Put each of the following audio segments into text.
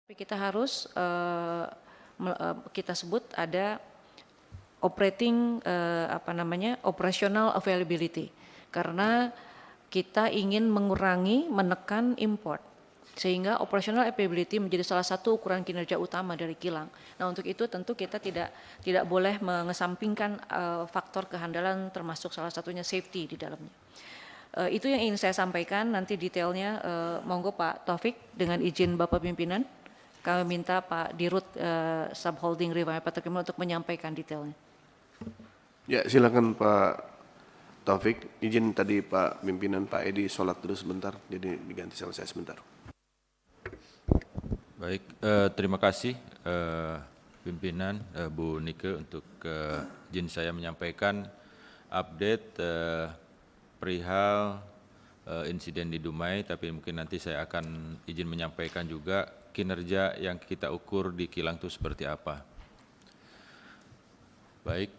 Kita harus kita sebut ada operational availability, karena kita ingin mengurangi, menekan import, sehingga operational availability menjadi salah satu ukuran kinerja utama dari kilang. Nah, untuk itu tentu kita tidak boleh mengesampingkan faktor kehandalan, termasuk salah satunya safety di dalamnya. Itu yang ingin saya sampaikan. Nanti detailnya monggo Pak Taufik, dengan izin Bapak Pimpinan. Kami minta Pak Dirut Subholding Refinery Petrochemical untuk menyampaikan detailnya. Ya, silakan Pak Taufik. Izin tadi Pak Pimpinan Pak Edi sholat dulu sebentar, jadi diganti sama saya sebentar. Baik, terima kasih Pimpinan Bu Nike untuk izin saya menyampaikan update perihal insiden di Dumai, tapi mungkin nanti saya akan izin menyampaikan juga kinerja yang kita ukur di kilang itu seperti apa. Baik,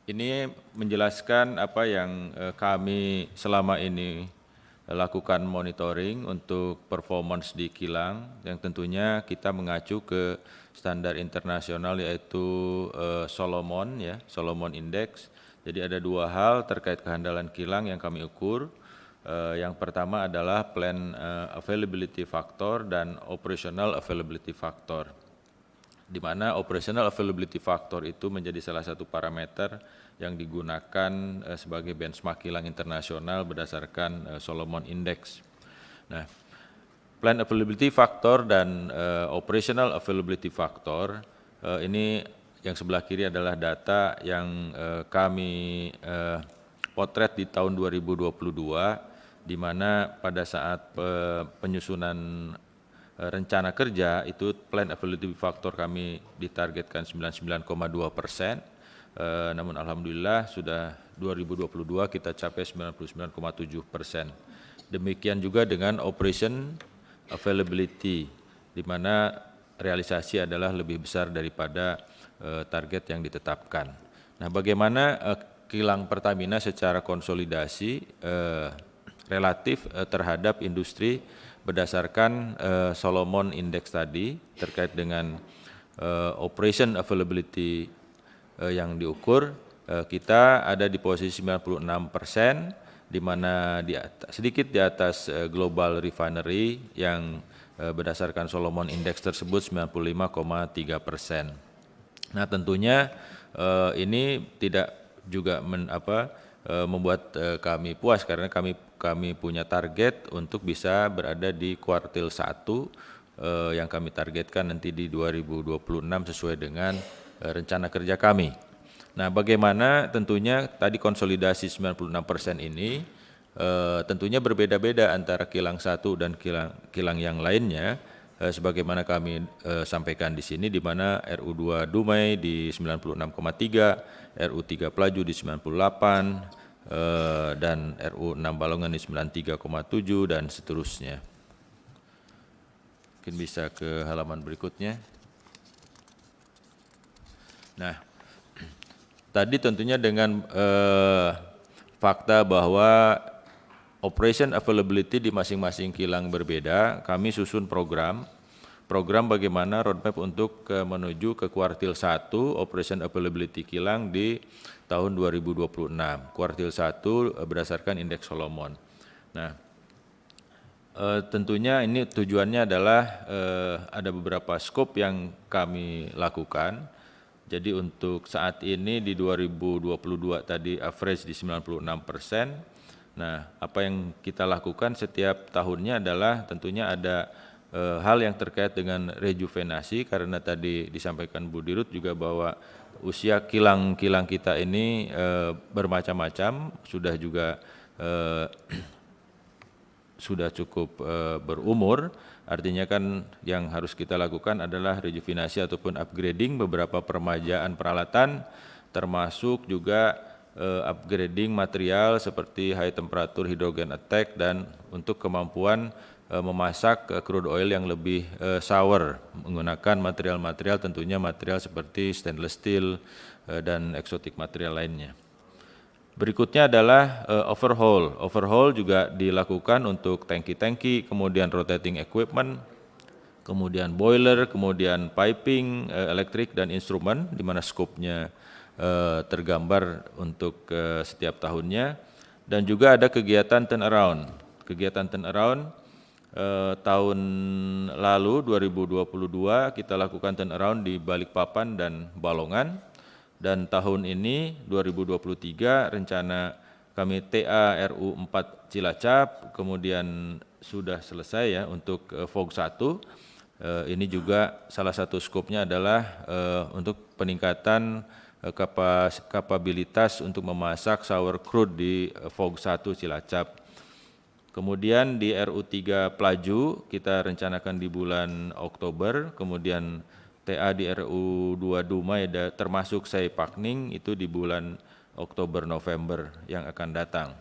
ini menjelaskan apa yang kami selama ini lakukan monitoring untuk performance di kilang, yang tentunya kita mengacu ke standar internasional yaitu Solomon, ya, Solomon Index. Jadi ada dua hal terkait kehandalan kilang yang kami ukur. Yang pertama adalah Plant Availability Factor dan Operational Availability Factor, di mana Operational Availability Factor itu menjadi salah satu parameter yang digunakan sebagai benchmark kilang internasional berdasarkan Solomon Index. Nah, Plant Availability Factor dan Operational Availability Factor ini yang sebelah kiri adalah data yang kami potret di tahun 2022, di mana pada saat penyusunan rencana kerja itu Plant Availability Factor kami ditargetkan 99,2%, namun alhamdulillah sudah 2022 kita capai 99,7%. Demikian juga dengan Operation Availability, di mana realisasi adalah lebih besar daripada target yang ditetapkan. Nah, bagaimana kilang Pertamina secara konsolidasi relatif terhadap industri berdasarkan Solomon Index tadi terkait dengan operation availability yang diukur, kita ada di posisi 96%, di mana sedikit di atas global refinery yang berdasarkan Solomon Index tersebut 95,3%. Nah, tentunya ini tidak juga membuat kami puas, karena kami punya target untuk bisa berada di kuartil 1 yang kami targetkan nanti di 2026 sesuai dengan rencana kerja kami. Nah, bagaimana tentunya tadi konsolidasi 96% ini tentunya berbeda-beda antara kilang 1 dan kilang yang lainnya, sebagaimana kami sampaikan di sini, di mana RU2 Dumai di 96,3, RU3 Pelaju di 98, dan RU6 Balongan di 93,7 dan seterusnya. Mungkin bisa ke halaman berikutnya. Nah, tadi tentunya dengan fakta bahwa operation availability di masing-masing kilang berbeda, kami susun program bagaimana roadmap untuk menuju ke kuartil 1 operation availability kilang di tahun 2026. Kuartil 1 berdasarkan indeks Solomon. Nah, tentunya ini tujuannya adalah ada beberapa scope yang kami lakukan. Jadi untuk saat ini di 2022 tadi average di 96%. Nah, apa yang kita lakukan setiap tahunnya adalah tentunya ada hal yang terkait dengan rejuvenasi, karena tadi disampaikan Bu Dirut juga bahwa usia kilang-kilang kita ini bermacam-macam, sudah juga sudah cukup berumur. Artinya kan yang harus kita lakukan adalah rejuvenasi ataupun upgrading beberapa permajaan peralatan, termasuk juga upgrading material seperti high temperature hydrogen attack dan untuk kemampuan memasak crude oil yang lebih sour menggunakan material-material, tentunya material seperti stainless steel dan eksotik material lainnya. Berikutnya adalah overhaul. Overhaul juga dilakukan untuk tangki-tangki, kemudian rotating equipment, kemudian boiler, kemudian piping, elektrik dan instrumen, di mana skopnya tergambar untuk setiap tahunnya, dan juga ada kegiatan turnaround. Kegiatan turnaround tahun lalu 2022 kita lakukan turnaround di Balikpapan dan Balongan, dan tahun ini 2023 rencana kami TA RU 4 Cilacap, kemudian sudah selesai ya untuk FOG 1. Ini juga salah satu skopnya adalah untuk peningkatan kapabilitas untuk memasak sour crude di FOG 1 Cilacap. Kemudian di RU 3 Pelaju kita rencanakan di bulan Oktober, kemudian TA di RU 2 Dumai termasuk Saipakning itu di bulan Oktober-November yang akan datang.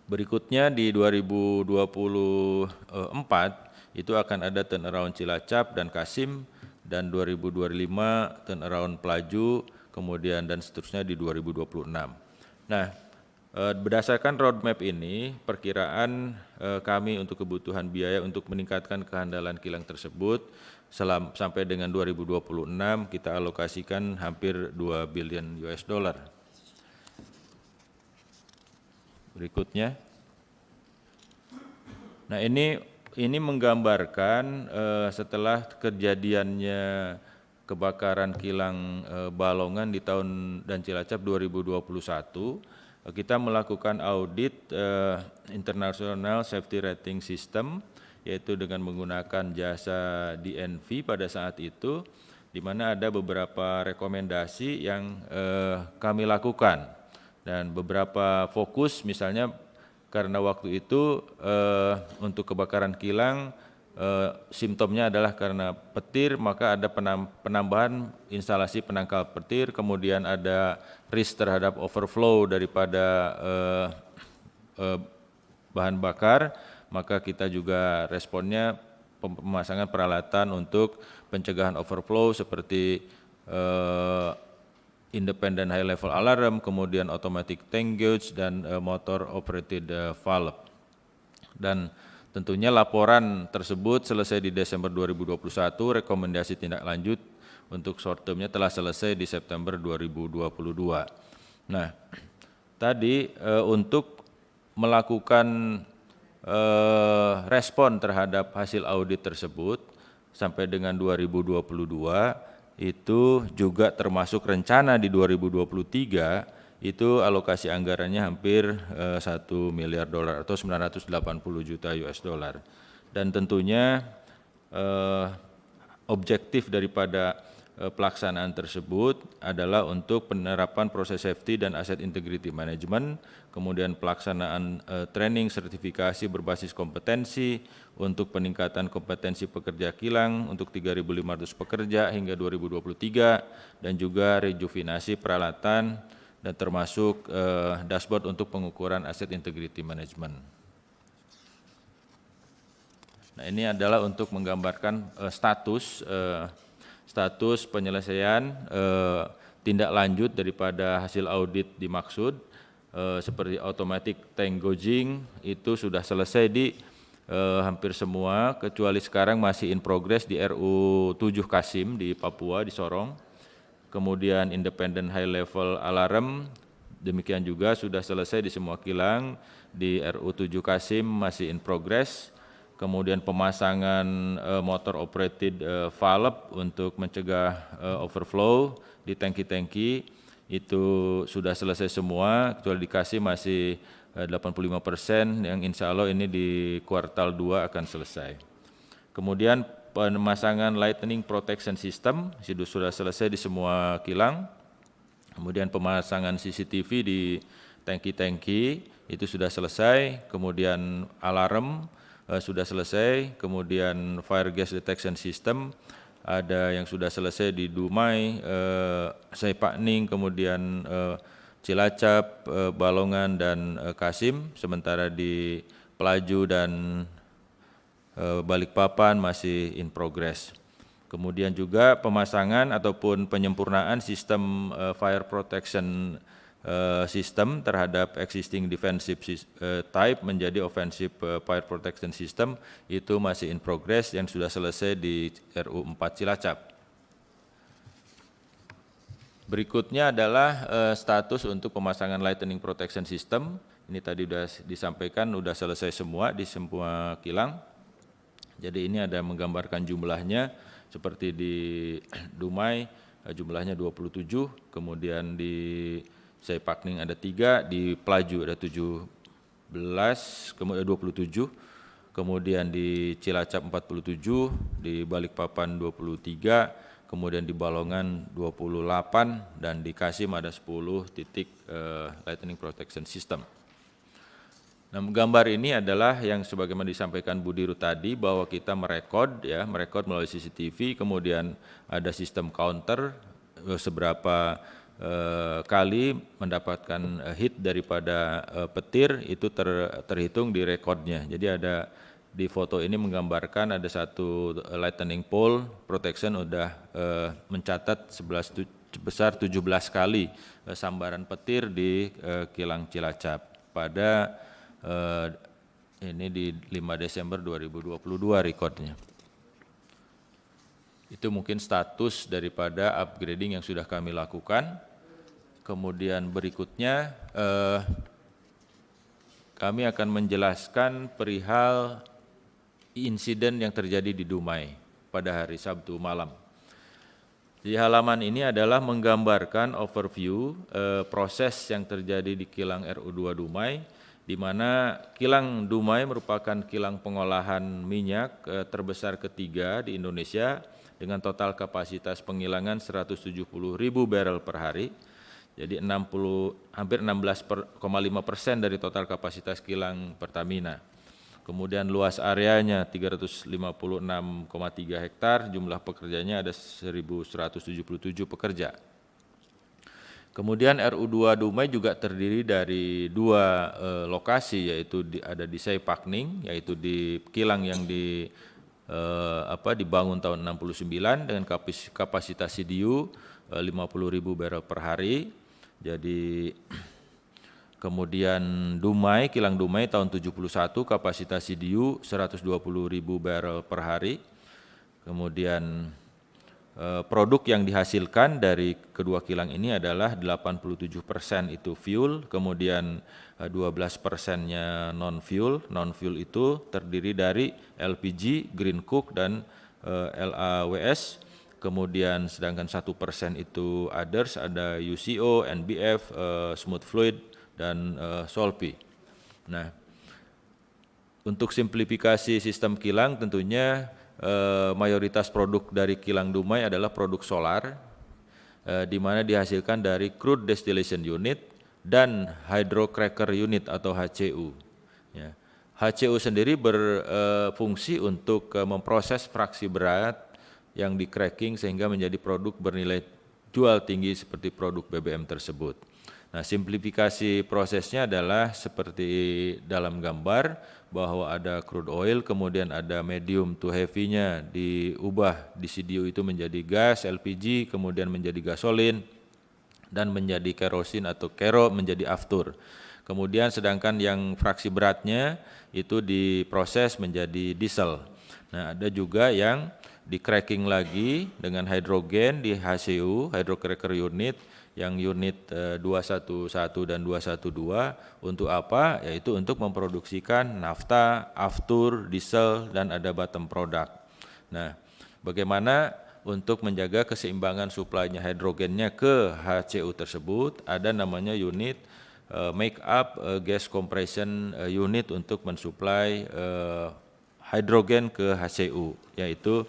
Berikutnya di 2024 itu akan ada turnaround Cilacap dan Kasim, dan 2025 turnaround Pelaju, kemudian dan seterusnya di 2026. Nah, berdasarkan roadmap ini, perkiraan kami untuk kebutuhan biaya untuk meningkatkan kehandalan kilang tersebut sampai dengan 2026 kita alokasikan hampir 2 billion US dollar. Berikutnya. Nah, ini menggambarkan setelah kejadiannya kebakaran kilang Balongan di tahun dan Cilacap 2021, kita melakukan audit International Safety Rating System, yaitu dengan menggunakan jasa DNV pada saat itu, di mana ada beberapa rekomendasi yang kami lakukan, dan beberapa fokus misalnya karena waktu itu untuk kebakaran kilang simptomnya adalah karena petir, maka ada penambahan instalasi penangkal petir, kemudian ada risk terhadap overflow daripada bahan bakar, maka kita juga responnya pemasangan peralatan untuk pencegahan overflow seperti independent high level alarm, kemudian automatic tank gauge, dan motor operated valve. Dan tentunya laporan tersebut selesai di Desember 2021, rekomendasi tindak lanjut untuk short termnya telah selesai di September 2022. Nah, tadi untuk melakukan respon terhadap hasil audit tersebut sampai dengan 2022, itu juga termasuk rencana di 2023 itu alokasi anggarannya hampir 1 miliar dolar atau 980 juta US dollar. Dan tentunya objektif daripada pelaksanaan tersebut adalah untuk penerapan proses safety dan asset integrity management, kemudian pelaksanaan training sertifikasi berbasis kompetensi untuk peningkatan kompetensi pekerja kilang untuk 3.500 pekerja hingga 2023, dan juga rejuvenasi peralatan dan termasuk dashboard untuk pengukuran asset integrity management. Nah, ini adalah untuk menggambarkan status penyelesaian tindak lanjut daripada hasil audit dimaksud, seperti automatic tank gauging itu sudah selesai di hampir semua, kecuali sekarang masih in progress di RU 7 Kasim di Papua, di Sorong. Kemudian independent high level alarm, demikian juga sudah selesai di semua kilang, di RU 7 Kasim masih in progress. Kemudian pemasangan motor operated valve untuk mencegah overflow di tangki-tangki itu sudah selesai semua, kecuali di Kasim masih 85%, yang insya Allah ini di kuartal 2 akan selesai. Kemudian pemasangan lightning protection system sudah selesai di semua kilang. Kemudian pemasangan CCTV di tangki-tangki itu sudah selesai. Kemudian alarm sudah selesai. Kemudian fire gas detection system ada yang sudah selesai di Dumai, Saipakning, kemudian Cilacap, Balongan, dan Kasim. Sementara di Pelaju dan Balikpapan masih in progress. Kemudian juga pemasangan ataupun penyempurnaan sistem fire protection sistem terhadap existing defensive type menjadi offensive fire protection system itu masih in progress yang sudah selesai di RU 4 Cilacap. Berikutnya adalah status untuk pemasangan lightning protection system. Ini tadi sudah disampaikan, sudah selesai semua di semua kilang. Jadi ini ada menggambarkan jumlahnya seperti di Dumai jumlahnya 27, kemudian di Saipakning ada 3, di Pelaju ada 17, kemudian 27, kemudian di Cilacap 47, di Balikpapan 23, kemudian di Balongan 28, dan di Kasim ada 10 titik lightning protection system. Nah, gambar ini adalah yang sebagaimana disampaikan Bu Dirut tadi bahwa kita merekod melalui CCTV, kemudian ada sistem counter seberapa kali mendapatkan hit daripada petir itu terhitung di rekodnya. Jadi ada di foto ini menggambarkan ada satu lightning pole protection udah mencatat sebesar 17 kali sambaran petir di kilang Cilacap pada ini di 5 Desember 2022 rekodnya. Itu mungkin status daripada upgrading yang sudah kami lakukan. Kemudian berikutnya kami akan menjelaskan perihal insiden yang terjadi di Dumai pada hari Sabtu malam. Di halaman ini adalah menggambarkan overview proses yang terjadi di kilang RU2 Dumai, di mana kilang Dumai merupakan kilang pengolahan minyak terbesar ketiga di Indonesia dengan total kapasitas penggilingan 170.000 barrel per hari. Jadi hampir 16,5% dari total kapasitas kilang Pertamina. Kemudian luas areanya 356,3 hektar, jumlah pekerjanya ada 1.177 pekerja. Kemudian RU2 Dumai juga terdiri dari 2 lokasi, yaitu ada di Saipakning, yaitu di kilang yang dibangun tahun 69 dengan kapasitas CDU 50.000 barrel per hari. Jadi kemudian Dumai, kilang Dumai tahun 71 kapasitas CDU 120.000 barrel per hari. Kemudian produk yang dihasilkan dari kedua kilang ini adalah 87% itu fuel, kemudian 12%-nya non-fuel. Non-fuel itu terdiri dari LPG, green coke, dan LAWS. Kemudian sedangkan 1% itu others, ada UCO, NBF, smooth fluid, dan Solpi. Nah, untuk simplifikasi sistem kilang tentunya mayoritas produk dari kilang Dumai adalah produk solar, di mana dihasilkan dari crude distillation unit dan hydrocracker unit atau HCU. Ya. HCU sendiri berfungsi untuk memproses fraksi berat yang di cracking sehingga menjadi produk bernilai jual tinggi seperti produk BBM tersebut. Nah, simplifikasi prosesnya adalah seperti dalam gambar bahwa ada crude oil, kemudian ada medium to heavy-nya diubah di CDU itu menjadi gas, LPG, kemudian menjadi gasolin, dan menjadi kerosin atau kero menjadi aftur. Kemudian sedangkan yang fraksi beratnya itu diproses menjadi diesel. Nah, ada juga yang di cracking lagi dengan hidrogen di HCU, hydrocracker unit, yang unit 211 dan 212 untuk apa? Yaitu untuk memproduksikan nafta, aftur, diesel, dan ada bottom product. Nah, bagaimana untuk menjaga keseimbangan suplainya hidrogennya ke HCU tersebut? Ada namanya unit make up gas compression unit untuk mensuplai hidrogen ke HCU, yaitu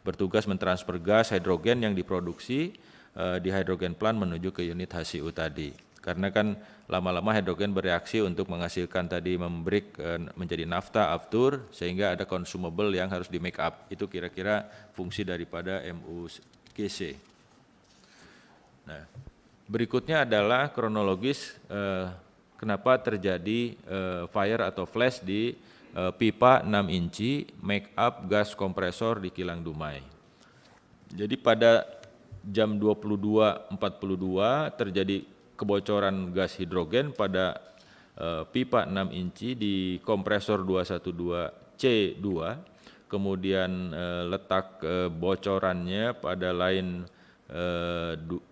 bertugas mentransfer gas hidrogen yang diproduksi di hydrogen plant menuju ke unit HCU tadi. Karena kan lama-lama hidrogen bereaksi untuk menghasilkan tadi membreak menjadi nafta, aftur, sehingga ada consumable yang harus di make up. Itu kira-kira fungsi daripada MUGC. Nah, berikutnya adalah kronologis kenapa terjadi fire atau flash di pipa 6 inci make up gas kompresor di kilang Dumai. Jadi pada jam 22.42 terjadi kebocoran gas hidrogen pada pipa 6 inci di kompresor 212C2, kemudian letak bocorannya pada line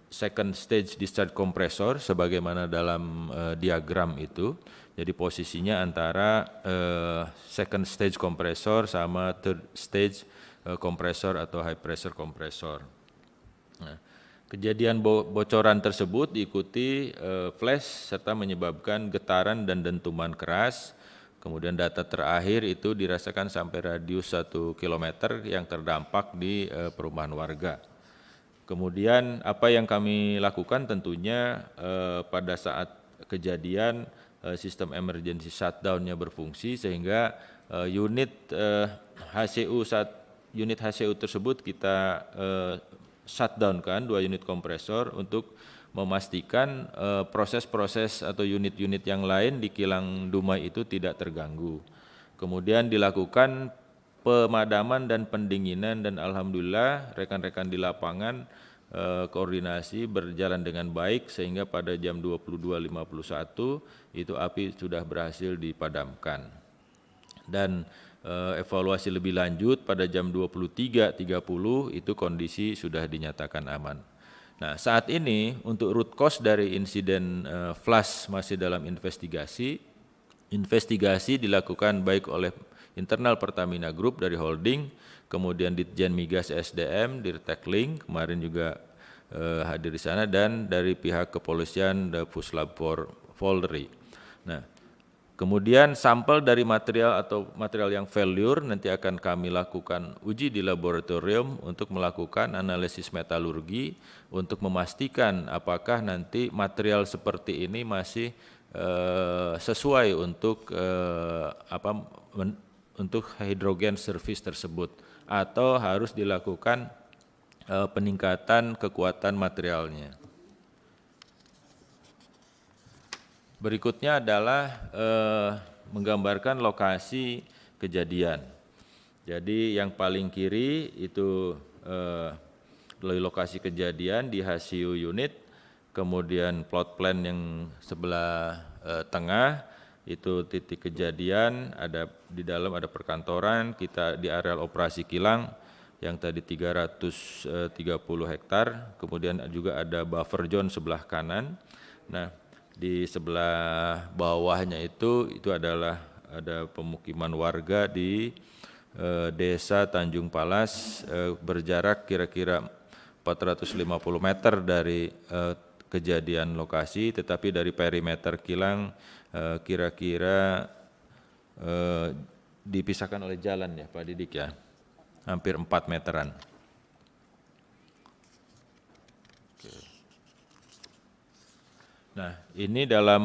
second stage discharge compressor sebagaimana dalam diagram itu. Jadi posisinya antara second stage compressor sama third stage kompresor atau high pressure kompresor. Nah, kejadian bocoran tersebut diikuti flash serta menyebabkan getaran dan dentuman keras. Kemudian data terakhir itu dirasakan sampai radius 1 km yang terdampak di perumahan warga. Kemudian apa yang kami lakukan tentunya pada saat kejadian sistem emergency shutdown-nya berfungsi sehingga unit HCU tersebut kita shutdown kan 2 unit kompresor untuk memastikan proses-proses atau unit-unit yang lain di kilang Dumai itu tidak terganggu. Kemudian dilakukan pemadaman dan pendinginan dan alhamdulillah rekan-rekan di lapangan koordinasi berjalan dengan baik sehingga pada jam 22.51 itu api sudah berhasil dipadamkan. Dan evaluasi lebih lanjut pada jam 23.30 itu kondisi sudah dinyatakan aman. Nah, saat ini untuk root cause dari insiden flash masih dalam investigasi. Investigasi dilakukan baik oleh internal Pertamina Group dari holding, kemudian Ditjen Migas SDM, Dirteklink, kemarin juga hadir di sana, dan dari pihak kepolisian Puslab Polri. Nah, kemudian sampel dari material atau material yang failure nanti akan kami lakukan uji di laboratorium untuk melakukan analisis metalurgi untuk memastikan apakah nanti material seperti ini masih sesuai untuk untuk hidrogen service tersebut atau harus dilakukan peningkatan kekuatan materialnya. Berikutnya adalah menggambarkan lokasi kejadian. Jadi yang paling kiri itu lokasi kejadian di HCU unit, kemudian plot plan yang sebelah tengah itu titik kejadian, ada di dalam ada perkantoran, kita di areal operasi kilang yang tadi 330 hektar, kemudian juga ada buffer zone sebelah kanan. Nah, di sebelah bawahnya itu adalah ada pemukiman warga di Desa Tanjung Palas, berjarak kira-kira 450 meter dari kejadian lokasi, tetapi dari perimeter kilang kira-kira dipisahkan oleh jalan ya Pak Didik ya, hampir 4 meteran. Nah, ini dalam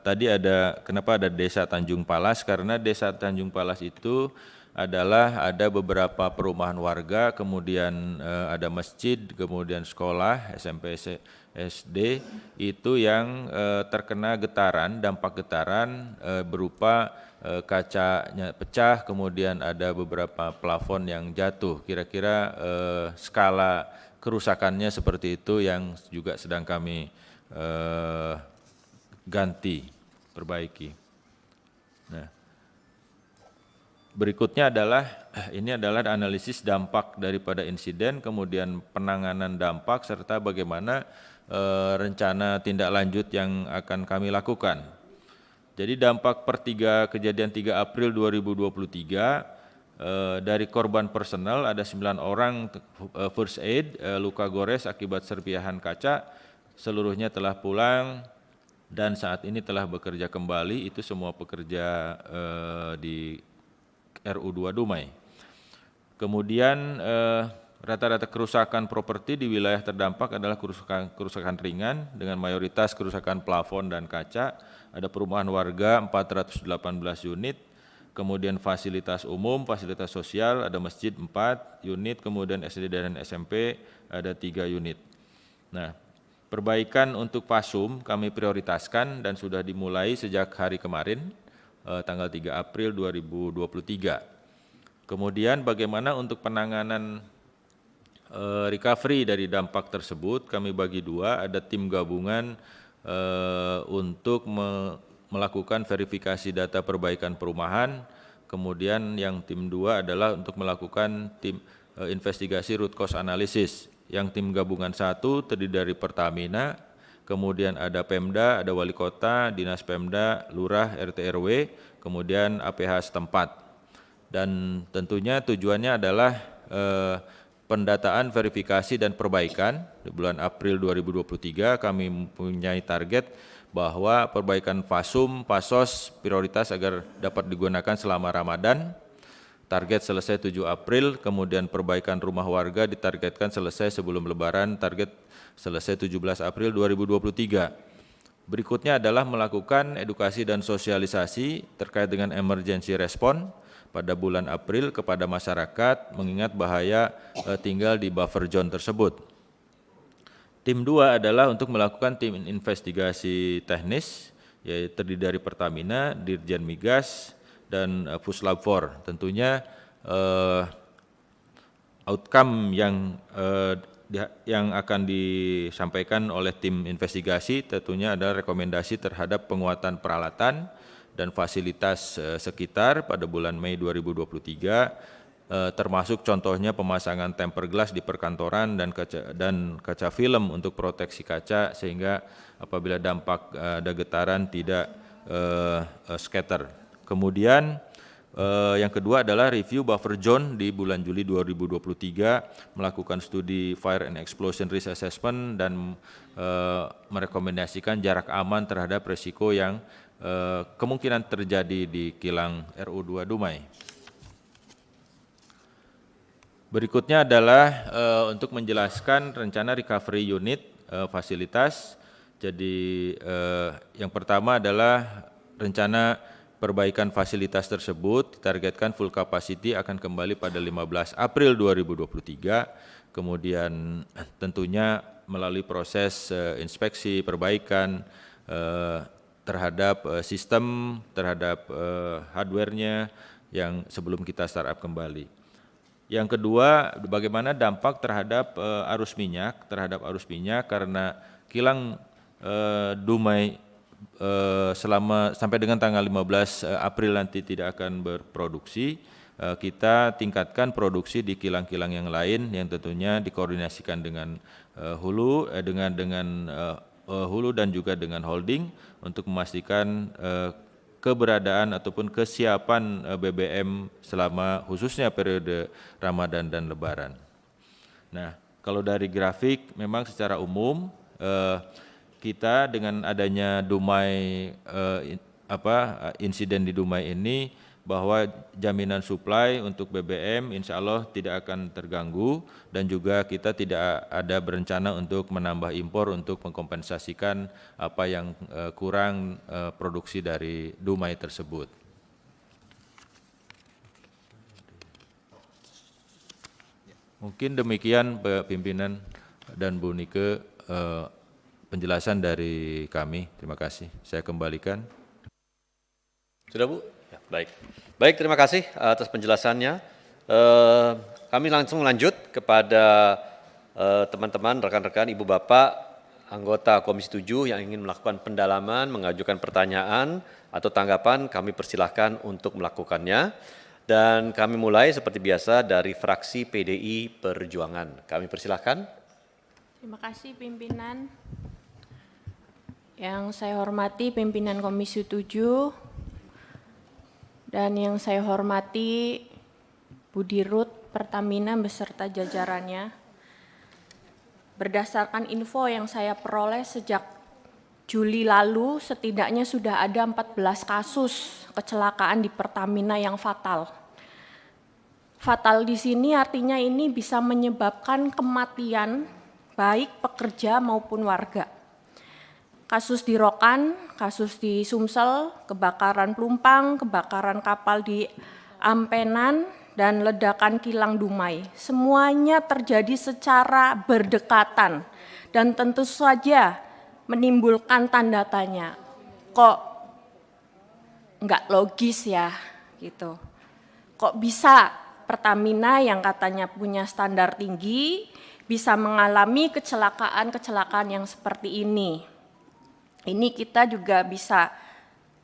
tadi ada, kenapa ada Desa Tanjung Palas? Karena Desa Tanjung Palas itu adalah ada beberapa perumahan warga, kemudian ada masjid, kemudian sekolah, SMP, SD, itu yang terkena getaran, dampak getaran berupa kacanya pecah, kemudian ada beberapa plafon yang jatuh. Kira-kira skala kerusakannya seperti itu yang juga sedang kami ganti, perbaiki. Nah, berikutnya adalah ini adalah analisis dampak daripada insiden, kemudian penanganan dampak serta bagaimana rencana tindak lanjut yang akan kami lakukan. Jadi dampak per kejadian 3 April 2023 dari korban personal ada 9 orang first aid, luka gores akibat serpihan kaca. Seluruhnya telah pulang dan saat ini telah bekerja kembali, itu semua pekerja di RU2 Dumai. Kemudian rata-rata kerusakan properti di wilayah terdampak adalah kerusakan ringan dengan mayoritas kerusakan plafon dan kaca. Ada perumahan warga 418 unit, kemudian fasilitas umum, fasilitas sosial, ada masjid 4 unit, kemudian SD dan SMP ada 3 unit. Nah, perbaikan untuk PASUM kami prioritaskan dan sudah dimulai sejak hari kemarin, tanggal 3 April 2023. Kemudian bagaimana untuk penanganan recovery dari dampak tersebut kami bagi dua, ada tim gabungan untuk melakukan verifikasi data perbaikan perumahan, kemudian yang tim dua adalah untuk melakukan tim investigasi root cause analysis. Yang tim gabungan satu terdiri dari Pertamina, kemudian ada Pemda, ada Wali Kota, Dinas Pemda, Lurah, RT RW, kemudian APH setempat. Dan tentunya tujuannya adalah pendataan, verifikasi, dan perbaikan. Di bulan April 2023 kami mempunyai target bahwa perbaikan FASUM, PASOS prioritas agar dapat digunakan selama Ramadan. Target selesai 7 April, kemudian perbaikan rumah warga ditargetkan selesai sebelum Lebaran, target selesai 17 April 2023. Berikutnya adalah melakukan edukasi dan sosialisasi terkait dengan emergency response pada bulan April kepada masyarakat, mengingat bahaya tinggal di buffer zone tersebut. Tim 2 adalah untuk melakukan tim investigasi teknis, yaitu terdiri dari Pertamina, Dirjen Migas, dan Puslab 4. Tentunya outcome yang akan disampaikan oleh tim investigasi tentunya adalah rekomendasi terhadap penguatan peralatan dan fasilitas sekitar pada bulan Mei 2023, termasuk contohnya pemasangan tempered glass di perkantoran dan kaca film untuk proteksi kaca sehingga apabila dampak ada getaran tidak scatter. Kemudian yang kedua adalah review buffer zone di bulan Juli 2023, melakukan studi fire and explosion risk assessment dan merekomendasikan jarak aman terhadap risiko yang kemungkinan terjadi di kilang RU2 Dumai. Berikutnya adalah untuk menjelaskan rencana recovery unit fasilitas. Jadi yang pertama adalah rencana perbaikan fasilitas tersebut ditargetkan full capacity akan kembali pada 15 April 2023, kemudian tentunya melalui proses inspeksi perbaikan terhadap sistem, terhadap hardware-nya yang sebelum kita startup kembali. Yang kedua, bagaimana dampak terhadap arus minyak karena kilang Dumai selama sampai dengan tanggal 15 April nanti tidak akan berproduksi, kita tingkatkan produksi di kilang-kilang yang lain yang tentunya dikoordinasikan dengan hulu dan juga dengan holding untuk memastikan keberadaan ataupun kesiapan BBM selama khususnya periode Ramadan dan Lebaran. Nah, kalau dari grafik memang secara umum kita dengan adanya Dumai insiden di Dumai ini bahwa jaminan suplai untuk BBM insya Allah tidak akan terganggu dan juga kita tidak ada berencana untuk menambah impor untuk mengkompensasikan apa yang kurang produksi dari Dumai tersebut. Mungkin demikian Pak Pimpinan dan Bu Nike penjelasan dari kami. Terima kasih. Saya kembalikan. Sudah Bu? Ya, baik. Baik, terima kasih atas penjelasannya. Kami langsung lanjut kepada teman-teman, rekan-rekan, Ibu Bapak, anggota Komisi 7 yang ingin melakukan pendalaman, mengajukan pertanyaan atau tanggapan, kami persilahkan untuk melakukannya. Dan kami mulai seperti biasa dari fraksi PDI Perjuangan. Kami persilahkan. Terima kasih pimpinan. Yang saya hormati pimpinan Komisi 7 dan yang saya hormati Bu Dirut Pertamina beserta jajarannya. Berdasarkan info yang saya peroleh sejak Juli lalu, setidaknya sudah ada 14 kasus kecelakaan di Pertamina yang fatal. Fatal di sini artinya ini bisa menyebabkan kematian baik pekerja maupun warga. Kasus di Rokan, kasus di Sumsel, kebakaran Plumpang, kebakaran kapal di Ampenan, dan ledakan kilang Dumai. Semuanya terjadi secara berdekatan dan tentu saja menimbulkan tanda tanya. Kok nggak logis ya gitu? Kok bisa Pertamina yang katanya punya standar tinggi bisa mengalami kecelakaan-kecelakaan yang seperti ini. Ini kita juga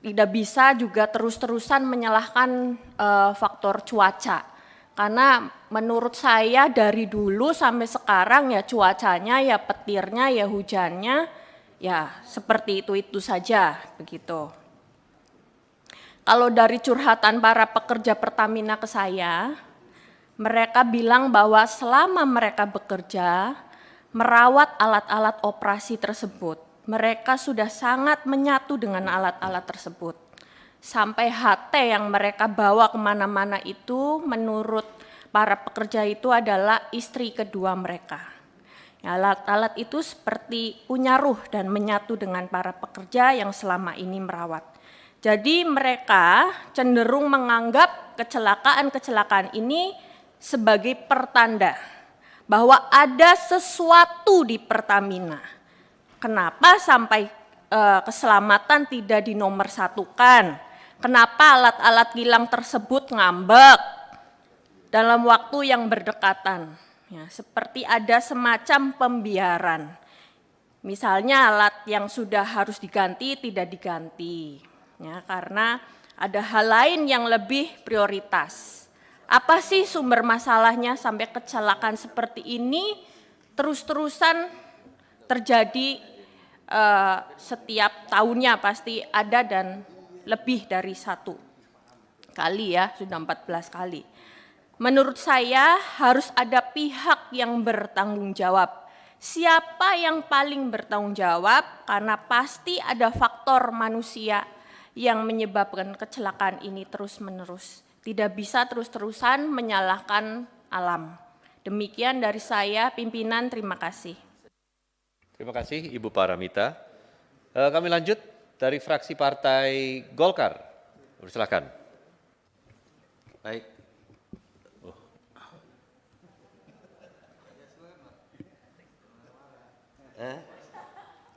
tidak bisa juga terus-terusan menyalahkan faktor cuaca. Karena menurut saya dari dulu sampai sekarang ya cuacanya, ya petirnya, ya hujannya, ya seperti itu saja begitu. Kalau dari curhatan para pekerja Pertamina ke saya, mereka bilang bahwa selama mereka bekerja, merawat alat-alat operasi tersebut, mereka sudah sangat menyatu dengan alat-alat tersebut. Sampai HT yang mereka bawa kemana-mana itu menurut para pekerja itu adalah istri kedua mereka. Alat-alat itu seperti punya ruh dan menyatu dengan para pekerja yang selama ini merawat. Jadi mereka cenderung menganggap kecelakaan-kecelakaan ini sebagai pertanda bahwa ada sesuatu di Pertamina. Kenapa sampai keselamatan tidak dinomorsatukan? Kenapa alat-alat kilang tersebut ngambek dalam waktu yang berdekatan? Ya, seperti ada semacam pembiaran. Misalnya alat yang sudah harus diganti tidak diganti, ya, karena ada hal lain yang lebih prioritas. Apa sih sumber masalahnya sampai kecelakaan seperti ini terus-terusan terjadi setiap tahunnya pasti ada dan lebih dari 1 kali ya, sudah 14 kali. Menurut saya harus ada pihak yang bertanggung jawab. Siapa yang paling bertanggung jawab? Karena pasti ada faktor manusia yang menyebabkan kecelakaan ini terus-menerus. Tidak bisa terus-terusan menyalahkan alam. Demikian dari saya, pimpinan, terima kasih. Terima kasih Ibu Paramita. Kami lanjut dari fraksi Partai Golkar. Silakan. Baik.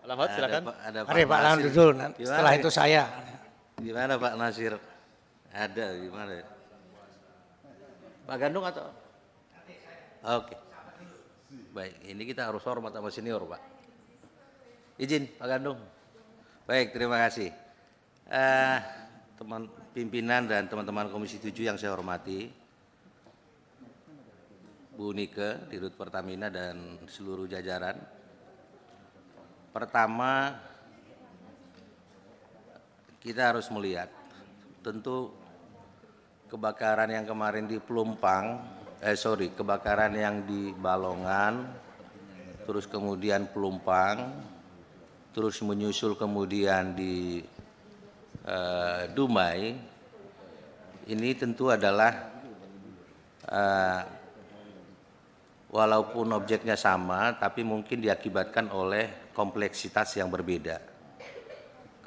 Alamat silakan. Ada Mari Pak Lan Nasir. dulu, Gimana setelah nih? itu saya. Gimana Pak Nasir? Ada gimana? Pak Gandung atau? Oke. Baik, ini kita harus hormat sama senior Pak. Izin Pak Gandung. Baik, terima kasih. Teman pimpinan dan teman-teman Komisi 7 yang saya hormati, Bu Nike, Dirut Pertamina dan seluruh jajaran. Pertama, kita harus melihat, tentu kebakaran yang kemarin di Pelumpang, kebakaran yang di Balongan, terus kemudian Pelumpang, terus menyusul kemudian di Dumai, ini tentu adalah walaupun objeknya sama, tapi mungkin diakibatkan oleh kompleksitas yang berbeda.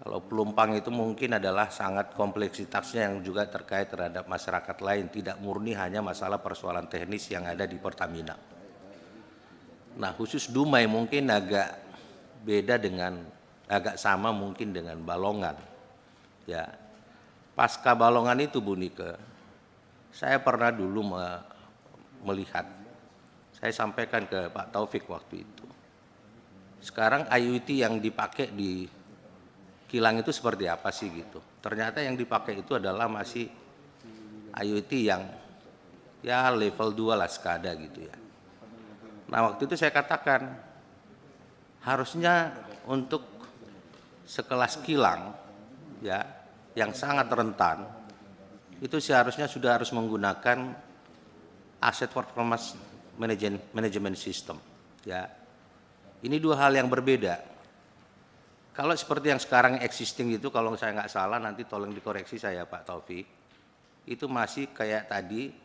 Kalau Pelumpang itu mungkin adalah sangat kompleksitasnya yang juga terkait terhadap masyarakat lain, tidak murni hanya masalah persoalan teknis yang ada di Pertamina. Nah, khusus Dumai mungkin agak beda agak sama mungkin dengan Balongan. Ya, pasca Balongan itu Bu Nike, saya pernah dulu melihat, saya sampaikan ke Pak Taufik waktu itu. Sekarang IoT yang dipakai di kilang itu seperti apa sih gitu. Ternyata yang dipakai itu adalah masih IoT yang ya level 2 lah SCADA gitu ya. Nah waktu itu saya katakan harusnya untuk sekelas kilang ya yang sangat rentan itu seharusnya sudah harus menggunakan asset performance management system ya. Ini dua hal yang berbeda. Kalau seperti yang sekarang existing itu, kalau saya nggak salah nanti tolong dikoreksi saya Pak Taufik, itu masih kayak tadi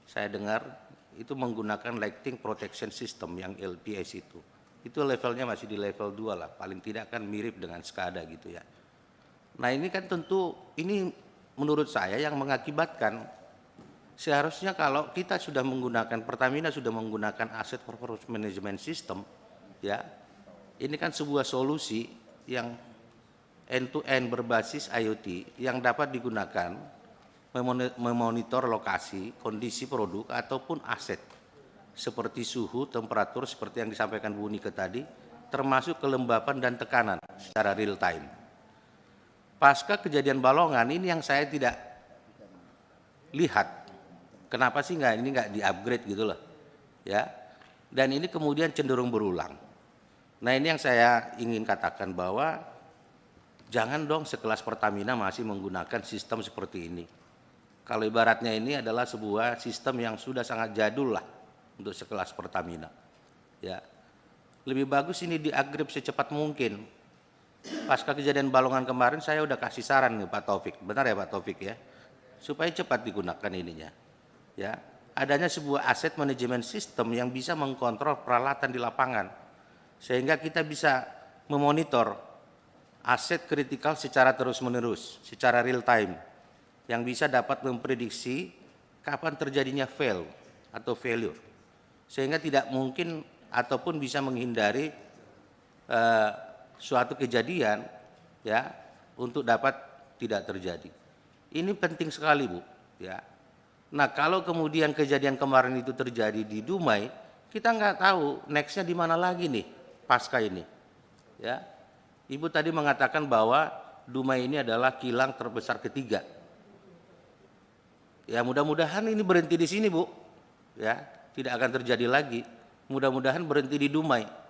saya dengar itu menggunakan lighting protection system yang LPS itu. Itu levelnya masih di level 2 lah, paling tidak kan mirip dengan SCADA gitu ya. Nah ini kan tentu, ini menurut saya yang mengakibatkan seharusnya kalau kita sudah menggunakan, Pertamina sudah menggunakan asset performance management system, ya, ini kan sebuah solusi yang end to end berbasis IoT yang dapat digunakan memonitor lokasi, kondisi produk ataupun aset seperti suhu, temperatur seperti yang disampaikan Bu Nike tadi, termasuk kelembapan dan tekanan secara real time. Pasca kejadian Balongan ini yang saya tidak lihat, kenapa sih ini nggak di-upgrade gitu loh, ya? Dan ini kemudian cenderung berulang. Nah ini yang saya ingin katakan bahwa jangan dong sekelas Pertamina masih menggunakan sistem seperti ini. Kalau ibaratnya ini adalah sebuah sistem yang sudah sangat jadul lah untuk sekelas Pertamina. Ya, lebih bagus ini di-upgrade secepat mungkin. Pasca kejadian Balongan kemarin saya udah kasih saran nih Pak Taufik, benar ya Pak Taufik ya, supaya cepat digunakan ininya. Ya, adanya sebuah aset manajemen sistem yang bisa mengkontrol peralatan di lapangan, sehingga kita bisa memonitor aset kritikal secara terus-menerus, secara real time, yang bisa dapat memprediksi kapan terjadinya fail atau failure, sehingga tidak mungkin ataupun bisa menghindari suatu kejadian ya untuk dapat tidak terjadi. Ini penting sekali Bu. Ya. Nah kalau kemudian kejadian kemarin itu terjadi di Dumai, kita nggak tahu nextnya di mana lagi nih pasca ini. Ya. Ibu tadi mengatakan bahwa Dumai ini adalah kilang terbesar ketiga. Ya mudah-mudahan ini berhenti di sini Bu. Ya, tidak akan terjadi lagi. Mudah-mudahan berhenti di Dumai.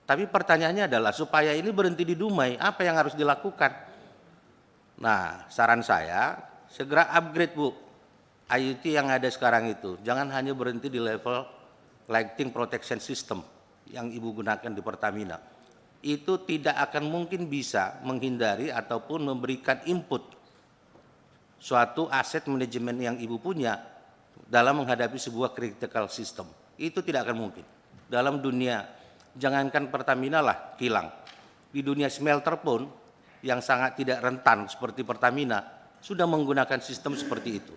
Tapi pertanyaannya adalah supaya ini berhenti di Dumai, apa yang harus dilakukan? Nah, saran saya segera upgrade Bu. IoT yang ada sekarang itu, jangan hanya berhenti di level lighting protection system yang Ibu gunakan di Pertamina. Itu tidak akan mungkin bisa menghindari ataupun memberikan input suatu aset manajemen yang Ibu punya dalam menghadapi sebuah critical system. Itu tidak akan mungkin. Dalam dunia, jangankan Pertamina lah kilang, di dunia smelter pun yang sangat tidak rentan seperti Pertamina sudah menggunakan sistem seperti itu.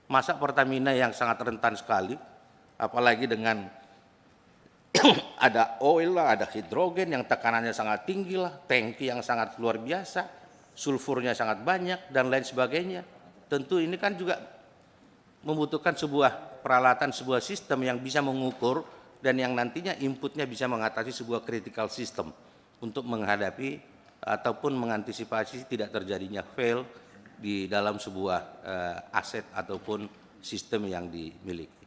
Masa Pertamina yang sangat rentan sekali, apalagi dengan ada oil lah, ada hidrogen yang tekanannya sangat tinggi lah, tangki yang sangat luar biasa, sulfurnya sangat banyak, dan lain sebagainya. Tentu ini kan juga membutuhkan sebuah peralatan, sebuah sistem yang bisa mengukur dan yang nantinya inputnya bisa mengatasi sebuah critical system untuk menghadapi ataupun mengantisipasi tidak terjadinya fail di dalam sebuah aset ataupun sistem yang dimiliki.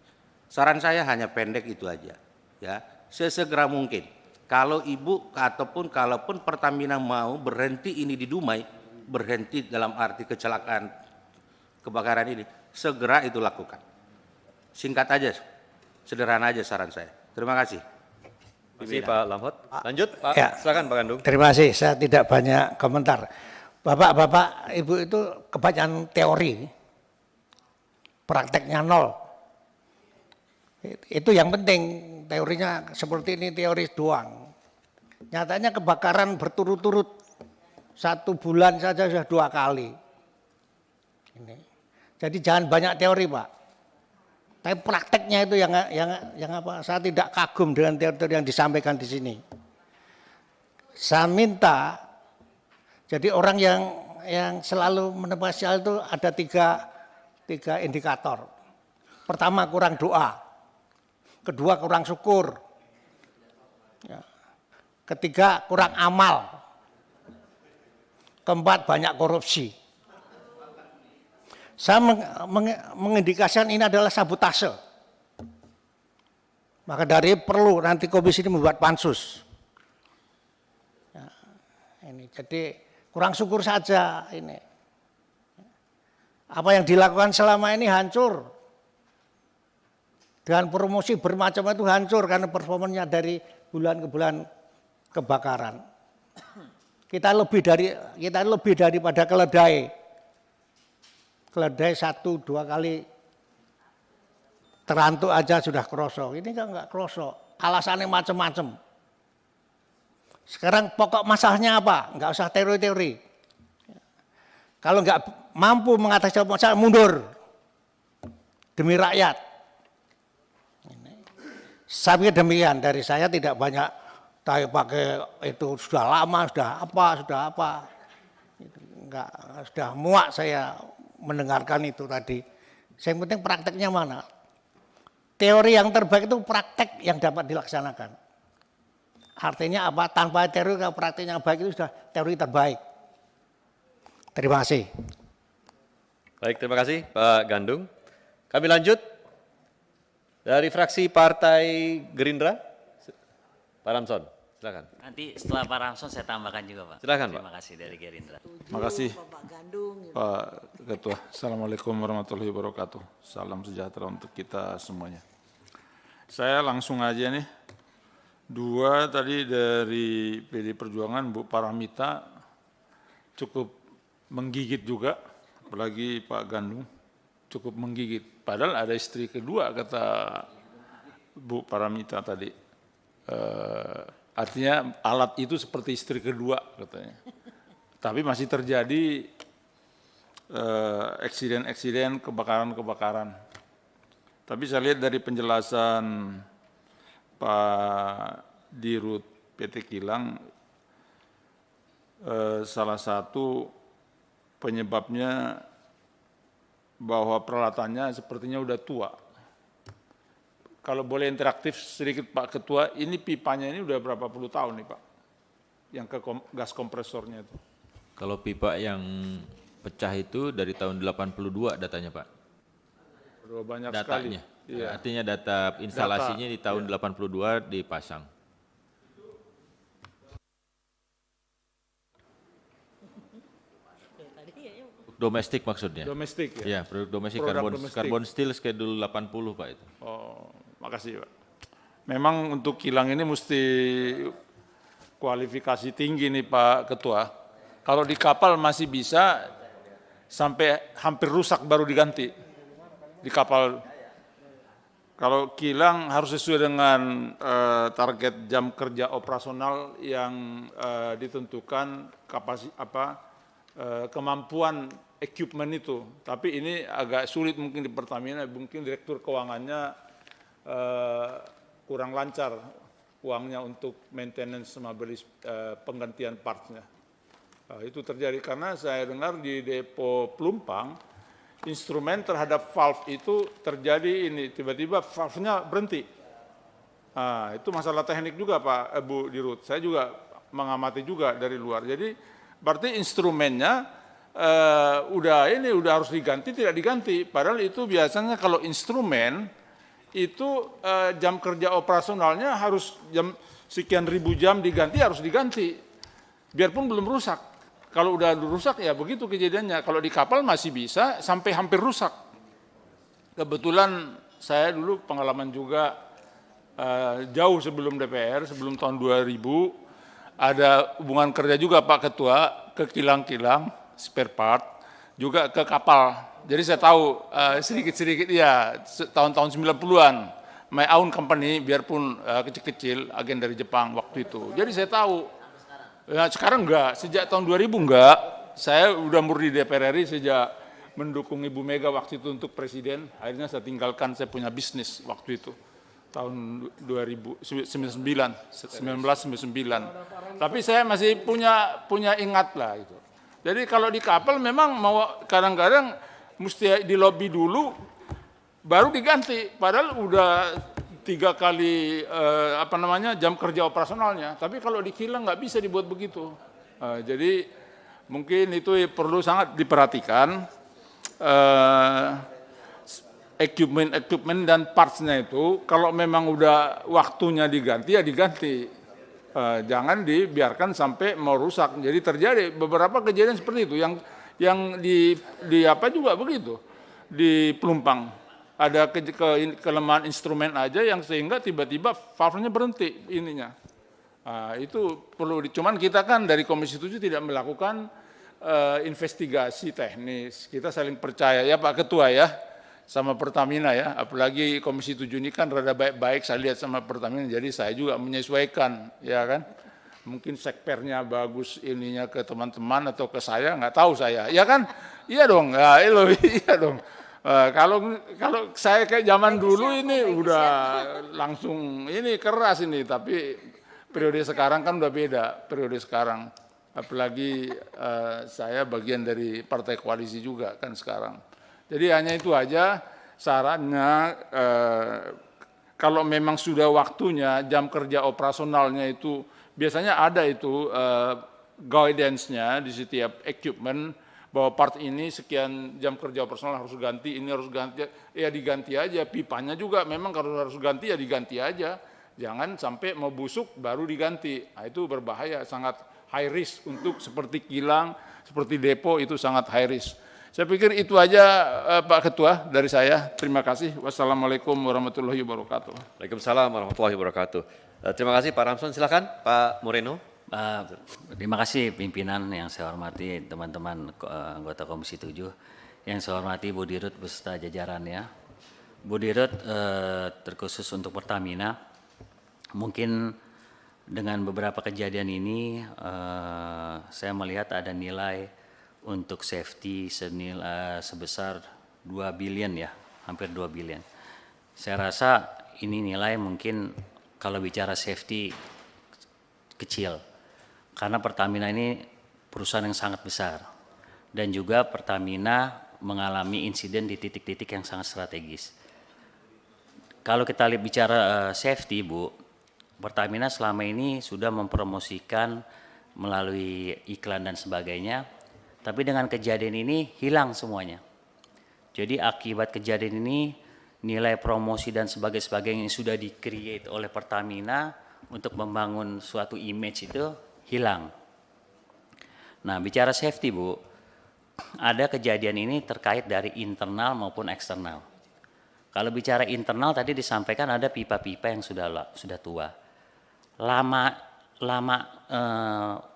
Saran saya hanya pendek itu aja, ya. Sesegera mungkin. Kalau Ibu ataupun kalaupun Pertamina mau berhenti ini di Dumai, berhenti dalam arti kecelakaan kebakaran ini, segera itu lakukan. Singkat aja, sederhana aja saran saya. Terima kasih. Terima kasih Pak Lamhot. Lanjut Pak, Ya. silakan Pak Gandung. Terima kasih, saya tidak banyak komentar. Bapak-bapak, Ibu itu kebanyakan teori, prakteknya nol. Itu yang penting, teorinya seperti ini teori doang. Nyatanya kebakaran berturut-turut, 1 bulan saja sudah 2 kali. Ini. Jadi jangan banyak teori Pak. Tapi prakteknya itu yang apa? Saya tidak kagum dengan teori-teori yang disampaikan di sini. Saya minta, jadi orang yang selalu menepati hal itu ada tiga indikator. Pertama kurang doa, kedua kurang syukur, ya. Ketiga kurang amal, keempat banyak korupsi. Saya mengindikasikan ini adalah sabotase. Maka dari perlu nanti komisi ini membuat pansus. Ya, ini jadi kurang syukur saja ini. Apa yang dilakukan selama ini hancur. Dengan promosi bermacam itu hancur karena performanya dari bulan ke bulan kebakaran. Kita lebih daripada keledai. Keledai 1-2 kali terantuk aja sudah krosok. Ini kan enggak krosok. Alasannya macam-macam. Sekarang pokok masalahnya apa? Enggak usah teori-teori. Kalau enggak mampu mengatasi masalah, mundur. Demi rakyat. Saya pikir demikian. Dari saya tidak banyak pakai itu sudah lama, sudah apa. Enggak, sudah muak saya mendengarkan itu tadi. Yang penting prakteknya mana. Teori yang terbaik itu praktek yang dapat dilaksanakan. Artinya apa? Tanpa teori, kalau prakteknya baik itu sudah teori terbaik. Terima kasih. Baik, terima kasih Pak Gandung. Kami lanjut dari fraksi Partai Gerindra, Pak Ramson, silakan. Nanti setelah Pak Ramson saya tambahkan juga Pak. Silakan, Pak. Terima kasih dari Gerindra. Terima kasih Pak Ketua. Assalamualaikum warahmatullahi wabarakatuh. Salam sejahtera untuk kita semuanya. Saya langsung aja nih. Dua tadi dari PD Perjuangan Bu Paramita cukup menggigit juga, apalagi Pak Gandung cukup menggigit. Padahal ada istri kedua kata Bu Paramita tadi. Artinya alat itu seperti istri kedua katanya. Tapi masih terjadi eksiden-eksiden, kebakaran-kebakaran. Tapi saya lihat dari penjelasan Pak Dirut PT Kilang, salah satu penyebabnya bahwa peralatannya sepertinya udah tua. Kalau boleh interaktif sedikit Pak Ketua, ini pipanya ini udah berapa puluh tahun nih Pak? Yang ke gas kompresornya itu. Kalau pipa yang pecah itu dari tahun 82 datanya Pak. Udah banyak Datanya. sekali. Iya. Artinya data instalasinya di tahun 82 dipasang. Domestik maksudnya? Domestik ya? Ya, produk domestik Produk domestik. karbon steel schedule 80 Pak itu. Oh, makasih Pak. Memang untuk kilang ini mesti kualifikasi tinggi nih Pak Ketua. Kalau di kapal masih bisa sampai hampir rusak baru diganti. Di kapal. Kalau kilang harus sesuai dengan target jam kerja operasional yang ditentukan kemampuan equipment itu. Tapi ini agak sulit mungkin di Pertamina, mungkin direktur keuangannya kurang lancar uangnya untuk maintenance sama beli penggantian partsnya. Itu terjadi karena saya dengar di depo Pelumpang, instrumen terhadap valve itu terjadi ini, tiba-tiba valve-nya berhenti. Itu masalah teknik juga Pak Bu Dirut, saya juga mengamati juga dari luar. Jadi berarti instrumennya udah harus diganti, tidak diganti. Padahal itu biasanya kalau instrumen itu jam kerja operasionalnya harus jam sekian ribu jam diganti, harus diganti. Biarpun belum rusak. Kalau udah rusak ya begitu kejadiannya. Kalau di kapal masih bisa sampai hampir rusak. Kebetulan saya dulu pengalaman juga jauh sebelum DPR, sebelum tahun 2000, ada hubungan kerja juga Pak Ketua ke kilang-kilang, spare part, juga ke kapal. Jadi saya tahu sedikit-sedikit ya tahun-tahun 90-an, my own company biarpun kecil-kecil, agen dari Jepang waktu itu. Jadi saya tahu. Ya, sekarang enggak, sejak tahun 2000 enggak. Saya udah murni DPR RI sejak mendukung Ibu Mega waktu itu untuk presiden. Akhirnya saya tinggalkan, saya punya bisnis waktu itu. Tahun 1999. Tapi saya masih punya ingat lah itu. Jadi kalau di kapal memang mau kadang-kadang mesti di lobby dulu baru diganti. Padahal udah 3 kali jam kerja operasionalnya. Tapi kalau di kilang nggak bisa dibuat begitu. Jadi mungkin itu perlu sangat diperhatikan. Equipment dan partsnya itu kalau memang udah waktunya diganti ya diganti. Jangan dibiarkan sampai mau rusak. Jadi terjadi beberapa kejadian seperti itu yang di apa juga begitu di Pelumpang. Ada kelemahan instrumen aja yang sehingga tiba-tiba valve-nya berhenti ininya. Itu perlu cuman kita kan dari Komisi 7 tidak melakukan investigasi teknis. Kita saling percaya ya Pak Ketua ya sama Pertamina ya. Apalagi Komisi 7 ini kan rada baik-baik saya lihat sama Pertamina. Jadi saya juga menyesuaikan ya kan. Mungkin sekpernya bagus ininya ke teman-teman atau ke saya nggak tahu saya. Ya kan? Iya dong. Iya dong. Kalau saya kayak zaman dulu ini udah langsung ini keras ini, tapi periode sekarang kan udah beda periode sekarang. apalagi saya bagian dari partai koalisi juga kan sekarang. Jadi hanya itu aja sarannya, kalau memang sudah waktunya jam kerja operasionalnya itu biasanya ada itu guidance-nya di setiap equipment bahwa part ini sekian jam kerja operasional harus ganti, ini harus ganti, ya diganti aja. Pipanya juga memang kalau harus ganti ya diganti aja. Jangan sampai mau busuk baru diganti. Nah, itu berbahaya, sangat high risk untuk seperti kilang, seperti depo itu sangat high risk. Saya pikir itu aja Pak Ketua dari saya. Terima kasih. Wassalamualaikum warahmatullahi wabarakatuh. Waalaikumsalam warahmatullahi wabarakatuh. Terima kasih Pak Ramson. Silakan Pak Moreno. Terima kasih pimpinan yang saya hormati, teman-teman anggota Komisi 7, yang saya hormati Bu Dirut beserta jajarannya. Bu Dirut terkhusus untuk Pertamina, mungkin dengan beberapa kejadian ini saya melihat ada nilai untuk safety senilai sebesar 2 billion ya, hampir 2 billion. Saya rasa ini nilai mungkin kalau bicara safety kecil, karena Pertamina ini perusahaan yang sangat besar dan juga Pertamina mengalami insiden di titik-titik yang sangat strategis. Kalau kita lihat bicara safety, Bu, Pertamina selama ini sudah mempromosikan melalui iklan dan sebagainya, tapi dengan kejadian ini hilang semuanya. Jadi akibat kejadian ini nilai promosi dan sebagainya yang sudah di-create oleh Pertamina untuk membangun suatu image itu hilang. Nah, bicara safety, Bu, ada kejadian ini terkait dari internal maupun eksternal. Kalau bicara internal tadi disampaikan ada pipa-pipa yang sudah tua.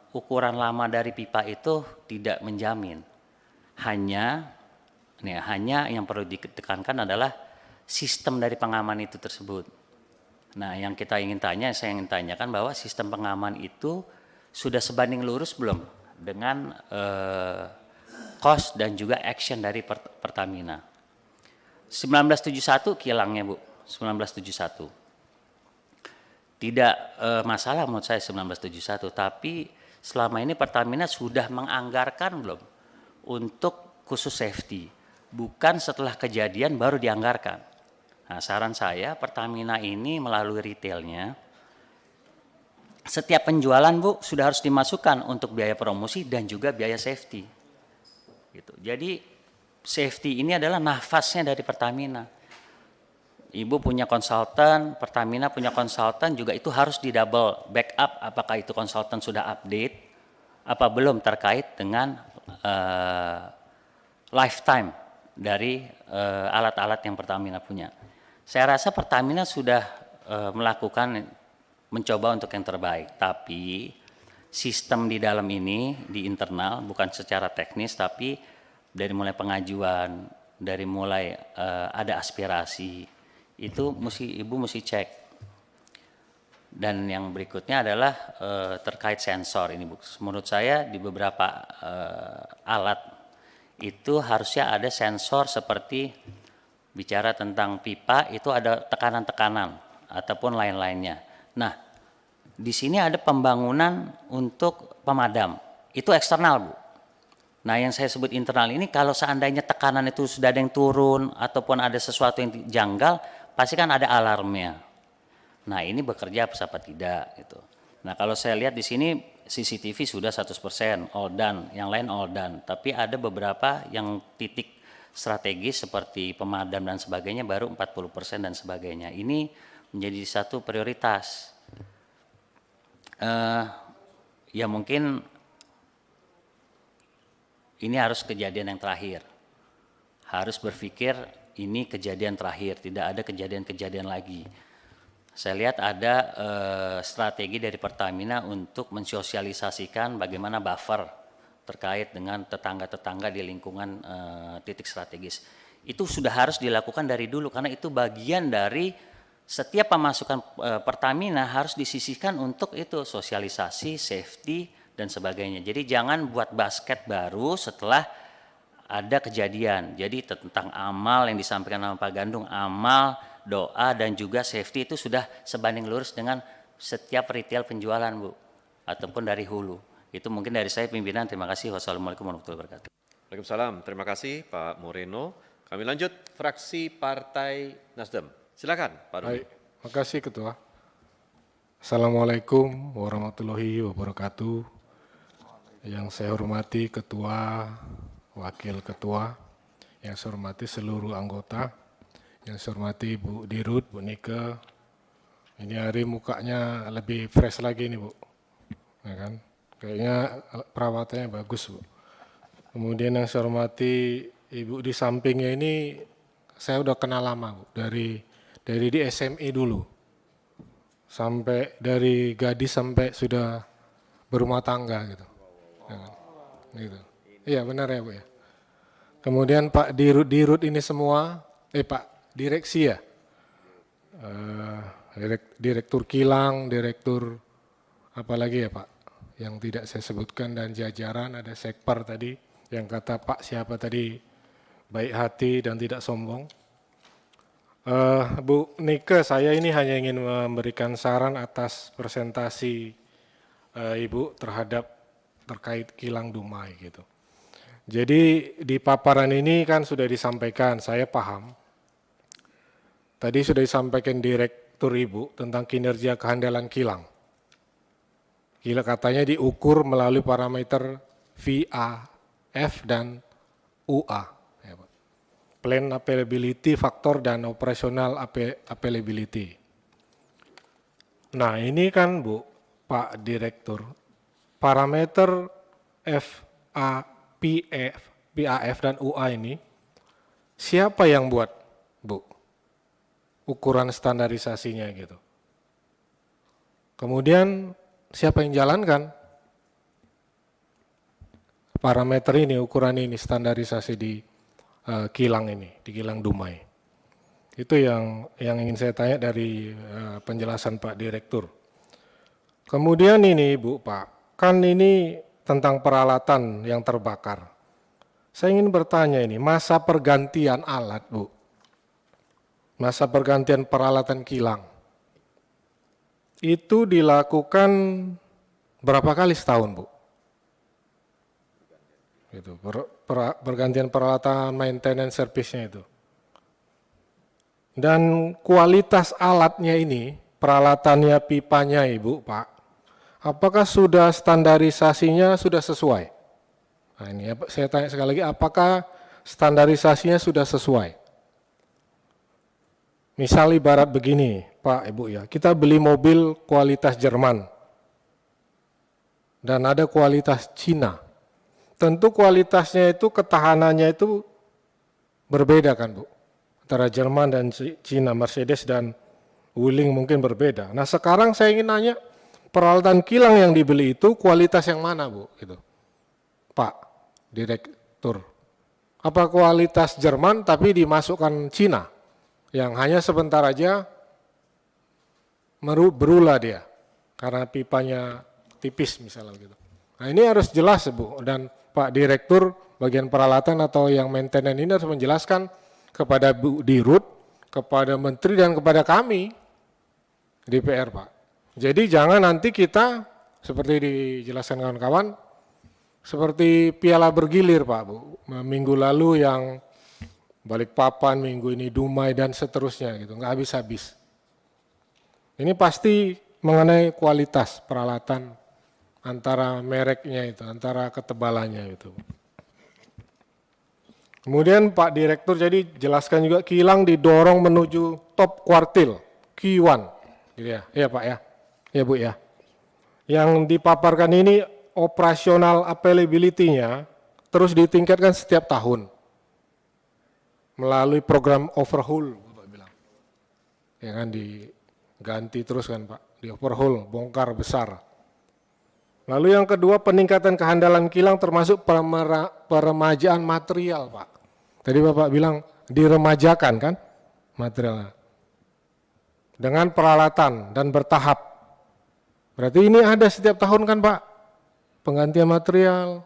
Ukuran lama dari pipa itu tidak menjamin. Hanya yang perlu ditekankan adalah sistem dari pengaman itu tersebut. Nah, yang saya ingin tanyakan bahwa sistem pengaman itu sudah sebanding lurus belum dengan cost dan juga action dari Pertamina. 1971 kilangnya, Bu, 1971. Tidak masalah menurut saya 1971, tapi selama ini Pertamina sudah menganggarkan belum untuk khusus safety, bukan setelah kejadian baru dianggarkan. Nah, saran saya Pertamina ini melalui retailnya, setiap penjualan, Bu, sudah harus dimasukkan untuk biaya promosi dan juga biaya safety. Gitu. Jadi safety ini adalah nafasnya dari Pertamina. Ibu punya konsultan, Pertamina punya konsultan, juga itu harus di double backup apakah itu konsultan sudah update, apa belum terkait dengan lifetime dari alat-alat yang Pertamina punya. Saya rasa Pertamina sudah mencoba untuk yang terbaik, tapi sistem di dalam ini, di internal, bukan secara teknis, tapi dari mulai pengajuan, dari mulai ada aspirasi, itu Ibu mesti cek. Dan yang berikutnya adalah terkait sensor ini, Bu. Menurut saya di beberapa alat itu harusnya ada sensor seperti bicara tentang pipa itu ada tekanan-tekanan ataupun lain-lainnya. Nah, di sini ada pembangunan untuk pemadam. Itu eksternal, Bu. Nah, yang saya sebut internal ini kalau seandainya tekanan itu sudah ada yang turun ataupun ada sesuatu yang janggal, pasti kan ada alarmnya. Nah, ini bekerja apa tidak gitu. Nah, kalau saya lihat di sini CCTV sudah 100% all done, yang lain all done. Tapi ada beberapa yang titik strategis seperti pemadam dan sebagainya baru 40% dan sebagainya. Ini menjadi satu prioritas. Ya mungkin ini harus kejadian yang terakhir. Harus berpikir ini kejadian terakhir, tidak ada kejadian-kejadian lagi. Saya lihat ada strategi dari Pertamina untuk mensosialisasikan bagaimana buffer terkait dengan tetangga-tetangga di lingkungan titik strategis. Itu sudah harus dilakukan dari dulu karena itu bagian dari setiap pemasukan Pertamina harus disisihkan untuk itu sosialisasi, safety dan sebagainya. Jadi jangan buat basket baru setelah ada kejadian. Jadi tentang amal yang disampaikan sama Pak Gandung, amal, doa dan juga safety itu sudah sebanding lurus dengan setiap retail penjualan, Bu, ataupun dari hulu. Itu mungkin dari saya pimpinan. Terima kasih. Wassalamualaikum warahmatullahi wabarakatuh. Waalaikumsalam. Terima kasih Pak Moreno. Kami lanjut fraksi Partai Nasdem. Silakan Pak Rudi. Baik, makasih Ketua. Assalamualaikum warahmatullahi wabarakatuh. Yang saya hormati Ketua, Wakil Ketua, yang saya hormati seluruh anggota, yang saya hormati Bu Dirut, Bu Nike. Ini hari mukanya lebih fresh lagi nih Bu, ya kan? Kayaknya perawatannya bagus Bu. Kemudian yang saya hormati Ibu di sampingnya ini, saya udah kenal lama Bu, dari di SMI dulu, sampai dari gadis sampai sudah berumah tangga gitu. Ya kan? Gitu. Iya benar ya Bu ya. Kemudian Pak Dirut ini semua, Pak Direksi ya, Direktur Kilang, Direktur apalagi ya Pak, yang tidak saya sebutkan, dan jajaran, ada Sekpar tadi, yang kata Pak siapa tadi, baik hati dan tidak sombong. Bu Nike, saya ini hanya ingin memberikan saran atas presentasi Ibu terkait kilang Dumai gitu. Jadi di paparan ini kan sudah disampaikan, saya paham. Tadi sudah disampaikan Direktur Ibu tentang kinerja kehandalan kilang. Kilang katanya diukur melalui parameter VAF dan UA. Ya, Pak. Plan Availability Factor dan Operational Availability. Nah ini kan Bu, Pak Direktur, parameter PAF dan UA ini siapa yang buat Bu? Ukuran standarisasinya gitu. Kemudian siapa yang jalankan parameter ini, ukuran ini, standarisasi di kilang ini, di kilang Dumai. Itu yang ingin saya tanya dari penjelasan Pak Direktur. Kemudian ini Bu, Pak, kan ini tentang peralatan yang terbakar. Saya ingin bertanya ini, masa pergantian alat Bu, masa pergantian peralatan kilang, itu dilakukan berapa kali setahun Bu? Itu, pergantian peralatan maintenance service-nya itu. Dan kualitas alatnya ini, peralatannya, pipanya Ibu, Pak, apakah sudah standarisasinya sudah sesuai? Nah ini saya tanya sekali lagi, apakah standarisasinya sudah sesuai? Misal ibarat begini, Pak, Ibu ya, kita beli mobil kualitas Jerman dan ada kualitas Cina. Tentu kualitasnya itu, ketahanannya itu berbeda kan Bu? Antara Jerman dan Cina, Mercedes dan Wuling mungkin berbeda. Nah sekarang saya ingin nanya, peralatan kilang yang dibeli itu kualitas yang mana Bu? Gitu. Pak Direktur, apa kualitas Jerman tapi dimasukkan Cina yang hanya sebentar aja berulah dia karena pipanya tipis misalnya gitu. Nah ini harus jelas Bu, dan Pak Direktur bagian peralatan atau yang maintenance ini harus menjelaskan kepada Bu Dirut, kepada Menteri dan kepada kami DPR Pak. Jadi jangan nanti kita seperti dijelaskan kawan-kawan seperti piala bergilir Pak Bu. Minggu lalu yang Balikpapan, minggu ini Dumai dan seterusnya gitu, nggak habis-habis. Ini pasti mengenai kualitas peralatan antara mereknya itu, antara ketebalannya itu. Kemudian Pak Direktur jadi jelaskan juga kilang didorong menuju top quartile Q1, gitu ya, ya Pak ya, ya Bu ya. Yang dipaparkan ini operasional availability-nya terus ditingkatkan setiap tahun melalui program overhaul, Bapak bilang. Ya kan diganti terus kan Pak, di overhaul, bongkar besar. Lalu yang kedua peningkatan kehandalan kilang termasuk peremajaan material Pak. Tadi Bapak bilang diremajakan kan materialnya. Dengan peralatan dan bertahap. Berarti ini ada setiap tahun kan Pak? Penggantian material,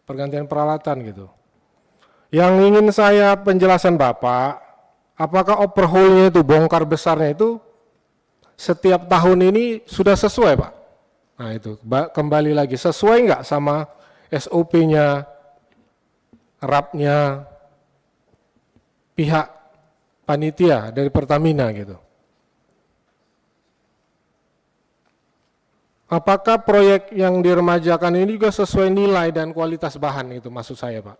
pergantian peralatan gitu. Yang ingin saya penjelasan Bapak, apakah overhaul-nya itu, bongkar besarnya itu setiap tahun ini sudah sesuai Pak? Nah itu, kembali lagi, sesuai nggak sama SOP-nya, RAP-nya pihak panitia dari Pertamina gitu. Apakah proyek yang diremajakan ini juga sesuai nilai dan kualitas bahan itu maksud saya Pak?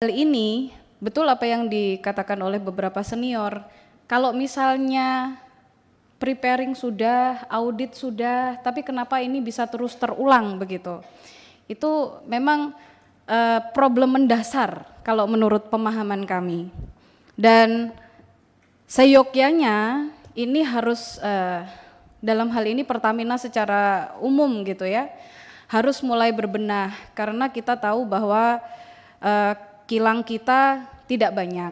Hal ini betul apa yang dikatakan oleh beberapa senior. Kalau misalnya preparing sudah, audit sudah, tapi kenapa ini bisa terus terulang begitu? Itu memang problem mendasar kalau menurut pemahaman kami. Dan seyogyanya ini harus dalam hal ini Pertamina secara umum gitu ya, harus mulai berbenah karena kita tahu bahwa kilang kita tidak banyak.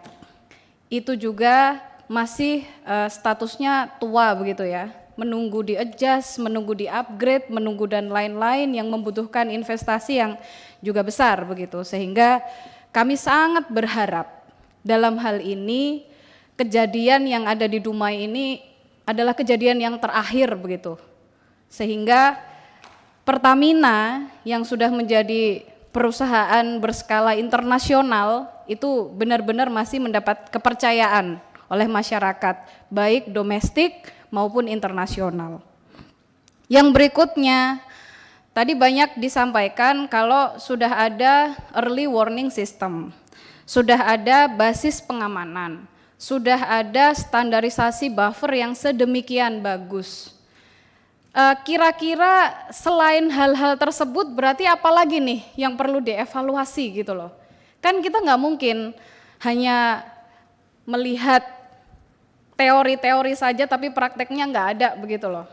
Itu juga masih statusnya tua begitu ya, menunggu di-adjust, menunggu di-upgrade, menunggu dan lain-lain yang membutuhkan investasi yang juga besar begitu. Sehingga kami sangat berharap dalam hal ini kejadian yang ada di Dumai ini adalah kejadian yang terakhir begitu. Sehingga Pertamina yang sudah menjadi perusahaan berskala internasional itu benar-benar masih mendapat kepercayaan oleh masyarakat, baik domestik maupun internasional. Yang berikutnya, tadi banyak disampaikan kalau sudah ada early warning system, sudah ada basis pengamanan, sudah ada standarisasi buffer yang sedemikian bagus. Kira-kira selain hal-hal tersebut berarti apa lagi nih yang perlu dievaluasi gitu loh. Kan kita nggak mungkin hanya melihat teori-teori saja tapi prakteknya nggak ada begitu loh.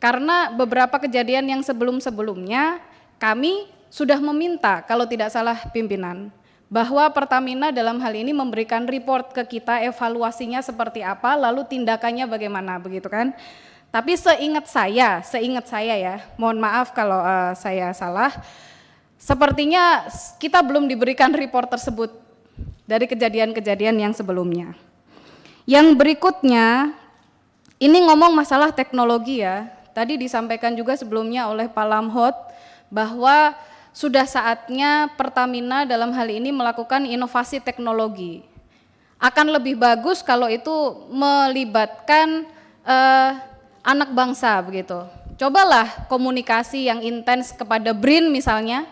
Karena beberapa kejadian yang sebelum-sebelumnya kami sudah meminta kalau tidak salah pimpinan bahwa Pertamina dalam hal ini memberikan report ke kita evaluasinya seperti apa lalu tindakannya bagaimana begitu kan. Tapi seingat saya ya, mohon maaf kalau saya salah, sepertinya kita belum diberikan report tersebut dari kejadian-kejadian yang sebelumnya. Yang berikutnya Ini ngomong masalah teknologi ya. Tadi disampaikan juga sebelumnya oleh Pak Lamhot bahwa sudah saatnya Pertamina dalam hal ini melakukan inovasi teknologi. Akan lebih bagus kalau itu melibatkan anak bangsa begitu. Cobalah komunikasi yang intens kepada BRIN misalnya,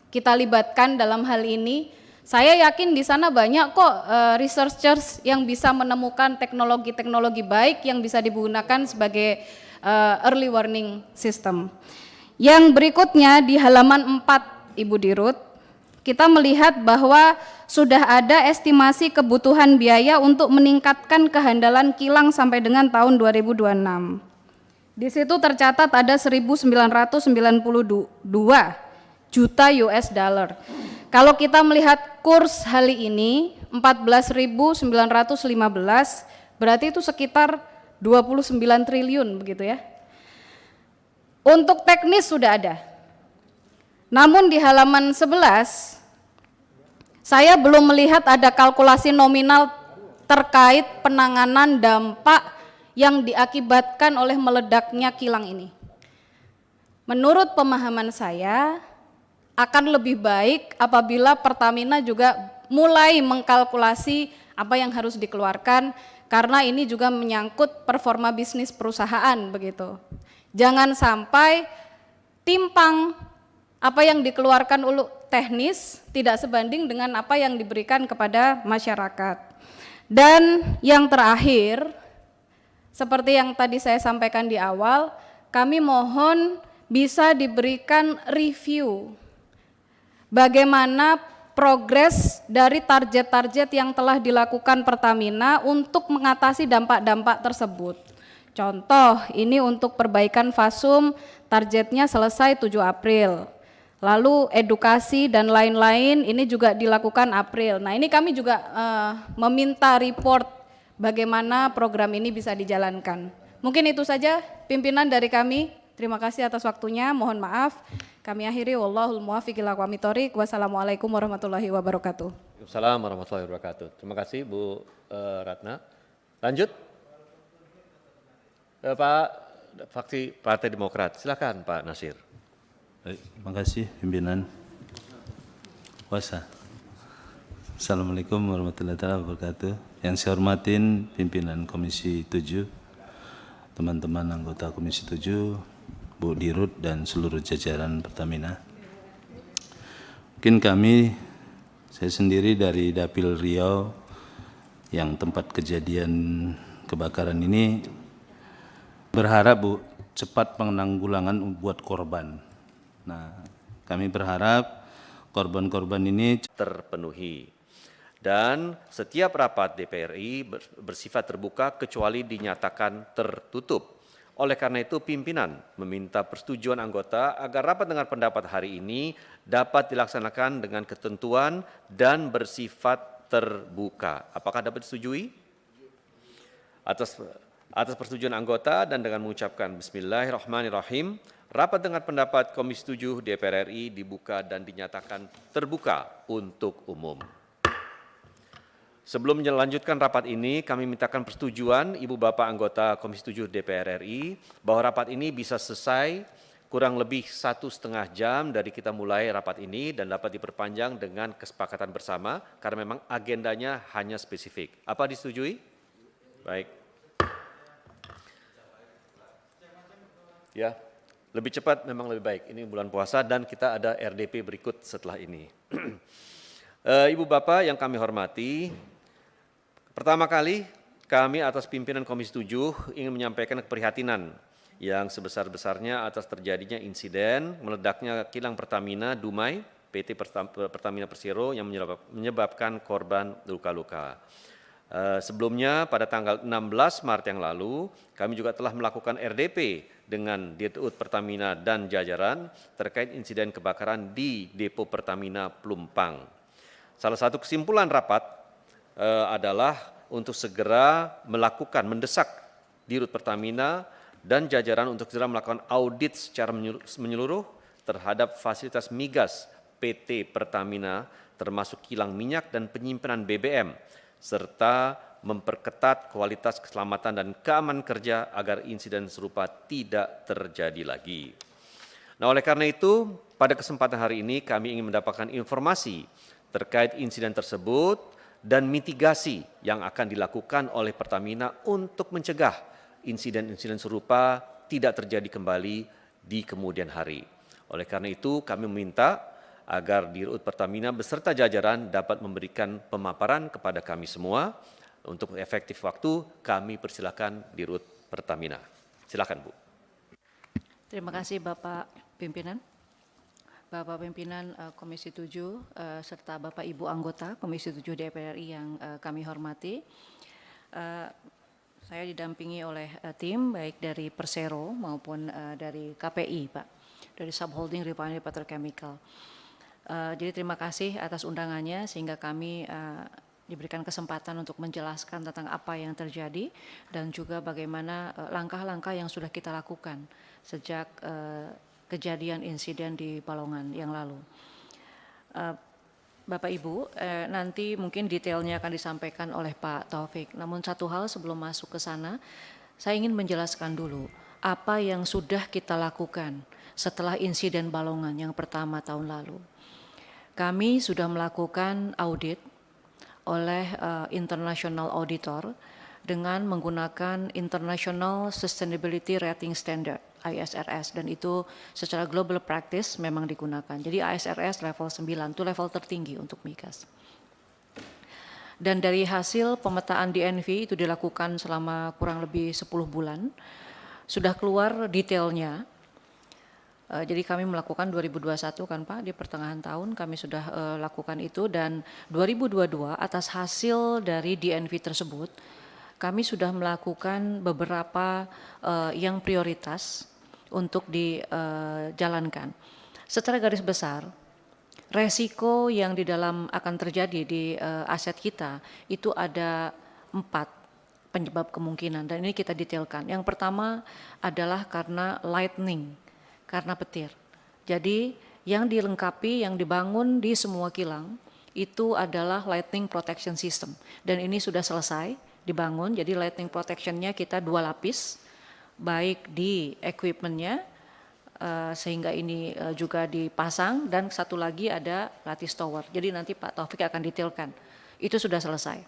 kita libatkan dalam hal ini. Saya yakin di sana banyak kok researchers yang bisa menemukan teknologi-teknologi baik yang bisa digunakan sebagai early warning system. Yang berikutnya di halaman 4 Ibu Dirut, kita melihat bahwa sudah ada estimasi kebutuhan biaya untuk meningkatkan kehandalan kilang sampai dengan tahun 2026. Di situ tercatat ada 1.992 juta US dollar. Kalau kita melihat kurs hari ini 14.915, berarti itu sekitar 29 triliun begitu ya. Untuk teknis sudah ada. Namun di halaman 11 saya belum melihat ada kalkulasi nominal terkait penanganan dampak yang diakibatkan oleh meledaknya kilang ini. Menurut pemahaman saya, akan lebih baik apabila Pertamina juga mulai mengkalkulasi apa yang harus dikeluarkan, karena ini juga menyangkut performa bisnis perusahaan begitu. Jangan sampai timpang apa yang dikeluarkan teknis tidak sebanding dengan apa yang diberikan kepada masyarakat. Dan yang terakhir, seperti yang tadi saya sampaikan di awal, kami mohon bisa diberikan review bagaimana progres dari target-target yang telah dilakukan Pertamina untuk mengatasi dampak-dampak tersebut. Contoh, ini untuk perbaikan Fasum targetnya selesai 7 April. Lalu edukasi dan lain-lain ini juga dilakukan April. Nah, ini kami juga meminta report bagaimana program ini bisa dijalankan. Mungkin itu saja pimpinan dari kami. Terima kasih atas waktunya, mohon maaf. Kami akhiri, wallahul muwaffiq ila aqwamit thoriq. Wassalamualaikum warahmatullahi wabarakatuh. Waalaikumsalam warahmatullahi wabarakatuh. Terima kasih Bu Ratna. Lanjut. Pak fraksi Partai Demokrat, silakan Pak Nasir. Baik, terima kasih pimpinan. Puasa. Assalamualaikum warahmatullahi wabarakatuh. Yang saya hormatin pimpinan Komisi 7, teman-teman anggota Komisi 7, Bu Dirut dan seluruh jajaran Pertamina. Mungkin saya sendiri dari Dapil Riau yang tempat kejadian kebakaran ini berharap Bu cepat penanggulangan buat korban. Nah, kami berharap korban-korban ini terpenuhi. Dan setiap rapat DPR RI bersifat terbuka kecuali dinyatakan tertutup. Oleh karena itu pimpinan meminta persetujuan anggota agar rapat dengar pendapat hari ini dapat dilaksanakan dengan ketentuan dan bersifat terbuka. Apakah dapat disetujui? Atas persetujuan anggota dan dengan mengucapkan Bismillahirrahmanirrahim, rapat dengar pendapat Komisi 7 DPR RI dibuka dan dinyatakan terbuka untuk umum. Sebelum melanjutkan rapat ini, kami mintakan persetujuan Ibu Bapak anggota Komisi 7 DPR RI bahwa rapat ini bisa selesai kurang lebih 1,5 jam dari kita mulai rapat ini dan dapat diperpanjang dengan kesepakatan bersama karena memang agendanya hanya spesifik. Apa disetujui? Baik. Ya, lebih cepat memang lebih baik. Ini bulan puasa dan kita ada RDP berikut setelah ini. Ibu Bapak yang kami hormati, pertama kali kami atas pimpinan Komisi 7 ingin menyampaikan keprihatinan yang sebesar-besarnya atas terjadinya insiden meledaknya kilang Pertamina Dumai PT Pertamina Persero yang menyebabkan korban luka-luka. Sebelumnya pada tanggal 16 Maret yang lalu kami juga telah melakukan RDP dengan Dirut Pertamina dan jajaran terkait insiden kebakaran di Depo Pertamina Pelumpang. Salah satu kesimpulan rapat adalah untuk segera mendesak Dirut Pertamina dan jajaran untuk segera melakukan audit secara menyeluruh terhadap fasilitas migas PT Pertamina termasuk kilang minyak dan penyimpanan BBM serta memperketat kualitas keselamatan dan keamanan kerja agar insiden serupa tidak terjadi lagi. Nah, oleh karena itu, pada kesempatan hari ini kami ingin mendapatkan informasi terkait insiden tersebut dan mitigasi yang akan dilakukan oleh Pertamina untuk mencegah insiden-insiden serupa tidak terjadi kembali di kemudian hari. Oleh karena itu, kami meminta agar Dirut Pertamina beserta jajaran dapat memberikan pemaparan kepada kami semua. Untuk efektif waktu, kami persilakan Dirut Pertamina. Silakan, Bu. Terima kasih Bapak Pimpinan. Bapak Pimpinan Komisi 7 serta Bapak Ibu anggota Komisi 7 DPR RI yang kami hormati. Saya didampingi oleh tim baik dari Persero maupun dari KPI, Pak, dari Subholding Refinery Petrochemical. Jadi terima kasih atas undangannya sehingga kami diberikan kesempatan untuk menjelaskan tentang apa yang terjadi dan juga bagaimana langkah-langkah yang sudah kita lakukan sejak kejadian insiden di Balongan yang lalu. Bapak Ibu, nanti mungkin detailnya akan disampaikan oleh Pak Taufik. Namun satu hal sebelum masuk ke sana, saya ingin menjelaskan dulu apa yang sudah kita lakukan setelah insiden Balongan yang pertama tahun lalu. Kami sudah melakukan audit oleh international auditor dengan menggunakan International Sustainability Rating Standard ISRS, dan itu secara global practice memang digunakan. Jadi ISRS level 9 itu level tertinggi untuk migas. Dan dari hasil pemetaan DNV itu dilakukan selama kurang lebih 10 bulan, sudah keluar detailnya. Jadi kami melakukan 2021 kan Pak, di pertengahan tahun kami sudah lakukan itu, dan 2022 atas hasil dari DNV tersebut kami sudah melakukan beberapa yang prioritas untuk dijalankan. Secara garis besar, resiko yang di dalam akan terjadi di aset kita itu ada 4 penyebab kemungkinan, dan ini kita detailkan. Yang pertama adalah karena lightning, karena petir. Jadi yang dilengkapi, yang dibangun di semua kilang itu adalah lightning protection system, dan ini sudah selesai dibangun. Jadi lightning protectionnya kita 2 lapis, baik di equipmentnya sehingga ini juga dipasang, dan satu lagi ada lattice tower. Jadi nanti Pak Taufik akan detailkan. Itu sudah selesai.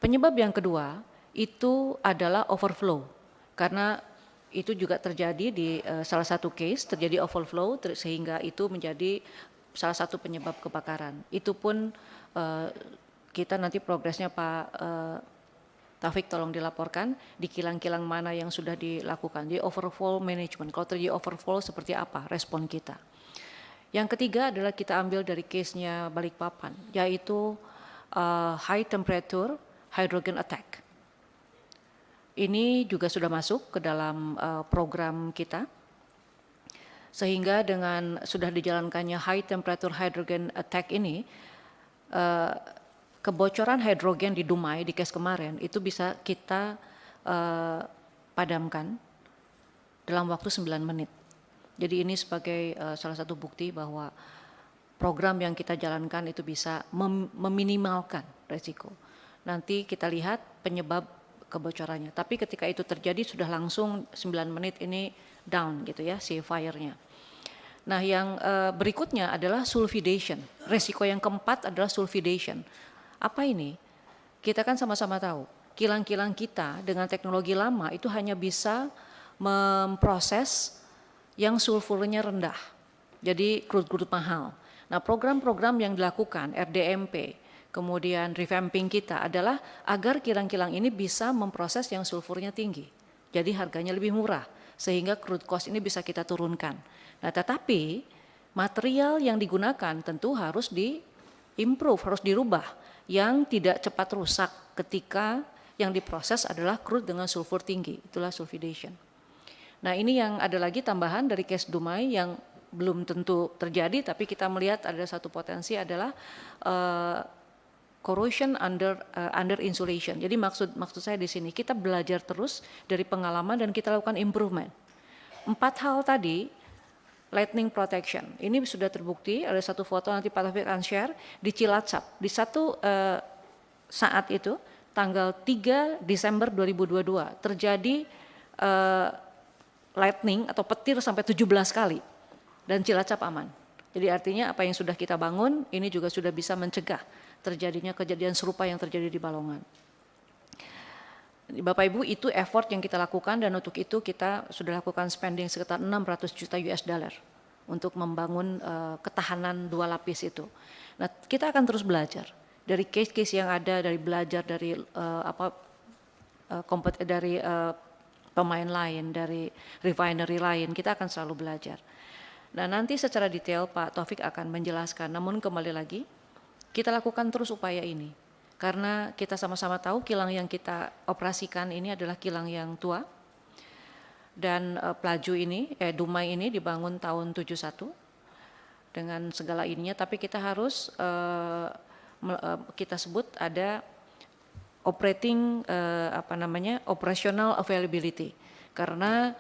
Penyebab yang kedua itu adalah overflow, karena itu juga terjadi di salah satu case, terjadi overflow sehingga itu menjadi salah satu penyebab kebakaran. Itu pun kita nanti progresnya Pak Taufik tolong dilaporkan di kilang-kilang mana yang sudah dilakukan. Di overflow management, kalau terjadi overflow seperti apa respon kita. Yang ketiga adalah kita ambil dari case-nya Balikpapan, yaitu high temperature hydrogen attack. Ini juga sudah masuk ke dalam program kita, sehingga dengan sudah dijalankannya high temperature hydrogen attack ini, kebocoran hidrogen di Dumai di case kemarin itu bisa kita padamkan dalam waktu 9 menit. Jadi ini sebagai salah satu bukti bahwa program yang kita jalankan itu bisa meminimalkan resiko. Nanti kita lihat penyebab kebocorannya. Tapi ketika itu terjadi sudah langsung 9 menit ini down gitu ya, si fire-nya. Nah yang berikutnya adalah sulfidation. Resiko yang keempat adalah sulfidation. Apa ini? Kita kan sama-sama tahu, kilang-kilang kita dengan teknologi lama itu hanya bisa memproses yang sulfurnya rendah. Jadi crude mahal. Nah program-program yang dilakukan, RDMP, kemudian revamping kita adalah agar kilang-kilang ini bisa memproses yang sulfurnya tinggi. Jadi harganya lebih murah, sehingga crude cost ini bisa kita turunkan. Nah tetapi material yang digunakan tentu harus di-improve, harus dirubah, yang tidak cepat rusak ketika yang diproses adalah crude dengan sulfur tinggi, itulah sulfidation. Nah ini yang ada lagi tambahan dari case Dumai yang belum tentu terjadi, tapi kita melihat ada satu potensi adalah corrosion under insulation. Jadi maksud saya di sini kita belajar terus dari pengalaman dan kita lakukan improvement. 4 hal tadi, lightning protection, ini sudah terbukti. Ada satu foto nanti Pak Taufik akan share di Cilacap. Di satu saat itu tanggal 3 Desember 2022 terjadi lightning atau petir sampai 17 kali dan Cilacap aman. Jadi artinya apa yang sudah kita bangun ini juga sudah bisa mencegah terjadinya kejadian serupa yang terjadi di Balongan. Bapak Ibu, itu effort yang kita lakukan dan untuk itu kita sudah lakukan spending sekitar 600 juta US dollar untuk membangun ketahanan 2 lapis itu. Nah, kita akan terus belajar dari case-case yang ada, dari belajar dari pemain lain, dari refinery lain, kita akan selalu belajar. Nah, nanti secara detail Pak Taufik akan menjelaskan, namun kembali lagi, kita lakukan terus upaya ini. Karena kita sama-sama tahu kilang yang kita operasikan ini adalah kilang yang tua. Dan Pelaju ini, Dumai ini dibangun tahun 71 dengan segala ininya, tapi kita harus, kita sebut ada operational availability. Karena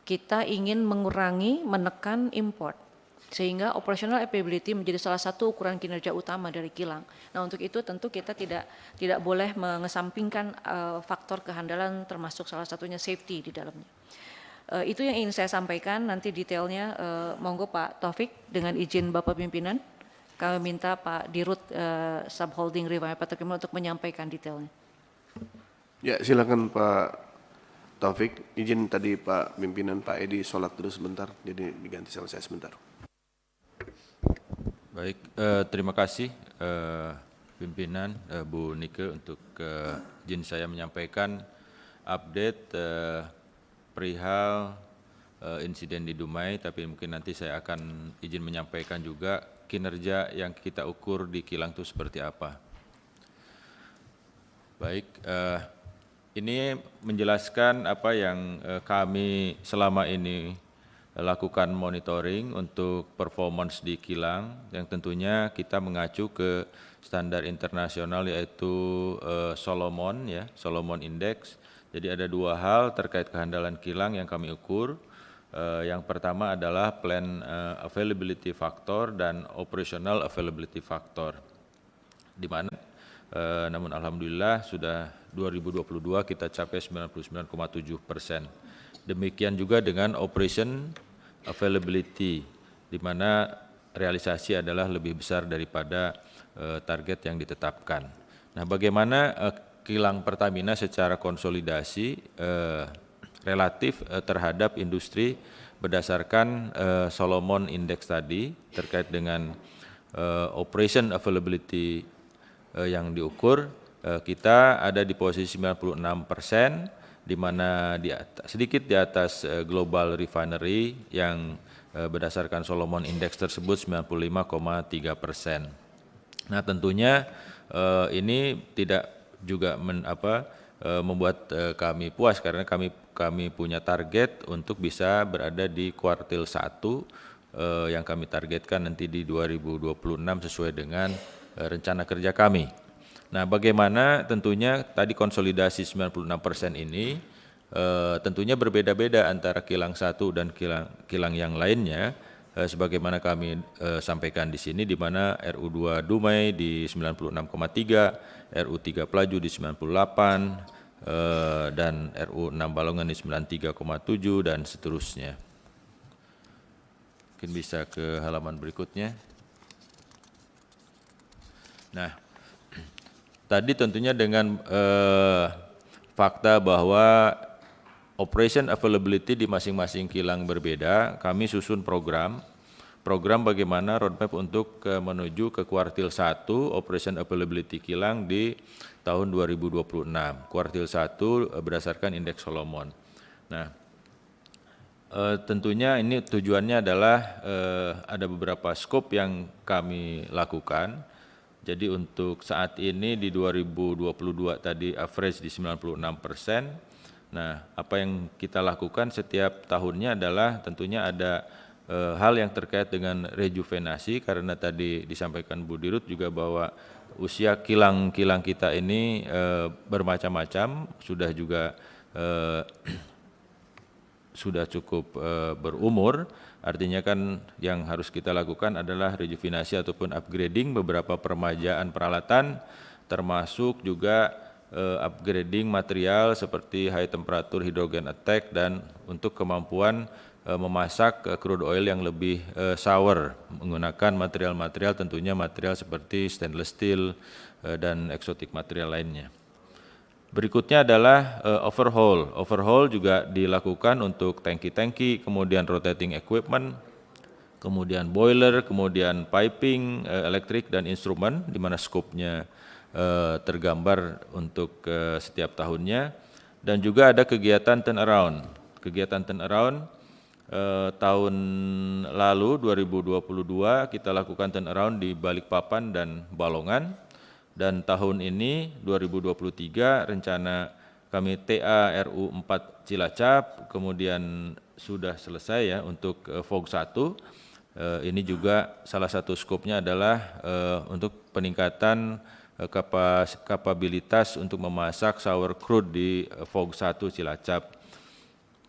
kita ingin mengurangi, menekan import. Sehingga operational availability menjadi salah satu ukuran kinerja utama dari kilang. Nah, untuk itu tentu kita tidak boleh mengesampingkan faktor kehandalan termasuk salah satunya safety di dalamnya. Itu yang ingin saya sampaikan, nanti detailnya monggo Pak Taufik dengan izin Bapak Pimpinan. Kami minta Pak Dirut Subholding Refinery Petrochemical untuk menyampaikan detailnya. Ya, silakan Pak Taufik. Izin tadi Pak Pimpinan Pak Edi sholat dulu sebentar, jadi diganti sama saya sebentar. Baik, terima kasih pimpinan Bu Nike untuk izin saya menyampaikan update perihal insiden di Dumai, tapi mungkin nanti saya akan izin menyampaikan juga kinerja yang kita ukur di kilang itu seperti apa. Baik, ini menjelaskan apa yang kami selama ini lakukan monitoring untuk performance di kilang yang tentunya kita mengacu ke standar internasional yaitu Solomon ya, Solomon Index. Jadi ada 2 hal terkait kehandalan kilang yang kami ukur. Yang pertama adalah plan availability factor dan operational availability factor. Di mana namun alhamdulillah sudah 2022 kita capai 99,7%. Demikian juga dengan operation availability, di mana realisasi adalah lebih besar daripada target yang ditetapkan. Nah, bagaimana kilang Pertamina secara konsolidasi relatif terhadap industri berdasarkan Solomon Index tadi terkait dengan operation availability yang diukur, kita ada di posisi 96%, di mana sedikit di atas global refinery yang berdasarkan Solomon Index tersebut 95,3%. Nah, tentunya ini tidak juga membuat kami puas karena kami punya target untuk bisa berada di kuartil 1 yang kami targetkan nanti di 2026 sesuai dengan rencana kerja kami. Nah, bagaimana tentunya tadi konsolidasi 96% ini tentunya berbeda-beda antara kilang 1 dan kilang yang lainnya, sebagaimana kami sampaikan di sini, di mana RU2 Dumai di 96,3, RU3 Pelaju di 98, dan RU6 Balongan di 93,7 dan seterusnya. Mungkin bisa ke halaman berikutnya. Nah, tadi tentunya dengan fakta bahwa operation availability di masing-masing kilang berbeda, kami susun program bagaimana roadmap untuk menuju ke kuartil 1 operation availability kilang di tahun 2026. Kuartil 1 berdasarkan indeks Solomon. Nah, tentunya ini tujuannya adalah ada beberapa scope yang kami lakukan. Jadi untuk saat ini di 2022 tadi average di 96%. Nah, apa yang kita lakukan setiap tahunnya adalah tentunya ada hal yang terkait dengan rejuvenasi, karena tadi disampaikan Bu Dirut juga bahwa usia kilang-kilang kita ini bermacam-macam, sudah juga sudah cukup berumur. Artinya kan yang harus kita lakukan adalah rejuvenasi ataupun upgrading beberapa permajaan peralatan, termasuk juga upgrading material seperti high temperature hydrogen attack dan untuk kemampuan memasak crude oil yang lebih sour menggunakan material-material tentunya material seperti stainless steel dan eksotik material lainnya. Berikutnya adalah overhaul. Overhaul juga dilakukan untuk tangki-tangki, kemudian rotating equipment, kemudian boiler, kemudian piping, elektrik dan instrumen di mana skopnya tergambar untuk setiap tahunnya, dan juga ada kegiatan turnaround. Kegiatan turnaround tahun lalu 2022 kita lakukan turnaround di Balikpapan dan Balongan, dan tahun ini 2023 rencana kami TA RU 4 Cilacap, kemudian sudah selesai ya untuk FOG 1. Ini juga salah satu skopnya adalah untuk peningkatan kapabilitas untuk memasak sour crude di FOG 1 Cilacap.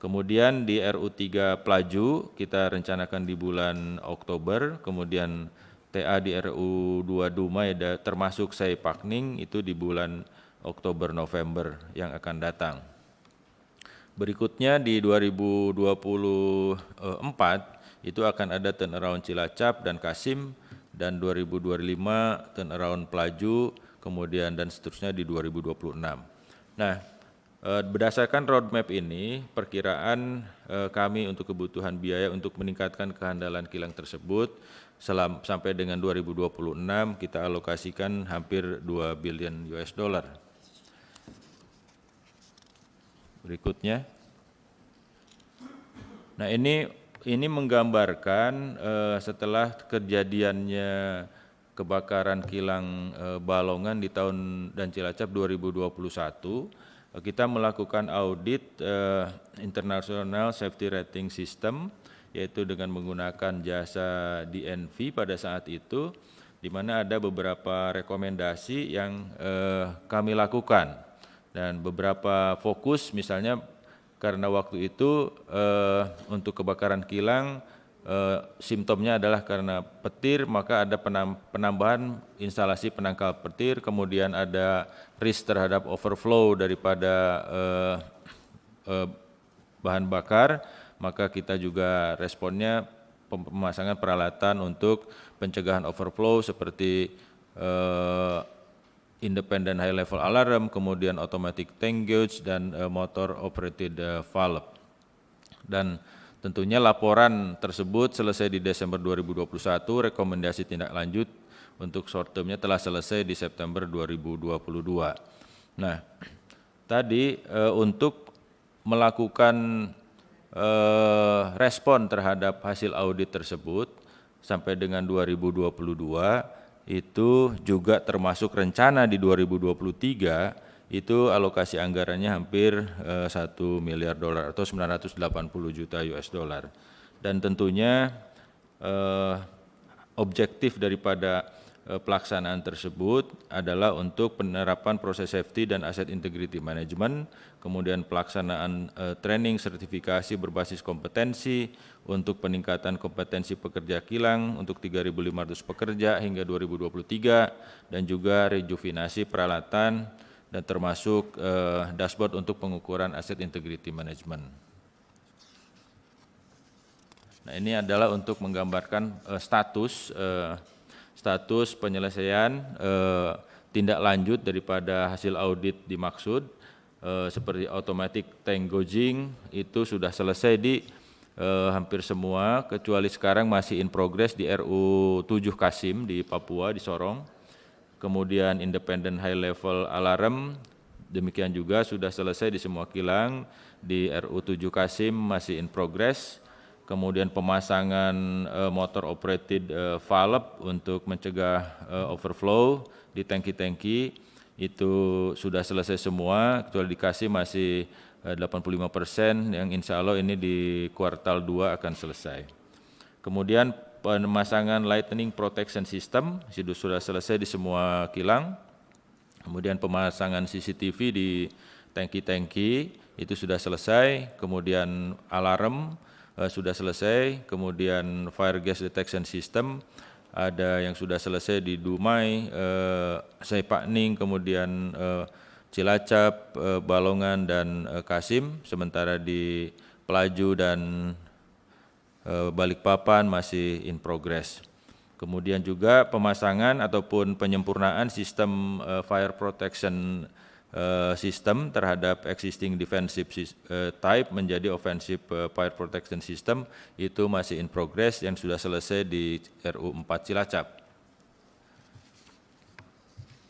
Kemudian di RU 3 Pelaju kita rencanakan di bulan Oktober, kemudian TA di RU 2 Dumai termasuk Saipakning itu di bulan Oktober-November yang akan datang. Berikutnya di 2024 itu akan ada turnaround Cilacap dan Kasim, dan 2025 turnaround Pelaju, kemudian dan seterusnya di 2026. Nah, berdasarkan roadmap ini, perkiraan kami untuk kebutuhan biaya untuk meningkatkan kehandalan kilang tersebut sampai dengan 2026 kita alokasikan hampir 2 billion US dollar. Berikutnya. Nah, ini menggambarkan setelah kejadiannya kebakaran kilang Balongan di tahun dan Cilacap 2021, kita melakukan audit International Safety Rating System, yaitu dengan menggunakan jasa DNV pada saat itu, di mana ada beberapa rekomendasi yang kami lakukan, dan beberapa fokus misalnya karena waktu itu untuk kebakaran kilang simptomnya adalah karena petir, maka ada penambahan instalasi penangkal petir, kemudian ada risk terhadap overflow daripada bahan bakar, maka kita juga responnya pemasangan peralatan untuk pencegahan overflow seperti independent high level alarm, kemudian automatic tank gauge dan motor operated valve. Dan tentunya laporan tersebut selesai di Desember 2021, rekomendasi tindak lanjut untuk short termnya telah selesai di September 2022. Nah, tadi untuk melakukan respon terhadap hasil audit tersebut sampai dengan 2022 itu juga termasuk rencana di 2023 itu alokasi anggarannya hampir 1 miliar dolar atau 980 juta US dollar. Dan tentunya objektif daripada pelaksanaan tersebut adalah untuk penerapan proses safety dan asset integrity management, kemudian pelaksanaan training sertifikasi berbasis kompetensi untuk peningkatan kompetensi pekerja kilang untuk 3.500 pekerja hingga 2023, dan juga rejuvenasi peralatan dan termasuk dashboard untuk pengukuran asset integrity management. Nah, ini adalah untuk menggambarkan status penyelesaian tindak lanjut daripada hasil audit dimaksud, seperti automatic tank gauging itu sudah selesai di hampir semua, kecuali sekarang masih in progress di RU 7 Kasim di Papua, di Sorong. Kemudian independent high level alarm, demikian juga sudah selesai di semua kilang, di RU 7 Kasim masih in progress. Kemudian pemasangan motor operated valve untuk mencegah overflow di tangki-tangki itu sudah selesai semua, kecuali di Kasim masih 85%, yang insya Allah ini di kuartal 2 akan selesai. Kemudian pemasangan lightning protection system sudah selesai di semua kilang. Kemudian pemasangan CCTV di tangki-tangki itu sudah selesai. Kemudian alarm sudah selesai. Kemudian fire gas detection system ada yang sudah selesai di Dumai, Saipakning, kemudian Cilacap, Balongan, dan Kasim, sementara di Pelaju dan Balikpapan masih in progress. Kemudian juga pemasangan ataupun penyempurnaan sistem fire protection system terhadap existing defensive type menjadi offensive fire protection system itu masih in progress yang sudah selesai di RU 4 Cilacap.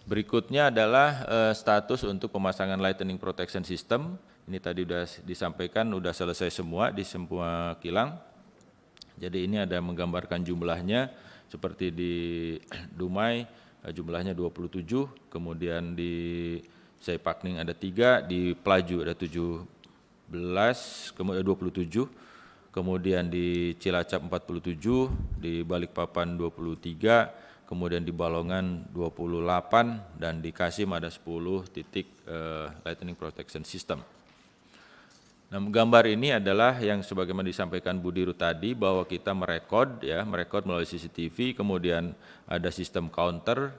Berikutnya adalah status untuk pemasangan lightning protection system. Ini tadi sudah disampaikan, sudah selesai semua di semua kilang. Jadi ini ada menggambarkan jumlahnya, seperti di Dumai jumlahnya 27, kemudian di Saipakning ada 3, di Pelaju ada 17, kemudian 27, kemudian di Cilacap 47, di Balikpapan 23, kemudian di Balongan 28, dan di Kasim ada 10 titik lightning protection system. Nah, gambar ini adalah yang sebagaimana disampaikan Bu Dirut tadi, bahwa kita merekod melalui CCTV, kemudian ada sistem counter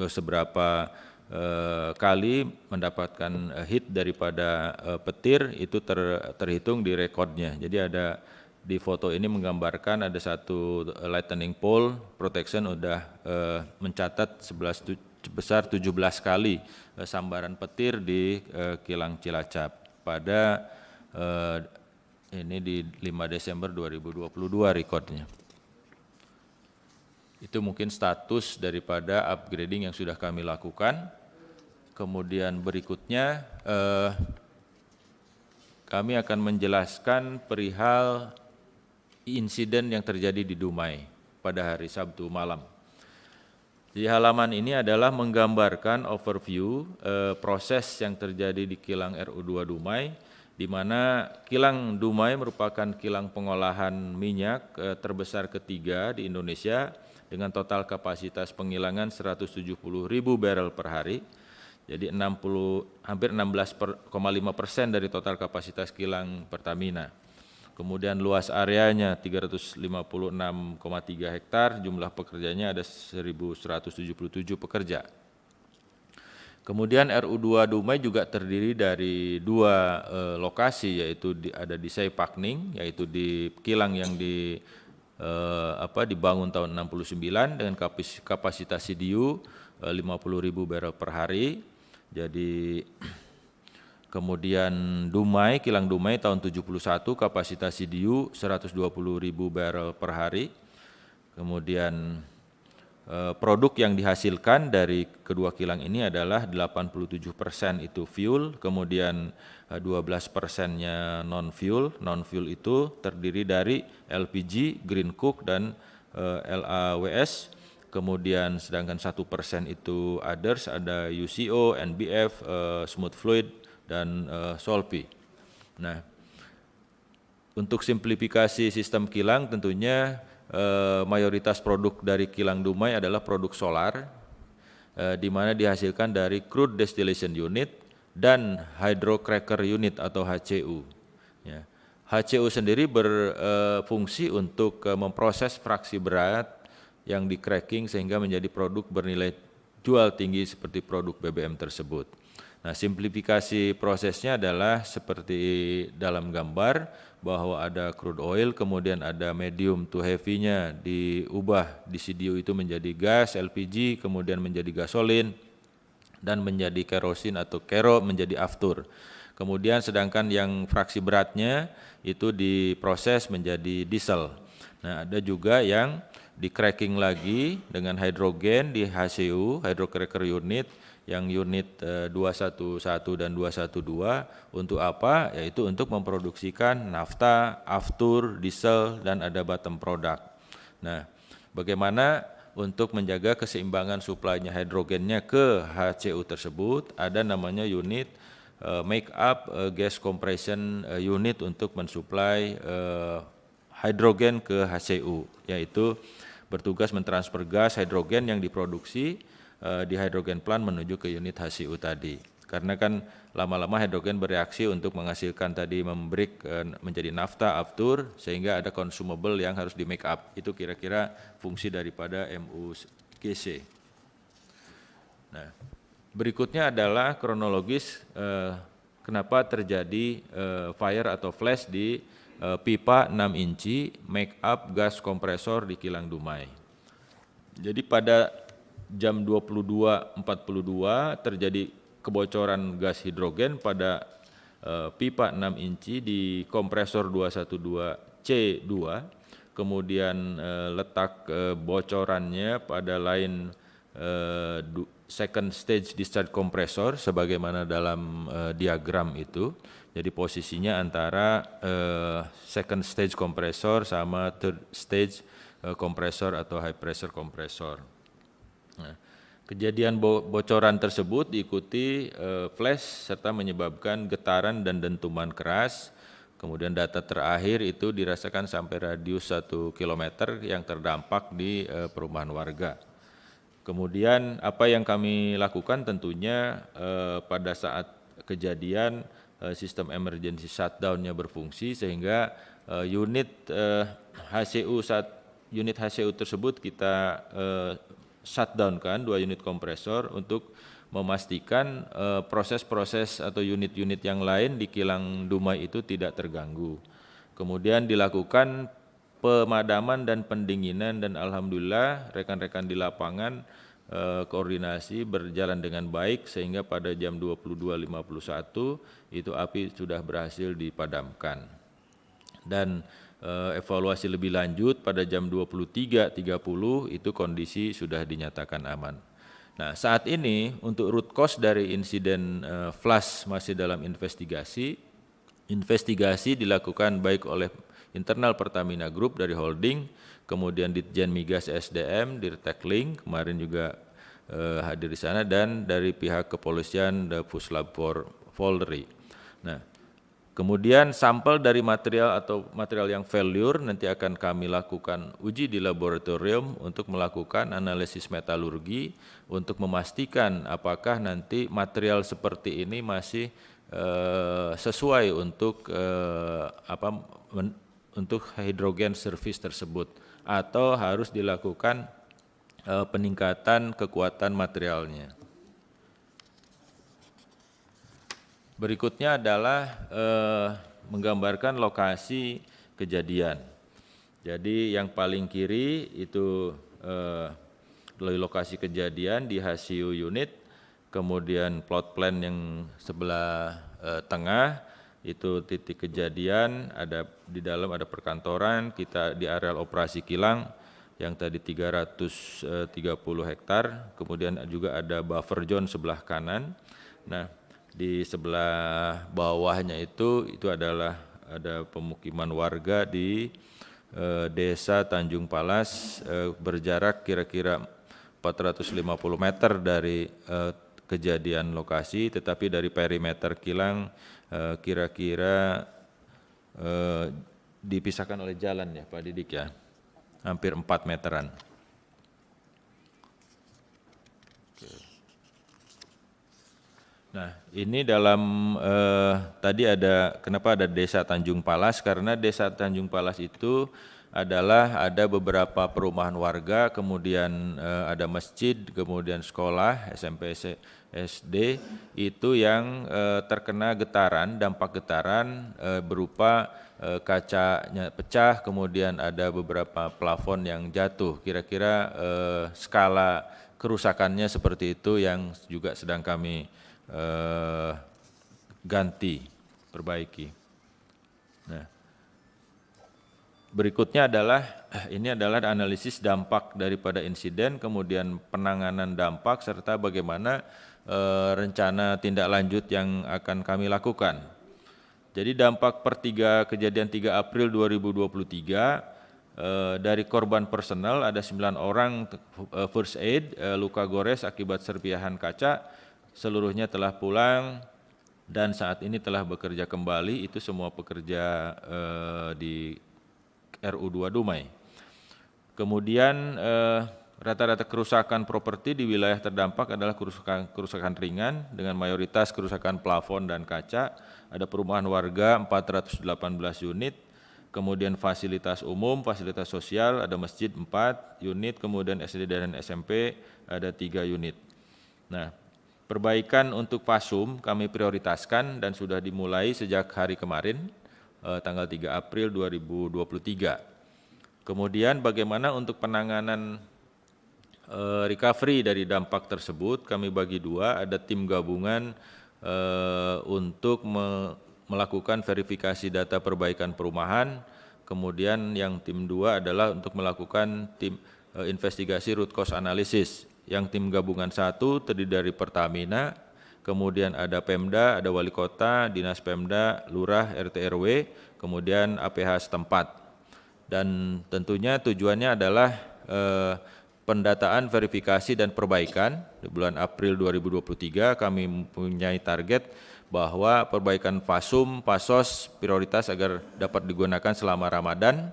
seberapa kali mendapatkan hit daripada petir, itu terhitung di rekodnya. Jadi ada di foto ini menggambarkan ada satu lightning pole protection udah mencatat sebesar 17 kali sambaran petir di kilang Cilacap pada ini di 5 Desember 2022 rekodnya. Itu mungkin status daripada upgrading yang sudah kami lakukan. Kemudian berikutnya kami akan menjelaskan perihal insiden yang terjadi di Dumai pada hari Sabtu malam. Di halaman ini adalah menggambarkan overview proses yang terjadi di kilang RU2 Dumai, di mana kilang Dumai merupakan kilang pengolahan minyak terbesar ketiga di Indonesia dengan total kapasitas penggilingan 170.000 barrel per hari. Jadi hampir 16,5% dari total kapasitas kilang Pertamina. Kemudian luas areanya 356,3 hektar, jumlah pekerjanya ada 1.177 pekerja. Kemudian RU2 Dumai juga terdiri dari 2 lokasi, yaitu ada di Saipakning, yaitu di kilang yang dibangun tahun 69 dengan kapasitas CDU 50.000 barrel per hari. Jadi kemudian Dumai, kilang Dumai tahun 71 kapasitas CDU 120.000 barrel per hari. Kemudian produk yang dihasilkan dari kedua kilang ini adalah 87% itu fuel, kemudian 12%-nya non-fuel. Non-fuel itu terdiri dari LPG, green coke, dan LAWS. Kemudian sedangkan 1% itu others, ada UCO, NBF, smooth fluid, dan Solpi. Nah, untuk simplifikasi sistem kilang tentunya mayoritas produk dari kilang Dumai adalah produk solar, di mana dihasilkan dari crude distillation unit dan hydrocracker unit atau HCU. Ya. HCU sendiri berfungsi untuk memproses fraksi berat yang di cracking sehingga menjadi produk bernilai jual tinggi seperti produk BBM tersebut. Nah, simplifikasi prosesnya adalah seperti dalam gambar, bahwa ada crude oil, kemudian ada medium to heavy-nya diubah di CDU itu menjadi gas, LPG, kemudian menjadi gasolin, dan menjadi kerosin atau kero menjadi aftur. Kemudian sedangkan yang fraksi beratnya itu diproses menjadi diesel. Nah, ada juga yang di cracking lagi dengan hidrogen di HCU, hydrocracker unit, yang unit 211 dan 212 untuk apa? Yaitu untuk memproduksikan nafta, aftur, diesel, dan ada bottom product. Nah, bagaimana untuk menjaga keseimbangan suplainya hidrogennya ke HCU tersebut? Ada namanya unit make up gas compression unit untuk mensuplai hidrogen ke HCU, yaitu bertugas mentransfer gas hidrogen yang diproduksi di hydrogen plant menuju ke unit HCU tadi. Karena kan lama-lama hidrogen bereaksi untuk menghasilkan tadi membreak menjadi nafta, aftur, sehingga ada consumable yang harus di make up. Itu kira-kira fungsi daripada MUGC. Nah, Berikutnya adalah kronologis kenapa terjadi fire atau flash di pipa 6 inci make up gas kompresor di kilang Dumai. Jadi pada jam 22.42 terjadi kebocoran gas hidrogen pada pipa 6 inci di kompresor 212C2, kemudian letak bocorannya pada line second stage discharge kompresor sebagaimana dalam diagram itu. Jadi posisinya antara second stage kompresor sama third stage kompresor atau high pressure kompresor. Nah, kejadian bocoran tersebut diikuti flash serta menyebabkan getaran dan dentuman keras. Kemudian data terakhir itu dirasakan sampai radius 1 km yang terdampak di perumahan warga. Kemudian apa yang kami lakukan tentunya pada saat kejadian sistem emergency shutdown-nya berfungsi sehingga unit HCU tersebut kita shutdown kan 2 unit kompresor untuk memastikan proses-proses atau unit-unit yang lain di kilang Dumai itu tidak terganggu. Kemudian dilakukan pemadaman dan pendinginan dan alhamdulillah rekan-rekan di lapangan koordinasi berjalan dengan baik sehingga pada jam 22.51 itu api sudah berhasil dipadamkan. Dan evaluasi lebih lanjut pada jam 23.30 itu kondisi sudah dinyatakan aman. Nah, saat ini untuk root cause dari insiden flash masih dalam investigasi. Investigasi dilakukan baik oleh internal Pertamina Group dari holding, kemudian Ditjen Migas SDM, Dirtek Link, kemarin juga hadir di sana, dan dari pihak kepolisian Puslap Polri. Nah, kemudian sampel dari material atau material yang failure nanti akan kami lakukan uji di laboratorium untuk melakukan analisis metalurgi untuk memastikan apakah nanti material seperti ini masih sesuai untuk untuk hidrogen service tersebut atau harus dilakukan peningkatan kekuatan materialnya. Berikutnya adalah menggambarkan lokasi kejadian. Jadi yang paling kiri itu lokasi kejadian di HCU unit, kemudian plot plan yang sebelah tengah itu titik kejadian, ada di dalam ada perkantoran, kita di areal operasi kilang yang tadi 330 hektar, kemudian juga ada buffer zone sebelah kanan. Nah, di sebelah bawahnya itu adalah ada pemukiman warga di Desa Tanjung Palas berjarak kira-kira 450 meter dari kejadian lokasi, tetapi dari perimeter kilang kira-kira dipisahkan oleh jalan ya Pak Didik ya, hampir 4 meteran. Nah, ini dalam tadi ada kenapa ada Desa Tanjung Palas, karena Desa Tanjung Palas itu adalah ada beberapa perumahan warga, kemudian ada masjid, kemudian sekolah, SMP, SD, itu yang terkena getaran, dampak getaran berupa kacanya pecah, kemudian ada beberapa plafon yang jatuh, kira-kira skala kerusakannya seperti itu yang juga sedang kami ganti, perbaiki. Nah, berikutnya adalah ini adalah analisis dampak daripada insiden, kemudian penanganan dampak serta bagaimana rencana tindak lanjut yang akan kami lakukan. Jadi dampak per kejadian 3 April 2023 dari korban personal ada 9 orang first aid, luka gores akibat serpihan kaca, seluruhnya telah pulang dan saat ini telah bekerja kembali, itu semua pekerja di RU2 Dumai. Kemudian rata-rata kerusakan properti di wilayah terdampak adalah kerusakan ringan dengan mayoritas kerusakan plafon dan kaca. Ada perumahan warga 418 unit, kemudian fasilitas umum, fasilitas sosial, ada masjid 4 unit, kemudian SD dan SMP ada 3 unit. Nah, perbaikan untuk Fasum kami prioritaskan dan sudah dimulai sejak hari kemarin, tanggal 3 April 2023. Kemudian bagaimana untuk penanganan recovery dari dampak tersebut, kami bagi dua, ada tim gabungan untuk melakukan verifikasi data perbaikan perumahan, kemudian yang tim dua adalah untuk melakukan tim investigasi root cause analysis. Yang tim gabungan satu terdiri dari Pertamina, kemudian ada Pemda, ada Wali Kota, Dinas Pemda, Lurah, RT RW, kemudian APH setempat. Dan tentunya tujuannya adalah pendataan, verifikasi, dan perbaikan. Di bulan April 2023 kami mempunyai target bahwa perbaikan Fasum, Pasos prioritas agar dapat digunakan selama Ramadan.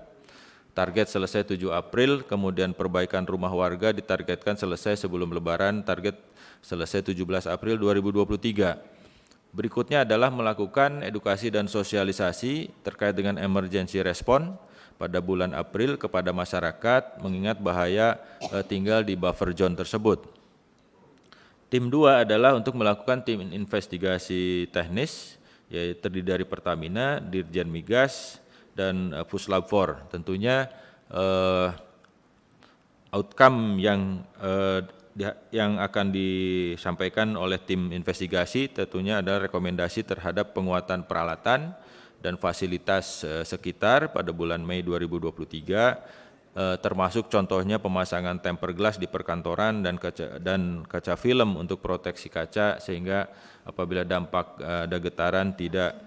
Target selesai 7 April, kemudian perbaikan rumah warga ditargetkan selesai sebelum Lebaran, target selesai 17 April 2023. Berikutnya adalah melakukan edukasi dan sosialisasi terkait dengan emergency response pada bulan April kepada masyarakat, mengingat bahaya tinggal di buffer zone tersebut. Tim 2 adalah untuk melakukan tim investigasi teknis, yaitu terdiri dari Pertamina, Dirjen Migas, dan Puslab 4. Tentunya outcome yang akan disampaikan oleh tim investigasi tentunya adalah rekomendasi terhadap penguatan peralatan dan fasilitas sekitar pada bulan Mei 2023, termasuk contohnya pemasangan tempered glass di perkantoran dan kaca film untuk proteksi kaca sehingga apabila dampak ada getaran tidak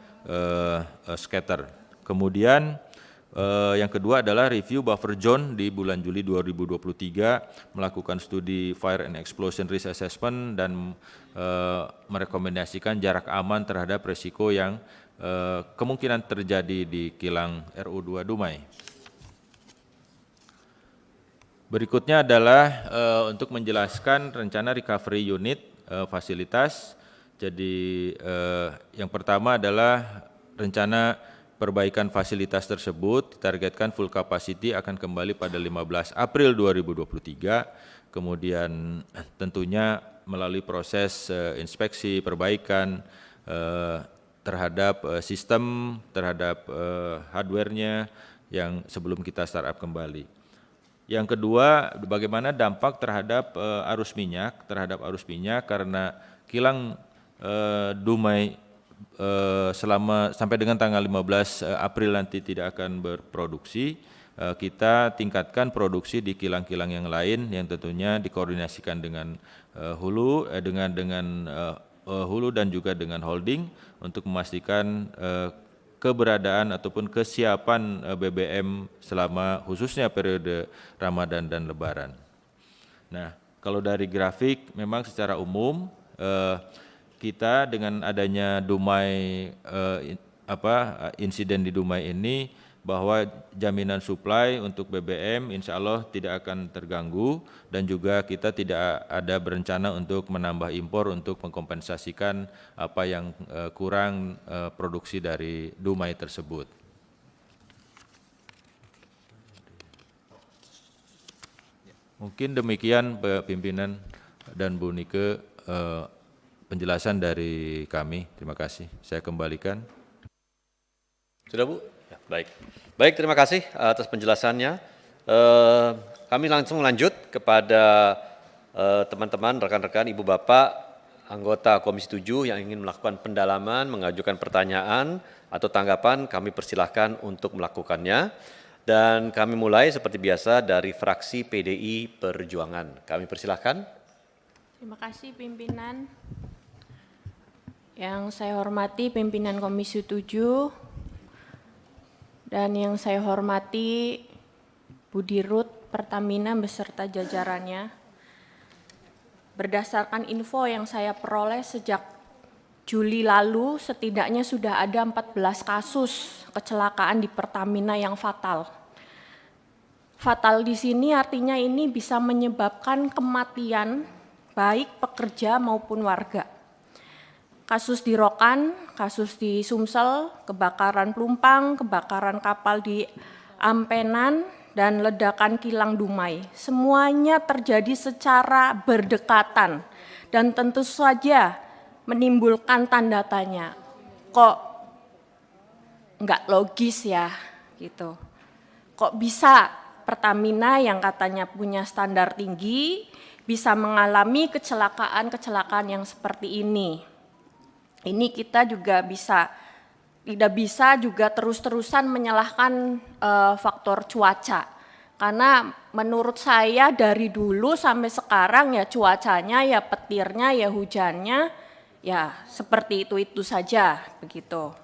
scatter. Kemudian yang kedua adalah review buffer zone di bulan Juli 2023, melakukan studi fire and explosion risk assessment dan merekomendasikan jarak aman terhadap risiko yang kemungkinan terjadi di kilang RU2 Dumai. Berikutnya adalah untuk menjelaskan rencana recovery unit fasilitas. Jadi yang pertama adalah rencana perbaikan fasilitas tersebut ditargetkan full capacity akan kembali pada 15 April 2023, kemudian tentunya melalui proses inspeksi perbaikan terhadap sistem, terhadap hardware-nya yang sebelum kita startup kembali. Yang kedua, bagaimana dampak terhadap arus minyak, karena kilang Dumai sampai dengan tanggal 15 April nanti tidak akan berproduksi, kita tingkatkan produksi di kilang-kilang yang lain yang tentunya dikoordinasikan dengan hulu dan juga dengan holding untuk memastikan keberadaan ataupun kesiapan BBM selama khususnya periode Ramadan dan Lebaran. Nah, kalau dari grafik memang secara umum kita dengan adanya Dumai insiden di Dumai ini bahwa jaminan suplai untuk BBM insya Allah tidak akan terganggu dan juga kita tidak ada berencana untuk menambah impor untuk mengkompensasikan apa yang kurang produksi dari Dumai tersebut. Mungkin demikian pimpinan dan Bu Nike penjelasan dari kami. Terima kasih. Saya kembalikan. Sudah Bu? Ya, baik. Baik, terima kasih atas penjelasannya. Kami langsung lanjut kepada teman-teman, rekan-rekan, Ibu Bapak, anggota Komisi 7 yang ingin melakukan pendalaman, mengajukan pertanyaan atau tanggapan, kami persilahkan untuk melakukannya. Dan kami mulai seperti biasa dari fraksi PDI Perjuangan. Kami persilahkan. Terima kasih pimpinan. Yang saya hormati pimpinan Komisi 7 dan yang saya hormati Bu Dirut Pertamina beserta jajarannya. Berdasarkan info yang saya peroleh sejak Juli lalu, setidaknya sudah ada 14 kasus kecelakaan di Pertamina yang fatal. Fatal di sini artinya ini bisa menyebabkan kematian baik pekerja maupun warga. Kasus di Rokan, kasus di Sumsel, kebakaran Plumpang, kebakaran kapal di Ampenan, dan ledakan kilang Dumai. Semuanya terjadi secara berdekatan dan tentu saja menimbulkan tanda tanya. Kok nggak logis ya gitu. Kok bisa Pertamina yang katanya punya standar tinggi bisa mengalami kecelakaan-kecelakaan yang seperti ini. Ini kita juga tidak bisa juga terus-terusan menyalahkan faktor cuaca. Karena menurut saya dari dulu sampai sekarang ya cuacanya, ya petirnya, ya hujannya, ya seperti itu saja begitu.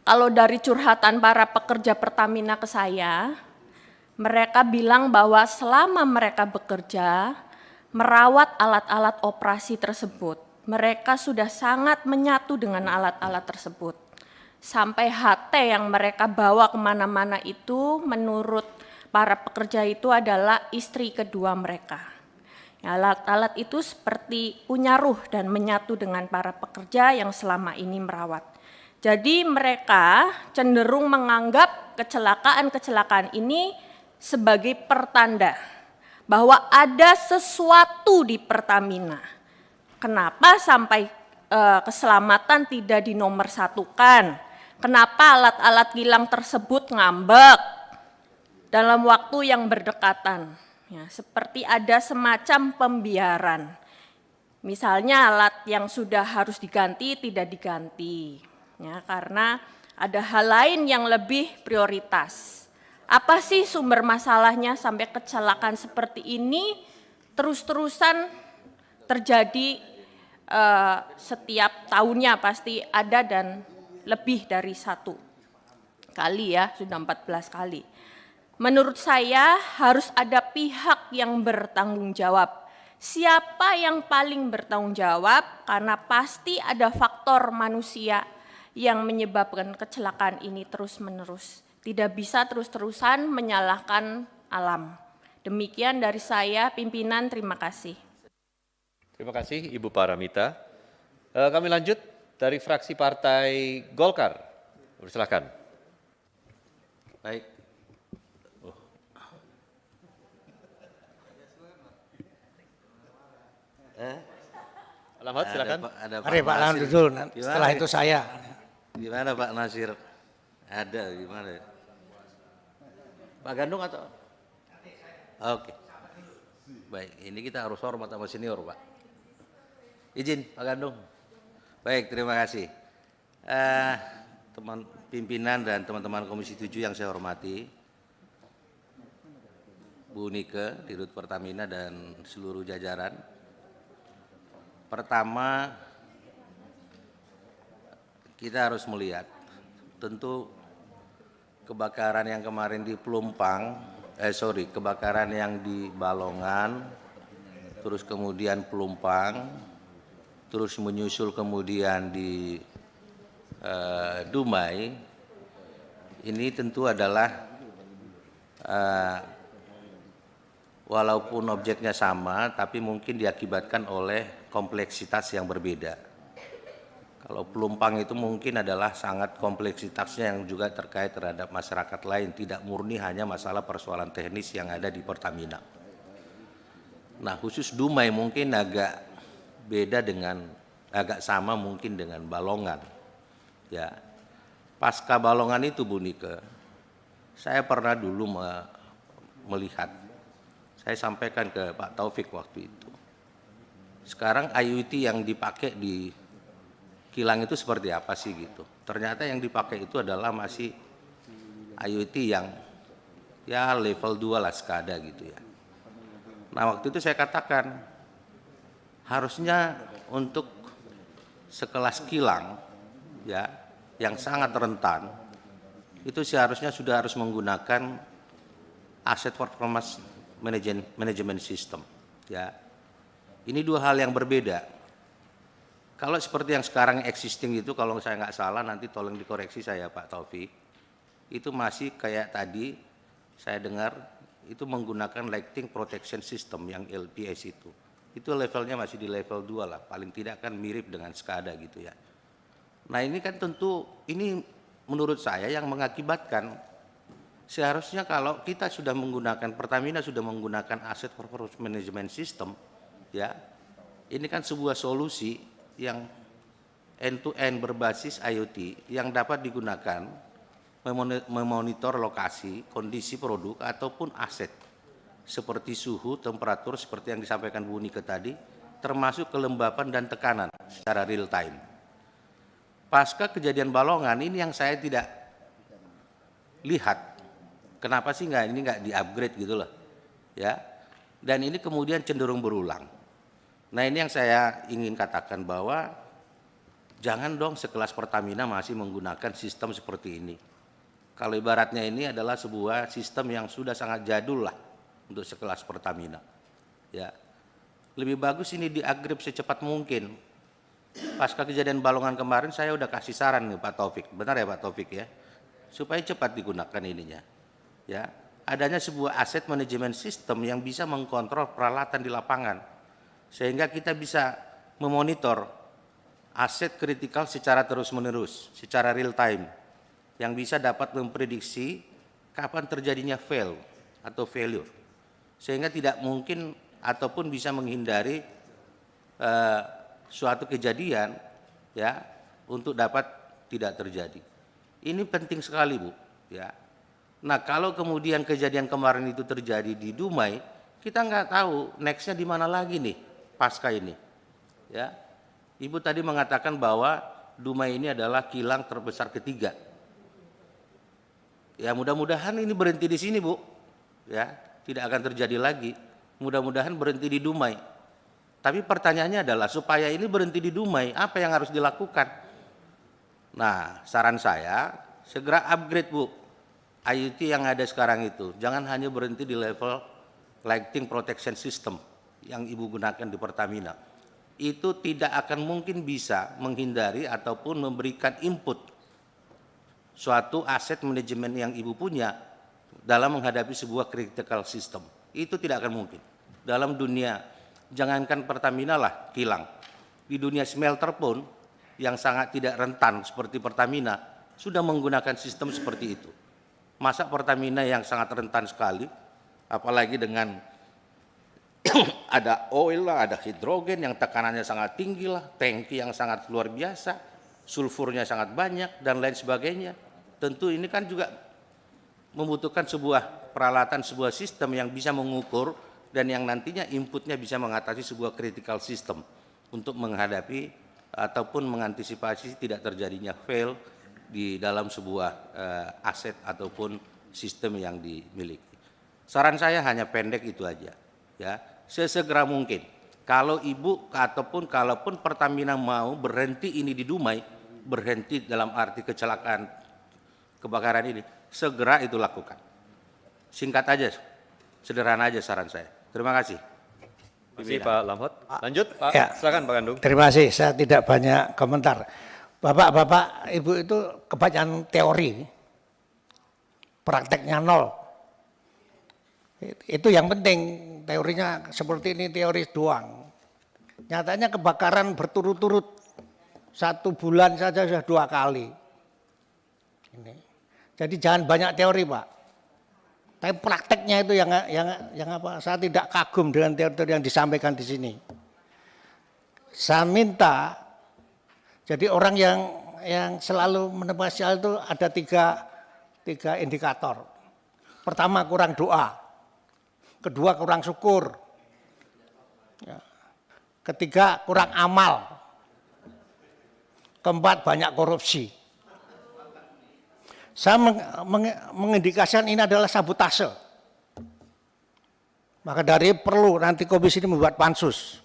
Kalau dari curhatan para pekerja Pertamina ke saya, mereka bilang bahwa selama mereka bekerja, merawat alat-alat operasi tersebut, mereka sudah sangat menyatu dengan alat-alat tersebut. Sampai HT yang mereka bawa kemana-mana itu menurut para pekerja itu adalah istri kedua mereka. Alat-alat itu seperti punya ruh dan menyatu dengan para pekerja yang selama ini merawat. Jadi mereka cenderung menganggap kecelakaan-kecelakaan ini sebagai pertanda bahwa ada sesuatu di Pertamina. Kenapa sampai keselamatan tidak dinomorsatukan? Kenapa alat-alat kilang tersebut ngambek dalam waktu yang berdekatan? Ya, seperti ada semacam pembiaran. Misalnya alat yang sudah harus diganti tidak diganti. Ya, karena ada hal lain yang lebih prioritas. Apa sih sumber masalahnya sampai kecelakaan seperti ini terus-terusan terjadi setiap tahunnya pasti ada dan lebih dari 1 kali ya, sudah 14 kali. Menurut saya harus ada pihak yang bertanggung jawab. Siapa yang paling bertanggung jawab? Karena pasti ada faktor manusia yang menyebabkan kecelakaan ini terus-menerus. Tidak bisa terus-terusan menyalahkan alam. Demikian dari saya, pimpinan, terima kasih. Terima kasih Ibu Paramita. Kami lanjut dari fraksi Partai Golkar. Silakan. Baik. Alamat silakan. Mari Pak Lahan dulu, setelah itu saya. Gimana Pak Nasir? Ada gimana? Pak Gandung atau? Oke. Baik, ini kita harus hormat sama senior Pak. Izin Pak Gandung. Baik, terima kasih. Teman pimpinan dan teman-teman Komisi 7 yang saya hormati, Bu Nike, Dirut Pertamina dan seluruh jajaran. Pertama, kita harus melihat, tentu kebakaran yang kemarin di Pelumpang, kebakaran yang di Balongan, terus kemudian Pelumpang, terus menyusul kemudian di Dumai, ini tentu adalah walaupun objeknya sama, tapi mungkin diakibatkan oleh kompleksitas yang berbeda. Kalau Pelumpang itu mungkin adalah sangat kompleksitasnya yang juga terkait terhadap masyarakat lain, tidak murni hanya masalah persoalan teknis yang ada di Pertamina. Nah, khusus Dumai mungkin agak beda agak sama mungkin dengan Balongan. Ya, pasca Balongan itu Bu Nike, saya pernah dulu melihat, saya sampaikan ke Pak Taufik waktu itu. Sekarang IoT yang dipakai di kilang itu seperti apa sih gitu. Ternyata yang dipakai itu adalah masih IoT yang ya level 2 lah SCADA gitu ya. Nah, waktu itu saya katakan harusnya untuk sekelas kilang ya yang sangat rentan itu seharusnya sudah harus menggunakan asset performance management system ya. Ini dua hal yang berbeda. Kalau seperti yang sekarang existing itu, kalau saya nggak salah nanti tolong dikoreksi saya Pak Taufik, itu masih kayak tadi saya dengar itu menggunakan lighting protection system yang LPS itu. Itu levelnya masih di level 2 lah, paling tidak kan mirip dengan SCADA gitu ya. Nah ini kan tentu, ini menurut saya yang mengakibatkan seharusnya kalau kita sudah menggunakan, Pertamina sudah menggunakan Asset Performance Management System, ya, ini kan sebuah solusi yang end-to-end berbasis IoT yang dapat digunakan memonitor lokasi, kondisi produk ataupun aset seperti suhu, temperatur seperti yang disampaikan Bu Nike tadi, termasuk kelembapan dan tekanan secara real time. Pasca kejadian Balongan ini yang saya tidak lihat, kenapa sih ini nggak di-upgrade gitu loh, ya? Dan ini kemudian cenderung berulang. Nah ini yang saya ingin katakan bahwa jangan dong sekelas Pertamina masih menggunakan sistem seperti ini. Kalau ibaratnya ini adalah sebuah sistem yang sudah sangat jadul lah untuk sekelas Pertamina. Ya, lebih bagus ini di-upgrade secepat mungkin. Pasca kejadian Balongan kemarin saya udah kasih saran nih Pak Taufik, benar ya Pak Taufik ya, supaya cepat digunakan ininya. Ya, adanya sebuah aset manajemen sistem yang bisa mengkontrol peralatan di lapangan, sehingga kita bisa memonitor aset kritikal secara terus-menerus, secara real time, yang bisa dapat memprediksi kapan terjadinya fail atau failure, sehingga tidak mungkin ataupun bisa menghindari suatu kejadian ya untuk dapat tidak terjadi. Ini penting sekali Bu ya. Nah kalau kemudian kejadian kemarin itu terjadi di Dumai, kita nggak tahu nextnya di mana lagi nih pasca ini ya. Ibu tadi mengatakan bahwa Dumai ini adalah kilang terbesar ketiga. Ya mudah-mudahan ini berhenti di sini Bu ya, tidak akan terjadi lagi. Mudah-mudahan berhenti di Dumai. Tapi pertanyaannya adalah supaya ini berhenti di Dumai, apa yang harus dilakukan? Nah, saran saya segera upgrade Bu, IoT yang ada sekarang itu. Jangan hanya berhenti di level lighting protection system yang Ibu gunakan di Pertamina. Itu tidak akan mungkin bisa menghindari ataupun memberikan input suatu aset manajemen yang Ibu punya dalam menghadapi sebuah critical system. Itu tidak akan mungkin. Dalam dunia jangankan Pertamina lah kilang, di dunia smelter pun yang sangat tidak rentan seperti Pertamina sudah menggunakan sistem seperti itu. Masa Pertamina yang sangat rentan sekali, apalagi dengan ada oil lah, ada hidrogen yang tekanannya sangat tinggi lah, tangki yang sangat luar biasa, sulfurnya sangat banyak dan lain sebagainya. Tentu ini kan juga membutuhkan sebuah peralatan, sebuah sistem yang bisa mengukur dan yang nantinya inputnya bisa mengatasi sebuah critical system untuk menghadapi ataupun mengantisipasi tidak terjadinya fail di dalam sebuah aset ataupun sistem yang dimiliki. Saran saya hanya pendek itu aja, ya sesegera mungkin. Kalau Ibu ataupun kalaupun Pertamina mau berhenti ini di Dumai, berhenti dalam arti kecelakaan kebakaran ini, segera itu lakukan. Singkat aja, sederhana aja saran saya. Terima kasih. Terima kasih Pak Lamhot. Lanjut Pak, Ya. silakan Pak Gandung. Terima kasih, saya tidak banyak komentar. Bapak-bapak, Ibu itu kebanyakan teori, prakteknya nol. Itu yang penting, teorinya seperti ini teori doang. Nyatanya kebakaran berturut-turut, 1 bulan saja sudah 2 kali. Ini. Jadi jangan banyak teori Pak. Tapi prakteknya itu yang apa? Saya tidak kagum dengan teori-teori yang disampaikan di sini. Saya minta, jadi orang yang selalu menepasi hal itu ada tiga indikator. Pertama kurang doa, kedua kurang syukur, ya. Ketiga kurang amal, keempat banyak korupsi. Saya mengindikasikan ini adalah sabotase. Maka dari perlu nanti komisi ini membuat pansus.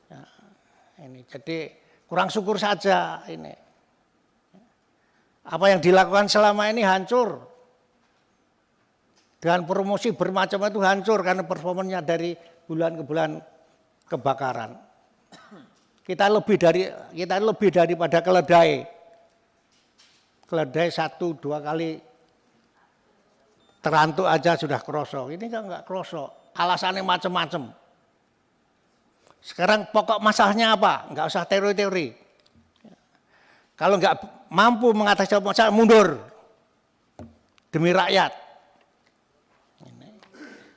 Ya, ini jadi kurang syukur saja ini. Apa yang dilakukan selama ini hancur. Dengan promosi bermacam itu hancur karena performanya dari bulan ke bulan kebakaran. Kita lebih daripada keledai. Keledai 1-2 kali terantuk aja sudah kroso. Ini kan enggak kroso. Alasannya macam-macam. Sekarang pokok masalahnya apa? Enggak usah teori-teori. Kalau enggak mampu mengatasi masalah mundur. demi rakyat.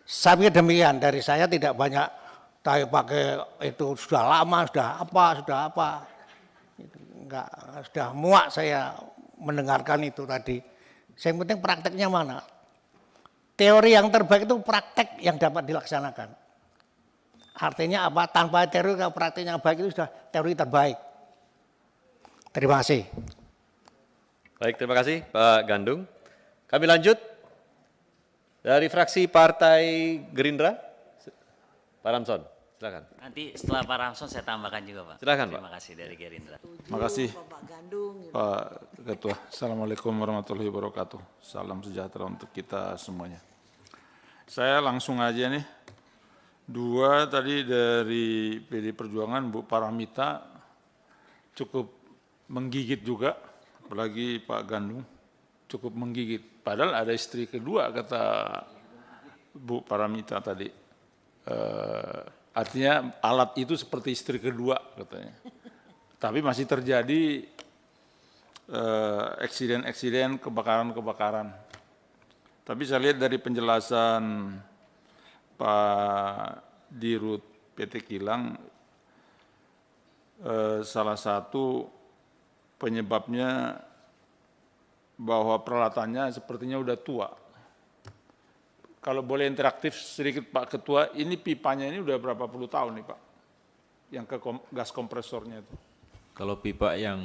Saya pikir demikian, dari saya tidak banyak pakai itu sudah lama, sudah apa. Enggak, sudah muak saya mendengarkan itu tadi. Yang penting prakteknya mana. Teori yang terbaik itu praktek yang dapat dilaksanakan. Artinya apa? Tanpa teori, kalau prakteknya baik itu sudah teori terbaik. Terima kasih. Baik, terima kasih Pak Gandung. Kami lanjut dari fraksi Partai Gerindra, Pak Ramson, silakan. Nanti setelah Pak Ramson saya tambahkan juga Pak. Silakan, Pak. Terima kasih dari Gerindra. Terima kasih Pak Ketua. Assalamualaikum warahmatullahi wabarakatuh. Salam sejahtera untuk kita semuanya. Saya langsung aja nih. Dua tadi dari PD Perjuangan, Bu Paramita cukup menggigit juga, apalagi Pak Gandung cukup menggigit. Padahal ada istri kedua kata Bu Paramita tadi. Artinya alat itu seperti istri kedua katanya. Tapi masih terjadi eksiden-eksiden, kebakaran-kebakaran. Tapi saya lihat dari penjelasan Pak Dirut PT Kilang, salah satu penyebabnya bahwa peralatannya sepertinya udah tua. Kalau boleh interaktif sedikit Pak Ketua, ini pipanya ini udah berapa puluh tahun nih Pak? Yang ke gas kompresornya itu. Kalau pipa yang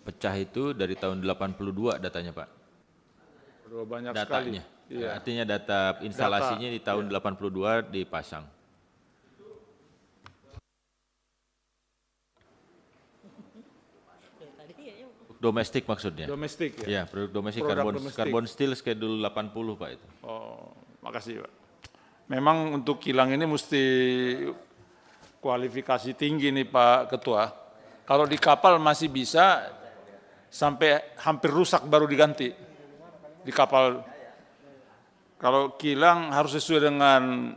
pecah itu dari tahun 82 datanya Pak. Udah banyak Datanya. sekali. Iya. Artinya data instalasinya di tahun 82 dipasang. Domestik maksudnya? Domestik ya? Iya, produk domestik, Produk karbon, domestik. karbon steel schedule 80 Pak itu. Oh, makasih Pak. Memang untuk kilang ini mesti kualifikasi tinggi nih Pak Ketua. Kalau di kapal masih bisa sampai hampir rusak baru diganti. Di kapal. Kalau kilang harus sesuai dengan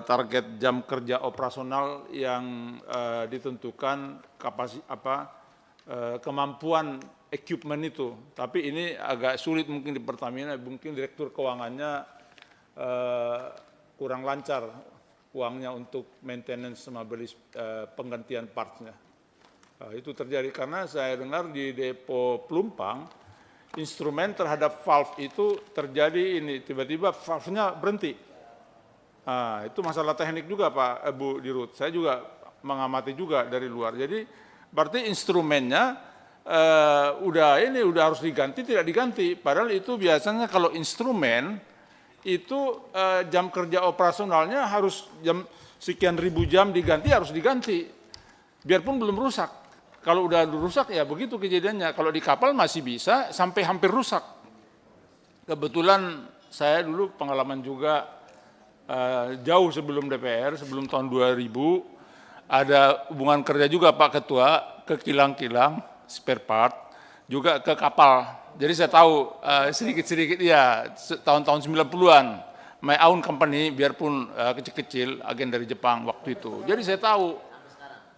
target jam kerja operasional yang ditentukan kemampuan equipment itu. Tapi ini agak sulit mungkin di Pertamina, mungkin direktur keuangannya kurang lancar uangnya untuk maintenance sama beli penggantian partsnya. Itu terjadi karena saya dengar di depo Pelumpang, instrumen terhadap valve itu terjadi ini, tiba-tiba valve-nya berhenti. Itu masalah teknik juga Pak Bu Dirut, saya juga mengamati juga dari luar. Jadi berarti instrumennya udah harus diganti, tidak diganti. Padahal itu biasanya kalau instrumen itu jam kerja operasionalnya harus jam sekian ribu jam diganti, harus diganti. Biarpun belum rusak. Kalau udah rusak ya begitu kejadiannya. Kalau di kapal masih bisa sampai hampir rusak. Kebetulan saya dulu pengalaman juga jauh sebelum DPR, sebelum tahun 2000, ada hubungan kerja juga Pak Ketua ke kilang-kilang, spare part, juga ke kapal. Jadi saya tahu sedikit-sedikit ya, tahun-tahun 90-an, my own company, biarpun kecil-kecil, agen dari Jepang waktu itu. Jadi saya tahu.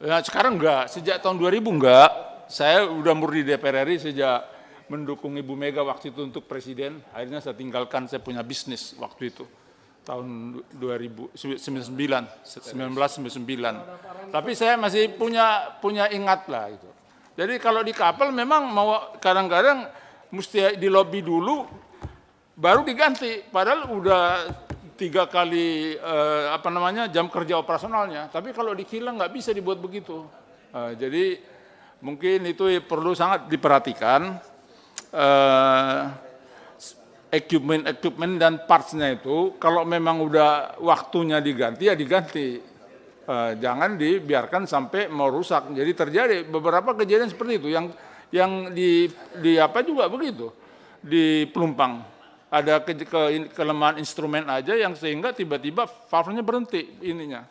Ya, sekarang enggak, sejak tahun 2000 enggak. Saya udah murni DPR RI sejak mendukung Ibu Mega waktu itu untuk presiden. Akhirnya saya tinggalkan, saya punya bisnis waktu itu. Tahun 1999. Tapi saya masih punya ingat lah itu. Jadi kalau di kapal memang mau kadang-kadang mesti di lobby dulu baru diganti. Padahal udah 3 kali jam kerja operasionalnya. Tapi kalau di kilang nggak bisa dibuat begitu. Jadi mungkin itu perlu sangat diperhatikan. Equipment dan partsnya itu kalau memang udah waktunya diganti ya diganti. Jangan dibiarkan sampai mau rusak. Jadi terjadi beberapa kejadian seperti itu yang di apa juga begitu di Pelumpang. Ada kelemahan instrumen aja yang sehingga tiba-tiba valve-nya berhenti ininya.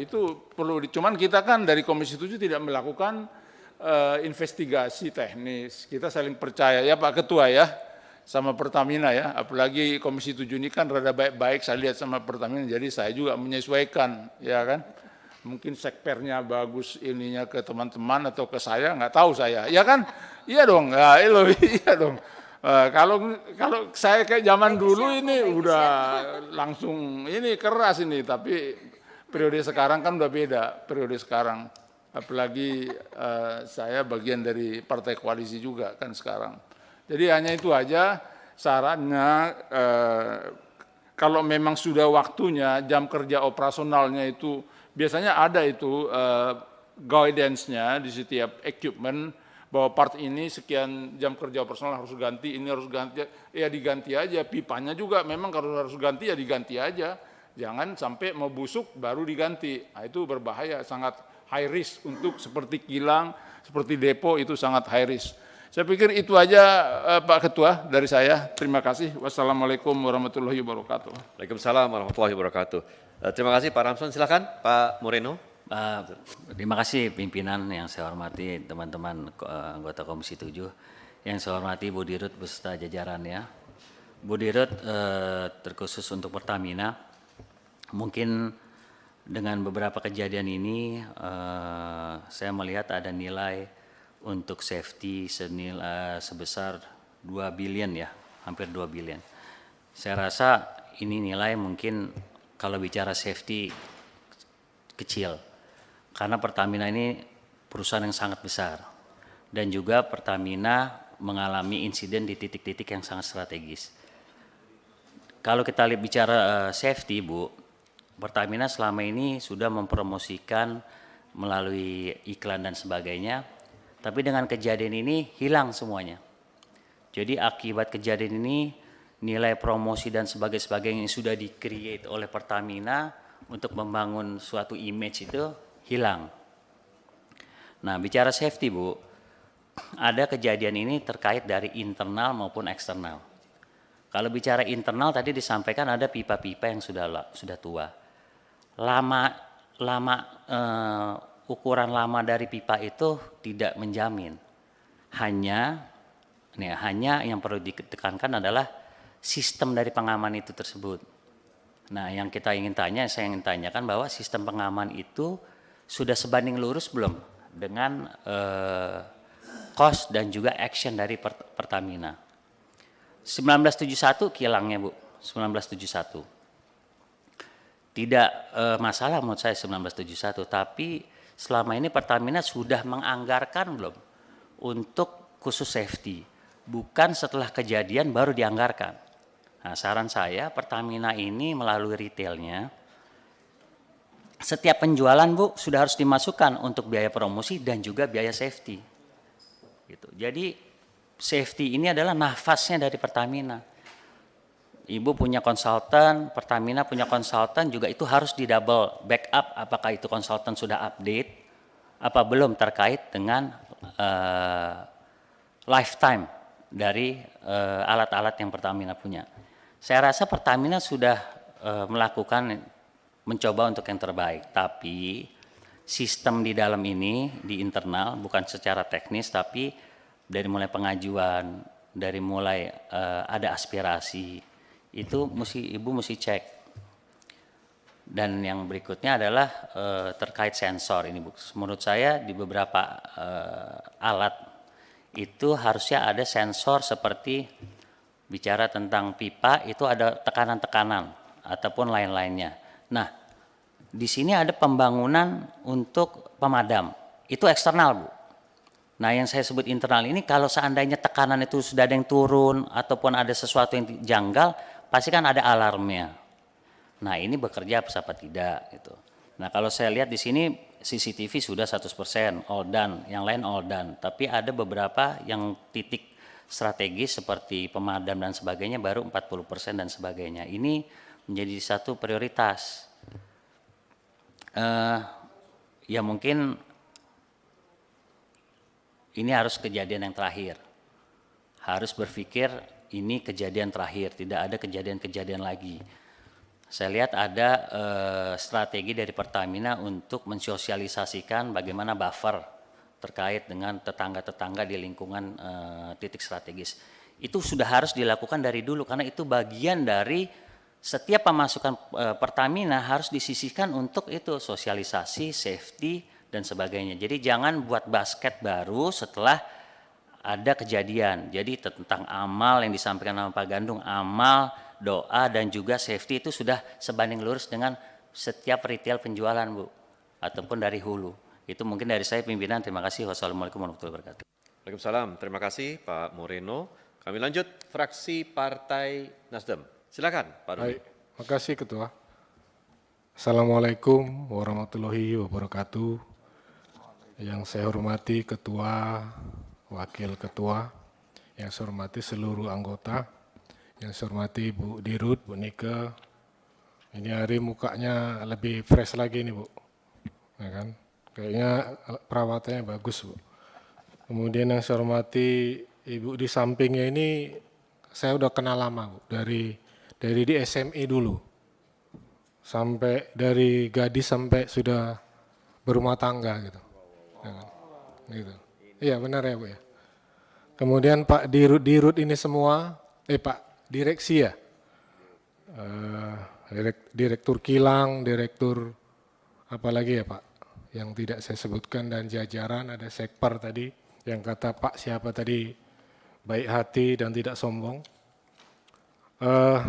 Itu perlu cuman kita kan dari Komisi 7 tidak melakukan investigasi teknis. Kita saling percaya ya Pak Ketua ya sama Pertamina ya. Apalagi Komisi 7 ini kan rada baik-baik saya lihat sama Pertamina. Jadi saya juga menyesuaikan ya kan. Mungkin sekpernya bagus ininya ke teman-teman atau ke saya, nggak tahu saya. Ya kan? Iya dong, iya dong. Kalau saya kayak zaman dulu ini udah langsung ini keras ini, tapi periode sekarang kan udah beda periode sekarang. Apalagi saya bagian dari partai koalisi juga kan sekarang. Jadi hanya itu aja sarannya, kalau memang sudah waktunya jam kerja operasionalnya itu biasanya ada itu guidance-nya di setiap equipment, bahwa part ini sekian jam kerja operasional harus ganti, ini harus ganti, ya diganti aja. Pipanya juga memang kalau harus ganti ya diganti aja. Jangan sampai mau busuk baru diganti. Nah, itu berbahaya, sangat high risk untuk seperti kilang, seperti depo itu sangat high risk. Saya pikir itu aja Pak Ketua dari saya. Terima kasih. Wassalamualaikum warahmatullahi wabarakatuh. Waalaikumsalam warahmatullahi wabarakatuh. Terima kasih Pak Ramson. Silakan Pak Moreno. Terima kasih pimpinan yang saya hormati, teman-teman anggota Komisi 7, yang saya hormati Bu Dirut beserta jajarannya. Bu Dirut terkhusus untuk Pertamina, mungkin dengan beberapa kejadian ini saya melihat ada nilai untuk safety senilai sebesar 2 billion ya, hampir 2 billion. Saya rasa ini nilai mungkin kalau bicara safety kecil. Karena Pertamina ini perusahaan yang sangat besar dan juga Pertamina mengalami insiden di titik-titik yang sangat strategis. Kalau kita lihat bicara safety, Bu, Pertamina selama ini sudah mempromosikan melalui iklan dan sebagainya, tapi dengan kejadian ini hilang semuanya. Jadi akibat kejadian ini nilai promosi dan sebagainya yang sudah di-create oleh Pertamina untuk membangun suatu image itu hilang. Nah, bicara safety, Bu, ada kejadian ini terkait dari internal maupun eksternal. Kalau bicara internal tadi disampaikan ada pipa-pipa yang sudah tua. Ukuran lama dari pipa itu tidak menjamin. Hanya yang perlu ditekankan adalah sistem dari pengaman itu tersebut. Nah, yang saya ingin tanyakan bahwa sistem pengaman itu sudah sebanding lurus belum dengan cost dan juga action dari Pertamina. 1971 kilangnya, Bu, 1971. Tidak masalah menurut saya 1971, tapi selama ini Pertamina sudah menganggarkan belum untuk khusus safety, bukan setelah kejadian baru dianggarkan. Nah, saran saya Pertamina ini melalui retailnya, setiap penjualan, Bu, sudah harus dimasukkan untuk biaya promosi dan juga biaya safety. Gitu. Jadi safety ini adalah nafasnya dari Pertamina. Ibu punya konsultan, Pertamina punya konsultan, juga itu harus di double backup apakah itu konsultan sudah update, apa belum terkait dengan lifetime dari alat-alat yang Pertamina punya. Saya rasa Pertamina sudah mencoba untuk yang terbaik, tapi sistem di dalam ini, di internal, bukan secara teknis, tapi dari mulai pengajuan, dari mulai ada aspirasi, itu Ibu mesti cek. Dan yang berikutnya adalah terkait sensor ini, Bu. Menurut saya di beberapa alat itu harusnya ada sensor seperti bicara tentang pipa, itu ada tekanan-tekanan ataupun lain-lainnya. Nah, di sini ada pembangunan untuk pemadam, itu eksternal, Bu. Nah, yang saya sebut internal ini kalau seandainya tekanan itu sudah ada yang turun ataupun ada sesuatu yang janggal, pasti kan ada alarmnya. Nah, ini bekerja apa tidak gitu. Nah, kalau saya lihat di sini CCTV sudah 100% all done, yang lain all done, tapi ada beberapa yang titik strategis seperti pemadam dan sebagainya baru 40% dan sebagainya. Ini menjadi satu prioritas. Ya mungkin ini harus kejadian yang terakhir. Harus berpikir ini kejadian terakhir, tidak ada kejadian-kejadian lagi. Saya lihat ada strategi dari Pertamina untuk mensosialisasikan bagaimana buffer terkait dengan tetangga-tetangga di lingkungan titik strategis. Itu sudah harus dilakukan dari dulu karena itu bagian dari setiap pemasukan Pertamina harus disisihkan untuk itu sosialisasi, safety dan sebagainya. Jadi jangan buat basket baru setelah ada kejadian. Jadi tentang amal yang disampaikan sama Pak Gandung, amal, doa, dan juga safety itu sudah sebanding lurus dengan setiap retail penjualan, Bu, ataupun dari hulu. Itu mungkin dari saya pimpinan. Terima kasih. Wassalamualaikum warahmatullahi wabarakatuh. Waalaikumsalam. Terima kasih Pak Moreno. Kami lanjut fraksi Partai Nasdem. Silakan Pak Doni. Baik, makasih Ketua. Assalamualaikum warahmatullahi wabarakatuh. Yang saya hormati Ketua, Wakil Ketua, yang saya hormati seluruh anggota, yang saya hormati Bu Dirut, Bu Nike. Ini hari mukanya lebih fresh lagi nih Bu, ya kan? Kayaknya perawatannya bagus Bu. Kemudian yang saya hormati Ibu di sampingnya ini, saya udah kenal lama Bu, dari di SMI dulu, sampai dari gadis sampai sudah berumah tangga gitu. Ya kan? Gitu. Iya benar ya Bu ya. Kemudian Pak Dirut ini semua, Pak Direksi ya, Direktur Kilang, Direktur apalagi ya Pak, yang tidak saya sebutkan, dan jajaran, ada Sekpar tadi, yang kata Pak siapa tadi, baik hati dan tidak sombong.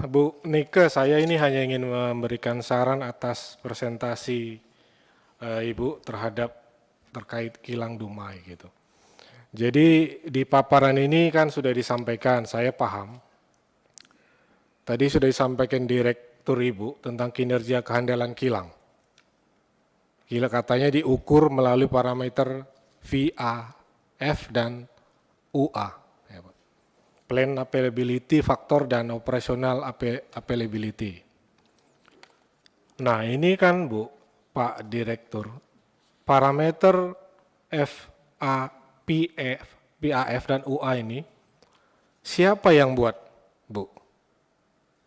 Bu Nike, saya ini hanya ingin memberikan saran atas presentasi Ibu terkait kilang Dumai gitu. Jadi di paparan ini kan sudah disampaikan, saya paham. Tadi sudah disampaikan Direktur Ibu tentang kinerja kehandalan kilang. Gila katanya diukur melalui parameter VAF dan UA. Ya, Pak. Plan Availability Factor dan Operational Availability. Nah ini kan Bu, Pak Direktur, parameter PAF dan UA ini siapa yang buat Bu?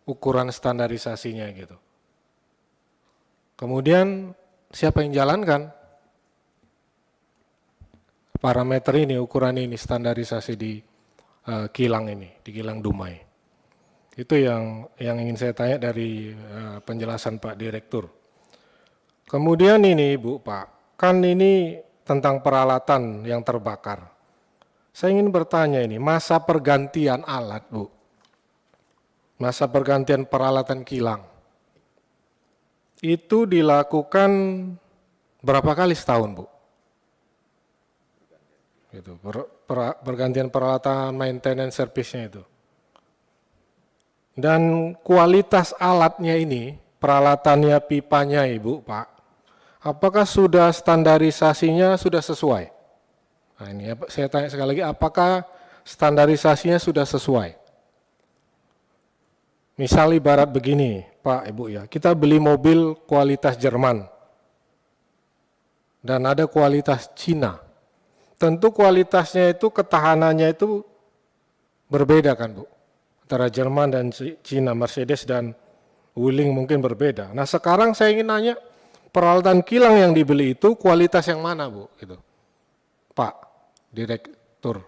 Ukuran standarisasinya gitu. Kemudian siapa yang jalankan parameter ini, ukuran ini, standarisasi di kilang ini, di kilang Dumai. Itu yang ingin saya tanya dari penjelasan Pak Direktur. Kemudian ini Bu Pak, kan ini tentang peralatan yang terbakar. Saya ingin bertanya ini, masa pergantian alat Bu, masa pergantian peralatan kilang, itu dilakukan berapa kali setahun Bu? Gitu, pergantian peralatan maintenance service-nya itu. Dan kualitas alatnya ini, peralatannya, pipanya Ibu, Pak, apakah sudah standarisasinya sudah sesuai? Nah ini saya tanya sekali lagi, apakah standarisasinya sudah sesuai? Misal ibarat begini, Pak, Ibu ya, kita beli mobil kualitas Jerman dan ada kualitas Cina. Tentu kualitasnya itu, ketahanannya itu berbeda kan Bu? Antara Jerman dan Cina, Mercedes dan Wuling mungkin berbeda. Nah sekarang saya ingin nanya, peralatan kilang yang dibeli itu kualitas yang mana Bu? Gitu. Pak Direktur,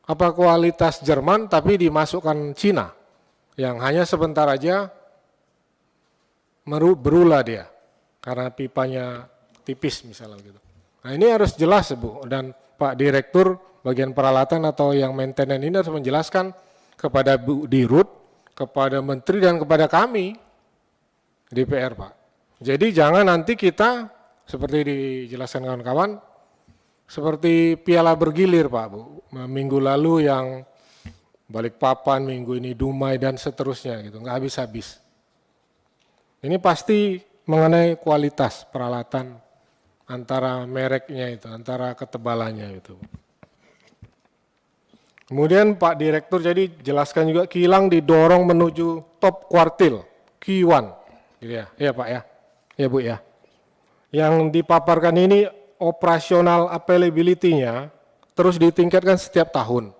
apa kualitas Jerman tapi dimasukkan Cina? Yang hanya sebentar aja berulah dia karena pipanya tipis misalnya gitu. Nah ini harus jelas Bu, dan Pak Direktur bagian peralatan atau yang maintenance ini harus menjelaskan kepada Bu Dirut, kepada Menteri dan kepada kami DPR Pak. Jadi jangan nanti kita seperti dijelaskan kawan-kawan seperti piala bergilir Pak Bu. Minggu lalu yang Balikpapan, minggu ini Dumai dan seterusnya gitu, nggak habis-habis. Ini pasti mengenai kualitas peralatan antara mereknya itu, antara ketebalannya itu. Kemudian Pak Direktur jadi jelaskan juga kilang didorong menuju top quartile, Q1. Gitu ya, iya Pak ya, ya Bu ya. Yang dipaparkan ini operasional availability-nya terus ditingkatkan setiap tahun.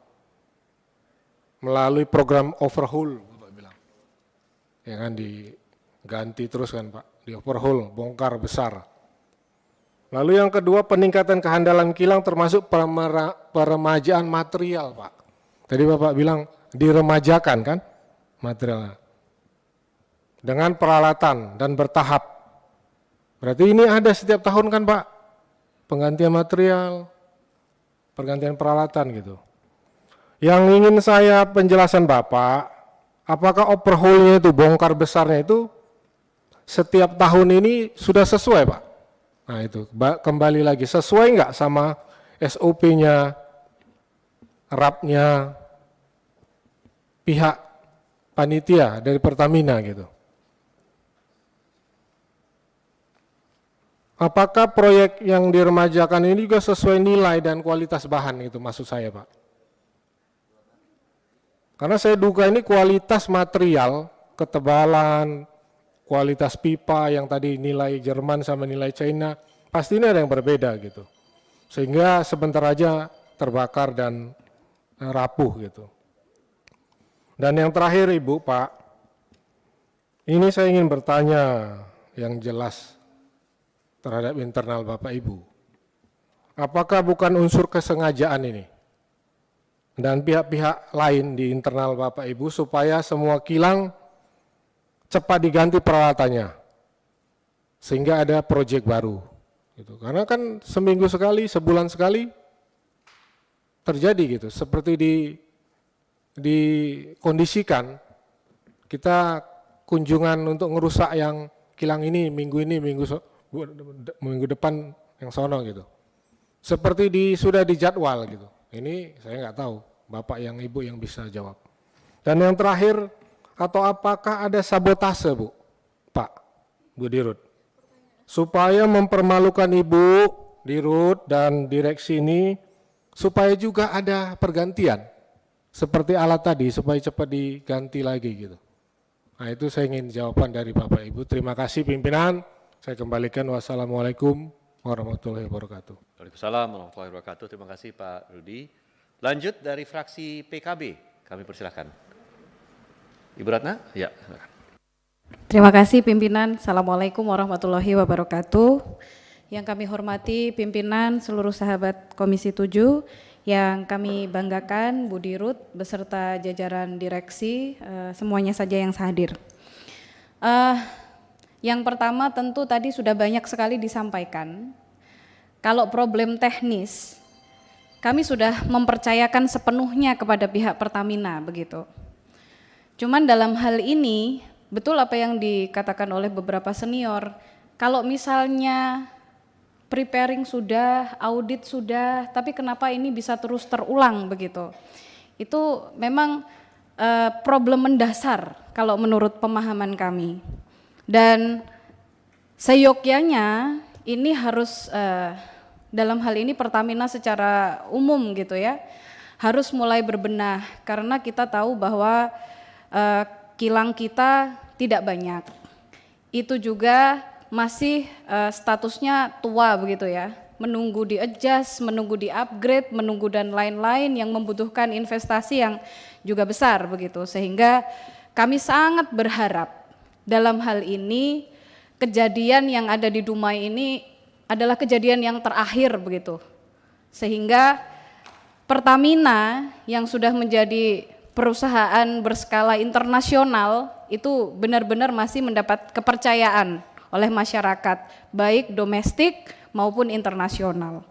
Melalui program overhaul, Bapak bilang. Ya kan diganti terus kan Pak, di overhaul, bongkar besar. Lalu yang kedua peningkatan kehandalan kilang termasuk peremajaan material Pak. Tadi Bapak bilang diremajakan kan materialnya. Dengan peralatan dan bertahap. Berarti ini ada setiap tahun kan Pak, penggantian material, pergantian peralatan gitu. Yang ingin saya penjelasan Bapak, apakah overhaul-nya itu, bongkar besarnya itu setiap tahun ini sudah sesuai Pak? Nah itu, kembali lagi, sesuai nggak sama SOP-nya, RAP-nya, pihak panitia dari Pertamina gitu. Apakah proyek yang diremajakan ini juga sesuai nilai dan kualitas bahan itu maksud saya Pak? Karena saya duga ini kualitas material, ketebalan, kualitas pipa yang tadi nilai Jerman sama nilai China, pasti ini ada yang berbeda gitu. Sehingga sebentar aja terbakar dan rapuh gitu. Dan yang terakhir Ibu, Pak, ini saya ingin bertanya yang jelas terhadap internal Bapak Ibu. Apakah bukan unsur kesengajaan ini? Dan pihak-pihak lain di internal Bapak Ibu supaya semua kilang cepat diganti peralatannya sehingga ada proyek baru gitu. Karena kan seminggu sekali, sebulan sekali terjadi gitu, seperti dikondisikan kita kunjungan untuk ngerusak yang kilang ini, minggu depan yang sono gitu. Seperti sudah dijadwal gitu. Ini saya nggak tahu, Bapak yang Ibu yang bisa jawab. Dan yang terakhir, atau apakah ada sabotase Bu, Pak, Bu Dirut, supaya mempermalukan Ibu Dirut dan direksi ini, supaya juga ada pergantian, seperti alat tadi, supaya cepat diganti lagi gitu. Nah itu saya ingin jawaban dari Bapak Ibu. Terima kasih pimpinan, saya kembalikan. Wassalamualaikum warahmatullahi wabarakatuh. Waalaikumsalam warahmatullahi wabarakatuh. Terima kasih Pak Rudi. Lanjut dari fraksi PKB, kami persilahkan. Ibu Ratna, ya. Terima kasih pimpinan. Assalamualaikum warahmatullahi wabarakatuh. Yang kami hormati pimpinan seluruh sahabat Komisi 7, yang kami banggakan Bu Dirut beserta jajaran direksi, semuanya saja yang hadir. Yang pertama tentu tadi sudah banyak sekali disampaikan. Kalau problem teknis, kami sudah mempercayakan sepenuhnya kepada pihak Pertamina begitu. Cuman dalam hal ini, betul apa yang dikatakan oleh beberapa senior, kalau misalnya preparing sudah, audit sudah, tapi kenapa ini bisa terus terulang begitu. Itu memang problem mendasar kalau menurut pemahaman kami. Dan seyogyanya ini harus dalam hal ini Pertamina secara umum gitu ya, harus mulai berbenah karena kita tahu bahwa kilang kita tidak banyak. Itu juga masih statusnya tua begitu ya, menunggu di-adjust, menunggu di-upgrade, menunggu dan lain-lain yang membutuhkan investasi yang juga besar begitu. Sehingga kami sangat berharap dalam hal ini kejadian yang ada di Dumai ini adalah kejadian yang terakhir begitu. Sehingga Pertamina yang sudah menjadi perusahaan berskala internasional itu benar-benar masih mendapat kepercayaan oleh masyarakat, baik domestik maupun internasional.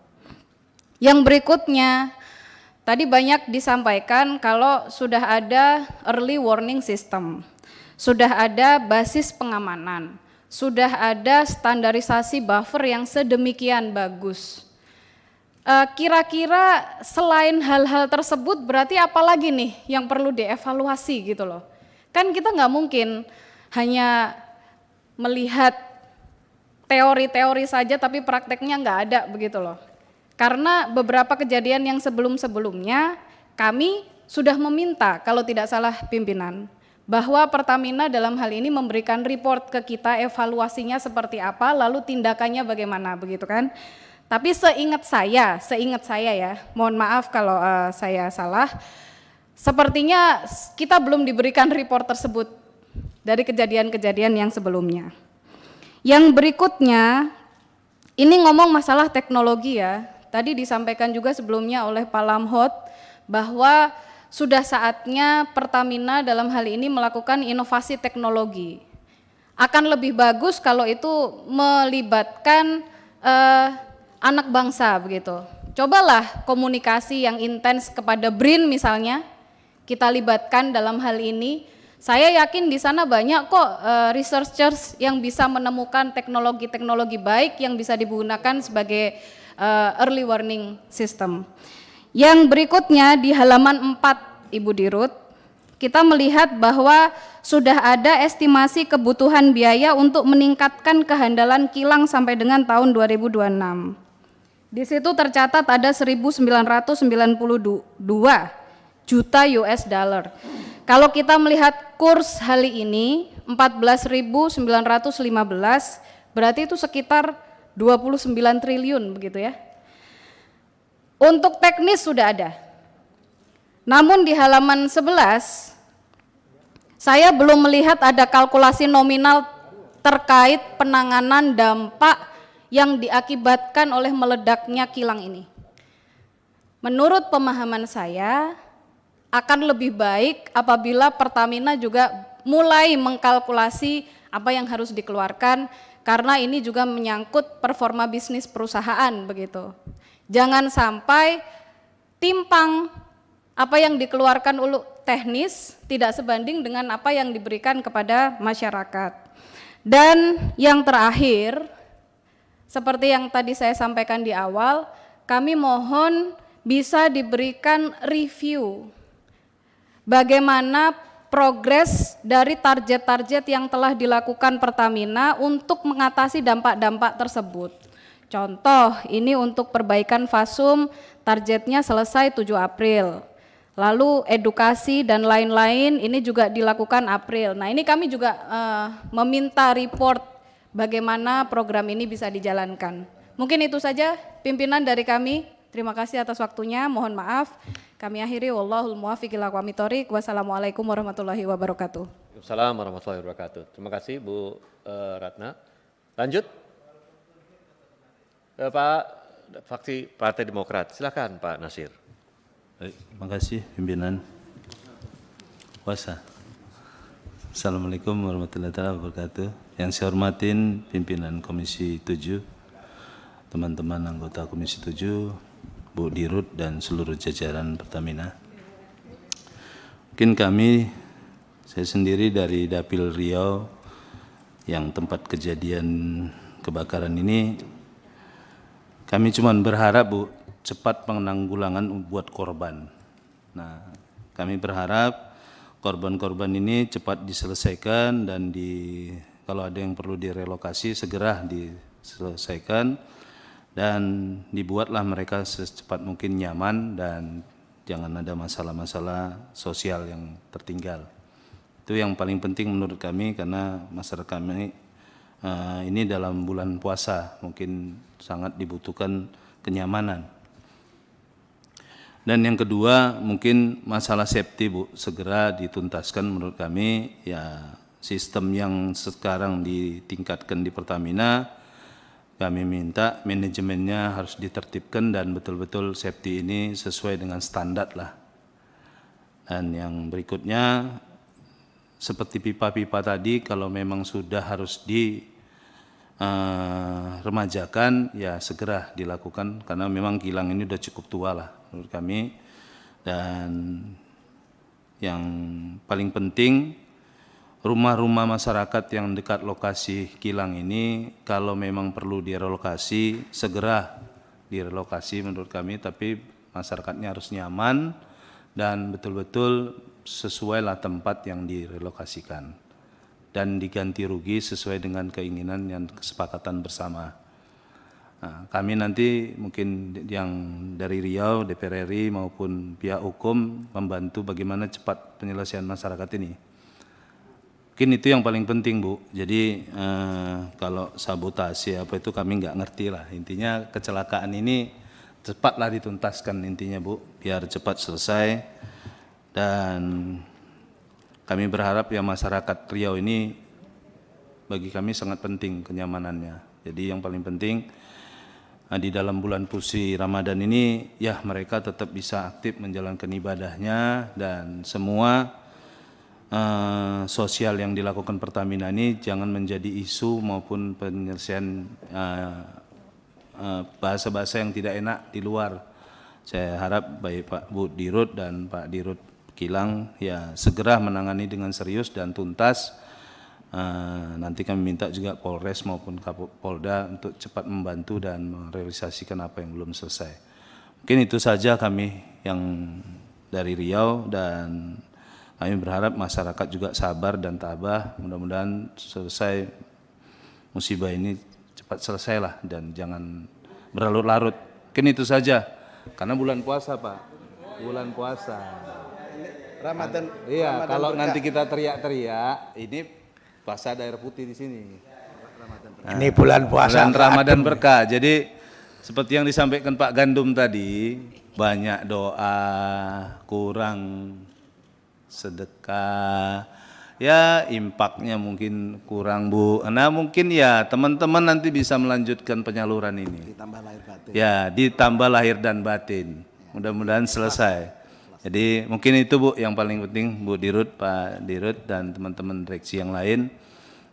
Yang berikutnya, tadi banyak disampaikan kalau sudah ada early warning system, sudah ada basis pengamanan, sudah ada standarisasi buffer yang sedemikian bagus. Kira-kira selain hal-hal tersebut berarti apa lagi nih yang perlu dievaluasi gitu loh. Kan kita nggak mungkin hanya melihat teori-teori saja tapi prakteknya nggak ada begitu loh. Karena beberapa kejadian yang sebelum-sebelumnya kami sudah meminta kalau tidak salah pimpinan bahwa Pertamina dalam hal ini memberikan report ke kita evaluasinya seperti apa lalu tindakannya bagaimana begitu kan. Tapi seingat saya ya, mohon maaf kalau saya salah, sepertinya kita belum diberikan report tersebut dari kejadian-kejadian yang sebelumnya. Yang berikutnya, ini ngomong masalah teknologi ya, tadi disampaikan juga sebelumnya oleh Pak Lamhot bahwa sudah saatnya Pertamina dalam hal ini melakukan inovasi teknologi. Akan lebih bagus kalau itu melibatkan anak bangsa begitu. Cobalah komunikasi yang intens kepada BRIN misalnya, kita libatkan dalam hal ini. Saya yakin di sana banyak kok researchers yang bisa menemukan teknologi-teknologi baik yang bisa digunakan sebagai early warning system. Yang berikutnya di halaman 4 Ibu Dirut, kita melihat bahwa sudah ada estimasi kebutuhan biaya untuk meningkatkan kehandalan kilang sampai dengan tahun 2026. Di situ tercatat ada 1.992 juta US dollar. Kalau kita melihat kurs hari ini 14.915, berarti itu sekitar 29 triliun begitu ya. Untuk teknis sudah ada. Namun di halaman 11 saya belum melihat ada kalkulasi nominal terkait penanganan dampak yang diakibatkan oleh meledaknya kilang ini. Menurut pemahaman saya, akan lebih baik apabila Pertamina juga mulai mengkalkulasi apa yang harus dikeluarkan, karena ini juga menyangkut performa bisnis perusahaan begitu. Jangan sampai timpang apa yang dikeluarkan teknis tidak sebanding dengan apa yang diberikan kepada masyarakat. Dan yang terakhir, seperti yang tadi saya sampaikan di awal, kami mohon bisa diberikan review bagaimana progres dari target-target yang telah dilakukan Pertamina untuk mengatasi dampak-dampak tersebut. Contoh, ini untuk perbaikan Fasum targetnya selesai 7 April. Lalu edukasi dan lain-lain ini juga dilakukan April. Nah, ini kami juga meminta report bagaimana program ini bisa dijalankan. Mungkin itu saja pimpinan dari kami. Terima kasih atas waktunya, mohon maaf. Kami akhiri, wallahul muwaffiq ila aqwamit thoriq. Wassalamualaikum warahmatullahi wabarakatuh. Waalaikumsalam warahmatullahi wabarakatuh. Terima kasih Bu Ratna. Lanjut. Pak fraksi Partai Demokrat, silakan Pak Nasir. Baik, terima kasih pimpinan. Kuasa. Assalamualaikum warahmatullahi wabarakatuh. Yang saya hormatin pimpinan Komisi 7, teman-teman anggota Komisi 7, Bu Dirut dan seluruh jajaran Pertamina. Mungkin saya sendiri dari Dapil Riau yang tempat kejadian kebakaran ini, kami cuma berharap Bu, cepat penanggulangan buat korban. Nah, kami berharap korban-korban ini cepat diselesaikan dan kalau ada yang perlu direlokasi segera diselesaikan. Dan dibuatlah mereka secepat mungkin nyaman dan jangan ada masalah-masalah sosial yang tertinggal. Itu yang paling penting menurut kami, karena masyarakat kami ini dalam bulan puasa mungkin sangat dibutuhkan kenyamanan. Dan yang kedua mungkin masalah safety Bu, segera dituntaskan menurut kami. Ya, sistem yang sekarang ditingkatkan di Pertamina, kami minta manajemennya harus ditertibkan dan betul-betul safety ini sesuai dengan standar lah. Dan yang berikutnya, seperti pipa-pipa tadi, kalau memang sudah harus diremajakan, ya segera dilakukan, karena memang kilang ini sudah cukup tua lah menurut kami. Dan yang paling penting, rumah-rumah masyarakat yang dekat lokasi kilang ini kalau memang perlu direlokasi, segera direlokasi menurut kami, tapi masyarakatnya harus nyaman dan betul-betul sesuailah tempat yang direlokasikan dan diganti rugi sesuai dengan keinginan dan kesepakatan bersama. Nah, kami nanti mungkin yang dari Riau, DPR RI maupun pihak hukum membantu bagaimana cepat penyelesaian masyarakat ini. Mungkin itu yang paling penting Bu. Jadi kalau sabotase apa itu kami nggak ngerti lah. Intinya kecelakaan ini cepatlah dituntaskan intinya Bu, biar cepat selesai. Dan kami berharap ya masyarakat Riau ini bagi kami sangat penting kenyamanannya. Jadi yang paling penting di dalam bulan puisi Ramadan ini ya mereka tetap bisa aktif menjalankan ibadahnya, dan semua sosial yang dilakukan Pertamina ini jangan menjadi isu maupun penyelesaian bahasa-bahasa yang tidak enak di luar Saya harap baik Pak Bu Dirut dan Pak Dirut Kilang ya segera menangani dengan serius dan tuntas. Nanti kami minta juga Polres maupun Kapolda untuk cepat membantu dan merealisasikan apa yang belum selesai. Mungkin itu saja kami yang dari Riau, dan kami berharap masyarakat juga sabar dan tabah. Mudah-mudahan selesai musibah ini cepat selesai lah dan jangan berlarut-larut. Mungkin itu saja. Karena bulan puasa Pak, bulan puasa. Ramadan. Iya, kalau nanti kita teriak-teriak, ini puasa daerah putih di sini. Ini bulan puasa. Bulan Ramadan berkah. Jadi seperti yang disampaikan Pak Gandum tadi, banyak doa, kurang sedekah, ya impaknya mungkin kurang Bu. Nah mungkin ya teman-teman nanti bisa melanjutkan penyaluran ini. Ditambah lahir batin. Ya, ditambah lahir dan batin. Mudah-mudahan selesai. Jadi mungkin itu Bu yang paling penting, Bu Dirut, Pak Dirut, dan teman-teman direksi yang lain.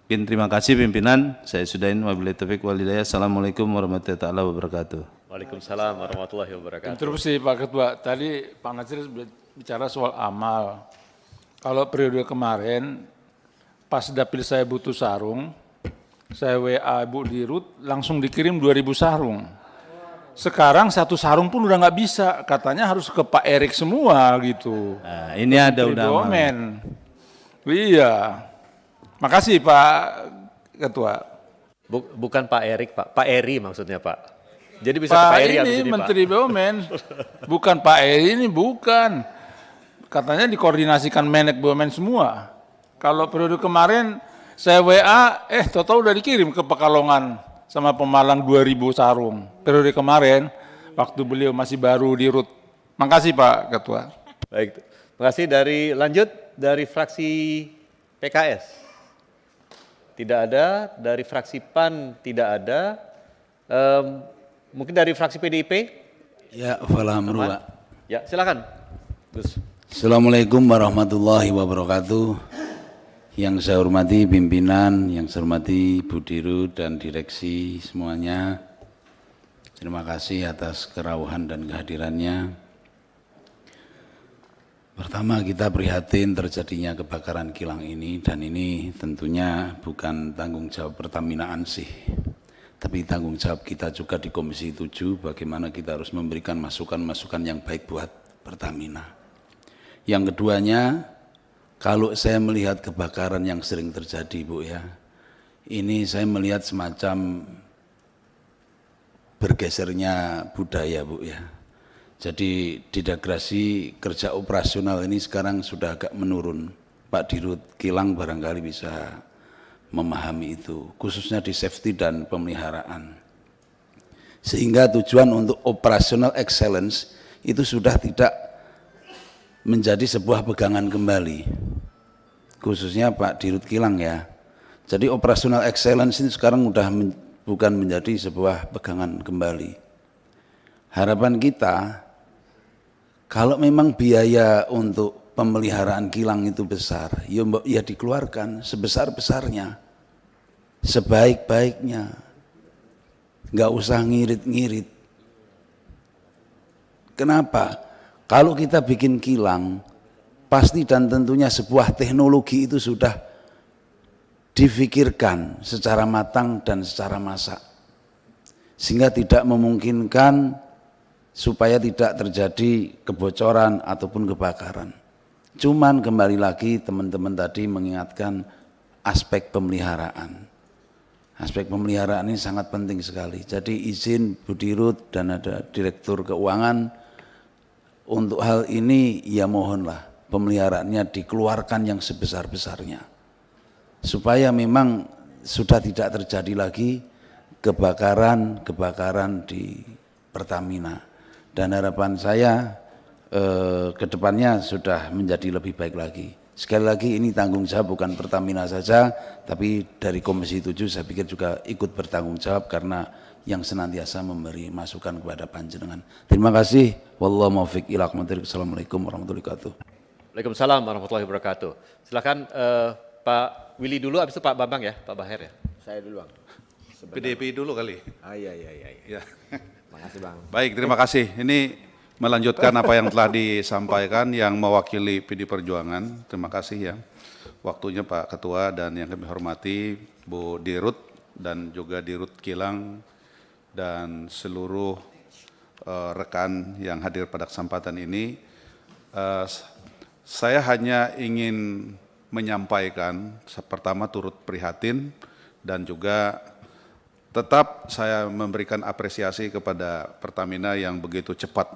Mungkin terima kasih pimpinan. Saya sudahin, wabillahi taufiq wal hidayah. Assalamualaikum warahmatullahi wabarakatuh. Waalaikumsalam warahmatullahi wabarakatuh. Interupsi Pak Ketua, tadi Pak Nasir bicara soal amal. Kalau periode kemarin, pas dapil saya butuh sarung, saya WA Bu Dirut, langsung dikirim 2.000 sarung. Sekarang 1 sarung pun udah nggak bisa, katanya harus ke Pak Erik semua gitu. Nah, ini ada udah BUMN. Iya. Makasih Pak Ketua. Bukan Pak Erik, Pak Eri maksudnya Pak. Jadi bisa Pak ke Pak Eri habis ini ini, Menteri Pak. BUMN, bukan Pak Eri ini, bukan. Katanya dikoordinasikan Menek BUMN semua. Kalau periode kemarin saya WA, tahu-tahu udah dikirim ke Pekalongan sama Pemalang 2.000 sarung. Periode kemarin, waktu beliau masih baru di RUT. Makasih Pak Ketua. Baik, makasih. Lanjut dari fraksi PKS. Tidak ada, dari fraksi PAN tidak ada. Mungkin dari fraksi PDIP? Ya, Alhamdulillah. Ya, silakan. Gus. Assalamualaikum warahmatullahi wabarakatuh. Yang saya hormati pimpinan, yang saya hormati Bu Dirut dan direksi semuanya. Terima kasih atas kerauhan dan kehadirannya. Pertama, kita prihatin terjadinya kebakaran kilang ini, dan ini tentunya bukan tanggung jawab Pertamina Ansih, tapi tanggung jawab kita juga di Komisi 7, bagaimana kita harus memberikan masukan-masukan yang baik buat Pertamina. Yang keduanya, kalau saya melihat kebakaran yang sering terjadi Bu ya, ini saya melihat semacam bergesernya budaya Bu ya. Jadi degradasi kerja operasional ini sekarang sudah agak menurun. Pak Dirut Kilang barangkali bisa memahami itu, khususnya di safety dan pemeliharaan. Sehingga tujuan untuk operational excellence itu sudah tidak menjadi sebuah pegangan kembali. Khususnya Pak Dirut Kilang ya. Jadi operational excellence ini sekarang sudah bukan menjadi sebuah pegangan kembali. Harapan kita, kalau memang biaya untuk pemeliharaan kilang itu besar, ya dikeluarkan sebesar-besarnya, sebaik-baiknya, nggak usah ngirit-ngirit. Kenapa? Kalau kita bikin kilang, pasti dan tentunya sebuah teknologi itu sudah difikirkan secara matang dan secara masak, sehingga tidak memungkinkan supaya tidak terjadi kebocoran ataupun kebakaran. Cuman kembali lagi teman-teman tadi mengingatkan aspek pemeliharaan. Aspek pemeliharaan ini sangat penting sekali. Jadi izin Bu Dirut dan ada Direktur Keuangan, untuk hal ini ya mohonlah pemeliharaannya dikeluarkan yang sebesar-besarnya. Supaya memang sudah tidak terjadi lagi kebakaran di Pertamina. Dan harapan saya ke depannya sudah menjadi lebih baik lagi. Sekali lagi ini tanggung jawab bukan Pertamina saja, tapi dari Komisi 7 saya pikir juga ikut bertanggung jawab karena yang senantiasa memberi masukan kepada panjenengan. Terima kasih. Wallahu muwaffiq ila aqwamit thoriq. Assalamualaikum warahmatullahi wabarakatuh. Waalaikumsalam warahmatullahi wabarakatuh. Silakan Pak Willy dulu, habis itu Pak Bambang ya, Pak Baher ya. Saya dulu Bang. PDP dulu kali. Iya. Ya. Makasih Bang. Baik, terima kasih. Ini melanjutkan apa yang telah disampaikan yang mewakili PD Perjuangan. Terima kasih ya waktunya Pak Ketua dan yang kami hormati Bu Dirut dan juga Dirut Kilang dan seluruh rekan yang hadir pada kesempatan ini. Saya hanya ingin menyampaikan pertama turut prihatin dan juga tetap saya memberikan apresiasi kepada Pertamina yang begitu cepat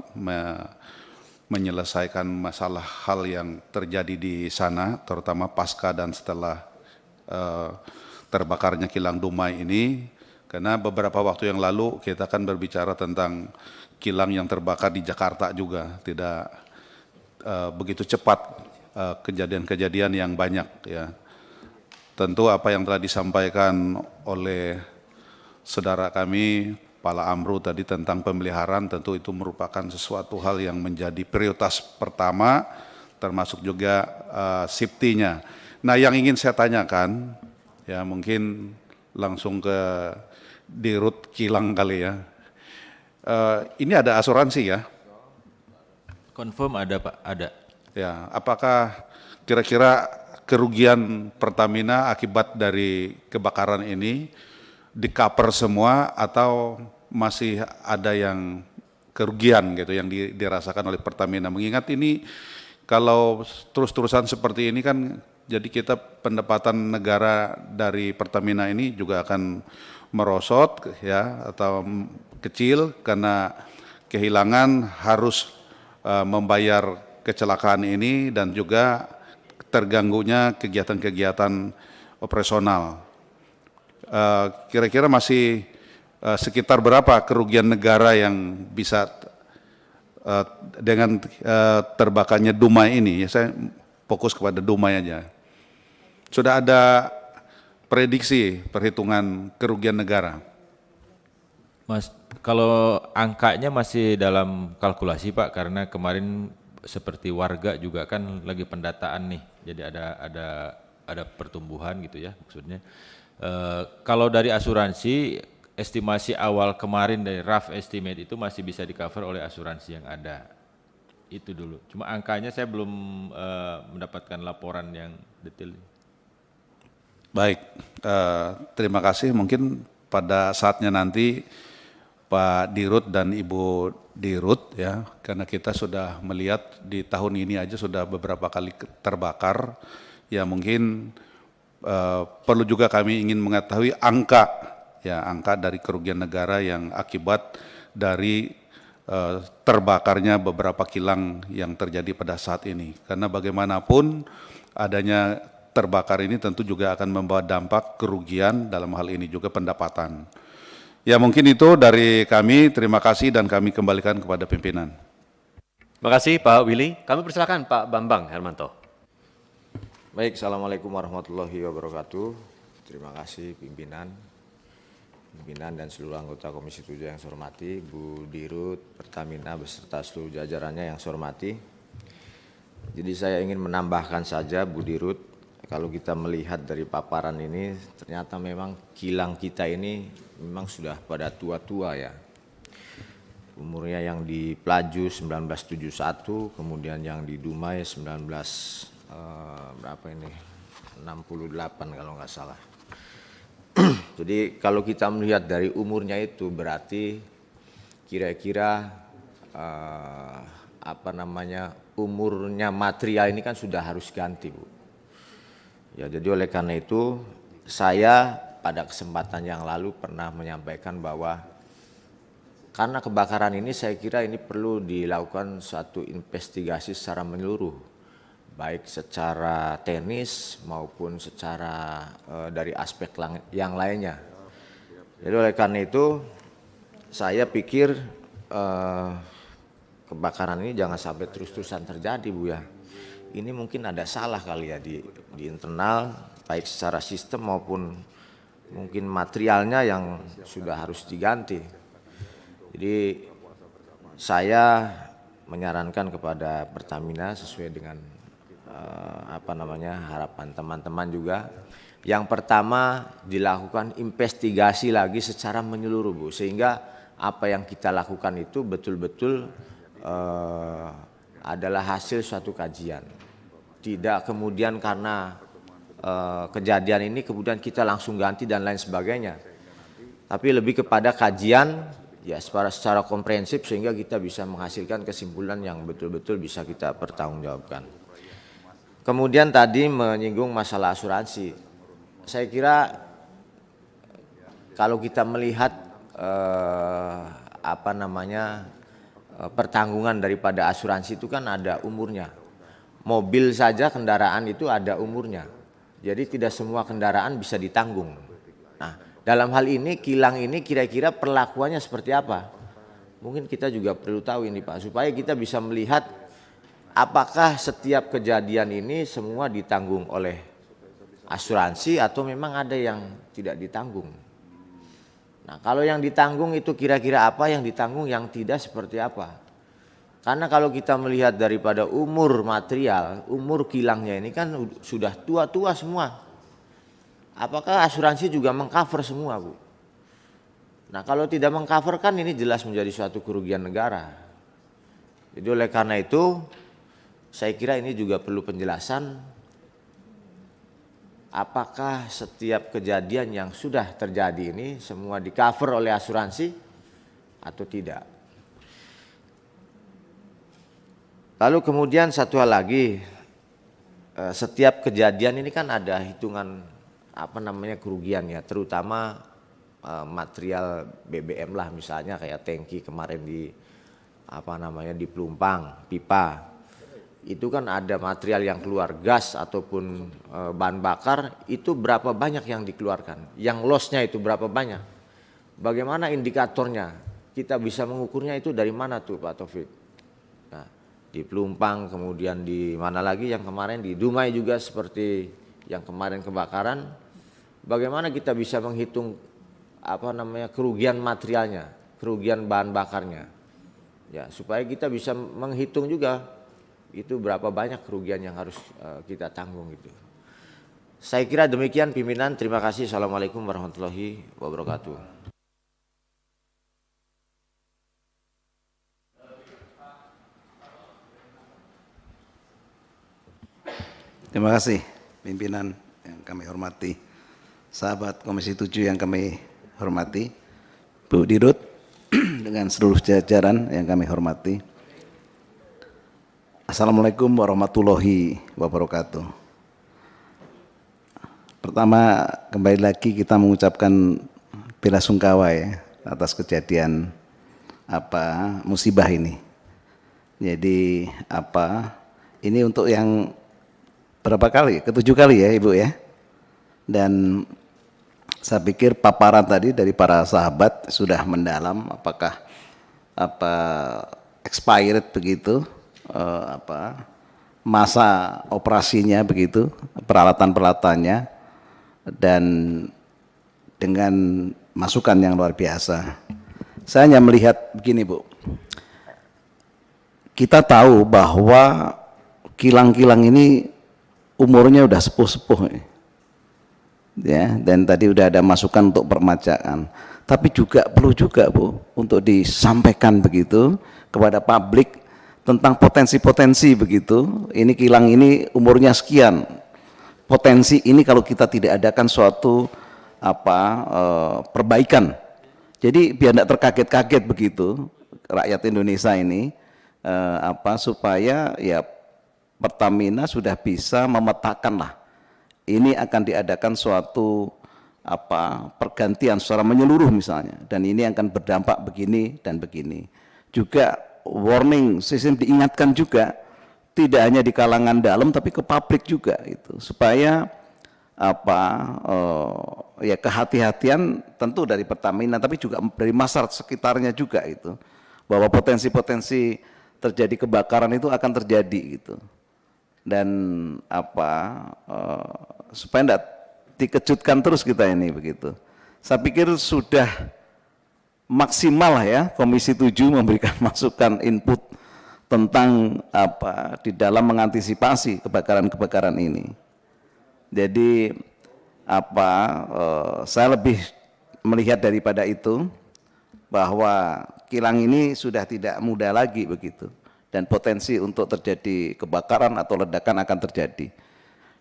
menyelesaikan masalah hal yang terjadi di sana, terutama pasca dan setelah terbakarnya kilang Dumai ini. Karena beberapa waktu yang lalu kita kan berbicara tentang kilang yang terbakar di Jakarta juga, tidak begitu cepat kejadian-kejadian yang banyak ya. Tentu apa yang telah disampaikan oleh saudara kami Pala Amru tadi tentang pemeliharaan, tentu itu merupakan sesuatu hal yang menjadi prioritas pertama, termasuk juga safety-nya. Nah, yang ingin saya tanyakan, ya mungkin langsung ke Dirut Kilang kali ya. Ini ada asuransi ya? Confirm ada Pak, ada. Ya, apakah kira-kira kerugian Pertamina akibat dari kebakaran ini di-cover semua atau masih ada yang kerugian gitu yang dirasakan oleh Pertamina? Mengingat ini kalau terus-terusan seperti ini kan jadi kita pendapatan negara dari Pertamina ini juga akan merosot ya atau kecil karena kehilangan harus membayar kecelakaan ini dan juga terganggunya kegiatan-kegiatan operasional. Kira-kira masih sekitar berapa kerugian negara yang bisa dengan terbakarnya Dumai ini? Ya, saya fokus kepada Dumai aja. Sudah ada prediksi perhitungan kerugian negara? Mas, kalau angkanya masih dalam kalkulasi Pak, karena kemarin seperti warga juga kan lagi pendataan nih, jadi ada pertumbuhan gitu ya maksudnya. Kalau dari asuransi, estimasi awal kemarin dari rough estimate itu masih bisa di-cover oleh asuransi yang ada. Itu dulu. Cuma angkanya saya belum mendapatkan laporan yang detail. Baik, terima kasih. Mungkin pada saatnya nanti Pak Dirut dan Ibu Dirut ya, karena kita sudah melihat di tahun ini aja sudah beberapa kali terbakar, ya mungkin perlu juga kami ingin mengetahui angka dari kerugian negara yang akibat dari terbakarnya beberapa kilang yang terjadi pada saat ini. Karena bagaimanapun adanya terbakar ini tentu juga akan membawa dampak kerugian, dalam hal ini juga pendapatan. Ya mungkin itu dari kami, terima kasih dan kami kembalikan kepada pimpinan. Terima kasih Pak Willy. Kami persilakan Pak Bambang Hermanto. Baik, Assalamualaikum warahmatullahi wabarakatuh. Terima kasih pimpinan dan seluruh anggota Komisi 7 yang saya hormati, Bu Dirut Pertamina beserta seluruh jajarannya yang saya hormati. Jadi saya ingin menambahkan saja Bu Dirut, kalau kita melihat dari paparan ini ternyata memang kilang kita ini memang sudah pada tua-tua ya. Umurnya yang di Pelaju 1971, kemudian yang di Dumai 68 kalau nggak salah. Jadi kalau kita melihat dari umurnya itu berarti kira-kira umurnya material ini kan sudah harus ganti Bu. Ya, jadi oleh karena itu saya pada kesempatan yang lalu pernah menyampaikan bahwa karena kebakaran ini saya kira ini perlu dilakukan suatu investigasi secara menyeluruh, baik secara teknis maupun secara dari aspek yang lainnya. Jadi oleh karena itu saya pikir kebakaran ini jangan sampai terus-terusan terjadi Bu ya. Ini mungkin ada salah kali ya di internal, baik secara sistem maupun mungkin materialnya yang sudah harus diganti. Jadi saya menyarankan kepada Pertamina sesuai dengan harapan teman-teman juga. Yang pertama dilakukan investigasi lagi secara menyeluruh Bu, sehingga apa yang kita lakukan itu betul-betul adalah hasil suatu kajian. Tidak kemudian karena kejadian ini kemudian kita langsung ganti dan lain sebagainya. Tapi lebih kepada kajian ya secara komprehensif sehingga kita bisa menghasilkan kesimpulan yang betul-betul bisa kita pertanggungjawabkan. Kemudian tadi menyinggung masalah asuransi. Saya kira kalau kita melihat pertanggungan daripada asuransi itu kan ada umurnya. Mobil saja kendaraan itu ada umurnya. Jadi tidak semua kendaraan bisa ditanggung. Nah, dalam hal ini kilang ini kira-kira perlakuannya seperti apa? Mungkin kita juga perlu tahu ini Pak, supaya kita bisa melihat apakah setiap kejadian ini semua ditanggung oleh asuransi atau memang ada yang tidak ditanggung. Nah, kalau yang ditanggung itu kira-kira apa, yang ditanggung yang tidak seperti apa? Karena kalau kita melihat daripada umur material, umur kilangnya ini kan sudah tua-tua semua. Apakah asuransi juga mengcover semua, Bu? Nah, kalau tidak mengcover kan ini jelas menjadi suatu kerugian negara. Jadi oleh karena itu, saya kira ini juga perlu penjelasan. Apakah setiap kejadian yang sudah terjadi ini semua di-cover oleh asuransi atau tidak? Lalu kemudian satu hal lagi, setiap kejadian ini kan ada hitungan kerugian ya, terutama material BBM lah misalnya kayak tangki kemarin di Pelumpang, pipa. Itu kan ada material yang keluar gas ataupun bahan bakar, itu berapa banyak yang dikeluarkan, yang lossnya itu berapa banyak. Bagaimana indikatornya? Kita bisa mengukurnya itu dari mana tuh Pak Taufik? Nah, di Pelumpang, kemudian di mana lagi yang kemarin di Dumai juga seperti yang kemarin kebakaran. Bagaimana kita bisa menghitung kerugian materialnya, kerugian bahan bakarnya? Ya, supaya kita bisa menghitung juga itu berapa banyak kerugian yang harus kita tanggung itu. Saya kira demikian pimpinan, terima kasih. Assalamualaikum warahmatullahi wabarakatuh. Terima kasih pimpinan yang kami hormati, sahabat Komisi 7 yang kami hormati, Bu Dirut dengan seluruh jajaran yang kami hormati. Assalamualaikum warahmatullahi wabarakatuh. Pertama, kembali lagi kita mengucapkan bela sungkawa ya atas kejadian musibah ini. Jadi ini untuk yang berapa kali? Ketujuh kali ya Ibu ya. Dan saya pikir paparan tadi dari para sahabat sudah mendalam apakah expired begitu masa operasinya begitu, peralatan-peralatannya, dan dengan masukan yang luar biasa. Saya hanya melihat begini Bu, kita tahu bahwa kilang-kilang ini umurnya udah sepuh-sepuh ya, dan tadi udah ada masukan untuk permajaan, tapi juga perlu juga Bu untuk disampaikan begitu kepada publik tentang potensi-potensi begitu. Ini kilang ini umurnya sekian, potensi ini kalau kita tidak adakan suatu perbaikan, jadi biar tidak terkaget-kaget begitu rakyat Indonesia ini, supaya ya Pertamina sudah bisa memetakan lah, ini akan diadakan suatu pergantian secara menyeluruh misalnya, dan ini akan berdampak begini dan begini. Juga warning sistem diingatkan juga, tidak hanya di kalangan dalam tapi ke publik juga itu, supaya ya kehati-hatian tentu dari Pertamina tapi juga dari masyarakat sekitarnya juga itu, bahwa potensi-potensi terjadi kebakaran itu akan terjadi gitu. Dan supaya tidak dikejutkan terus kita ini begitu. Saya pikir sudah maksimal ya Komisi 7 memberikan masukan input tentang di dalam mengantisipasi kebakaran-kebakaran ini. Jadi saya lebih melihat daripada itu bahwa kilang ini sudah tidak muda lagi begitu, dan potensi untuk terjadi kebakaran atau ledakan akan terjadi.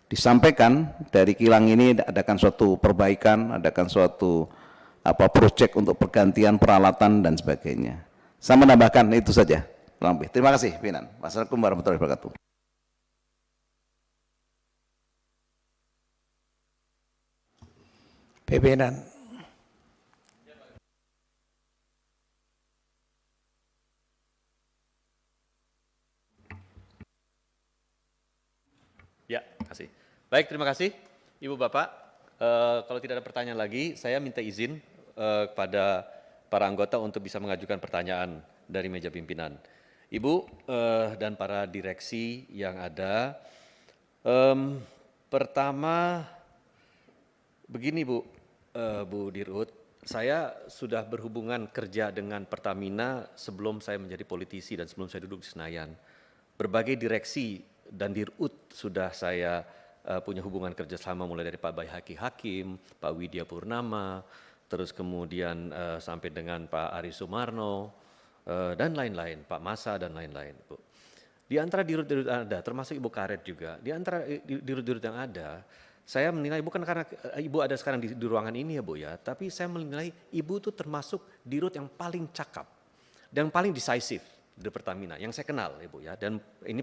Disampaikan dari kilang ini adakan suatu perbaikan, adakan suatu proyek untuk pergantian peralatan dan sebagainya. Saya menambahkan itu saja. Terima kasih, Pimpinan. Wassalamualaikum warahmatullahi wabarakatuh. Pimpinan. Ya, kasih. Baik, terima kasih Ibu Bapak. Kalau tidak ada pertanyaan lagi, saya minta izin kepada para anggota untuk bisa mengajukan pertanyaan dari meja pimpinan. Ibu dan para direksi yang ada, pertama begini Bu, Bu Dirut, saya sudah berhubungan kerja dengan Pertamina sebelum saya menjadi politisi dan sebelum saya duduk di Senayan. Berbagai direksi dan Dirut sudah saya punya hubungan kerjasama mulai dari Pak Baihaqi Hakim, Pak Widya Purnama, terus kemudian sampai dengan Pak Ari Sumarno, dan lain-lain, Pak Masa dan lain-lain. Bu. Di antara dirut-dirut yang ada, termasuk Ibu Karet juga, di antara dirut-dirut yang ada, saya menilai bukan karena Ibu ada sekarang di ruangan ini ya Bu ya, tapi saya menilai Ibu itu termasuk dirut yang paling cakap dan paling decisive di Pertamina yang saya kenal ya Bu ya, dan ini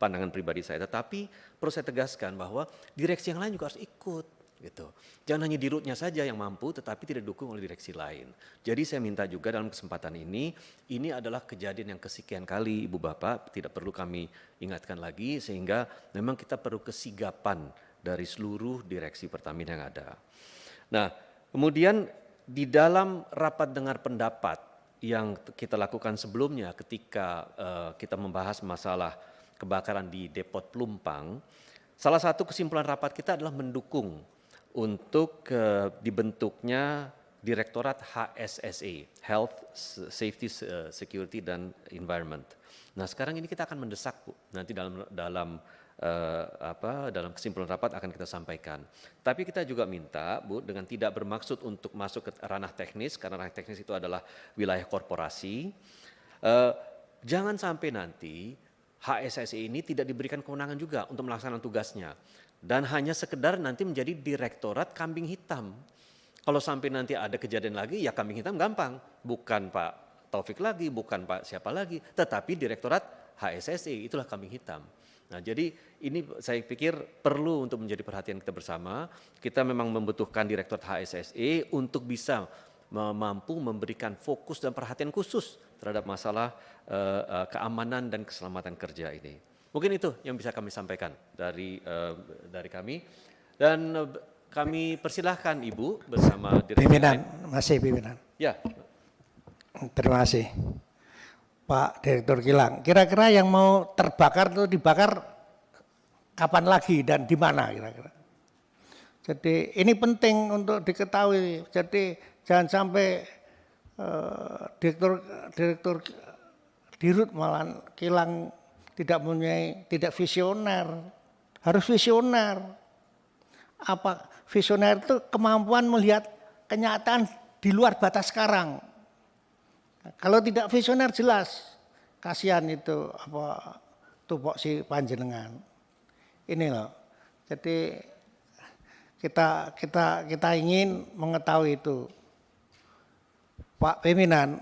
pandangan pribadi saya, tetapi perlu saya tegaskan bahwa direksi yang lain juga harus ikut gitu. Jangan hanya dirutnya saja yang mampu tetapi tidak didukung oleh direksi lain. Jadi saya minta juga dalam kesempatan ini adalah kejadian yang kesekian kali Ibu Bapak, tidak perlu kami ingatkan lagi, sehingga memang kita perlu kesigapan dari seluruh direksi Pertamina yang ada. Nah, kemudian di dalam rapat dengar pendapat yang kita lakukan sebelumnya ketika kita membahas masalah kebakaran di Depot Pelumpang, salah satu kesimpulan rapat kita adalah mendukung untuk dibentuknya Direktorat HSSE, Health, Safety, Security, dan Environment. Nah sekarang ini kita akan mendesak Bu, nanti dalam kesimpulan rapat akan kita sampaikan. Tapi kita juga minta Bu, dengan tidak bermaksud untuk masuk ke ranah teknis, karena ranah teknis itu adalah wilayah korporasi, jangan sampai nanti HSSE ini tidak diberikan kewenangan juga untuk melaksanakan tugasnya. Dan hanya sekedar nanti menjadi direktorat kambing hitam. Kalau sampai nanti ada kejadian lagi, ya kambing hitam gampang. Bukan Pak Taufik lagi, bukan Pak siapa lagi, tetapi direktorat HSSE, itulah kambing hitam. Nah jadi ini saya pikir perlu untuk menjadi perhatian kita bersama. Kita memang membutuhkan direktorat HSSE untuk bisa mampu memberikan fokus dan perhatian khusus terhadap masalah keamanan dan keselamatan kerja ini. Mungkin itu yang bisa kami sampaikan dari kami, dan kami persilahkan Ibu bersama Direktur. Pimpinan, masih Pimpinan. Ya. Terima kasih. Pak Direktur Kilang, kira-kira yang mau terbakar itu dibakar kapan lagi dan di mana kira-kira? Jadi ini penting untuk diketahui. Jadi jangan sampai direktur dirut malah kilang tidak visioner. Harus visioner. Apa visioner itu kemampuan melihat kenyataan di luar batas sekarang. Kalau tidak visioner jelas kasihan itu tupok si panjenengan. Ini loh. Jadi kita ingin mengetahui itu. Pak Pimpinan,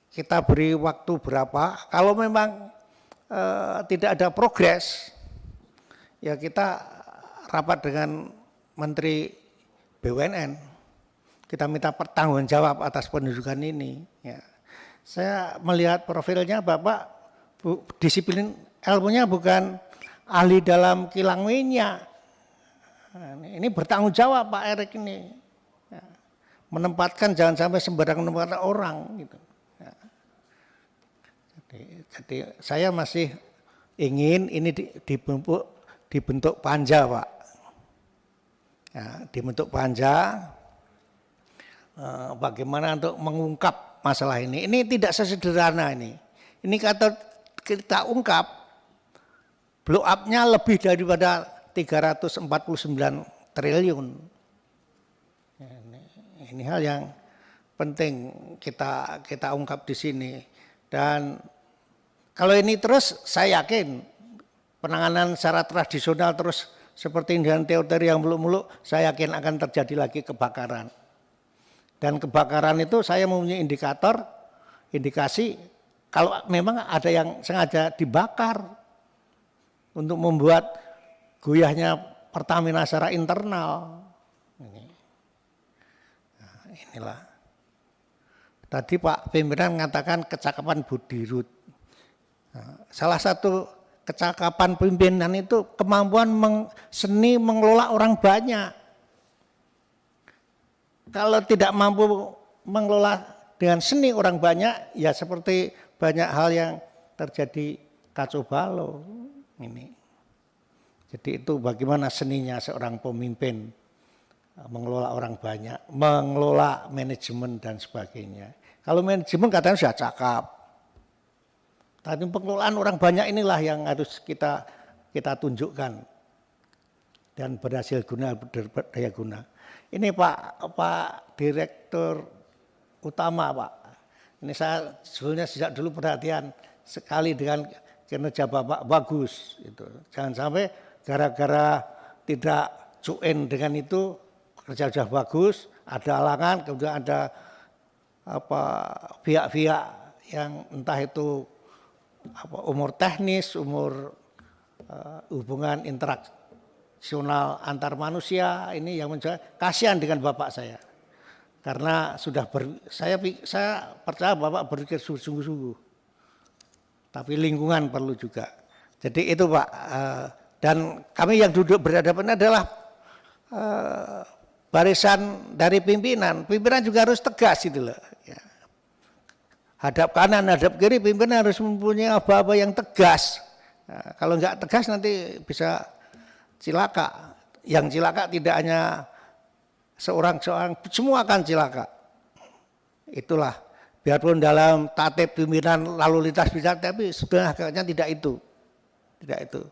kita beri waktu berapa? Kalau memang tidak ada progres, ya kita rapat dengan Menteri BUMN. Kita minta pertanggungjawab atas pendudukan ini. Ya. Saya melihat profilnya Bapak, disiplin ilmunya bukan ahli dalam kilang minyak. Ini bertanggung jawab Pak Erik ini. Ya. Menempatkan, jangan sampai sembarang menempatkan orang. Gitu. Ya. Jadi saya masih ingin ini dibentuk panja Pak. Ya, dibentuk panja. Bagaimana untuk mengungkap masalah ini. Ini tidak sesederhana ini. Ini kata kita ungkap, blow up-nya lebih daripada 349 triliun. Ini hal yang penting kita ungkap di sini. Dan kalau ini terus, saya yakin penanganan secara tradisional terus seperti dengan teori yang muluk-muluk, saya yakin akan terjadi lagi kebakaran. Dan kebakaran itu saya mempunyai indikasi kalau memang ada yang sengaja dibakar untuk membuat goyahnya Pertamina secara internal. Nah, inilah. Tadi Pak pimpinan mengatakan kecakapan Budirut. Nah, salah satu kecakapan pimpinan itu kemampuan seni mengelola orang banyak. Kalau tidak mampu mengelola dengan seni orang banyak, ya seperti banyak hal yang terjadi kacau balau ini. Jadi itu bagaimana seninya seorang pemimpin mengelola orang banyak, mengelola manajemen dan sebagainya. Kalau manajemen katanya sudah cakap, tapi pengelolaan orang banyak inilah yang harus kita tunjukkan dan berhasil guna, berdaya guna. Ini Pak Direktur Utama Pak, ini saya sebenarnya sejak dulu perhatian sekali dengan kinerja Bapak bagus. Itu. Jangan sampai gara-gara tidak join dengan itu kerja sudah bagus, ada halangan, kemudian ada pihak-pihak yang entah itu umur teknis, umur hubungan interaksional antar manusia ini yang kasihan dengan Bapak saya. Karena sudah saya percaya Bapak berpikir sungguh-sungguh. Tapi lingkungan perlu juga. Jadi itu Pak, dan kami yang duduk berhadapan adalah barisan dari pimpinan. Pimpinan juga harus tegas gitu loh. Ya. Hadap kanan, hadap kiri, pimpinan harus mempunyai apa-apa yang tegas. Nah, kalau enggak tegas nanti bisa cilaka. Yang cilaka tidak hanya seorang, semua akan cilaka. Itulah, biarpun dalam tatib pimpinan lalu lintas bisa, tapi sebenarnya tidak itu. Tidak itu.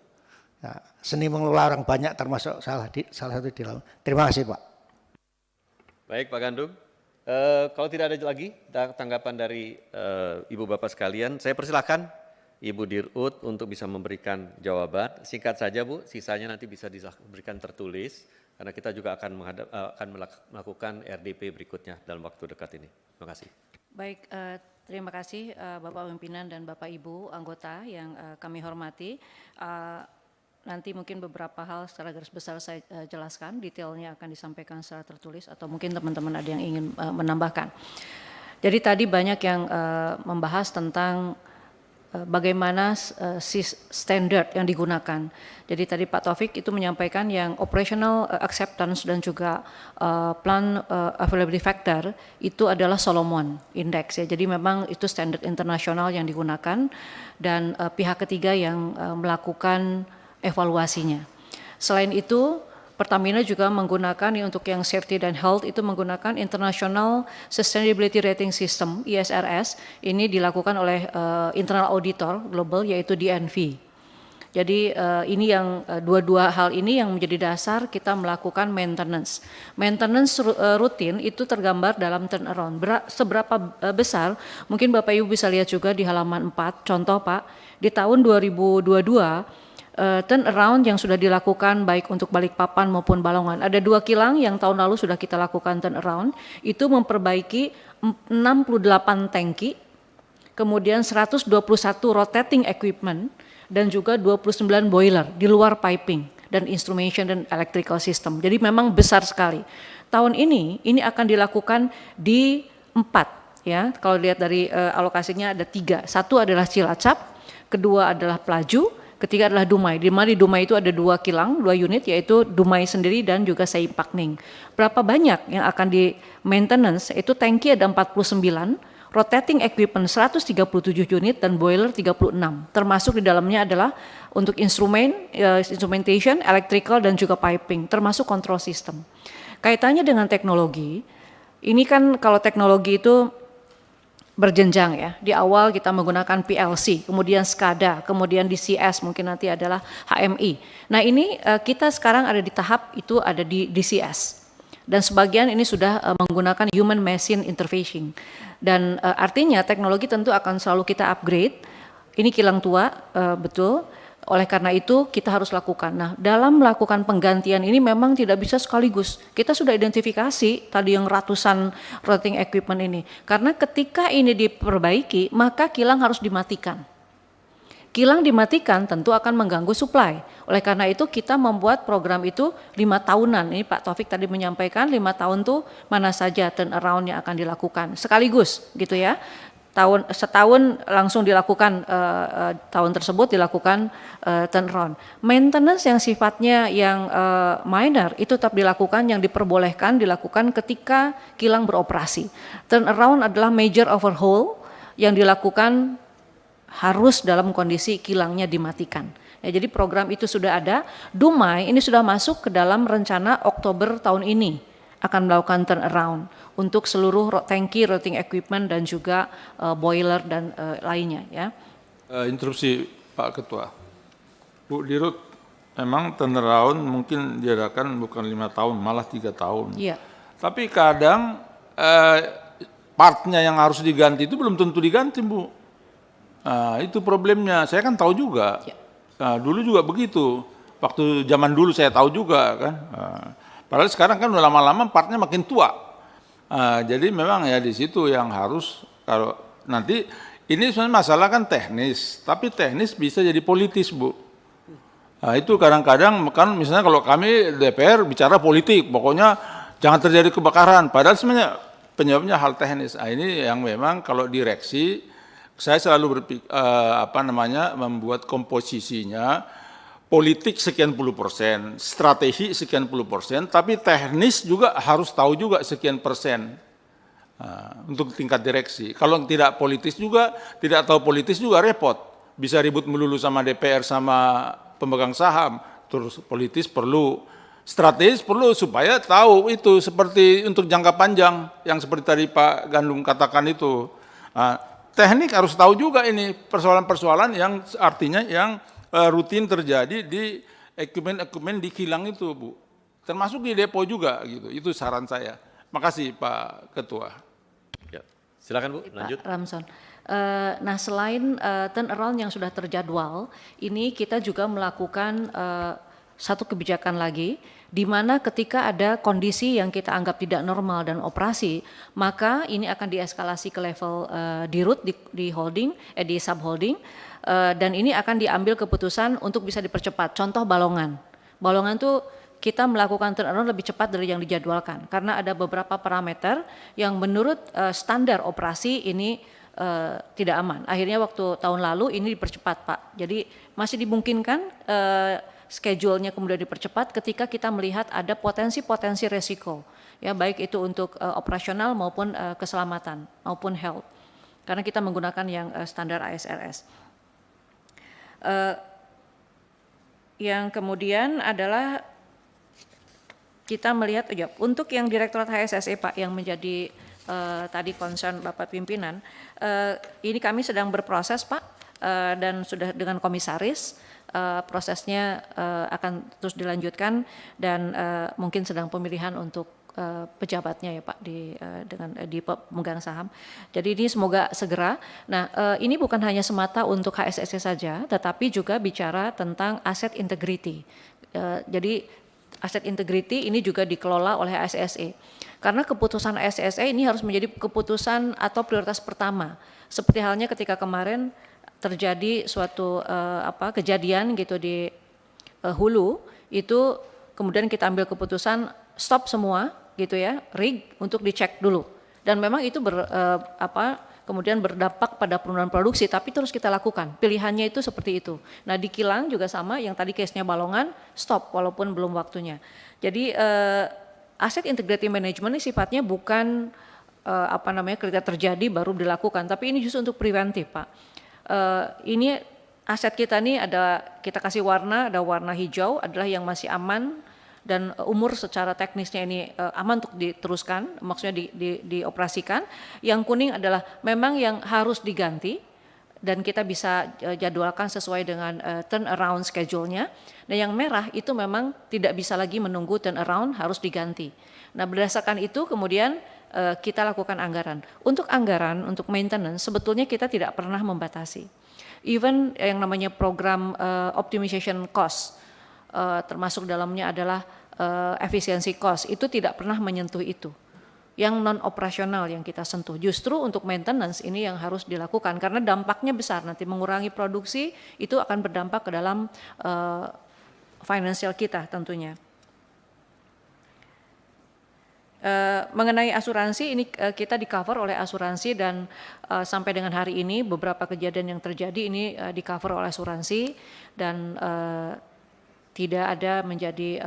Nah, seni mengelola orang banyak termasuk salah satu di dalam. Terima kasih Pak. Baik Pak Gandum, kalau tidak ada lagi tanggapan dari Ibu Bapak sekalian, saya persilahkan Ibu Dirut untuk bisa memberikan jawaban. Singkat saja Bu, sisanya nanti bisa diberikan tertulis, karena kita juga akan melakukan RDP berikutnya dalam waktu dekat ini. Terima kasih. Baik, terima kasih Bapak Pimpinan dan Bapak Ibu anggota yang kami hormati. Nanti mungkin beberapa hal secara garis besar saya jelaskan, detailnya akan disampaikan secara tertulis atau mungkin teman-teman ada yang ingin menambahkan. Jadi tadi banyak yang membahas tentang bagaimana standar yang digunakan. Jadi tadi Pak Taufik itu menyampaikan yang operational acceptance dan juga plan availability factor itu adalah Solomon Index ya. Jadi memang itu standar internasional yang digunakan dan pihak ketiga yang melakukan evaluasinya. Selain itu, Pertamina juga menggunakan untuk yang safety dan health itu menggunakan International Sustainability Rating System (ISRS). Ini dilakukan oleh internal auditor global yaitu DNV. Jadi ini yang dua hal ini yang menjadi dasar kita melakukan maintenance. Maintenance rutin itu tergambar dalam turnaround. Seberapa besar? Mungkin Bapak Ibu bisa lihat juga di halaman 4. Contoh Pak, di tahun 2022 turnaround yang sudah dilakukan baik untuk Balikpapan maupun Balongan. Ada 2 kilang yang tahun lalu sudah kita lakukan turnaround, itu memperbaiki 68 tangki, kemudian 121 rotating equipment, dan juga 29 boiler di luar piping dan instrumentation dan electrical system. Jadi memang besar sekali. Tahun ini akan dilakukan di 4 ya. Kalau lihat dari alokasinya ada 3. Satu adalah Cilacap, kedua adalah Pelaju, ketiga adalah Dumai. Di Dumai itu ada 2 kilang, 2 unit yaitu Dumai sendiri dan juga Saipakning. Berapa banyak yang akan di maintenance? Itu tangki ada 49, rotating equipment 137 unit dan boiler 36. Termasuk di dalamnya adalah untuk instrumentation, electrical dan juga piping, termasuk control system. Kaitannya dengan teknologi, ini kan kalau teknologi itu berjenjang ya. Di awal kita menggunakan PLC, kemudian SCADA, kemudian DCS, mungkin nanti adalah HMI. Nah ini kita sekarang ada di tahap itu ada di DCS. Dan sebagian ini sudah menggunakan human machine interfacing. Dan artinya teknologi tentu akan selalu kita upgrade. Ini kilang tua, betul. Oleh karena itu kita harus lakukan. Nah, dalam melakukan penggantian ini memang tidak bisa sekaligus. Kita sudah identifikasi tadi yang ratusan rotating equipment ini. Karena ketika ini diperbaiki, maka kilang harus dimatikan. Kilang dimatikan tentu akan mengganggu supply. Oleh karena itu kita membuat program itu 5 tahunan. Ini Pak Taufik tadi menyampaikan 5 tahun tuh mana saja turnaround yang akan dilakukan. Sekaligus gitu ya. Setahun langsung dilakukan, tahun tersebut dilakukan turnaround. Maintenance yang sifatnya yang minor itu tetap dilakukan, yang diperbolehkan dilakukan ketika kilang beroperasi. Turnaround adalah major overhaul yang dilakukan harus dalam kondisi kilangnya dimatikan. Ya, jadi program itu sudah ada. Dumai ini sudah masuk ke dalam rencana Oktober tahun ini akan melakukan turnaround untuk seluruh tangki, rotating equipment dan juga boiler dan lainnya ya. Interupsi Pak Ketua. Bu Dirut, memang turnaround mungkin diadakan bukan 5 tahun, malah 3 tahun. Iya. Tapi kadang partnya yang harus diganti itu belum tentu diganti, Bu. Itu problemnya. Saya kan tahu juga. Ya. Dulu juga begitu. Waktu zaman dulu saya tahu juga kan. Padahal sekarang kan udah lama-lama partnya makin tua. Jadi memang ya di situ yang harus, kalau nanti ini sebenarnya masalah kan teknis, tapi teknis bisa jadi politis, Bu. Itu kadang-kadang kan misalnya kalau kami DPR bicara politik, pokoknya jangan terjadi kebakaran. Padahal sebenarnya penyebabnya hal teknis. Ini yang memang kalau direksi, saya selalu berpikir membuat komposisinya. Politik sekian puluh persen, strategi sekian puluh persen, tapi teknis juga harus tahu juga sekian persen untuk tingkat direksi. Kalau tidak politis juga, tidak tahu politis juga repot. Bisa ribut melulu sama DPR sama pemegang saham. Terus politis perlu, strategis perlu supaya tahu itu seperti untuk jangka panjang yang seperti tadi Pak Gandum katakan itu. Teknik harus tahu juga ini persoalan-persoalan yang artinya yang rutin terjadi di equipment di kilang itu, Bu. Termasuk di depo juga gitu. Itu saran saya. Makasih Pak Ketua. Ya. Silakan Bu, lanjut. Pak Ramson. Nah, selain turnaround yang sudah terjadwal, ini kita juga melakukan satu kebijakan lagi, di mana ketika ada kondisi yang kita anggap tidak normal dan operasi, maka ini akan dieskalasi ke level dirut di holding, di subholding. Dan ini akan diambil keputusan untuk bisa dipercepat. Contoh Balongan. Balongan tuh kita melakukan turnaround lebih cepat dari yang dijadwalkan karena ada beberapa parameter yang menurut standar operasi ini tidak aman. Akhirnya waktu tahun lalu ini dipercepat, Pak. Jadi masih dimungkinkan schedule-nya kemudian dipercepat ketika kita melihat ada potensi-potensi resiko. Ya, baik itu untuk operasional maupun keselamatan maupun health. Karena kita menggunakan yang standar ASRS. Yang kemudian adalah kita melihat untuk yang Direktorat HSSE Pak yang menjadi tadi concern Bapak Pimpinan, ini kami sedang berproses Pak dan sudah dengan komisaris prosesnya akan terus dilanjutkan dan mungkin sedang pemilihan untuk pejabatnya ya Pak di pemegang saham. Jadi ini semoga segera. Nah, ini bukan hanya semata untuk HSSE saja, tetapi juga bicara tentang aset integrity. Jadi aset integrity ini juga dikelola oleh HSSE. Karena keputusan HSSE ini harus menjadi keputusan atau prioritas pertama. Seperti halnya ketika kemarin terjadi suatu kejadian gitu di hulu, itu kemudian kita ambil keputusan stop semua gitu ya, rig untuk dicek dulu. Dan memang itu kemudian berdampak pada penurunan produksi, tapi terus kita lakukan. Pilihannya itu seperti itu. Nah, di kilang juga sama, yang tadi case-nya Balongan, stop walaupun belum waktunya. Jadi asset integrity management ini sifatnya bukan ketika terjadi baru dilakukan, tapi ini justru untuk preventif, Pak. Ini aset kita nih kita kasih warna, ada warna hijau adalah yang masih aman dan umur secara teknisnya ini aman untuk diteruskan, maksudnya dioperasikan. Yang kuning adalah memang yang harus diganti dan kita bisa jadwalkan sesuai dengan turnaround schedule-nya. Dan yang merah itu memang tidak bisa lagi menunggu turnaround, harus diganti. Nah, berdasarkan itu kemudian kita lakukan anggaran. Untuk anggaran, untuk maintenance, sebetulnya kita tidak pernah membatasi. Even yang namanya program optimization cost, termasuk dalamnya adalah efisiensi cost, itu tidak pernah menyentuh itu. Yang non operasional yang kita sentuh, justru untuk maintenance ini yang harus dilakukan karena dampaknya besar, nanti mengurangi produksi itu akan berdampak ke dalam finansial kita tentunya. Mengenai asuransi ini kita di cover oleh asuransi dan sampai dengan hari ini beberapa kejadian yang terjadi ini di cover oleh asuransi dan tidak ada menjadi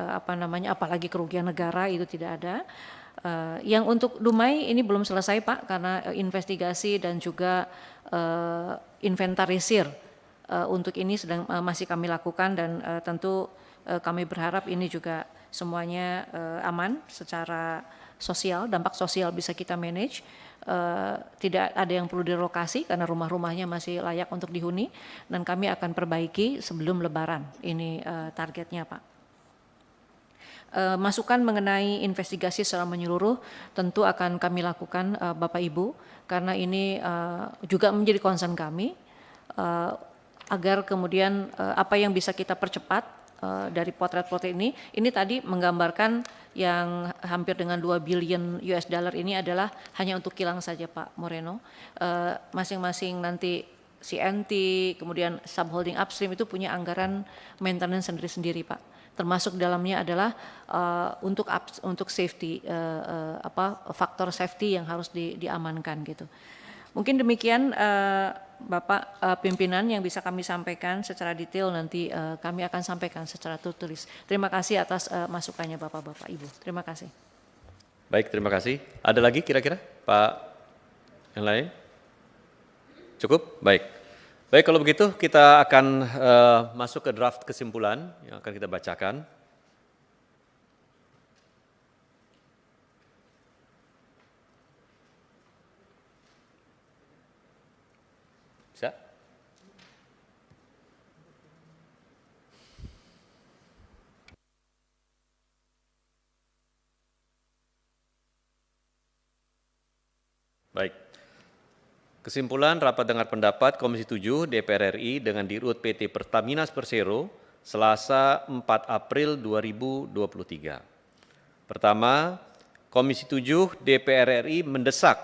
apalagi kerugian negara itu tidak ada. Yang untuk Dumai ini belum selesai Pak karena investigasi dan juga inventarisir untuk ini sedang masih kami lakukan dan tentu kami berharap ini juga semuanya aman secara sosial, dampak sosial bisa kita manage, tidak ada yang perlu direlokasi karena rumah-rumahnya masih layak untuk dihuni dan kami akan perbaiki sebelum Lebaran, ini targetnya Pak. Masukan mengenai investigasi secara menyeluruh tentu akan kami lakukan Bapak Ibu karena ini juga menjadi concern kami agar kemudian apa yang bisa kita percepat dari potret-potret ini tadi menggambarkan yang hampir dengan 2 billion US dollar ini adalah hanya untuk kilang saja Pak Moreno. Masing-masing nanti CNT kemudian subholding upstream itu punya anggaran maintenance sendiri-sendiri Pak. Termasuk dalamnya adalah untuk safety, faktor safety yang harus diamankan gitu. Mungkin demikian Bapak pimpinan yang bisa kami sampaikan secara detail nanti kami akan sampaikan secara tertulis. Terima kasih atas masukannya Bapak-Bapak Ibu. Terima kasih. Baik, terima kasih. Ada lagi kira-kira Pak yang lain? Cukup? Baik. Baik, kalau begitu kita akan masuk ke draft kesimpulan yang akan kita bacakan. Bisa? Baik. Kesimpulan rapat dengar pendapat Komisi 7 DPR RI dengan Dirut PT Pertamina Persero Selasa 4 April 2023. Pertama, Komisi 7 DPR RI mendesak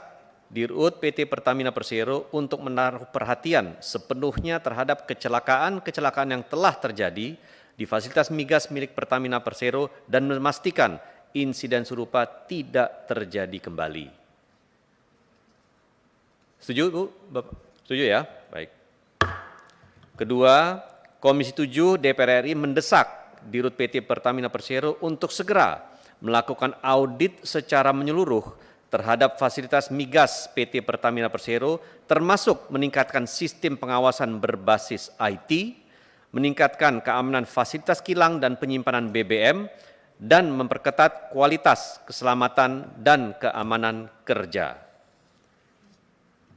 Dirut PT Pertamina Persero untuk menaruh perhatian sepenuhnya terhadap kecelakaan-kecelakaan yang telah terjadi di fasilitas migas milik Pertamina Persero dan memastikan insiden serupa tidak terjadi kembali. Setuju Bu? Bapak? Setuju ya? Baik. Kedua, Komisi 7 DPR RI mendesak Dirut PT Pertamina Persero untuk segera melakukan audit secara menyeluruh terhadap fasilitas migas PT Pertamina Persero termasuk meningkatkan sistem pengawasan berbasis IT, meningkatkan keamanan fasilitas kilang dan penyimpanan BBM, dan memperketat kualitas, keselamatan, dan keamanan kerja.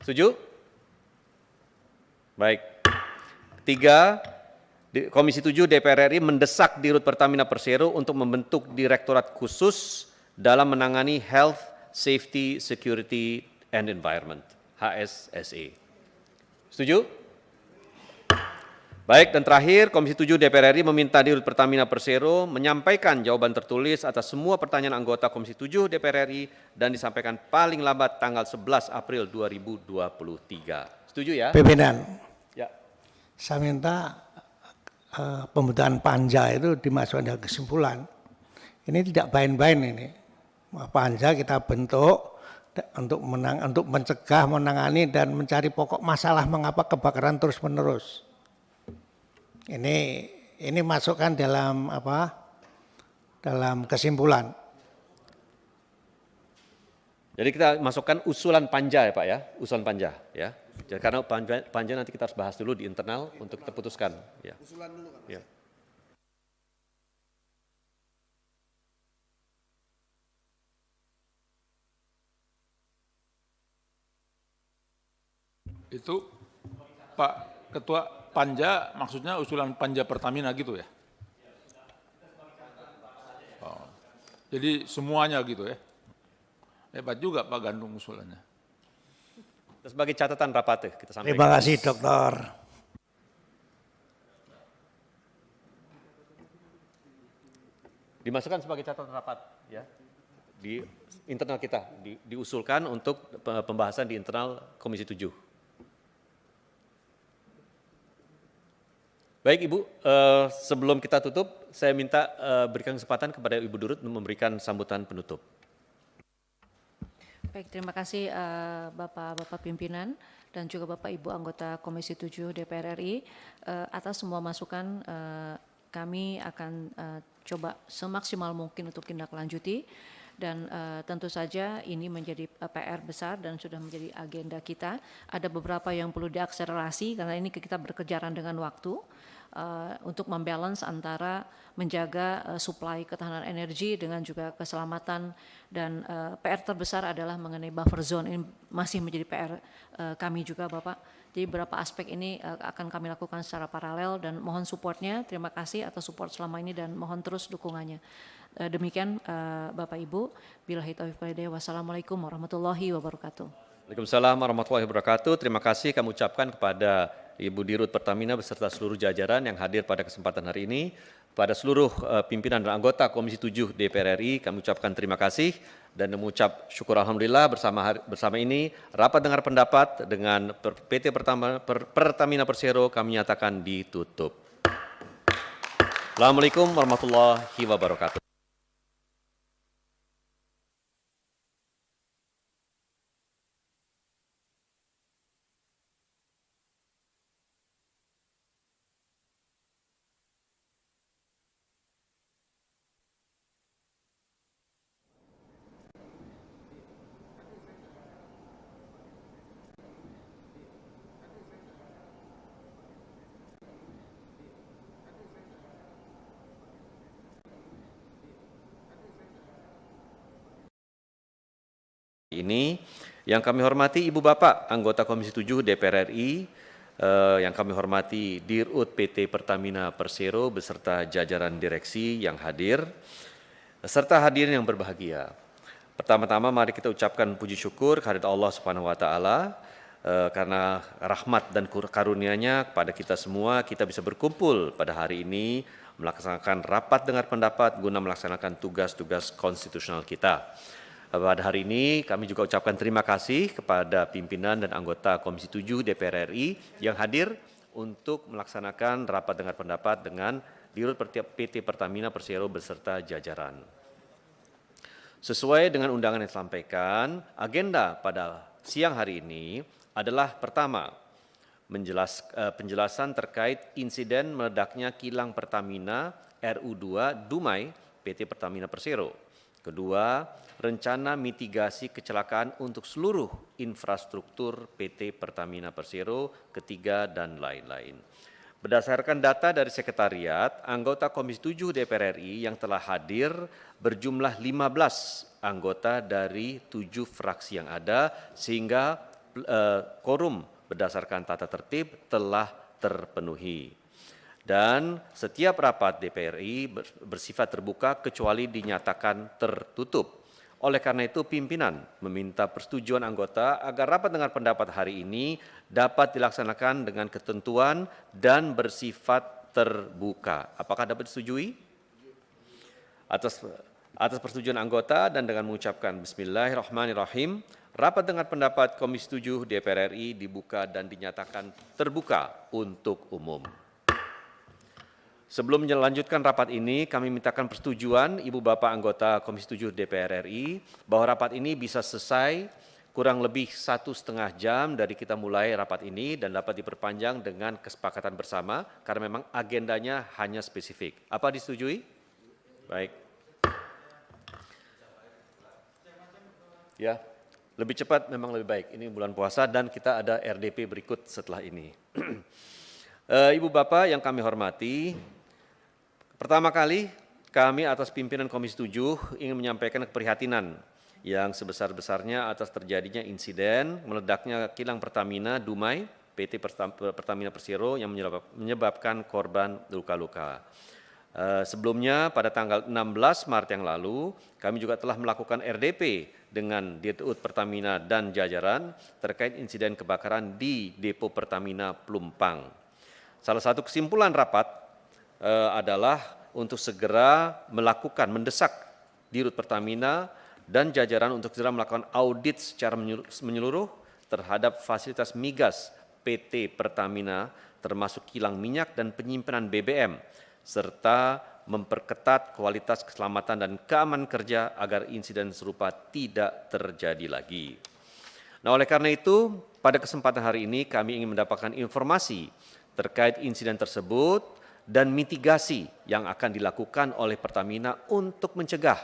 Setuju? Baik. Ketiga, Komisi 7 DPR RI mendesak Dirut Pertamina Persero untuk membentuk Direktorat Khusus dalam menangani Health, Safety, Security, and Environment, HSSE. Setuju? Baik, dan terakhir Komisi 7 DPR RI meminta Dirut Pertamina Persero menyampaikan jawaban tertulis atas semua pertanyaan anggota Komisi 7 DPR RI dan disampaikan paling lambat tanggal 11 April 2023. Setuju ya? Pimpinan, Ya. saya minta pembentukan panja itu dimasukkan dalam kesimpulan. Ini tidak bain-bain ini. Panja kita bentuk untuk mencegah, menangani dan mencari pokok masalah mengapa kebakaran terus-menerus. Ini masukkan dalam dalam kesimpulan. Jadi kita masukkan usulan panja ya Pak ya, usulan panja ya. Jadi karena panja nanti kita harus bahas dulu di internal untuk kita putuskan. Ya. Usulan dulu kan. Ya. Itu Pak Ketua, Panja maksudnya usulan Panja Pertamina gitu ya? Oh, jadi semuanya gitu ya? Hebat juga Pak Gandung usulannya. Sebagai catatan rapat kita sampaikan. Terima kasih Dokter. Dimasukkan sebagai catatan rapat ya di internal kita, diusulkan untuk pembahasan di internal Komisi 7. Baik Ibu, sebelum kita tutup, saya minta berikan kesempatan kepada Ibu Dirut memberikan sambutan penutup. Baik, terima kasih Bapak-Bapak pimpinan dan juga Bapak Ibu anggota Komisi 7 DPR RI atas semua masukan. Kami akan coba semaksimal mungkin untuk tindak lanjuti dan tentu saja ini menjadi PR besar dan sudah menjadi agenda kita. Ada beberapa yang perlu diakselerasi karena ini kita berkejaran dengan waktu untuk membalance antara menjaga supply ketahanan energi dengan juga keselamatan dan PR terbesar adalah mengenai buffer zone. Ini masih menjadi PR kami juga Bapak. Jadi beberapa aspek ini akan kami lakukan secara paralel dan mohon supportnya. Terima kasih atas support selama ini dan mohon terus dukungannya. Demikian Bapak Ibu. Billahi taufiq wal hidayah. Wassalamualaikum warahmatullahi wabarakatuh. Waalaikumsalam warahmatullahi wabarakatuh. Terima kasih kami ucapkan kepada Ibu Dirut Pertamina beserta seluruh jajaran yang hadir pada kesempatan hari ini. Pada seluruh pimpinan dan anggota Komisi 7 DPR RI kami ucapkan terima kasih dan mengucap syukur alhamdulillah bersama ini rapat dengar pendapat dengan PT Pertamina Persero kami nyatakan ditutup. Assalamualaikum warahmatullahi wabarakatuh. Ini yang kami hormati Ibu Bapak anggota Komisi 7 DPR RI, yang kami hormati Dirut PT Pertamina Persero beserta jajaran direksi yang hadir, serta hadirin yang berbahagia. Pertama-tama mari kita ucapkan puji syukur kehadirat Allah Subhanahu wa taala karena rahmat dan karunia-Nya kepada kita semua kita bisa berkumpul pada hari ini melaksanakan rapat dengar pendapat guna melaksanakan tugas-tugas konstitusional kita. Pada hari ini kami juga ucapkan terima kasih kepada pimpinan dan anggota Komisi 7 DPR RI yang hadir untuk melaksanakan rapat dengar pendapat dengan Dirut PT Pertamina Persero beserta jajaran. Sesuai dengan undangan yang disampaikan, agenda pada siang hari ini adalah pertama, penjelasan terkait insiden meledaknya kilang Pertamina RU2 Dumai PT Pertamina Persero. Kedua, rencana mitigasi kecelakaan untuk seluruh infrastruktur PT Pertamina Persero. Ketiga, dan lain-lain. Berdasarkan data dari Sekretariat, anggota Komisi 7 DPR RI yang telah hadir berjumlah 15 anggota dari 7 fraksi yang ada, sehingga quorum berdasarkan tata tertib telah terpenuhi. Dan setiap rapat DPR RI bersifat terbuka kecuali dinyatakan tertutup. Oleh karena itu pimpinan meminta persetujuan anggota agar rapat dengar pendapat hari ini dapat dilaksanakan dengan ketentuan dan bersifat terbuka. Apakah dapat disetujui? Atas persetujuan anggota dan dengan mengucapkan Bismillahirrahmanirrahim, rapat dengar pendapat Komisi 7 DPR RI dibuka dan dinyatakan terbuka untuk umum. Sebelum melanjutkan rapat ini, kami mintakan persetujuan Ibu Bapak anggota Komisi 7 DPR RI bahwa rapat ini bisa selesai kurang lebih 1,5 jam dari kita mulai rapat ini dan dapat diperpanjang dengan kesepakatan bersama karena memang agendanya hanya spesifik. Apa disetujui? Baik. Ya, lebih cepat memang lebih baik. Ini bulan puasa dan kita ada RDP berikut setelah ini. Ibu Bapak yang kami hormati, pertama kali kami atas pimpinan Komisi 7 ingin menyampaikan keprihatinan yang sebesar-besarnya atas terjadinya insiden meledaknya kilang Pertamina Dumai PT Pertamina Persero yang menyebabkan korban luka-luka. Sebelumnya pada tanggal 16 Maret yang lalu, kami juga telah melakukan RDP dengan Dirut Pertamina dan jajaran terkait insiden kebakaran di Depo Pertamina Pelumpang. Salah satu kesimpulan rapat adalah untuk segera mendesak Dirut Pertamina dan jajaran untuk segera melakukan audit secara menyeluruh terhadap fasilitas migas PT Pertamina termasuk kilang minyak dan penyimpanan BBM, serta memperketat kualitas keselamatan dan keamanan kerja agar insiden serupa tidak terjadi lagi. Nah, oleh karena itu, pada kesempatan hari ini kami ingin mendapatkan informasi terkait insiden tersebut dan mitigasi yang akan dilakukan oleh Pertamina untuk mencegah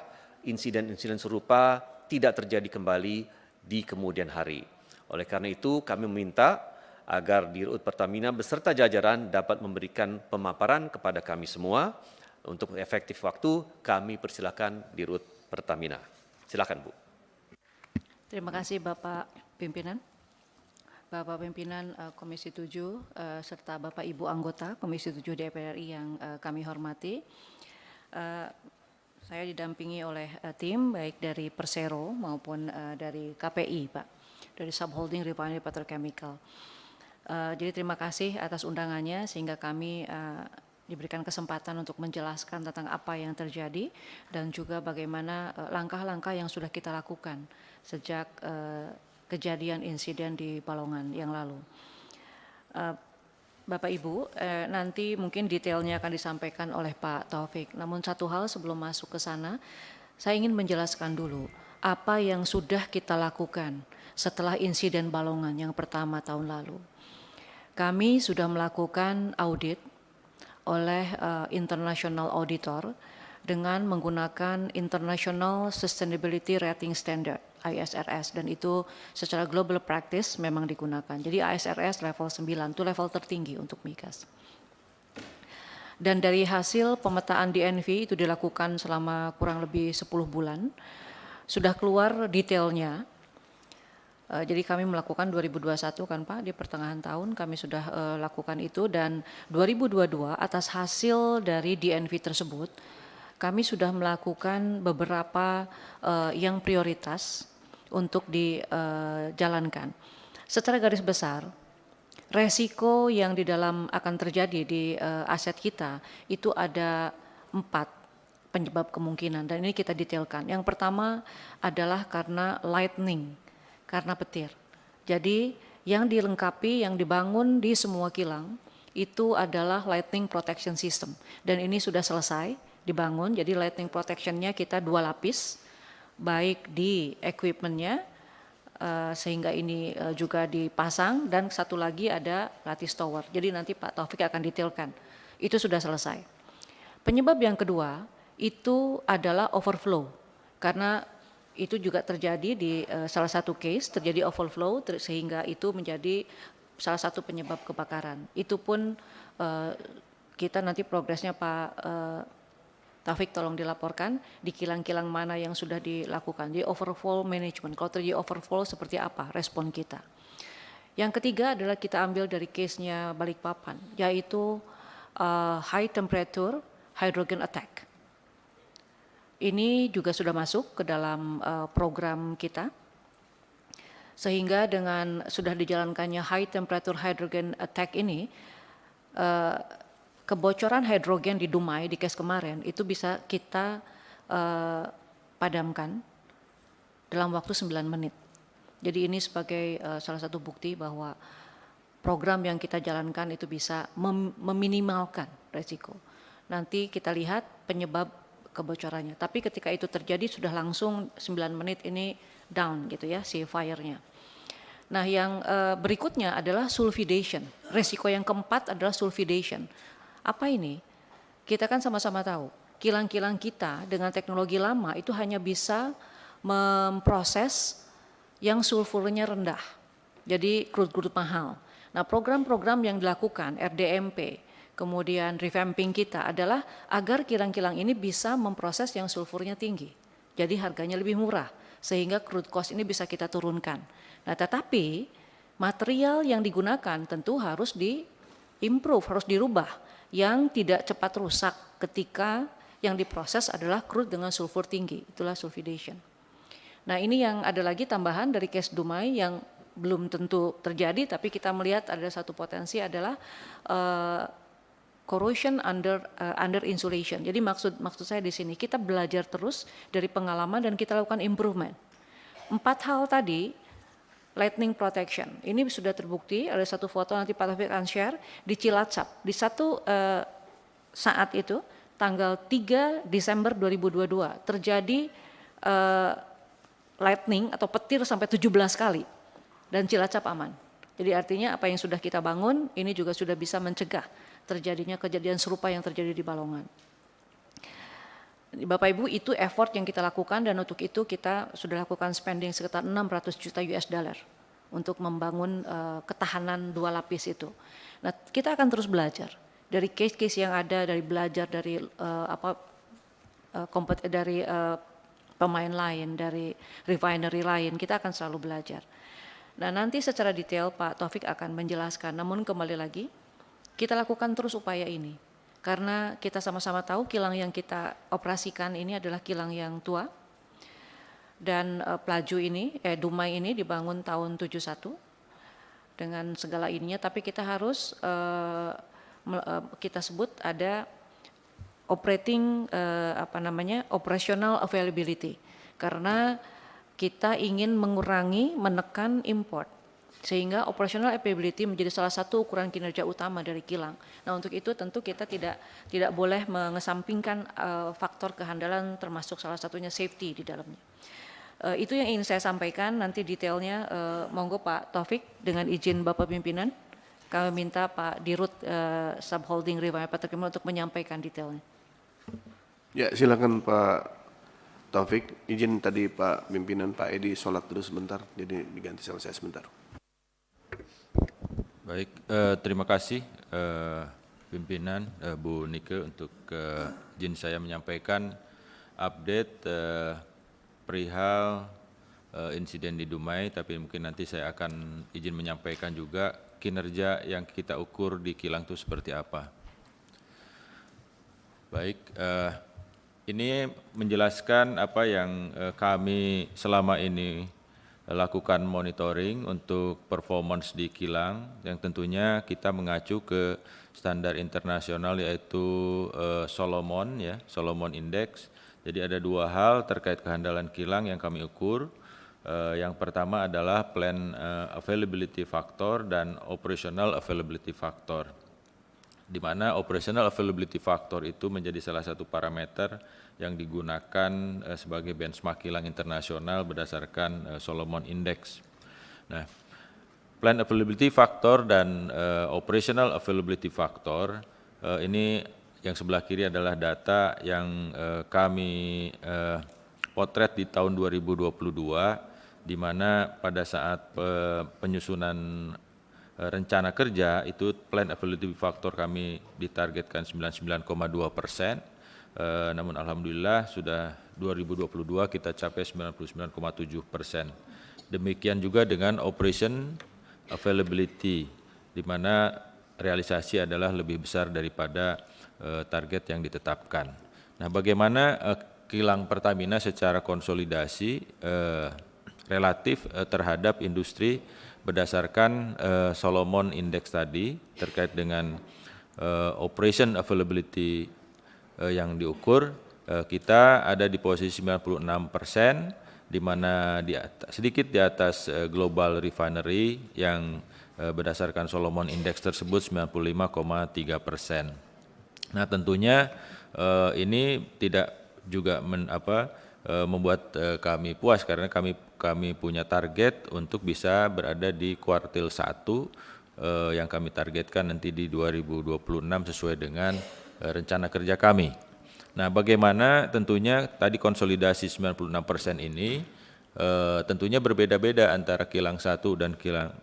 insiden-insiden serupa tidak terjadi kembali di kemudian hari. Oleh karena itu, kami meminta agar Dirut Pertamina beserta jajaran dapat memberikan pemaparan kepada kami semua. Untuk efektif waktu, kami persilakan Dirut Pertamina. Silakan, Bu. Terima kasih Bapak Pimpinan. Bapak Pimpinan Komisi 7 serta Bapak Ibu anggota Komisi 7 DPR RI yang kami hormati. Saya didampingi oleh tim baik dari Persero maupun dari KPI, Pak, dari Subholding Refinery Petrochemical. Jadi terima kasih atas undangannya sehingga kami diberikan kesempatan untuk menjelaskan tentang apa yang terjadi dan juga bagaimana langkah-langkah yang sudah kita lakukan sejak kejadian insiden di Balongan yang lalu. Bapak Ibu, nanti mungkin detailnya akan disampaikan oleh Pak Taufik. Namun satu hal sebelum masuk ke sana, saya ingin menjelaskan dulu apa yang sudah kita lakukan setelah insiden Balongan yang pertama tahun lalu. Kami sudah melakukan audit oleh international auditor dengan menggunakan International Sustainability Rating Standard ISRS, dan itu secara global practice memang digunakan. Jadi ISRS level 9 itu level tertinggi untuk migas. Dan dari hasil pemetaan DNV itu dilakukan selama kurang lebih 10 bulan, sudah keluar detailnya. Jadi kami melakukan 2021 kan Pak, di pertengahan tahun kami sudah lakukan itu, dan 2022 atas hasil dari DNV tersebut kami sudah melakukan beberapa yang prioritas untuk dijalankan. Secara garis besar, resiko yang di dalam akan terjadi di aset kita itu ada 4 penyebab kemungkinan, dan ini kita detailkan. Yang pertama adalah karena lightning, karena petir. Jadi yang dilengkapi, yang dibangun di semua kilang itu adalah lightning protection system, dan ini sudah selesai dibangun. Jadi lightning protectionnya kita 2 lapis, baik di equipmentnya sehingga ini juga dipasang, dan satu lagi ada lattice tower. Jadi nanti Pak Taufik akan detailkan. Itu sudah selesai. Penyebab yang kedua itu adalah overflow, karena itu juga terjadi di salah satu case, terjadi overflow sehingga itu menjadi salah satu penyebab kebakaran. Itu pun kita nanti progresnya Pak Taufik tolong dilaporkan di kilang-kilang mana yang sudah dilakukan. Di overflow management, kalau terjadi overflow seperti apa respon kita. Yang ketiga adalah kita ambil dari case-nya Balikpapan, yaitu high temperature hydrogen attack. Ini juga sudah masuk ke dalam program kita, sehingga dengan sudah dijalankannya high temperature hydrogen attack ini, kebocoran hidrogen di Dumai di case kemarin itu bisa kita padamkan dalam waktu 9 menit. Jadi ini sebagai salah satu bukti bahwa program yang kita jalankan itu bisa meminimalkan resiko. Nanti kita lihat penyebab kebocorannya. Tapi ketika itu terjadi sudah langsung 9 menit ini down gitu ya si fire-nya. Nah yang berikutnya adalah sulfidation. Resiko yang keempat adalah sulfidation. Apa ini? Kita kan sama-sama tahu kilang-kilang kita dengan teknologi lama itu hanya bisa memproses yang sulfurnya rendah. Jadi crude mahal. Nah program-program yang dilakukan RDMP, kemudian revamping kita adalah agar kilang-kilang ini bisa memproses yang sulfurnya tinggi. Jadi harganya lebih murah, sehingga crude cost ini bisa kita turunkan. Nah tetapi Material yang digunakan tentu harus di-improve, harus dirubah, yang tidak cepat rusak ketika yang diproses adalah crude dengan sulfur tinggi, itulah sulfidation. Nah ini yang ada lagi tambahan dari case Dumai yang belum tentu terjadi, tapi kita melihat ada satu potensi adalah corrosion under insulation. Jadi maksud saya di sini kita belajar terus dari pengalaman dan kita lakukan improvement. 4 hal tadi, lightning protection, ini sudah terbukti, ada satu foto nanti Pak Taufik akan share, di Cilacap, di satu saat itu, tanggal 3 Desember 2022, terjadi lightning atau petir sampai 17 kali, dan Cilacap aman. Jadi artinya apa yang sudah kita bangun, ini juga sudah bisa mencegah terjadinya kejadian serupa yang terjadi di Balongan. Bapak Ibu, itu effort yang kita lakukan dan untuk itu kita sudah lakukan spending sekitar 600 juta US dollar untuk membangun ketahanan 2 lapis itu. Nah, kita akan terus belajar dari case-case yang ada, dari belajar dari pemain lain, dari refinery lain, kita akan selalu belajar. Nah, nanti secara detail Pak Taufik akan menjelaskan, namun kembali lagi kita lakukan terus upaya ini. Karena kita sama-sama tahu kilang yang kita operasikan ini adalah kilang yang tua. Dan Pelaju ini, Dumai ini dibangun tahun 71 dengan segala ininya, tapi kita harus, kita sebut ada operational availability. Karena kita ingin mengurangi, menekan import. Sehingga operational availability menjadi salah satu ukuran kinerja utama dari kilang. Nah untuk itu tentu kita tidak boleh mengesampingkan faktor kehandalan termasuk salah satunya safety di dalamnya. Itu yang ingin saya sampaikan, nanti detailnya monggo Pak Taufik dengan izin Bapak Pimpinan. Kami minta Pak Dirut Subholding Refinery Petrochemical untuk menyampaikan detailnya. Ya silakan Pak Taufik, izin tadi Pak Pimpinan Pak Edi sholat dulu sebentar, jadi diganti sama saya sebentar. Baik, terima kasih pimpinan Bu Nike untuk izin saya menyampaikan update perihal insiden di Dumai, tapi mungkin nanti saya akan izin menyampaikan juga kinerja yang kita ukur di kilang itu seperti apa. Baik, ini menjelaskan apa yang kami selama ini lakukan monitoring untuk performance di kilang yang tentunya kita mengacu ke standar internasional yaitu Solomon ya, Solomon Index. Jadi ada 2 hal terkait kehandalan kilang yang kami ukur. Yang pertama adalah plant availability factor dan operational availability factor. Di mana operational availability factor itu menjadi salah satu parameter yang digunakan sebagai benchmark kilang internasional berdasarkan Solomon Index. Nah, plant availability factor dan operational availability factor ini yang sebelah kiri adalah data yang kami potret di tahun 2022, di mana pada saat penyusunan rencana kerja itu plant availability factor kami ditargetkan 99,2%. Namun alhamdulillah sudah 2022 kita capai 99,7%. Demikian juga dengan operation availability, di mana realisasi adalah lebih besar daripada target yang ditetapkan. Nah, bagaimana kilang Pertamina secara konsolidasi relatif terhadap industri berdasarkan Solomon Index tadi terkait dengan operation availability yang diukur, kita ada di posisi 96%, di mana sedikit di atas global refinery yang berdasarkan Solomon Index tersebut 95,3%. Nah tentunya ini tidak juga membuat kami puas karena kami punya target untuk bisa berada di kuartil 1 yang kami targetkan nanti di 2026 sesuai dengan rencana kerja kami. Nah, bagaimana tentunya tadi konsolidasi 96% ini tentunya berbeda-beda antara kilang 1 dan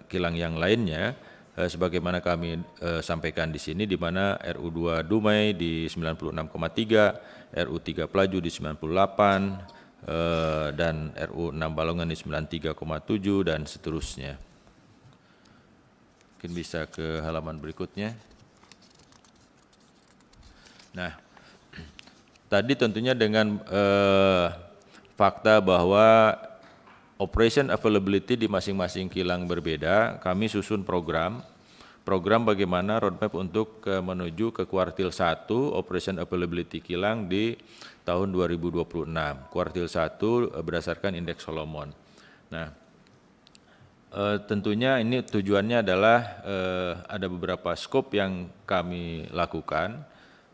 kilang yang lainnya, sebagaimana kami sampaikan di sini, di mana RU2 Dumai di 96,3, RU3 Pelaju di 98, dan RU6 Balongan di 93,7 dan seterusnya. mungkin bisa ke halaman berikutnya. Nah, tadi tentunya dengan fakta bahwa operation availability di masing-masing kilang berbeda, kami susun program bagaimana roadmap untuk menuju ke kuartil 1 operation availability kilang di tahun 2026. Kuartil 1 berdasarkan indeks Solomon. Nah, tentunya ini tujuannya adalah ada beberapa scope yang kami lakukan.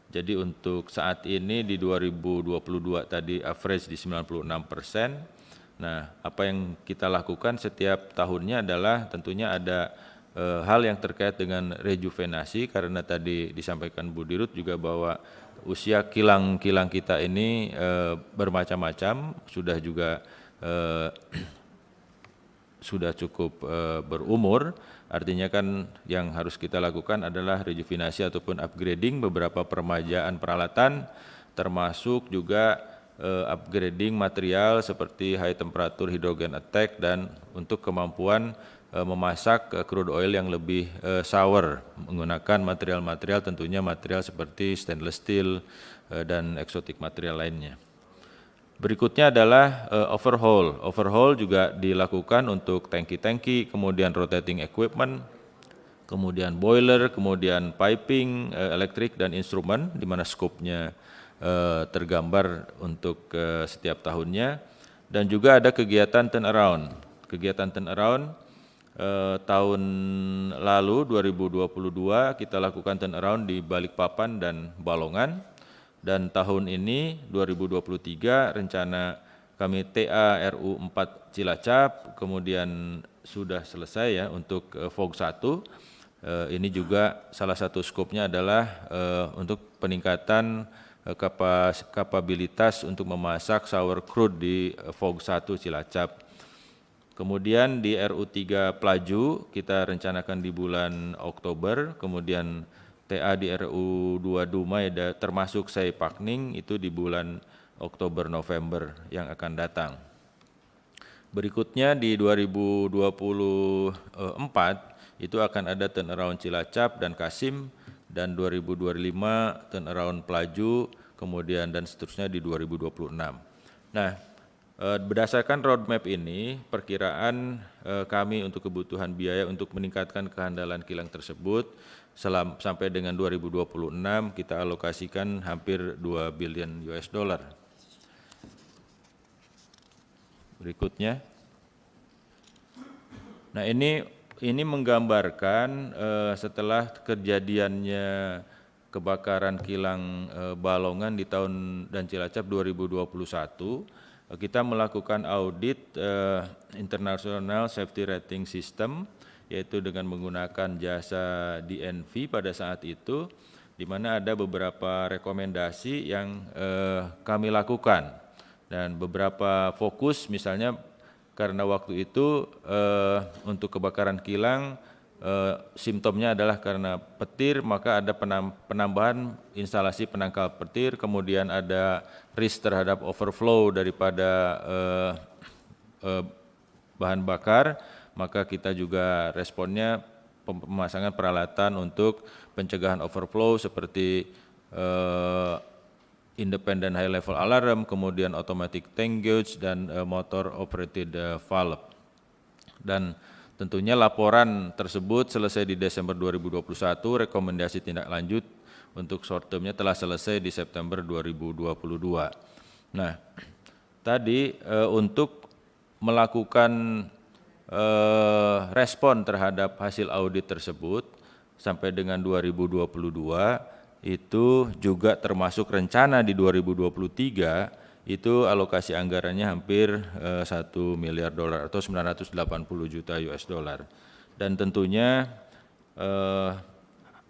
Jadi untuk saat ini di 2022 tadi average di 96%. Nah, apa yang kita lakukan setiap tahunnya adalah tentunya ada hal yang terkait dengan rejuvenasi, karena tadi disampaikan Bu Dirut juga bahwa usia kilang-kilang kita ini bermacam-macam, sudah juga sudah cukup berumur. Artinya kan yang harus kita lakukan adalah rejuvenasi ataupun upgrading beberapa permajaan peralatan, termasuk juga upgrading material seperti high temperature hydrogen attack dan untuk kemampuan memasak crude oil yang lebih sour menggunakan material-material, tentunya material seperti stainless steel dan eksotik material lainnya. Berikutnya adalah overhaul. Overhaul juga dilakukan untuk tangki-tangki, kemudian rotating equipment, kemudian boiler, kemudian piping, elektrik dan instrumen, di mana skopnya tergambar untuk setiap tahunnya. Dan juga ada kegiatan turnaround. Kegiatan turnaround tahun lalu 2022 kita lakukan turnaround di Balikpapan dan Balongan. Dan tahun ini 2023 rencana kami TA RU 4 Cilacap, kemudian sudah selesai ya untuk FOG 1. Ini juga salah satu skopnya adalah untuk peningkatan kapabilitas untuk memasak sour crude di FOG 1 Cilacap. Kemudian di RU 3 Pelaju kita rencanakan di bulan Oktober, kemudian TA di RU 2 Dumai termasuk Saipakning itu di bulan Oktober-November yang akan datang. Berikutnya di 2024 itu akan ada turnaround Cilacap dan Kasim, dan 2025 turnaround Pelaju, kemudian dan seterusnya di 2026. Nah, berdasarkan roadmap ini, perkiraan kami untuk kebutuhan biaya untuk meningkatkan kehandalan kilang tersebut sampai dengan 2026 kita alokasikan hampir 2 billion US dollar. Berikutnya. Nah, ini menggambarkan setelah kejadiannya kebakaran kilang Balongan di tahun dan Cilacap 2021, kita melakukan audit International Safety Rating System, yaitu dengan menggunakan jasa DNV pada saat itu, di mana ada beberapa rekomendasi yang kami lakukan. Dan beberapa fokus, misalnya karena waktu itu untuk kebakaran kilang, simptomnya adalah karena petir, maka ada penambahan instalasi penangkal petir, kemudian ada risk terhadap overflow daripada bahan bakar, maka kita juga responnya pemasangan peralatan untuk pencegahan overflow seperti independent high level alarm, kemudian automatic tank gauge dan motor operated valve. Dan tentunya laporan tersebut selesai di Desember 2021, rekomendasi tindak lanjut untuk short termnya telah selesai di September 2022. Nah, tadi untuk melakukan respon terhadap hasil audit tersebut sampai dengan 2022 itu juga termasuk rencana di 2023 itu alokasi anggarannya hampir 1 miliar dolar atau 980 juta US dollar. Dan tentunya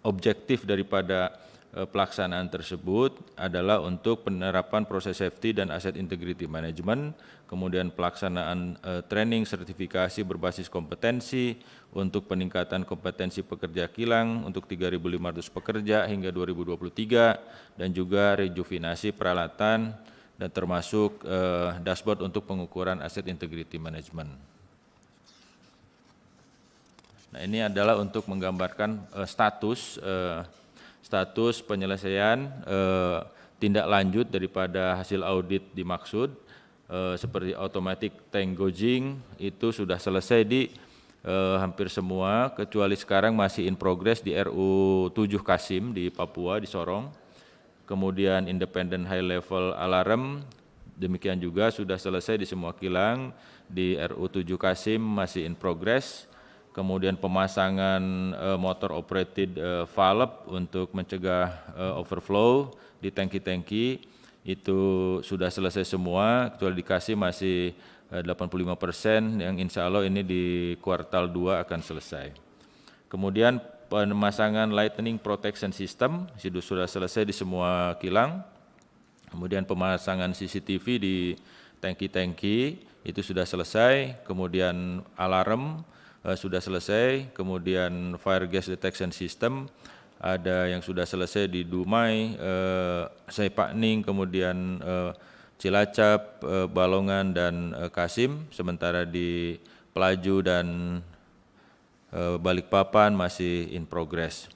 objektif daripada pelaksanaan tersebut adalah untuk penerapan proses safety dan asset integrity management, kemudian pelaksanaan training sertifikasi berbasis kompetensi untuk peningkatan kompetensi pekerja kilang untuk 3.500 pekerja hingga 2023, dan juga rejuvenasi peralatan dan termasuk dashboard untuk pengukuran asset integrity management. Nah, ini adalah untuk menggambarkan status penyelesaian tindak lanjut daripada hasil audit dimaksud, seperti automatic tank gauging itu sudah selesai di hampir semua, kecuali sekarang masih in progress di RU 7 Kasim di Papua, di Sorong. Kemudian independent high level alarm, demikian juga sudah selesai di semua kilang, di RU 7 Kasim masih in progress. Kemudian pemasangan motor operated valve untuk mencegah overflow di tangki-tangki itu sudah selesai semua, kecuali di Kasim masih 85%, yang insya Allah ini di kuartal 2 akan selesai. Kemudian pemasangan lightning protection system sudah selesai di semua kilang. Kemudian pemasangan CCTV di tangki-tangki itu sudah selesai. Kemudian alarm sudah selesai. Kemudian fire gas detection system ada yang sudah selesai di Dumai, Saipakning, kemudian Cilacap, Balongan, dan Kasim. Sementara di Pelaju dan Balikpapan masih in progress.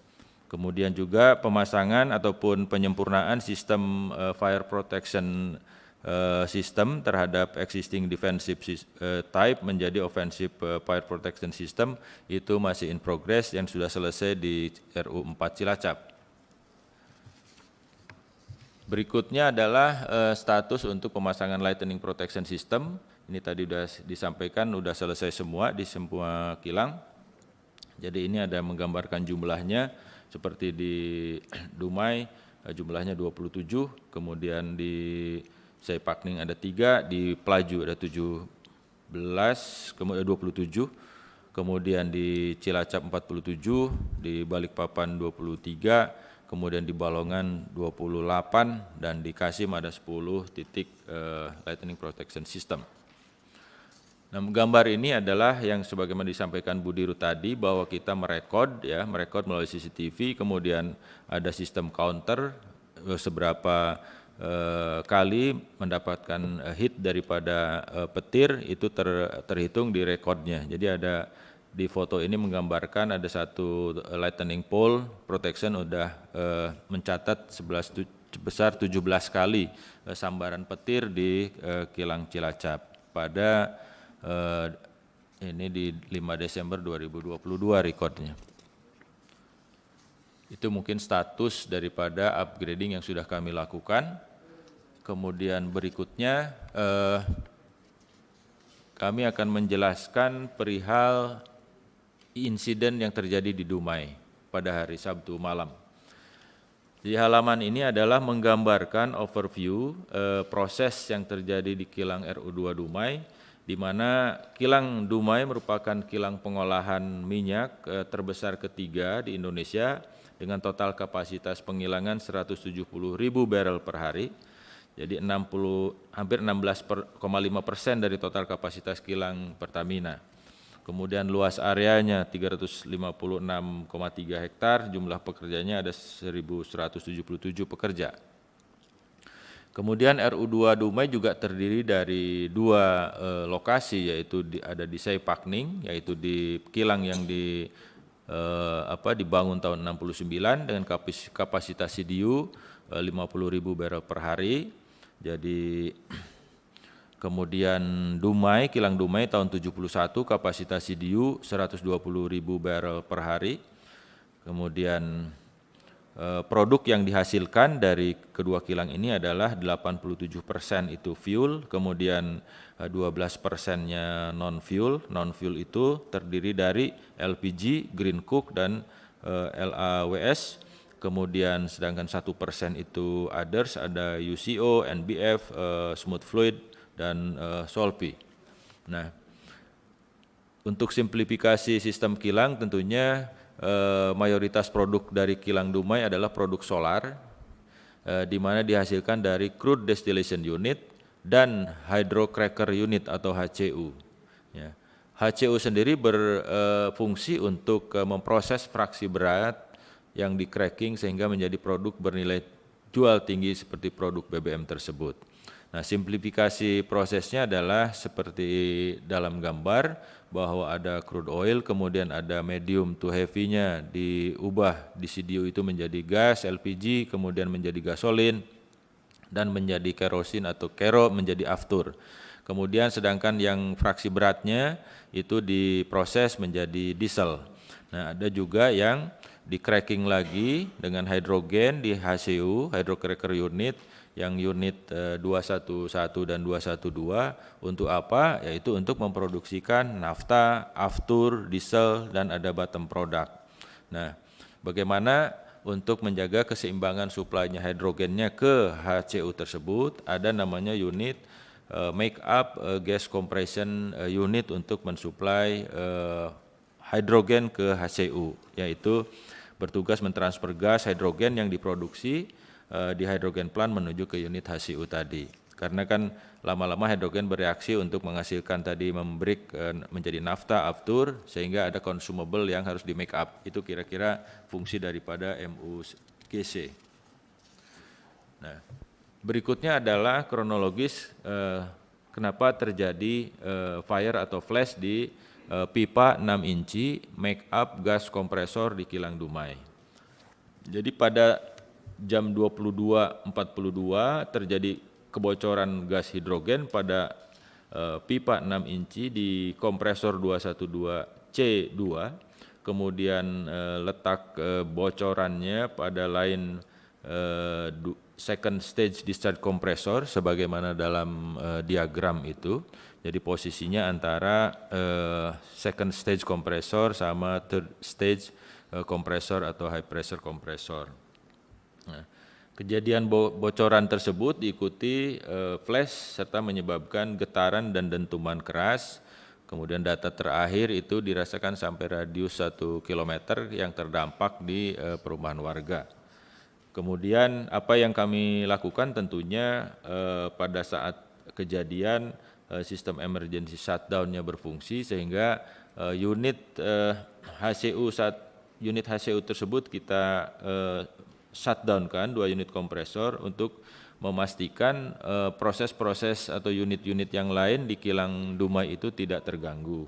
Kemudian juga pemasangan ataupun penyempurnaan sistem fire protection system terhadap existing defensive type menjadi offensive fire protection system itu masih in progress, yang sudah selesai di RU 4 Cilacap. Berikutnya adalah status untuk pemasangan lightning protection system. Ini tadi sudah disampaikan, sudah selesai semua di semua kilang. Jadi ini ada menggambarkan jumlahnya, seperti di Dumai jumlahnya 27, kemudian di Saipakning ada 3, di Pelaju ada 17, kemudian 27, kemudian di Cilacap 47, di Balikpapan 23, kemudian di Balongan 28, dan di Kasim ada 10 titik lightning protection system. Nah, gambar ini adalah yang sebagaimana disampaikan Bu Dirut tadi, bahwa kita merekod melalui CCTV, kemudian ada sistem counter seberapa kali mendapatkan hit daripada petir itu terhitung di rekodnya. Jadi ada di foto ini menggambarkan ada satu lightning pole protection udah mencatat sebesar 17 kali sambaran petir di kilang Cilacap pada ini di 5 Desember 2022 rekodnya. Itu mungkin status daripada upgrading yang sudah kami lakukan. Kemudian berikutnya kami akan menjelaskan perihal insiden yang terjadi di Dumai pada hari Sabtu malam. Di halaman ini adalah menggambarkan overview proses yang terjadi di kilang RU2 Dumai, di mana kilang Dumai merupakan kilang pengolahan minyak terbesar ketiga di Indonesia dengan total kapasitas penggilingan 170.000 barrel per hari. Jadi hampir 16,5% dari total kapasitas kilang Pertamina. Kemudian luas areanya 356,3 hektar, jumlah pekerjanya ada 1.177 pekerja. Kemudian RU2 Dumai juga terdiri dari 2 lokasi, yaitu ada di Saipakning, yaitu di kilang yang dibangun tahun 69 dengan kapasitas CDU 50.000 barrel per hari. Jadi kemudian Dumai, kilang Dumai tahun 71 kapasitas CDU 120.000 barrel per hari. Kemudian produk yang dihasilkan dari kedua kilang ini adalah 87% itu fuel, kemudian 12%-nya non-fuel. Non-fuel itu terdiri dari LPG, Green Coke, dan LAWS. Kemudian sedangkan 1% itu others, ada UCO, NBF, Smooth Fluid, dan Solpi. Nah, untuk simplifikasi sistem kilang tentunya mayoritas produk dari kilang Dumai adalah produk solar, di mana dihasilkan dari crude distillation unit dan hydrocracker unit atau HCU. Ya. HCU sendiri berfungsi untuk memproses fraksi berat yang di cracking sehingga menjadi produk bernilai jual tinggi seperti produk BBM tersebut. Nah, simplifikasi prosesnya adalah seperti dalam gambar bahwa ada crude oil, kemudian ada medium to heavy-nya diubah di CDU itu menjadi gas, LPG, kemudian menjadi gasolin, dan menjadi kerosin atau kero menjadi aftur. Kemudian sedangkan yang fraksi beratnya itu diproses menjadi diesel. Nah, ada juga yang di cracking lagi dengan hidrogen di HCU, hydrocracker unit, yang unit 211 dan 212 untuk apa? Yaitu untuk memproduksikan nafta, aftur, diesel, dan ada bottom product. Nah, bagaimana untuk menjaga keseimbangan suplainya hidrogennya ke HCU tersebut, ada namanya unit make up gas compression unit untuk mensuplai hidrogen ke HCU, yaitu bertugas mentransfer gas hidrogen yang diproduksi di hidrogen plant menuju ke unit HCU tadi. Karena kan lama-lama hidrogen bereaksi untuk menghasilkan tadi membreak menjadi nafta, aftur, sehingga ada consumable yang harus di make up. Itu kira-kira fungsi daripada MUGC. Nah, berikutnya adalah kronologis kenapa terjadi fire atau flash di pipa 6 inci make up gas kompresor di kilang Dumai. Jadi pada jam 22.42 terjadi kebocoran gas hidrogen pada pipa 6 inci di kompresor 212C2, kemudian letak bocorannya pada line second stage discharge compressor sebagaimana dalam diagram itu. Jadi posisinya antara second stage kompresor sama third stage kompresor atau high pressure kompresor. Nah, kejadian bocoran tersebut diikuti flash serta menyebabkan getaran dan dentuman keras. Kemudian data terakhir itu dirasakan sampai radius 1 km yang terdampak di perumahan warga. Kemudian apa yang kami lakukan tentunya pada saat kejadian sistem emergency shutdown-nya berfungsi sehingga unit HCU tersebut kita shutdown kan 2 unit kompresor untuk memastikan proses-proses atau unit-unit yang lain di kilang Dumai itu tidak terganggu.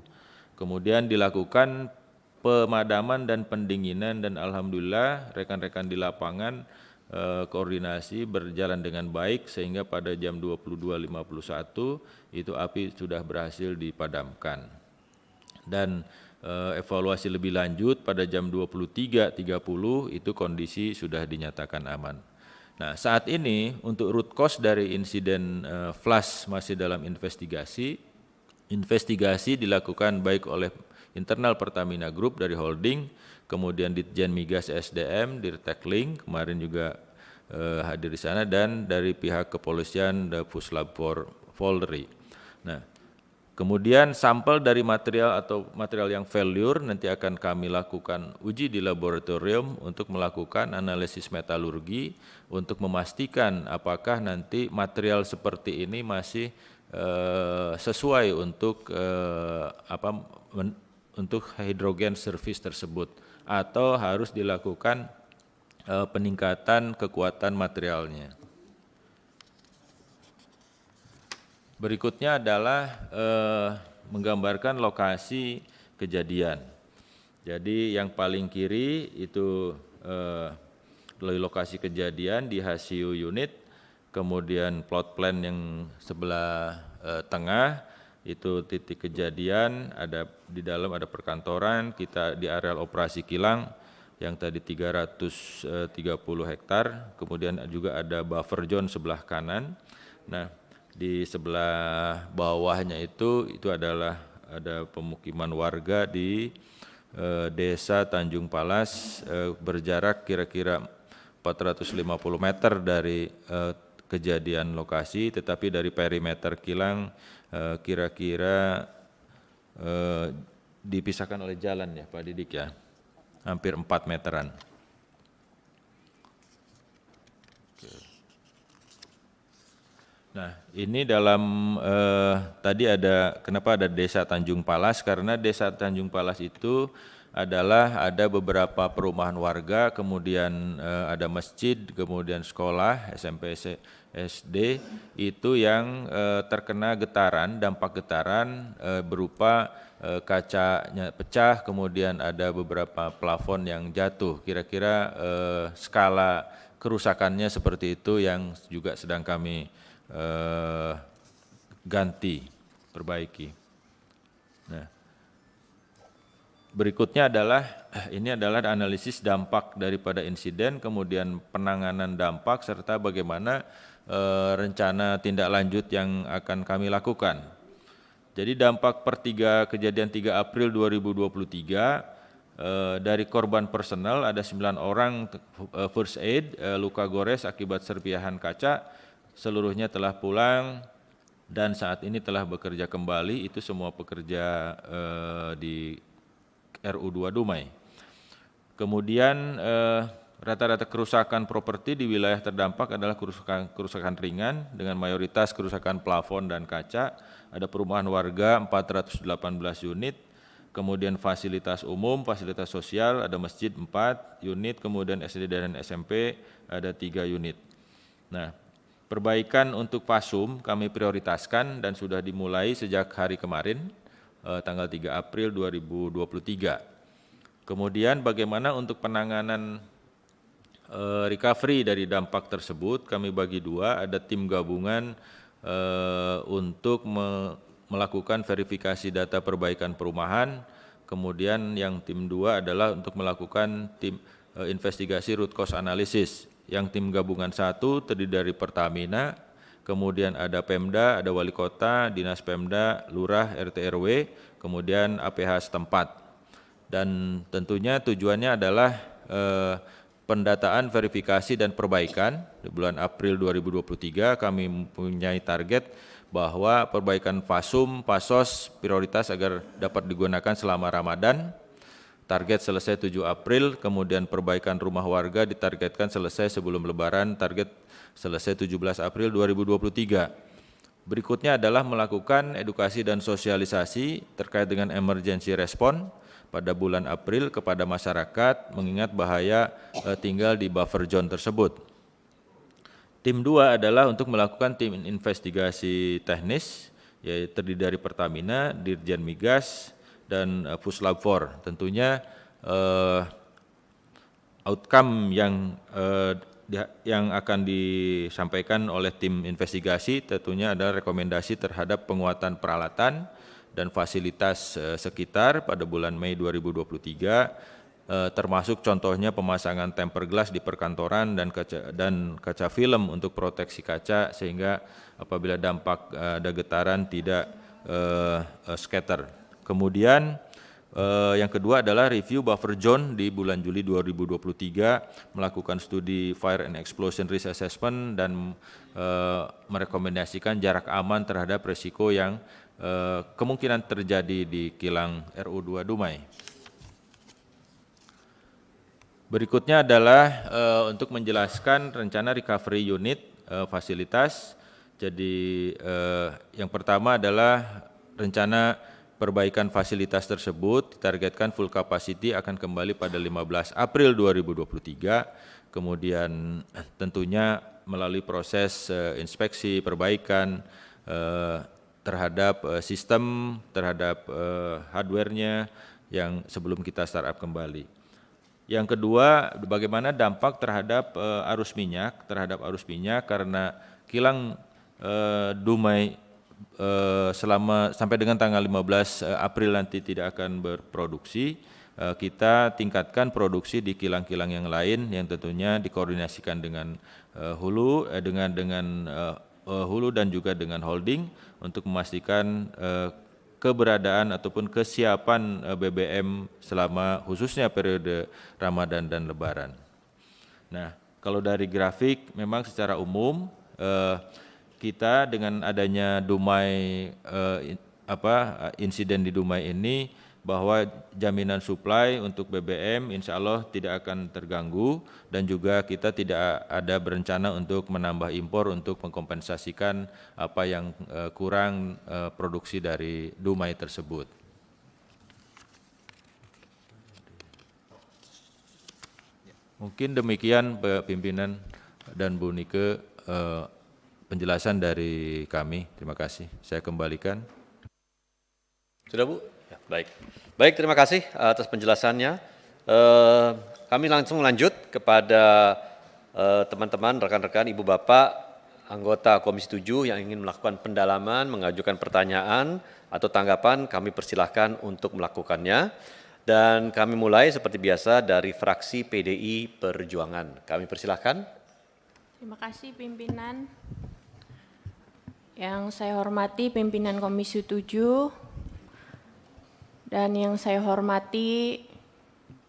Kemudian dilakukan pemadaman dan pendinginan dan alhamdulillah rekan-rekan di lapangan koordinasi berjalan dengan baik sehingga pada jam 22.51 itu api sudah berhasil dipadamkan. Dan evaluasi lebih lanjut pada jam 23.30 itu kondisi sudah dinyatakan aman. Nah, saat ini untuk root cause dari insiden flash masih dalam investigasi. Investigasi dilakukan baik oleh internal Pertamina Group dari holding, kemudian Ditjen Migas SDM, Dirtek Link kemarin juga hadir di sana, dan dari pihak kepolisian Puslab Polri. Nah, kemudian sampel dari material atau material yang failure nanti akan kami lakukan uji di laboratorium untuk melakukan analisis metalurgi untuk memastikan apakah nanti material seperti ini masih sesuai untuk untuk hidrogen service tersebut atau harus dilakukan peningkatan kekuatan materialnya. Berikutnya adalah menggambarkan lokasi kejadian. Jadi yang paling kiri itu lokasi kejadian di HCU unit, kemudian plot plan yang sebelah tengah itu titik kejadian, ada di dalam ada perkantoran, kita di areal operasi kilang yang tadi 330 hektar, kemudian juga ada buffer zone sebelah kanan. Nah, di sebelah bawahnya itu adalah ada pemukiman warga di Desa Tanjung Palas berjarak kira-kira 450 meter dari kejadian lokasi, tetapi dari perimeter kilang kira-kira dipisahkan oleh jalan ya Pak Didik ya, hampir 4 meteran. Nah, ini dalam tadi ada kenapa ada Desa Tanjung Palas, karena Desa Tanjung Palas itu adalah ada beberapa perumahan warga, kemudian ada masjid, kemudian sekolah, SMP, SD, itu yang terkena getaran, dampak getaran berupa kacanya pecah, kemudian ada beberapa plafon yang jatuh. Kira-kira skala kerusakannya seperti itu yang juga sedang kami ganti, perbaiki. Nah, berikutnya adalah ini adalah analisis dampak daripada insiden, kemudian penanganan dampak serta bagaimana rencana tindak lanjut yang akan kami lakukan. Jadi dampak per kejadian 3 April 2023 dari korban personal ada 9 orang first aid, luka gores akibat serpihan kaca, seluruhnya telah pulang dan saat ini telah bekerja kembali, itu semua pekerja di RU2 Dumai. Kemudian rata-rata kerusakan properti di wilayah terdampak adalah kerusakan ringan dengan mayoritas kerusakan plafon dan kaca. Ada perumahan warga 418 unit, kemudian fasilitas umum, fasilitas sosial, ada masjid 4 unit, kemudian SD dan SMP ada 3 unit. Nah, perbaikan untuk PASUM kami prioritaskan dan sudah dimulai sejak hari kemarin, tanggal 3 April 2023. Kemudian bagaimana untuk penanganan recovery dari dampak tersebut, kami bagi dua, ada tim gabungan untuk melakukan verifikasi data perbaikan perumahan, kemudian yang tim 2 adalah untuk melakukan tim investigasi root cause analysis. Yang tim gabungan 1 terdiri dari Pertamina, kemudian ada Pemda, ada Wali Kota, Dinas Pemda, Lurah, RT RW, kemudian APH setempat. Dan tentunya tujuannya adalah pendataan, verifikasi, dan perbaikan. Di bulan April 2023 kami mempunyai target bahwa perbaikan PASUM, PASOS prioritas agar dapat digunakan selama Ramadan. Target selesai 7 April, kemudian perbaikan rumah warga ditargetkan selesai sebelum Lebaran, target selesai 17 April 2023. Berikutnya adalah melakukan edukasi dan sosialisasi terkait dengan emergency response pada bulan April kepada masyarakat, mengingat bahaya tinggal di buffer zone tersebut. Tim 2 adalah untuk melakukan tim investigasi teknis, yaitu terdiri dari Pertamina, Dirjen Migas, dan Puslab 4. Tentunya outcome yang akan disampaikan oleh tim investigasi tentunya adalah rekomendasi terhadap penguatan peralatan dan fasilitas sekitar pada bulan Mei 2023, termasuk contohnya pemasangan tempered glass di perkantoran dan kaca film untuk proteksi kaca sehingga apabila dampak ada getaran tidak scatter. Kemudian yang kedua adalah review buffer zone di bulan Juli 2023, melakukan studi fire and explosion risk assessment dan merekomendasikan jarak aman terhadap risiko yang kemungkinan terjadi di kilang RU2 Dumai. Berikutnya adalah untuk menjelaskan rencana recovery unit fasilitas. Jadi yang pertama adalah rencana perbaikan fasilitas tersebut ditargetkan full capacity akan kembali pada 15 April 2023. Kemudian tentunya melalui proses inspeksi perbaikan terhadap sistem, terhadap hardware-nya yang sebelum kita startup kembali. Yang kedua, bagaimana dampak terhadap arus minyak, karena kilang Dumai sampai dengan tanggal 15 April nanti tidak akan berproduksi. Kita tingkatkan produksi di kilang-kilang yang lain yang tentunya dikoordinasikan dengan hulu dan juga dengan holding untuk memastikan keberadaan ataupun kesiapan BBM selama khususnya periode Ramadan dan Lebaran. Nah, kalau dari grafik memang secara umum kita dengan adanya Dumai insiden di Dumai ini bahwa jaminan supply untuk BBM insya Allah tidak akan terganggu dan juga kita tidak ada berencana untuk menambah impor untuk mengkompensasikan apa yang kurang produksi dari Dumai tersebut. Mungkin demikian Pak Pimpinan dan Bu Nike penjelasan dari kami. Terima kasih. Saya kembalikan. Sudah Bu? Ya, baik. Baik, terima kasih atas penjelasannya. Kami langsung lanjut kepada teman-teman, rekan-rekan, Ibu Bapak, anggota Komisi 7 yang ingin melakukan pendalaman, mengajukan pertanyaan atau tanggapan, kami persilahkan untuk melakukannya. Dan kami mulai seperti biasa dari fraksi PDI Perjuangan. Kami persilahkan. Terima kasih pimpinan. Yang saya hormati pimpinan Komisi 7 dan yang saya hormati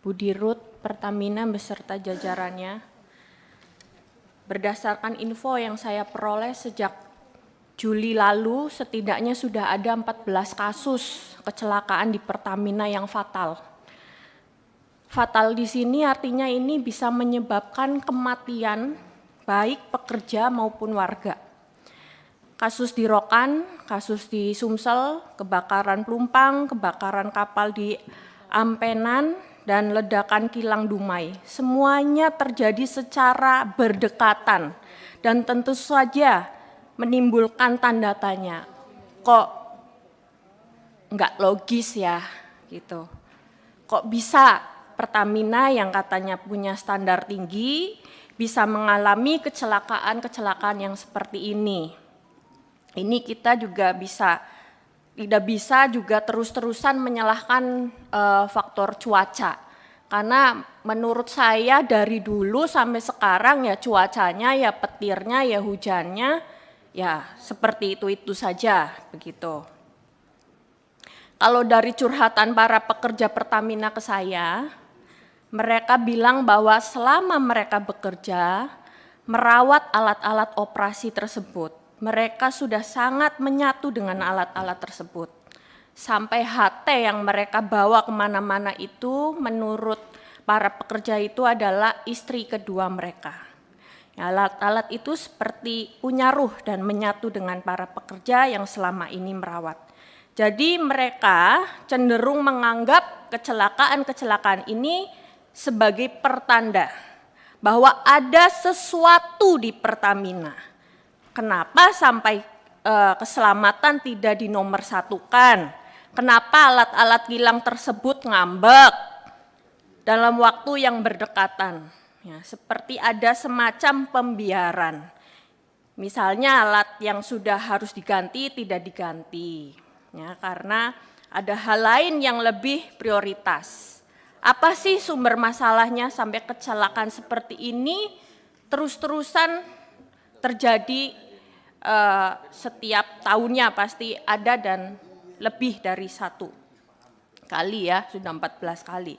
Bu Dirut Pertamina beserta jajarannya. Berdasarkan info yang saya peroleh sejak Juli lalu, setidaknya sudah ada 14 kasus kecelakaan di Pertamina yang fatal. Fatal di sini artinya ini bisa menyebabkan kematian baik pekerja maupun warga. Kasus di Rokan, kasus di Sumsel, kebakaran Plumpang, kebakaran kapal di Ampenan, dan ledakan kilang Dumai. Semuanya terjadi secara berdekatan dan tentu saja menimbulkan tanda tanya. Kok nggak logis ya gitu. Kok bisa Pertamina yang katanya punya standar tinggi bisa mengalami kecelakaan-kecelakaan yang seperti ini. Ini kita juga tidak bisa juga terus-terusan menyalahkan faktor cuaca. Karena menurut saya dari dulu sampai sekarang ya cuacanya, ya petirnya, ya hujannya, ya seperti itu saja begitu. Kalau dari curhatan para pekerja Pertamina ke saya, mereka bilang bahwa selama mereka bekerja, merawat alat-alat operasi tersebut, mereka sudah sangat menyatu dengan alat-alat tersebut. Sampai HT yang mereka bawa kemana-mana itu menurut para pekerja itu adalah istri kedua mereka. Alat-alat itu seperti punya ruh dan menyatu dengan para pekerja yang selama ini merawat. Jadi mereka cenderung menganggap kecelakaan-kecelakaan ini sebagai pertanda bahwa ada sesuatu di Pertamina. Kenapa sampai keselamatan tidak dinomorsatukan? Kenapa alat-alat kilang tersebut ngambek dalam waktu yang berdekatan? Ya, seperti ada semacam pembiaran. Misalnya alat yang sudah harus diganti tidak diganti, ya, karena ada hal lain yang lebih prioritas. Apa sih sumber masalahnya sampai kecelakaan seperti ini terus-terusan terjadi setiap tahunnya pasti ada dan lebih dari 1 kali ya, sudah 14 kali.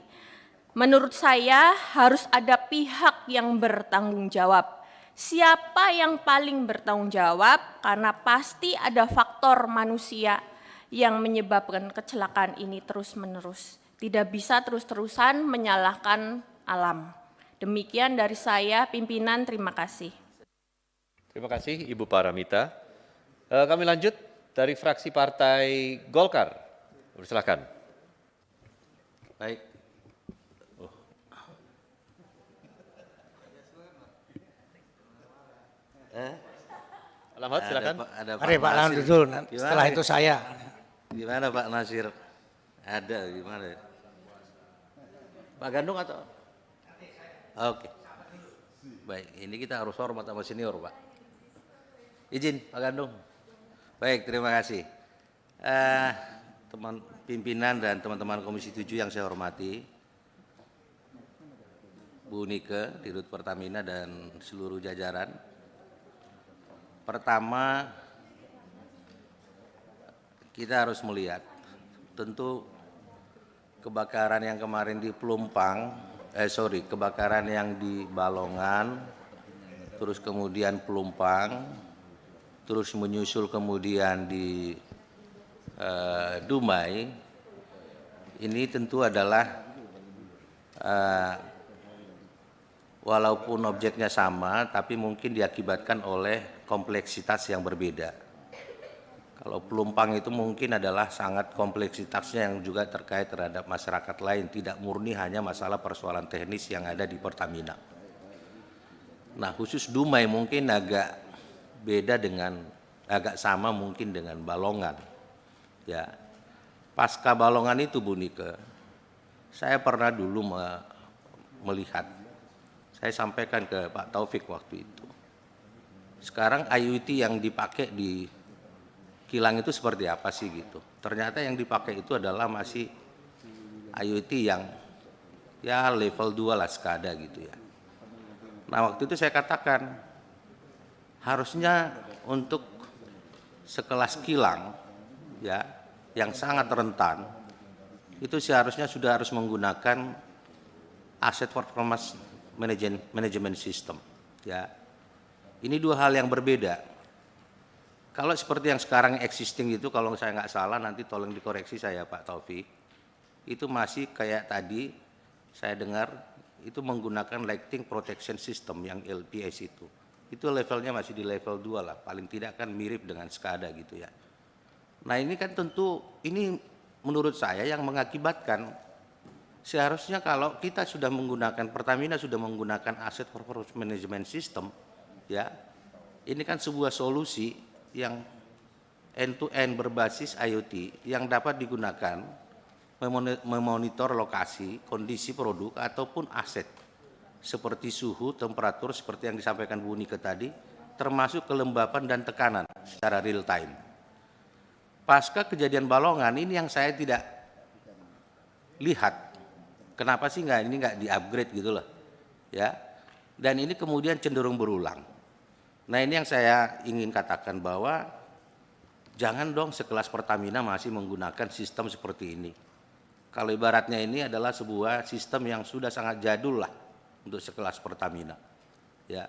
Menurut saya harus ada pihak yang bertanggung jawab. Siapa yang paling bertanggung jawab? Karena pasti ada faktor manusia yang menyebabkan kecelakaan ini terus-menerus. Tidak bisa terus-terusan menyalahkan alam. Demikian dari saya, pimpinan, terima kasih. Terima kasih Ibu Paramita. Kami lanjut dari fraksi Partai Golkar. Silakan. Baik. Alamat silakan. Mari Pak Lahan dulu, setelah itu saya. Gimana Pak Nasir? Ada gimana? Pak Gandung atau? Oke. Baik, ini kita harus hormat sama senior Pak. Izin Pak Gandung. Baik, terima kasih. Teman pimpinan dan teman-teman Komisi 7 yang saya hormati, Bu Nike, Dirut Pertamina dan seluruh jajaran. Pertama, kita harus melihat, tentu kebakaran yang kemarin di kebakaran yang di Balongan, terus kemudian Pelumpang, terus menyusul kemudian di Dumai, ini tentu adalah walaupun objeknya sama, tapi mungkin diakibatkan oleh kompleksitas yang berbeda. Kalau pelumpang itu mungkin adalah sangat kompleksitasnya yang juga terkait terhadap masyarakat lain, tidak murni hanya masalah persoalan teknis yang ada di Pertamina. Nah, khusus Dumai mungkin agak beda agak sama mungkin dengan Balongan. Ya, pasca Balongan itu Bu Nike, saya pernah dulu melihat, saya sampaikan ke Pak Taufik waktu itu. Sekarang IoT yang dipakai di kilang itu seperti apa sih gitu. Ternyata yang dipakai itu adalah masih IoT yang ya level 2 lah SCADA gitu ya. Nah, waktu itu saya katakan harusnya untuk sekelas kilang ya yang sangat rentan itu seharusnya sudah harus menggunakan asset performance management system ya. Ini dua hal yang berbeda. Kalau seperti yang sekarang existing itu, kalau saya nggak salah nanti tolong dikoreksi saya Pak Taufik, itu masih kayak tadi saya dengar itu menggunakan lighting protection system yang LPS itu. Itu levelnya masih di level 2 lah, paling tidak kan mirip dengan SCADA gitu ya. Nah ini kan tentu, ini menurut saya yang mengakibatkan seharusnya kalau kita sudah menggunakan, Pertamina sudah menggunakan asset performance management system, ya, ini kan sebuah solusi yang end-to-end berbasis IoT yang dapat digunakan memonitor lokasi, kondisi produk ataupun aset seperti suhu, temperatur seperti yang disampaikan Bu Nike tadi, termasuk kelembapan dan tekanan secara real time. Pasca kejadian Balongan ini yang saya tidak lihat, kenapa sih ini nggak di-upgrade gitu loh, ya? Dan ini kemudian cenderung berulang. Nah ini yang saya ingin katakan bahwa jangan dong sekelas Pertamina masih menggunakan sistem seperti ini. Kalau ibaratnya ini adalah sebuah sistem yang sudah sangat jadul lah untuk sekelas Pertamina. Ya,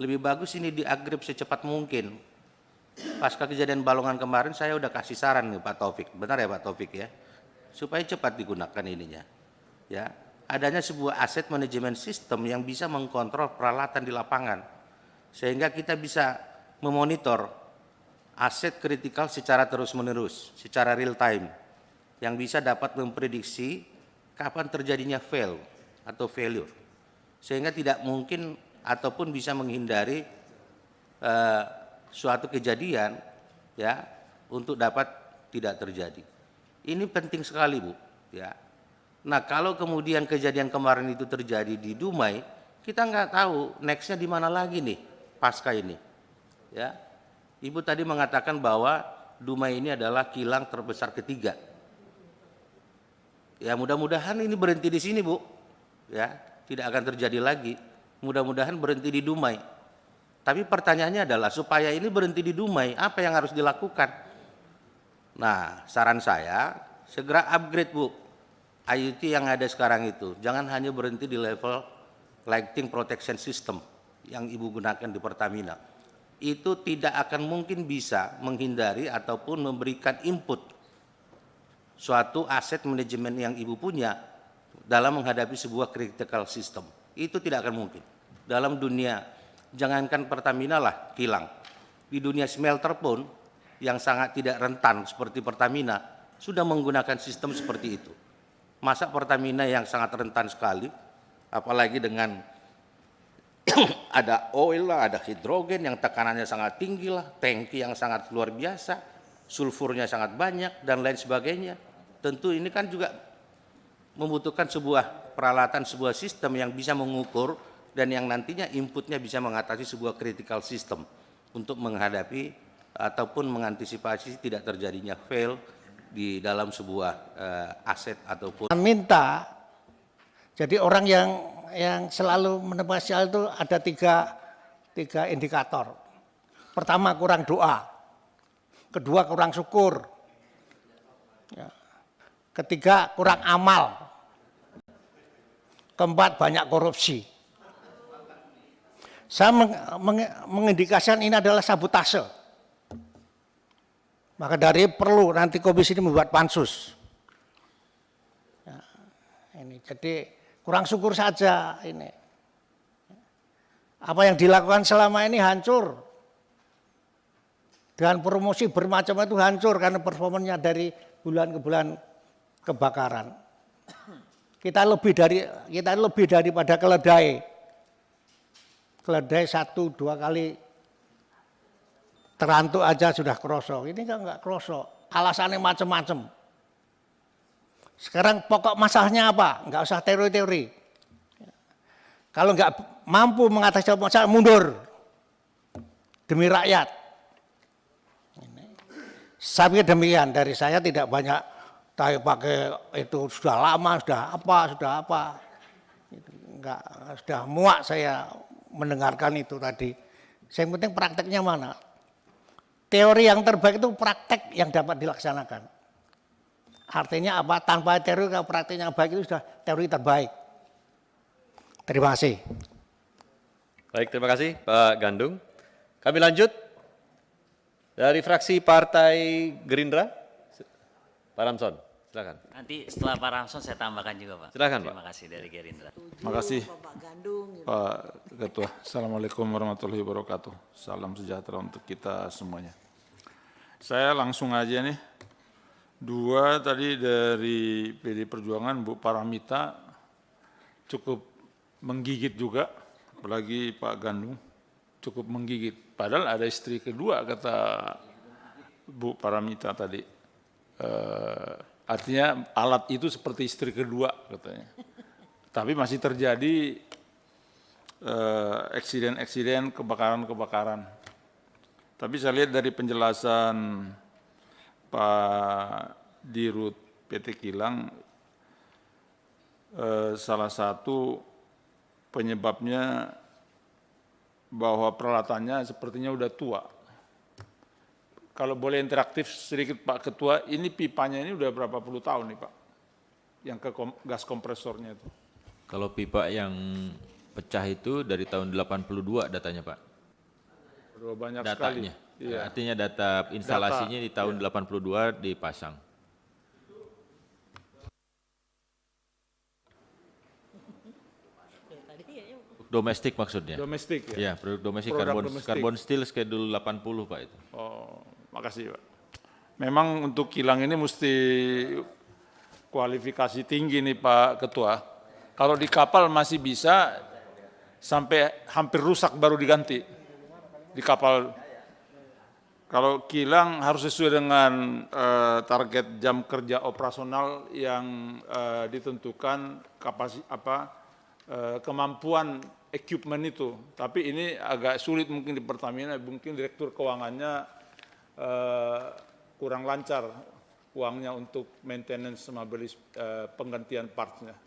lebih bagus ini di-upgrade secepat mungkin. Pasca kejadian Balongan kemarin saya udah kasih saran nih Pak Taufik, benar ya Pak Taufik ya, supaya cepat digunakan ininya. Ya, adanya sebuah asset management system yang bisa mengkontrol peralatan di lapangan. Sehingga kita bisa memonitor aset kritikal secara terus-menerus, secara real time, yang bisa dapat memprediksi kapan terjadinya fail atau failure, sehingga tidak mungkin ataupun bisa menghindari suatu kejadian ya untuk dapat tidak terjadi. Ini penting sekali Bu. Ya. Nah kalau kemudian kejadian kemarin itu terjadi di Dumai, kita nggak tahu nextnya di mana lagi nih. Pasca ini, ya, Ibu tadi mengatakan bahwa Dumai ini adalah kilang terbesar ketiga. Ya mudah-mudahan ini berhenti di sini Bu, ya tidak akan terjadi lagi. Mudah-mudahan berhenti di Dumai. Tapi pertanyaannya adalah supaya ini berhenti di Dumai, apa yang harus dilakukan? Nah saran saya segera upgrade Bu, IoT yang ada sekarang itu, jangan hanya berhenti di level lighting protection system yang Ibu gunakan di Pertamina. Itu tidak akan mungkin bisa menghindari ataupun memberikan input suatu aset manajemen yang Ibu punya dalam menghadapi sebuah critical system. Itu tidak akan mungkin. Dalam dunia, jangankan Pertamina lah kilang, di dunia smelter pun yang sangat tidak rentan seperti Pertamina sudah menggunakan sistem seperti itu. Masa Pertamina yang sangat rentan sekali, apalagi dengan ada oil lah, ada hidrogen yang tekanannya sangat tinggi lah, tangki yang sangat luar biasa, sulfurnya sangat banyak, dan lain sebagainya. Tentu ini kan juga membutuhkan sebuah peralatan, sebuah sistem yang bisa mengukur dan yang nantinya inputnya bisa mengatasi sebuah critical system untuk menghadapi ataupun mengantisipasi tidak terjadinya fail di dalam sebuah aset ataupun. Minta, jadi orang yang selalu menepati hal itu ada tiga indikator. Pertama kurang doa, kedua kurang syukur, ya. Ketiga kurang amal, keempat banyak korupsi. Saya mengindikasikan ini adalah sabotase. Maka dari perlu nanti komisi ini membuat pansus. Ya, ini jadi kurang syukur saja ini. Apa yang dilakukan selama ini hancur. Dengan promosi bermacam itu hancur karena performanya dari bulan ke bulan kebakaran. Kita lebih daripada keledai. Keledai 1-2 kali terantuk aja sudah krosok. Ini kan enggak krosok. Alasannya macam-macam. Sekarang pokok masalahnya apa? Enggak usah teori-teori. Kalau enggak mampu mengatasi masalah, mundur. Demi rakyat. Saya pikir demikian, dari saya tidak banyak pakai itu sudah lama, sudah apa. Enggak, sudah muak saya mendengarkan itu tadi. Yang penting prakteknya mana. Teori yang terbaik itu praktek yang dapat dilaksanakan. Artinya apa? Tanpa teori, kalau prakteknya baik itu sudah teori terbaik. Terima kasih. Baik, terima kasih Pak Gandung. Kami lanjut. Dari fraksi Partai Gerindra, Pak Ramson, silakan. Nanti setelah Pak Ramson saya tambahkan juga Pak. Silakan, Pak. Terima kasih dari Gerindra. Terima kasih Pak Ketua. Assalamualaikum warahmatullahi wabarakatuh. Salam sejahtera untuk kita semuanya. Saya langsung aja nih. 2 tadi dari PD Perjuangan Bu Paramita cukup menggigit juga, apalagi Pak Gandung cukup menggigit. Padahal ada istri kedua kata Bu Paramita tadi. Artinya alat itu seperti istri kedua katanya. Tapi masih terjadi eksiden-eksiden, kebakaran-kebakaran. Tapi saya lihat dari penjelasan Pak Dirut PT Kilang, salah satu penyebabnya bahwa peralatannya sepertinya udah tua. Kalau boleh interaktif sedikit Pak Ketua, ini pipanya ini udah berapa puluh tahun nih Pak? Yang ke gas kompresornya itu. Kalau pipa yang pecah itu dari tahun 82 datanya Pak. Udah banyak Datanya. sekali. Iya. Artinya data instalasinya di tahun 82 dipasang. Domestik maksudnya? Domestik Ya, ya? produk domestik, Produk domestik. karbon steel schedule 80 Pak itu. Oh, makasih Pak. Memang untuk kilang ini mesti kualifikasi tinggi nih Pak Ketua. Kalau di kapal masih bisa sampai hampir rusak baru diganti. Di kapal. Kalau kilang harus sesuai dengan target jam kerja operasional yang ditentukan kemampuan equipment itu. Tapi ini agak sulit mungkin di Pertamina, mungkin direktur keuangannya kurang lancar uangnya untuk maintenance sama beli penggantian partsnya.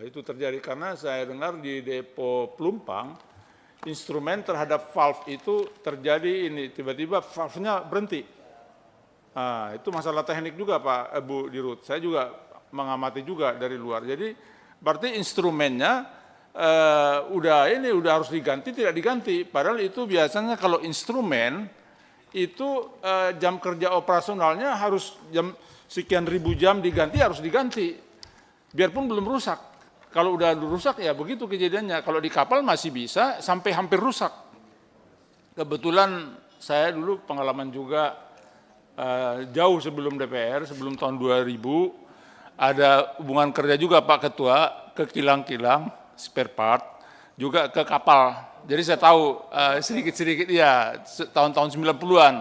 Itu terjadi karena saya dengar di depo Pelumpang, instrumen terhadap valve itu terjadi ini, tiba-tiba valve-nya berhenti. Itu masalah teknik juga Pak Bu Dirut, saya juga mengamati juga dari luar. Jadi berarti instrumennya udah harus diganti, tidak diganti. Padahal itu biasanya kalau instrumen itu jam kerja operasionalnya harus jam sekian ribu jam diganti, harus diganti. Biarpun belum rusak. Kalau udah rusak ya begitu kejadiannya. Kalau di kapal masih bisa sampai hampir rusak. Kebetulan saya dulu pengalaman juga jauh sebelum DPR, sebelum tahun 2000, ada hubungan kerja juga Pak Ketua ke kilang-kilang, spare part, juga ke kapal. Jadi saya tahu sedikit-sedikit ya, tahun-tahun 90-an,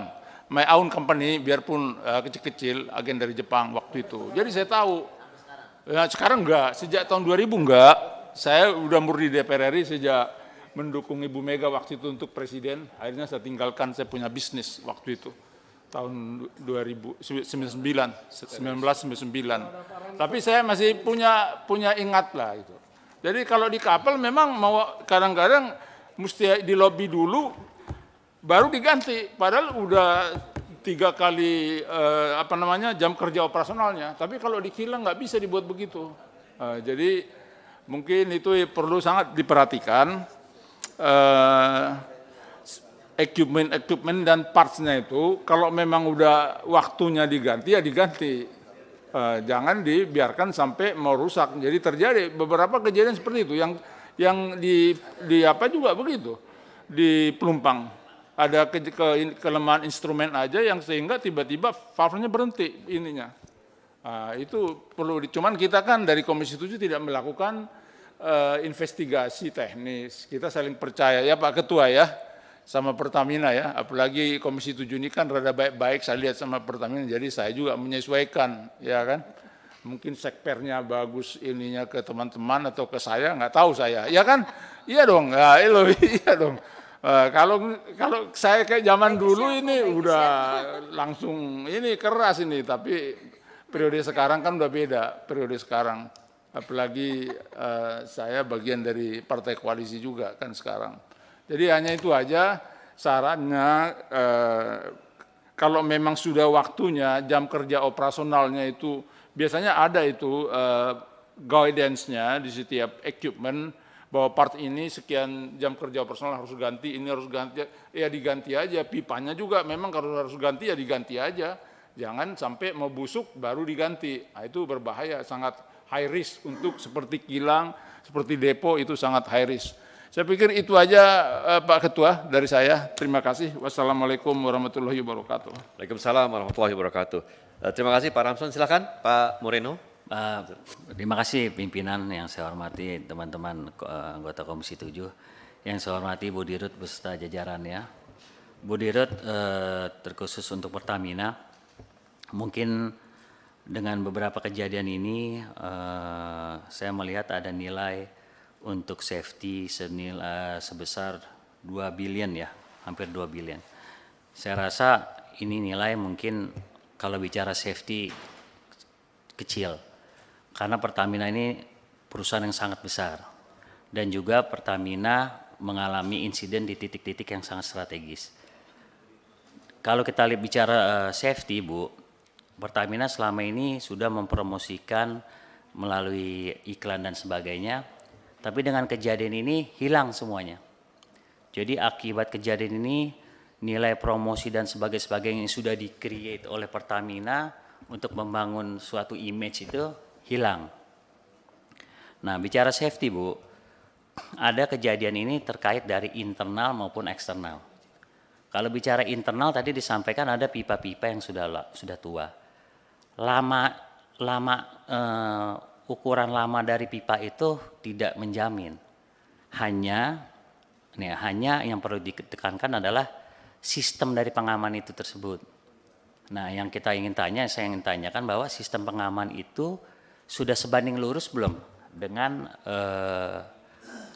my own company, biarpun kecil-kecil, agen dari Jepang waktu itu. Jadi saya tahu, ya, sekarang enggak, sejak tahun 2000 enggak, saya udah murni DPR RI sejak mendukung Ibu Mega waktu itu untuk presiden, akhirnya saya tinggalkan, saya punya bisnis waktu itu. Tahun 1999. Tapi saya masih punya ingat lah itu. Jadi kalau di kapal memang mau kadang-kadang mesti di lobby dulu baru diganti. Padahal udah 3 kali jam kerja operasionalnya. Tapi kalau di kilang nggak bisa dibuat begitu. Jadi mungkin itu perlu sangat diperhatikan. Equipment dan partsnya itu kalau memang udah waktunya diganti ya diganti, jangan dibiarkan sampai mau rusak. Jadi terjadi beberapa kejadian seperti itu yang di apa juga begitu di Pelumpang. ada kelemahan instrumen aja yang sehingga tiba-tiba valve-nya berhenti ininya. Itu perlu, cuman kita kan dari Komisi 7 tidak melakukan investigasi teknis. Kita saling percaya ya Pak Ketua ya, sama Pertamina ya. Apalagi Komisi 7 ini kan rada baik-baik saya lihat sama Pertamina, jadi saya juga menyesuaikan ya kan. Mungkin sekpernya bagus ininya ke teman-teman atau ke saya, nggak tahu saya. Ya kan? Iya dong, iya dong. Kalau saya kayak zaman dulu ini udah langsung ini keras ini, tapi periode sekarang kan udah beda periode sekarang. Apalagi saya bagian dari partai koalisi juga kan sekarang. Jadi hanya itu aja sarannya, kalau memang sudah waktunya jam kerja operasionalnya itu biasanya ada itu guidance-nya di setiap equipment bahwa part ini sekian jam kerja operasional harus ganti, ini harus ganti, ya diganti aja. Pipanya juga memang kalau harus ganti ya diganti aja. Jangan sampai mau busuk baru diganti. Nah, itu berbahaya, sangat high risk untuk seperti kilang, seperti depo itu sangat high risk. Saya pikir itu aja Pak Ketua dari saya. Terima kasih. Wassalamualaikum warahmatullahi wabarakatuh. Waalaikumsalam warahmatullahi wabarakatuh. Terima kasih Pak Ramson. Silakan Pak Moreno. Terima kasih pimpinan yang saya hormati, teman-teman anggota Komisi 7, yang saya hormati Bu Dirut beserta jajarannya. Bu Dirut terkhusus untuk Pertamina, mungkin dengan beberapa kejadian ini saya melihat ada nilai untuk safety senilai sebesar 2 billion ya, hampir 2 billion. Saya rasa ini nilai mungkin kalau bicara safety kecil. Karena Pertamina ini perusahaan yang sangat besar dan juga Pertamina mengalami insiden di titik-titik yang sangat strategis. Kalau kita lihat bicara safety, Bu, Pertamina selama ini sudah mempromosikan melalui iklan dan sebagainya, tapi dengan kejadian ini hilang semuanya. Jadi akibat kejadian ini nilai promosi dan sebagainya yang sudah di-create oleh Pertamina untuk membangun suatu image itu hilang. Nah, bicara safety, Bu, ada kejadian ini terkait dari internal maupun eksternal. Kalau bicara internal tadi disampaikan ada pipa-pipa yang sudah tua. Ukuran lama dari pipa itu tidak menjamin. Hanya yang perlu ditekankan adalah sistem dari pengaman itu tersebut. Nah, yang saya ingin tanyakan bahwa sistem pengaman itu sudah sebanding lurus belum dengan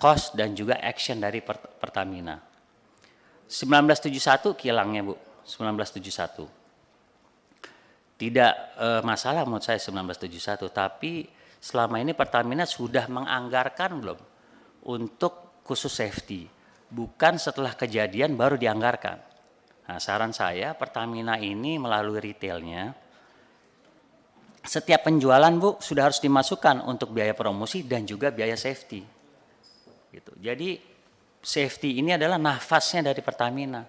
cost dan juga action dari Pertamina. 1971 kilangnya, Bu, 1971. Tidak masalah menurut saya 1971, tapi selama ini Pertamina sudah menganggarkan belum untuk khusus safety, bukan setelah kejadian baru dianggarkan. Nah, saran saya Pertamina ini melalui retailnya, setiap penjualan, Bu, sudah harus dimasukkan untuk biaya promosi dan juga biaya safety. Gitu. Jadi safety ini adalah nafasnya dari Pertamina.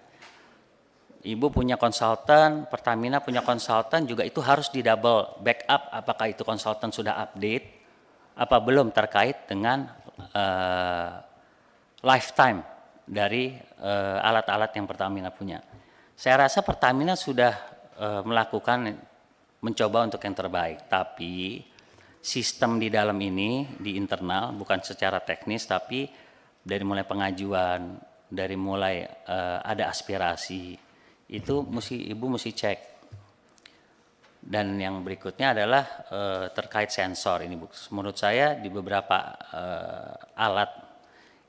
Ibu punya konsultan, Pertamina punya konsultan, juga itu harus di double backup apakah itu konsultan sudah update, apa belum terkait dengan lifetime dari alat-alat yang Pertamina punya. Saya rasa Pertamina sudah mencoba untuk yang terbaik, tapi sistem di dalam ini, di internal, bukan secara teknis, tapi dari mulai pengajuan, dari mulai ada aspirasi, itu Ibu mesti cek. Dan yang berikutnya adalah terkait sensor ini, Bu. Menurut saya di beberapa alat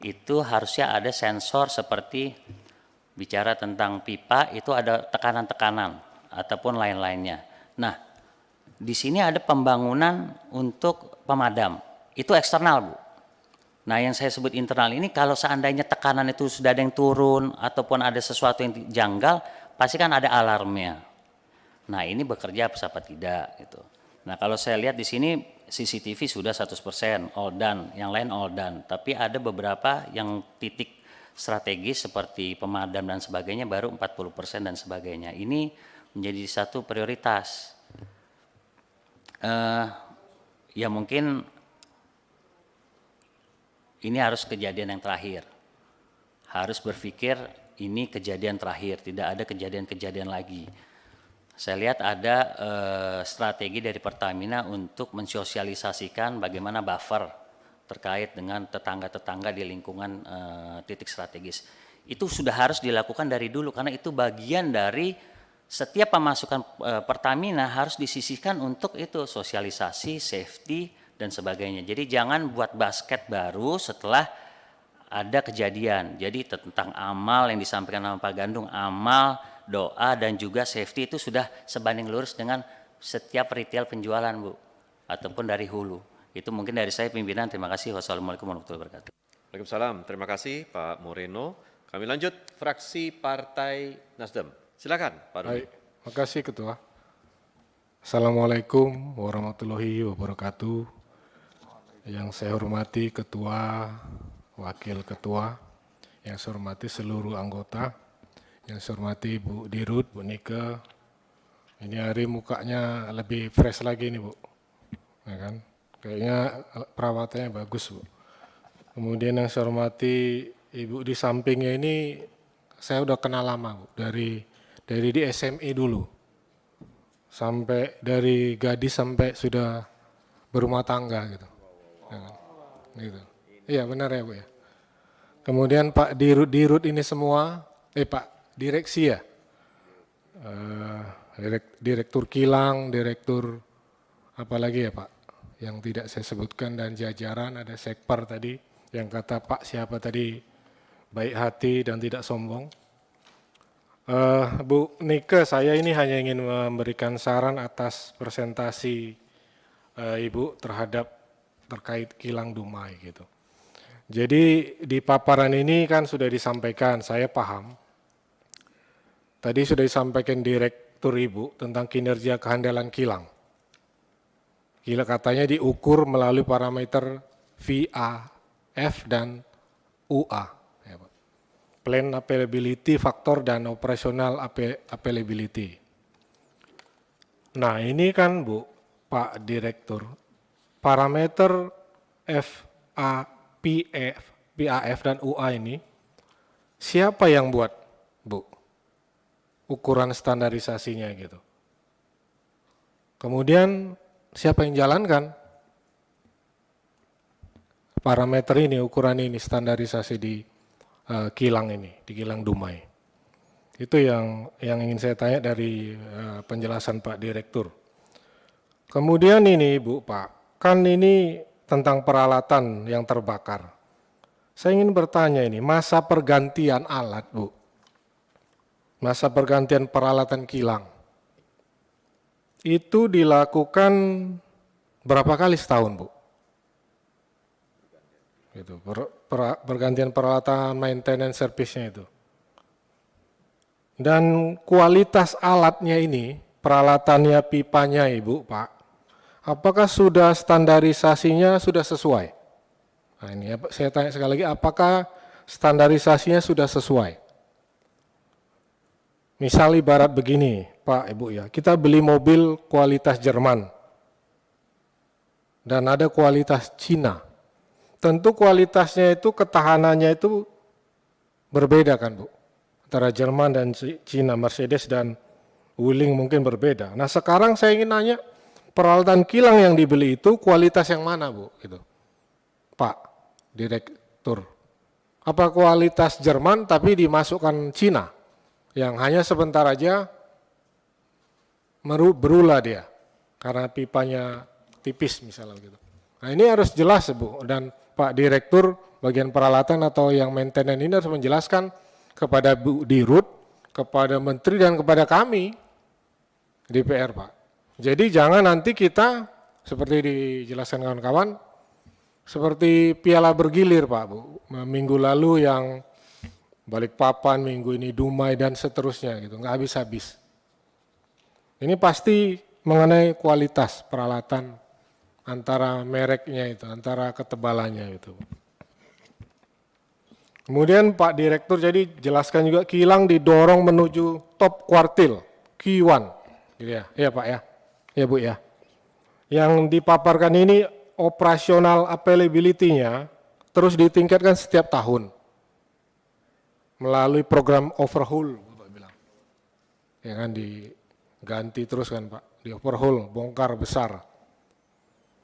itu harusnya ada sensor seperti bicara tentang pipa, itu ada tekanan-tekanan ataupun lain-lainnya. Nah, di sini ada pembangunan untuk pemadam, itu eksternal, Bu. Nah, yang saya sebut internal ini kalau seandainya tekanan itu sudah ada yang turun ataupun ada sesuatu yang janggal, pasti kan ada alarmnya. Nah, ini bekerja apa tidak gitu. Nah, kalau saya lihat di sini CCTV sudah 100% all done, yang lain all done, tapi ada beberapa yang titik strategis seperti pemadam dan sebagainya baru 40% dan sebagainya. Ini menjadi satu prioritas. Ya mungkin ini harus kejadian yang terakhir. Harus berpikir ini kejadian terakhir, tidak ada kejadian-kejadian lagi. Saya lihat ada strategi dari Pertamina untuk mensosialisasikan bagaimana buffer terkait dengan tetangga-tetangga di lingkungan titik strategis. Itu sudah harus dilakukan dari dulu karena itu bagian dari setiap pemasukan Pertamina harus disisihkan untuk itu sosialisasi, safety dan sebagainya. Jadi jangan buat basket baru setelah ada kejadian. Jadi tentang amal yang disampaikan sama Pak Gandung, amal, doa dan juga safety itu sudah sebanding lurus dengan setiap retail penjualan, Bu, ataupun dari hulu. Itu mungkin dari saya pimpinan. Terima kasih. Wassalamualaikum warahmatullahi wabarakatuh. Waalaikumsalam. Terima kasih Pak Moreno. Kami lanjut fraksi Partai Nasdem. Silakan Pak Rudi. Baik, makasih Ketua. Assalamualaikum warahmatullahi wabarakatuh. Yang saya hormati Ketua, Wakil Ketua, yang saya hormati seluruh anggota, yang saya hormati Bu Dirut, Bu Nike. Ini hari mukanya lebih fresh lagi nih Bu, ya kan? Kayaknya perawatannya bagus Bu. Kemudian yang saya hormati Ibu di sampingnya ini, saya udah kenal lama Bu, dari di SME dulu, sampai dari gadis sampai sudah berumah tangga gitu. Ya kan? Gitu. Iya benar ya Bu ya. Kemudian Pak Dirut ini semua, Pak Direksi ya, Direktur Kilang, Direktur apalagi ya Pak, yang tidak saya sebutkan dan jajaran, ada Sekpar tadi, yang kata Pak siapa tadi, baik hati dan tidak sombong. Bu Nike, saya ini hanya ingin memberikan saran atas presentasi Ibu terkait kilang Dumai gitu. Jadi di paparan ini kan sudah disampaikan, saya paham. Tadi sudah disampaikan Direktur Ibu tentang kinerja kehandalan kilang. Gila katanya diukur melalui parameter VAF dan UA. Ya, Pak. Plan Availability Factor dan Operational Availability. Nah ini kan Bu, Pak Direktur, parameter PAF dan UA ini siapa yang buat Bu? Ukuran standarisasinya gitu. Kemudian siapa yang jalankan parameter ini, ukuran ini, standarisasi di kilang ini, di kilang Dumai. Itu yang ingin saya tanya dari penjelasan Pak Direktur. Kemudian ini Bu, Pak, kan ini tentang peralatan yang terbakar. Saya ingin bertanya ini, masa pergantian alat Bu, masa pergantian peralatan kilang, itu dilakukan berapa kali setahun Bu? Gitu, pergantian peralatan maintenance service-nya itu. Dan kualitas alatnya ini, peralatannya, pipanya Ibu, Pak, apakah sudah standarisasinya sudah sesuai? Nah ini saya tanya sekali lagi, apakah standarisasinya sudah sesuai? Misal ibarat begini, Pak, Ibu ya, kita beli mobil kualitas Jerman dan ada kualitas Cina. Tentu kualitasnya itu, ketahanannya itu berbeda kan Bu? Antara Jerman dan Cina, Mercedes dan Wuling mungkin berbeda. Nah sekarang saya ingin nanya, peralatan kilang yang dibeli itu kualitas yang mana Bu? Gitu. Pak Direktur, apa kualitas Jerman tapi dimasukkan Cina? Yang hanya sebentar aja berulah dia karena pipanya tipis misalnya gitu. Nah ini harus jelas Bu, dan Pak Direktur bagian peralatan atau yang maintenance ini harus menjelaskan kepada Bu Dirut, kepada Menteri dan kepada kami DPR Pak. Jadi jangan nanti kita seperti dijelaskan kawan-kawan seperti piala bergilir Pak Bu. Minggu lalu yang Balikpapan, minggu ini Dumai dan seterusnya gitu, nggak habis-habis. Ini pasti mengenai kualitas peralatan antara mereknya itu, antara ketebalannya itu. Kemudian Pak Direktur jadi jelaskan juga kilang didorong menuju top quartile, Q1, gitu ya, ya Pak ya, ya Bu ya. Yang dipaparkan ini operasional availability-nya terus ditingkatkan setiap tahun. melalui program overhaul, Bapak bilang. Ya kan diganti terus kan Pak, di overhaul, bongkar besar.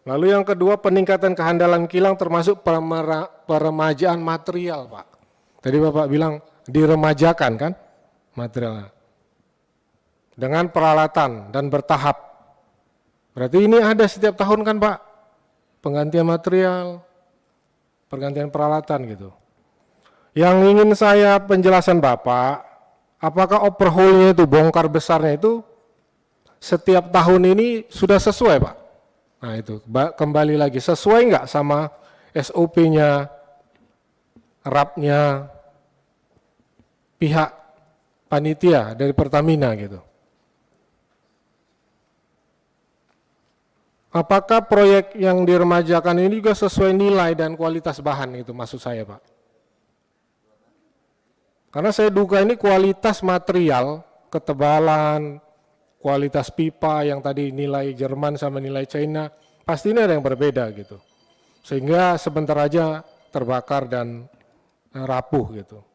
Lalu yang kedua peningkatan kehandalan kilang termasuk peremajaan material Pak. Tadi Bapak bilang diremajakan kan materialnya. Dengan peralatan dan bertahap. Berarti ini ada setiap tahun kan Pak? Penggantian material, pergantian peralatan gitu. Yang ingin saya penjelasan Bapak, apakah overhaulnya itu, bongkar besarnya itu setiap tahun ini sudah sesuai Pak? Nah itu, kembali lagi, sesuai nggak sama SOP-nya, RAP-nya, pihak panitia dari Pertamina gitu. Apakah proyek yang diremajakan ini juga sesuai nilai dan kualitas bahan itu maksud saya Pak? Karena saya duga ini kualitas material, ketebalan, kualitas pipa yang tadi nilai Jerman sama nilai China, pasti ini ada yang berbeda gitu. Sehingga sebentar aja terbakar dan rapuh gitu.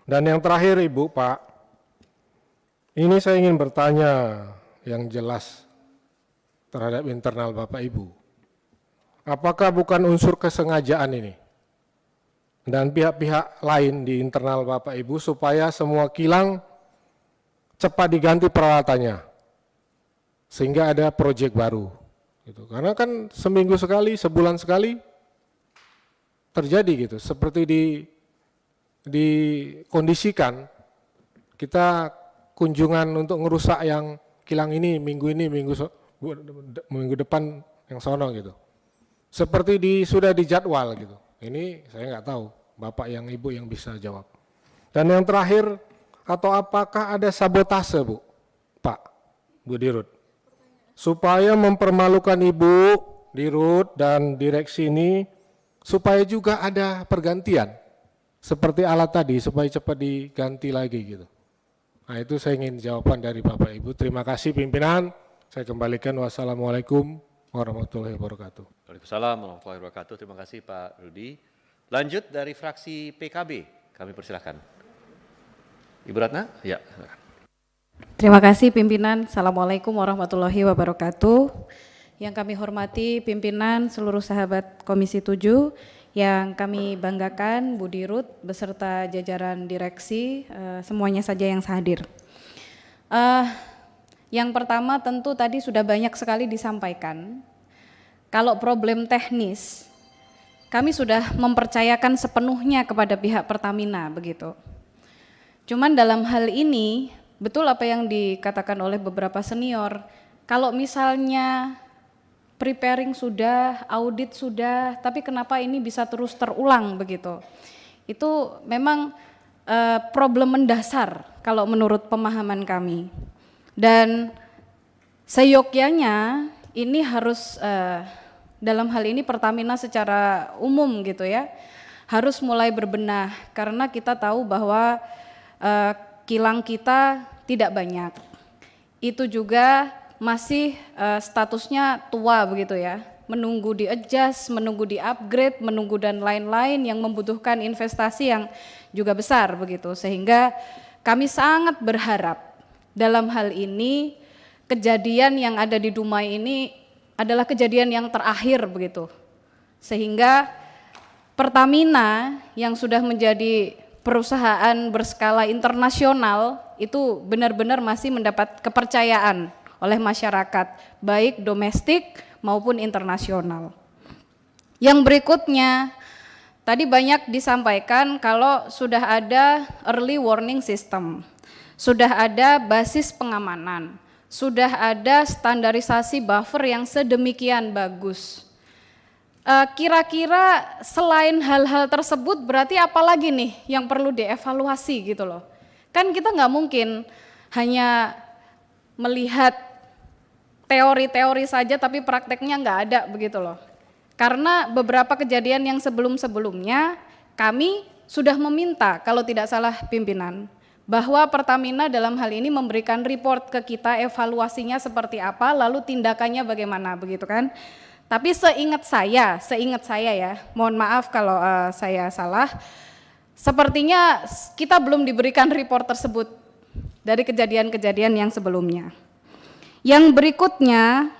Dan yang terakhir Ibu, Pak, ini saya ingin bertanya yang jelas terhadap internal Bapak Ibu. Apakah bukan unsur kesengajaan ini? Dan pihak-pihak lain di internal Bapak Ibu supaya semua kilang cepat diganti peralatannya sehingga ada proyek baru gitu. Karena kan seminggu sekali, sebulan sekali terjadi gitu, seperti dikondisikan kita kunjungan untuk ngerusak yang kilang ini, minggu depan yang sono gitu, seperti sudah dijadwal gitu. Ini saya nggak tahu, Bapak yang Ibu yang bisa jawab. Dan yang terakhir, atau apakah ada sabotase Bu, Pak, Bu Dirut, supaya mempermalukan Ibu Dirut dan direksi ini, supaya juga ada pergantian, seperti alat tadi, supaya cepat diganti lagi gitu. Nah itu saya ingin jawaban dari Bapak Ibu. Terima kasih pimpinan, saya kembalikan. Wassalamualaikum warahmatullahi wabarakatuh. Waalaikumsalam warahmatullahi wabarakatuh. Terima kasih Pak Rudi. Lanjut dari fraksi PKB, kami persilahkan. Ibu Ratna? Ya. Terima kasih pimpinan. Assalamualaikum warahmatullahi wabarakatuh. Yang kami hormati pimpinan seluruh sahabat Komisi 7, yang kami banggakan Bu Dirut beserta jajaran direksi, semuanya saja yang hadir. Yang pertama tentu tadi sudah banyak sekali disampaikan. Kalau problem teknis, kami sudah mempercayakan sepenuhnya kepada pihak Pertamina begitu. Cuman dalam hal ini, betul apa yang dikatakan oleh beberapa senior, kalau misalnya preparing sudah, audit sudah, tapi kenapa ini bisa terus terulang begitu. Itu memang problem mendasar kalau menurut pemahaman kami. Dan seyogyanya ini harus dalam hal ini Pertamina secara umum gitu ya, harus mulai berbenah karena kita tahu bahwa kilang kita tidak banyak. Itu juga masih statusnya tua begitu ya, menunggu di-adjust, menunggu di-upgrade, menunggu dan lain-lain yang membutuhkan investasi yang juga besar begitu. Sehingga kami sangat berharap dalam hal ini kejadian yang ada di Dumai ini adalah kejadian yang terakhir begitu. Sehingga Pertamina yang sudah menjadi perusahaan berskala internasional itu benar-benar masih mendapat kepercayaan oleh masyarakat, baik domestik maupun internasional. Yang berikutnya, tadi banyak disampaikan kalau sudah ada early warning system, sudah ada basis pengamanan, sudah ada standarisasi buffer yang sedemikian bagus. Kira-kira selain hal-hal tersebut berarti apa lagi nih yang perlu dievaluasi gitu loh. Kan kita nggak mungkin hanya melihat teori-teori saja tapi prakteknya nggak ada begitu loh. Karena beberapa kejadian yang sebelum-sebelumnya kami sudah meminta kalau tidak salah pimpinan bahwa Pertamina dalam hal ini memberikan report ke kita evaluasinya seperti apa lalu tindakannya bagaimana begitu kan. Tapi seingat saya ya, mohon maaf kalau saya salah, Sepertinya kita belum diberikan report tersebut dari kejadian-kejadian yang sebelumnya. Yang berikutnya,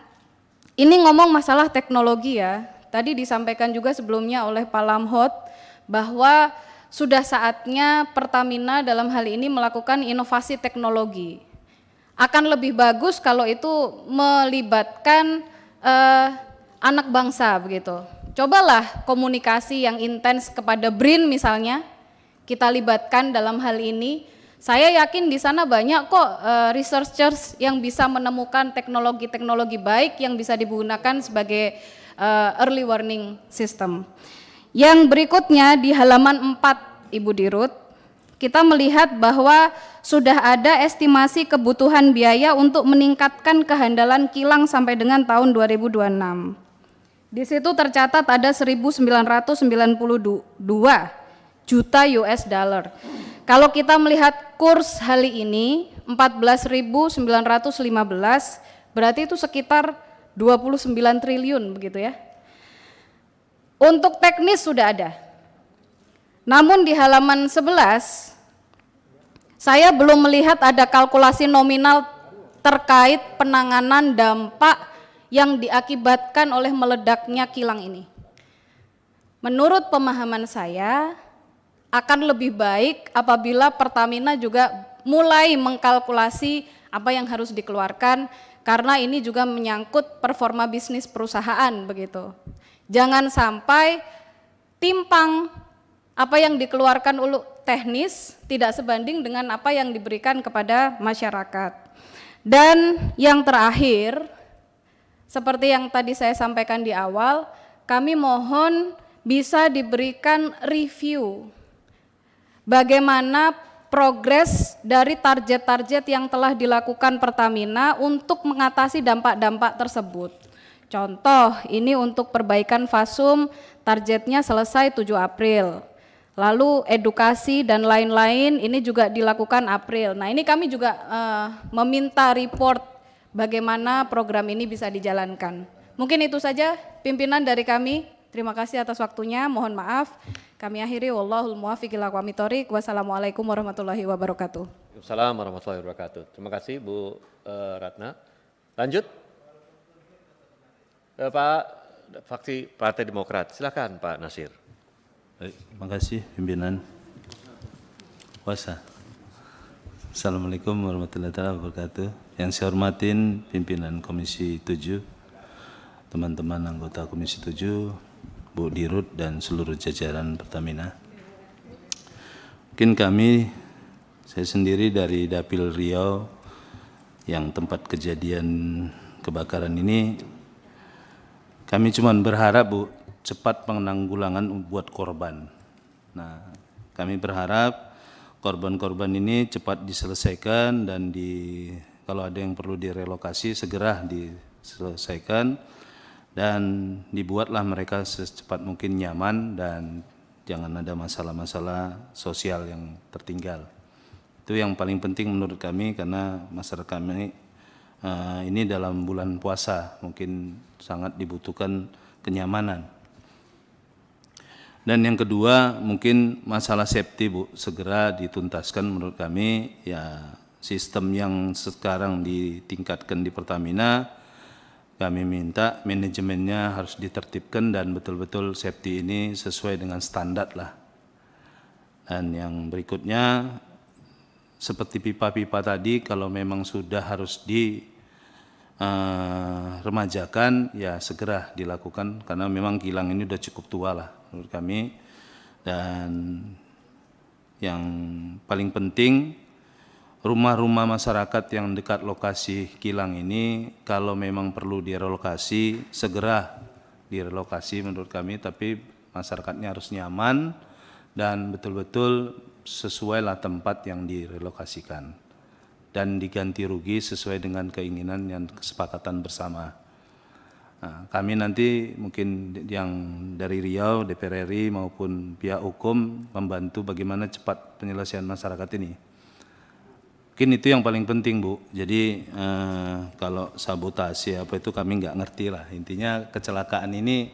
ini ngomong masalah teknologi ya. Tadi disampaikan juga sebelumnya oleh Pak Lamhot bahwa sudah saatnya Pertamina dalam hal ini melakukan inovasi teknologi. Akan lebih bagus kalau itu melibatkan anak bangsa begitu. Cobalah komunikasi yang intens kepada BRIN misalnya, kita libatkan dalam hal ini. Saya yakin di sana banyak kok researchers yang bisa menemukan teknologi-teknologi baik yang bisa digunakan sebagai early warning system. Yang berikutnya di halaman 4 Ibu Dirut, kita melihat bahwa sudah ada estimasi kebutuhan biaya untuk meningkatkan kehandalan kilang sampai dengan tahun 2026. Di situ tercatat ada 1.992 juta US dollar. Kalau kita melihat kurs hari ini 14.915, berarti itu sekitar 29 triliun begitu ya. Untuk teknis sudah ada. Namun di halaman 11 saya belum melihat ada kalkulasi nominal terkait penanganan dampak yang diakibatkan oleh meledaknya kilang ini. Menurut pemahaman saya, akan lebih baik apabila Pertamina juga mulai mengkalkulasi apa yang harus dikeluarkan, karena ini juga menyangkut performa bisnis perusahaan begitu. Jangan sampai timpang apa yang dikeluarkan teknis tidak sebanding dengan apa yang diberikan kepada masyarakat. Dan yang terakhir, seperti yang tadi saya sampaikan di awal, kami mohon bisa diberikan review bagaimana progres dari target-target yang telah dilakukan Pertamina untuk mengatasi dampak-dampak tersebut. Contoh, ini untuk perbaikan Fasum targetnya selesai 7 April. Lalu edukasi dan lain-lain ini juga dilakukan April. Nah, ini kami juga meminta report bagaimana program ini bisa dijalankan. Mungkin itu saja pimpinan dari kami. Terima kasih atas waktunya, mohon maaf. Kami akhiri, wallahul muwaffiq ila aqwamit thoriq. Wassalamualaikum warahmatullahi wabarakatuh. Waalaikumsalam warahmatullahi wabarakatuh. Terima kasih Bu Ratna. Lanjut. Pak fraksi Partai Demokrat, silakan Pak Nasir. Baik, terima kasih pimpinan. Puasa. Assalamualaikum warahmatullahi wabarakatuh. Yang saya hormatin pimpinan Komisi 7, teman-teman anggota Komisi 7, Bu Dirut dan seluruh jajaran Pertamina. Mungkin saya sendiri dari Dapil Riau yang tempat kejadian kebakaran ini, kami cuma berharap Bu, cepat penanggulangan buat korban. Nah, kami berharap korban-korban ini cepat diselesaikan dan kalau ada yang perlu direlokasi segera diselesaikan dan dibuatlah mereka secepat mungkin nyaman dan jangan ada masalah-masalah sosial yang tertinggal. Itu yang paling penting menurut kami karena masyarakat kami ini dalam bulan puasa mungkin sangat dibutuhkan kenyamanan. Dan yang kedua mungkin masalah safety Bu, segera dituntaskan menurut kami. Ya, sistem yang sekarang ditingkatkan di Pertamina, kami minta manajemennya harus ditertibkan dan betul-betul safety ini sesuai dengan standar lah. Dan yang berikutnya seperti pipa-pipa tadi, kalau memang sudah harus diremajakan ya segera dilakukan karena memang kilang ini sudah cukup tua lah menurut kami. Dan yang paling penting rumah-rumah masyarakat yang dekat lokasi kilang ini kalau memang perlu direlokasi segera direlokasi menurut kami, tapi masyarakatnya harus nyaman dan betul-betul sesuai lah tempat yang direlokasikan dan diganti rugi sesuai dengan keinginan yang kesepakatan bersama. Nah, kami nanti mungkin yang dari Riau, DPR RI maupun pihak hukum membantu bagaimana cepat penyelesaian masyarakat ini. Mungkin itu yang paling penting Bu. Jadi kalau sabotase apa itu kami nggak ngerti lah. Intinya kecelakaan ini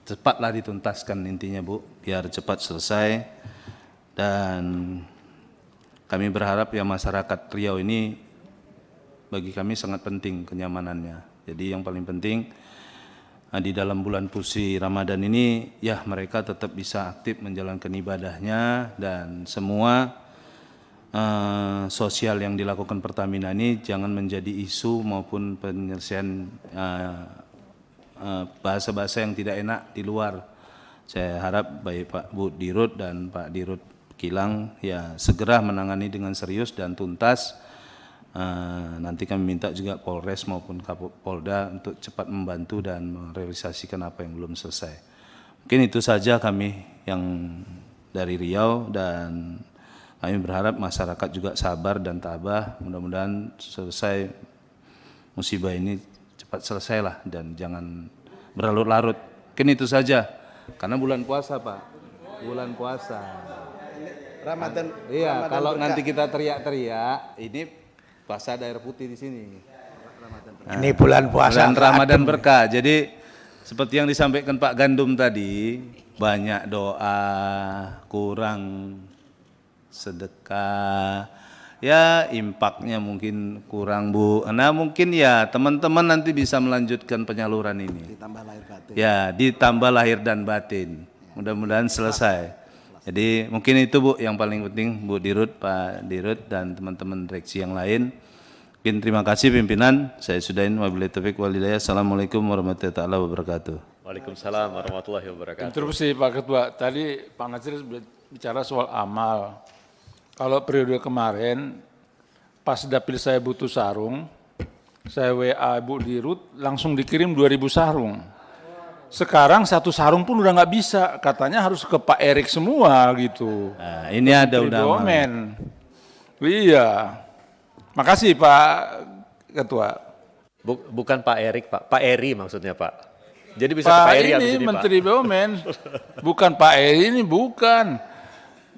cepatlah dituntaskan intinya Bu, biar cepat selesai. Dan kami berharap ya masyarakat Riau ini bagi kami sangat penting kenyamanannya. Jadi yang paling penting di dalam bulan puisi Ramadan ini ya mereka tetap bisa aktif menjalankan ibadahnya, dan semua sosial yang dilakukan Pertamina ini jangan menjadi isu maupun penyelesaian bahasa-bahasa yang tidak enak di luar. Saya harap baik Pak Bu Dirut dan Pak Dirut Kilang ya segera menangani dengan serius dan tuntas. Nanti kami minta juga Polres maupun Kapolda untuk cepat membantu dan merealisasikan apa yang belum selesai. Mungkin itu saja kami yang dari Riau, dan kami berharap masyarakat juga sabar dan tabah. Mudah-mudahan selesai musibah ini cepat selesai lah dan jangan berlarut-larut. Mungkin itu saja. Karena bulan puasa Pak, bulan puasa. Ramadan. Iya, Ramadan kalau berkah. nanti kita teriak-teriak, ini puasa daerah putih di sini. Ini bulan puasa. Bulan Ramadan berkah. Jadi seperti yang disampaikan Pak Gandum tadi, banyak doa, kurang sedekah, ya impaknya mungkin kurang Bu. Nah mungkin ya teman-teman nanti bisa melanjutkan penyaluran ini. Ditambah lahir batin. Ya, ditambah lahir dan batin. Mudah-mudahan selesai. Jadi mungkin itu Bu yang paling penting, Bu Dirut, Pak Dirut, dan teman-teman direksi yang lain. Mungkin terima kasih pimpinan. Saya sudahin, wabillahi taufiq wal hidayah. Assalamualaikum warahmatullahi wabarakatuh. Waalaikumsalam warahmatullahi wabarakatuh. Interupsi Pak Ketua, tadi Pak Nasir bicara soal amal. Kalau periode kemarin, pas dapil saya butuh sarung, saya WA Bu Dirut, langsung dikirim 2.000 sarung. Sekarang 1 sarung pun udah nggak bisa, katanya harus ke Pak Erik semua gitu. Nah, ini ada udah BUMN. Iya. Makasih Pak Ketua. Bukan Pak Erik, Pak Eri maksudnya Pak. Jadi bisa Pak ke Pak Eri ini habis ini Pak. Menteri BUMN, bukan Pak Eri ini, bukan.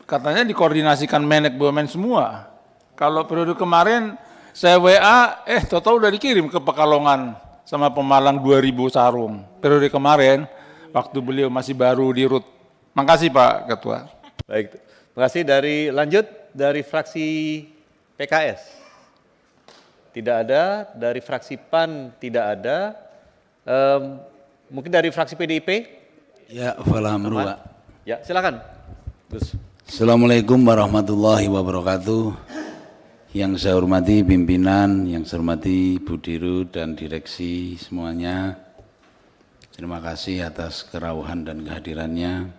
Katanya dikoordinasikan Menek BUMN semua. Kalau periode kemarin saya WA, tahu-tahu udah dikirim ke Pekalongan sama Pemalang 2.000 sarung. Periode kemarin, waktu beliau masih baru di RUT. Makasih Pak Ketua. Baik, makasih. Lanjut dari fraksi PKS. Tidak ada, dari fraksi PAN tidak ada. Mungkin dari fraksi PDIP? Ya, Alhamdulillah. Ya, silakan. Gus. Assalamualaikum warahmatullahi wabarakatuh. Yang saya hormati pimpinan, yang saya hormati Bu Dirut dan direksi semuanya. Terima kasih atas kerauhan dan kehadirannya.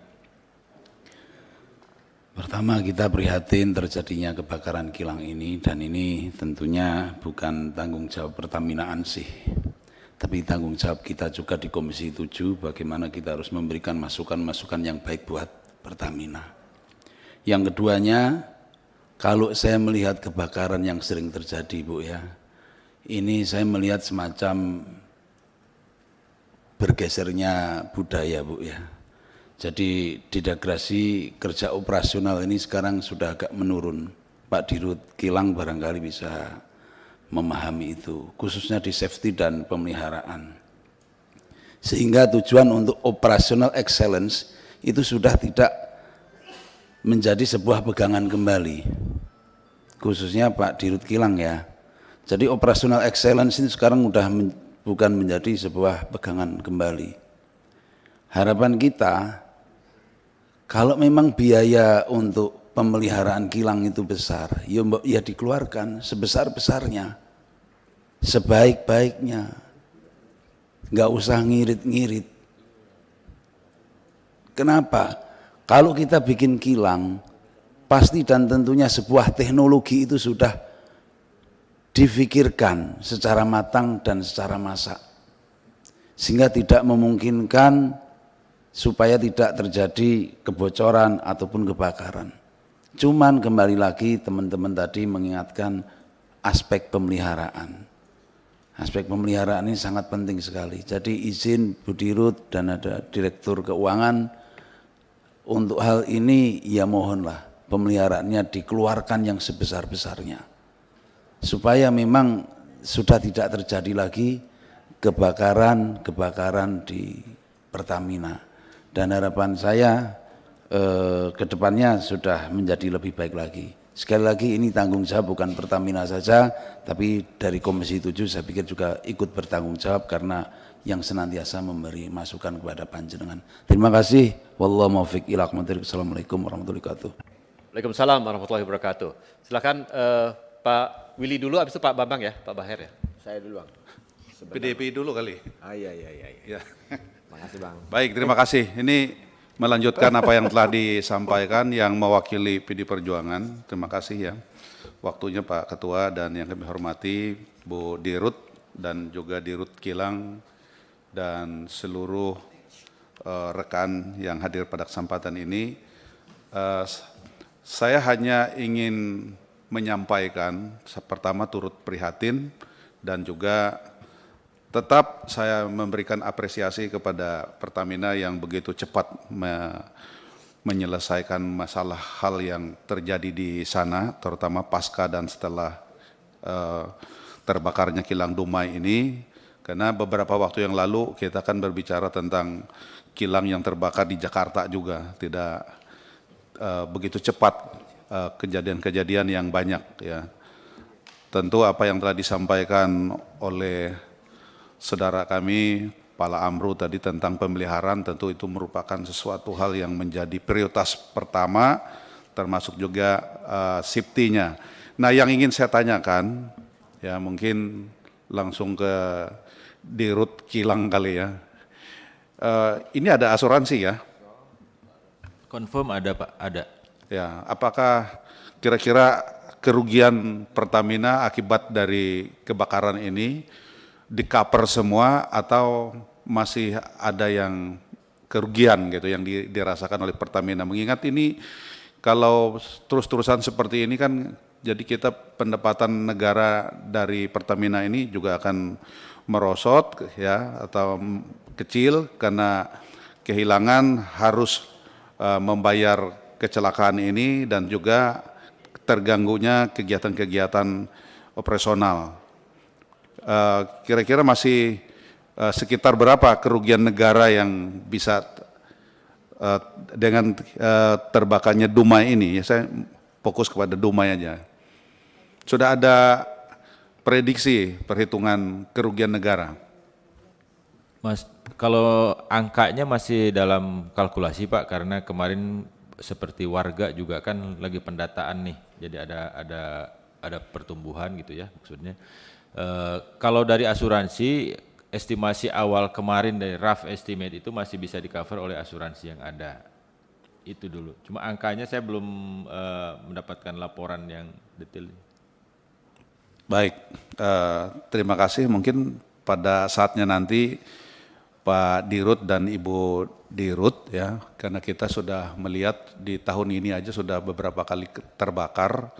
Pertama, kita prihatin terjadinya kebakaran kilang ini, dan ini tentunya bukan tanggung jawab Pertamina Ansih, tapi tanggung jawab kita juga di Komisi 7 bagaimana kita harus memberikan masukan-masukan yang baik buat Pertamina. Yang keduanya, kalau saya melihat kebakaran yang sering terjadi Bu ya, ini saya melihat semacam bergesernya budaya Bu ya. Jadi degradasi kerja operasional ini sekarang sudah agak menurun. Pak Dirut Kilang barangkali bisa memahami itu, khususnya di safety dan pemeliharaan. Sehingga tujuan untuk operational excellence itu sudah tidak menjadi sebuah pegangan kembali, khususnya Pak Dirut Kilang ya. Jadi operational excellence ini sekarang sudah bukan menjadi sebuah pegangan kembali. Harapan kita, kalau memang biaya untuk pemeliharaan kilang itu besar, ya dikeluarkan sebesar-besarnya, sebaik-baiknya, nggak usah ngirit-ngirit. Kenapa? Kalau kita bikin kilang, pasti dan tentunya sebuah teknologi itu sudah difikirkan secara matang dan secara masak, sehingga tidak memungkinkan supaya tidak terjadi kebocoran ataupun kebakaran. Cuman kembali lagi teman-teman tadi mengingatkan aspek pemeliharaan. Aspek pemeliharaan ini sangat penting sekali. Jadi izin Bu Dirut dan ada Direktur Keuangan, untuk hal ini ya mohonlah pemeliharaannya dikeluarkan yang sebesar-besarnya, supaya memang sudah tidak terjadi lagi kebakaran di Pertamina. Dan harapan saya kedepannya sudah menjadi lebih baik lagi. Sekali lagi ini tanggung jawab bukan Pertamina saja, tapi dari Komisi 7 saya pikir juga ikut bertanggung jawab karena yang senantiasa memberi masukan kepada panjenengan. Terima kasih. Wallahu muwaffiq ila aqwamit. Assalamualaikum warahmatullahi wabarakatuh. Waalaikumsalam warahmatullahi wabarakatuh. Silakan Pak Willy dulu, habis itu Pak Bambang ya, Pak Baher ya. Saya dulu Bang. PDIP dulu kali. Iya. Ya. Makasih Bang. Baik, terima kasih. Ini melanjutkan apa yang telah disampaikan yang mewakili PD Perjuangan. Terima kasih ya. Waktunya Pak Ketua dan yang kami hormati Bu Dirut dan juga Dirut Kilang dan seluruh rekan yang hadir pada kesempatan ini. Saya hanya ingin menyampaikan, pertama turut prihatin dan juga tetap saya memberikan apresiasi kepada Pertamina yang begitu cepat menyelesaikan masalah hal yang terjadi di sana, terutama pasca dan setelah terbakarnya kilang Dumai ini. Karena beberapa waktu yang lalu kita akan berbicara tentang kilang yang terbakar di Jakarta juga, tidak begitu cepat kejadian-kejadian yang banyak ya. Tentu apa yang telah disampaikan oleh saudara kami, Pala Amru tadi tentang pemeliharaan, tentu itu merupakan sesuatu hal yang menjadi prioritas pertama, termasuk juga safety-nya. Nah, yang ingin saya tanyakan, ya mungkin langsung ke Dirut Kilang kali ya. Ini ada asuransi ya? Confirm ada Pak, ada. Ya, apakah kira-kira kerugian Pertamina akibat dari kebakaran ini di-cover semua atau masih ada yang kerugian gitu yang dirasakan oleh Pertamina? Mengingat ini kalau terus-terusan seperti ini kan jadi kita pendapatan negara dari Pertamina ini juga akan merosot ya atau kecil karena kehilangan harus membayar kecelakaan ini dan juga terganggunya kegiatan-kegiatan operasional. Kira-kira masih sekitar berapa kerugian negara yang bisa dengan terbakarnya Dumai ini? Ya, saya fokus kepada Dumai aja. Sudah ada prediksi perhitungan kerugian negara? Mas, kalau angkanya masih dalam kalkulasi Pak, karena kemarin seperti warga juga kan lagi pendataan nih, jadi ada pertumbuhan gitu ya maksudnya. Kalau dari asuransi, estimasi awal kemarin dari rough estimate itu masih bisa di-cover oleh asuransi yang ada. Itu dulu. Cuma angkanya saya belum mendapatkan laporan yang detail. Baik, terima kasih. Mungkin pada saatnya nanti Pak Dirut dan Ibu Dirut ya, karena kita sudah melihat di tahun ini aja sudah beberapa kali terbakar,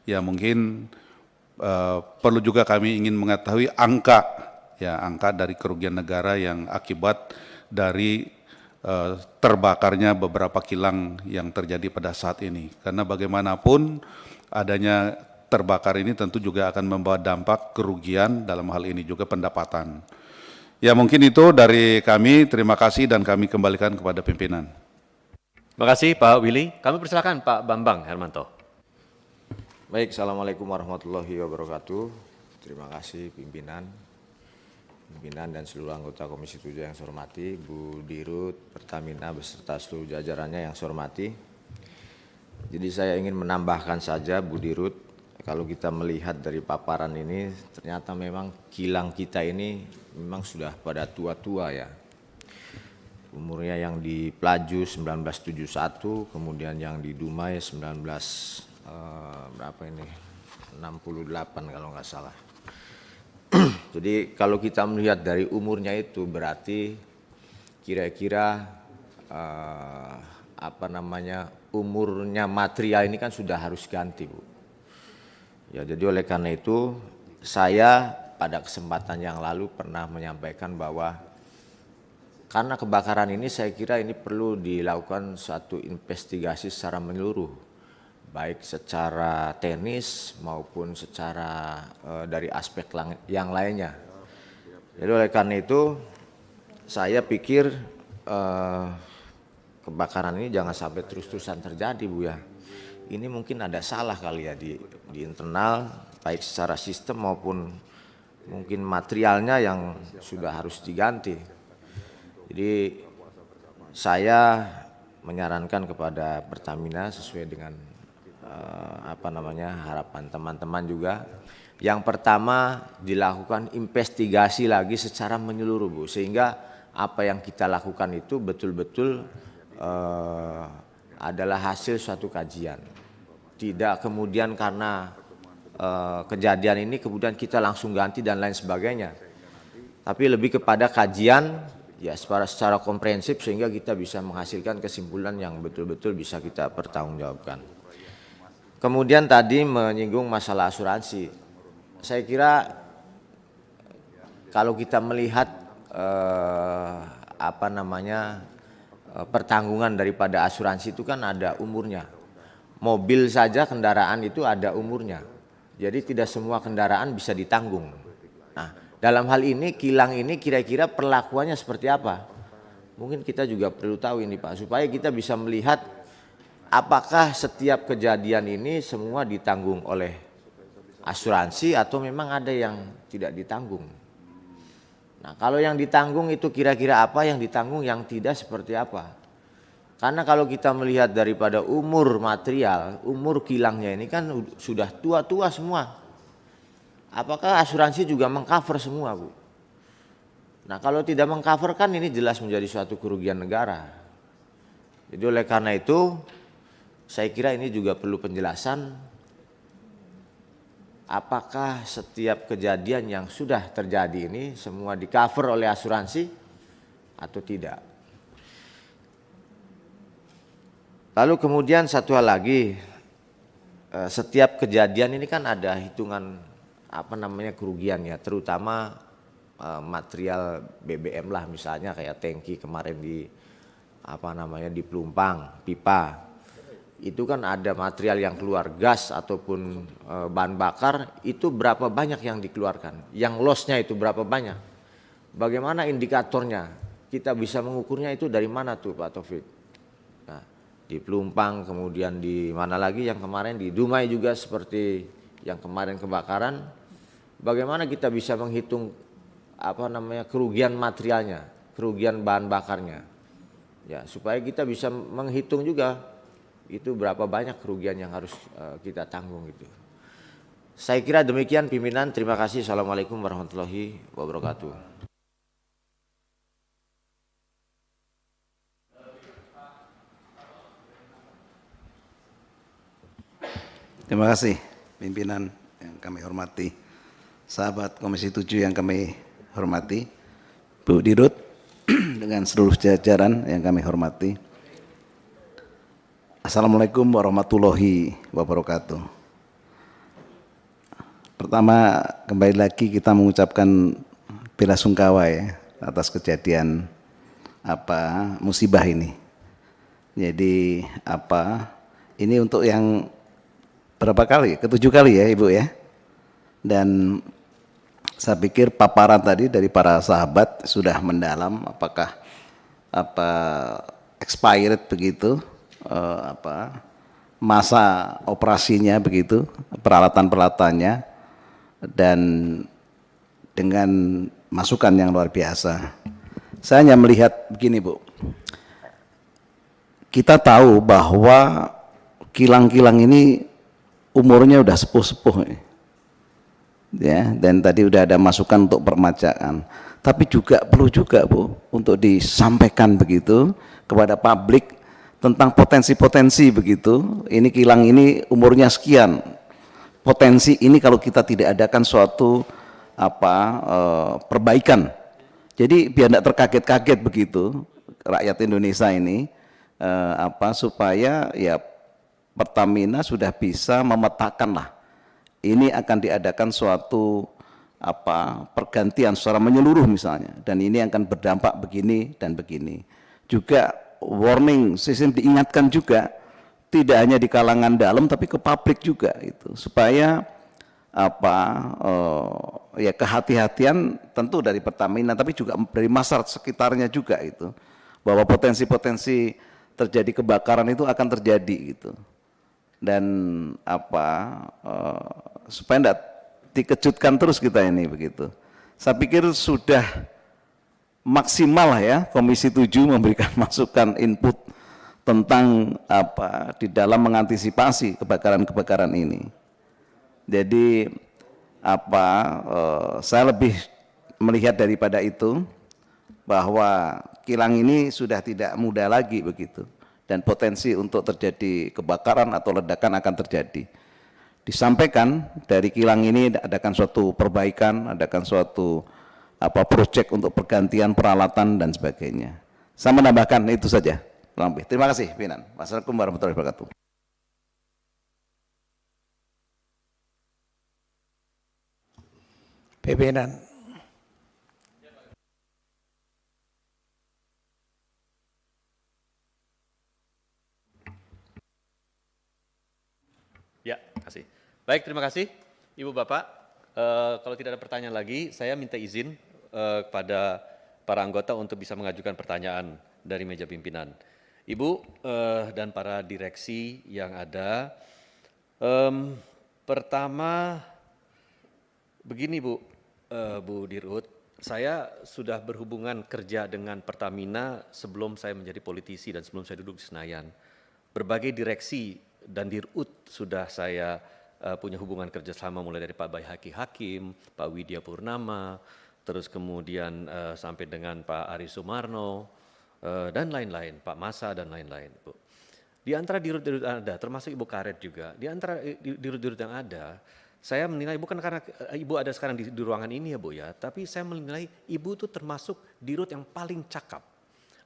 ya mungkin perlu juga kami ingin mengetahui angka dari kerugian negara yang akibat dari terbakarnya beberapa kilang yang terjadi pada saat ini. Karena bagaimanapun adanya terbakar ini tentu juga akan membawa dampak kerugian, dalam hal ini juga pendapatan. Ya mungkin itu dari kami, terima kasih dan kami kembalikan kepada pimpinan. Terima kasih Pak Willy. Kami persilakan Pak Bambang Hermanto. Baik, Assalamualaikum warahmatullahi wabarakatuh. Terima kasih pimpinan dan seluruh anggota Komisi 7 yang saya hormati, Bu Dirut Pertamina beserta seluruh jajarannya yang saya hormati. Jadi saya ingin menambahkan saja Bu Dirut, kalau kita melihat dari paparan ini ternyata memang kilang kita ini memang sudah pada tua-tua ya. Umurnya yang di Pelaju 1971, kemudian yang di Dumai 68 kalau nggak salah. Jadi kalau kita melihat dari umurnya itu berarti kira-kira umurnya material ini kan sudah harus ganti Bu. Ya, jadi oleh karena itu saya pada kesempatan yang lalu pernah menyampaikan bahwa karena kebakaran ini saya kira ini perlu dilakukan suatu investigasi secara menyeluruh, baik secara teknis maupun secara dari aspek yang lainnya. Jadi oleh karena itu saya pikir kebakaran ini jangan sampai terus-terusan terjadi, Bu ya. Ini mungkin ada salah kali ya di internal, baik secara sistem maupun mungkin materialnya yang sudah harus diganti. Jadi saya menyarankan kepada Pertamina sesuai dengan harapan teman-teman juga. Yang pertama dilakukan investigasi lagi secara menyeluruh, Bu, sehingga apa yang kita lakukan itu betul-betul adalah hasil suatu kajian. Tidak kemudian karena kejadian ini kemudian kita langsung ganti dan lain sebagainya. Tapi lebih kepada kajian ya secara komprehensif sehingga kita bisa menghasilkan kesimpulan yang betul-betul bisa kita pertanggungjawabkan. Kemudian tadi menyinggung masalah asuransi. Saya kira kalau kita melihat pertanggungan daripada asuransi itu kan ada umurnya. Mobil saja kendaraan itu ada umurnya. Jadi tidak semua kendaraan bisa ditanggung. Nah, dalam hal ini kilang ini kira-kira perlakuannya seperti apa? Mungkin kita juga perlu tahu ini Pak, supaya kita bisa melihat apakah setiap kejadian ini semua ditanggung oleh asuransi atau memang ada yang tidak ditanggung. Nah, kalau yang ditanggung itu kira-kira apa, yang ditanggung yang tidak seperti apa? Karena kalau kita melihat daripada umur material, umur kilangnya ini kan sudah tua-tua semua. Apakah asuransi juga mengcover semua, Bu? Nah, kalau tidak mengcover kan ini jelas menjadi suatu kerugian negara. Jadi oleh karena itu saya kira ini juga perlu penjelasan. Apakah setiap kejadian yang sudah terjadi ini semua di-cover oleh asuransi atau tidak? Lalu kemudian satu hal lagi, setiap kejadian ini kan ada hitungan kerugian ya, terutama material BBM lah misalnya kayak tangki kemarin di Pelumpang, pipa. Itu kan ada material yang keluar gas ataupun bahan bakar, itu berapa banyak yang dikeluarkan, yang lossnya itu berapa banyak, bagaimana indikatornya, kita bisa mengukurnya itu dari mana tuh Pak Taufik? Nah, di Pelumpang, kemudian di mana lagi yang kemarin di Dumai juga seperti yang kemarin kebakaran, bagaimana kita bisa menghitung kerugian materialnya, kerugian bahan bakarnya, ya supaya kita bisa menghitung juga itu berapa banyak kerugian yang harus kita tanggung gitu. Saya kira demikian pimpinan, terima kasih. Assalamualaikum warahmatullahi wabarakatuh. Terima kasih pimpinan yang kami hormati, sahabat Komisi 7 yang kami hormati, Bu Dirut dengan seluruh jajaran yang kami hormati. Assalamualaikum warahmatullahi wabarakatuh. Pertama, kembali lagi kita mengucapkan bela sungkawa ya atas kejadian musibah ini. Jadi ini untuk yang berapa kali? Ketujuh kali ya Ibu ya. Dan saya pikir paparan tadi dari para sahabat sudah mendalam, apakah expired begitu, masa operasinya begitu, peralatan-peralatannya, dan dengan masukan yang luar biasa. Saya hanya melihat begini Bu, kita tahu bahwa kilang-kilang ini umurnya udah sepuh-sepuh ya, dan tadi udah ada masukan untuk permajaan, tapi juga perlu juga Bu untuk disampaikan begitu kepada publik tentang potensi-potensi begitu. Ini kilang ini umurnya sekian, potensi ini kalau kita tidak adakan suatu perbaikan, jadi biar tidak terkaget-kaget begitu rakyat Indonesia ini, supaya ya Pertamina sudah bisa memetakan lah ini akan diadakan suatu pergantian secara menyeluruh misalnya, dan ini akan berdampak begini dan begini. Juga warning sistem diingatkan juga, tidak hanya di kalangan dalam tapi ke publik juga itu, supaya ya kehati-hatian tentu dari Pertamina tapi juga dari masyarakat sekitarnya juga itu, bahwa potensi-potensi terjadi kebakaran itu akan terjadi gitu. Dan supaya tidak dikejutkan terus kita ini begitu. Saya pikir sudah maksimal ya Komisi 7 memberikan masukan input tentang di dalam mengantisipasi kebakaran-kebakaran ini. Jadi saya lebih melihat daripada itu bahwa kilang ini sudah tidak muda lagi begitu, dan potensi untuk terjadi kebakaran atau ledakan akan terjadi. Disampaikan dari kilang ini adakan suatu perbaikan, adakan suatu proyek untuk pergantian peralatan dan sebagainya. Saya menambahkan itu saja. Terima kasih, Pimpinan. Wassalamualaikum warahmatullahi wabarakatuh. Pimpinan. Ya, kasih. Baik, terima kasih Ibu Bapak. Kalau tidak ada pertanyaan lagi, saya minta izin kepada para anggota untuk bisa mengajukan pertanyaan dari meja pimpinan. Ibu dan para direksi yang ada, pertama begini Bu, Bu Dirut, saya sudah berhubungan kerja dengan Pertamina sebelum saya menjadi politisi dan sebelum saya duduk di Senayan. Berbagai direksi dan Dirut sudah saya punya hubungan kerjasama mulai dari Pak Baihaki Hakim, Pak Widya Purnama, terus kemudian sampai dengan Pak Ari Sumarno, dan lain-lain, Pak Masa dan lain-lain. Bu. Di antara Dirut-Dirut yang ada, termasuk Ibu Karet juga, di antara Dirut-Dirut yang ada, saya menilai bukan karena Ibu ada sekarang di ruangan ini ya Bu ya, tapi saya menilai Ibu itu termasuk Dirut yang paling cakap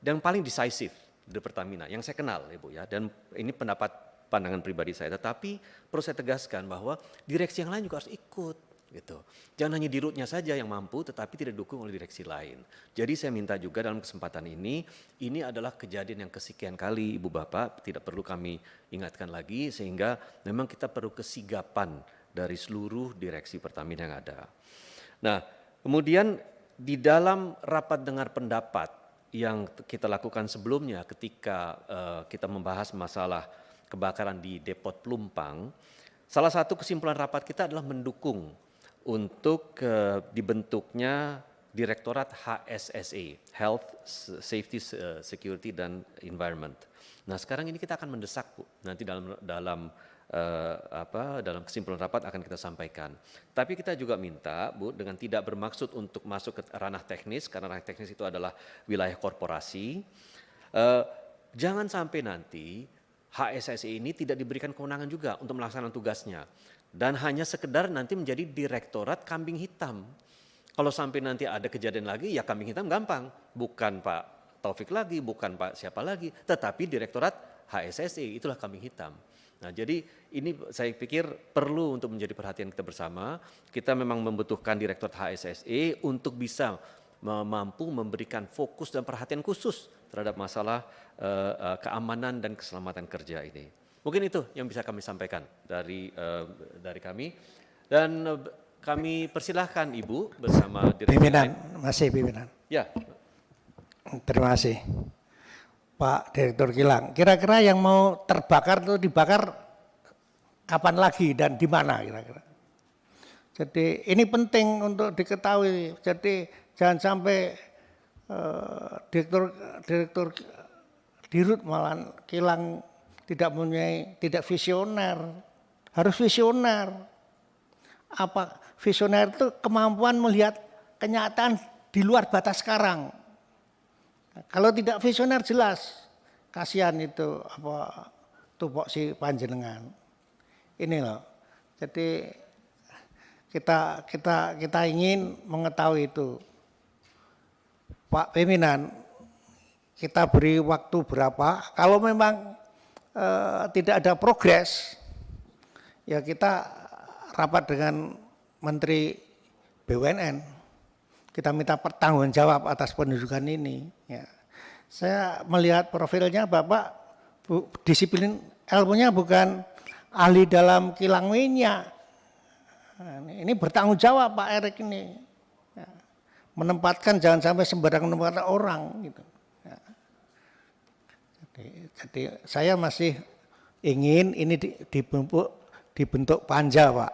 dan paling decisive di Pertamina yang saya kenal ya Bu ya, dan ini pandangan pribadi saya, tetapi perlu saya tegaskan bahwa direksi yang lain juga harus ikut gitu. Jangan hanya Dirutnya saja yang mampu tetapi tidak didukung oleh direksi lain. Jadi saya minta juga dalam kesempatan ini adalah kejadian yang kesekian kali Ibu Bapak, tidak perlu kami ingatkan lagi, sehingga memang kita perlu kesigapan dari seluruh direksi Pertamina yang ada. Nah, kemudian di dalam rapat dengar pendapat yang kita lakukan sebelumnya ketika kita membahas masalah kebakaran di Depot Pelumpang, salah satu kesimpulan rapat kita adalah mendukung untuk dibentuknya Direktorat HSSE, Health, Safety, Security, dan Environment. Nah sekarang ini kita akan mendesak Bu, nanti dalam kesimpulan rapat akan kita sampaikan. Tapi kita juga minta Bu, dengan tidak bermaksud untuk masuk ke ranah teknis, karena ranah teknis itu adalah wilayah korporasi, jangan sampai nanti HSSE ini tidak diberikan kewenangan juga untuk melaksanakan tugasnya. Dan hanya sekedar nanti menjadi direktorat kambing hitam. Kalau sampai nanti ada kejadian lagi, ya kambing hitam gampang. Bukan Pak Taufik lagi, bukan Pak siapa lagi, tetapi direktorat HSSE, itulah kambing hitam. Nah jadi ini saya pikir perlu untuk menjadi perhatian kita bersama. Kita memang membutuhkan direktorat HSSE untuk bisa mampu memberikan fokus dan perhatian khusus terhadap masalah keamanan dan keselamatan kerja ini. Mungkin itu yang bisa kami sampaikan dari kami, dan kami persilahkan Ibu bersama Direktur. Pimpinan, masih Pimpinan. Ya. Terima kasih. Pak Direktur Kilang, kira-kira yang mau terbakar itu dibakar kapan lagi dan di mana kira-kira? Jadi ini penting untuk diketahui. Jadi jangan sampai direktur Dirut malah kilang tidak visioner. Harus visioner. Apa visioner itu kemampuan melihat kenyataan di luar batas sekarang. Kalau tidak visioner jelas kasihan itu tupok si panjenengan. Ini loh. Jadi kita ingin mengetahui itu. Pak Pimpinan, kita beri waktu berapa? Kalau memang tidak ada progres, ya kita rapat dengan Menteri BUMN. Kita minta pertanggungjawab atas penunjukan ini. Ya. Saya melihat profilnya Bapak, disiplin ilmunya bukan ahli dalam kilang minyak. Nah, ini bertanggung jawab Pak Erik ini. Ya. Menempatkan, jangan sampai sembarang menempatkan orang gitu. Ya. Jadi saya masih ingin ini dibentuk panja, Pak.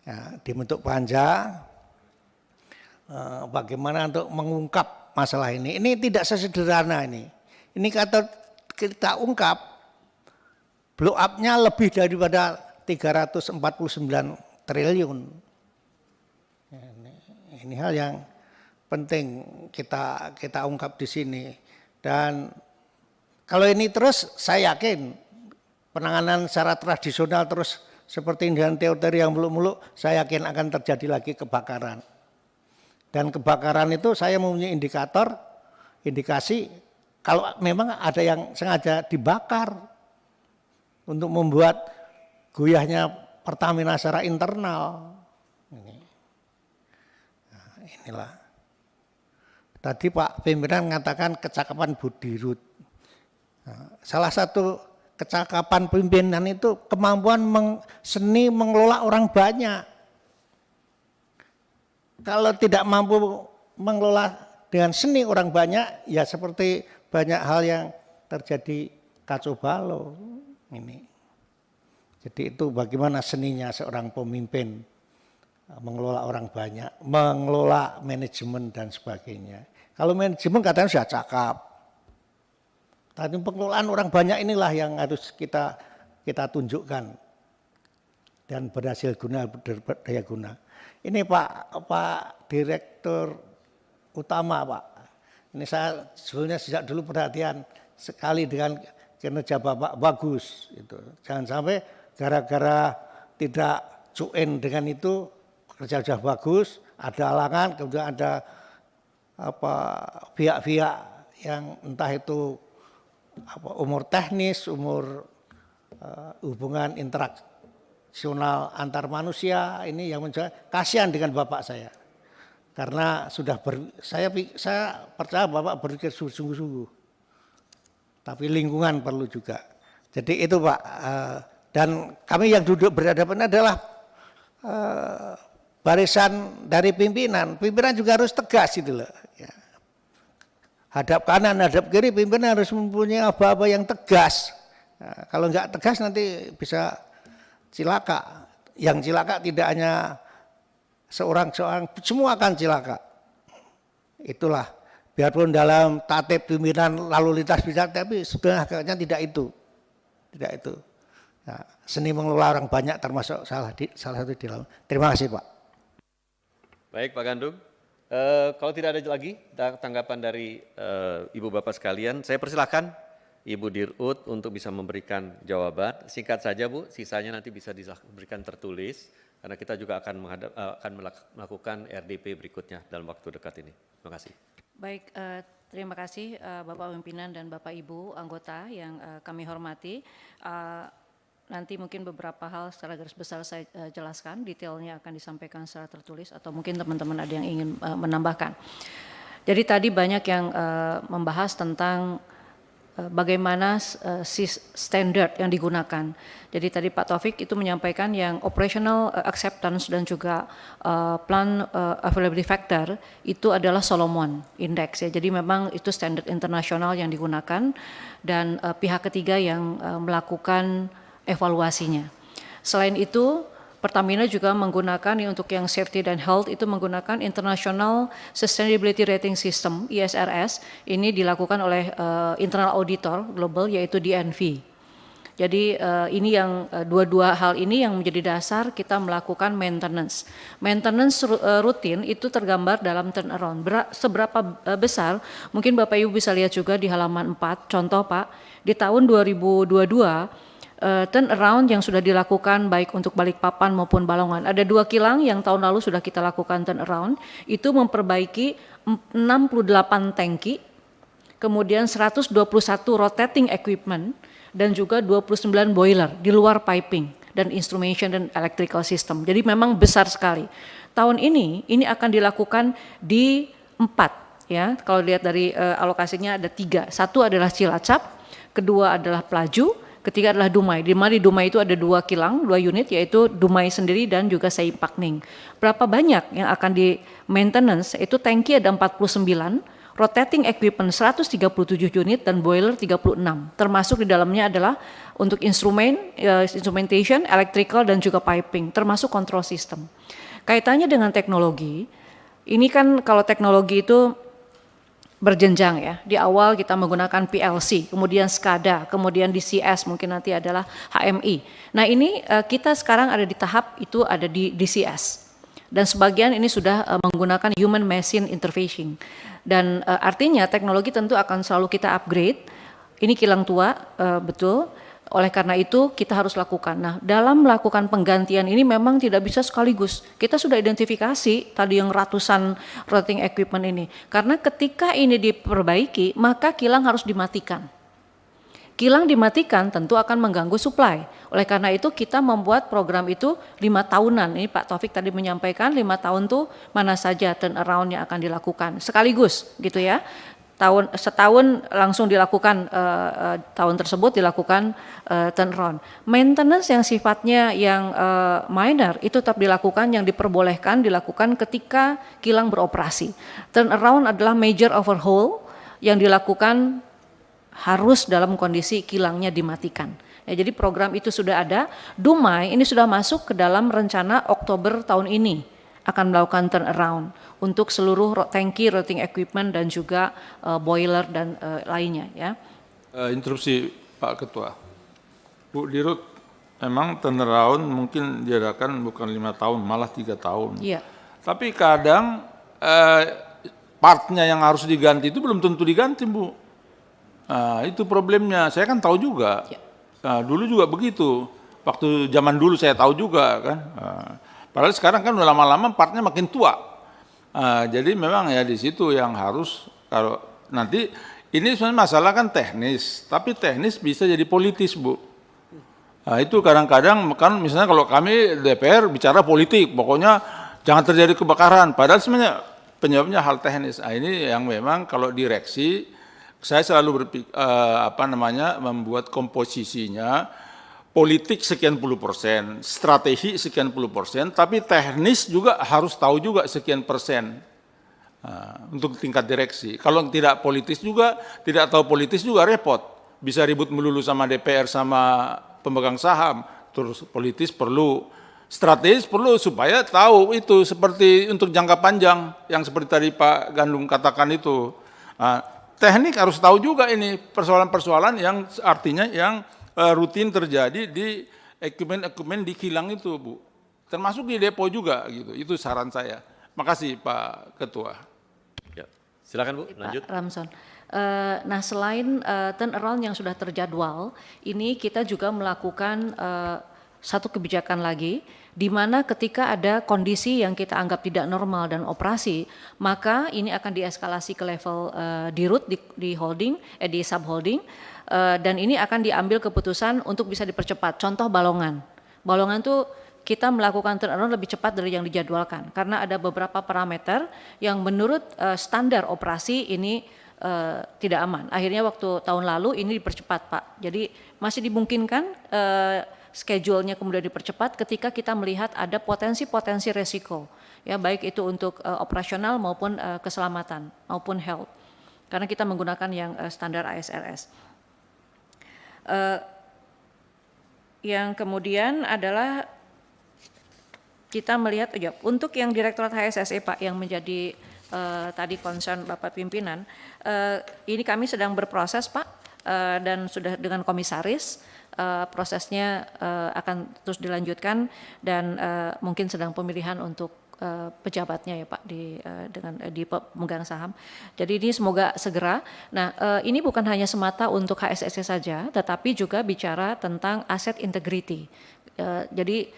Ya, dibentuk panja, bagaimana untuk mengungkap masalah ini. Ini tidak sesederhana ini. Ini kata kita ungkap, blow up-nya lebih daripada 349 triliun. Ini hal yang penting kita ungkap di sini. Dan kalau ini terus, saya yakin penanganan secara tradisional terus seperti dengan teori yang muluk-muluk, saya yakin akan terjadi lagi kebakaran. Dan kebakaran itu saya mempunyai indikasi kalau memang ada yang sengaja dibakar untuk membuat goyahnya Pertamina secara internal. Inilah. Tadi Pak pimpinan mengatakan kecakapan Budirut. Salah satu kecakapan pimpinan itu kemampuan seni mengelola orang banyak. Kalau tidak mampu mengelola dengan seni orang banyak, ya seperti banyak hal yang terjadi kacau balau ini. Jadi itu bagaimana seninya seorang pemimpin mengelola orang banyak, mengelola manajemen dan sebagainya. Kalau manajemen katanya sudah cakap, tapi pengelolaan orang banyak inilah yang harus kita tunjukkan dan berhasil guna, berdaya guna. Ini Pak Direktur Utama, Pak. Ini saya sebenarnya sejak dulu perhatian sekali dengan kinerja Bapak bagus. Itu. Jangan sampai gara-gara tidak cuin dengan itu kerja sudah bagus, ada halangan, kemudian ada pihak-pihak yang entah itu umur teknis, umur hubungan interaksional antar manusia ini yang kasihan dengan Bapak saya. Karena sudah saya percaya Bapak berpikir sungguh-sungguh. Tapi lingkungan perlu juga. Jadi itu Pak, dan kami yang duduk berhadapan adalah barisan dari pimpinan. Pimpinan juga harus tegas gitu loh. Ya. Hadap kanan, hadap kiri, pimpinan harus mempunyai apa-apa yang tegas. Nah, kalau enggak tegas nanti bisa cilaka. Yang cilaka tidak hanya seorang, semua akan cilaka. Itulah, biarpun dalam tatib pimpinan lalu lintas bisa, tapi sebenarnya tidak itu. Tidak itu. Nah, seni mengelola orang banyak termasuk salah satu di dalam. Terima kasih Pak. Baik Pak Gandung, kalau tidak ada lagi tanggapan dari Ibu Bapak sekalian, saya persilahkan Ibu Dirut untuk bisa memberikan jawaban. Singkat saja Bu, sisanya nanti bisa diberikan tertulis, karena kita juga akan melakukan RDP berikutnya dalam waktu dekat ini. Terima kasih. Baik, terima kasih Bapak Pimpinan dan Bapak Ibu anggota yang kami hormati. Nanti mungkin beberapa hal secara garis besar saya jelaskan, detailnya akan disampaikan secara tertulis atau mungkin teman-teman ada yang ingin menambahkan. Jadi tadi banyak yang membahas tentang bagaimana standar yang digunakan. Jadi tadi Pak Taufik itu menyampaikan yang operational acceptance dan juga plan availability factor itu adalah Solomon Index ya. Jadi memang itu standar internasional yang digunakan dan pihak ketiga yang melakukan evaluasinya. Selain itu, Pertamina juga menggunakan untuk yang safety dan health itu menggunakan International Sustainability Rating System (ISRS). Ini dilakukan oleh internal auditor global yaitu DNV. Jadi ini yang dua hal ini yang menjadi dasar kita melakukan maintenance. Maintenance rutin itu tergambar dalam turnaround. Seberapa besar? Mungkin Bapak Ibu bisa lihat juga di halaman 4. Contoh Pak, di tahun 2022 turnaround yang sudah dilakukan baik untuk Balikpapan maupun Balongan. Ada 2 kilang yang tahun lalu sudah kita lakukan turnaround, itu memperbaiki 68 tangki, kemudian 121 rotating equipment, dan juga 29 boiler di luar piping dan instrumentation dan electrical system. Jadi memang besar sekali. Tahun ini akan dilakukan di 4 ya. Kalau lihat dari alokasinya ada 3. Satu adalah Cilacap, kedua adalah Pelaju, ketiga adalah Dumai. Di Dumai itu ada 2 kilang, 2 unit yaitu Dumai sendiri dan juga Saipakning. Berapa banyak yang akan di maintenance? Itu tangki ada 49, rotating equipment 137 unit dan boiler 36. Termasuk di dalamnya adalah untuk instrumentation, electrical dan juga piping, termasuk control system. Kaitannya dengan teknologi, ini kan kalau teknologi itu berjenjang ya. Di awal kita menggunakan PLC, kemudian SCADA, kemudian DCS, mungkin nanti adalah HMI. Nah ini kita sekarang ada di tahap itu ada di DCS. Dan sebagian ini sudah menggunakan human machine interfacing. Dan artinya teknologi tentu akan selalu kita upgrade. Ini kilang tua, betul. Oleh karena itu kita harus lakukan. Nah dalam melakukan penggantian ini memang tidak bisa sekaligus. Kita sudah identifikasi tadi yang ratusan rotating equipment ini. Karena ketika ini diperbaiki maka kilang harus dimatikan. Kilang dimatikan tentu akan mengganggu supply. Oleh karena itu kita membuat program itu 5 tahunan. Ini Pak Taufik tadi menyampaikan 5 tahun tuh mana saja turnaround yang akan dilakukan. Sekaligus gitu ya. Setahun langsung dilakukan, tahun tersebut dilakukan turnaround. Maintenance yang sifatnya yang minor itu tetap dilakukan, yang diperbolehkan dilakukan ketika kilang beroperasi. Turnaround adalah major overhaul yang dilakukan harus dalam kondisi kilangnya dimatikan. Ya, jadi program itu sudah ada. Dumai ini sudah masuk ke dalam rencana Oktober tahun ini akan melakukan turnaround untuk seluruh tangki, rotating equipment dan juga boiler dan lainnya ya. Interupsi Pak Ketua. Bu Dirut, memang turnaround mungkin diadakan bukan 5 tahun, malah 3 tahun. Iya. Tapi kadang partnya yang harus diganti itu belum tentu diganti, Bu. Nah, itu problemnya. Saya kan tahu juga. Ya. Nah, dulu juga begitu. Waktu zaman dulu saya tahu juga kan. Padahal sekarang kan udah lama-lama partnya makin tua. Jadi memang ya di situ yang harus, kalau nanti ini sebenarnya masalah kan teknis, tapi teknis bisa jadi politis, Bu. Nah, itu kadang-kadang kan misalnya kalau kami DPR bicara politik, pokoknya jangan terjadi kebakaran. Padahal sebenarnya penyebabnya hal teknis. Nah, ini yang memang kalau direksi saya selalu membuat komposisinya politik sekian puluh persen, strategi sekian puluh persen, tapi teknis juga harus tahu juga sekian persen untuk tingkat direksi. Kalau tidak politis juga, tidak tahu politis juga repot. Bisa ribut melulu sama DPR sama pemegang saham, terus politis perlu, strategis perlu supaya tahu itu seperti untuk jangka panjang yang seperti tadi Pak Gandum katakan itu. Teknik harus tahu juga ini persoalan-persoalan yang artinya yang rutin terjadi di equipment di kilang itu, Bu. Termasuk di depo juga gitu. Itu saran saya. Makasih Pak Ketua. Ya, silakan Bu, lanjut. Pak Ramson. Nah selain turnaround yang sudah terjadwal, ini kita juga melakukan satu kebijakan lagi, di mana ketika ada kondisi yang kita anggap tidak normal dan operasi, maka ini akan dieskalasi ke level dirut di holding, di subholding, dan ini akan diambil keputusan untuk bisa dipercepat. Contoh Balongan. Balongan tuh kita melakukan turnaround lebih cepat dari yang dijadwalkan, karena ada beberapa parameter yang menurut standar operasi ini tidak aman. Akhirnya waktu tahun lalu ini dipercepat, Pak. Jadi masih dimungkinkan schedule-nya kemudian dipercepat ketika kita melihat ada potensi-potensi resiko, ya baik itu untuk operasional maupun keselamatan maupun health, karena kita menggunakan yang standar ASRS. Yang kemudian adalah kita melihat untuk yang Direktorat HSSE Pak yang menjadi tadi concern Bapak Pimpinan, ini kami sedang berproses Pak dan sudah dengan komisaris. Prosesnya akan terus dilanjutkan dan mungkin sedang pemilihan untuk pejabatnya ya Pak di pemegang saham. Jadi ini semoga segera. Nah ini bukan hanya semata untuk HSSE saja, tetapi juga bicara tentang aset integrity. Jadi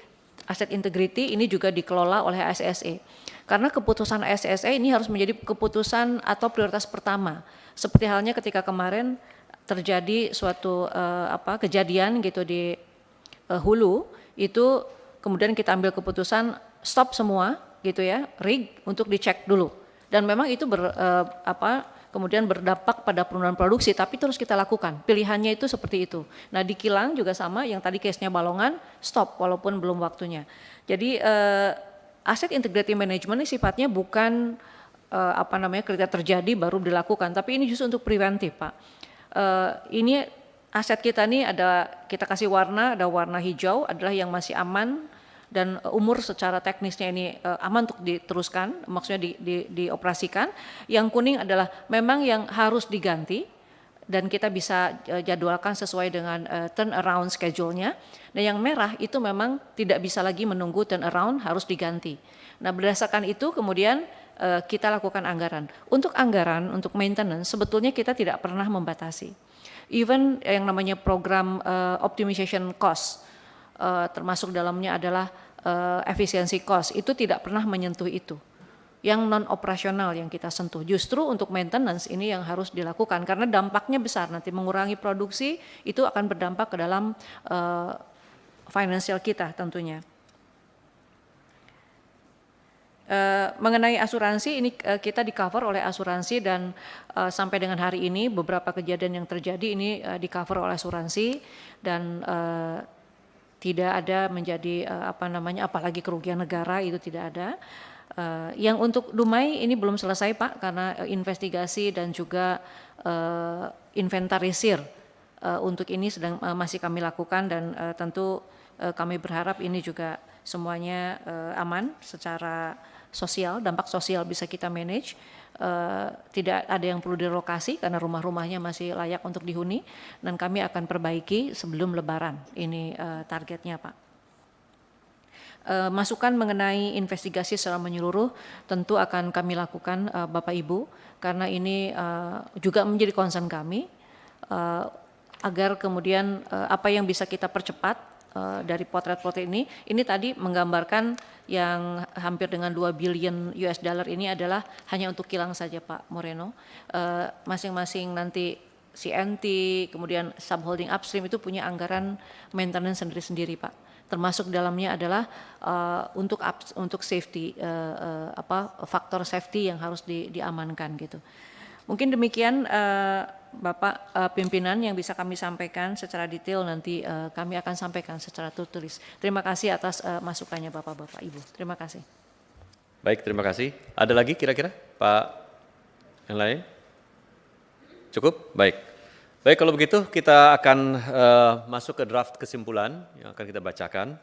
aset integrity ini juga dikelola oleh HSSE. Karena keputusan HSSE ini harus menjadi keputusan atau prioritas pertama. Seperti halnya ketika kemarin terjadi suatu kejadian gitu di hulu, itu kemudian kita ambil keputusan stop semua gitu ya, rig untuk dicek dulu. Dan memang itu kemudian berdampak pada penurunan produksi, tapi terus kita lakukan. Pilihannya itu seperti itu. Nah di kilang juga sama, yang tadi case-nya Balongan stop walaupun belum waktunya. Jadi asset integrity management ini sifatnya bukan ketika terjadi baru dilakukan. Tapi ini justru untuk preventif, Pak. Ini aset kita nih kita kasih warna, ada warna hijau adalah yang masih aman dan umur secara teknisnya ini aman untuk diteruskan, maksudnya dioperasikan. Yang kuning adalah memang yang harus diganti dan kita bisa jadwalkan sesuai dengan turnaround schedule-nya. Dan yang merah itu memang tidak bisa lagi menunggu turnaround, harus diganti. Nah, berdasarkan itu kemudian kita lakukan anggaran. Untuk anggaran, untuk maintenance sebetulnya kita tidak pernah membatasi. Even yang namanya program optimization cost, termasuk dalamnya adalah efisiensi cost, itu tidak pernah menyentuh itu. Yang non operasional yang kita sentuh, justru untuk maintenance ini yang harus dilakukan karena dampaknya besar, nanti mengurangi produksi itu akan berdampak ke dalam financial kita tentunya. Mengenai asuransi ini kita di cover oleh asuransi dan sampai dengan hari ini beberapa kejadian yang terjadi ini di cover oleh asuransi dan tidak ada menjadi apalagi kerugian negara, itu tidak ada. Yang untuk Dumai ini belum selesai, Pak, karena investigasi dan juga inventarisir untuk ini sedang masih kami lakukan dan tentu kami berharap ini juga semuanya aman secara sosial, dampak sosial bisa kita manage. Tidak ada yang perlu direlokasi karena rumah-rumahnya masih layak untuk dihuni dan kami akan perbaiki sebelum Lebaran. Ini targetnya, Pak. Masukan mengenai investigasi secara menyeluruh tentu akan kami lakukan Bapak Ibu karena ini juga menjadi concern kami agar kemudian apa yang bisa kita percepat dari potret-potret ini tadi menggambarkan yang hampir dengan 2 billion US dollar ini adalah hanya untuk kilang saja, Pak Moreno. Masing-masing nanti CNT kemudian subholding upstream itu punya anggaran maintenance sendiri-sendiri, Pak. Termasuk dalamnya adalah untuk safety, faktor safety yang harus diamankan gitu. Mungkin demikian Bapak pimpinan yang bisa kami sampaikan secara detail, nanti kami akan sampaikan secara tertulis. Terima kasih atas masukannya Bapak-Bapak Ibu. Terima kasih. Baik, terima kasih. Ada lagi kira-kira Pak yang lain? Cukup? Baik. Baik, kalau begitu kita akan masuk ke draft kesimpulan yang akan kita bacakan.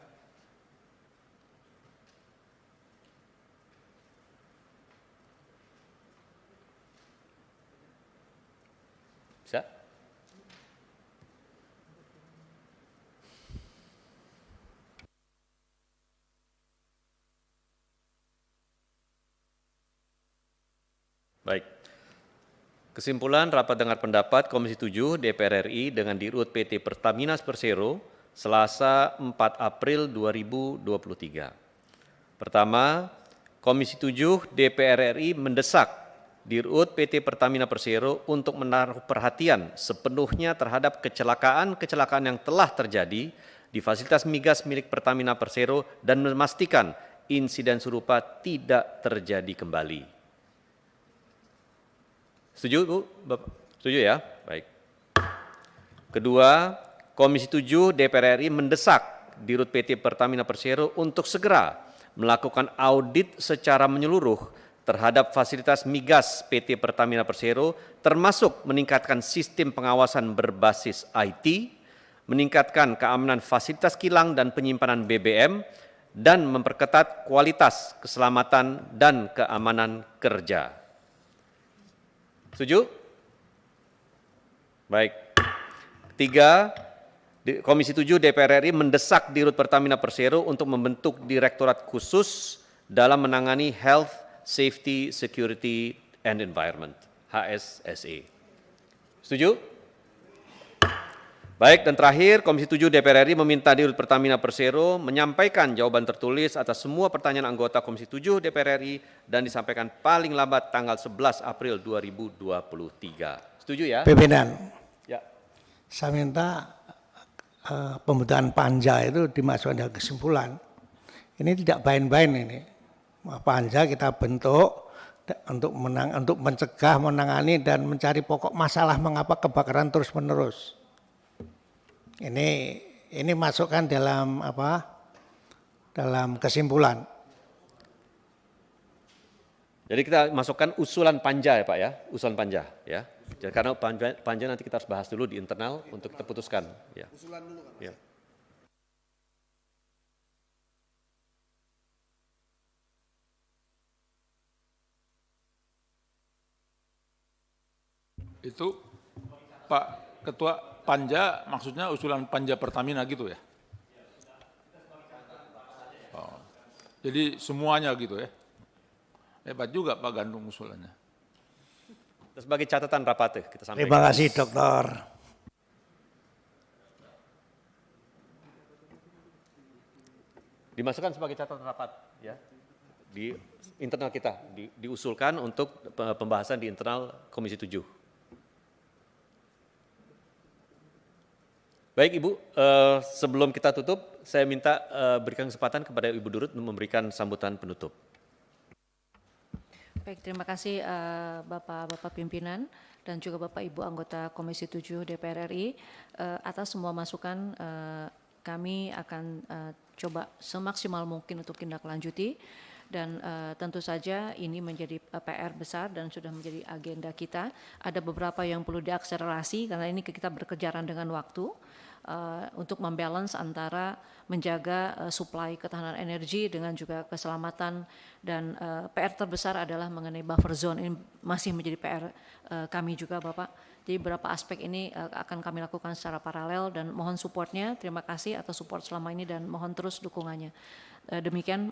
Bisa? Baik. Kesimpulan rapat dengar pendapat Komisi 7 DPR RI dengan Dirut PT Pertamina Persero Selasa 4 April 2023. Pertama, Komisi 7 DPR RI mendesak Dirut PT Pertamina Persero untuk menaruh perhatian sepenuhnya terhadap kecelakaan-kecelakaan yang telah terjadi di fasilitas migas milik Pertamina Persero dan memastikan insiden serupa tidak terjadi kembali. Setuju, Bu? Bapak? Setuju ya? Baik. Kedua, Komisi 7 DPR RI mendesak Dirut PT Pertamina Persero untuk segera melakukan audit secara menyeluruh terhadap fasilitas migas PT Pertamina Persero, termasuk meningkatkan sistem pengawasan berbasis IT, meningkatkan keamanan fasilitas kilang dan penyimpanan BBM, dan memperketat kualitas, keselamatan, dan keamanan kerja. Setuju? Baik. Ketiga, Komisi 7 DPR RI mendesak Dirut Pertamina Persero untuk membentuk direktorat khusus dalam menangani Health, Safety, Security, and Environment, HSSE. Setuju? Baik, dan terakhir Komisi 7 DPR RI meminta Dirut Pertamina Persero menyampaikan jawaban tertulis atas semua pertanyaan anggota Komisi 7 DPR RI dan disampaikan paling lambat tanggal 11 April 2023. Setuju ya? Pimpinan, Ya. saya minta pembukaan panja itu dimasukkan dalam kesimpulan. Ini tidak bain-bain ini. Panja kita bentuk untuk mencegah, menangani dan mencari pokok masalah mengapa kebakaran terus-menerus. Ini masukkan dalam dalam kesimpulan. Jadi kita masukkan usulan panja ya Pak ya, usulan panja ya. Jadi karena panja nanti kita harus bahas dulu di internal untuk kita putuskan. Ya. Usulan dulu kan. Ya. Itu Pak Ketua Panja, maksudnya usulan Panja Pertamina gitu ya? Oh, jadi semuanya gitu ya? Hebat juga Pak Gandung usulannya. Sebagai catatan rapat kita sampaikan. Terima kasih Dokter. Dimasukkan sebagai catatan rapat ya di internal kita, diusulkan untuk pembahasan di internal Komisi 7. Baik Ibu, sebelum kita tutup, saya minta berikan kesempatan kepada Ibu Dirut memberikan sambutan penutup. Baik, terima kasih Bapak-Bapak pimpinan dan juga Bapak Ibu anggota Komisi 7 DPR RI atas semua masukan. Kami akan coba semaksimal mungkin untuk tindak lanjuti dan tentu saja ini menjadi PR besar dan sudah menjadi agenda kita. Ada beberapa yang perlu diakselerasi karena ini kita berkejaran dengan waktu untuk membalance antara menjaga supply ketahanan energi dengan juga keselamatan dan PR terbesar adalah mengenai buffer zone. Ini masih menjadi PR kami juga Bapak. Jadi beberapa aspek ini akan kami lakukan secara paralel dan mohon supportnya. Terima kasih atas support selama ini dan mohon terus dukungannya. Demikian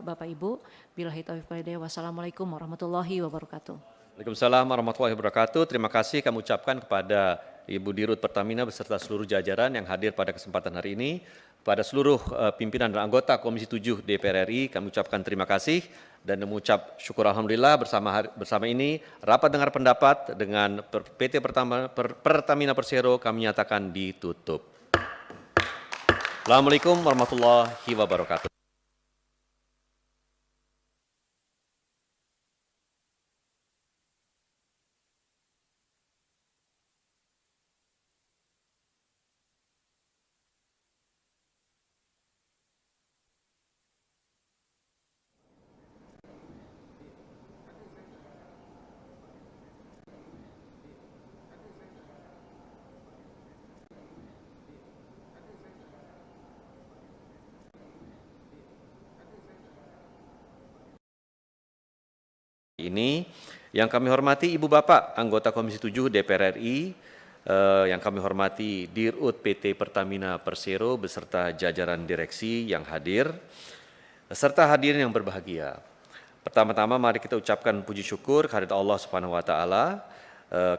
Bapak Ibu. Billahi taufiq wal hidayah. Wassalamualaikum warahmatullahi wabarakatuh. Waalaikumsalam warahmatullahi wabarakatuh. Terima kasih kami ucapkan kepada Ibu Dirut Pertamina beserta seluruh jajaran yang hadir pada kesempatan hari ini. Kepada seluruh pimpinan dan anggota Komisi 7 DPR RI kami ucapkan terima kasih dan mengucap syukur alhamdulillah bersama ini rapat dengar pendapat dengan PT Pertamina Persero kami nyatakan ditutup. Assalamualaikum warahmatullahi wabarakatuh. Ini yang kami hormati Ibu Bapak anggota Komisi 7 DPR RI, yang kami hormati Dirut PT Pertamina Persero beserta jajaran direksi yang hadir, serta hadirin yang berbahagia. Pertama-tama mari kita ucapkan puji syukur kehadirat Allah Subhanahu wa taala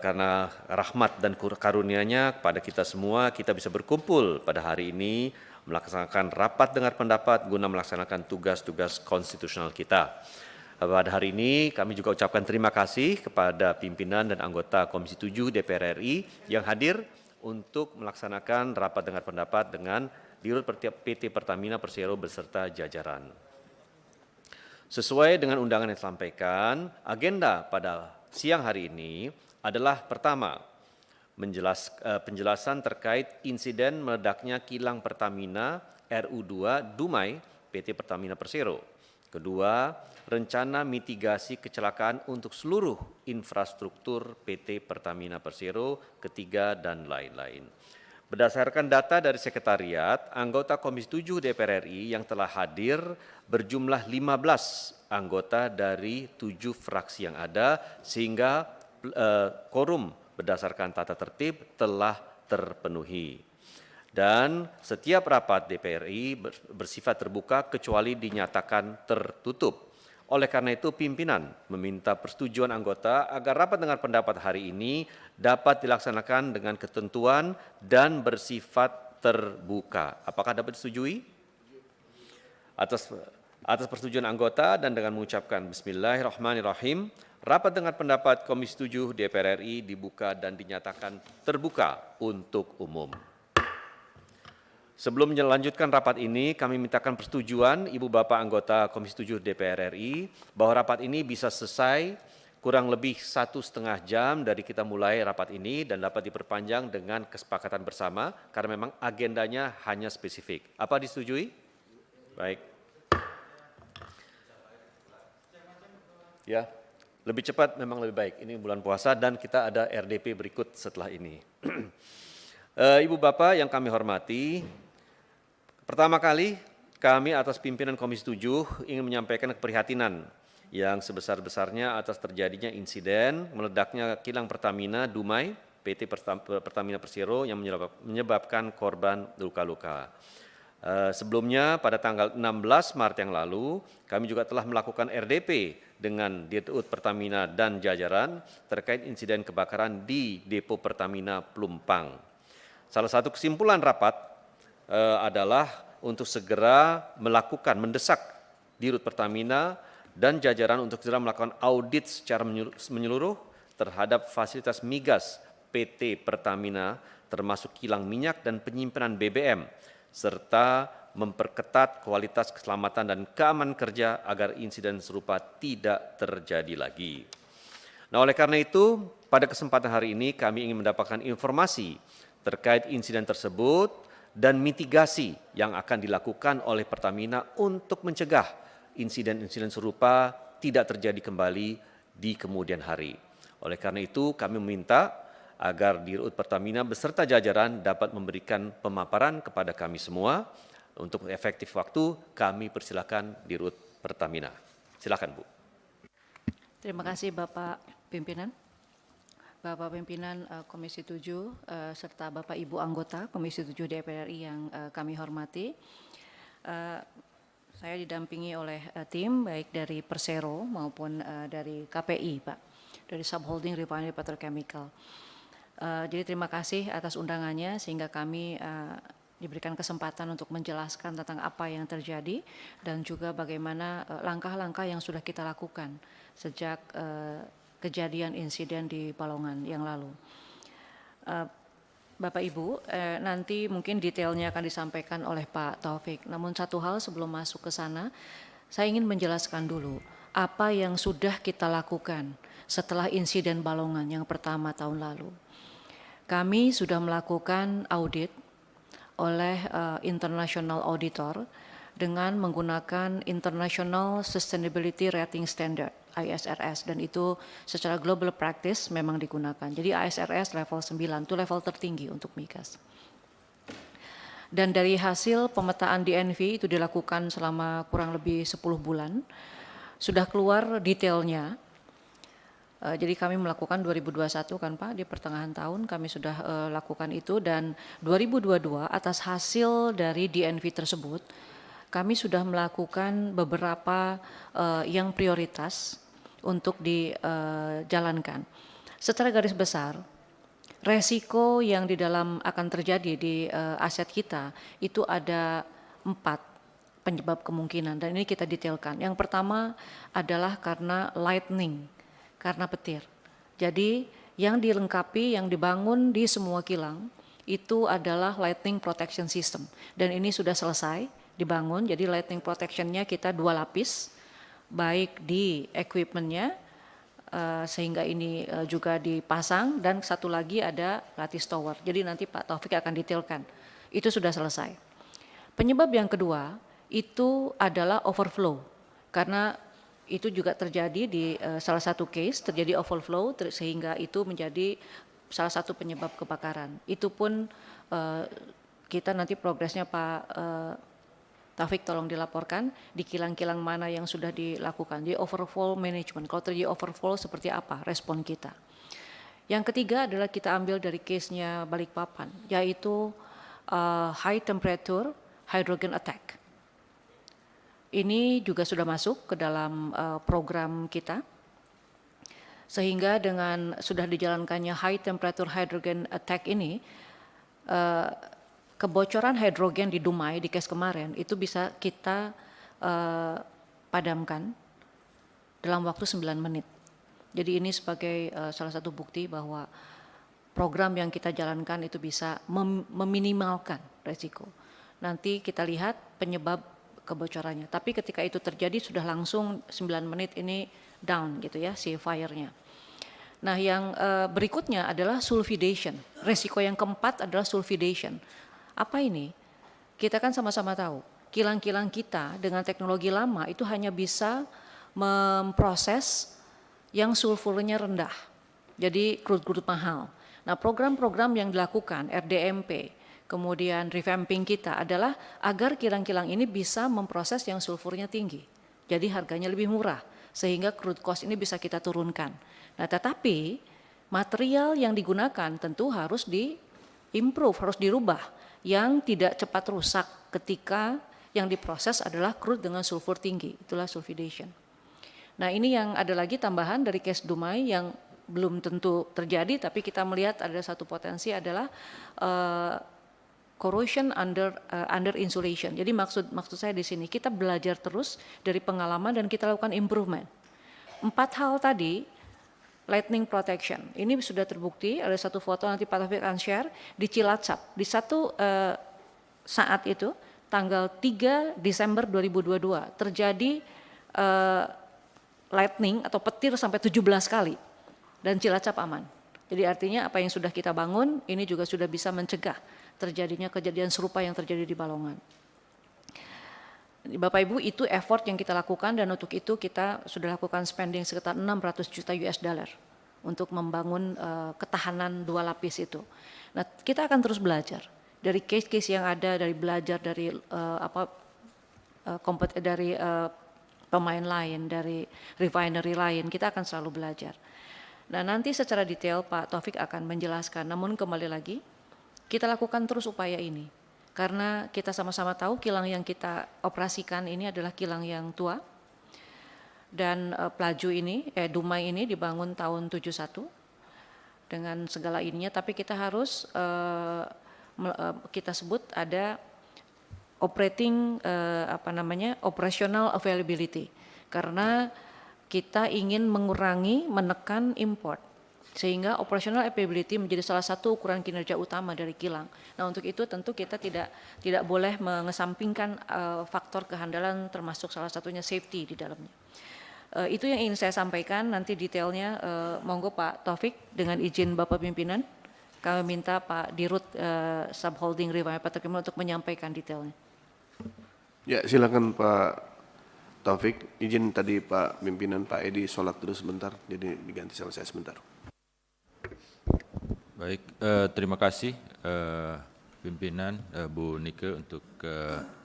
karena rahmat dan karunia-Nya kepada kita semua kita bisa berkumpul pada hari ini melaksanakan rapat dengar pendapat guna melaksanakan tugas-tugas konstitusional kita. Pada hari ini kami juga ucapkan terima kasih kepada pimpinan dan anggota Komisi 7 DPR RI yang hadir untuk melaksanakan rapat dengar pendapat dengan Dirut PT Pertamina Persero beserta jajaran. Sesuai dengan undangan yang disampaikan, agenda pada siang hari ini adalah pertama, penjelasan terkait insiden meledaknya kilang Pertamina RU2 Dumai PT Pertamina Persero. Kedua, rencana mitigasi kecelakaan untuk seluruh infrastruktur PT Pertamina Persero. Ketiga, dan lain-lain. Berdasarkan data dari Sekretariat, anggota Komisi 7 DPR RI yang telah hadir berjumlah 15 anggota dari 7 fraksi yang ada, sehingga quorum berdasarkan tata tertib telah terpenuhi. Dan setiap rapat DPR RI bersifat terbuka kecuali dinyatakan tertutup. Oleh karena itu pimpinan meminta persetujuan anggota agar rapat dengar pendapat hari ini dapat dilaksanakan dengan ketentuan dan bersifat terbuka. Apakah dapat disetujui? Atas persetujuan anggota dan dengan mengucapkan Bismillahirrahmanirrahim, rapat dengar pendapat Komisi 7 DPR RI dibuka dan dinyatakan terbuka untuk umum. Sebelum melanjutkan rapat ini, kami mintakan persetujuan Ibu Bapak anggota Komisi 7 DPR RI bahwa rapat ini bisa selesai kurang lebih 1,5 jam dari kita mulai rapat ini dan dapat diperpanjang dengan kesepakatan bersama karena memang agendanya hanya spesifik. Apa disetujui? Baik. Ya, lebih cepat memang lebih baik. Ini bulan puasa dan kita ada RDP berikut setelah ini. Ibu Bapak yang kami hormati, pertama kali kami atas pimpinan Komisi 7 ingin menyampaikan keprihatinan yang sebesar-besarnya atas terjadinya insiden meledaknya kilang Pertamina Dumai PT Pertamina Persero yang menyebabkan korban luka-luka. Sebelumnya pada tanggal 16 Maret yang lalu, kami juga telah melakukan RDP dengan Dirut Pertamina dan jajaran terkait insiden kebakaran di Depo Pertamina Pelumpang. Salah satu kesimpulan rapat adalah untuk segera mendesak Dirut Pertamina dan jajaran untuk segera melakukan audit secara menyeluruh terhadap fasilitas migas PT Pertamina termasuk kilang minyak dan penyimpanan BBM, serta memperketat kualitas keselamatan dan keamanan kerja agar insiden serupa tidak terjadi lagi. Nah, oleh karena itu, pada kesempatan hari ini kami ingin mendapatkan informasi terkait insiden tersebut dan mitigasi yang akan dilakukan oleh Pertamina untuk mencegah insiden-insiden serupa tidak terjadi kembali di kemudian hari. Oleh karena itu, kami meminta agar Dirut Pertamina beserta jajaran dapat memberikan pemaparan kepada kami semua. Untuk efektif waktu, kami persilakan Dirut Pertamina. Silakan, Bu. Terima kasih Bapak Pimpinan. Bapak Pimpinan Komisi 7 serta Bapak Ibu anggota Komisi 7 DPR RI yang kami hormati. Saya didampingi oleh tim baik dari Persero maupun dari KPI, Pak, dari Subholding Refinery Petrochemical. Jadi terima kasih atas undangannya sehingga kami diberikan kesempatan untuk menjelaskan tentang apa yang terjadi dan juga bagaimana langkah-langkah yang sudah kita lakukan sejak kejadian insiden di Balongan yang lalu. Bapak Ibu, nanti mungkin detailnya akan disampaikan oleh Pak Taufik. Namun satu hal sebelum masuk ke sana, saya ingin menjelaskan dulu apa yang sudah kita lakukan setelah insiden Balongan yang pertama tahun lalu. Kami sudah melakukan audit oleh international auditor dengan menggunakan International Sustainability Rating Standard ISRS, dan itu secara global practice memang digunakan. Jadi ISRS level 9 itu level tertinggi untuk migas. Dan dari hasil pemetaan DNV itu dilakukan selama kurang lebih 10 bulan, sudah keluar detailnya. Jadi kami melakukan 2021 kan Pak, di pertengahan tahun kami sudah lakukan itu, dan 2022 atas hasil dari DNV tersebut kami sudah melakukan beberapa yang prioritas untuk dijalankan. Secara garis besar, resiko yang di dalam akan terjadi di aset kita itu ada 4 penyebab kemungkinan, dan ini kita detailkan. Yang pertama adalah karena lightning, karena petir. Jadi yang dilengkapi, yang dibangun di semua kilang itu adalah lightning protection system, dan ini sudah selesai dibangun. Jadi lightning protectionnya kita 2 lapis, baik di equipmentnya sehingga ini juga dipasang, dan satu lagi ada lattice tower. Jadi nanti Pak Taufik akan detailkan. Itu sudah selesai. Penyebab yang kedua itu adalah overflow, karena itu juga terjadi di salah satu case, terjadi overflow sehingga itu menjadi salah satu penyebab kebakaran. Itu pun kita nanti progresnya Pak Taufik tolong dilaporkan di kilang-kilang mana yang sudah dilakukan. Di overflow management, kalau terjadi overflow seperti apa respon kita. Yang ketiga adalah kita ambil dari case-nya Balikpapan, yaitu high temperature hydrogen attack. Ini juga sudah masuk ke dalam program kita, sehingga dengan sudah dijalankannya high temperature hydrogen attack ini, kebocoran hidrogen di Dumai di case kemarin itu bisa kita padamkan dalam waktu 9 menit. Jadi ini sebagai salah satu bukti bahwa program yang kita jalankan itu bisa meminimalkan resiko. Nanti kita lihat penyebab kebocorannya. Tapi ketika itu terjadi sudah langsung 9 menit ini down gitu ya, si fire-nya. Nah yang berikutnya adalah sulfidation. Resiko yang keempat adalah sulfidation. Apa ini? Kita kan sama-sama tahu, kilang-kilang kita dengan teknologi lama itu hanya bisa memproses yang sulfurnya rendah, jadi crude mahal. Nah, program-program yang dilakukan RDMP, kemudian revamping kita adalah agar kilang-kilang ini bisa memproses yang sulfurnya tinggi, jadi harganya lebih murah, sehingga crude cost ini bisa kita turunkan. Nah, tetapi material yang digunakan tentu harus di-improve, harus dirubah, yang tidak cepat rusak ketika yang diproses adalah crude dengan sulfur tinggi, itulah sulfidation. Nah, ini yang ada lagi tambahan dari case Dumai yang belum tentu terjadi, tapi kita melihat ada satu potensi adalah corrosion under insulation. Jadi maksud saya di sini kita belajar terus dari pengalaman dan kita lakukan improvement. 4 hal tadi, lightning protection, ini sudah terbukti. Ada satu foto nanti Pak Taufik akan share di Cilacap. Di satu saat itu tanggal 3 Desember 2022 terjadi lightning atau petir sampai 17 kali dan Cilacap aman. Jadi artinya apa yang sudah kita bangun ini juga sudah bisa mencegah terjadinya kejadian serupa yang terjadi di Balongan. Bapak Ibu, itu effort yang kita lakukan dan untuk itu kita sudah lakukan spending sekitar 600 juta US dollar untuk membangun ketahanan 2 lapis itu. Nah, kita akan terus belajar dari case-case yang ada, dari belajar dari pemain lain, dari refinery lain, kita akan selalu belajar. Nah, nanti secara detail Pak Taufik akan menjelaskan, namun kembali lagi, kita lakukan terus upaya ini. Karena kita sama-sama tahu kilang yang kita operasikan ini adalah kilang yang tua, dan Pelaju ini, Dumai ini dibangun tahun 71, dengan segala ininya, tapi kita harus, kita sebut ada operational availability, karena kita ingin mengurangi, menekan import, sehingga operational availability menjadi salah satu ukuran kinerja utama dari kilang. Nah, untuk itu tentu kita tidak boleh mengesampingkan faktor kehandalan, termasuk salah satunya safety di dalamnya. Itu yang ingin saya sampaikan, nanti detailnya monggo Pak Taufik dengan izin Bapak Pimpinan, kami minta Pak Dirut Subholding Refinery Petrochemical untuk menyampaikan detailnya. Ya, silakan Pak Taufik. Izin tadi Pak Pimpinan Pak Edi sholat dulu sebentar, jadi diganti sama saya sebentar. Baik, terima kasih Pimpinan Bu Nike untuk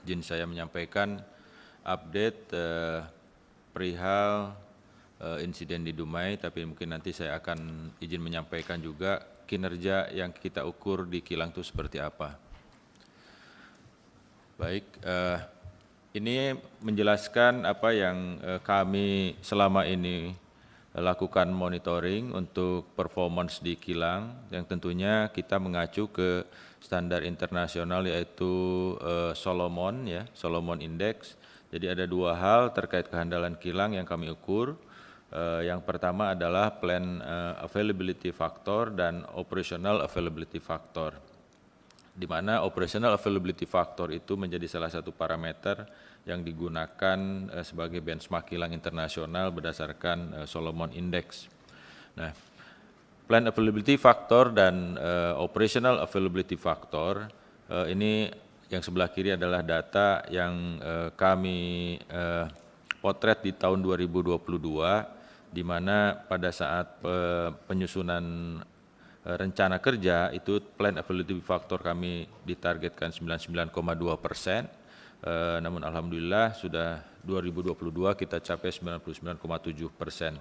izin saya menyampaikan update perihal insiden di Dumai, tapi mungkin nanti saya akan izin menyampaikan juga kinerja yang kita ukur di kilang itu seperti apa. Baik, ini menjelaskan apa yang kami selama ini lakukan monitoring untuk performance di kilang, yang tentunya kita mengacu ke standar internasional yaitu Solomon, ya, Solomon Index. Jadi ada 2 hal terkait kehandalan kilang yang kami ukur. Yang pertama adalah plant availability factor dan operational availability factor, di mana operational availability factor itu menjadi salah satu parameter yang digunakan sebagai benchmark kilang internasional berdasarkan Solomon Index. Nah, plant availability factor dan operational availability factor ini yang sebelah kiri adalah data yang kami potret di tahun 2022, di mana pada saat penyusunan rencana kerja itu plant availability factor kami ditargetkan 99,2%, namun alhamdulillah sudah 2022 kita capai 99,7%.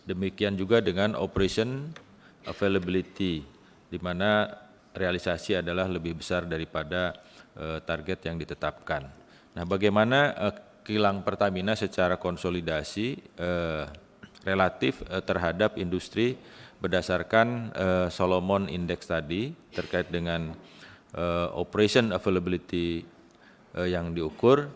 Demikian juga dengan operation availability, di mana realisasi adalah lebih besar daripada target yang ditetapkan. Nah, bagaimana kilang Pertamina secara konsolidasi relatif terhadap industri berdasarkan Solomon Index tadi terkait dengan operation availability yang diukur,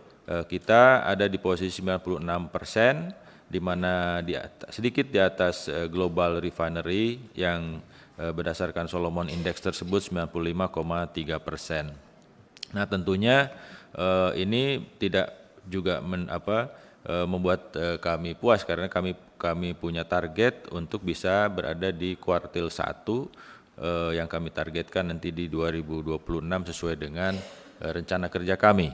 kita ada di posisi 96%, di mana sedikit di atas global refinery yang berdasarkan Solomon Index tersebut 95,3%. Nah, tentunya ini tidak juga membuat kami puas, karena kami punya target untuk bisa berada di kuartil 1 yang kami targetkan nanti di 2026 sesuai dengan rencana kerja kami.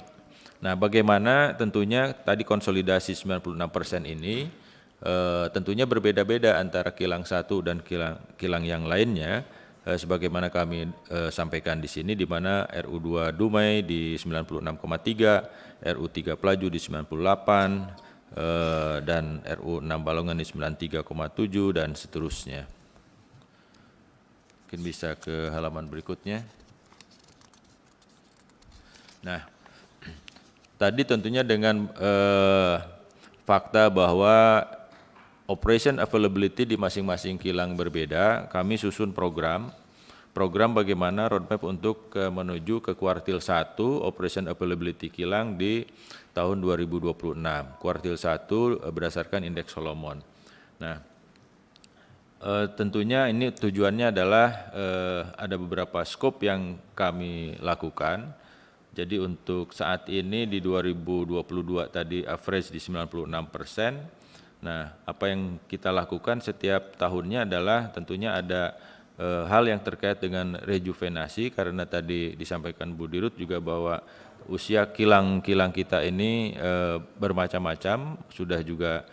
Nah, bagaimana tentunya tadi konsolidasi 96% ini tentunya berbeda-beda antara kilang satu dan kilang yang lainnya, sebagaimana kami sampaikan di sini, di mana RU2 Dumai di 96,3, RU3 Pelaju di 98, dan RU6 Balongan di 93,7 dan seterusnya. Mungkin bisa ke halaman berikutnya. Nah, tadi tentunya dengan fakta bahwa operation availability di masing-masing kilang berbeda, kami susun program bagaimana roadmap untuk menuju ke kuartil 1 operation availability kilang di tahun 2026. Kuartil 1 berdasarkan indeks Solomon. Nah, tentunya ini tujuannya adalah ada beberapa scope yang kami lakukan. Jadi untuk saat ini di 2022 tadi average di 96%. Nah, apa yang kita lakukan setiap tahunnya adalah tentunya ada hal yang terkait dengan rejuvenasi, karena tadi disampaikan Bu Dirut juga bahwa usia kilang-kilang kita ini bermacam-macam, sudah juga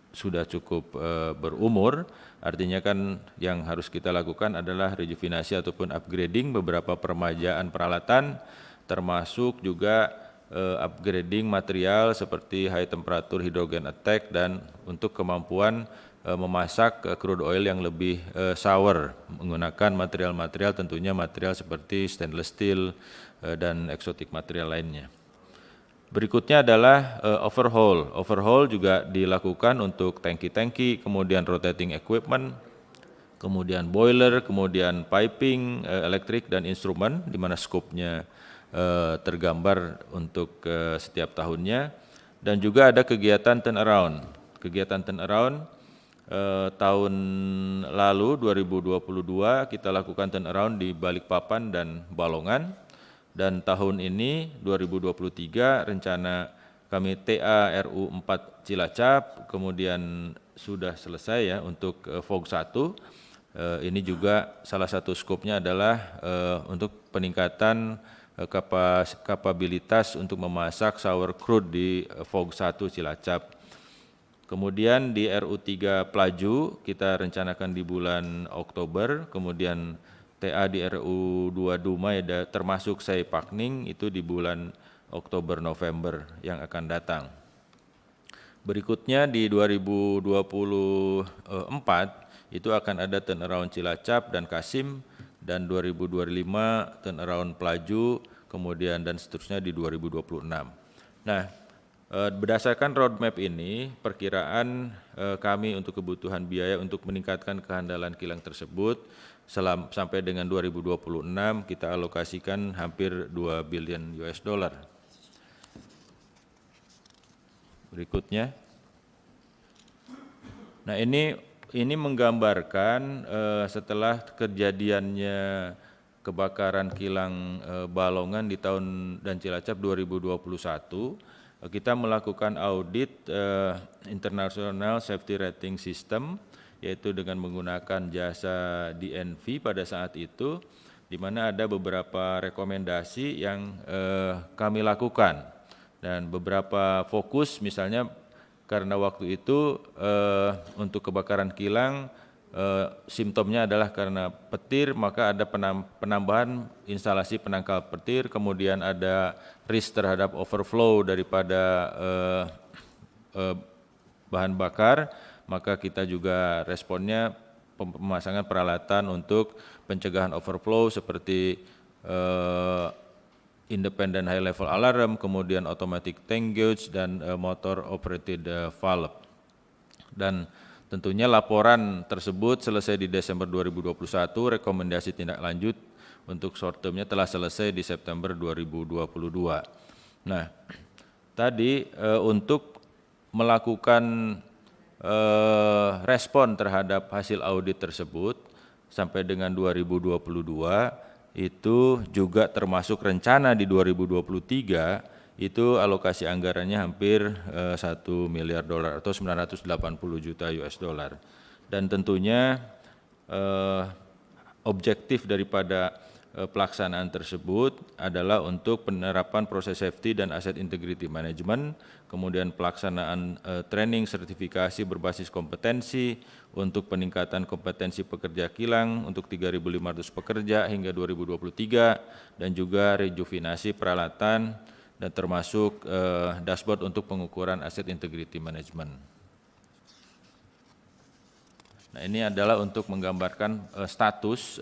sudah cukup berumur. Artinya kan yang harus kita lakukan adalah rejuvenasi ataupun upgrading beberapa permajaan peralatan, termasuk juga upgrading material seperti high temperature hydrogen attack dan untuk kemampuan memasak crude oil yang lebih sour menggunakan material-material, tentunya material seperti stainless steel dan eksotik material lainnya. Berikutnya adalah overhaul. Overhaul juga dilakukan untuk tangki-tangki, kemudian rotating equipment, kemudian boiler, kemudian piping, elektrik dan instrumen, di mana skopnya tergambar untuk setiap tahunnya, dan juga ada kegiatan turnaround. Kegiatan turnaround tahun lalu 2022 kita lakukan turnaround di Balikpapan dan Balongan, dan tahun ini 2023 rencana kami TA RU 4 Cilacap, kemudian sudah selesai ya untuk FOG 1. Ini juga salah satu skopnya adalah untuk peningkatan kapabilitas untuk memasak sour crude di FOG 1 Cilacap. Kemudian di RU3 Pelaju kita rencanakan di bulan Oktober, kemudian TA di RU2 Dumai termasuk Saipakning itu di bulan Oktober-November yang akan datang. Berikutnya di 2024 itu akan ada turnaround Cilacap dan Kasim, dan 2025 turnaround Pelaju, kemudian dan seterusnya di 2026. Nah, berdasarkan roadmap ini, perkiraan kami untuk kebutuhan biaya untuk meningkatkan kehandalan kilang tersebut sampai dengan 2026 kita alokasikan hampir 2 billion US dollar. Berikutnya. Nah, ini menggambarkan setelah kejadiannya kebakaran kilang Balongan di tahun dan Cilacap 2021, kita melakukan audit International Safety Rating System, yaitu dengan menggunakan jasa DNV pada saat itu, di mana ada beberapa rekomendasi yang kami lakukan, dan beberapa fokus misalnya karena waktu itu untuk kebakaran kilang simptomnya adalah karena petir, maka ada penambahan instalasi penangkal petir, kemudian ada risk terhadap overflow daripada bahan bakar, maka kita juga responnya pemasangan peralatan untuk pencegahan overflow seperti independent high level alarm, kemudian automatic tank gauge dan motor operated valve. Dan tentunya laporan tersebut selesai di Desember 2021, rekomendasi tindak lanjut untuk short termnya telah selesai di September 2022. Nah, tadi untuk melakukan respon terhadap hasil audit tersebut sampai dengan 2022, itu juga termasuk rencana di 2023, itu alokasi anggarannya hampir 1 miliar dolar atau 980 juta US dollar. Dan tentunya objektif daripada pelaksanaan tersebut adalah untuk penerapan proses safety dan asset integrity management, kemudian pelaksanaan training sertifikasi berbasis kompetensi untuk peningkatan kompetensi pekerja kilang untuk 3.500 pekerja hingga 2023, dan juga rejuvenasi peralatan dan termasuk dashboard untuk pengukuran asset integrity management. Nah, ini adalah untuk menggambarkan status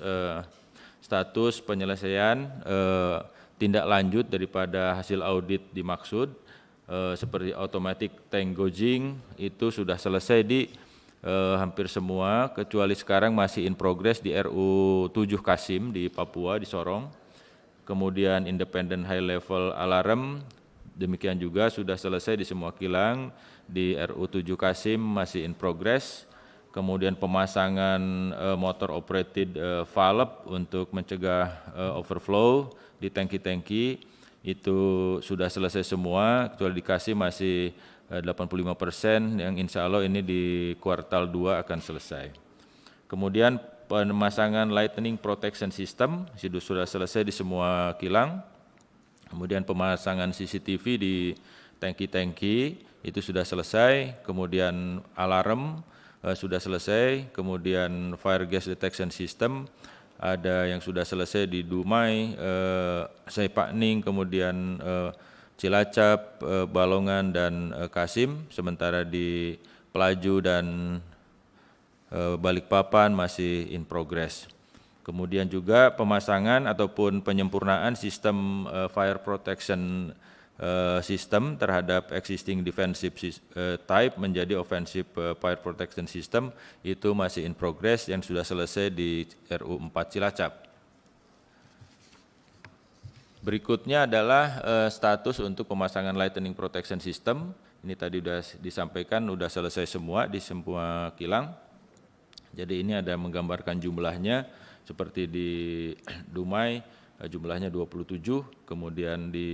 penyelesaian tindak lanjut daripada hasil audit dimaksud, seperti automatic tank gauging itu sudah selesai di hampir semua, kecuali sekarang masih in progress di RU 7 Kasim di Papua, di Sorong. Kemudian independent high level alarm, demikian juga sudah selesai di semua kilang, di RU 7 Kasim masih in progress. Kemudian pemasangan motor operated valve untuk mencegah overflow di tangki-tangki itu sudah selesai semua, kecuali di Kasim masih 85%, yang insya Allah ini di kuartal 2 akan selesai. Kemudian pemasangan lightning protection system sudah selesai di semua kilang. Kemudian pemasangan CCTV di tangki-tangki itu sudah selesai. Kemudian alarm sudah selesai. Kemudian fire gas detection system ada yang sudah selesai di Dumai, Saipakning, kemudian Cilacap, Balongan, dan Kasim. Sementara di Pelaju dan Balikpapan masih in progress. Kemudian juga pemasangan ataupun penyempurnaan sistem fire protection system terhadap existing defensive type menjadi offensive fire protection system itu masih in progress, yang sudah selesai di RU 4 Cilacap. Berikutnya adalah status untuk pemasangan lightning protection system. Ini tadi sudah disampaikan, sudah selesai semua di semua kilang. Jadi ini ada menggambarkan jumlahnya, seperti di Dumai jumlahnya 27, kemudian di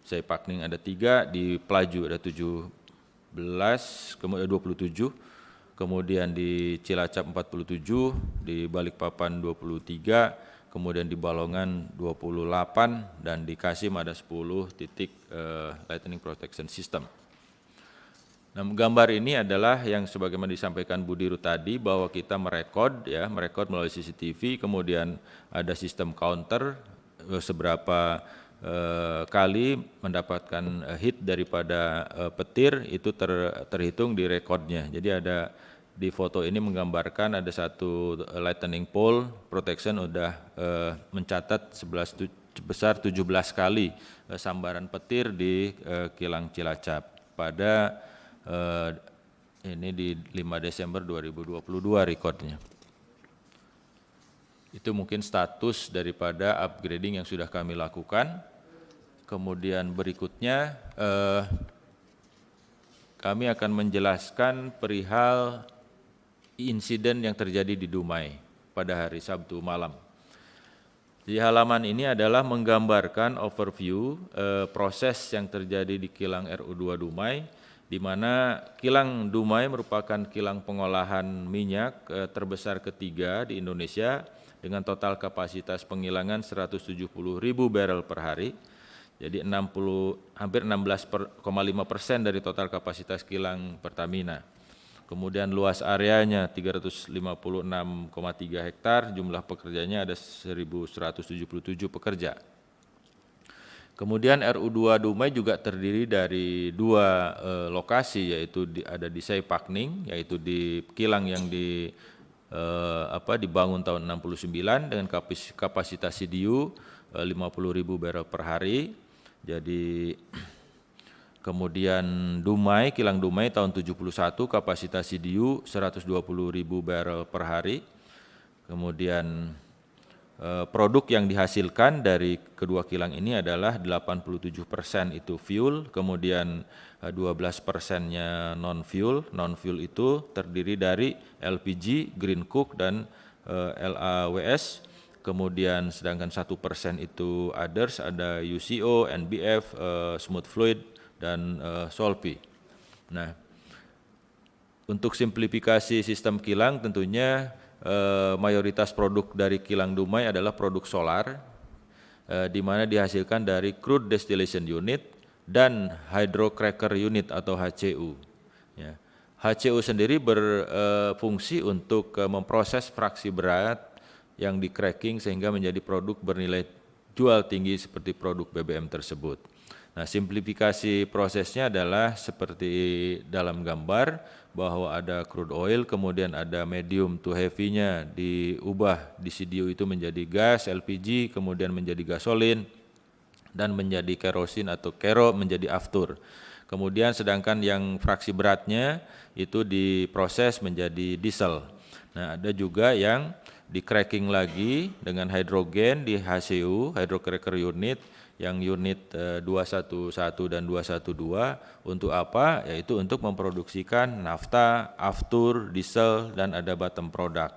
Saipakning ada 3, di Pelaju ada 17, kemudian 27, kemudian di Cilacap 47, di Balikpapan 23, kemudian di Balongan 28, dan di Kasim ada 10 titik lightning protection system. Nah, gambar ini adalah yang sebagaimana disampaikan Bu Dirut tadi, bahwa kita merekod melalui CCTV, kemudian ada sistem counter seberapa kali mendapatkan hit daripada petir itu terhitung di rekodnya. Jadi ada di foto ini menggambarkan ada satu lightning pole protection udah mencatat sebesar 17 kali sambaran petir di kilang Cilacap pada ini di 5 Desember 2022 rekodnya. Itu mungkin status daripada upgrading yang sudah kami lakukan. Kemudian berikutnya kami akan menjelaskan perihal insiden yang terjadi di Dumai pada hari Sabtu malam. Di halaman ini adalah menggambarkan overview proses yang terjadi di kilang RU2 Dumai, di mana kilang Dumai merupakan kilang pengolahan minyak terbesar ketiga di Indonesia dengan total kapasitas penggilingan 170.000 barrel per hari. Jadi hampir 16,5% dari total kapasitas kilang Pertamina. Kemudian luas areanya 356,3 hektar, jumlah pekerjanya ada 1.177 pekerja. Kemudian RU2 Dumai juga terdiri dari 2 lokasi, yaitu ada di Saipakning, yaitu di kilang yang dibangun tahun 69 dengan kapasitas CDU 50.000 barrel per hari. Jadi kemudian Dumai, kilang Dumai tahun 71 kapasitas CDU 120.000 barrel per hari. Kemudian produk yang dihasilkan dari kedua kilang ini adalah 87% itu fuel, kemudian 12%-nya non-fuel. Non-fuel itu terdiri dari LPG, Green Coke, dan LAWS. Kemudian sedangkan 1% itu others, ada UCO, NBF, Smooth Fluid, dan Solpi. Nah, untuk simplifikasi sistem kilang tentunya mayoritas produk dari kilang Dumai adalah produk solar, di mana dihasilkan dari crude distillation unit dan hydrocracker unit atau HCU. Ya. HCU sendiri berfungsi untuk memproses fraksi berat yang di cracking sehingga menjadi produk bernilai jual tinggi seperti produk BBM tersebut. Nah, simplifikasi prosesnya adalah seperti dalam gambar bahwa ada crude oil, kemudian ada medium to heavy-nya diubah di CDU itu menjadi gas, LPG, kemudian menjadi gasolin, dan menjadi kerosin atau kero menjadi aftur. Kemudian sedangkan yang fraksi beratnya itu diproses menjadi diesel. Nah, ada juga yang di cracking lagi dengan hidrogen di HCU, hydrocracker unit, yang unit 211 dan 212 untuk apa? Yaitu untuk memproduksikan nafta, aftur, diesel, dan ada bottom product.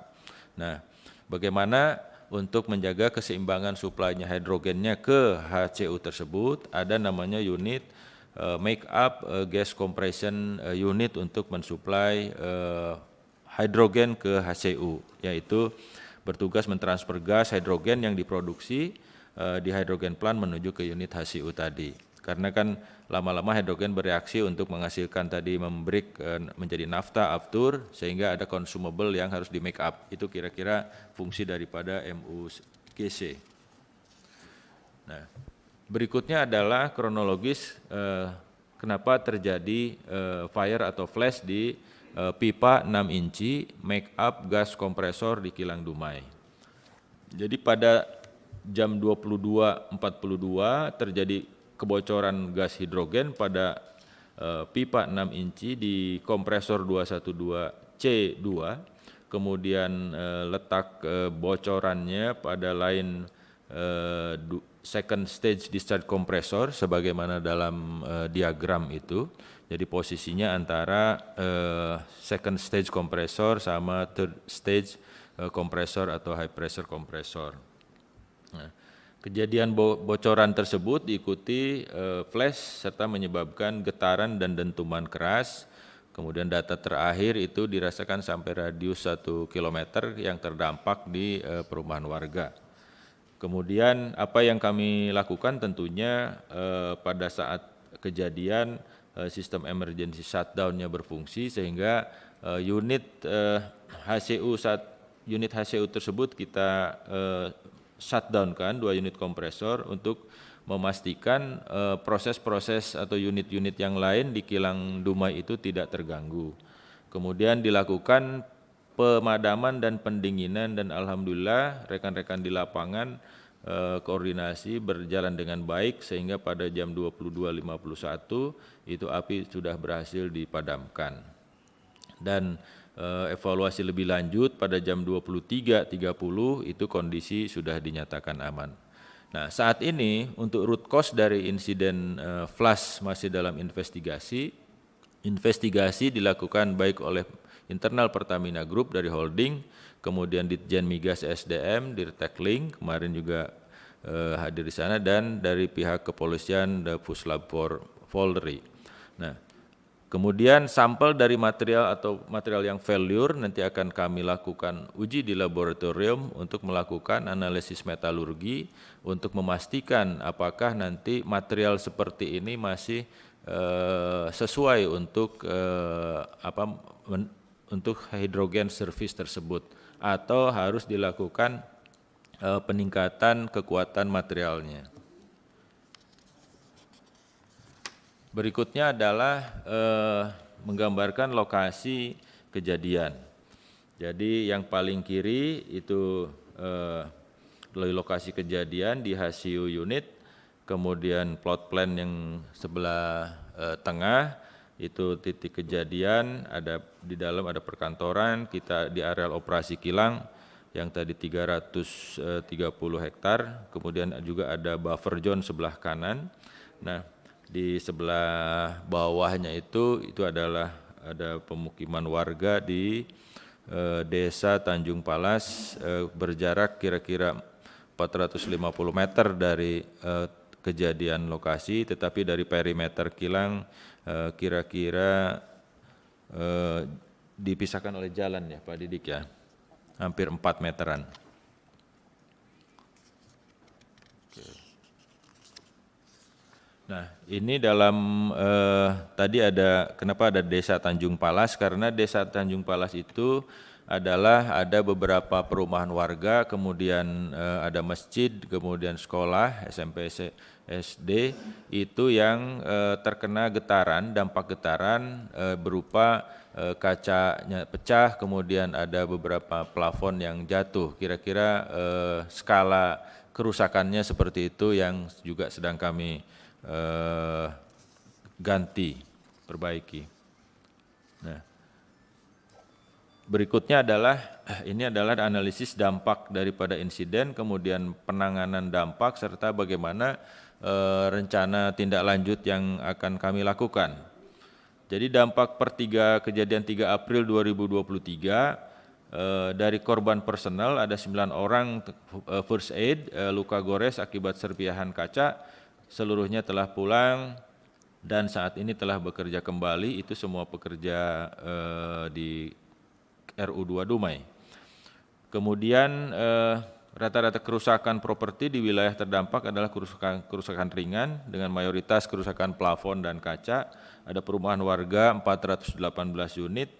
Nah, bagaimana untuk menjaga keseimbangan suplainya hidrogennya ke HCU tersebut, ada namanya unit make up gas compression unit untuk mensuplai hidrogen ke HCU, yaitu bertugas mentransfer gas hidrogen yang diproduksi di hidrogen plant menuju ke unit HCU tadi. Karena kan lama-lama hidrogen bereaksi untuk menghasilkan tadi membreak menjadi nafta, aftur, sehingga ada consumable yang harus di make up. Itu kira-kira fungsi daripada MUGC. Nah, berikutnya adalah kronologis kenapa terjadi fire atau flash di pipa 6 inci make up gas kompresor di kilang Dumai. Jadi pada jam 22.42 terjadi kebocoran gas hidrogen pada pipa 6 inci di kompresor 212C2, kemudian letak bocorannya pada line second stage discharge compressor sebagaimana dalam diagram itu. Jadi posisinya antara second stage kompresor sama third stage kompresor atau high pressure kompresor. Nah, kejadian bocoran tersebut diikuti flash serta menyebabkan getaran dan dentuman keras. Kemudian data terakhir itu dirasakan sampai radius 1 km yang terdampak di perumahan warga. Kemudian apa yang kami lakukan tentunya pada saat kejadian sistem emergency shutdown-nya berfungsi sehingga unit HCU tersebut kita shutdown kan 2 unit kompresor untuk memastikan proses-proses atau unit-unit yang lain di kilang Dumai itu tidak terganggu. Kemudian dilakukan pemadaman dan pendinginan dan alhamdulillah rekan-rekan di lapangan koordinasi berjalan dengan baik sehingga pada jam 22.51 itu api sudah berhasil dipadamkan. Dan evaluasi lebih lanjut pada jam 23.30 itu kondisi sudah dinyatakan aman. Nah, saat ini untuk root cause dari insiden flash masih dalam investigasi. Investigasi dilakukan baik oleh internal Pertamina Group dari holding, kemudian Ditjen Migas SDM, Dirtek Link, kemarin juga hadir di sana, dan dari pihak kepolisian Puslab Polri. Nah, kemudian sampel dari material atau material yang failure nanti akan kami lakukan uji di laboratorium untuk melakukan analisis metalurgi untuk memastikan apakah nanti material seperti ini masih sesuai untuk untuk hidrogen service tersebut atau harus dilakukan peningkatan kekuatan materialnya. Berikutnya adalah menggambarkan lokasi kejadian. Jadi yang paling kiri itu lokasi kejadian di HCU unit, kemudian plot plan yang sebelah tengah itu titik kejadian, ada di dalam ada perkantoran, kita di areal operasi kilang yang tadi 330 hektar, kemudian juga ada buffer zone sebelah kanan. Nah, di sebelah bawahnya itu adalah ada pemukiman warga di Desa Tanjung Palas berjarak kira-kira 450 meter dari kejadian lokasi, tetapi dari perimeter kilang kira-kira dipisahkan oleh jalan ya Pak Didik ya. hampir 4 meteran. Nah, ini dalam tadi ada kenapa ada Desa Tanjung Palas, karena Desa Tanjung Palas itu adalah ada beberapa perumahan warga, kemudian ada masjid, kemudian sekolah, SMP, SD, itu yang terkena getaran, dampak getaran berupa kacanya pecah, kemudian ada beberapa plafon yang jatuh. Kira-kira skala kerusakannya seperti itu yang juga sedang kami ganti, perbaiki. Nah, berikutnya adalah ini adalah analisis dampak daripada insiden, kemudian penanganan dampak serta bagaimana rencana tindak lanjut yang akan kami lakukan. Jadi dampak per kejadian 3 April 2023 dari korban personal ada 9 orang first aid, luka gores akibat serpihan kaca, seluruhnya telah pulang dan saat ini telah bekerja kembali, itu semua pekerja di RU2 Dumai. Kemudian rata-rata kerusakan properti di wilayah terdampak adalah kerusakan ringan dengan mayoritas kerusakan plafon dan kaca. Ada perumahan warga 418 unit,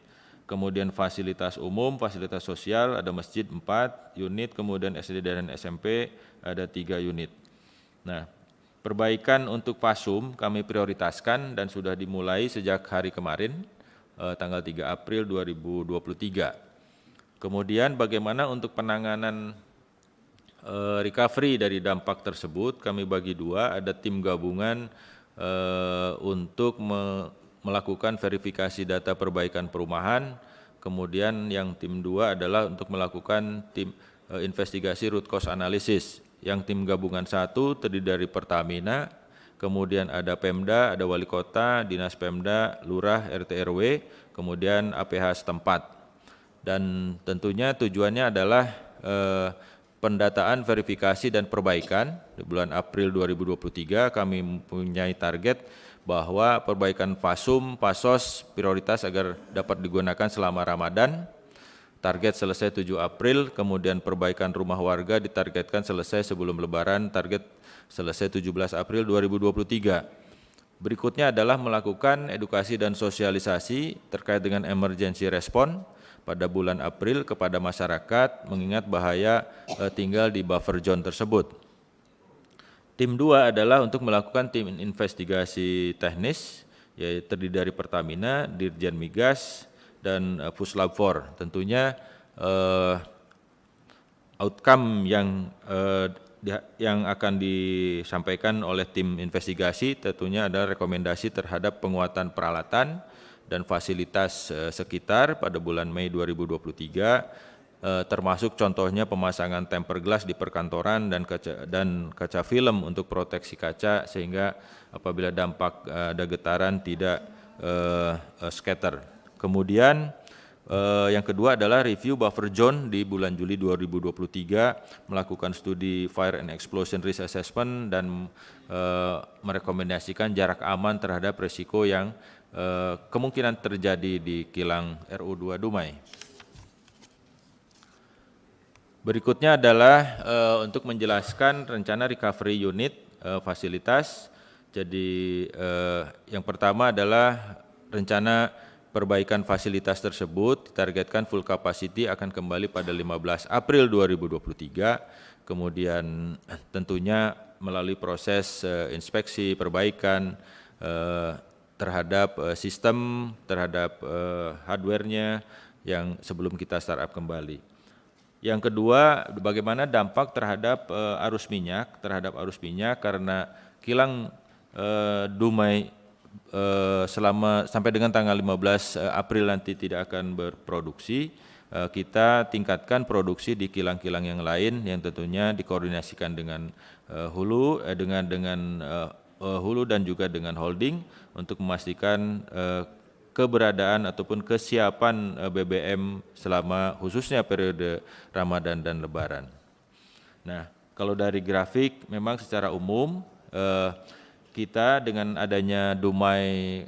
kemudian fasilitas umum, fasilitas sosial, ada masjid 4 unit, kemudian SD dan SMP ada 3 unit. Nah, perbaikan untuk Fasum kami prioritaskan dan sudah dimulai sejak hari kemarin, tanggal 3 April 2023. Kemudian bagaimana untuk penanganan recovery dari dampak tersebut, kami bagi dua, ada tim gabungan untuk melakukan verifikasi data perbaikan perumahan, kemudian yang tim 2 adalah untuk melakukan tim investigasi root cause analysis. Yang tim gabungan 1 terdiri dari Pertamina, kemudian ada Pemda, ada Wali Kota, Dinas Pemda, Lurah, RT RW, kemudian APH setempat. Dan tentunya tujuannya adalah pendataan, verifikasi, dan perbaikan. Di bulan April 2023 kami mempunyai target bahwa perbaikan Fasum, Pasos prioritas agar dapat digunakan selama Ramadan. Target selesai 7 April, kemudian perbaikan rumah warga ditargetkan selesai sebelum Lebaran, target selesai 17 April 2023. Berikutnya adalah melakukan edukasi dan sosialisasi terkait dengan emergency response pada bulan April kepada masyarakat, mengingat bahaya tinggal di buffer zone tersebut. Tim 2 adalah untuk melakukan tim investigasi teknis, yaitu terdiri dari Pertamina, Dirjen Migas, dan Puslab 4. Tentunya outcome yang akan disampaikan oleh tim investigasi tentunya adalah rekomendasi terhadap penguatan peralatan dan fasilitas sekitar pada bulan Mei 2023, termasuk contohnya pemasangan tempered glass di perkantoran dan kaca film untuk proteksi kaca sehingga apabila dampak ada getaran tidak scatter. Kemudian yang kedua adalah review buffer zone di bulan Juli 2023, melakukan studi fire and explosion risk assessment dan merekomendasikan jarak aman terhadap risiko yang kemungkinan terjadi di kilang RU2 Dumai. Berikutnya adalah untuk menjelaskan rencana recovery unit fasilitas. Jadi yang pertama adalah rencana perbaikan fasilitas tersebut ditargetkan full capacity akan kembali pada 15 April 2023, kemudian tentunya melalui proses inspeksi perbaikan terhadap sistem, terhadap hardware-nya yang sebelum kita startup kembali. Yang kedua, bagaimana dampak terhadap arus minyak karena kilang Dumai selama sampai dengan tanggal 15 April nanti tidak akan berproduksi, kita tingkatkan produksi di kilang-kilang yang lain yang tentunya dikoordinasikan dengan hulu hulu dan juga dengan holding untuk memastikan keberadaan ataupun kesiapan BBM selama khususnya periode Ramadan dan Lebaran. Nah, kalau dari grafik memang secara umum kita dengan adanya Dumai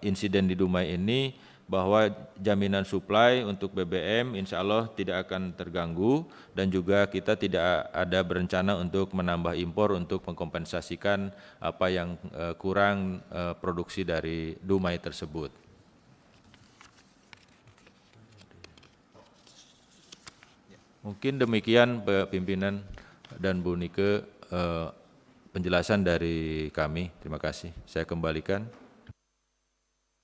insiden di Dumai ini bahwa jaminan suplai untuk BBM insya Allah tidak akan terganggu dan juga kita tidak ada berencana untuk menambah impor untuk mengkompensasikan apa yang kurang produksi dari Dumai tersebut. Mungkin demikian Pak Pimpinan dan Bu Nike penjelasan dari kami. Terima kasih. Saya kembalikan.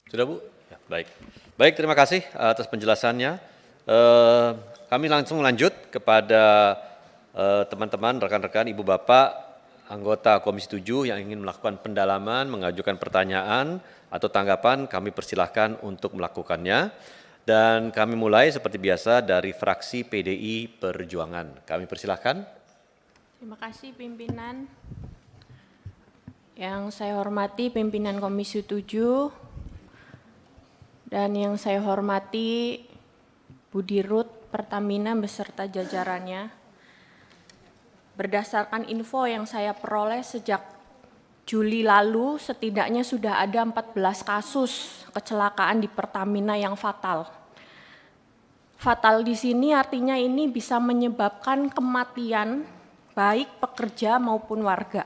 Sudah Bu? Ya, baik. Baik, terima kasih atas penjelasannya. Kami langsung lanjut kepada teman-teman, rekan-rekan, Ibu Bapak, anggota Komisi 7 yang ingin melakukan pendalaman, mengajukan pertanyaan atau tanggapan, kami persilahkan untuk melakukannya. Dan kami mulai seperti biasa dari fraksi PDI Perjuangan. Kami persilahkan. Terima kasih pimpinan. Yang saya hormati pimpinan Komisi 7 dan yang saya hormati Bu Dirut Pertamina beserta jajarannya. Berdasarkan info yang saya peroleh sejak Juli lalu, setidaknya sudah ada 14 kasus kecelakaan di Pertamina yang fatal. Fatal di sini artinya ini bisa menyebabkan kematian baik pekerja maupun warga.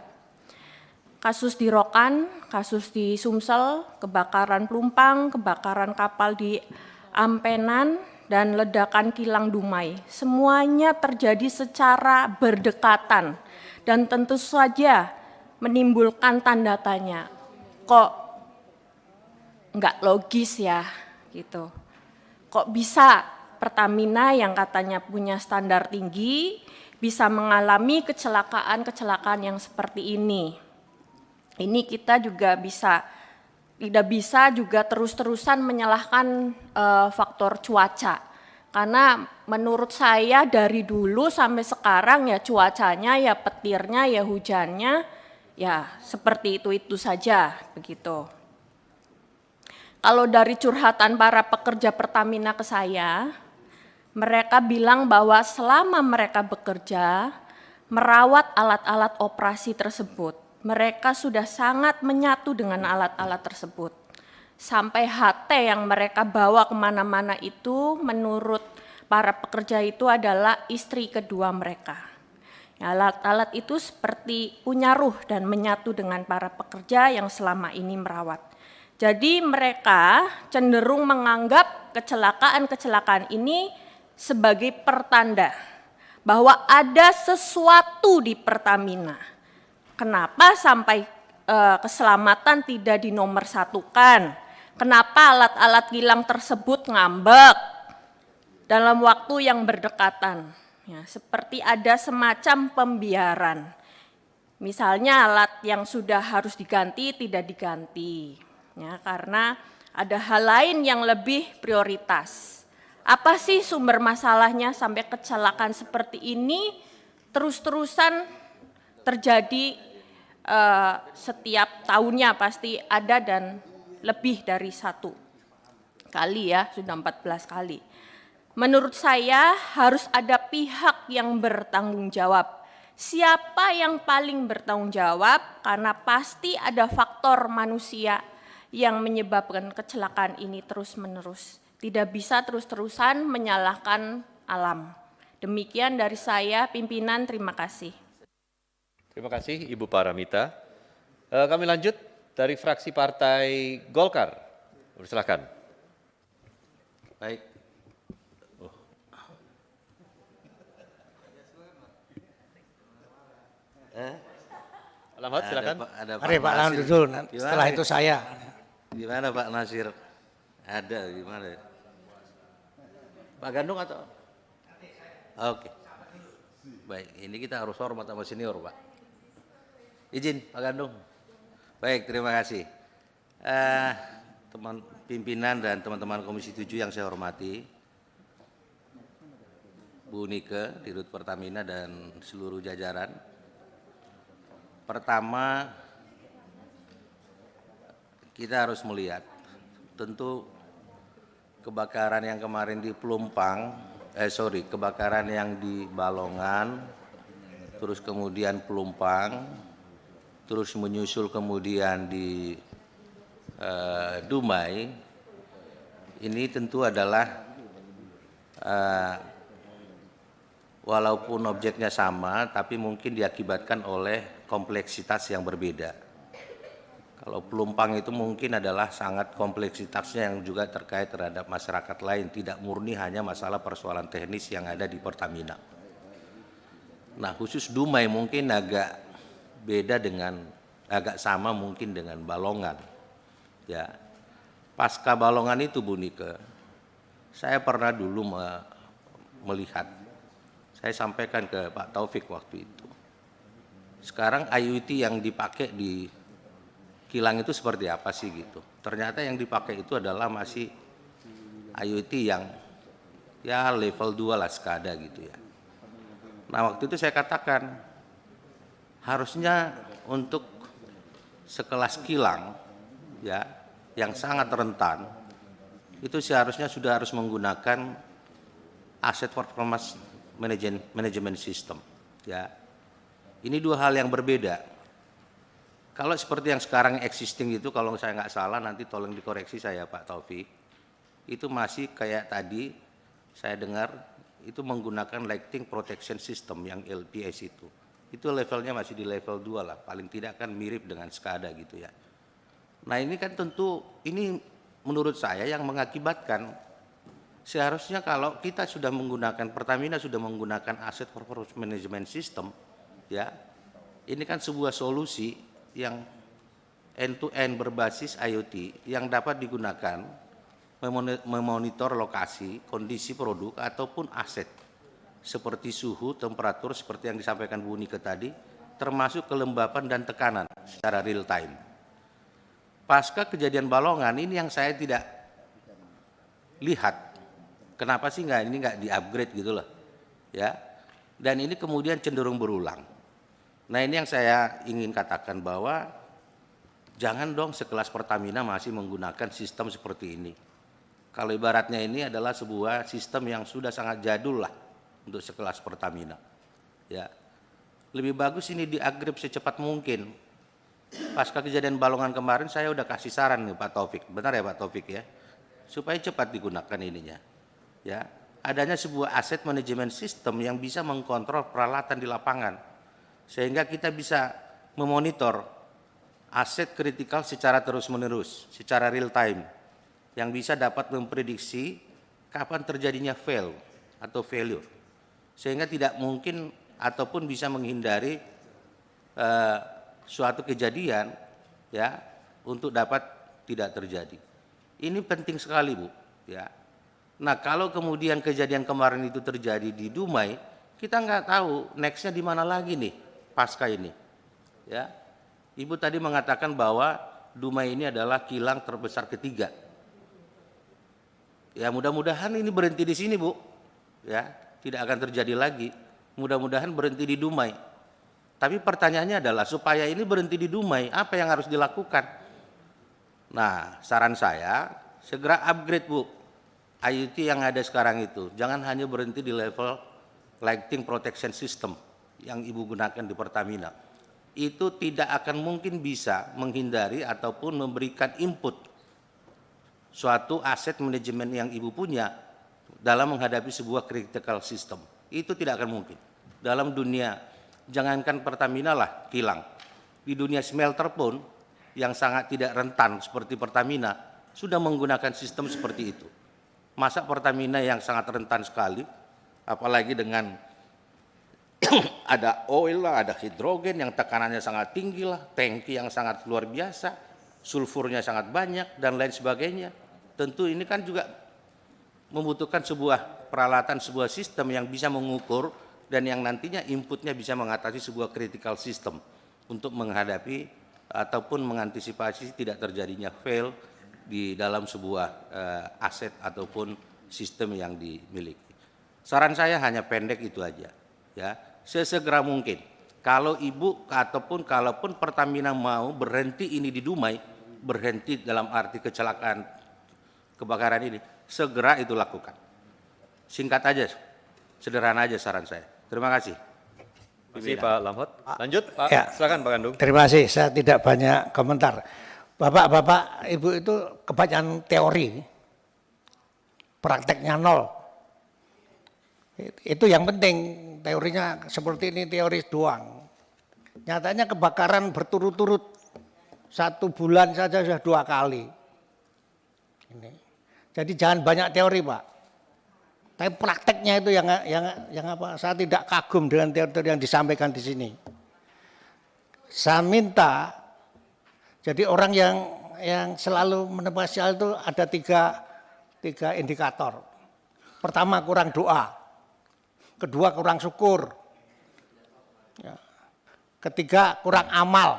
Kasus di Rokan, kasus di Sumsel, kebakaran Plumpang, kebakaran kapal di Ampenan, dan ledakan kilang Dumai. Semuanya terjadi secara berdekatan dan tentu saja menimbulkan tanda tanya. Kok nggak logis ya gitu. Kok bisa Pertamina yang katanya punya standar tinggi bisa mengalami kecelakaan-kecelakaan yang seperti ini. Ini kita juga tidak bisa juga terus-terusan menyalahkan faktor cuaca. Karena menurut saya dari dulu sampai sekarang ya cuacanya, ya petirnya, ya hujannya, ya seperti itu saja begitu. Kalau dari curhatan para pekerja Pertamina ke saya, mereka bilang bahwa selama mereka bekerja, merawat alat-alat operasi tersebut, mereka sudah sangat menyatu dengan alat-alat tersebut. Sampai HT yang mereka bawa kemana-mana itu menurut para pekerja itu adalah istri kedua mereka. Alat-alat itu seperti punya ruh dan menyatu dengan para pekerja yang selama ini merawat. Jadi mereka cenderung menganggap kecelakaan-kecelakaan ini sebagai pertanda bahwa ada sesuatu di Pertamina. Kenapa sampai keselamatan tidak dinomorsatukan? Kenapa alat-alat kilang tersebut ngambek dalam waktu yang berdekatan? Ya, seperti ada semacam pembiaran. Misalnya alat yang sudah harus diganti tidak diganti, ya, karena ada hal lain yang lebih prioritas. Apa sih sumber masalahnya sampai kecelakaan seperti ini terus-terusan terjadi setiap tahunnya pasti ada dan lebih dari 1 kali ya, sudah 14 kali. Menurut saya harus ada pihak yang bertanggung jawab. Siapa yang paling bertanggung jawab? Karena pasti ada faktor manusia yang menyebabkan kecelakaan ini terus-menerus. Tidak bisa terus-terusan menyalahkan alam. Demikian dari saya, pimpinan, terima kasih. Terima kasih Ibu Paramita. Kami lanjut dari fraksi Partai Golkar. Silakan. Baik. Alamat silakan. Mari Pak Lan dulu, setelah itu saya. Gimana Pak Nasir? Ada gimana? Pak Gandung atau? Oke. Baik, ini kita harus hormat sama senior Pak. Izin Pak Gandung. Baik, terima kasih. Teman pimpinan dan teman-teman Komisi 7 yang saya hormati, Bu Nike, Dirut Pertamina dan seluruh jajaran. Pertama, kita harus melihat, tentu kebakaran yang kemarin di Plumpang, kebakaran yang di Balongan, terus kemudian Plumpang, terus menyusul kemudian di Dumai, ini tentu adalah walaupun objeknya sama, tapi mungkin diakibatkan oleh kompleksitas yang berbeda. Kalau pelumpang itu mungkin adalah sangat kompleksitasnya yang juga terkait terhadap masyarakat lain, tidak murni hanya masalah persoalan teknis yang ada di Pertamina. Nah, khusus Dumai mungkin agak beda agak sama mungkin dengan Balongan. Ya, pasca Balongan itu Bu Nike, saya pernah dulu melihat, saya sampaikan ke Pak Taufik waktu itu. Sekarang IoT yang dipakai di kilang itu seperti apa sih gitu. Ternyata yang dipakai itu adalah masih IoT yang ya level 2 lah SCADA gitu ya. Nah, waktu itu saya katakan harusnya untuk sekelas kilang ya yang sangat rentan itu seharusnya sudah harus menggunakan asset performance management system ya. Ini dua hal yang berbeda. Kalau seperti yang sekarang existing itu, kalau saya nggak salah nanti tolong dikoreksi saya Pak Taufik, itu masih kayak tadi saya dengar itu menggunakan lighting protection system yang LPS itu. Itu levelnya masih di level 2 lah, paling tidak kan mirip dengan SCADA gitu ya. Nah ini kan tentu, ini menurut saya yang mengakibatkan seharusnya kalau kita sudah menggunakan, Pertamina sudah menggunakan asset performance management system, ya, ini kan sebuah solusi yang end-to-end berbasis IoT yang dapat digunakan memonitor lokasi, kondisi produk ataupun aset seperti suhu, temperatur seperti yang disampaikan Bu Nike tadi, termasuk kelembapan dan tekanan secara real time. Pasca kejadian Balongan ini yang saya tidak lihat, kenapa sih ini nggak di-upgrade gitu loh, ya? Dan ini kemudian cenderung berulang. Nah ini yang saya ingin katakan bahwa jangan dong sekelas Pertamina masih menggunakan sistem seperti ini. Kalau ibaratnya ini adalah sebuah sistem yang sudah sangat jadul lah untuk sekelas Pertamina. Ya, lebih bagus ini di-upgrade secepat mungkin. Pasca kejadian Balongan kemarin saya udah kasih saran nih Pak Taufik, benar ya Pak Taufik ya, supaya cepat digunakan ininya. Ya, adanya sebuah asset management system yang bisa mengkontrol peralatan di lapangan. Sehingga kita bisa memonitor aset kritikal secara terus-menerus, secara real time, yang bisa dapat memprediksi kapan terjadinya fail atau failure, sehingga tidak mungkin ataupun bisa menghindari suatu kejadian ya untuk dapat tidak terjadi. Ini penting sekali Bu. Ya. Nah kalau kemudian kejadian kemarin itu terjadi di Dumai, kita nggak tahu nextnya di mana lagi nih. Pasca ini, ya, Ibu tadi mengatakan bahwa Dumai ini adalah kilang terbesar ketiga. Ya, mudah-mudahan ini berhenti di sini, Bu. Ya, tidak akan terjadi lagi. Mudah-mudahan berhenti di Dumai. Tapi pertanyaannya adalah supaya ini berhenti di Dumai, apa yang harus dilakukan? Nah, saran saya segera upgrade, Bu. IoT yang ada sekarang itu, jangan hanya berhenti di level lighting protection system yang Ibu gunakan di Pertamina. Itu tidak akan mungkin bisa menghindari ataupun memberikan input suatu aset manajemen yang Ibu punya dalam menghadapi sebuah critical system. Itu tidak akan mungkin. Dalam dunia, jangankan Pertamina lah kilang, di dunia smelter pun yang sangat tidak rentan seperti Pertamina sudah menggunakan sistem seperti itu. Masa Pertamina yang sangat rentan sekali, apalagi dengan ada oil lah, ada hidrogen yang tekanannya sangat tinggi lah, tangki yang sangat luar biasa, sulfurnya sangat banyak, dan lain sebagainya. Tentu ini kan juga membutuhkan sebuah peralatan, sebuah sistem yang bisa mengukur dan yang nantinya inputnya bisa mengatasi sebuah critical system untuk menghadapi ataupun mengantisipasi tidak terjadinya fail di dalam sebuah aset ataupun sistem yang dimiliki. Saran saya hanya pendek itu aja, ya. Sesegera mungkin. Kalau Ibu ataupun kalaupun Pertamina mau berhenti ini di Dumai, berhenti dalam arti kecelakaan kebakaran ini, segera itu lakukan. Singkat aja, sederhana aja saran saya. Terima kasih. Terima kasih Pak Lamhot. Lanjut Pak, Ya. silakan Pak Gandung. Terima kasih, saya tidak banyak komentar. Bapak-bapak, Ibu itu kebanyakan teori. prakteknya nol. Itu yang penting, teorinya seperti ini teori doang. Nyatanya kebakaran berturut-turut 1 bulan saja sudah 2 kali. Ini. Jadi jangan banyak teori, Pak. Tapi prakteknya itu yang apa? Saya tidak kagum dengan teori-teori yang disampaikan di sini. Saya minta, jadi orang yang selalu menepasi hal itu ada tiga indikator. Pertama, kurang doa. Kedua, kurang syukur. Ya. Ketiga, kurang amal.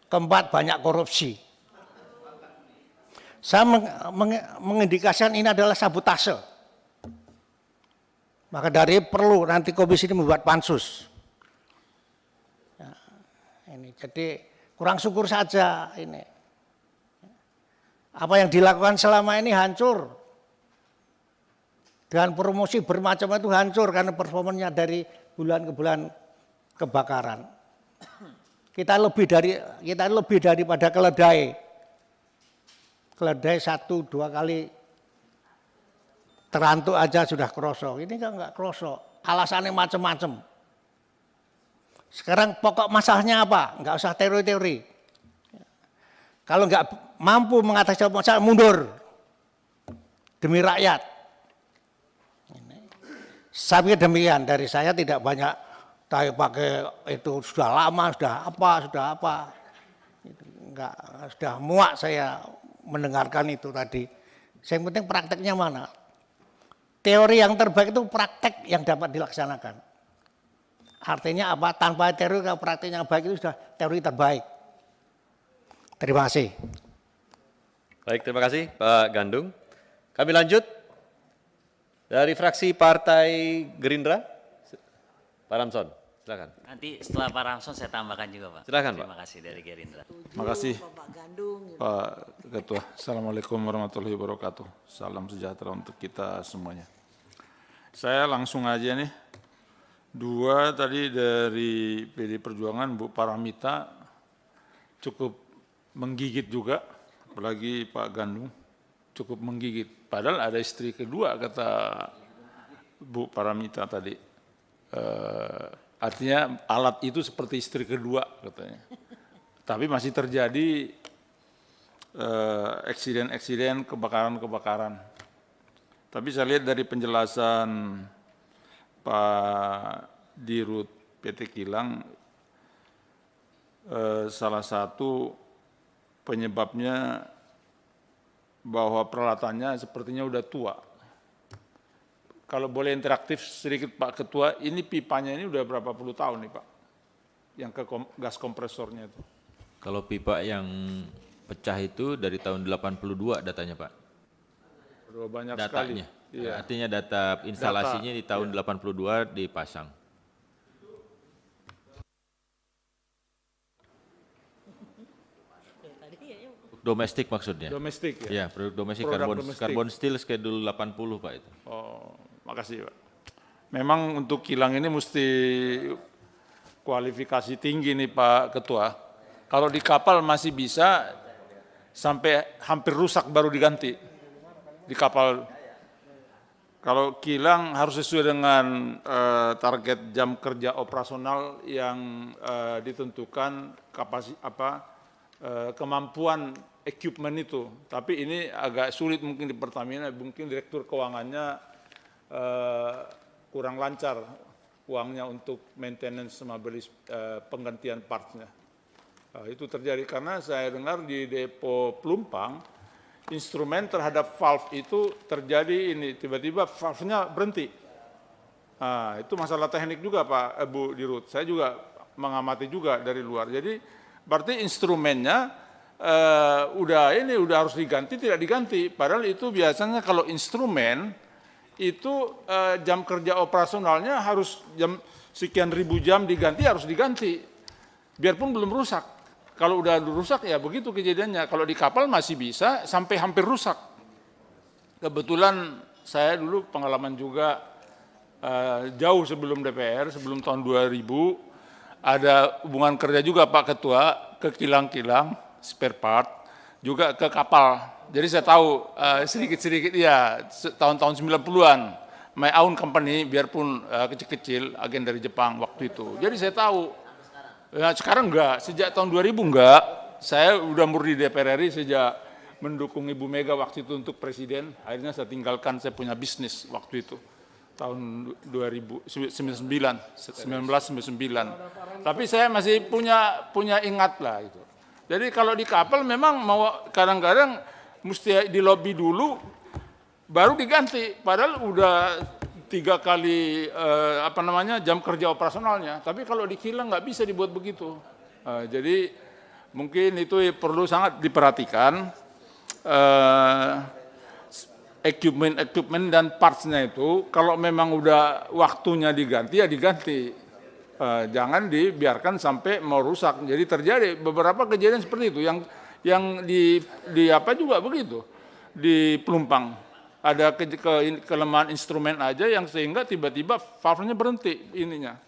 Keempat, banyak korupsi. Saya mengindikasikan ini adalah sabotase. Maka dari perlu nanti komisi ini membuat pansus. Ya, ini jadi kurang syukur saja ini. Apa yang dilakukan selama ini hancur. Dengan promosi bermacam itu hancur karena performanya dari bulan ke bulan kebakaran. Kita lebih daripada keledai. Keledai 1-2 kali terantuk aja sudah krosok. Ini kan enggak krosok. Alasannya macam-macam. Sekarang pokok masalahnya apa? Enggak usah teori-teori. Kalau enggak mampu mengatasi masalah, mundur. Demi rakyat. Saya pikir demikian, dari saya tidak banyak pakai itu sudah lama, sudah apa. Enggak, sudah muak saya mendengarkan itu tadi. Yang penting prakteknya mana. Teori yang terbaik itu praktek yang dapat dilaksanakan. Artinya apa? Tanpa teori, kalau prakteknya baik itu sudah teori terbaik. Terima kasih. Baik, terima kasih Pak Gandung. Kami lanjut. Dari fraksi Partai Gerindra, Pak Ramson, silakan. Nanti setelah Pak Ramson saya tambahkan juga, Pak. Silakan, Pak. Terima kasih dari Gerindra. Terima kasih Pak Ketua. Assalamualaikum warahmatullahi wabarakatuh. Salam sejahtera untuk kita semuanya. Saya langsung aja nih. 2 tadi dari PD Perjuangan, Bu Paramita, cukup menggigit juga, apalagi Pak Gandung, cukup menggigit. Padahal ada istri kedua, kata Bu Paramita tadi. Artinya alat itu seperti istri kedua katanya. Tapi masih terjadi eksiden-eksiden, kebakaran-kebakaran. Tapi saya lihat dari penjelasan Pak Dirut PT Kilang, salah satu penyebabnya bahwa peralatannya sepertinya udah tua. Kalau boleh interaktif sedikit Pak Ketua, ini pipanya ini udah berapa puluh tahun nih Pak? Yang ke gas kompresornya itu. Kalau pipa yang pecah itu dari tahun 82 datanya Pak. Udah banyak datanya. sekali. Iya. Artinya data instalasinya di tahun 82 dipasang. Domestik maksudnya? Domestik Ya, ya? produk domestik, Produk domestik. karbon steel schedule 80 Pak itu. Oh, makasih Pak. Memang untuk kilang ini mesti kualifikasi tinggi nih Pak Ketua. Kalau di kapal masih bisa sampai hampir rusak baru diganti. Di kapal. Kalau kilang harus sesuai dengan target jam kerja operasional yang ditentukan kemampuan equipment itu. Tapi ini agak sulit mungkin di Pertamina, mungkin direktur keuangannya kurang lancar uangnya untuk maintenance sama beli penggantian partsnya. Itu terjadi karena saya dengar di depo Pelumpang, instrumen terhadap valve itu terjadi ini, tiba-tiba valve-nya berhenti. Nah, itu masalah teknik juga Pak Bu Dirut. Saya juga mengamati juga dari luar. Jadi berarti instrumennya udah harus diganti, tidak diganti. Padahal itu biasanya kalau instrumen itu jam kerja operasionalnya harus jam sekian ribu jam diganti, harus diganti. Biarpun belum rusak. Kalau udah rusak ya begitu kejadiannya. Kalau di kapal masih bisa sampai hampir rusak. Kebetulan saya dulu pengalaman juga jauh sebelum DPR, sebelum tahun 2000, ada hubungan kerja juga Pak Ketua ke kilang-kilang spare part, juga ke kapal Jadi saya tahu sedikit-sedikit ya tahun-tahun 90-an my own company biarpun kecil-kecil agen dari Jepang waktu itu. Jadi saya tahu. Ya, sekarang enggak, sejak tahun 2000 enggak. Saya udah murni DPR RI sejak mendukung Ibu Mega waktu itu untuk presiden. Akhirnya saya tinggalkan, saya punya bisnis waktu itu tahun 1999. Tapi saya masih punya ingat lah itu. Jadi kalau di kapal memang mau kadang-kadang mesti di lobby dulu baru diganti. Padahal udah 3 kali jam kerja operasionalnya. Tapi kalau di kilang nggak bisa dibuat begitu. Jadi mungkin itu perlu sangat diperhatikan. Equipment dan parts-nya itu kalau memang udah waktunya diganti ya diganti. Jangan dibiarkan sampai mau rusak. Jadi terjadi beberapa kejadian seperti itu yang di apa juga begitu di Pelumpang ada kelemahan instrumen aja yang sehingga tiba-tiba valve-nya berhenti ininya.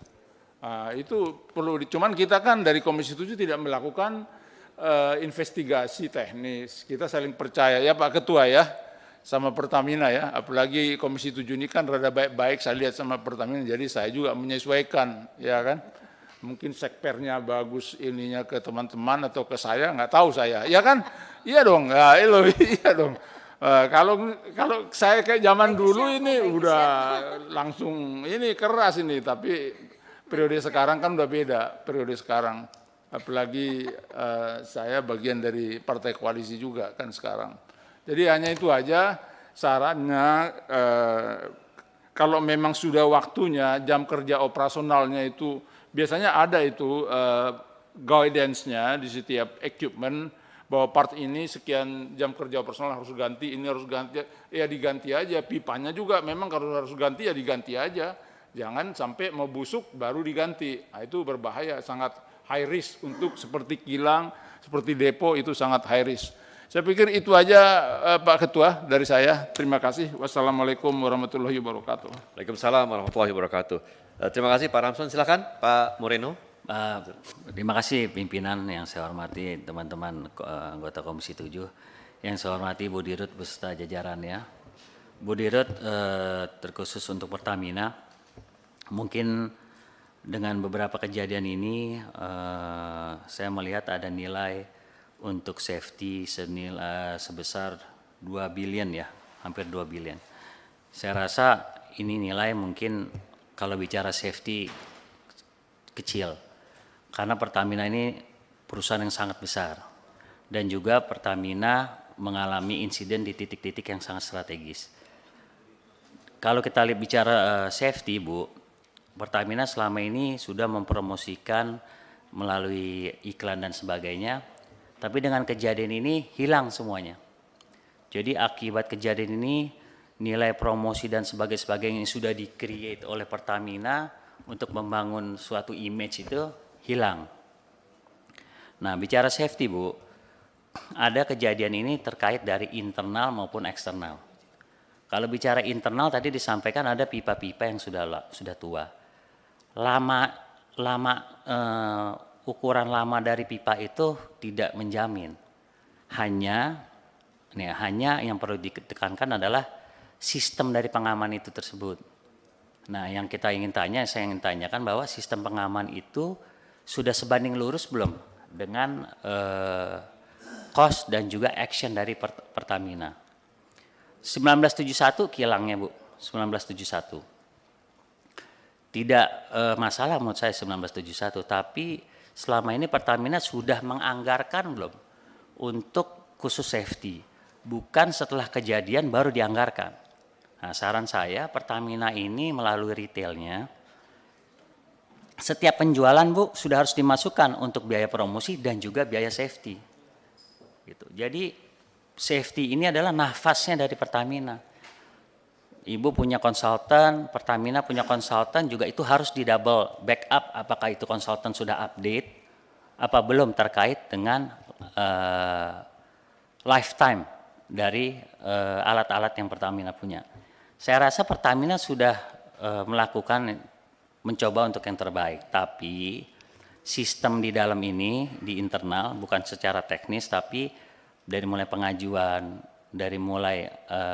Itu perlu cuman kita kan dari Komisi 7 tidak melakukan investigasi teknis. Kita saling percaya ya Pak Ketua ya sama Pertamina ya. Apalagi Komisi 7 ini kan rada baik-baik saya lihat sama Pertamina. Jadi saya juga menyesuaikan ya kan. Mungkin sekpernya bagus ininya ke teman-teman atau ke saya nggak tahu saya. Ya kan? Iya dong. Iya dong. Kalau saya kayak zaman dulu ini udah langsung ini keras ini. Tapi periode sekarang kan udah beda periode sekarang. Apalagi saya bagian dari partai koalisi juga kan sekarang. Jadi hanya itu aja sarannya kalau memang sudah waktunya jam kerja operasionalnya itu biasanya ada itu guidance-nya di setiap equipment bahwa part ini sekian jam kerja operasional harus ganti, ini harus ganti, ya diganti aja. Pipanya juga memang kalau harus ganti ya diganti aja. Jangan sampai mau busuk baru diganti. Nah, itu berbahaya, sangat high risk untuk seperti kilang, seperti depo itu sangat high risk. Saya pikir itu aja Pak Ketua dari saya. Terima kasih. Wassalamualaikum warahmatullahi wabarakatuh. Waalaikumsalam warahmatullahi wabarakatuh. Terima kasih Pak Ramson. Silakan Pak Moreno. Terima kasih pimpinan yang saya hormati, teman-teman anggota Komisi 7. Yang saya hormati Bu Dirut beserta jajarannya. Bu Dirut terkhusus untuk Pertamina, mungkin dengan beberapa kejadian ini saya melihat ada nilai untuk safety sebesar 2 billion ya, hampir 2 billion. Saya rasa ini nilai mungkin kalau bicara safety kecil. Karena Pertamina ini perusahaan yang sangat besar. Dan juga Pertamina mengalami insiden di titik-titik yang sangat strategis. Kalau kita lihat bicara safety Bu, Pertamina selama ini sudah mempromosikan melalui iklan dan sebagainya, tapi dengan kejadian ini hilang semuanya. Jadi akibat kejadian ini nilai promosi dan sebagainya yang sudah di-create oleh Pertamina untuk membangun suatu image itu hilang. Nah, bicara safety Bu, ada kejadian ini terkait dari internal maupun eksternal. Kalau bicara internal tadi disampaikan ada pipa-pipa yang sudah tua. Ukuran lama dari pipa itu tidak menjamin. Hanya yang perlu ditekankan adalah sistem dari pengaman itu tersebut. Nah, yang saya ingin tanyakan bahwa sistem pengaman itu sudah sebanding lurus belum dengan cost dan juga action dari Pertamina. 1971 kilangnya Bu, 1971. Tidak masalah menurut saya 1971, tapi selama ini Pertamina sudah menganggarkan belum untuk khusus safety, bukan setelah kejadian baru dianggarkan. Nah, saran saya Pertamina ini melalui retailnya, setiap penjualan Bu sudah harus dimasukkan untuk biaya promosi dan juga biaya safety. Gitu. Jadi safety ini adalah nafasnya dari Pertamina. Ibu punya konsultan, Pertamina punya konsultan juga itu harus di double backup apakah itu konsultan sudah update, apa belum terkait dengan lifetime dari alat-alat yang Pertamina punya. Saya rasa Pertamina sudah mencoba untuk yang terbaik, tapi sistem di dalam ini, di internal, bukan secara teknis, tapi dari mulai pengajuan dari mulai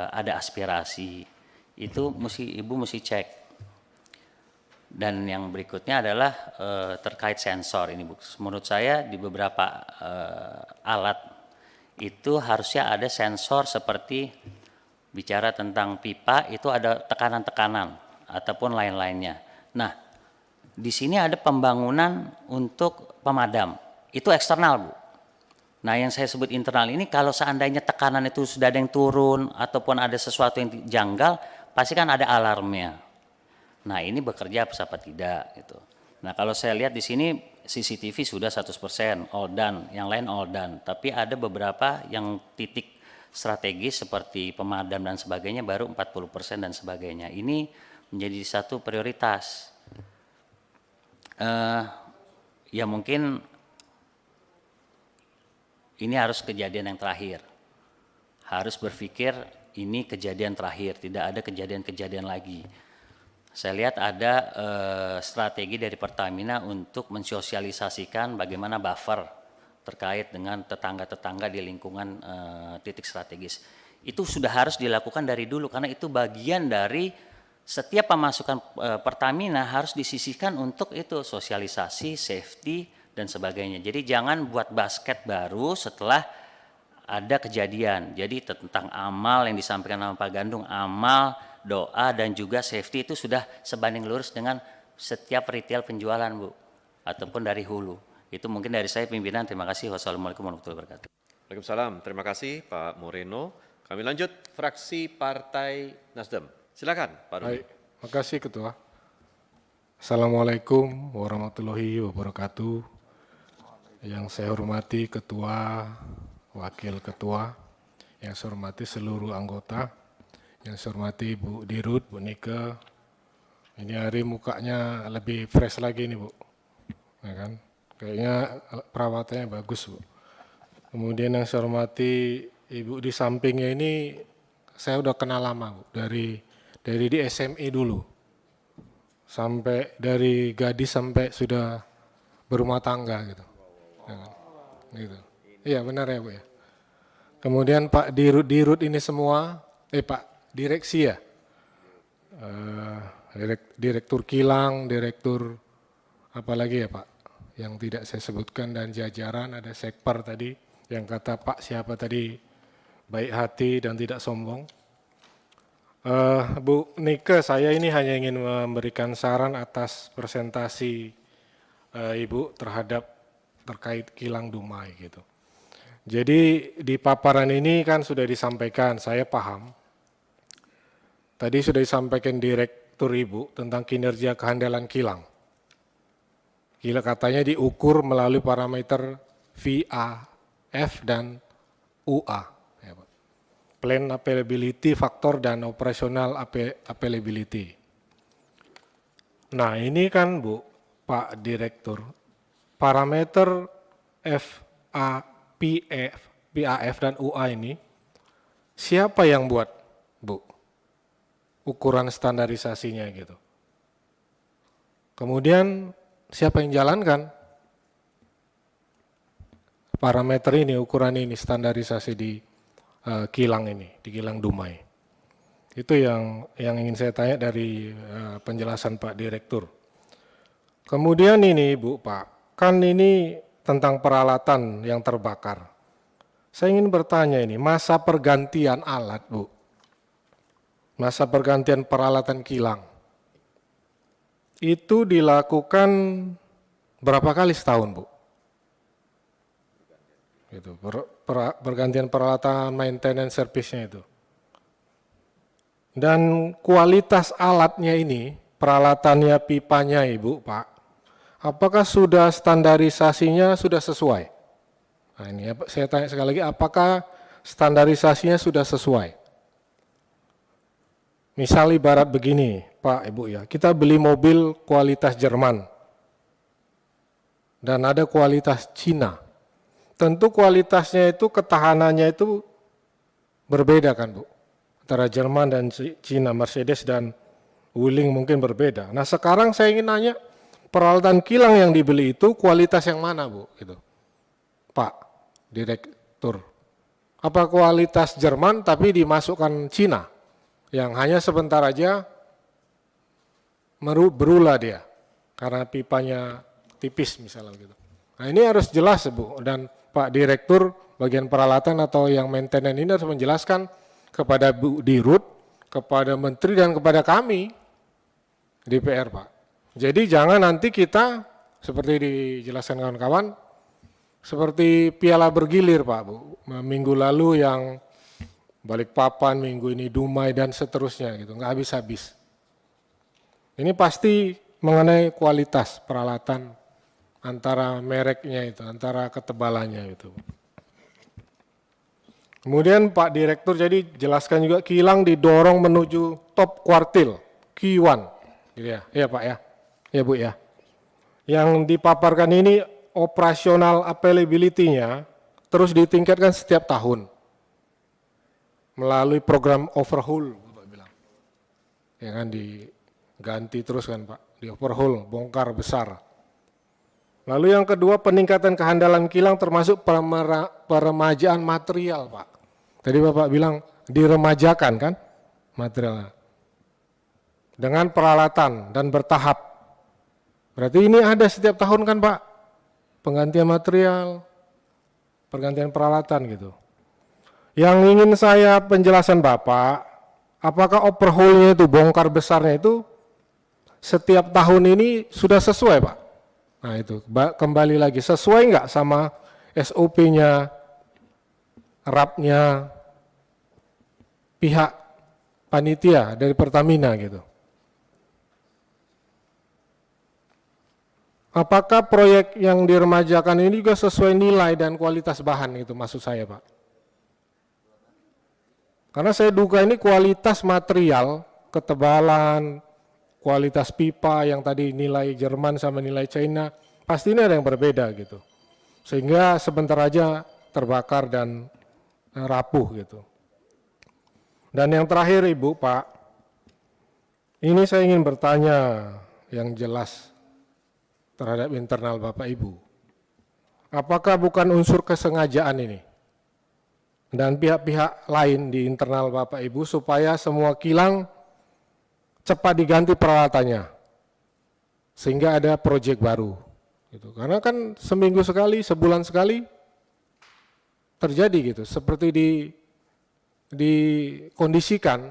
ada aspirasi, itu Ibu mesti cek. Dan yang berikutnya adalah terkait sensor ini Bu. Menurut saya di beberapa alat itu harusnya ada sensor seperti bicara tentang pipa itu ada tekanan-tekanan ataupun lain-lainnya. Nah, di sini ada pembangunan untuk pemadam. Itu eksternal Bu. Nah yang saya sebut internal ini kalau seandainya tekanan itu sudah ada yang turun ataupun ada sesuatu yang janggal, pasti kan ada alarmnya. Nah ini bekerja apa tidak gitu. Nah kalau saya lihat di sini CCTV sudah 100% all done, yang lain all done. Tapi ada beberapa yang titik strategis seperti pemadam dan sebagainya baru 40% dan sebagainya. Ini menjadi satu prioritas. Ya mungkin ini harus kejadian yang terakhir. Harus berpikir ini kejadian terakhir, tidak ada kejadian-kejadian lagi. Saya lihat ada strategi dari Pertamina untuk mensosialisasikan bagaimana buffer terkait dengan tetangga-tetangga di lingkungan titik strategis. Itu sudah harus dilakukan dari dulu karena itu bagian dari setiap pemasukan Pertamina harus disisihkan untuk itu sosialisasi, safety dan sebagainya. Jadi jangan buat basket baru setelah ada kejadian. Jadi tentang amal yang disampaikan oleh Pak Gandung, amal, doa dan juga safety itu sudah sebanding lurus dengan setiap retail penjualan Bu ataupun dari hulu. Itu mungkin dari saya pimpinan. Terima kasih. Wassalamualaikum warahmatullahi wabarakatuh. Waalaikumsalam. Terima kasih Pak Moreno. Kami lanjut fraksi Partai Nasdem. Silakan Pak Rudi. Baik, makasih Ketua. Assalamualaikum warahmatullahi wabarakatuh. Yang saya hormati Ketua, Wakil Ketua, yang saya hormati seluruh anggota, yang saya hormati Bu Dirut, Bu Nike. Ini hari mukanya lebih fresh lagi nih Bu, ya kan? Kayaknya perawatannya bagus Bu. Kemudian yang saya hormati Ibu di sampingnya ini, saya udah kenal lama Bu, dari di SME dulu, sampai dari gadis sampai sudah berumah tangga gitu. Ya kan? Gitu. Iya benar ya Bu ya. Kemudian Pak Dirut ini semua, Pak Direksi ya, Direktur Kilang, Direktur apalagi ya Pak, yang tidak saya sebutkan dan jajaran, ada Sekpar tadi, yang kata Pak siapa tadi, baik hati dan tidak sombong. Bu Nike, saya ini hanya ingin memberikan saran atas presentasi Ibu terkait kilang Dumai gitu. Jadi di paparan ini kan sudah disampaikan, saya paham. Tadi sudah disampaikan Direktur Ibu tentang kinerja kehandalan kilang. Gila katanya diukur melalui parameter VAF dan UA. Ya, Pak. Plan Availability Factor dan Operational Availability. Nah ini kan Bu, Pak Direktur, parameter PAF dan UA ini siapa yang buat Bu? Ukuran standarisasinya gitu. Kemudian siapa yang jalankan parameter ini, ukuran ini, standarisasi di kilang ini, di kilang Dumai. Itu yang ingin saya tanya dari penjelasan Pak Direktur. Kemudian ini Bu, Pak, kan ini tentang peralatan yang terbakar. Saya ingin bertanya ini, masa pergantian alat Bu, masa pergantian peralatan kilang, itu dilakukan berapa kali setahun Bu? Gitu, pergantian peralatan maintenance service-nya itu. Dan kualitas alatnya ini, peralatannya, pipanya Ibu, Pak, apakah sudah standarisasinya sudah sesuai? Nah ini saya tanya sekali lagi, apakah standarisasinya sudah sesuai? Misal ibarat begini, Pak, Ibu ya, kita beli mobil kualitas Jerman dan ada kualitas Cina. Tentu kualitasnya itu, ketahanannya itu berbeda kan Bu? Antara Jerman dan Cina, Mercedes dan Wuling mungkin berbeda. Nah sekarang saya ingin nanya, peralatan kilang yang dibeli itu kualitas yang mana Bu? Gitu. Pak Direktur. Apa kualitas Jerman tapi dimasukkan Cina yang hanya sebentar aja berulah dia karena pipanya tipis misalnya gitu. Nah ini harus jelas Bu, dan Pak Direktur bagian peralatan atau yang maintenance ini harus menjelaskan kepada Bu Dirut, kepada Menteri dan kepada kami DPR Pak. Jadi jangan nanti kita seperti dijelaskan kawan-kawan seperti piala bergilir Pak Bu. Minggu lalu yang Balikpapan, minggu ini Dumai dan seterusnya gitu, nggak habis-habis. Ini pasti mengenai kualitas peralatan antara mereknya itu, antara ketebalannya itu. Kemudian Pak Direktur jadi jelaskan juga kilang didorong menuju top quartile, Q1. Gitu ya, iya Pak ya, ya Bu ya. Yang dipaparkan ini operasional availability-nya terus ditingkatkan setiap tahun melalui program overhaul, Bapak bilang. Ya kan diganti terus kan Pak, di overhaul, bongkar besar. Lalu yang kedua peningkatan kehandalan kilang termasuk peremajaan material Pak. Tadi Bapak bilang diremajakan kan materialnya. Dengan peralatan dan bertahap. Berarti ini ada setiap tahun kan Pak? Penggantian material, pergantian peralatan gitu. Yang ingin saya penjelasan Bapak, apakah overhaulnya itu, bongkar besarnya itu setiap tahun ini sudah sesuai Pak? Nah itu, kembali lagi, sesuai nggak sama SOP-nya, RAP-nya, pihak panitia dari Pertamina gitu. Apakah proyek yang diremajakan ini juga sesuai nilai dan kualitas bahan itu maksud saya Pak? Karena saya duga ini kualitas material, ketebalan, kualitas pipa yang tadi nilai Jerman sama nilai China, pasti ini ada yang berbeda gitu. Sehingga sebentar aja terbakar dan rapuh gitu. Dan yang terakhir Ibu, Pak, ini saya ingin bertanya yang jelas terhadap internal Bapak Ibu. Apakah bukan unsur kesengajaan ini? Dan pihak-pihak lain di internal Bapak Ibu supaya semua kilang cepat diganti peralatannya sehingga ada proyek baru gitu. Karena kan seminggu sekali, sebulan sekali terjadi gitu, seperti dikondisikan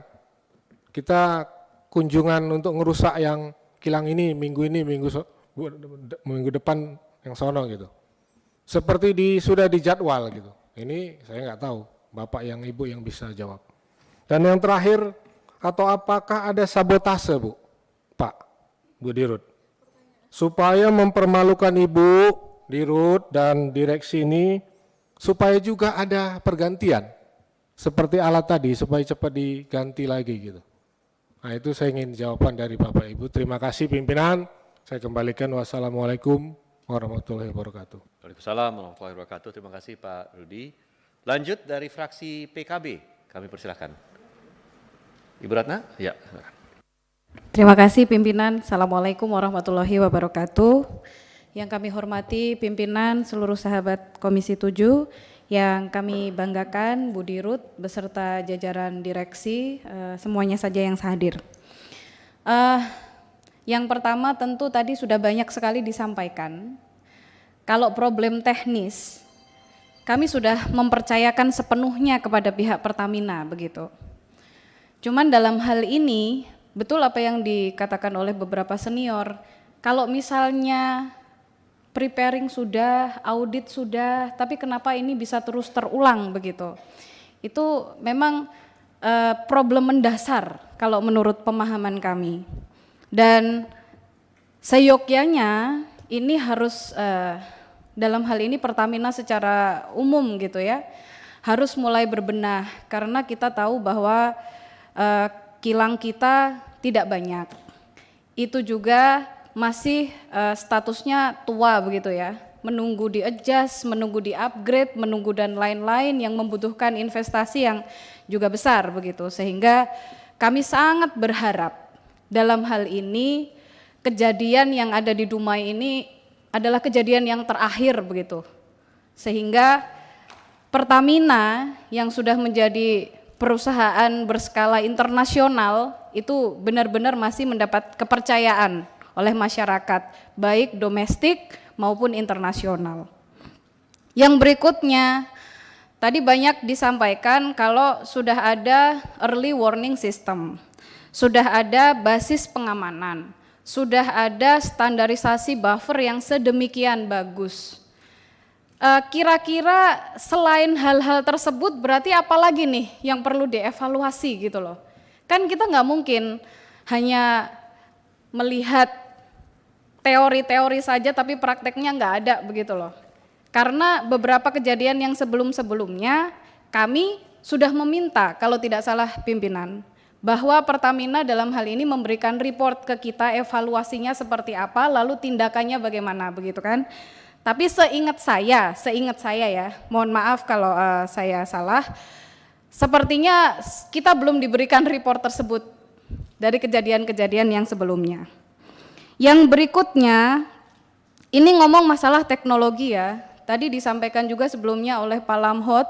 kita kunjungan untuk ngerusak yang kilang ini, minggu depan yang sono gitu, seperti sudah dijadwal gitu. Ini saya nggak tahu, Bapak yang Ibu yang bisa jawab. Dan yang terakhir, atau apakah ada sabotase Bu, Pak, Bu Dirut, supaya mempermalukan Ibu Dirut dan direksi ini, supaya juga ada pergantian, seperti alat tadi, supaya cepat diganti lagi gitu. Nah itu saya ingin jawaban dari Bapak Ibu. Terima kasih pimpinan, saya kembalikan. Wassalamualaikum warahmatullahi wabarakatuh. Waalaikumsalam warahmatullahi wabarakatuh. Terima kasih Pak Rudi. Lanjut dari fraksi PKB, kami persilahkan. Ibu Ratna? Ya. Terima kasih pimpinan. Assalamualaikum warahmatullahi wabarakatuh. Yang kami hormati pimpinan seluruh sahabat Komisi 7, yang kami banggakan Bu Dirut beserta jajaran direksi, semuanya saja yang hadir. Yang pertama tentu tadi sudah banyak sekali disampaikan. Kalau problem teknis, kami sudah mempercayakan sepenuhnya kepada pihak Pertamina begitu. Cuman dalam hal ini, betul apa yang dikatakan oleh beberapa senior, kalau misalnya preparing sudah, audit sudah, tapi kenapa ini bisa terus terulang begitu. Itu memang problem mendasar kalau menurut pemahaman kami. Dan seyogyanya ini harus dalam hal ini Pertamina secara umum gitu ya, harus mulai berbenah karena kita tahu bahwa kilang kita tidak banyak. Itu juga masih statusnya tua begitu ya, menunggu di-adjust, menunggu di-upgrade, menunggu dan lain-lain yang membutuhkan investasi yang juga besar begitu. Sehingga kami sangat berharap dalam hal ini kejadian yang ada di Dumai ini adalah kejadian yang terakhir begitu. Sehingga Pertamina yang sudah menjadi perusahaan berskala internasional itu benar-benar masih mendapat kepercayaan oleh masyarakat, baik domestik maupun internasional. Yang berikutnya, tadi banyak disampaikan kalau sudah ada early warning system, sudah ada basis pengamanan, sudah ada standarisasi buffer yang sedemikian bagus. Kira-kira selain hal-hal tersebut berarti apa lagi nih yang perlu dievaluasi gitu loh. Kan kita nggak mungkin hanya melihat teori-teori saja tapi prakteknya nggak ada begitu loh. Karena beberapa kejadian yang sebelum-sebelumnya kami sudah meminta, kalau tidak salah pimpinan, bahwa Pertamina dalam hal ini memberikan report ke kita evaluasinya seperti apa, lalu tindakannya bagaimana begitu kan. Tapi seingat saya ya, mohon maaf kalau saya salah, sepertinya kita belum diberikan report tersebut dari kejadian-kejadian yang sebelumnya. Yang berikutnya, ini ngomong masalah teknologi ya, tadi disampaikan juga sebelumnya oleh Pak Lamhot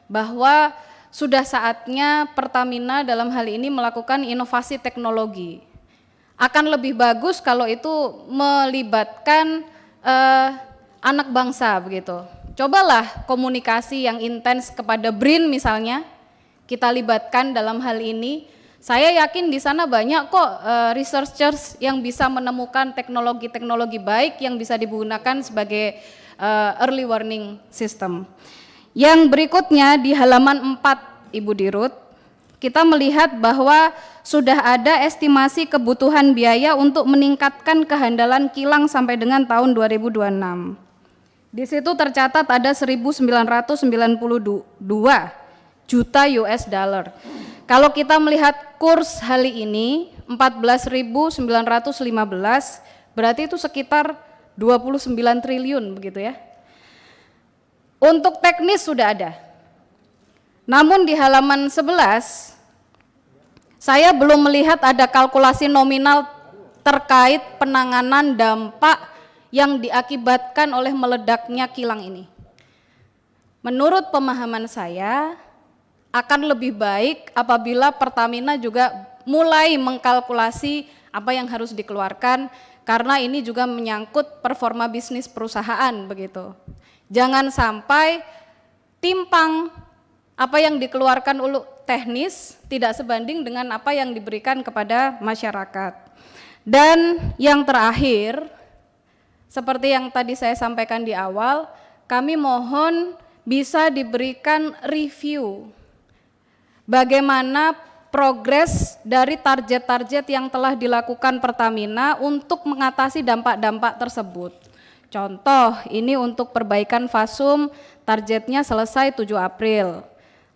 bahwa sudah saatnya Pertamina dalam hal ini melakukan inovasi teknologi. Akan lebih bagus kalau itu melibatkan anak bangsa begitu. Cobalah komunikasi yang intens kepada BRIN misalnya, kita libatkan dalam hal ini. Saya yakin di sana banyak kok researchers yang bisa menemukan teknologi-teknologi baik yang bisa digunakan sebagai early warning system. Yang berikutnya di halaman 4 Ibu Dirut, kita melihat bahwa sudah ada estimasi kebutuhan biaya untuk meningkatkan kehandalan kilang sampai dengan tahun 2026. Di situ tercatat ada 1.992 juta US dollar. Kalau kita melihat kurs hari ini 14.915, berarti itu sekitar 29 triliun begitu ya. Untuk teknis sudah ada. Namun di halaman 11 saya belum melihat ada kalkulasi nominal terkait penanganan dampak yang diakibatkan oleh meledaknya kilang ini. Menurut pemahaman saya, akan lebih baik apabila Pertamina juga mulai mengkalkulasi apa yang harus dikeluarkan, karena ini juga menyangkut performa bisnis perusahaan begitu. Jangan sampai timpang apa yang dikeluarkan oleh teknis tidak sebanding dengan apa yang diberikan kepada masyarakat. Dan yang terakhir, seperti yang tadi saya sampaikan di awal, kami mohon bisa diberikan review bagaimana progres dari target-target yang telah dilakukan Pertamina untuk mengatasi dampak-dampak tersebut. Contoh, ini untuk perbaikan fasum targetnya selesai 7 April.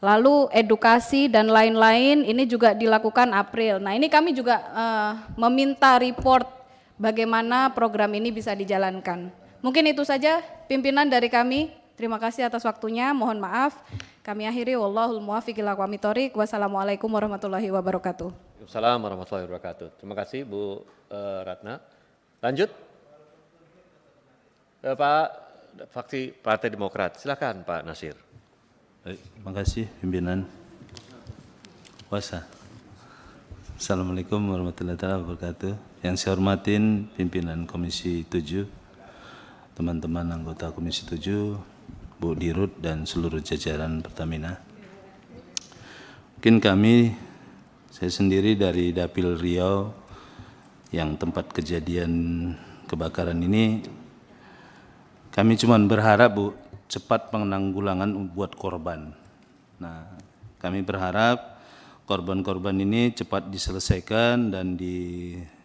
Lalu edukasi dan lain-lain ini juga dilakukan April. Nah, ini kami juga meminta report bagaimana program ini bisa dijalankan. Mungkin itu saja pimpinan dari kami. Terima kasih atas waktunya. Mohon maaf. Kami akhiri. Wallahul muwaffiq ila aqwamit thoriq. Wassalamualaikum warahmatullahi wabarakatuh. Waalaikumsalam warahmatullahi wabarakatuh. Terima kasih Bu Ratna. Lanjut. Pak fraksi Partai Demokrat. Silakan Pak Nasir. Baik, terima kasih pimpinan. Puasa. Assalamualaikum warahmatullahi wabarakatuh. Yang saya hormatin pimpinan Komisi 7, teman-teman anggota Komisi 7, Bu Dirut dan seluruh jajaran Pertamina. Mungkin saya sendiri dari Dapil Riau yang tempat kejadian kebakaran ini, kami cuma berharap Bu, cepat penanggulangan buat korban. Nah, kami berharap korban-korban ini cepat diselesaikan dan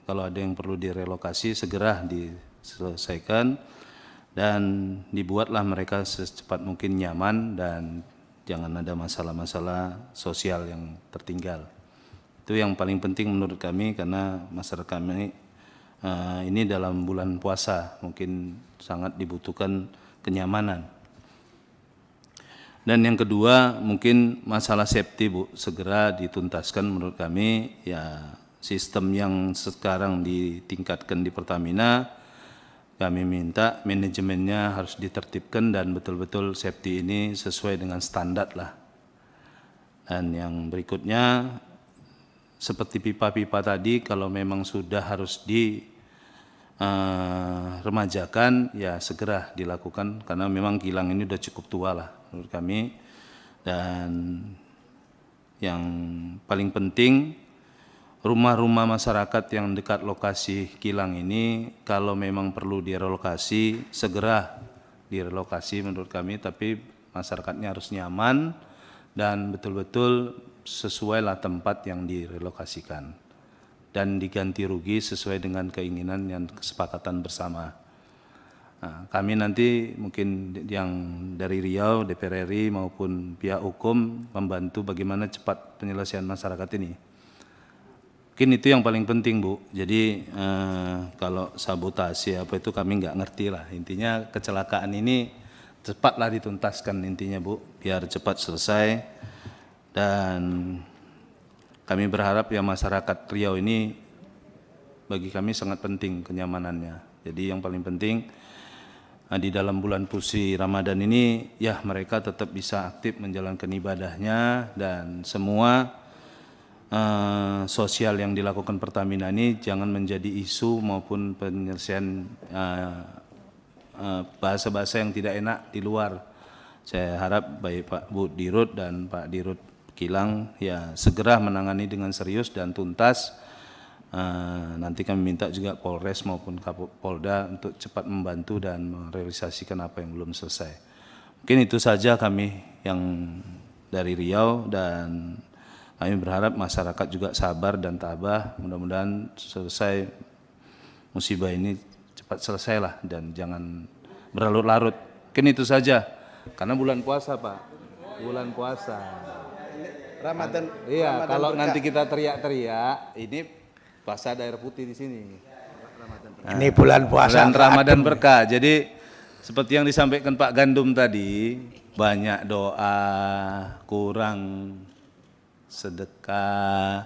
kalau ada yang perlu direlokasi segera diselesaikan dan dibuatlah mereka secepat mungkin nyaman dan jangan ada masalah-masalah sosial yang tertinggal. Itu yang paling penting menurut kami karena masyarakat kami ini dalam bulan puasa mungkin sangat dibutuhkan kenyamanan. Dan yang kedua mungkin masalah safety Bu, segera dituntaskan menurut kami ya sistem yang sekarang ditingkatkan di Pertamina kami minta manajemennya harus ditertibkan dan betul-betul safety ini sesuai dengan standar lah. Dan yang berikutnya, seperti pipa-pipa tadi, kalau memang sudah harus diremajakan, ya segera dilakukan, karena memang kilang ini sudah cukup tua lah menurut kami. Dan yang paling penting, rumah-rumah masyarakat yang dekat lokasi kilang ini, kalau memang perlu direlokasi, segera direlokasi menurut kami, tapi masyarakatnya harus nyaman, dan betul-betul sesuai lah tempat yang direlokasikan dan diganti rugi sesuai dengan keinginan yang kesepakatan bersama. Nah, kami nanti mungkin yang dari Riau, DPR RI maupun pihak hukum membantu bagaimana cepat penyelesaian masyarakat ini. Mungkin itu yang paling penting, Bu. Jadi kalau sabotase apa itu kami nggak ngerti lah. Intinya kecelakaan ini cepatlah dituntaskan intinya, Bu, biar cepat selesai. Dan kami berharap ya masyarakat Riau ini bagi kami sangat penting kenyamanannya. Jadi yang paling penting di dalam bulan puisi Ramadan ini ya mereka tetap bisa aktif menjalankan ibadahnya, dan semua sosial yang dilakukan Pertamina ini jangan menjadi isu maupun penyelesaian bahasa-bahasa yang tidak enak di luar. Saya harap baik Pak Bu Dirut dan Pak Dirut Kilang ya segera menangani dengan serius dan tuntas. Nanti kami minta juga Polres maupun Kapolda untuk cepat membantu dan merealisasikan apa yang belum selesai. Mungkin itu saja kami yang dari Riau, dan kami berharap masyarakat juga sabar dan tabah. Mudah-mudahan selesai musibah ini cepat selesai lah dan jangan berlarut-larut. Mungkin itu saja, karena bulan puasa Pak, bulan puasa. Ramadan. Iya, Ramadan kalau berkah. nanti kita teriak-teriak, ini puasa ada air putih di sini. Ini bulan puasa. Bulan Ramadan adem. berkah. Jadi seperti yang disampaikan Pak Gandum tadi, banyak doa, kurang sedekah,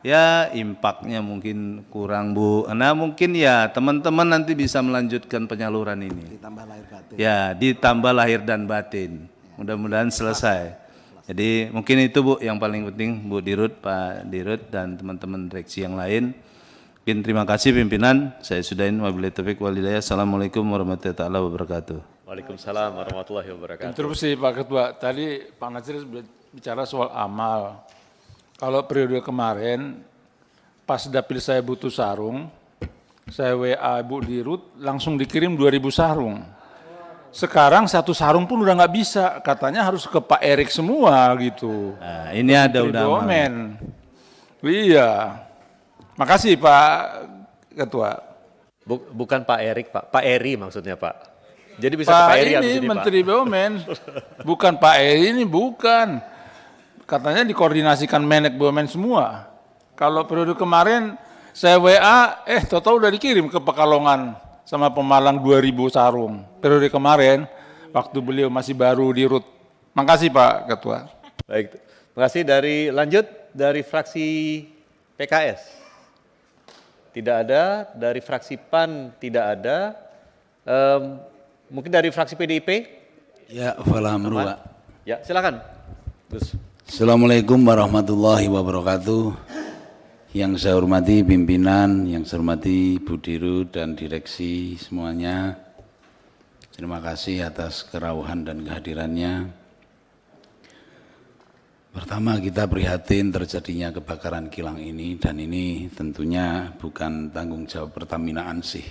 ya impaknya mungkin kurang, Bu. Nah mungkin ya teman-teman nanti bisa melanjutkan penyaluran ini. Ditambah lahir batin. Ya, ditambah lahir dan batin. Mudah-mudahan selesai. Jadi mungkin itu, Bu, yang paling penting, Bu Dirut, Pak Dirut, dan teman-teman direksi yang lain. Mungkin terima kasih pimpinan. Saya sudahin, wabillahi taufiq wal hidayah. Assalamualaikum warahmatullahi wabarakatuh. Waalaikumsalam warahmatullahi wabarakatuh. Interupsi Pak Ketua, tadi Pak Nasir bicara soal amal. Kalau periode kemarin, pas dapil saya butuh sarung, saya WA Bu Dirut, langsung dikirim 2.000 sarung. Sekarang 1 sarung pun udah nggak bisa, katanya harus ke Pak Erik semua gitu. Nah, ini ada udah BUMN. Iya, makasih Pak Ketua. Bukan Pak Erik, Pak Eri maksudnya Pak. Jadi bisa ke Pak Eri habis ini ini, Menteri Pak. BUMN, bukan Pak Eri ini, bukan. Katanya dikoordinasikan Menek BUMN semua. Kalau periode kemarin saya WA, tahu-tahu udah dikirim ke Pekalongan sama Pemalang 2.000 sarung. Periode kemarin, waktu beliau masih baru di RUT. Makasih Pak Ketua. Baik, terima kasih. Dari fraksi PKS. Tidak ada, dari fraksi PAN tidak ada. Mungkin dari fraksi PDIP? Ya, falamru. Ya, silakan. Gus. Assalamualaikum warahmatullahi wabarakatuh. Yang saya hormati pimpinan, yang saya hormati Bu Dirut dan direksi semuanya. Terima kasih atas kerauhan dan kehadirannya. Pertama, kita prihatin terjadinya kebakaran kilang ini, dan ini tentunya bukan tanggung jawab Pertamina Ansih,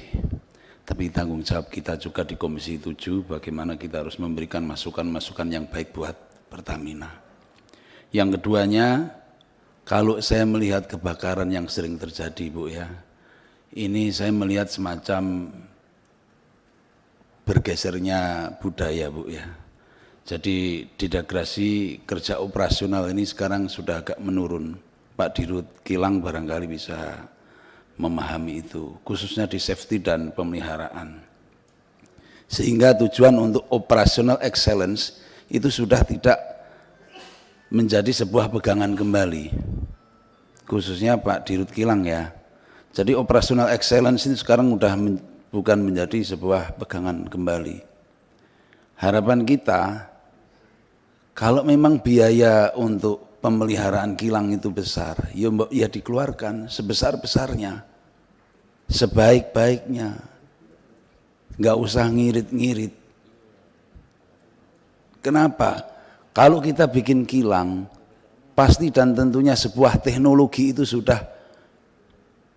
tapi tanggung jawab kita juga di Komisi 7, bagaimana kita harus memberikan masukan-masukan yang baik buat Pertamina. Yang keduanya, kalau saya melihat kebakaran yang sering terjadi, Bu ya, ini saya melihat semacam bergesernya budaya, Bu ya. Jadi degradasi kerja operasional ini sekarang sudah agak menurun. Pak Dirut Kilang barangkali bisa memahami itu, khususnya di safety dan pemeliharaan. Sehingga tujuan untuk operational excellence itu sudah tidak menjadi sebuah pegangan kembali, khususnya Pak Dirut Kilang ya. Jadi operational excellence ini sekarang sudah bukan menjadi sebuah pegangan kembali. Harapan kita, kalau memang biaya untuk pemeliharaan kilang itu besar, ya dikeluarkan sebesar-besarnya, sebaik-baiknya, nggak usah ngirit-ngirit. Kenapa? Kalau kita bikin kilang, pasti dan tentunya sebuah teknologi itu sudah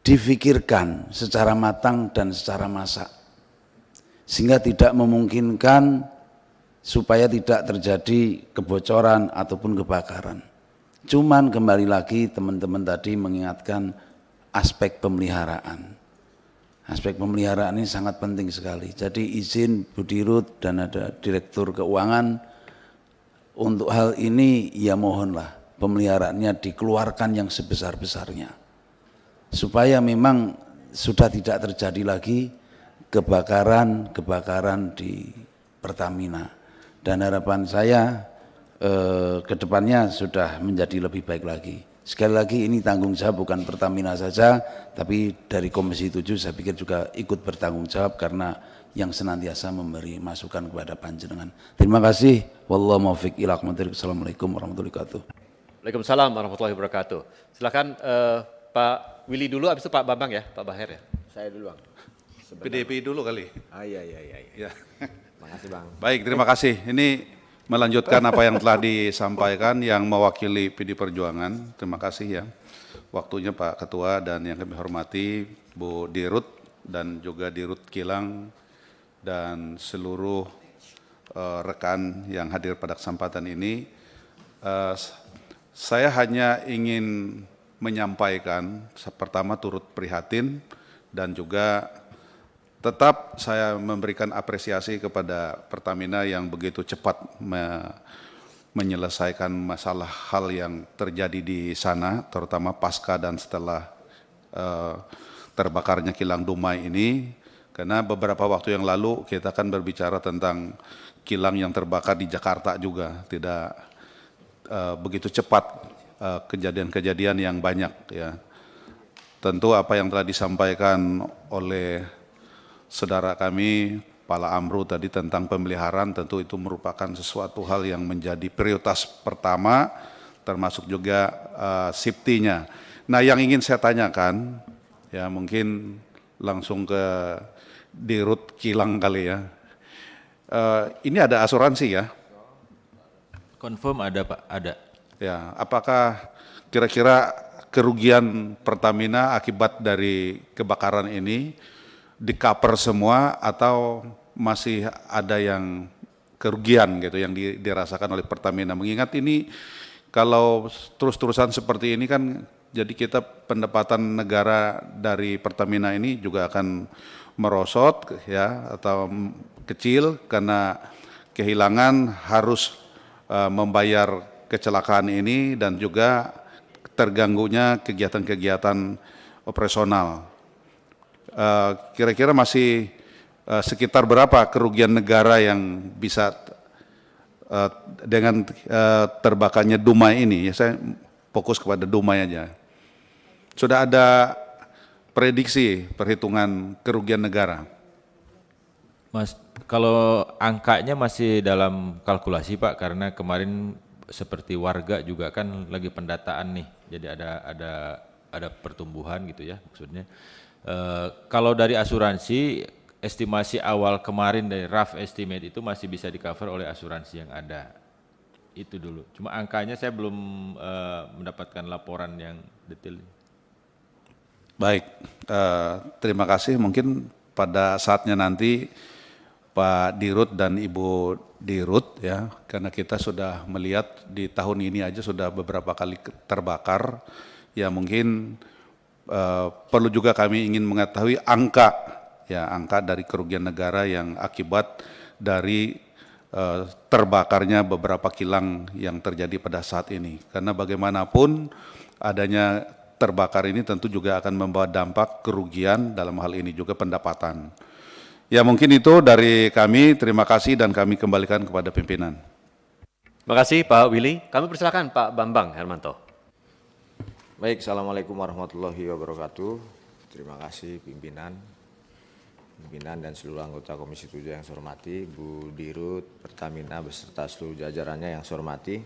difikirkan secara matang dan secara masak, sehingga tidak memungkinkan supaya tidak terjadi kebocoran ataupun kebakaran. Cuman kembali lagi teman-teman tadi mengingatkan aspek pemeliharaan. Aspek pemeliharaan ini sangat penting sekali. Jadi izin Bu Dirut dan ada Direktur Keuangan untuk hal ini, ya mohonlah pemeliharaannya dikeluarkan yang sebesar-besarnya. Supaya memang sudah tidak terjadi lagi kebakaran di Pertamina. Dan harapan saya ke depannya sudah menjadi lebih baik lagi. Sekali lagi ini tanggung jawab bukan Pertamina saja, tapi dari Komisi 7 saya pikir juga ikut bertanggung jawab karena yang senantiasa memberi masukan kepada panjenengan. Terima kasih. Wallahu muwaffiq ila aqwamit. Assalamualaikum warahmatullahi wabarakatuh. Waalaikumsalam warahmatullahi wabarakatuh. Silakan Pak Willy dulu, habis itu Pak Bambang ya, Pak Baher ya. Saya dulu Bang. PDP dulu kali. Iya. Ya. Makasih Bang. Baik, terima kasih. Ini melanjutkan apa yang telah disampaikan yang mewakili PD Perjuangan. Terima kasih ya. Waktunya Pak Ketua dan yang kami hormati Bu Dirut dan juga Dirut Kilang dan seluruh rekan yang hadir pada kesempatan ini. Saya hanya ingin menyampaikan, pertama turut prihatin dan juga tetap saya memberikan apresiasi kepada Pertamina yang begitu cepat menyelesaikan masalah hal yang terjadi di sana, terutama pasca dan setelah terbakarnya kilang Dumai ini. Karena beberapa waktu yang lalu kita akan berbicara tentang kilang yang terbakar di Jakarta juga, tidak begitu cepat kejadian-kejadian yang banyak ya. Tentu apa yang telah disampaikan oleh saudara kami, Pala Amru tadi tentang pemeliharaan, tentu itu merupakan sesuatu hal yang menjadi prioritas pertama, termasuk juga safety-nya. Nah, yang ingin saya tanyakan, ya mungkin langsung ke Dirut Kilang kali ya. Ini ada asuransi ya? Confirm ada Pak, ada. Ya, apakah kira-kira kerugian Pertamina akibat dari kebakaran ini di-cover semua atau masih ada yang kerugian gitu yang dirasakan oleh Pertamina? Mengingat ini kalau terus-terusan seperti ini kan jadi kita pendapatan negara dari Pertamina ini juga akan merosot ya atau kecil karena kehilangan harus membayar kecelakaan ini dan juga terganggunya kegiatan-kegiatan operasional. Kira-kira masih sekitar berapa kerugian negara yang bisa dengan terbakarnya Dumai ini? Ya, saya fokus kepada Dumai aja. Sudah ada prediksi perhitungan kerugian negara? Mas, kalau angkanya masih dalam kalkulasi Pak, karena kemarin seperti warga juga kan lagi pendataan nih, jadi ada pertumbuhan gitu ya maksudnya. Kalau dari asuransi, estimasi awal kemarin dari rough estimate itu masih bisa di-cover oleh asuransi yang ada. Itu dulu. Cuma angkanya saya belum mendapatkan laporan yang detail. Baik, terima kasih. Mungkin pada saatnya nanti Pak Dirut dan Ibu Dirut ya, karena kita sudah melihat di tahun ini aja sudah beberapa kali terbakar, ya mungkin perlu juga kami ingin mengetahui angka dari kerugian negara yang akibat dari terbakarnya beberapa kilang yang terjadi pada saat ini. Karena bagaimanapun adanya terbakar ini tentu juga akan membawa dampak kerugian, dalam hal ini juga pendapatan. Ya mungkin itu dari kami, terima kasih dan kami kembalikan kepada pimpinan. Terima kasih Pak Willy. Kami persilakan Pak Bambang Hermanto. Baik, Assalamualaikum warahmatullahi wabarakatuh. Terima kasih pimpinan pimpinan dan seluruh anggota Komisi 7 yang saya hormati, Bu Dirut Pertamina beserta seluruh jajarannya yang saya hormati.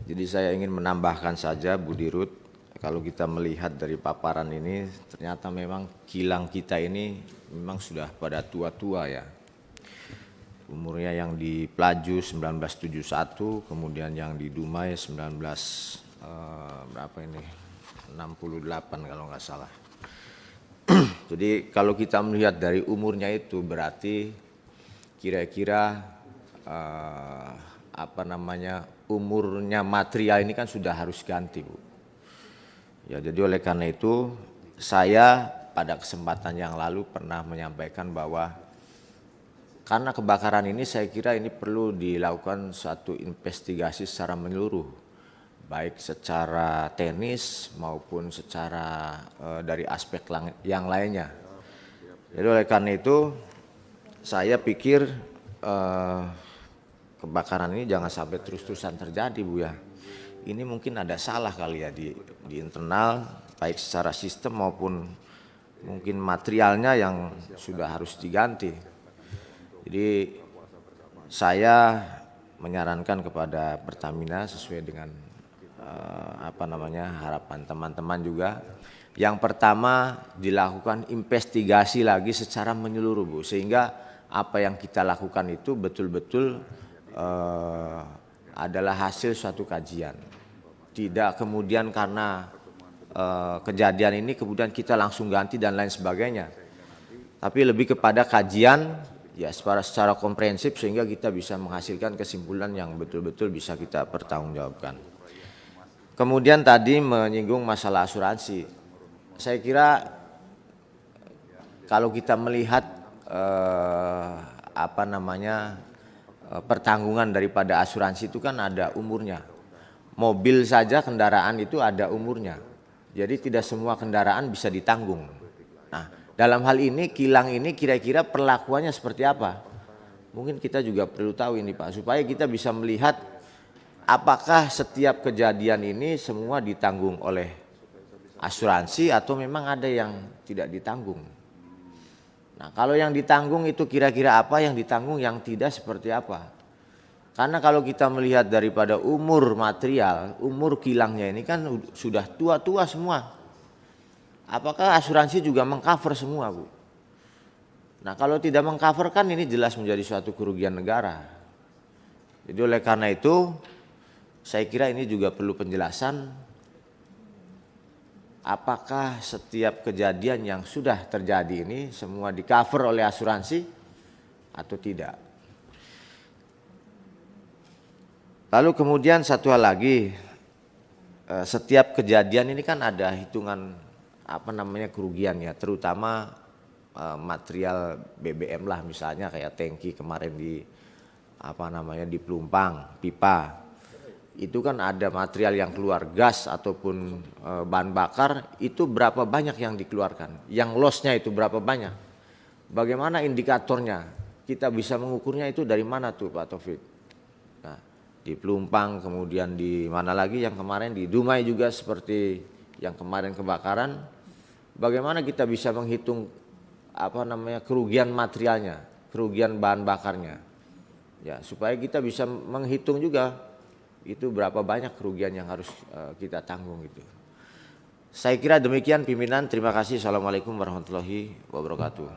Jadi saya ingin menambahkan saja Bu Dirut, kalau kita melihat dari paparan ini ternyata memang kilang kita ini memang sudah pada tua-tua ya. Umurnya yang di Pelaju 1971, kemudian yang di Dumai 68 kalau nggak salah. Jadi kalau kita melihat dari umurnya itu berarti kira-kira umurnya material ini kan sudah harus ganti, Bu. Ya, jadi oleh karena itu saya pada kesempatan yang lalu pernah menyampaikan bahwa karena kebakaran ini saya kira ini perlu dilakukan suatu investigasi secara menyeluruh. Baik secara teknis maupun secara dari aspek yang lainnya. Jadi oleh karena itu saya pikir kebakaran ini jangan sampai terus-terusan terjadi, Bu ya. Ini mungkin ada salah kali ya di internal, baik secara sistem maupun mungkin materialnya yang sudah harus diganti. Jadi saya menyarankan kepada Pertamina sesuai dengan harapan teman-teman juga. Yang pertama dilakukan investigasi lagi secara menyeluruh, Bu, sehingga apa yang kita lakukan itu betul-betul adalah hasil suatu kajian. Tidak kemudian karena kejadian ini kemudian kita langsung ganti dan lain sebagainya. Tapi lebih kepada kajian ya secara komprehensif sehingga kita bisa menghasilkan kesimpulan yang betul-betul bisa kita pertanggungjawabkan. Kemudian tadi menyinggung masalah asuransi. Saya kira kalau kita melihat pertanggungan daripada asuransi itu kan ada umurnya. Mobil saja kendaraan itu ada umurnya. Jadi tidak semua kendaraan bisa ditanggung. Nah, dalam hal ini kilang ini kira-kira perlakuannya seperti apa? Mungkin kita juga perlu tahu ini Pak, supaya kita bisa melihat apakah setiap kejadian ini semua ditanggung oleh asuransi atau memang ada yang tidak ditanggung. Nah, kalau yang ditanggung itu kira-kira apa, yang ditanggung yang tidak seperti apa. Karena kalau kita melihat daripada umur material, umur kilangnya ini kan sudah tua-tua semua. Apakah asuransi juga mengcover semua, Bu? Nah, kalau tidak mengcover kan ini jelas menjadi suatu kerugian negara. Jadi oleh karena itu saya kira ini juga perlu penjelasan apakah setiap kejadian yang sudah terjadi ini semua di-cover oleh asuransi atau tidak. Lalu kemudian satu hal lagi, setiap kejadian ini kan ada hitungan kerugian ya, terutama material BBM lah misalnya kayak tangki kemarin di Pelumpang, pipa. Itu kan ada material yang keluar gas ataupun bahan bakar, itu berapa banyak yang dikeluarkan, yang loss-nya itu berapa banyak, bagaimana indikatornya, kita bisa mengukurnya itu dari mana tuh Pak Taufik. Nah, di Pelumpang kemudian di mana lagi yang kemarin di Dumai juga seperti yang kemarin kebakaran, bagaimana kita bisa menghitung kerugian materialnya, kerugian bahan bakarnya, ya supaya kita bisa menghitung juga itu berapa banyak kerugian yang harus kita tanggung gitu. Saya kira demikian pimpinan, terima kasih. Assalamualaikum warahmatullahi wabarakatuh.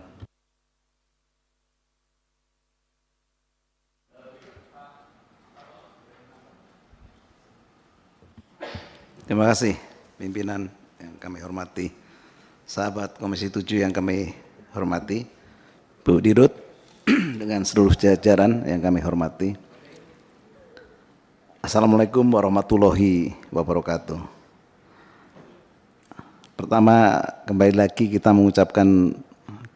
Terima kasih pimpinan yang kami hormati, sahabat Komisi 7 yang kami hormati, Bu Dirut dengan seluruh jajaran yang kami hormati. Assalamualaikum warahmatullahi wabarakatuh. Pertama, kembali lagi kita mengucapkan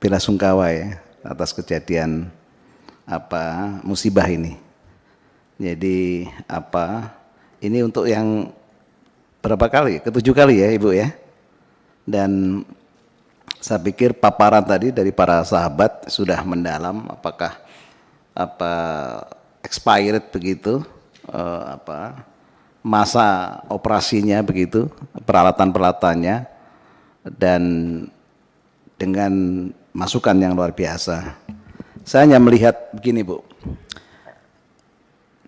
bela sungkawa ya atas kejadian musibah ini. Jadi ini untuk yang berapa kali? Ketujuh kali ya Ibu ya. Dan saya pikir paparan tadi dari para sahabat sudah mendalam apakah expired begitu. Masa operasinya begitu, peralatan-peralatannya, dan dengan masukan yang luar biasa. Saya hanya melihat begini, Bu.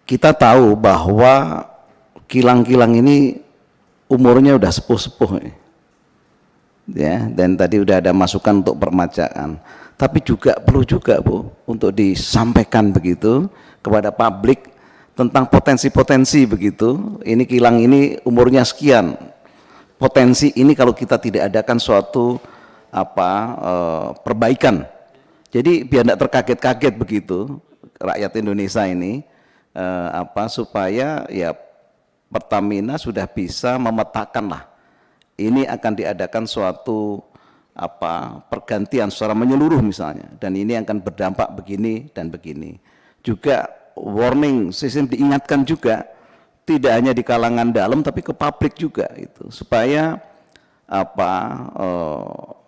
Kita tahu bahwa kilang-kilang ini umurnya udah sepuh-sepuh. Ya, dan tadi udah ada masukan untuk permajaan. Tapi juga perlu juga, Bu, untuk disampaikan begitu kepada publik tentang potensi-potensi begitu. Ini kilang ini umurnya sekian. Potensi ini kalau kita tidak adakan suatu perbaikan. Jadi biar tidak terkaget-kaget begitu rakyat Indonesia ini supaya ya Pertamina sudah bisa memetakan lah. Ini akan diadakan suatu pergantian secara menyeluruh misalnya, dan ini akan berdampak begini dan begini. Juga warning sistem diingatkan juga tidak hanya di kalangan dalam tapi ke publik juga itu, supaya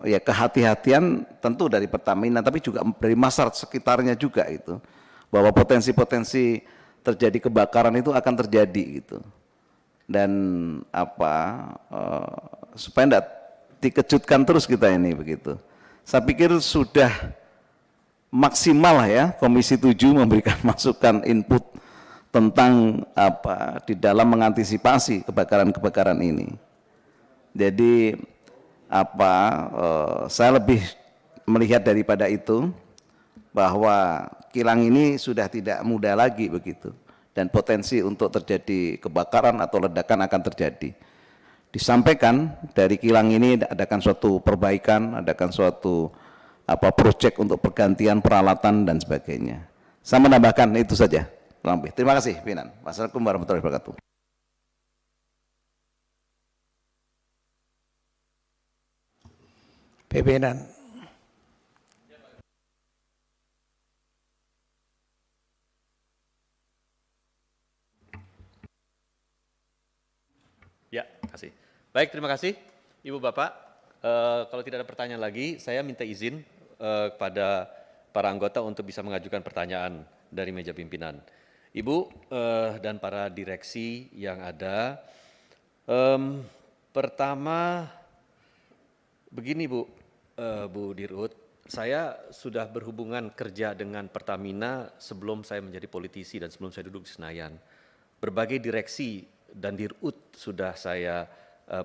ya kehati-hatian tentu dari Pertamina tapi juga dari masyarakat sekitarnya juga itu, bahwa potensi-potensi terjadi kebakaran itu akan terjadi gitu. Dan supaya tidak dikejutkan terus kita ini begitu. Saya pikir sudah maksimal ya Komisi 7 memberikan masukan input tentang di dalam mengantisipasi kebakaran-kebakaran ini. Jadi saya lebih melihat daripada itu bahwa kilang ini sudah tidak muda lagi begitu, dan potensi untuk terjadi kebakaran atau ledakan akan terjadi. Disampaikan dari kilang ini adakan suatu perbaikan, adakan suatu proyek untuk pergantian peralatan dan sebagainya. Saya menambahkan itu saja. Terima kasih, Pimpinan. Wassalamualaikum warahmatullahi wabarakatuh. Pimpinan. Ya, kasih. Baik, terima kasih Ibu Bapak. Kalau tidak ada pertanyaan lagi, saya minta izin kepada para anggota untuk bisa mengajukan pertanyaan dari meja pimpinan. Ibu dan para direksi yang ada, pertama begini Bu, Bu Dirut, saya sudah berhubungan kerja dengan Pertamina sebelum saya menjadi politisi dan sebelum saya duduk di Senayan. Berbagai direksi dan Dirut sudah saya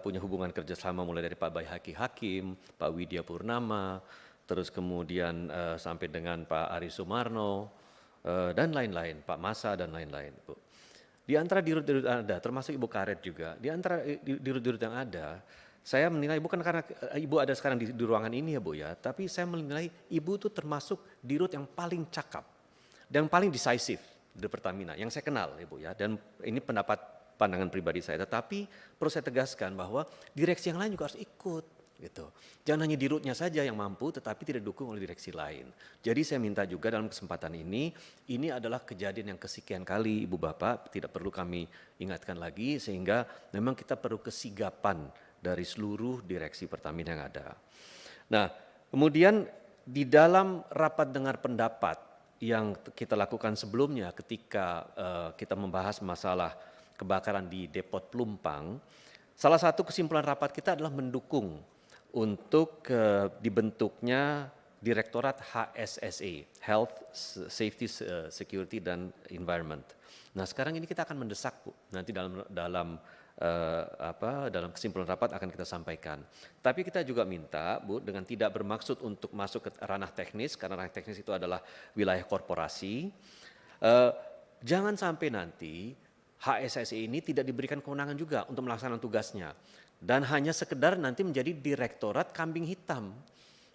punya hubungan kerjasama mulai dari Pak Baihaqi Hakim, Pak Widya Purnama, terus kemudian sampai dengan Pak Ari Sumarno, dan lain-lain, Pak Masa dan lain-lain. Bu. Di antara Dirut-Dirut yang ada, termasuk Ibu Karet juga, di antara Dirut-Dirut yang ada, saya menilai bukan karena Ibu ada sekarang di ruangan ini ya Bu ya, tapi saya menilai Ibu itu termasuk Dirut yang paling cakap dan paling decisive di Pertamina yang saya kenal ya Bu ya, dan ini pandangan pribadi saya, tetapi perlu saya tegaskan bahwa direksi yang lain juga harus ikut gitu. Jangan hanya Dirutnya saja yang mampu tetapi tidak didukung oleh direksi lain. Jadi saya minta juga dalam kesempatan ini adalah kejadian yang kesekian kali Ibu Bapak, tidak perlu kami ingatkan lagi, sehingga memang kita perlu kesigapan dari seluruh direksi Pertamina yang ada. Nah, kemudian di dalam rapat dengar pendapat yang kita lakukan sebelumnya ketika kita membahas masalah kebakaran di Depot Pelumpang, salah satu kesimpulan rapat kita adalah mendukung untuk dibentuknya Direktorat HSSE, Health, Safety, Security, dan Environment. Nah sekarang ini kita akan mendesak Bu, nanti dalam kesimpulan rapat akan kita sampaikan. Tapi kita juga minta Bu, dengan tidak bermaksud untuk masuk ke ranah teknis, karena ranah teknis itu adalah wilayah korporasi, jangan sampai nanti HSSE ini tidak diberikan kewenangan juga untuk melaksanakan tugasnya. Dan hanya sekedar nanti menjadi direktorat kambing hitam.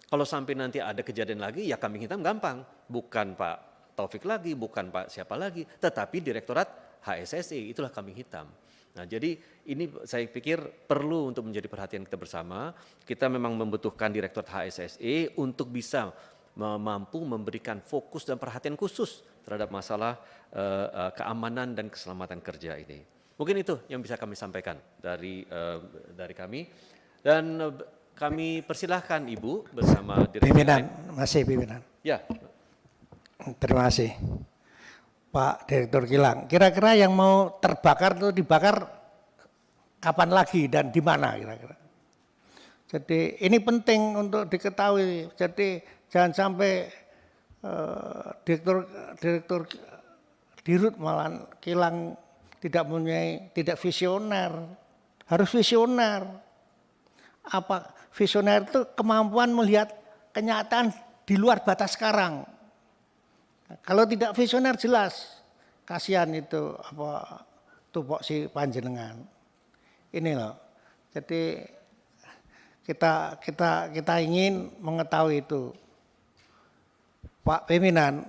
Kalau sampai nanti ada kejadian lagi, ya kambing hitam gampang. Bukan Pak Taufik lagi, bukan Pak siapa lagi, tetapi direktorat HSSE, itulah kambing hitam. Nah jadi ini saya pikir perlu untuk menjadi perhatian kita bersama. Kita memang membutuhkan direktorat HSSE untuk bisa mampu memberikan fokus dan perhatian khusus terhadap masalah keamanan dan keselamatan kerja ini. Mungkin itu yang bisa kami sampaikan dari kami, dan kami persilahkan Ibu bersama Direktur. Pimpinan, masih Pimpinan. Ya. Terima kasih. Pak Direktur Kilang, kira-kira yang mau terbakar itu dibakar kapan lagi dan di mana kira-kira? Jadi ini penting untuk diketahui. Jadi Jangan sampai direktur dirut malah kilang tidak visioner. Harus visioner. Apa visioner itu kemampuan melihat kenyataan di luar batas sekarang. Kalau tidak visioner jelas kasihan itu apa tupoksi panjenengan. Ini loh. Jadi kita ingin mengetahui itu. Pak pimpinan,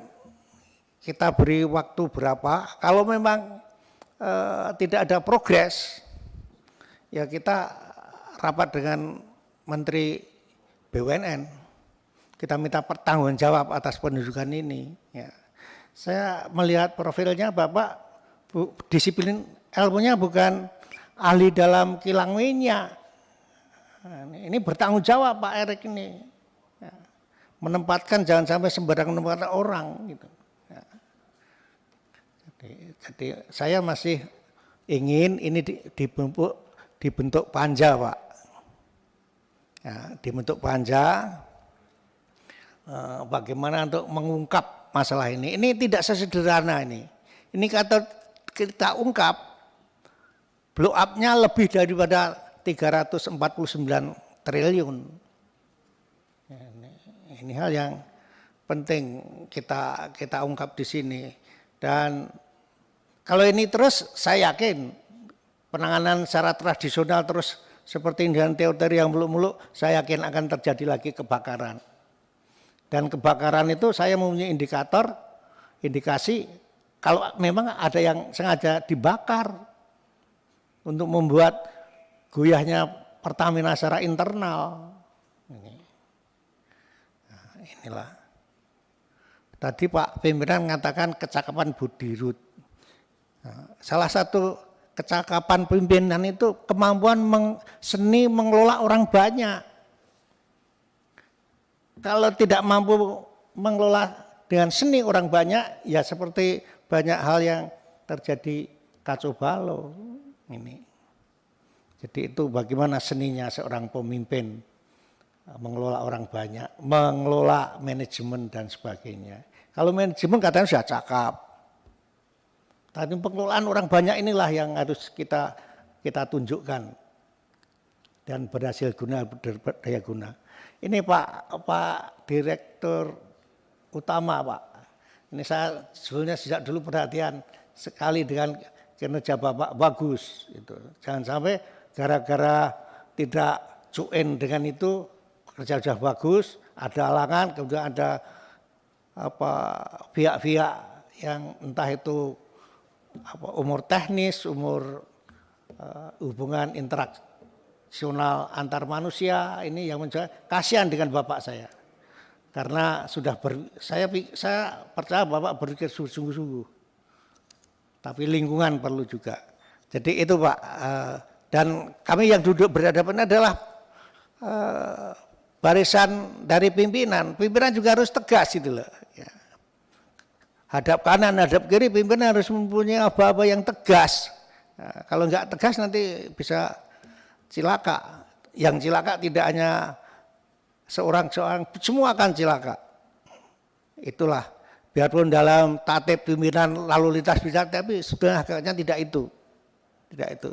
kita beri waktu berapa? Kalau memang tidak ada progres, ya kita rapat dengan Menteri BUMN. Kita minta pertanggungjawab atas penunjukan ini. Ya. Saya melihat profilnya Bapak disiplin ilmunya bukan ahli dalam kilang minyak. Nah, ini bertanggung jawab Pak Erik ini. Ya. Menempatkan jangan sampai sembarang menempatkan orang gitu. Ya. Jadi saya masih ingin ini dibentuk panja Pak. Ya, dibentuk panja. Bagaimana untuk mengungkap masalah ini. Ini tidak sesederhana ini. Ini kata kita ungkap, blow up-nya lebih daripada 349 triliun. Ini hal yang penting kita ungkap di sini. Dan kalau ini terus, saya yakin penanganan secara tradisional terus seperti dengan teori yang muluk-muluk, saya yakin akan terjadi lagi kebakaran. Dan kebakaran itu saya mempunyai indikasi kalau memang ada yang sengaja dibakar untuk membuat goyahnya Pertamina secara internal. Nah, inilah. Tadi Pak pimpinan mengatakan kecakapan Budirut. Nah, salah satu kecakapan pimpinan itu kemampuan seni mengelola orang banyak. Kalau tidak mampu mengelola dengan seni orang banyak, ya seperti banyak hal yang terjadi kacau balau ini. Jadi itu bagaimana seninya seorang pemimpin mengelola orang banyak, mengelola manajemen dan sebagainya. Kalau manajemen katanya sudah cakap, tapi pengelolaan orang banyak inilah yang harus kita tunjukkan dan berhasil guna, berdaya guna. Ini Pak Direktur Utama Pak. Ini saya sebenarnya sejak dulu perhatian sekali dengan kinerja Bapak bagus. Gitu. Jangan sampai gara-gara tidak cuin dengan itu kerja sudah bagus, ada halangan, kemudian ada pihak-pihak yang entah itu umur teknis, umur hubungan interaksi antar manusia ini yang menjadi kasihan dengan Bapak saya. Karena sudah saya percaya Bapak berpikir sungguh-sungguh. Tapi lingkungan perlu juga. Jadi itu Pak. Dan kami yang duduk berhadapan adalah barisan dari pimpinan. Pimpinan juga harus tegas gitu loh. Ya. Hadap kanan, hadap kiri, pimpinan harus mempunyai apa-apa yang tegas. Nah, kalau enggak tegas nanti bisa cilaka. Yang cilaka tidak hanya seorang, semua akan cilaka. Itulah, biarpun dalam tatib pimpinan lalu lintas bisa, tapi sebenarnya tidak itu. Tidak itu.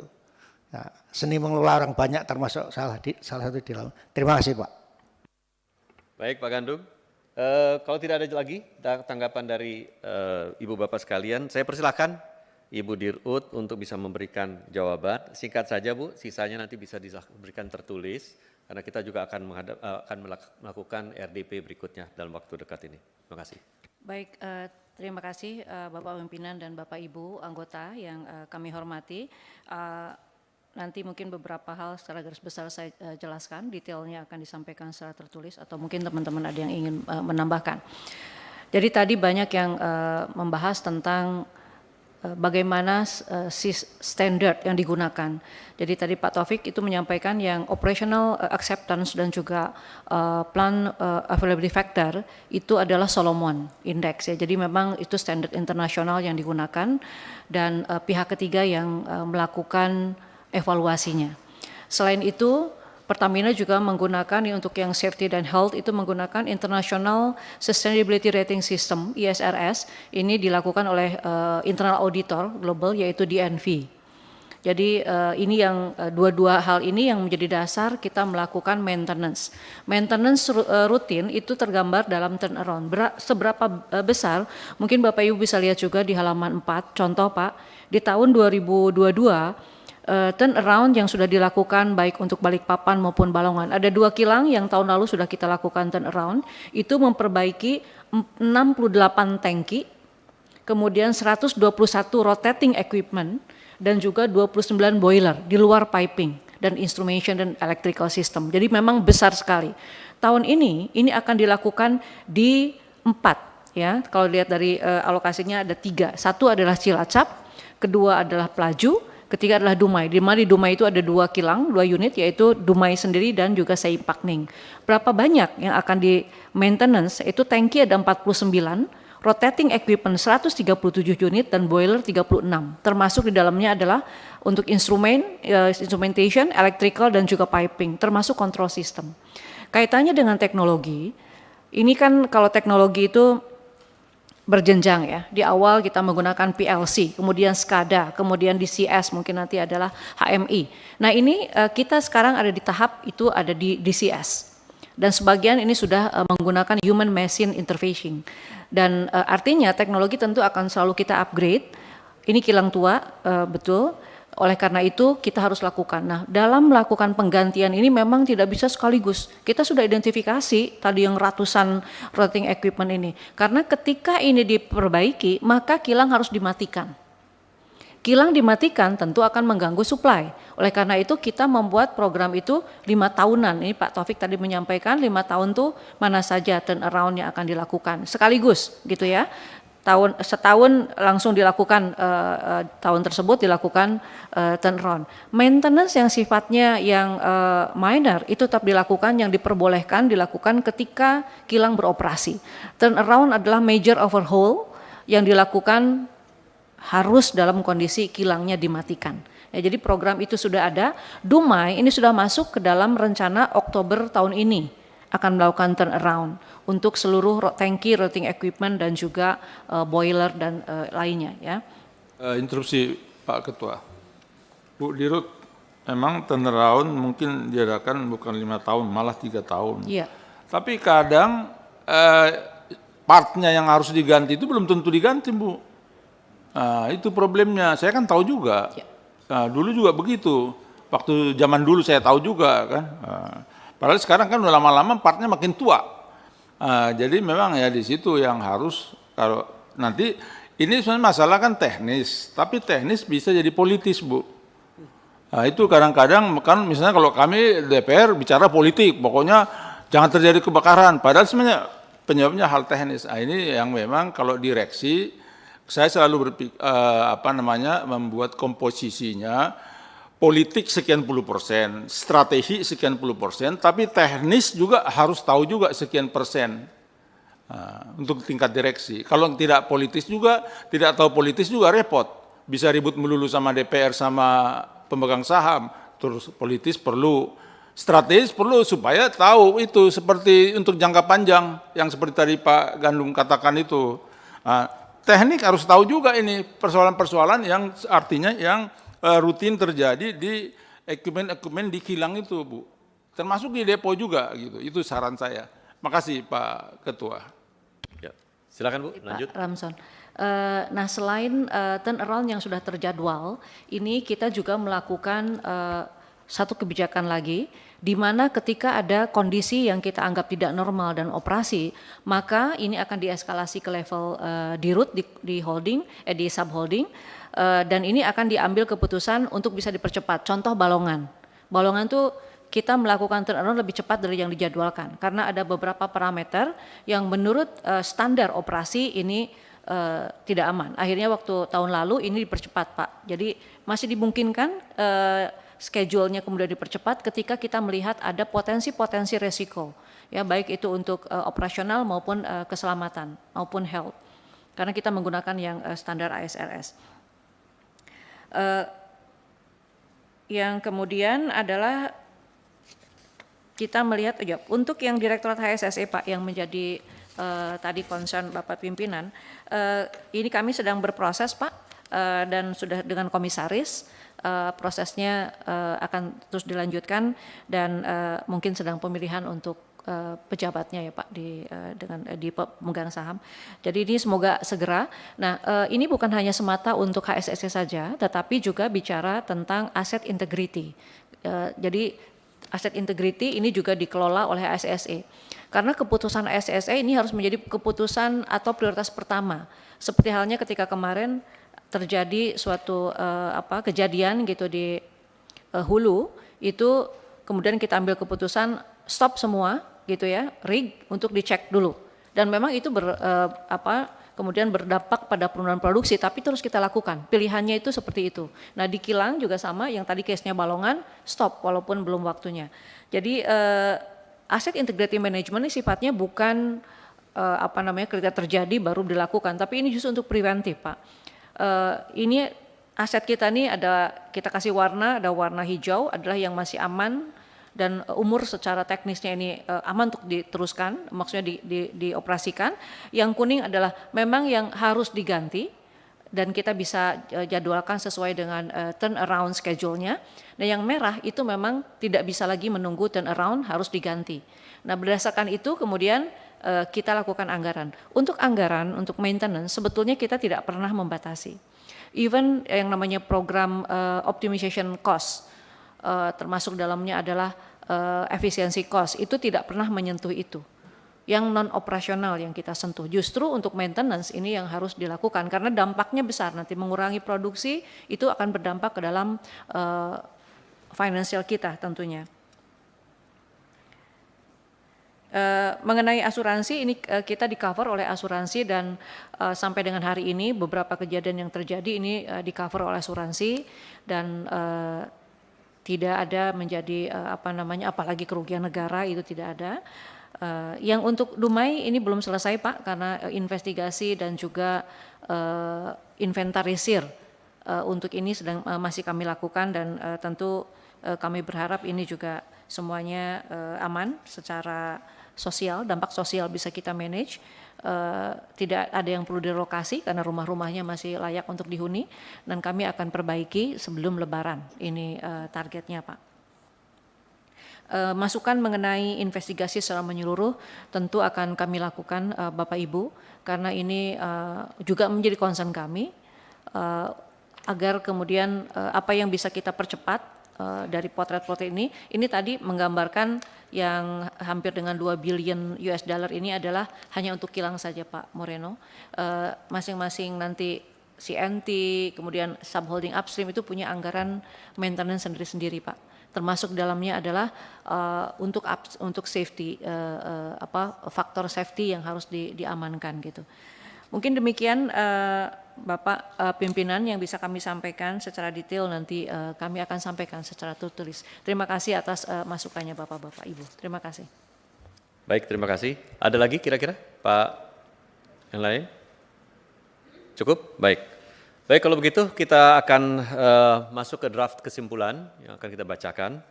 Nah, seni mengelola orang banyak termasuk salah satu di dalam. Terima kasih Pak. Baik Pak Gandung. Kalau tidak ada lagi tanggapan dari Ibu Bapak sekalian, saya persilahkan Ibu Dirut untuk bisa memberikan jawaban. Singkat saja Bu, sisanya nanti bisa diberikan tertulis karena kita juga akan melakukan RDP berikutnya dalam waktu dekat ini. Terima kasih. Baik, terima kasih Bapak Pimpinan dan Bapak Ibu anggota yang kami hormati. Nanti mungkin beberapa hal secara garis besar saya jelaskan, detailnya akan disampaikan secara tertulis atau mungkin teman-teman ada yang ingin menambahkan. Jadi tadi banyak yang membahas tentang bagaimana standar yang digunakan. Jadi tadi Pak Taufik itu menyampaikan yang operational acceptance dan juga plan availability factor itu adalah Solomon Index ya. Jadi memang itu standar internasional yang digunakan dan pihak ketiga yang melakukan evaluasinya. Selain itu Pertamina juga menggunakan untuk yang safety dan health itu menggunakan International Sustainability Rating System (ISRS). Ini dilakukan oleh internal auditor global yaitu DNV. Jadi ini yang dua hal ini yang menjadi dasar kita melakukan maintenance. Maintenance rutin itu tergambar dalam turnaround. Seberapa besar? Mungkin Bapak Ibu bisa lihat juga di halaman 4. Contoh Pak, di tahun 2022 turnaround yang sudah dilakukan baik untuk Balikpapan maupun Balongan. Ada 2 kilang yang tahun lalu sudah kita lakukan turnaround, itu memperbaiki 68 tangki, kemudian 121 rotating equipment, dan juga 29 boiler di luar piping dan instrumentation dan electrical system. Jadi memang besar sekali. Tahun ini akan dilakukan di 4 ya. Kalau lihat dari alokasinya ada 3. Satu adalah Cilacap, kedua adalah Pelaju, ketiga adalah Dumai. Di Dumai itu ada 2 kilang, 2 unit yaitu Dumai sendiri dan juga Seipakning. Berapa banyak yang akan di maintenance? Itu tangki ada 49, rotating equipment 137 unit dan boiler 36. Termasuk di dalamnya adalah untuk instrumentation, electrical dan juga piping, termasuk control system. Kaitannya dengan teknologi, ini kan kalau teknologi itu berjenjang ya. Di awal kita menggunakan PLC, kemudian SCADA, kemudian DCS, mungkin nanti adalah HMI. Nah ini kita sekarang ada di tahap itu ada di DCS. Dan sebagian ini sudah menggunakan human machine interfacing. Dan artinya teknologi tentu akan selalu kita upgrade. Ini kilang tua, betul. Oleh karena itu kita harus lakukan. Nah dalam melakukan penggantian ini memang tidak bisa sekaligus. Kita sudah identifikasi tadi yang ratusan rotating equipment ini. Karena ketika ini diperbaiki maka kilang harus dimatikan. Kilang dimatikan tentu akan mengganggu supply. Oleh karena itu kita membuat program itu 5 tahunan. Ini Pak Taufik tadi menyampaikan 5 tahun tuh mana saja turnaround yang akan dilakukan. Sekaligus gitu ya. Setahun langsung dilakukan tahun tersebut dilakukan turnaround. Maintenance yang sifatnya yang minor itu tetap dilakukan, yang diperbolehkan dilakukan ketika kilang beroperasi. Turnaround adalah major overhaul yang dilakukan harus dalam kondisi kilangnya dimatikan. Ya, jadi program itu sudah ada. Dumai ini sudah masuk ke dalam rencana Oktober tahun ini akan melakukan turnaround untuk seluruh tangki, rotating equipment dan juga boiler dan lainnya ya. Interupsi Pak Ketua. Bu Dirut, memang turnaround mungkin diadakan bukan 5 tahun, malah 3 tahun. Iya. Tapi kadang partnya yang harus diganti itu belum tentu diganti, Bu. Nah, itu problemnya. Saya kan tahu juga. Ya. Nah, dulu juga begitu. Waktu zaman dulu saya tahu juga kan. Padahal sekarang kan udah lama-lama partnya makin tua. Jadi memang ya di situ yang harus, kalau nanti ini sebenarnya masalah kan teknis, tapi teknis bisa jadi politis, Bu. Nah, itu kadang-kadang kan misalnya kalau kami DPR bicara politik, pokoknya jangan terjadi kebakaran. Padahal sebenarnya penyebabnya hal teknis. Nah, ini yang memang kalau direksi saya selalu berpikir membuat komposisinya politik sekian puluh persen, strategi sekian puluh persen, tapi teknis juga harus tahu juga sekian persen untuk tingkat direksi. Kalau tidak politis juga, tidak tahu politis juga repot. Bisa ribut melulu sama DPR sama pemegang saham. Terus politis perlu, strategis perlu supaya tahu itu seperti untuk jangka panjang yang seperti tadi Pak Gandum katakan itu. Teknik harus tahu juga ini persoalan-persoalan yang artinya yang rutin terjadi di equipment di kilang itu, Bu. Termasuk di depo juga gitu. Itu saran saya. Makasih Pak Ketua. Ya, silakan Bu, lanjut. Pak Ramson. Nah selain turnaround yang sudah terjadwal, ini kita juga melakukan satu kebijakan lagi, di mana ketika ada kondisi yang kita anggap tidak normal dan operasi, maka ini akan dieskalasi ke level dirut di holding, di subholding, dan ini akan diambil keputusan untuk bisa dipercepat. Contoh Balongan. Balongan tuh kita melakukan turnaround lebih cepat dari yang dijadwalkan karena ada beberapa parameter yang menurut standar operasi ini tidak aman. Akhirnya waktu tahun lalu ini dipercepat, Pak. Jadi masih dimungkinkan schedule-nya kemudian dipercepat ketika kita melihat ada potensi-potensi resiko, ya baik itu untuk operasional maupun keselamatan maupun health. Karena kita menggunakan yang standar ISRS. Yang kemudian adalah kita melihat ya, untuk yang Direktorat HSSE Pak yang menjadi tadi concern Bapak pimpinan, ini kami sedang berproses Pak dan sudah dengan komisaris, prosesnya akan terus dilanjutkan dan mungkin sedang pemilihan untuk pejabatnya ya Pak di pemegang saham. Jadi ini semoga segera. Nah, ini bukan hanya semata untuk HSSE saja, tetapi juga bicara tentang aset integrity. Jadi aset integrity ini juga dikelola oleh HSSE. Karena keputusan HSSE ini harus menjadi keputusan atau prioritas pertama. Seperti halnya ketika kemarin terjadi suatu kejadian gitu di hulu, itu kemudian kita ambil keputusan stop semua gitu ya, rig untuk dicek dulu. Dan memang itu kemudian berdampak pada penurunan produksi, tapi terus kita lakukan. Pilihannya itu seperti itu. Nah di kilang juga sama, yang tadi case-nya Balongan, stop walaupun belum waktunya. Jadi asset integrity management ini sifatnya bukan ketika terjadi baru dilakukan, tapi ini justru untuk preventif Pak. Ini aset kita nih kita kasih warna, ada warna hijau adalah yang masih aman dan umur secara teknisnya ini aman untuk diteruskan, maksudnya dioperasikan. Yang kuning adalah memang yang harus diganti dan kita bisa jadwalkan sesuai dengan turnaround schedule-nya. Nah yang merah itu memang tidak bisa lagi menunggu turnaround, harus diganti. Nah berdasarkan itu kemudian kita lakukan anggaran. Untuk anggaran, untuk maintenance sebetulnya kita tidak pernah membatasi. Even yang namanya program optimization cost, termasuk dalamnya adalah efisiensi cost, itu tidak pernah menyentuh itu. Yang non operasional yang kita sentuh, justru untuk maintenance ini yang harus dilakukan karena dampaknya besar, nanti mengurangi produksi itu akan berdampak ke dalam financial kita tentunya. Mengenai asuransi ini kita di cover oleh asuransi dan sampai dengan hari ini beberapa kejadian yang terjadi ini di cover oleh asuransi dan tidak ada menjadi apalagi kerugian negara itu tidak ada. Yang untuk Dumai ini belum selesai Pak karena investigasi dan juga inventarisir untuk ini sedang masih kami lakukan dan tentu kami berharap ini juga semuanya aman secara sosial, dampak sosial bisa kita manage. Tidak ada yang perlu direlokasi karena rumah-rumahnya masih layak untuk dihuni dan kami akan perbaiki sebelum Lebaran. Ini targetnya Pak. Masukan mengenai investigasi secara menyeluruh tentu akan kami lakukan Bapak Ibu karena ini juga menjadi concern kami agar kemudian apa yang bisa kita percepat dari potret-potret ini tadi menggambarkan yang hampir dengan 2 billion US dollar ini adalah hanya untuk kilang saja Pak Moreno. Masing-masing nanti CNT, kemudian subholding upstream itu punya anggaran maintenance sendiri-sendiri Pak. Termasuk dalamnya adalah untuk safety, faktor safety yang harus diamankan gitu. Mungkin demikian Bapak pimpinan yang bisa kami sampaikan secara detail nanti kami akan sampaikan secara tertulis. Terima kasih atas masukannya Bapak-Bapak Ibu. Terima kasih. Baik, terima kasih. Ada lagi kira-kira Pak yang lain? Cukup? Baik. Baik, kalau begitu kita akan masuk ke draft kesimpulan yang akan kita bacakan.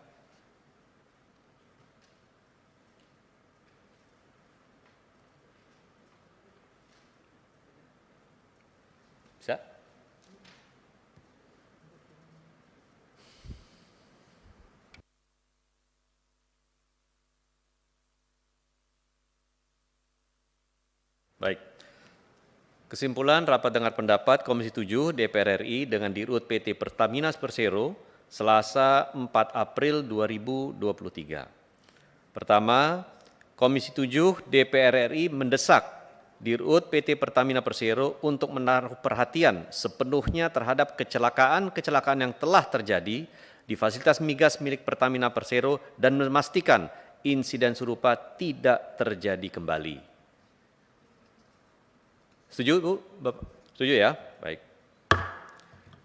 Bisa? Baik. Kesimpulan rapat dengar pendapat Komisi 7 DPR RI dengan Dirut PT Pertamina Persero Selasa 4 April 2023. Pertama, Komisi 7 DPR RI mendesak Dirut PT Pertamina Persero untuk menaruh perhatian sepenuhnya terhadap kecelakaan-kecelakaan yang telah terjadi di fasilitas migas milik Pertamina Persero dan memastikan insiden serupa tidak terjadi kembali. Setuju Bu? Bapak? Setuju ya? Baik.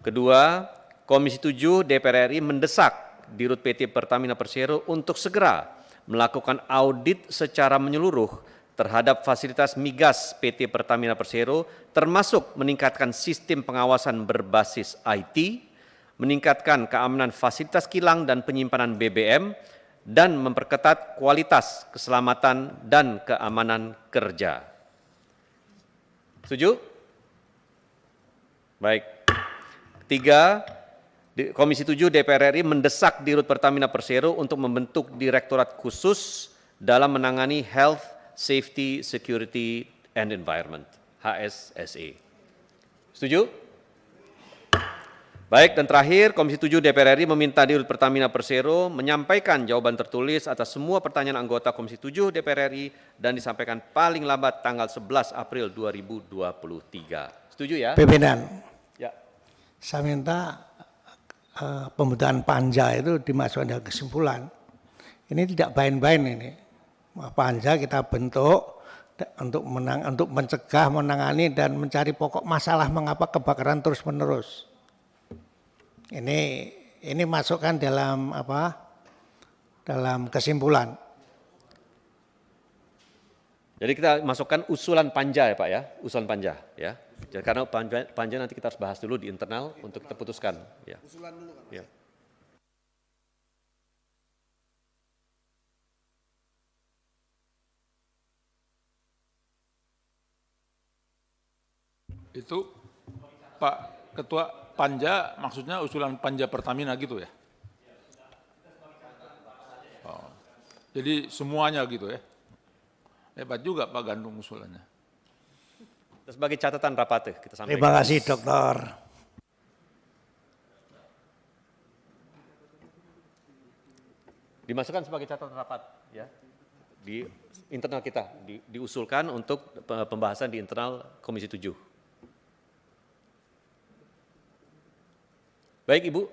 Kedua, Komisi 7 DPR RI mendesak Dirut PT Pertamina Persero untuk segera melakukan audit secara menyeluruh terhadap fasilitas migas PT Pertamina Persero, termasuk meningkatkan sistem pengawasan berbasis IT, meningkatkan keamanan fasilitas kilang dan penyimpanan BBM, dan memperketat kualitas keselamatan dan keamanan kerja. Setuju? Baik. Ketiga, Komisi 7 DPR RI mendesak Dirut Pertamina Persero untuk membentuk direktorat khusus dalam menangani Health, Safety, Security, and Environment, HSSE. Setuju? Baik, dan terakhir, Komisi 7 DPR RI meminta Dirut Pertamina Persero menyampaikan jawaban tertulis atas semua pertanyaan anggota Komisi 7 DPR RI dan disampaikan paling lambat tanggal 11 April 2023. Setuju ya? Pimpinan, Ya. saya minta pembentukan panja itu dimasukkan dalam kesimpulan. Ini tidak bain-bain ini. Panja kita bentuk untuk mencegah, menangani, dan mencari pokok masalah mengapa kebakaran terus-menerus. Ini masukkan dalam dalam kesimpulan. Jadi kita masukkan usulan panja ya Pak ya, usulan panja ya. Jadi karena panja nanti kita harus bahas dulu di internal untuk kita putuskan. Ya. Usulan dulu kan? Ya. Itu Pak Ketua, panja maksudnya usulan panja Pertamina gitu ya? Oh, jadi semuanya gitu ya? Hebat juga Pak Gandung usulannya. Sebagai catatan rapat kita sampaikan. Terima kasih Dokter. Dimasukkan sebagai catatan rapat ya di internal kita, diusulkan untuk pembahasan di internal Komisi 7. Baik Ibu,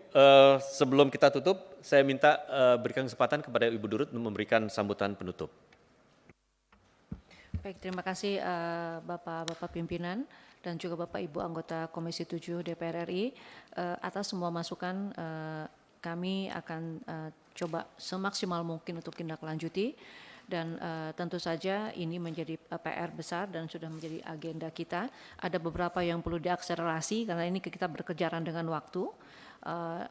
sebelum kita tutup, saya minta berikan kesempatan kepada Ibu Dirut untuk memberikan sambutan penutup. Baik, terima kasih Bapak-Bapak pimpinan dan juga Bapak Ibu anggota Komisi 7 DPR RI atas semua masukan. Kami akan coba semaksimal mungkin untuk tindak lanjuti dan tentu saja ini menjadi PR besar dan sudah menjadi agenda kita. Ada beberapa yang perlu diakselerasi karena ini kita berkejaran dengan waktu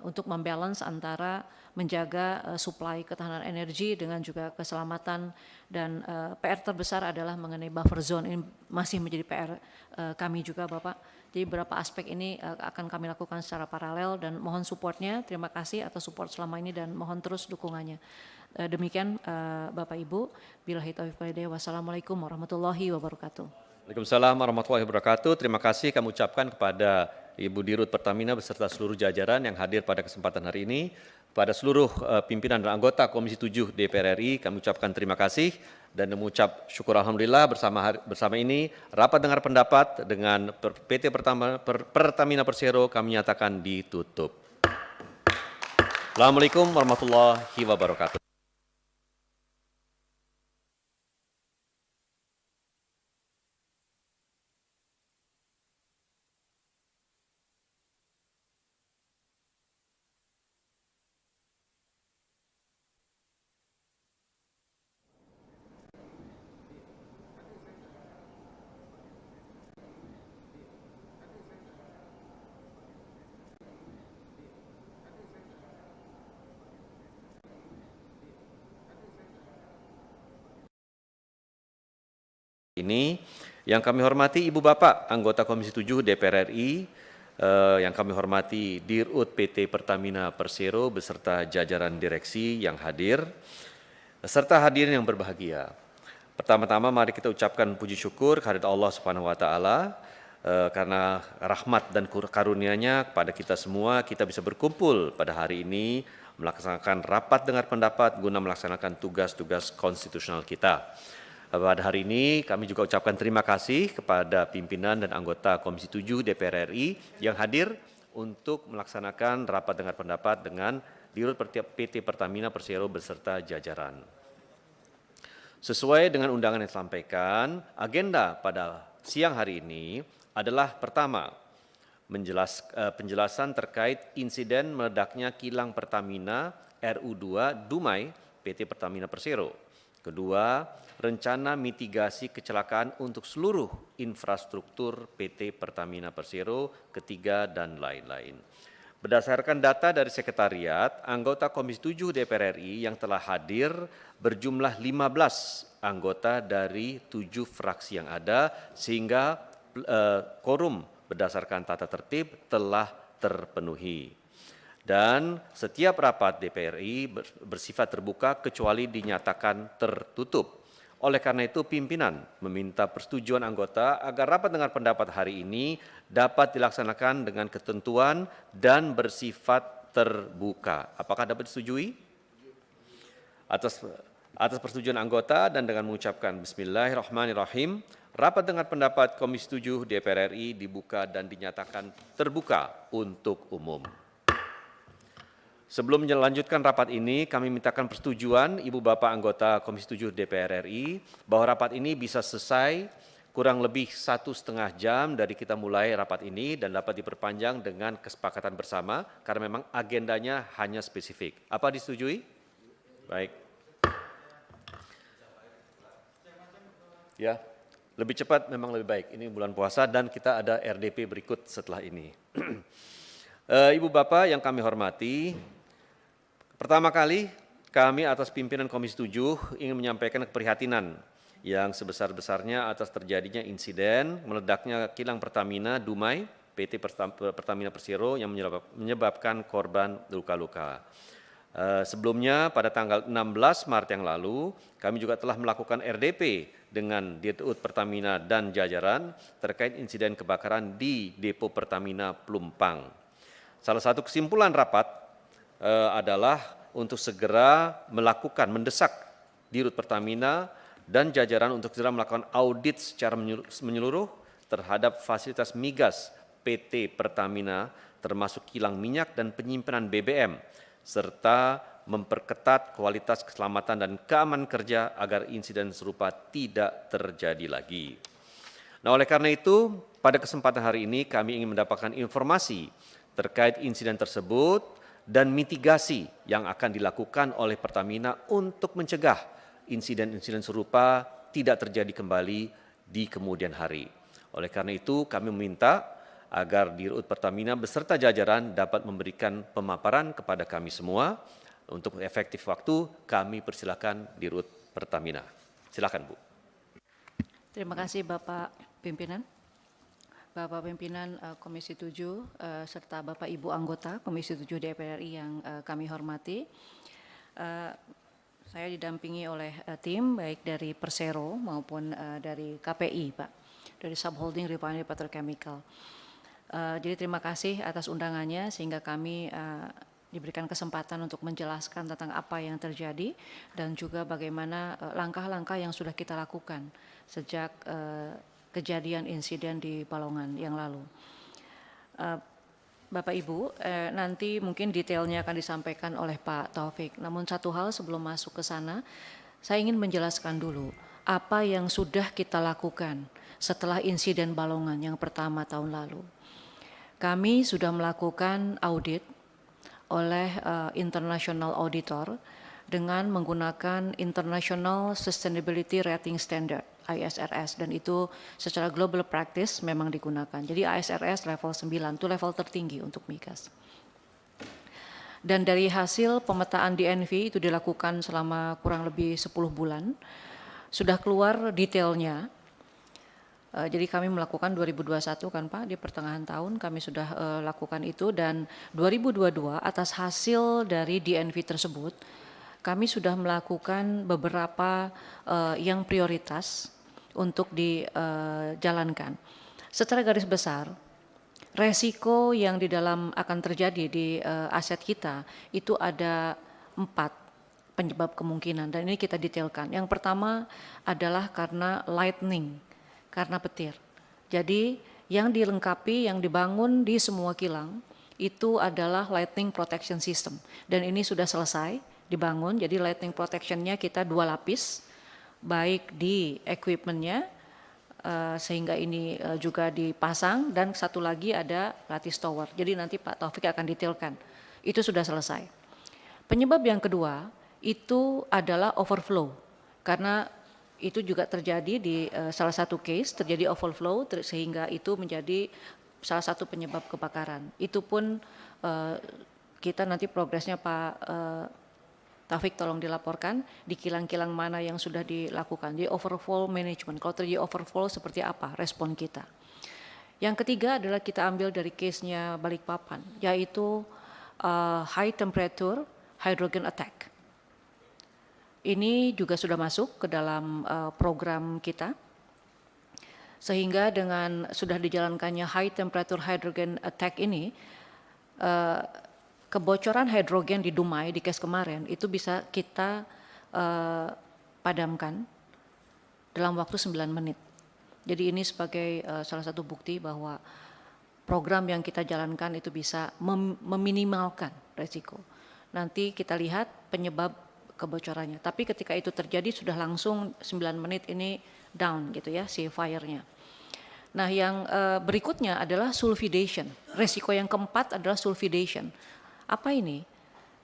untuk membalance antara menjaga supply ketahanan energi dengan juga keselamatan, dan PR terbesar adalah mengenai buffer zone. Ini masih menjadi PR kami juga Bapak. Jadi beberapa aspek ini akan kami lakukan secara paralel dan mohon supportnya. Terima kasih atas support selama ini dan mohon terus dukungannya. Demikian Bapak Ibu. Billahi taufiq wal hidayah. Wassalamualaikum warahmatullahi wabarakatuh. Waalaikumsalam warahmatullahi wabarakatuh. Terima kasih kami ucapkan kepada Ibu Dirut Pertamina beserta seluruh jajaran yang hadir pada kesempatan hari ini. Kepada seluruh pimpinan dan anggota Komisi 7 DPR RI kami ucapkan terima kasih dan mengucap syukur alhamdulillah bersama ini rapat dengar pendapat dengan PT Pertamina Persero kami nyatakan ditutup. Assalamualaikum warahmatullahi wabarakatuh. Ini yang kami hormati Ibu Bapak anggota Komisi 7 DPR RI, yang kami hormati Dirut PT Pertamina Persero beserta jajaran direksi yang hadir, serta hadirin yang berbahagia. Pertama-tama mari kita ucapkan puji syukur kehadirat Allah Subhanahu wa taala karena rahmat dan karunia-Nya kepada kita semua, kita bisa berkumpul pada hari ini melaksanakan rapat dengar pendapat guna melaksanakan tugas-tugas konstitusional kita. Pada hari ini kami juga ucapkan terima kasih kepada pimpinan dan anggota Komisi 7 DPR RI yang hadir untuk melaksanakan rapat dengar pendapat dengan Dirut PT Pertamina Persero beserta jajaran. Sesuai dengan undangan yang disampaikan, agenda pada siang hari ini adalah pertama, penjelasan terkait insiden meledaknya kilang Pertamina RU2 Dumai PT Pertamina Persero. Kedua, rencana mitigasi kecelakaan untuk seluruh infrastruktur PT Pertamina Persero. Ketiga, dan lain-lain. Berdasarkan data dari Sekretariat, anggota Komisi 7 DPR RI yang telah hadir berjumlah 15 anggota dari 7 fraksi yang ada, sehingga quorum berdasarkan tata tertib telah terpenuhi. Dan setiap rapat DPR RI bersifat terbuka kecuali dinyatakan tertutup. Oleh karena itu, pimpinan meminta persetujuan anggota agar rapat dengar pendapat hari ini dapat dilaksanakan dengan ketentuan dan bersifat terbuka. Apakah dapat disetujui? Atas persetujuan anggota dan dengan mengucapkan Bismillahirrahmanirrahim, rapat dengar pendapat Komisi 7 DPR RI dibuka dan dinyatakan terbuka untuk umum. Sebelum melanjutkan rapat ini, kami mintakan persetujuan Ibu Bapak anggota Komisi 7 DPR RI bahwa rapat ini bisa selesai kurang lebih 1,5 jam dari kita mulai rapat ini dan dapat diperpanjang dengan kesepakatan bersama karena memang agendanya hanya spesifik. Apa disetujui? Baik. Ya, lebih cepat memang lebih baik. Ini bulan puasa dan kita ada RDP berikut setelah ini. Ibu Bapak yang kami hormati, pertama kali kami atas pimpinan Komisi 7 ingin menyampaikan keprihatinan yang sebesar-besarnya atas terjadinya insiden meledaknya kilang Pertamina Dumai PT Pertamina Persero yang menyebabkan korban luka-luka. Sebelumnya pada tanggal 16 Maret yang lalu kami juga telah melakukan RDP dengan Dirut Pertamina dan jajaran terkait insiden kebakaran di Depo Pertamina Pelumpang. Salah satu kesimpulan rapat adalah untuk segera mendesak Dirut Pertamina dan jajaran untuk segera melakukan audit secara menyeluruh terhadap fasilitas migas PT Pertamina termasuk kilang minyak dan penyimpanan BBM serta memperketat kualitas keselamatan dan keamanan kerja agar insiden serupa tidak terjadi lagi. Nah, oleh karena itu, pada kesempatan hari ini kami ingin mendapatkan informasi terkait insiden tersebut dan mitigasi yang akan dilakukan oleh Pertamina untuk mencegah insiden-insiden serupa tidak terjadi kembali di kemudian hari. Oleh karena itu, kami meminta agar Dirut Pertamina beserta jajaran dapat memberikan pemaparan kepada kami semua. Untuk efektif waktu, kami persilakan Dirut Pertamina. Silakan, Bu. Terima kasih Bapak Pimpinan. Bapak Pimpinan Komisi 7 serta Bapak Ibu anggota Komisi 7 DPR RI yang kami hormati. Saya didampingi oleh tim baik dari Persero maupun dari KPI, Pak, dari Subholding Refinery Petrochemical. Jadi terima kasih atas undangannya sehingga kami diberikan kesempatan untuk menjelaskan tentang apa yang terjadi dan juga bagaimana langkah-langkah yang sudah kita lakukan sejak kejadian insiden di Balongan yang lalu. Bapak Ibu, nanti mungkin detailnya akan disampaikan oleh Pak Taufik. Namun satu hal sebelum masuk ke sana, saya ingin menjelaskan dulu apa yang sudah kita lakukan setelah insiden Balongan yang pertama tahun lalu. Kami sudah melakukan audit oleh international auditor dengan menggunakan International Sustainability Rating Standard ISRS, dan itu secara global practice memang digunakan. Jadi ISRS level 9 itu level tertinggi untuk migas. Dan dari hasil pemetaan DNV itu dilakukan selama kurang lebih 10 bulan, sudah keluar detailnya. Jadi kami melakukan 2021 kan Pak, di pertengahan tahun kami sudah lakukan itu, dan 2022 atas hasil dari DNV tersebut, kami sudah melakukan beberapa yang prioritas untuk dijalankan. Secara garis besar, resiko yang di dalam akan terjadi di aset kita itu ada 4 penyebab kemungkinan, dan ini kita detailkan. Yang pertama adalah karena lightning, karena petir. Jadi yang dilengkapi, yang dibangun di semua kilang itu adalah lightning protection system, dan ini sudah selesai dibangun. Jadi lightning protectionnya kita 2 lapis, baik di equipmentnya sehingga ini juga dipasang, dan satu lagi ada lattice tower. Jadi nanti Pak Taufik akan detailkan. Itu sudah selesai. Penyebab yang kedua itu adalah overflow, karena itu juga terjadi di salah satu case, terjadi overflow sehingga itu menjadi salah satu penyebab kebakaran. Itu pun kita nanti progresnya Pak Taufik tolong dilaporkan di kilang-kilang mana yang sudah dilakukan. Di overflow management, kalau terjadi overflow seperti apa respon kita. Yang ketiga adalah kita ambil dari case-nya Balikpapan, yaitu high temperature hydrogen attack. Ini juga sudah masuk ke dalam program kita, sehingga dengan sudah dijalankannya high temperature hydrogen attack ini, kebocoran hidrogen di Dumai di case kemarin itu bisa kita padamkan dalam waktu 9 menit. Jadi ini sebagai salah satu bukti bahwa program yang kita jalankan itu bisa meminimalkan resiko. Nanti kita lihat penyebab kebocorannya. Tapi ketika itu terjadi sudah langsung 9 menit ini down gitu ya si fire-nya. Nah yang berikutnya adalah sulfidation. Resiko yang keempat adalah sulfidation. Apa ini?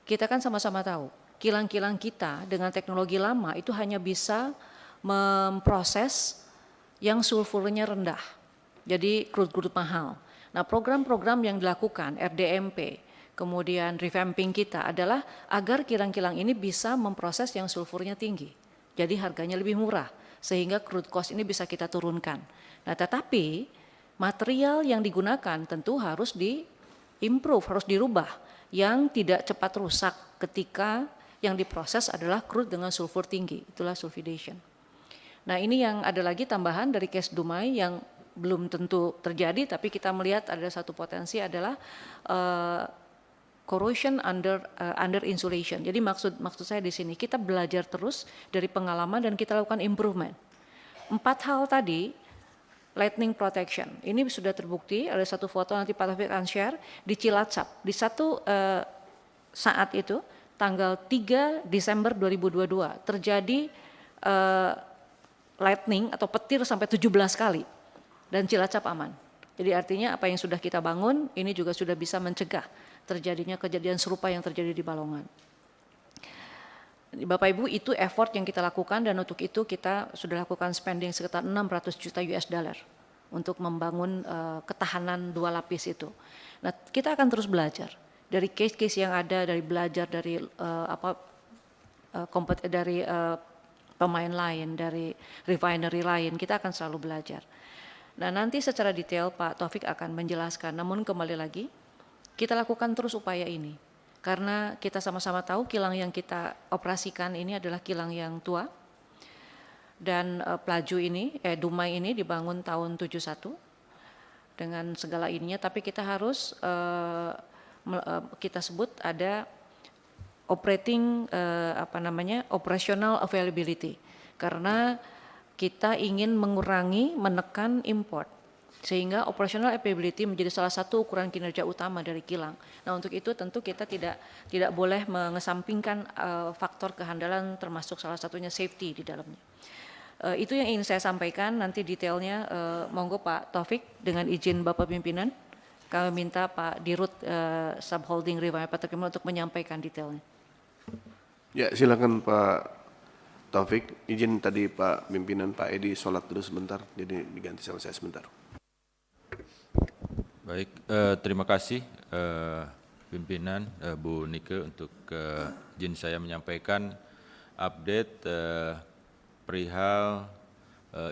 Kita kan sama-sama tahu, kilang-kilang kita dengan teknologi lama itu hanya bisa memproses yang sulfurnya rendah. Jadi crude mahal. Nah program-program yang dilakukan, RDMP, kemudian revamping kita adalah agar kilang-kilang ini bisa memproses yang sulfurnya tinggi. Jadi harganya lebih murah, sehingga crude cost ini bisa kita turunkan. Nah tetapi material yang digunakan tentu harus di-improve, harus dirubah, yang tidak cepat rusak ketika yang diproses adalah crude dengan sulfur tinggi, itulah sulfidation. Nah ini yang ada lagi tambahan dari case Dumai yang belum tentu terjadi, tapi kita melihat ada satu potensi adalah corrosion under insulation. Jadi maksud saya di sini kita belajar terus dari pengalaman dan kita lakukan improvement. 4 hal tadi, lightning protection, ini sudah terbukti, ada satu foto nanti Pak Taufik akan share di Cilacap. Di satu saat itu, tanggal 3 Desember 2022, terjadi lightning atau petir sampai 17 kali dan Cilacap aman. Jadi artinya apa yang sudah kita bangun, ini juga sudah bisa mencegah terjadinya kejadian serupa yang terjadi di Balongan. Bapak Ibu, itu effort yang kita lakukan dan untuk itu kita sudah lakukan spending sekitar 600 juta US dollar untuk membangun ketahanan 2 lapis itu. Nah, kita akan terus belajar dari case-case yang ada, dari belajar dari pemain lain, dari refinery lain, kita akan selalu belajar. Nah, nanti secara detail Pak Taufik akan menjelaskan, namun kembali lagi kita lakukan terus upaya ini. Karena kita sama-sama tahu kilang yang kita operasikan ini adalah kilang yang tua dan Pelaju ini, Dumai ini dibangun tahun 71 dengan segala ininya, tapi kita harus kita sebut ada operational availability karena kita ingin mengurangi, menekan import. Sehingga operational availability menjadi salah satu ukuran kinerja utama dari kilang. Nah untuk itu tentu kita tidak boleh mengesampingkan faktor kehandalan termasuk salah satunya safety di dalamnya. Itu yang ingin saya sampaikan, nanti detailnya monggo Pak Taufik dengan izin Bapak Pimpinan. Kami minta Pak Dirut Subholding Refinery Petrochemical untuk menyampaikan detailnya. Ya silakan Pak Taufik, izin tadi Pak Pimpinan Pak Edi sholat dulu sebentar, jadi diganti sama saya sebentar. Baik, terima kasih pimpinan Bu Nike untuk izin saya menyampaikan update perihal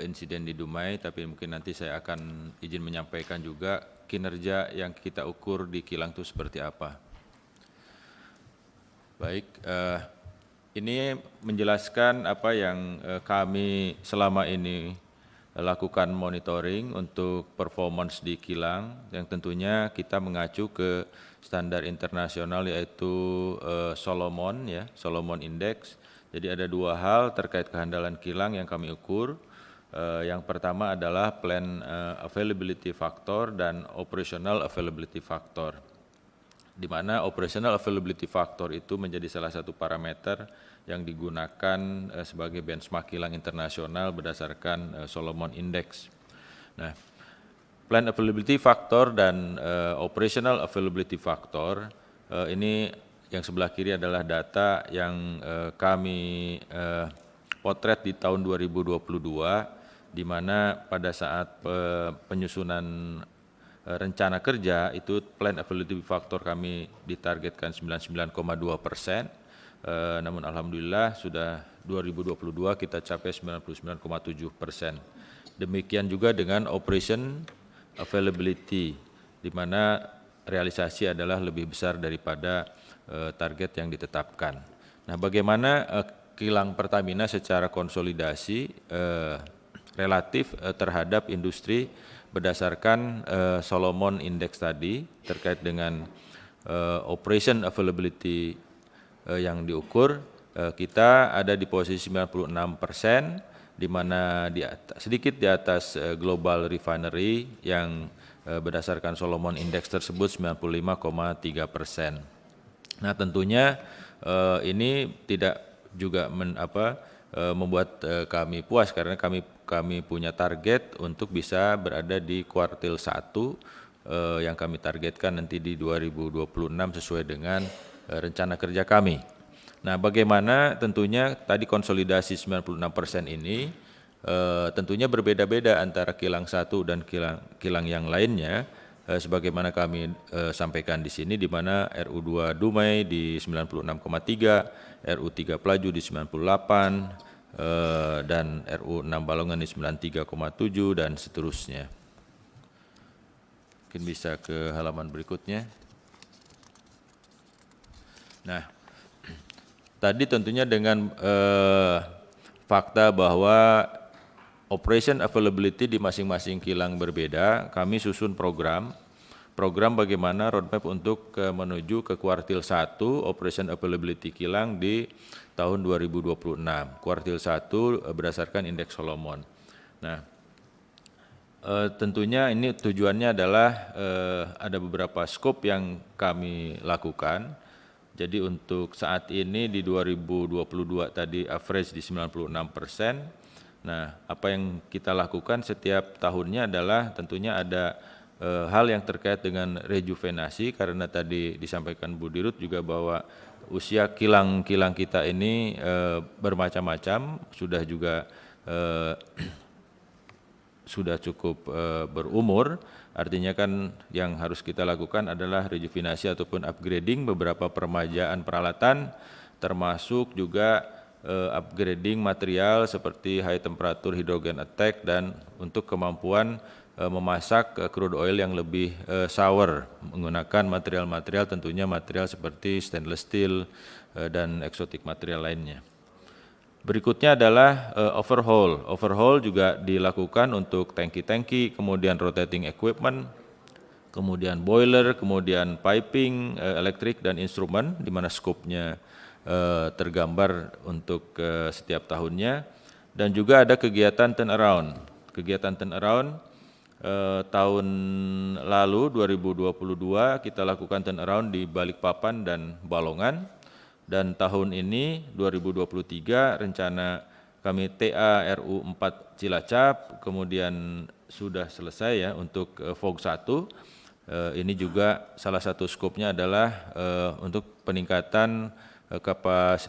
insiden di Dumai, tapi mungkin nanti saya akan izin menyampaikan juga kinerja yang kita ukur di kilang itu seperti apa. Baik, ini menjelaskan apa yang kami selama ini lakukan monitoring untuk performance di kilang yang tentunya kita mengacu ke standar internasional yaitu Solomon ya, Solomon Index. Jadi ada 2 hal terkait kehandalan kilang yang kami ukur. Yang pertama adalah Plant Availability Factor dan Operational Availability Factor. Di mana Operational Availability Factor itu menjadi salah satu parameter yang digunakan sebagai benchmark kilang internasional berdasarkan Solomon Index. Nah, Plant Availability Factor dan Operational Availability Factor ini yang sebelah kiri adalah data yang kami potret di tahun 2022, di mana pada saat penyusunan rencana kerja itu plan availability factor kami ditargetkan 99,2%, namun alhamdulillah sudah 2022 kita capai 99,7%. Demikian juga dengan operation availability, di mana realisasi adalah lebih besar daripada target yang ditetapkan. Nah, bagaimana kilang Pertamina secara konsolidasi relatif terhadap industri berdasarkan Solomon Index tadi terkait dengan operation availability yang diukur, kita ada di posisi 96%, di mana sedikit di atas global refinery yang berdasarkan Solomon Index tersebut 95,3%. Nah, tentunya ini tidak juga membuat kami puas, karena kami punya target untuk bisa berada di kuartil 1 yang kami targetkan nanti di 2026 sesuai dengan rencana kerja kami. Nah, bagaimana tentunya tadi konsolidasi 96% ini tentunya berbeda-beda antara kilang 1 dan kilang yang lainnya, sebagaimana kami sampaikan di sini, di mana RU2 Dumai di 96,3, RU3 Pelaju di 98, dan RU6 Balongan di 93,7 dan seterusnya. Mungkin bisa ke halaman berikutnya. Nah, tadi tentunya dengan fakta bahwa operation availability di masing-masing kilang berbeda, kami susun program bagaimana roadmap untuk menuju ke kuartil 1 operation availability kilang di tahun 2026. Kuartil 1 berdasarkan indeks Solomon. Nah, tentunya ini tujuannya adalah ada beberapa scope yang kami lakukan. Jadi untuk saat ini di 2022 tadi average di 96%. Nah, apa yang kita lakukan setiap tahunnya adalah tentunya ada hal yang terkait dengan rejuvenasi, karena tadi disampaikan Bu Dirut juga bahwa usia kilang-kilang kita ini bermacam-macam, sudah juga sudah cukup berumur. Artinya kan yang harus kita lakukan adalah rejuvenasi ataupun upgrading beberapa permajaan peralatan, termasuk juga upgrading material seperti high temperature hydrogen attack dan untuk kemampuan memasak crude oil yang lebih sour menggunakan material-material, tentunya material seperti stainless steel dan eksotik material lainnya. Berikutnya adalah overhaul. Overhaul juga dilakukan untuk tangki-tangki, kemudian rotating equipment, kemudian boiler, kemudian piping, elektrik dan instrumen, di mana skopnya tergambar untuk setiap tahunnya. Dan juga ada kegiatan turnaround. Kegiatan turnaround tahun lalu 2022 kita lakukan turnaround di Balikpapan dan Balongan, dan tahun ini 2023 rencana kami TA RU 4 Cilacap, kemudian sudah selesai ya untuk FOG 1. Ini juga salah satu skopnya adalah untuk peningkatan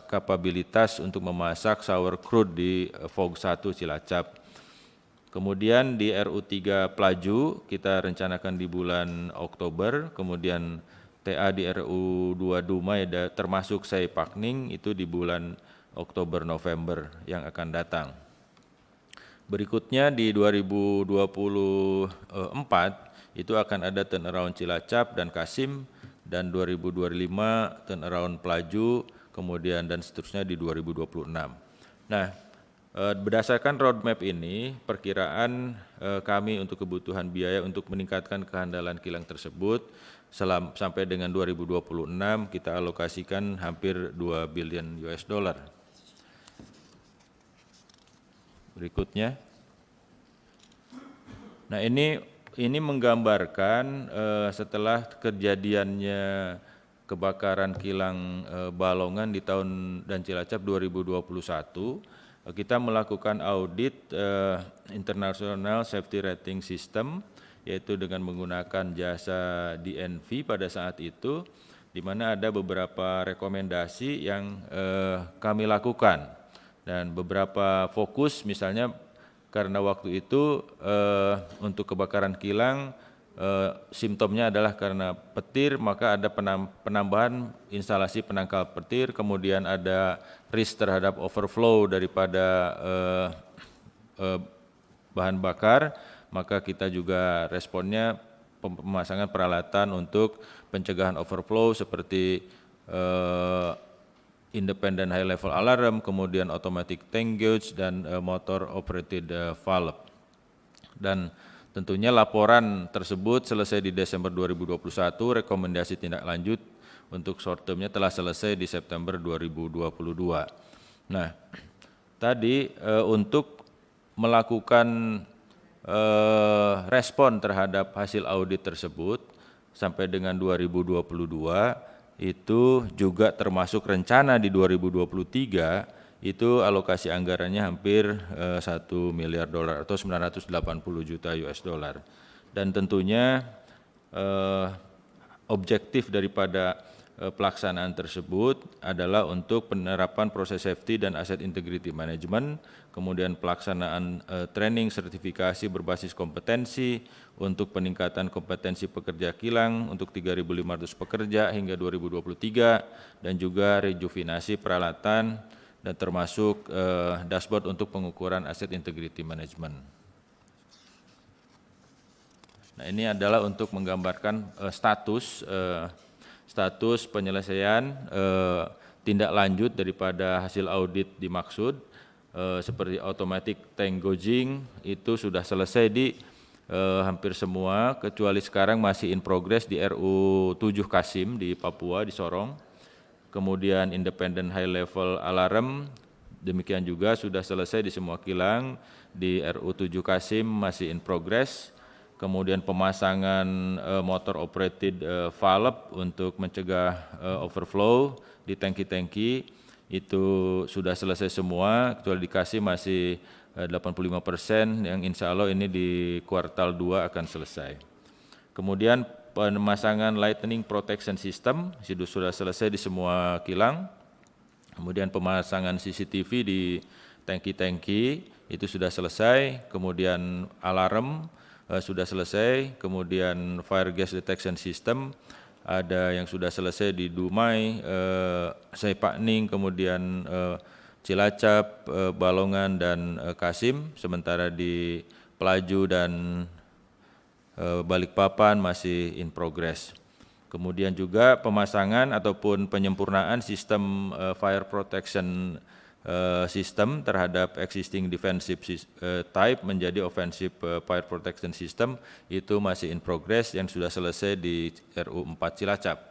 kapabilitas untuk memasak sour crude di FOG 1 Cilacap. Kemudian di RU3 Pelaju kita rencanakan di bulan Oktober, kemudian TA di RU2 Dumai termasuk Saipakning itu di bulan Oktober-November yang akan datang. Berikutnya di 2024 itu akan ada turnaround Cilacap dan Kasim, dan 2025 turnaround Pelaju, kemudian dan seterusnya di 2026. Nah, berdasarkan roadmap ini, perkiraan kami untuk kebutuhan biaya untuk meningkatkan kehandalan kilang tersebut sampai dengan 2026 kita alokasikan hampir 2 billion US dollar. Berikutnya. Nah, ini menggambarkan setelah kejadiannya kebakaran kilang Balongan di tahun dan Cilacap 2021, kita melakukan audit International Safety Rating System, yaitu dengan menggunakan jasa DNV pada saat itu, di mana ada beberapa rekomendasi yang kami lakukan. Dan beberapa fokus, misalnya karena waktu itu untuk kebakaran kilang simptomnya adalah karena petir, maka ada penambahan instalasi penangkal petir, kemudian ada risk terhadap overflow daripada bahan bakar, maka kita juga responnya pemasangan peralatan untuk pencegahan overflow seperti independent high level alarm, kemudian automatic tank gauge, dan motor operated valve. Dan tentunya laporan tersebut selesai di Desember 2021, rekomendasi tindak lanjut untuk short termnya telah selesai di September 2022. Nah, tadi untuk melakukan respon terhadap hasil audit tersebut sampai dengan 2022 itu juga termasuk rencana di 2023 itu alokasi anggarannya hampir 1 miliar dolar atau 980 juta US dollar. Dan tentunya objektif daripada pelaksanaan tersebut adalah untuk penerapan proses safety dan asset integrity management, kemudian pelaksanaan training sertifikasi berbasis kompetensi untuk peningkatan kompetensi pekerja kilang untuk 3.500 pekerja hingga 2023, dan juga rejuvenasi peralatan dan termasuk dashboard untuk pengukuran asset integrity management. Nah, ini adalah untuk menggambarkan status penyelesaian tindak lanjut daripada hasil audit dimaksud, seperti automatic tank gauging itu sudah selesai di hampir semua, kecuali sekarang masih in progress di RU 7 Kasim di Papua, di Sorong. Kemudian independent high level alarm, demikian juga sudah selesai di semua kilang, di RU 7 Kasim masih in progress. Kemudian pemasangan motor operated valve untuk mencegah overflow di tangki-tangki itu sudah selesai semua, kecuali di Kasim masih 85%, yang insya Allah ini di kuartal 2 akan selesai. Kemudian pemasangan lightning protection system sudah selesai di semua kilang. Kemudian pemasangan CCTV di tangki-tangki itu sudah selesai. Kemudian alarm sudah selesai. Kemudian fire gas detection system ada yang sudah selesai di Dumai, Saipakning, kemudian Cilacap, Balongan, dan Kasim. Sementara di Pelaju dan Balikpapan masih in progress. Kemudian juga pemasangan ataupun penyempurnaan sistem fire protection system terhadap existing defensive type menjadi offensive fire protection system itu masih in progress, yang sudah selesai di RU 4 Cilacap.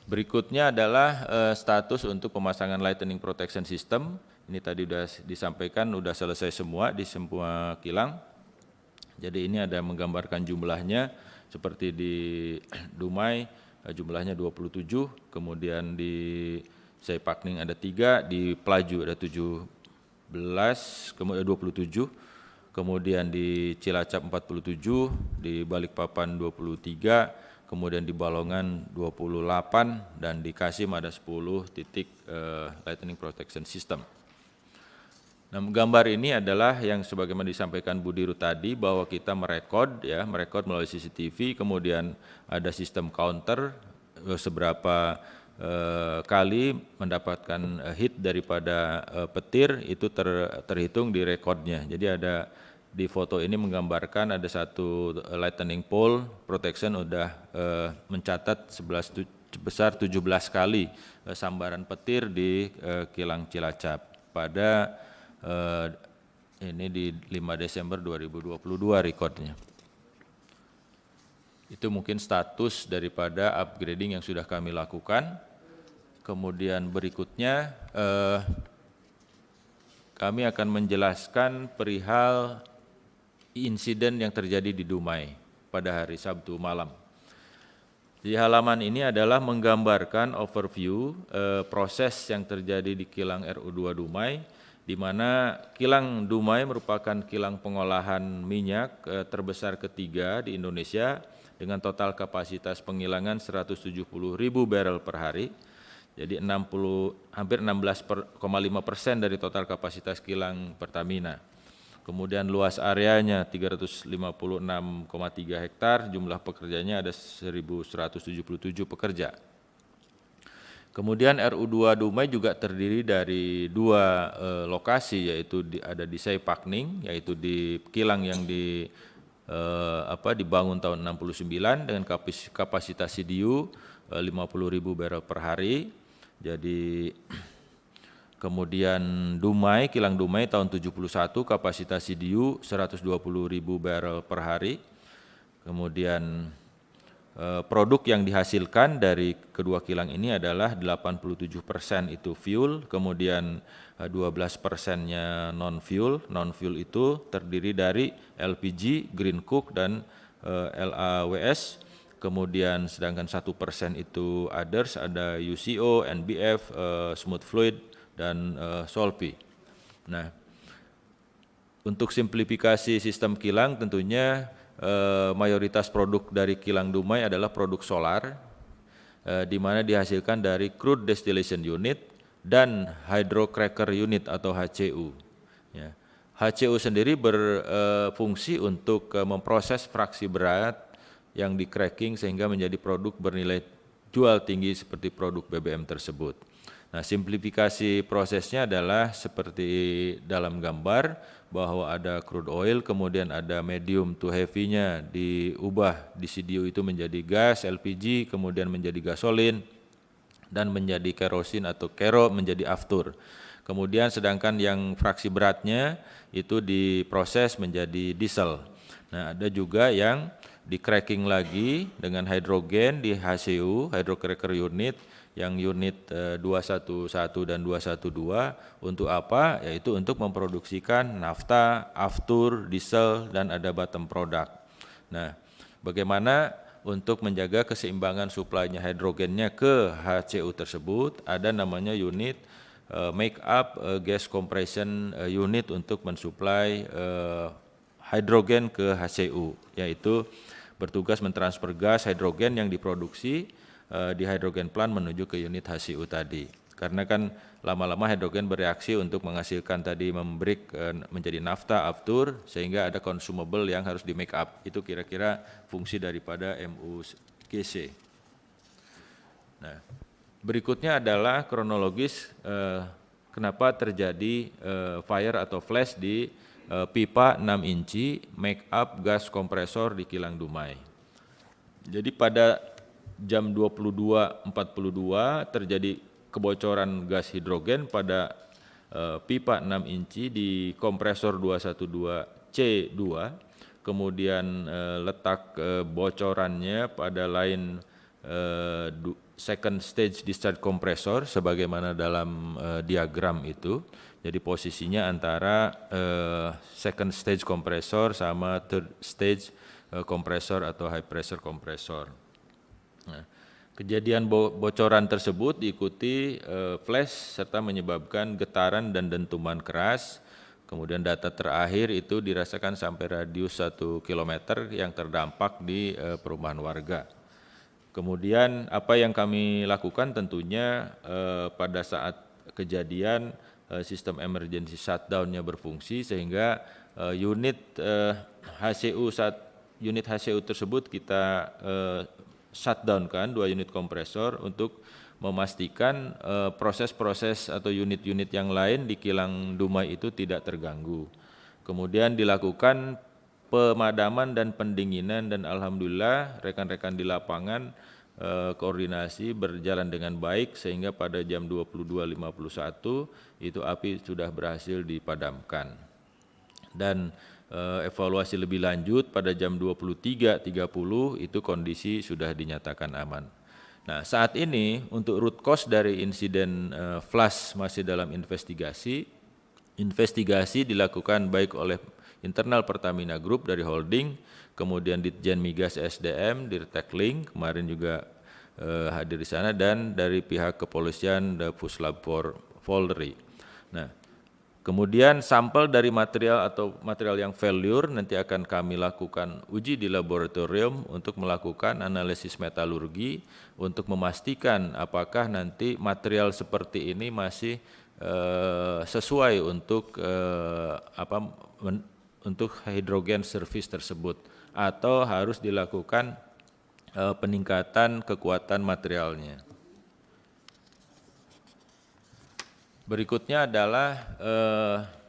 Berikutnya adalah status untuk pemasangan lightning protection system. Ini tadi sudah disampaikan, sudah selesai semua di semua kilang. Jadi ini ada menggambarkan jumlahnya, seperti di Dumai jumlahnya 27, kemudian di Saipakning ada 3, di Pelaju ada 17, kemudian 27, kemudian di Cilacap 47, di Balikpapan 23, kemudian di Balongan 28, dan di Kasim ada 10 titik lightning protection system. Nah, gambar ini adalah yang sebagaimana disampaikan Bu Dirut tadi, bahwa kita merekod melalui CCTV, kemudian ada sistem counter seberapa kali mendapatkan hit daripada petir, itu terhitung di rekodnya. Jadi ada di foto ini menggambarkan ada satu lightning pole protection udah mencatat sebesar 17 kali sambaran petir di kilang Cilacap pada ini di 5 Desember 2022 rekodnya. Itu mungkin status daripada upgrading yang sudah kami lakukan. Kemudian berikutnya kami akan menjelaskan perihal insiden yang terjadi di Dumai pada hari Sabtu malam. Di halaman ini adalah menggambarkan overview proses yang terjadi di kilang RU2 Dumai, di mana kilang Dumai merupakan kilang pengolahan minyak terbesar ketiga di Indonesia dengan total kapasitas penggilingan 170.000 barrel per hari. Jadi hampir 16,5% dari total kapasitas kilang Pertamina. Kemudian luas areanya 356,3 hektar, jumlah pekerjanya ada 1.177 pekerja. Kemudian RU2 Dumai juga terdiri dari 2 lokasi, yaitu ada di Saipakning, yaitu di kilang yang dibangun tahun 69 dengan kapasitas CDU 50.000 barrel per hari. Jadi kemudian Dumai, kilang Dumai tahun 71 kapasitas CDU 120.000 barrel per hari. Kemudian produk yang dihasilkan dari kedua kilang ini adalah 87% itu fuel, kemudian 12%-nya non-fuel. Non-fuel itu terdiri dari LPG, green coke, dan LAWS. Kemudian sedangkan 1% itu others, ada UCO, NBF, smooth fluid, dan Solpi. Nah, untuk simplifikasi sistem kilang tentunya mayoritas produk dari kilang Dumai adalah produk solar, di mana dihasilkan dari crude distillation unit dan hydrocracker unit atau HCU. Ya. HCU sendiri berfungsi untuk memproses fraksi berat yang di cracking sehingga menjadi produk bernilai jual tinggi seperti produk BBM tersebut. Nah, simplifikasi prosesnya adalah seperti dalam gambar, bahwa ada crude oil, kemudian ada medium to heavy-nya diubah di CDU itu menjadi gas, LPG, kemudian menjadi gasolin, dan menjadi kerosin atau kero menjadi aftur. Kemudian sedangkan yang fraksi beratnya itu diproses menjadi diesel. Nah, ada juga yang di cracking lagi dengan hidrogen di HCU, hydrocracker unit, yang unit 211 dan 212 untuk apa? Yaitu untuk memproduksikan nafta, aftur, diesel, dan ada bottom product. Nah, bagaimana untuk menjaga keseimbangan suplainya hidrogennya ke HCU tersebut? Ada namanya unit make up gas compression unit untuk mensuplai hidrogen ke HCU, yaitu bertugas mentransfer gas hidrogen yang diproduksi di hidrogen plant menuju ke unit HCU tadi. Karena kan lama-lama hidrogen bereaksi untuk menghasilkan tadi membreak menjadi nafta, aftur, sehingga ada consumable yang harus di make up. Itu kira-kira fungsi daripada MUGC. Nah, berikutnya adalah kronologis kenapa terjadi fire atau flash di pipa 6 inci make up gas kompresor di kilang Dumai. Jadi pada jam 22.42 terjadi kebocoran gas hidrogen pada pipa 6 inci di kompresor 212C2, kemudian letak bocorannya pada line second stage discharge kompresor sebagaimana dalam diagram itu. Jadi posisinya antara second stage kompresor sama third stage kompresor atau high pressure kompresor. Nah, kejadian bocoran tersebut diikuti flash serta menyebabkan getaran dan dentuman keras. Kemudian data terakhir itu dirasakan sampai radius 1 km yang terdampak di perumahan warga. Kemudian apa yang kami lakukan tentunya pada saat kejadian sistem emergency shutdown-nya berfungsi sehingga unit HCU tersebut kita shutdown kan 2 unit kompresor untuk memastikan proses-proses atau unit-unit yang lain di kilang Dumai itu tidak terganggu. Kemudian dilakukan pemadaman dan pendinginan dan alhamdulillah rekan-rekan di lapangan koordinasi berjalan dengan baik sehingga pada jam 22.51 itu api sudah berhasil dipadamkan. Dan evaluasi lebih lanjut pada jam 23.30 itu kondisi sudah dinyatakan aman. Nah, saat ini untuk root cause dari insiden flash masih dalam investigasi. Investigasi dilakukan baik oleh internal Pertamina Group dari holding, kemudian Ditjen Migas SDM, Dirtek Link, kemarin juga hadir di sana, dan dari pihak kepolisian Puslap Polri. Nah, kemudian sampel dari material atau material yang failure nanti akan kami lakukan uji di laboratorium untuk melakukan analisis metalurgi untuk memastikan apakah nanti material seperti ini masih sesuai untuk untuk hidrogen service tersebut, atau harus dilakukan peningkatan kekuatan materialnya. Berikutnya adalah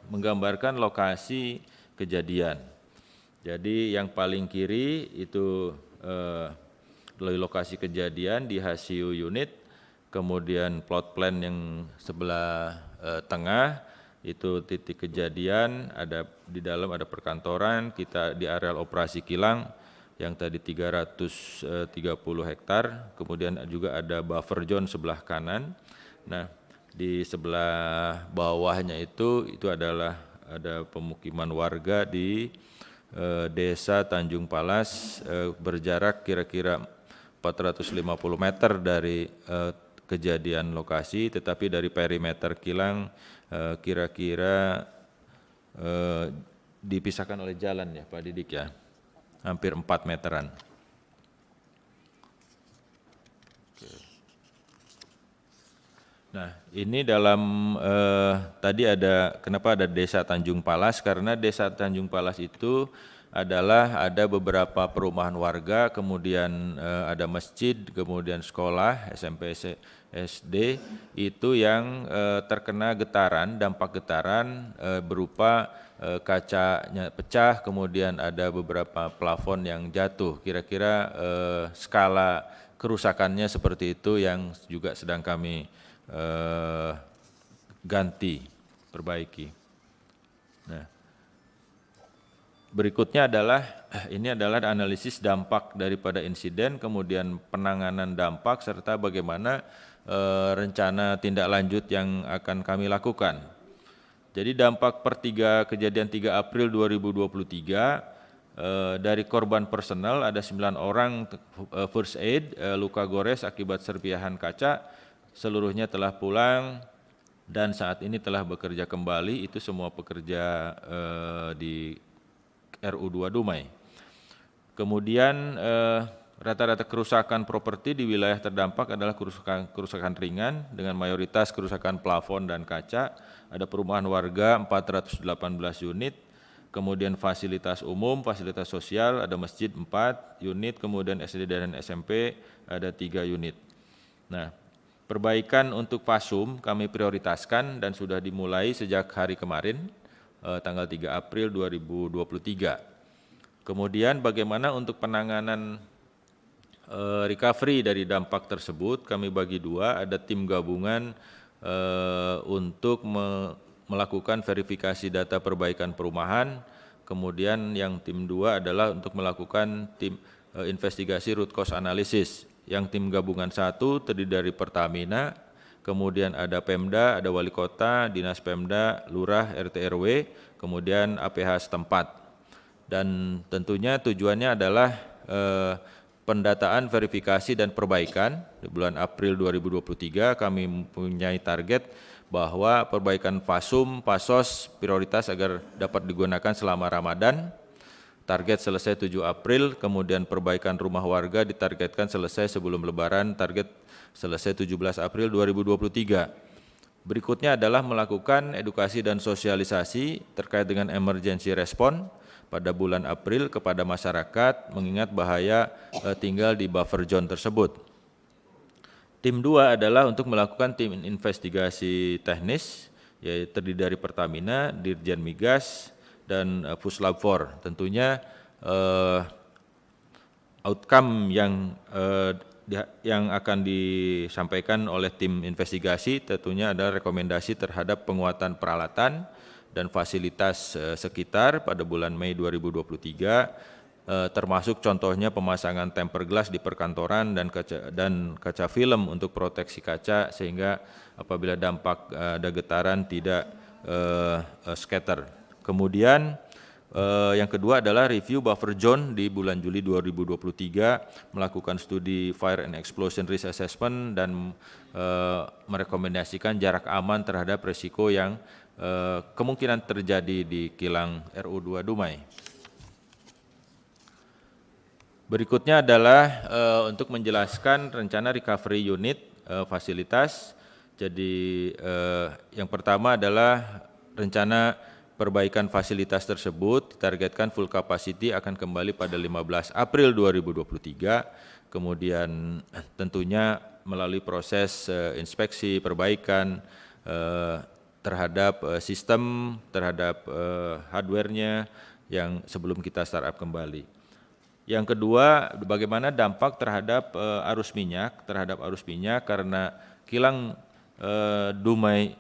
menggambarkan lokasi kejadian. Jadi yang paling kiri itu lokasi kejadian di HCU unit, kemudian plot plan yang sebelah tengah itu titik kejadian, ada di dalam ada perkantoran, kita di areal operasi kilang yang tadi 330 hektar, kemudian juga ada buffer zone sebelah kanan. Nah, di sebelah bawahnya itu adalah ada pemukiman warga di Desa Tanjung Palas, berjarak kira-kira 450 meter dari kejadian lokasi, tetapi dari perimeter kilang kira-kira dipisahkan oleh jalan ya Pak Didik ya, hampir 4 meteran. Nah, ini dalam tadi ada, kenapa ada Desa Tanjung Palas? Karena Desa Tanjung Palas itu adalah ada beberapa perumahan warga, kemudian ada masjid, kemudian sekolah, SMP, SD, itu yang terkena getaran, dampak getaran berupa kacanya pecah, kemudian ada beberapa plafon yang jatuh. Kira-kira skala kerusakannya seperti itu yang juga sedang kami ganti, perbaiki. Nah, berikutnya adalah ini adalah analisis dampak daripada insiden, kemudian penanganan dampak serta bagaimana rencana tindak lanjut yang akan kami lakukan. Jadi dampak per kejadian 3 April 2023 dari korban personal ada 9 orang first aid, luka gores akibat serpihan kaca, seluruhnya telah pulang dan saat ini telah bekerja kembali, itu semua pekerja di RU2 Dumai. Kemudian rata-rata kerusakan properti di wilayah terdampak adalah kerusakan ringan dengan mayoritas kerusakan plafon dan kaca. Ada perumahan warga 418 unit, kemudian fasilitas umum, fasilitas sosial, ada masjid 4 unit, kemudian SD dan SMP ada 3 unit. Nah, perbaikan untuk PASUM kami prioritaskan dan sudah dimulai sejak hari kemarin, tanggal 3 April 2023. Kemudian bagaimana untuk penanganan recovery dari dampak tersebut, kami bagi dua, ada tim gabungan untuk melakukan verifikasi data perbaikan perumahan, kemudian yang tim 2 adalah untuk melakukan tim investigasi root cause analysis. Yang tim gabungan 1 terdiri dari Pertamina, kemudian ada Pemda, ada Wali Kota, Dinas Pemda, Lurah, RT RW, kemudian APH setempat. Dan tentunya tujuannya adalah pendataan, verifikasi, dan perbaikan. Di bulan April 2023 kami mempunyai target bahwa perbaikan PASUM, PASOS prioritas agar dapat digunakan selama Ramadan. Target selesai 7 April, kemudian perbaikan rumah warga ditargetkan selesai sebelum Lebaran, target selesai 17 April 2023. Berikutnya adalah melakukan edukasi dan sosialisasi terkait dengan emergency response pada bulan April kepada masyarakat, mengingat bahaya tinggal di buffer zone tersebut. Tim 2 adalah untuk melakukan tim investigasi teknis, yaitu terdiri dari Pertamina, Dirjen Migas, dan Puslab 4. Tentunya outcome yang akan disampaikan oleh tim investigasi tentunya adalah rekomendasi terhadap penguatan peralatan dan fasilitas sekitar pada bulan Mei 2023, termasuk contohnya pemasangan tempered glass di perkantoran dan kaca film untuk proteksi kaca sehingga apabila dampak ada getaran tidak scatter. Kemudian yang kedua adalah review buffer zone di bulan Juli 2023, melakukan studi fire and explosion risk assessment dan merekomendasikan jarak aman terhadap risiko yang kemungkinan terjadi di kilang RU2 Dumai. Berikutnya adalah untuk menjelaskan rencana recovery unit fasilitas. Jadi yang pertama adalah rencana perbaikan fasilitas tersebut ditargetkan full capacity akan kembali pada 15 April 2023, kemudian tentunya melalui proses inspeksi perbaikan terhadap sistem, terhadap hardware-nya yang sebelum kita startup kembali. Yang kedua, bagaimana dampak terhadap arus minyak karena kilang Dumai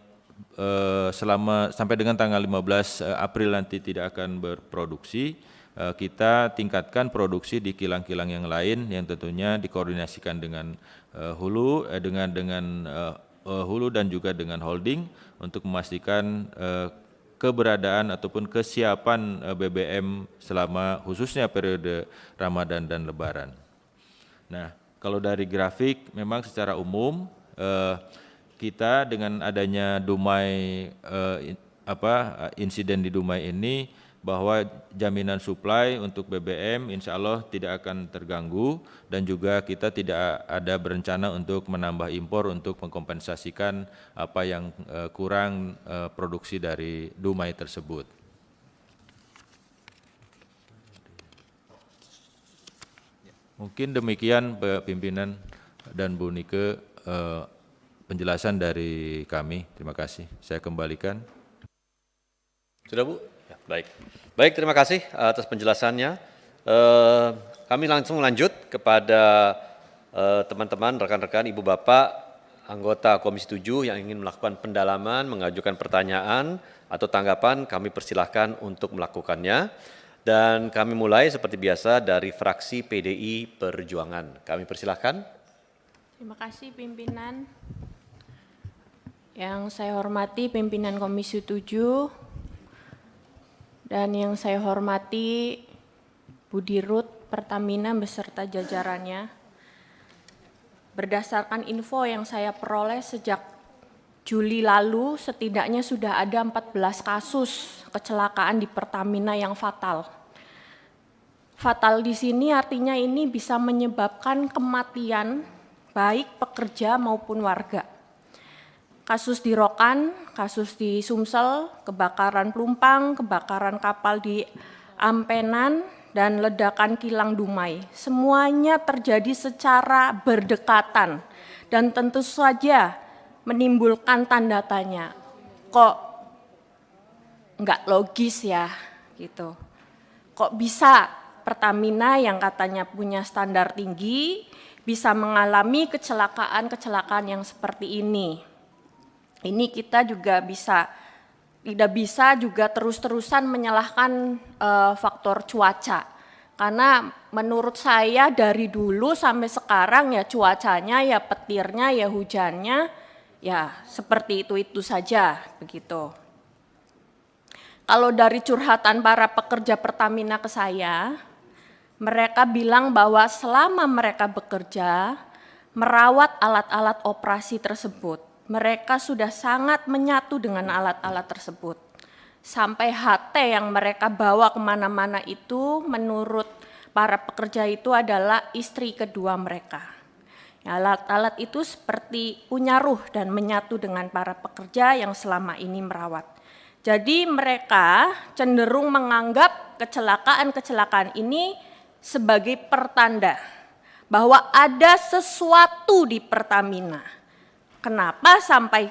selama sampai dengan tanggal 15 April nanti tidak akan berproduksi. Kita tingkatkan produksi di kilang-kilang yang lain yang tentunya dikoordinasikan dengan hulu dan juga dengan holding untuk memastikan keberadaan ataupun kesiapan BBM selama khususnya periode Ramadan dan Lebaran. Nah, kalau dari grafik memang secara umum kita dengan adanya Dumai insiden di Dumai ini bahwa jaminan suplai untuk BBM insya Allah tidak akan terganggu dan juga kita tidak ada berencana untuk menambah impor untuk mengkompensasikan apa yang kurang produksi dari Dumai tersebut. Mungkin demikian Pak Pimpinan dan Bu Nike penjelasan dari kami. Terima kasih. Saya kembalikan. Sudah Bu? Ya, baik. Baik, terima kasih atas penjelasannya. Kami langsung lanjut kepada teman-teman, rekan-rekan, Ibu Bapak, anggota Komisi 7 yang ingin melakukan pendalaman, mengajukan pertanyaan atau tanggapan, kami persilahkan untuk melakukannya. Dan kami mulai seperti biasa dari fraksi PDI Perjuangan. Kami persilahkan. Terima kasih pimpinan. Yang saya hormati pimpinan Komisi 7 dan yang saya hormati Bu Dirut Pertamina beserta jajarannya. Berdasarkan info yang saya peroleh sejak Juli lalu, setidaknya sudah ada 14 kasus kecelakaan di Pertamina yang fatal. Fatal di sini artinya ini bisa menyebabkan kematian baik pekerja maupun warga. Kasus di Rokan, kasus di Sumsel, kebakaran Plumpang, kebakaran kapal di Ampenan, dan ledakan kilang Dumai. Semuanya terjadi secara berdekatan dan tentu saja menimbulkan tanda tanya, kok nggak logis ya gitu. Kok bisa Pertamina yang katanya punya standar tinggi bisa mengalami kecelakaan-kecelakaan yang seperti ini. Ini kita juga tidak bisa juga terus-terusan menyalahkan faktor cuaca. Karena menurut saya dari dulu sampai sekarang ya cuacanya, ya petirnya, ya hujannya, ya seperti itu saja begitu. Kalau dari curhatan para pekerja Pertamina ke saya, mereka bilang bahwa selama mereka bekerja, merawat alat-alat operasi tersebut, mereka sudah sangat menyatu dengan alat-alat tersebut. Sampai HT yang mereka bawa kemana-mana itu menurut para pekerja itu adalah istri kedua mereka. Alat-alat itu seperti punya ruh dan menyatu dengan para pekerja yang selama ini merawat. Jadi mereka cenderung menganggap kecelakaan-kecelakaan ini sebagai pertanda bahwa ada sesuatu di Pertamina. Kenapa sampai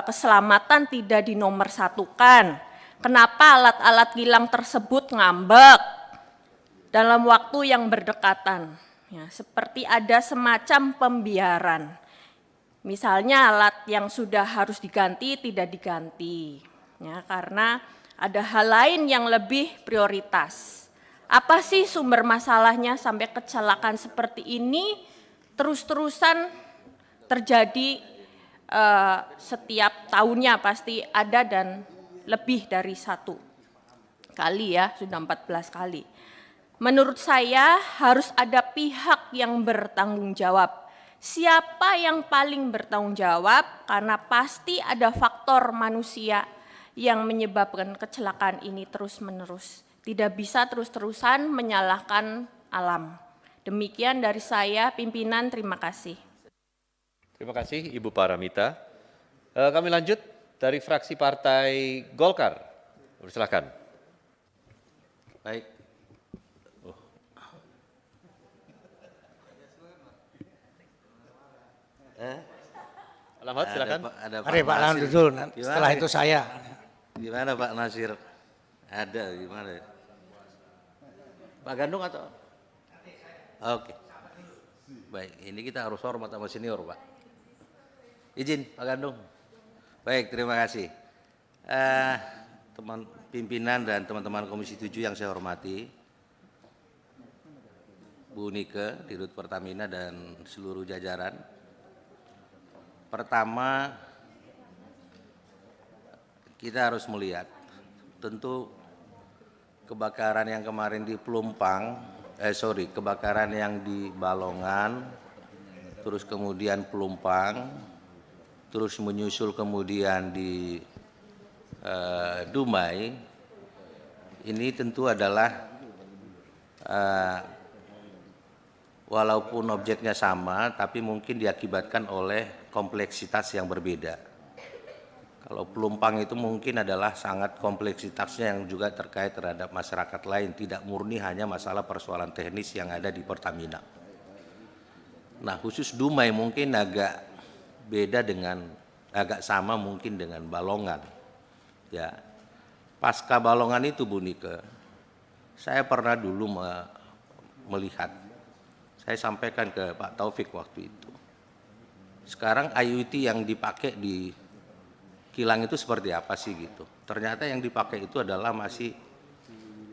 keselamatan tidak dinomorsatukan? Kenapa alat-alat kilang tersebut ngambek dalam waktu yang berdekatan? Ya, seperti ada semacam pembiaran. Misalnya alat yang sudah harus diganti tidak diganti, ya, karena ada hal lain yang lebih prioritas. Apa sih sumber masalahnya sampai kecelakaan seperti ini terus-terusan terjadi setiap tahunnya pasti ada dan lebih dari satu kali ya, sudah 14 kali. Menurut saya harus ada pihak yang bertanggung jawab. Siapa yang paling bertanggung jawab? Karena pasti ada faktor manusia yang menyebabkan kecelakaan ini terus-menerus. Tidak bisa terus-terusan menyalahkan alam. Demikian dari saya, pimpinan, terima kasih. Terima kasih Ibu Paramita. Kami lanjut dari fraksi Partai Golkar. Silakan. Baik. Alamat silakan. Ada Mari Pak Lawan Nasir. dulu, Gimana setelah nih? itu saya. Gimana Pak Nasir? Ada gimana? Pak Gandung atau? Oke. Baik, ini kita harus hormat sama senior Pak. Izin Pak Gandung. Baik, terima kasih. Teman pimpinan dan teman-teman Komisi 7 yang saya hormati, Bu Nike, Dirut Pertamina dan seluruh jajaran. Pertama, kita harus melihat, tentu kebakaran yang kemarin di Pelumpang, kebakaran yang di Balongan, terus kemudian Pelumpang, terus menyusul kemudian di Dumai, ini tentu adalah walaupun objeknya sama, tapi mungkin diakibatkan oleh kompleksitas yang berbeda. Kalau Pelumpang itu mungkin adalah sangat kompleksitasnya yang juga terkait terhadap masyarakat lain, tidak murni hanya masalah persoalan teknis yang ada di Pertamina. Nah, khusus Dumai mungkin agak beda agak sama mungkin dengan Balongan. Ya, pasca Balongan itu Bu Nike, saya pernah dulu melihat, saya sampaikan ke Pak Taufik waktu itu. Sekarang IoT yang dipakai di kilang itu seperti apa sih gitu. Ternyata yang dipakai itu adalah masih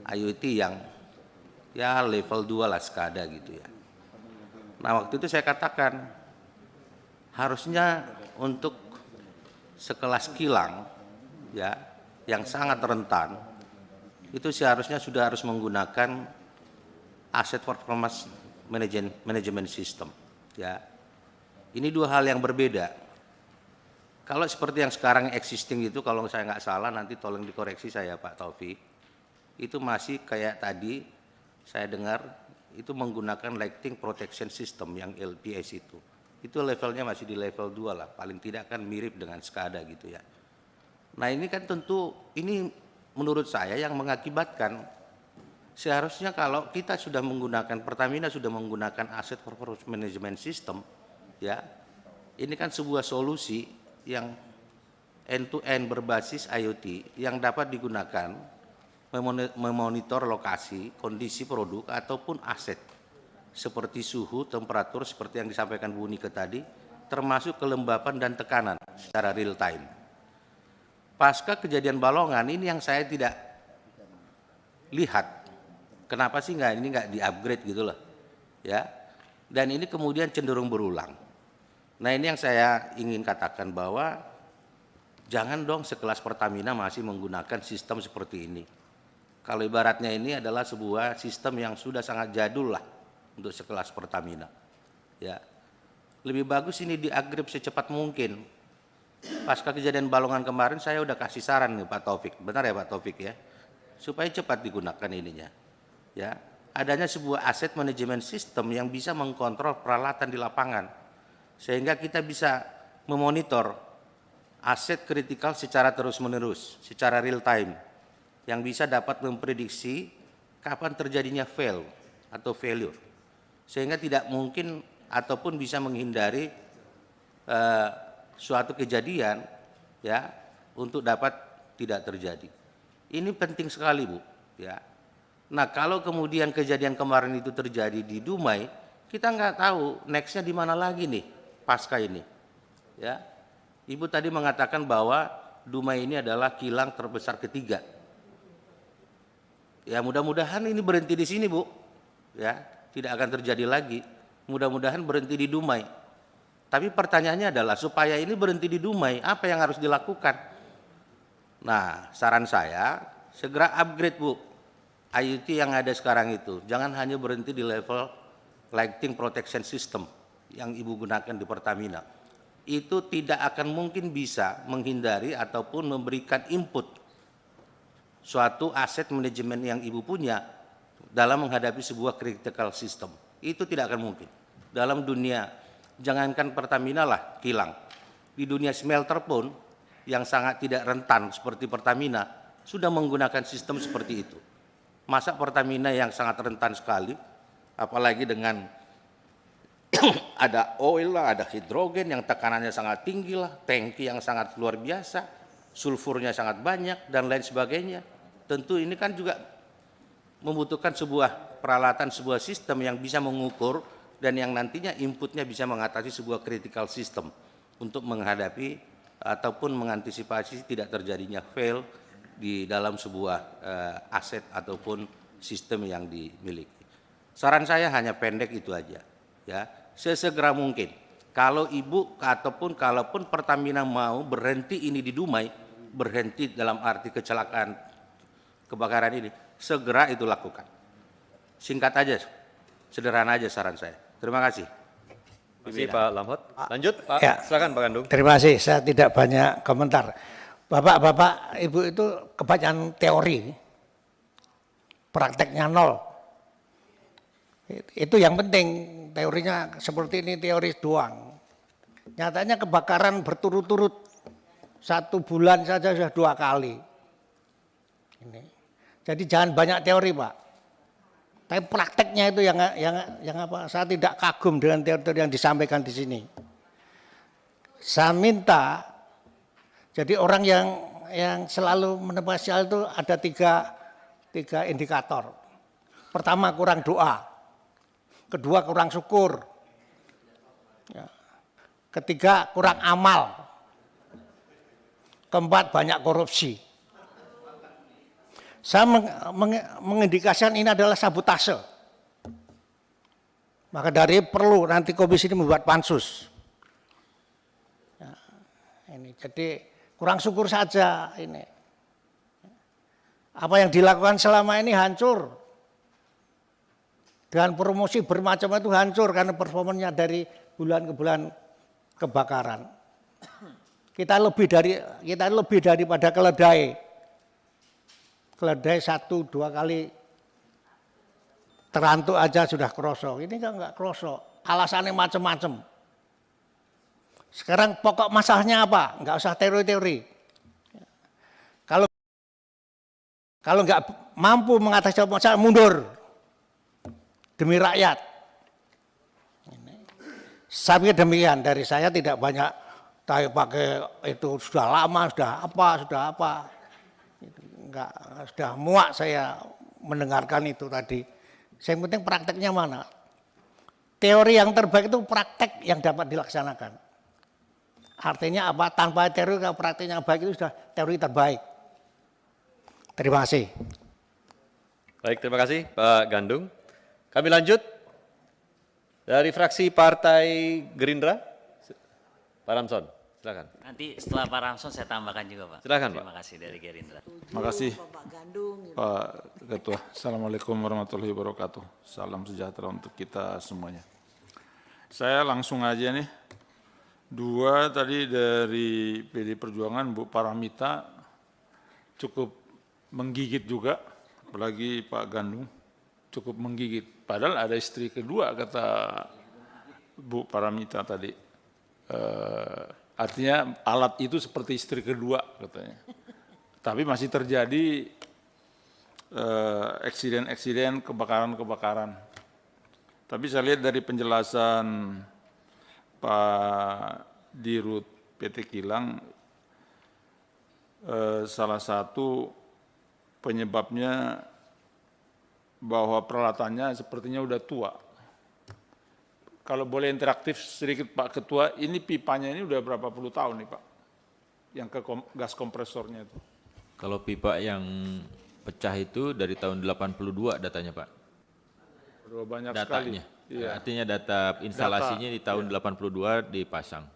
IoT yang ya level 2 lah SCADA gitu ya. Nah waktu itu saya katakan harusnya untuk sekelas kilang ya yang sangat rentan itu seharusnya sudah harus menggunakan asset performance management system ya. Ini dua hal yang berbeda. Kalau seperti yang sekarang existing itu, kalau saya nggak salah nanti tolong dikoreksi saya Pak Taufik, itu masih kayak tadi saya dengar itu menggunakan lighting protection system yang LPS itu. Itu levelnya masih di level 2 lah, paling tidak kan mirip dengan SCADA gitu ya. Nah ini kan tentu, ini menurut saya yang mengakibatkan seharusnya kalau kita sudah menggunakan, Pertamina sudah menggunakan asset performance management system, ya, ini kan sebuah solusi yang end-to-end berbasis IoT yang dapat digunakan memonitor lokasi, kondisi produk ataupun aset seperti suhu, temperatur seperti yang disampaikan Bu Nike tadi, termasuk kelembapan dan tekanan secara real time. Pasca kejadian Balongan ini yang saya tidak lihat, kenapa sih ini nggak di-upgrade gitu loh, ya? Dan ini kemudian cenderung berulang. Nah ini yang saya ingin katakan bahwa jangan dong sekelas Pertamina masih menggunakan sistem seperti ini. Kalau ibaratnya ini adalah sebuah sistem yang sudah sangat jadul lah untuk sekelas Pertamina. Ya, lebih bagus ini di-upgrade secepat mungkin. Pasca kejadian Balongan kemarin saya udah kasih saran nih Pak Taufik, benar ya Pak Taufik ya, supaya cepat digunakan ininya. Ya, adanya sebuah asset management system yang bisa mengkontrol peralatan di lapangan, sehingga kita bisa memonitor aset kritikal secara terus-menerus, secara real time, yang bisa dapat memprediksi kapan terjadinya fail atau failure, sehingga tidak mungkin ataupun bisa menghindari suatu kejadian ya untuk dapat tidak terjadi. Ini penting sekali Bu. Ya. Nah kalau kemudian kejadian kemarin itu terjadi di Dumai, kita nggak tahu nextnya di mana lagi nih pasca ini. Ya, Ibu tadi mengatakan bahwa Dumai ini adalah kilang terbesar ketiga. Ya mudah-mudahan ini berhenti di sini Bu. Ya, tidak akan terjadi lagi. Mudah-mudahan berhenti di Dumai. Tapi pertanyaannya adalah supaya ini berhenti di Dumai, apa yang harus dilakukan? Nah, saran saya segera upgrade Bu. IoT yang ada sekarang itu, jangan hanya berhenti di level lighting protection system yang Ibu gunakan di Pertamina. Itu tidak akan mungkin bisa menghindari ataupun memberikan input suatu aset manajemen yang Ibu punya dalam menghadapi sebuah critical system. Itu tidak akan mungkin. Dalam dunia, jangankan Pertamina lah kilang, di dunia smelter pun yang sangat tidak rentan seperti Pertamina, sudah menggunakan sistem seperti itu. Masa Pertamina yang sangat rentan sekali, apalagi dengan ada oil lah, ada hidrogen yang tekanannya sangat tinggi lah, tangki yang sangat luar biasa, sulfurnya sangat banyak, dan lain sebagainya. Tentu ini kan juga membutuhkan sebuah peralatan, sebuah sistem yang bisa mengukur dan yang nantinya inputnya bisa mengatasi sebuah critical system untuk menghadapi ataupun mengantisipasi tidak terjadinya fail di dalam sebuah aset ataupun sistem yang dimiliki. Saran saya hanya pendek itu aja, ya, sesegera mungkin. Kalau Ibu ataupun kalaupun Pertamina mau berhenti ini di Dumai, berhenti dalam arti kecelakaan kebakaran ini, segera itu lakukan. Singkat aja, sederhana aja saran saya. Terima kasih. Terima kasih Pak Lamhot. Lanjut Pak, Ya. silakan Pak Gandung. Terima kasih, saya tidak banyak komentar. Bapak-bapak, Ibu itu kebanyakan teori, prakteknya nol. Itu yang penting, teorinya seperti ini teori doang. Nyatanya kebakaran berturut-turut 1 bulan saja sudah 2 kali. Ini. Jadi jangan banyak teori, Pak. Tapi prakteknya itu yang apa? Saya tidak kagum dengan teori-teori yang disampaikan di sini. Saya minta, jadi orang yang selalu menepati hal itu ada tiga indikator. Pertama, kurang doa. Kedua, kurang syukur. Ya. Ketiga, kurang amal. Keempat, banyak korupsi. Saya mengindikasikan ini adalah sabotase. Maka dari perlu nanti komisi ini membuat pansus. Ya, ini jadi kurang syukur saja ini. Apa yang dilakukan selama ini hancur. Dengan promosi bermacam itu hancur karena performanya dari bulan ke bulan kebakaran. Kita lebih daripada keledai. Keledai 1-2 kali terantuk aja sudah krosok. Ini kan enggak krosok. Alasannya macam-macam. Sekarang pokok masalahnya apa? Enggak usah teori-teori. Kalau enggak mampu mengatasi masalah, mundur. Demi rakyat. Saya pikir demikian. Dari saya tidak banyak pakai itu sudah lama, sudah apa. Enggak, sudah muak saya mendengarkan itu tadi. Yang penting prakteknya mana. Teori yang terbaik itu praktek yang dapat dilaksanakan. Artinya apa? Tanpa teori, kalau prakteknya baik itu sudah teori terbaik. Terima kasih. Baik, terima kasih Pak Gandung. Kami lanjut dari fraksi Partai Gerindra, Pak Ramson, silakan. Nanti setelah Pak Ramson saya tambahkan juga Pak. Silakan Pak. Terima kasih dari Gerindra. Terima kasih Pak Ketua. Assalamualaikum warahmatullahi wabarakatuh. Salam sejahtera untuk kita semuanya. Saya langsung aja nih. 2 tadi dari PD Perjuangan Bu Paramita cukup menggigit juga, apalagi Pak Gandung cukup menggigit. Padahal ada istri kedua kata Bu Paramita tadi. Artinya alat itu seperti istri kedua katanya. Tapi masih terjadi eksiden-eksiden, kebakaran-kebakaran. Tapi saya lihat dari penjelasan Pak Dirut PT Kilang, salah satu penyebabnya bahwa peralatannya sepertinya udah tua. Kalau boleh interaktif sedikit Pak Ketua, ini pipanya ini udah berapa puluh tahun nih Pak? Yang ke gas kompresornya itu. Kalau pipa yang pecah itu dari tahun 82 datanya Pak. Udah banyak Datanya. sekali. Iya. Artinya data instalasinya di tahun 82 dipasang.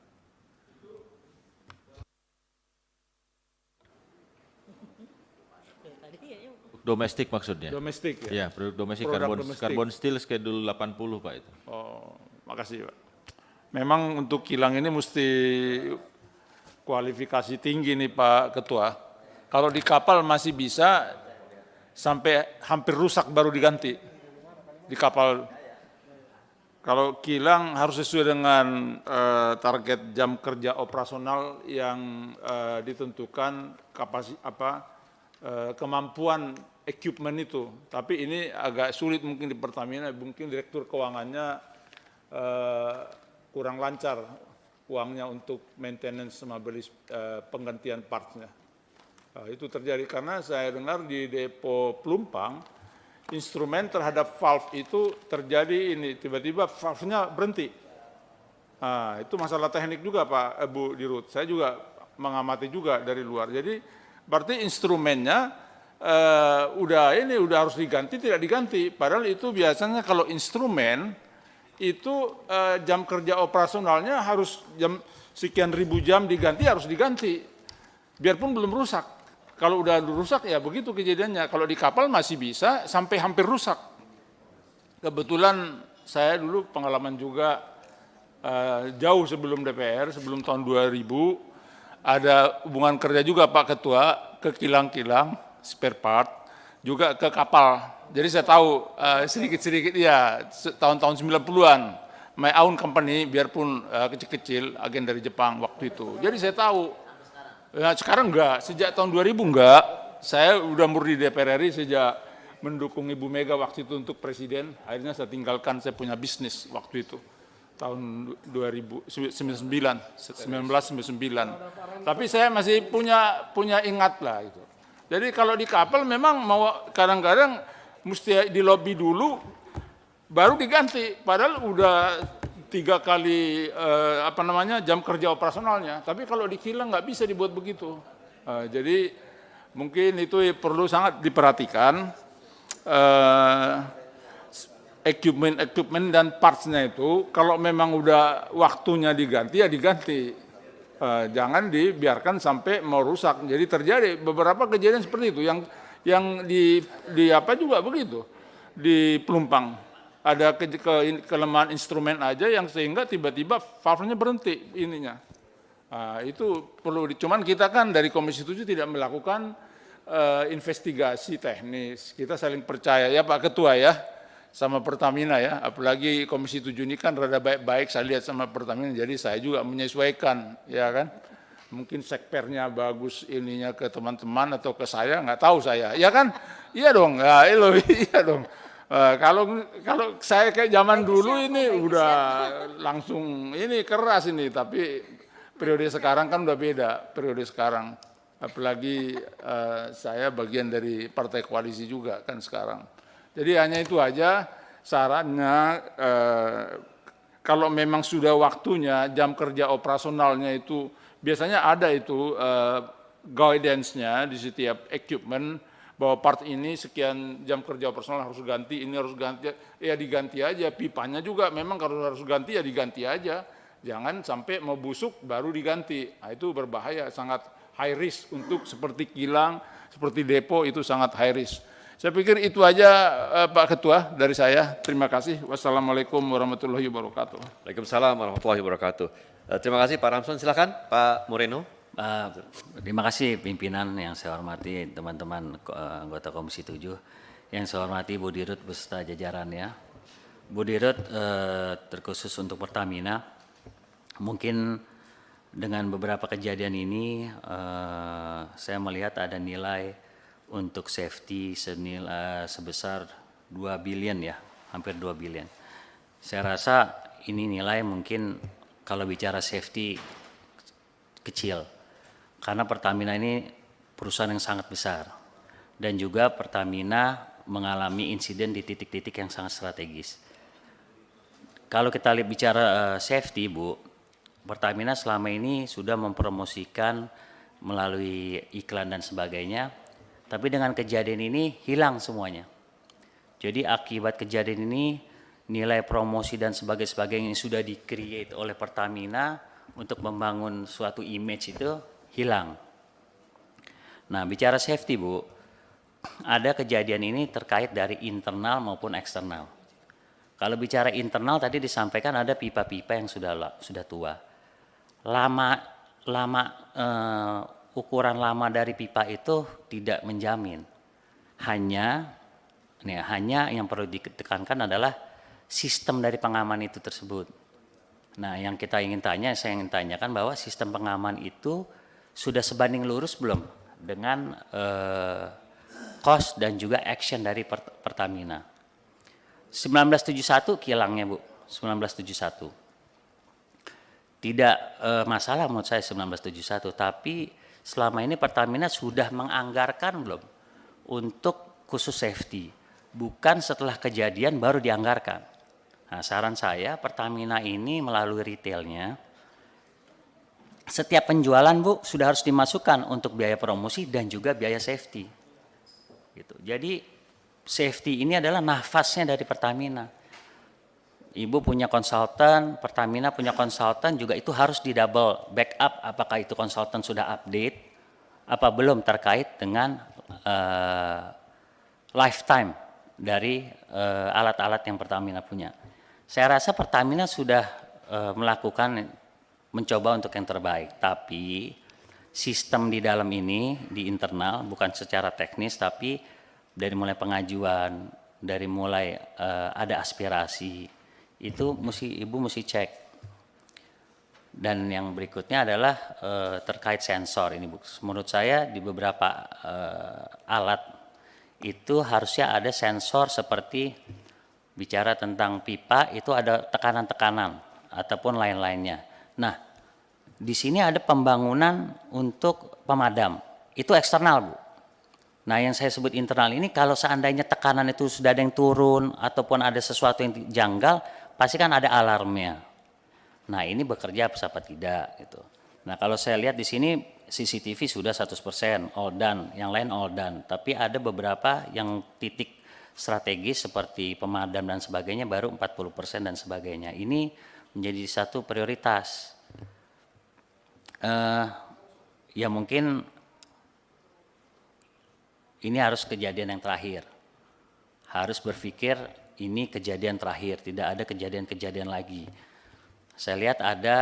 Domestik maksudnya? Domestik ya? Ya, produk domestik, Produk domestik. karbon steel schedule 80 Pak itu. Oh, makasih Pak. Memang untuk kilang ini mesti kualifikasi tinggi nih Pak Ketua. Kalau di kapal masih bisa sampai hampir rusak baru diganti. Di kapal. Kalau kilang harus sesuai dengan target jam kerja operasional yang ditentukan kemampuan equipment itu. Tapi ini agak sulit mungkin di Pertamina, mungkin direktur keuangannya kurang lancar uangnya untuk maintenance sama beli penggantian partsnya. Itu terjadi karena saya dengar di depo Pelumpang, instrumen terhadap valve itu terjadi ini, tiba-tiba valve-nya berhenti. Nah, itu masalah teknik juga Pak Bu Dirut. Saya juga mengamati juga dari luar. Jadi berarti instrumennya udah harus diganti, tidak diganti. Padahal itu biasanya kalau instrumen itu jam kerja operasionalnya harus jam sekian ribu jam diganti, harus diganti. Biarpun belum rusak. Kalau udah rusak ya begitu kejadiannya. Kalau di kapal masih bisa sampai hampir rusak. Kebetulan saya dulu pengalaman juga jauh sebelum DPR, sebelum tahun 2000, ada hubungan kerja juga Pak Ketua ke kilang-kilang, spare part, juga ke kapal. Jadi saya tahu sedikit-sedikit ya, tahun-tahun 90-an, my own company, biarpun kecil-kecil, agen dari Jepang waktu itu. Jadi saya tahu. Ya, sekarang enggak, sejak tahun 2000 enggak. Saya udah murni DPR RI sejak mendukung Ibu Mega waktu itu untuk presiden. Akhirnya saya tinggalkan, saya punya bisnis waktu itu. Tahun 1999. Tapi saya masih punya ingat lah itu. Jadi kalau di kapal memang mau kadang-kadang mesti di lobby dulu baru diganti. Padahal udah 3 kali jam kerja operasionalnya. Tapi kalau di kilang nggak bisa dibuat begitu. Jadi mungkin itu perlu sangat diperhatikan. Equipment dan partsnya itu kalau memang udah waktunya diganti ya diganti. Jangan dibiarkan sampai mau rusak. Jadi terjadi beberapa kejadian seperti itu yang di apa juga begitu di Pelumpang. Ada kelemahan instrumen aja yang sehingga tiba-tiba valve-nya berhenti ininya. Itu perlu, cuman kita kan dari Komisi 7 tidak melakukan investigasi teknis. Kita saling percaya ya Pak Ketua ya, sama Pertamina ya. Apalagi Komisi 7 ini kan rada baik-baik saya lihat sama Pertamina, jadi saya juga menyesuaikan ya kan. Mungkin sekpernya bagus ininya ke teman-teman atau ke saya, nggak tahu saya. Ya kan? Iya dong, iya dong. Kalau saya kayak zaman dulu ini udah langsung ini keras ini, tapi periode sekarang kan udah beda periode sekarang. Apalagi saya bagian dari partai koalisi juga kan sekarang. Jadi hanya itu aja sarannya. Kalau memang sudah waktunya jam kerja operasionalnya itu biasanya ada itu guidance-nya di setiap equipment. Bahwa part ini sekian jam kerja operasional harus ganti, ini harus ganti, ya diganti aja. Pipanya juga memang kalau harus ganti ya diganti aja. Jangan sampai mau busuk baru diganti. Nah, itu berbahaya, sangat high risk untuk seperti kilang, seperti depo itu sangat high risk. Saya pikir itu aja Pak Ketua dari saya. Terima kasih. Wassalamualaikum warahmatullahi wabarakatuh. Waalaikumsalam warahmatullahi wabarakatuh. Terima kasih Pak Ramson. Silakan Pak Moreno. Terima kasih pimpinan yang saya hormati, teman-teman anggota Komisi 7, yang saya hormati Bu Dirut beserta jajarannya. Bu Dirut terkhusus untuk Pertamina, mungkin dengan beberapa kejadian ini saya melihat ada nilai untuk safety sebesar 2 billion ya, hampir 2 billion. Saya rasa ini nilai mungkin kalau bicara safety kecil. Karena Pertamina ini perusahaan yang sangat besar dan juga Pertamina mengalami insiden di titik-titik yang sangat strategis. Kalau kita lihat bicara safety, Bu, Pertamina selama ini sudah mempromosikan melalui iklan dan sebagainya, tapi dengan kejadian ini hilang semuanya. Jadi akibat kejadian ini nilai promosi dan sebagainya yang sudah di-create oleh Pertamina untuk membangun suatu image itu hilang. Nah, bicara safety, Bu, ada kejadian ini terkait dari internal maupun eksternal. Kalau bicara internal tadi disampaikan ada pipa-pipa yang sudah tua. Ukuran lama dari pipa itu tidak menjamin. Hanya yang perlu ditekankan adalah sistem dari pengaman itu tersebut. Nah, yang saya ingin tanyakan bahwa sistem pengaman itu sudah sebanding lurus belum dengan cost dan juga action dari Pertamina. 1971 kilangnya Bu, 1971. Tidak masalah menurut saya 1971, tapi selama ini Pertamina sudah menganggarkan belum untuk khusus safety, bukan setelah kejadian baru dianggarkan. Nah, saran saya Pertamina ini melalui retailnya, setiap penjualan Bu sudah harus dimasukkan untuk biaya promosi dan juga biaya safety. Gitu. Jadi safety ini adalah nafasnya dari Pertamina. Ibu punya konsultan, Pertamina punya konsultan, juga itu harus di double backup apakah itu konsultan sudah update, apa belum terkait dengan lifetime dari alat-alat yang Pertamina punya. Saya rasa Pertamina sudah mencoba untuk yang terbaik, tapi sistem di dalam ini, di internal, bukan secara teknis, tapi dari mulai pengajuan, dari mulai ada aspirasi, itu Ibu mesti cek. Dan yang berikutnya adalah terkait sensor ini Bu. Menurut saya di beberapa alat itu harusnya ada sensor seperti bicara tentang pipa, itu ada tekanan-tekanan ataupun lain-lainnya. Nah, di sini ada pembangunan untuk pemadam, itu eksternal Bu. Nah, yang saya sebut internal ini kalau seandainya tekanan itu sudah ada yang turun ataupun ada sesuatu yang janggal, pasti kan ada alarmnya. Nah, ini bekerja apa tidak gitu. Nah, kalau saya lihat di sini CCTV sudah 100% all done, yang lain all done. Tapi ada beberapa yang titik strategis seperti pemadam dan sebagainya baru 40% dan sebagainya. Ini menjadi satu prioritas. Ya mungkin ini harus kejadian yang terakhir. Harus berpikir ini kejadian terakhir, tidak ada kejadian-kejadian lagi. Saya lihat ada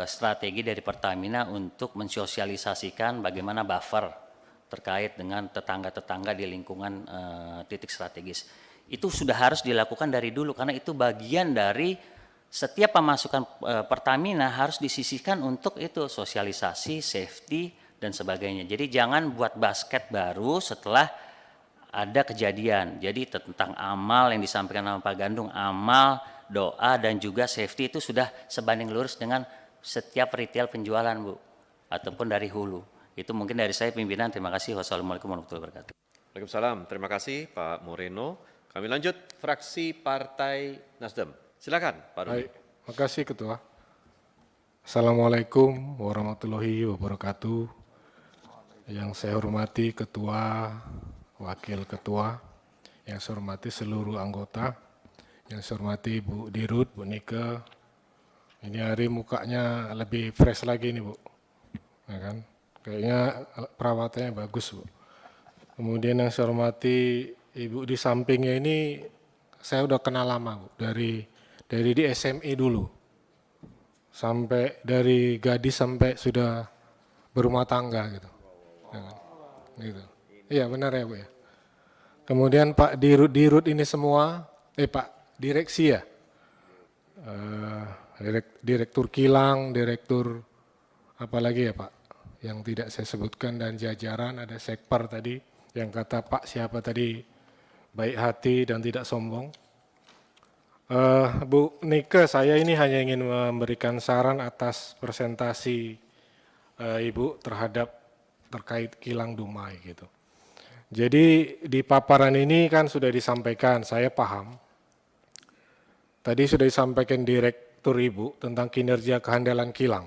strategi dari Pertamina untuk mensosialisasikan bagaimana buffer terkait dengan tetangga-tetangga di lingkungan titik strategis. Itu sudah harus dilakukan dari dulu karena itu bagian dari setiap pemasukan Pertamina harus disisihkan untuk itu sosialisasi, safety dan sebagainya. Jadi jangan buat basket baru setelah ada kejadian. Jadi tentang amal yang disampaikan sama Pak Gandung, amal, doa dan juga safety itu sudah sebanding lurus dengan setiap retail penjualan Bu, ataupun dari hulu. Itu mungkin dari saya pimpinan. Terima kasih. Wassalamualaikum warahmatullahi wabarakatuh. Waalaikumsalam. Terima kasih Pak Moreno. Kami lanjut fraksi Partai Nasdem. Silakan Pak Rudi. Baik, terima kasih Ketua. Assalamualaikum warahmatullahi wabarakatuh. Yang saya hormati Ketua, Wakil Ketua, yang saya hormati seluruh anggota, yang saya hormati Bu Dirut, Bu Nike. Ini hari mukanya lebih fresh lagi nih Bu, ya kan? Kayaknya perawatannya bagus Bu. Kemudian yang saya hormati Ibu di sampingnya ini, saya udah kenal lama Bu, dari di SME dulu, sampai dari gadis sampai sudah berumah tangga gitu. Ya kan? Gitu. Iya benar ya Bu ya. Kemudian Pak Dirut ini semua, Pak Direksi ya, Direktur Kilang, Direktur apalagi ya Pak, yang tidak saya sebutkan dan jajaran, ada Sekpar tadi, yang kata Pak siapa tadi, baik hati dan tidak sombong. Bu Nike, saya ini hanya ingin memberikan saran atas presentasi Ibu terkait kilang Dumai gitu. Jadi di paparan ini kan sudah disampaikan, saya paham. Tadi sudah disampaikan Direktur Ibu tentang kinerja kehandalan kilang.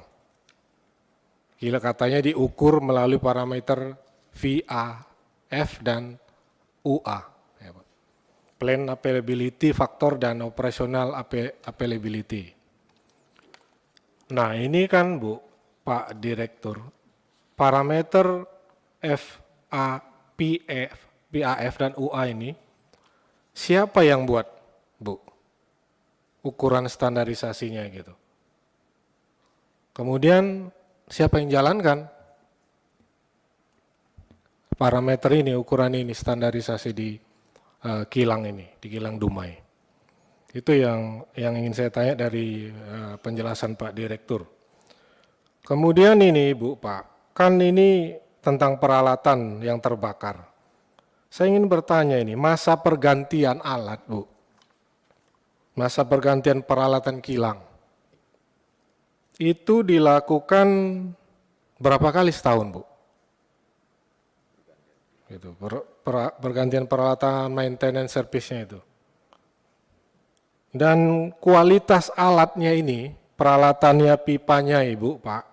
Kilang katanya diukur melalui parameter VAF dan UA. Plan availability factor dan operational availability. Nah ini kan Bu, Pak Direktur, parameter PAF dan UA ini siapa yang buat Bu? Ukuran standarisasinya gitu. Kemudian siapa yang jalankan parameter ini, ukuran ini, standarisasi di kilang ini, di kilang Dumai. Itu yang ingin saya tanya dari penjelasan Pak Direktur. Kemudian ini Bu Pak, kan ini tentang peralatan yang terbakar. Saya ingin bertanya ini, masa pergantian alat, Bu. Masa pergantian peralatan kilang. Itu dilakukan berapa kali setahun, Bu? Itu pergantian peralatan maintenance service-nya itu. Dan kualitas alatnya ini, peralatannya, pipanya, Ibu, Pak,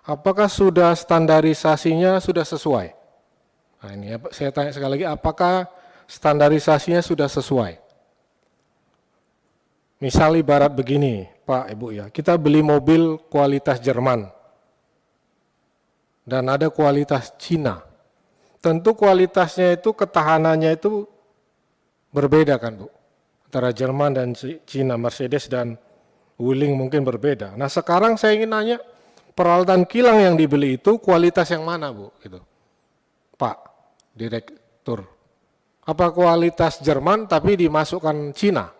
apakah sudah standarisasinya sudah sesuai? Nah ini saya tanya sekali lagi, apakah standarisasinya sudah sesuai? Misal ibarat begini, Pak, Ibu ya, kita beli mobil kualitas Jerman dan ada kualitas Cina. Tentu kualitasnya itu, ketahanannya itu berbeda kan, Bu? Antara Jerman dan Cina, Mercedes dan Wuling mungkin berbeda. Nah sekarang saya ingin nanya, peralatan kilang yang dibeli itu kualitas yang mana, Bu? Gitu. Pak Direktur, apa kualitas Jerman tapi dimasukkan Cina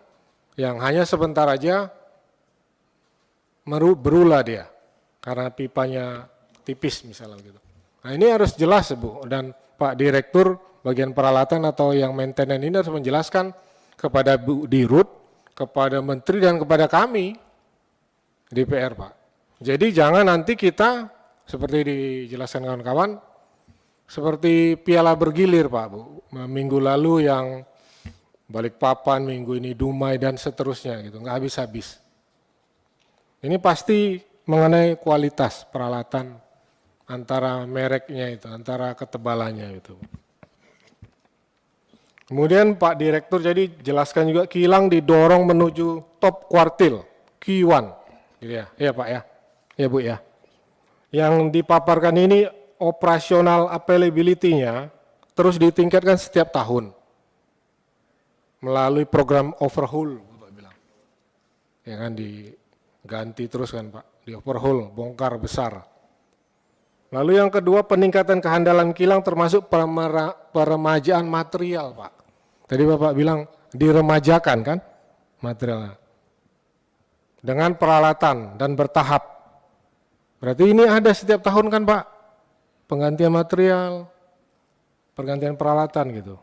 yang hanya sebentar aja berulah dia karena pipanya tipis misalnya gitu. Nah ini harus jelas, Bu, dan Pak Direktur bagian peralatan atau yang maintenance ini harus menjelaskan kepada Bu Dirut, kepada Menteri dan kepada kami DPR, Pak. Jadi jangan nanti kita seperti dijelaskan kawan-kawan seperti piala bergilir, Pak, Bu. Minggu lalu yang Balikpapan, minggu ini Dumai dan seterusnya gitu, nggak habis-habis. Ini pasti mengenai kualitas peralatan antara mereknya itu, antara ketebalannya itu. Kemudian Pak Direktur jadi jelaskan juga kilang didorong menuju top quartile, Q1. Gitu ya, iya Pak ya, ya Bu ya. Yang dipaparkan ini operasional availability-nya terus ditingkatkan setiap tahun melalui program overhaul, Bapak bilang. Ya kan diganti terus kan Pak, di overhaul, bongkar besar. Lalu yang kedua peningkatan kehandalan kilang termasuk peremajaan material, Pak. Tadi Bapak bilang diremajakan kan materialnya. Dengan peralatan dan bertahap. Berarti ini ada setiap tahun kan Pak? Penggantian material, pergantian peralatan gitu.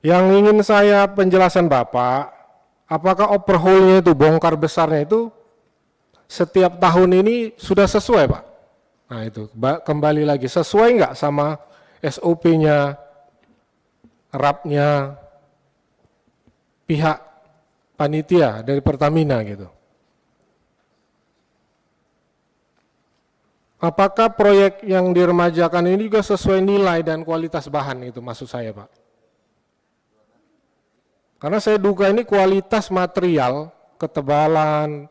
Yang ingin saya penjelasan Bapak, apakah overhaul-nya itu, bongkar besarnya itu setiap tahun ini sudah sesuai Pak? Nah itu, kembali lagi, sesuai nggak sama SOP-nya, RAP-nya, pihak panitia dari Pertamina gitu. Apakah proyek yang diremajakan ini juga sesuai nilai dan kualitas bahan itu maksud saya Pak? Karena saya duga ini kualitas material, ketebalan,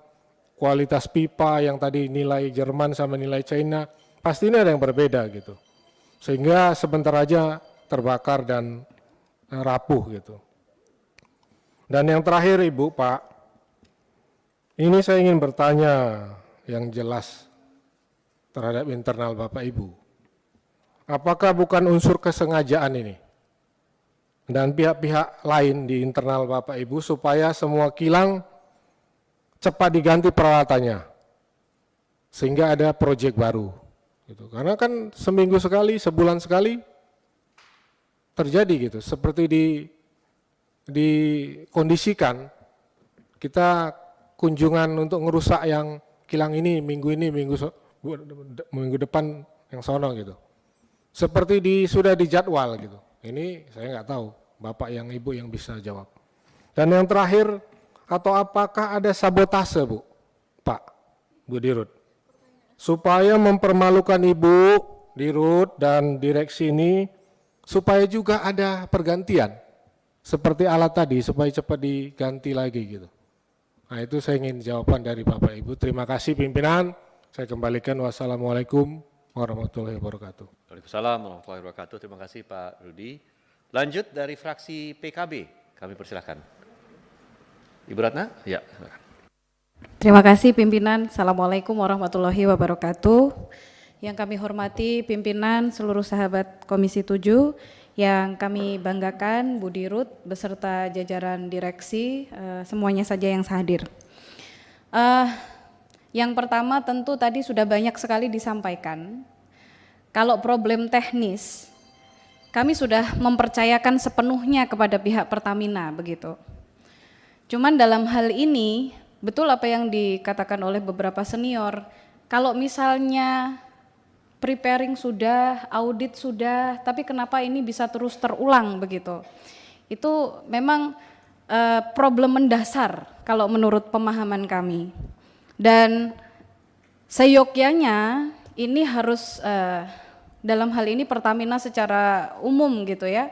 kualitas pipa yang tadi nilai Jerman sama nilai China, pasti ini ada yang berbeda gitu. Sehingga sebentar aja terbakar dan rapuh gitu. Dan yang terakhir Ibu, Pak, ini saya ingin bertanya yang jelas terhadap internal Bapak Ibu. Apakah bukan unsur kesengajaan ini? Dan pihak-pihak lain di internal Bapak Ibu supaya semua kilang cepat diganti peralatannya sehingga ada proyek baru gitu. Karena kan seminggu sekali, sebulan sekali terjadi gitu, seperti dikondisikan kita kunjungan untuk ngerusak yang kilang ini, minggu depan yang sono gitu, seperti sudah dijadwal gitu. Ini saya nggak tahu, Bapak yang Ibu yang bisa jawab. Dan yang terakhir, atau apakah ada sabotase Bu, Pak, Bu Dirut, supaya mempermalukan Ibu Dirut dan direksi ini, supaya juga ada pergantian, seperti alat tadi, supaya cepat diganti lagi gitu. Nah itu saya ingin jawaban dari Bapak Ibu. Terima kasih pimpinan, saya kembalikan. Wassalamualaikum warahmatullahi wabarakatuh. Waalaikumsalam warahmatullahi wabarakatuh. Terima kasih Pak Rudi. Lanjut dari fraksi PKB, kami persilahkan. Ibu Ratna? Ya. Terima kasih pimpinan. Assalamualaikum warahmatullahi wabarakatuh. Yang kami hormati pimpinan seluruh sahabat Komisi 7, yang kami banggakan Bu Dirut beserta jajaran direksi, semuanya saja yang hadir. Yang pertama tentu tadi sudah banyak sekali disampaikan. kalau problem teknis, kami sudah mempercayakan sepenuhnya kepada pihak Pertamina begitu. Cuman dalam hal ini, betul apa yang dikatakan oleh beberapa senior, kalau misalnya preparing sudah, audit sudah, tapi kenapa ini bisa terus terulang begitu. Itu memang problem mendasar kalau menurut pemahaman kami. Dan seyogyanya ini harus dalam hal ini Pertamina secara umum gitu ya,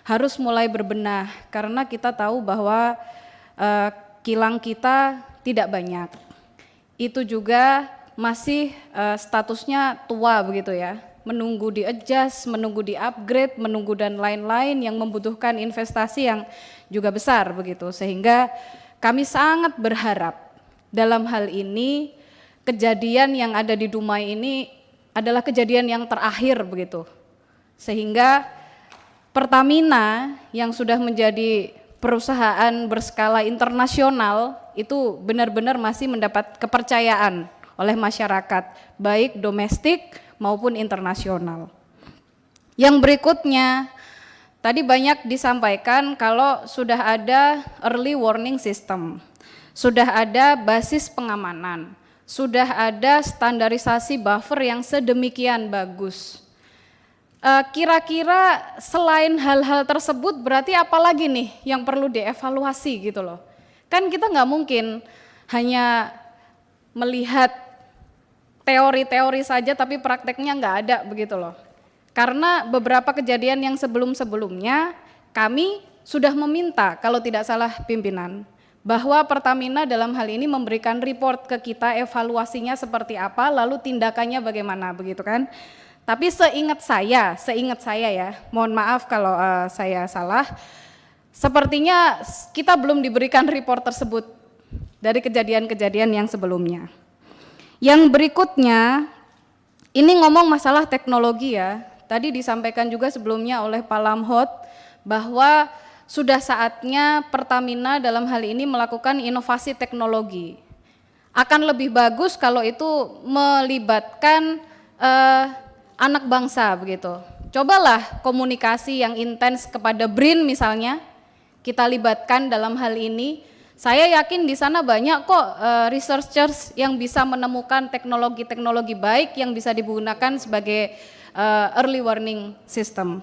harus mulai berbenah karena kita tahu bahwa kilang kita tidak banyak. Itu juga masih statusnya tua begitu ya, menunggu di-adjust, menunggu di-upgrade, menunggu dan lain-lain yang membutuhkan investasi yang juga besar begitu. Sehingga kami sangat berharap dalam hal ini kejadian yang ada di Dumai ini adalah kejadian yang terakhir begitu. Sehingga Pertamina yang sudah menjadi perusahaan berskala internasional itu benar-benar masih mendapat kepercayaan oleh masyarakat, baik domestik maupun internasional. Yang berikutnya, tadi banyak disampaikan kalau sudah ada early warning system, sudah ada basis pengamanan, sudah ada standarisasi buffer yang sedemikian bagus. Kira-kira selain hal-hal tersebut berarti apa lagi nih yang perlu dievaluasi gitu loh. Kan kita nggak mungkin hanya melihat teori-teori saja tapi prakteknya nggak ada begitu loh. Karena beberapa kejadian yang sebelum-sebelumnya kami sudah meminta kalau tidak salah pimpinan bahwa Pertamina dalam hal ini memberikan report ke kita evaluasinya seperti apa lalu tindakannya bagaimana begitu kan. Tapi seingat saya ya, mohon maaf kalau saya salah, sepertinya kita belum diberikan report tersebut dari kejadian-kejadian yang sebelumnya. Yang berikutnya, ini ngomong masalah teknologi ya, tadi disampaikan juga sebelumnya oleh Pak Lamhot bahwa sudah saatnya Pertamina dalam hal ini melakukan inovasi teknologi. Akan lebih bagus kalau itu melibatkan anak bangsa begitu. Cobalah komunikasi yang intens kepada BRIN misalnya, kita libatkan dalam hal ini. Saya yakin di sana banyak kok researchers yang bisa menemukan teknologi-teknologi baik yang bisa digunakan sebagai early warning system.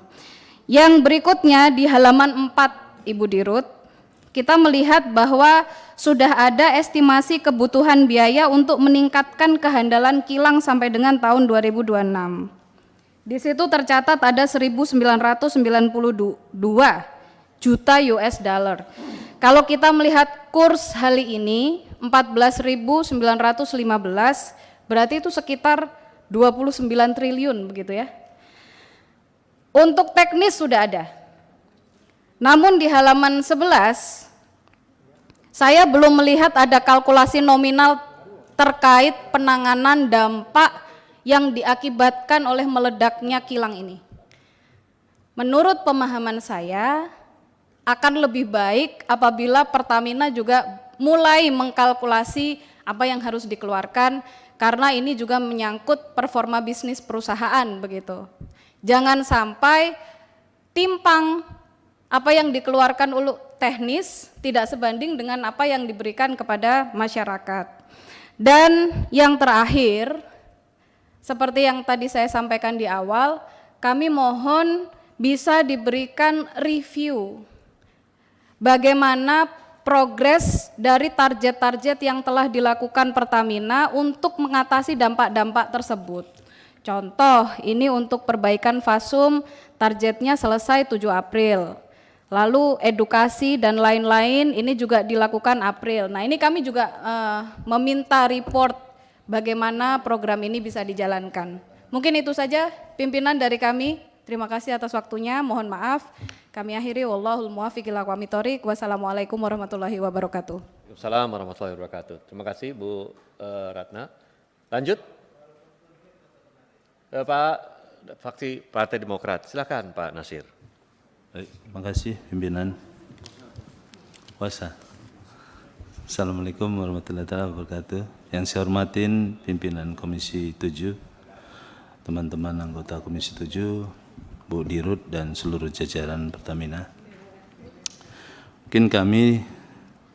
Yang berikutnya di halaman 4 Ibu Dirut, kita melihat bahwa sudah ada estimasi kebutuhan biaya untuk meningkatkan kehandalan kilang sampai dengan tahun 2026. Di situ tercatat ada 1.992 juta US dollar. Kalau kita melihat kurs hari ini 14.915 berarti itu sekitar 29 triliun begitu ya. Untuk teknis sudah ada. Namun di halaman 11 saya belum melihat ada kalkulasi nominal terkait penanganan dampak yang diakibatkan oleh meledaknya kilang ini. Menurut pemahaman saya, akan lebih baik apabila Pertamina juga mulai mengkalkulasi apa yang harus dikeluarkan, karena ini juga menyangkut performa bisnis perusahaan begitu. Jangan sampai timpang apa yang dikeluarkan oleh teknis tidak sebanding dengan apa yang diberikan kepada masyarakat. Dan yang terakhir, seperti yang tadi saya sampaikan di awal, kami mohon bisa diberikan review bagaimana progres dari target-target yang telah dilakukan Pertamina untuk mengatasi dampak-dampak tersebut. Contoh, ini untuk perbaikan fasum targetnya selesai 7 April. Lalu edukasi dan lain-lain ini juga dilakukan April. Nah, ini kami juga meminta report bagaimana program ini bisa dijalankan. Mungkin itu saja pimpinan dari kami. Terima kasih atas waktunya. Mohon maaf. Kami akhiri. Wallahul muwaffiq ila aqwamit thoriq. Wassalamualaikum warahmatullahi wabarakatuh. Waalaikumsalam warahmatullahi wabarakatuh. Terima kasih Bu Ratna. Lanjut. Pak fraksi Partai Demokrat. Silakan Pak Nasir. Baik, terima kasih pimpinan. Puasa. Assalamualaikum warahmatullahi wabarakatuh. Yang saya hormatin pimpinan Komisi 7, teman-teman anggota Komisi 7, Bu Dirut dan seluruh jajaran Pertamina. Mungkin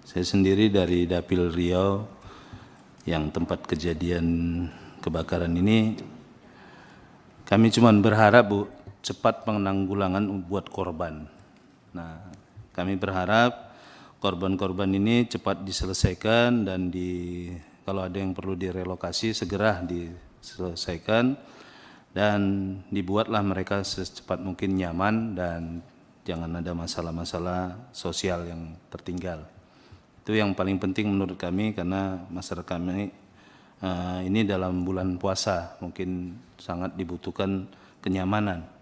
saya sendiri dari Dapil Riau yang tempat kejadian kebakaran ini, kami cuma berharap Bu, cepat penanggulangan buat korban. Nah, kami berharap korban-korban ini cepat diselesaikan dan kalau ada yang perlu direlokasi segera diselesaikan dan dibuatlah mereka secepat mungkin nyaman dan jangan ada masalah-masalah sosial yang tertinggal. Itu yang paling penting menurut kami karena masyarakat kami ini dalam bulan puasa mungkin sangat dibutuhkan kenyamanan.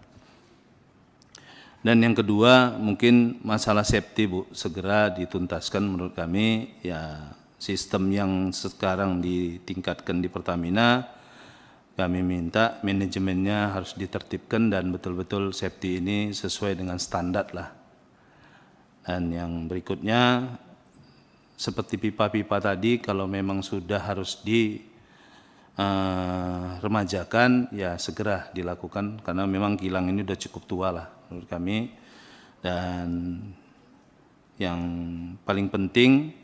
Dan yang kedua mungkin masalah safety Bu, segera dituntaskan menurut kami. Ya sistem yang sekarang ditingkatkan di Pertamina, kami minta manajemennya harus ditertibkan dan betul-betul safety ini sesuai dengan standar lah. Dan yang berikutnya, seperti pipa-pipa tadi, kalau memang sudah harus diremajakan, ya segera dilakukan, karena memang kilang ini sudah cukup tua lah menurut kami. Dan yang paling penting,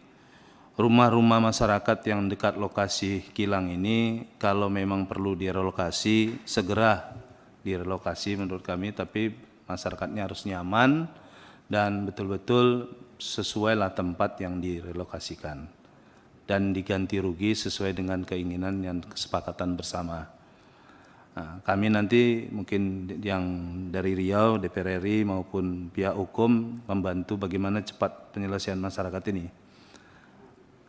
rumah-rumah masyarakat yang dekat lokasi kilang ini kalau memang perlu direlokasi, segera direlokasi menurut kami, tapi masyarakatnya harus nyaman dan betul-betul sesuai lah tempat yang direlokasikan dan diganti rugi sesuai dengan keinginan dan kesepakatan bersama. Nah, kami nanti mungkin yang dari Riau, DPR RI maupun pihak hukum membantu bagaimana cepat penyelesaian masyarakat ini.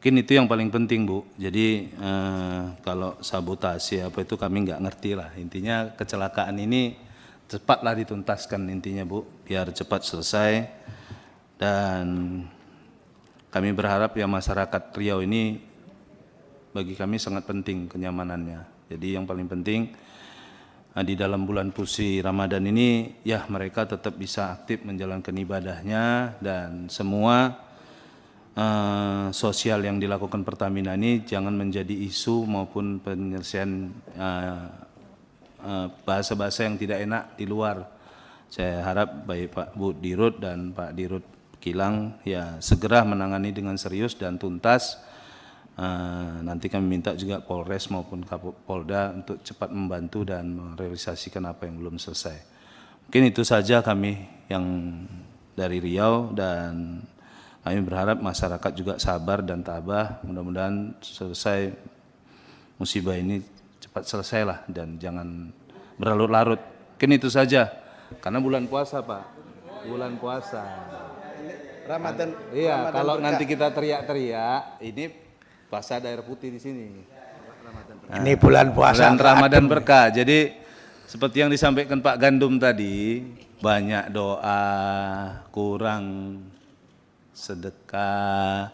Mungkin itu yang paling penting Bu, jadi kalau sabotase apa itu kami nggak ngerti lah, intinya kecelakaan ini cepatlah dituntaskan intinya Bu, biar cepat selesai. Dan kami berharap ya masyarakat Riau ini bagi kami sangat penting kenyamanannya, jadi yang paling penting di dalam bulan puisi Ramadan ini ya mereka tetap bisa aktif menjalankan ibadahnya dan semua sosial yang dilakukan Pertamina ini jangan menjadi isu maupun penyelesaian bahasa-bahasa yang tidak enak di luar. Saya harap baik Pak Bu Dirut dan Pak Dirut Kilang ya segera menangani dengan serius dan tuntas. Nanti kami minta juga Polres maupun Kapolda untuk cepat membantu dan merealisasikan apa yang belum selesai. Mungkin itu saja kami yang dari Riau, dan kami berharap masyarakat juga sabar dan tabah, mudah-mudahan selesai musibah ini cepat selesai lah dan jangan berlarut-larut. Mungkin itu saja, karena bulan puasa Pak, bulan puasa. Ramadan. Iya, Ramadan kalau berkah. nanti kita teriak-teriak, ini puasa air putih di sini. Ini bulan puasa. Bulan Ramadan berkah. Jadi seperti yang disampaikan Pak Gandum tadi, banyak doa, kurang sedekah,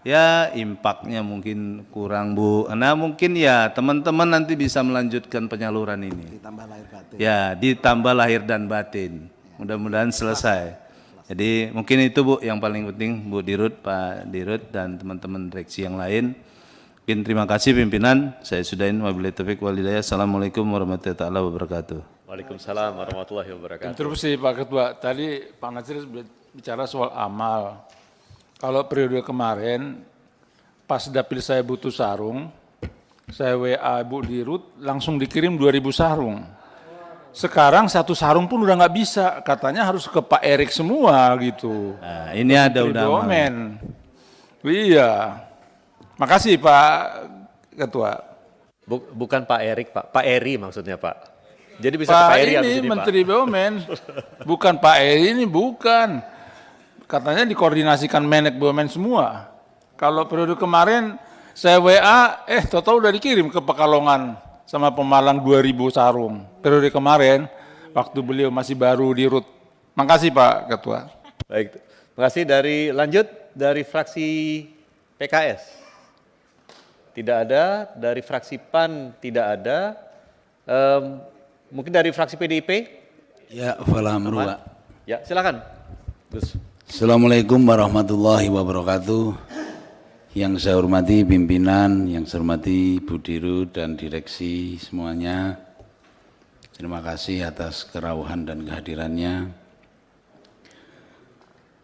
ya impaknya mungkin kurang Bu. Nah mungkin ya teman-teman nanti bisa melanjutkan penyaluran ini. Ditambah lahir batin. Ya ditambah lahir dan batin. Mudah-mudahan selesai. Jadi mungkin itu Bu yang paling penting Bu Dirut, Pak Dirut dan teman-teman direksi yang lain. Mungkin terima kasih pimpinan. Saya sudahin wabillahi taufiq wal hidayah. Assalamualaikum warahmatullahi wabarakatuh. Waalaikumsalam warahmatullahi wabarakatuh. Interupsi Pak Ketua, tadi Pak Nasir bicara soal amal. Kalau periode kemarin, pas dapil saya butuh sarung, saya WA Bu Dirut, langsung dikirim 2.000 sarung. Sekarang 1 sarung pun udah nggak bisa, katanya harus ke Pak Erik semua gitu. Nah, ini ada udah BUMN. Iya, makasih Pak Ketua. Bukan Pak Erik Pak, Pak Eri maksudnya Pak. Jadi bisa ke Pak Eri ini Pak. Menteri BUMN, bukan Pak Eri ini bukan. Katanya dikoordinasikan Menek BUMN semua. Kalau periode kemarin saya WA, total udah dikirim ke Pekalongan sama Pemalang 2.000 sarung. Periode kemarin, waktu beliau masih baru di RUT. Makasih Pak Ketua. Baik, makasih. Lanjut dari fraksi PKS. Tidak ada, dari fraksi PAN tidak ada. Mungkin dari fraksi PDIP? Ya, Alhamdulillah. Ya, silakan. Gus. Assalamualaikum warahmatullahi wabarakatuh. Yang saya hormati pimpinan, yang saya hormati Bu Dirut dan direksi semuanya. Terima kasih atas kerauhan dan kehadirannya.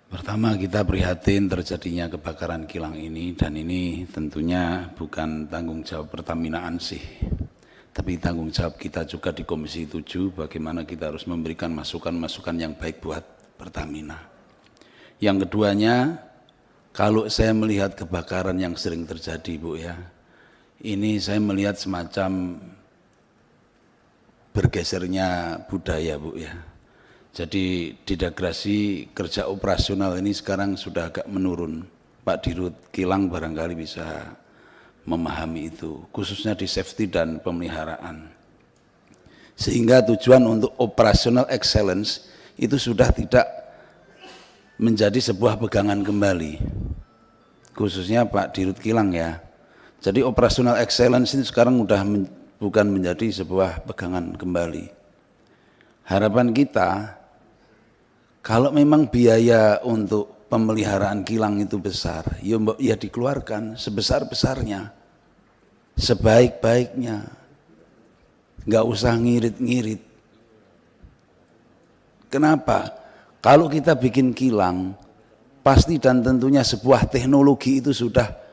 Pertama, kita prihatin terjadinya kebakaran kilang ini, dan ini tentunya bukan tanggung jawab Pertamina Ansih, tapi tanggung jawab kita juga di Komisi 7, bagaimana kita harus memberikan masukan-masukan yang baik buat Pertamina. Yang keduanya, kalau saya melihat kebakaran yang sering terjadi, Bu ya, ini saya melihat semacam bergesernya budaya, Bu ya. Jadi didagrasi kerja operasional ini sekarang sudah agak menurun. Pak Dirut Kilang barangkali bisa memahami itu, khususnya di safety dan pemeliharaan. Sehingga tujuan untuk operational excellence itu sudah tidak menjadi sebuah pegangan kembali. Khususnya Pak Dirut Kilang ya. Jadi operational excellence itu sekarang sudah bukan menjadi sebuah pegangan kembali. Harapan kita, kalau memang biaya untuk pemeliharaan kilang itu besar, ya dikeluarkan sebesar-besarnya, sebaik-baiknya, nggak usah ngirit-ngirit. Kenapa? Kalau kita bikin kilang, pasti dan tentunya sebuah teknologi itu sudah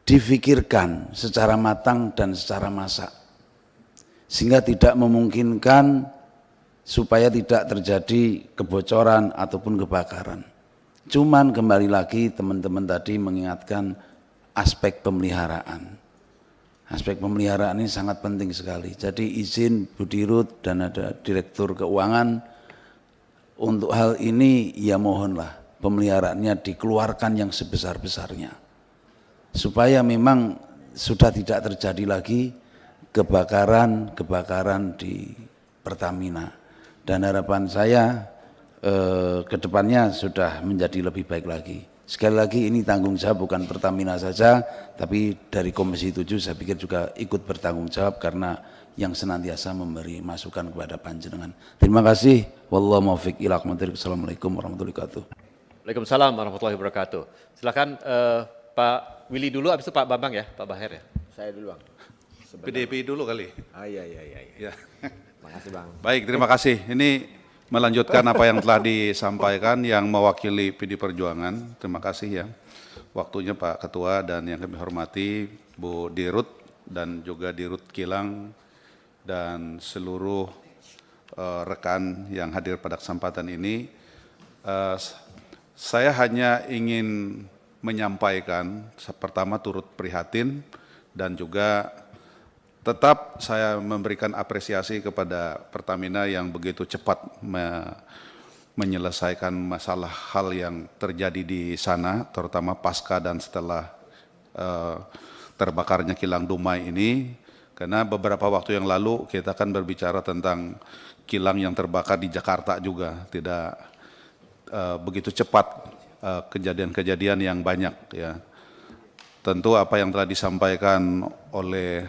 difikirkan secara matang dan secara masak, sehingga tidak memungkinkan supaya tidak terjadi kebocoran ataupun kebakaran. Cuman kembali lagi teman-teman tadi mengingatkan aspek pemeliharaan. Aspek pemeliharaan ini sangat penting sekali. Jadi izin Bu Dirut dan ada Direktur Keuangan untuk hal ini, ya mohonlah pemeliharaannya dikeluarkan yang sebesar-besarnya. Supaya memang sudah tidak terjadi lagi kebakaran di Pertamina. Dan harapan saya ke depannya sudah menjadi lebih baik lagi. Sekali lagi ini tanggung jawab bukan Pertamina saja, tapi dari Komisi 7 saya pikir juga ikut bertanggung jawab karena yang senantiasa memberi masukan kepada panjenengan. Terima kasih. Wallahu muwaffiq ila aqwamit. Assalamualaikum warahmatullahi wabarakatuh. Waalaikumsalam warahmatullahi wabarakatuh. Silakan Pak Willy dulu, habis itu Pak Bambang ya, Pak Baher ya. Saya dulu Bang. PDP dulu kali. Iya. Makasih Bang. Baik, terima kasih. Ini melanjutkan apa yang telah disampaikan yang mewakili PD Perjuangan. Terima kasih ya. Waktunya Pak Ketua dan yang kami hormati Bu Dirut dan juga Dirut Kilang dan seluruh rekan yang hadir pada kesempatan ini. Saya hanya ingin menyampaikan, pertama turut prihatin dan juga tetap saya memberikan apresiasi kepada Pertamina yang begitu cepat menyelesaikan masalah hal yang terjadi di sana, terutama pasca dan setelah terbakarnya kilang Dumai ini. Karena beberapa waktu yang lalu kita akan berbicara tentang kilang yang terbakar di Jakarta juga, tidak begitu cepat kejadian-kejadian yang banyak ya. Tentu apa yang telah disampaikan oleh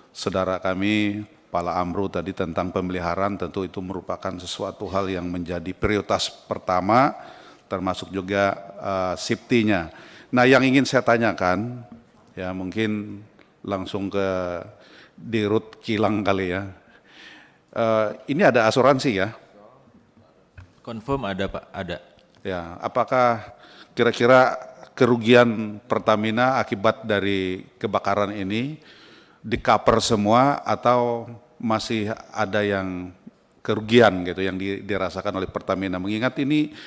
saudara kami, Pala Amru tadi tentang pemeliharaan, tentu itu merupakan sesuatu hal yang menjadi prioritas pertama, termasuk juga safety-nya. Nah, yang ingin saya tanyakan, ya mungkin langsung ke Dirut Kilang kali ya. Ini ada asuransi ya? Confirm ada Pak, ada. Ya, apakah kira-kira kerugian Pertamina akibat dari kebakaran ini di-cover semua atau masih ada yang kerugian gitu yang dirasakan oleh Pertamina? Mengingat ini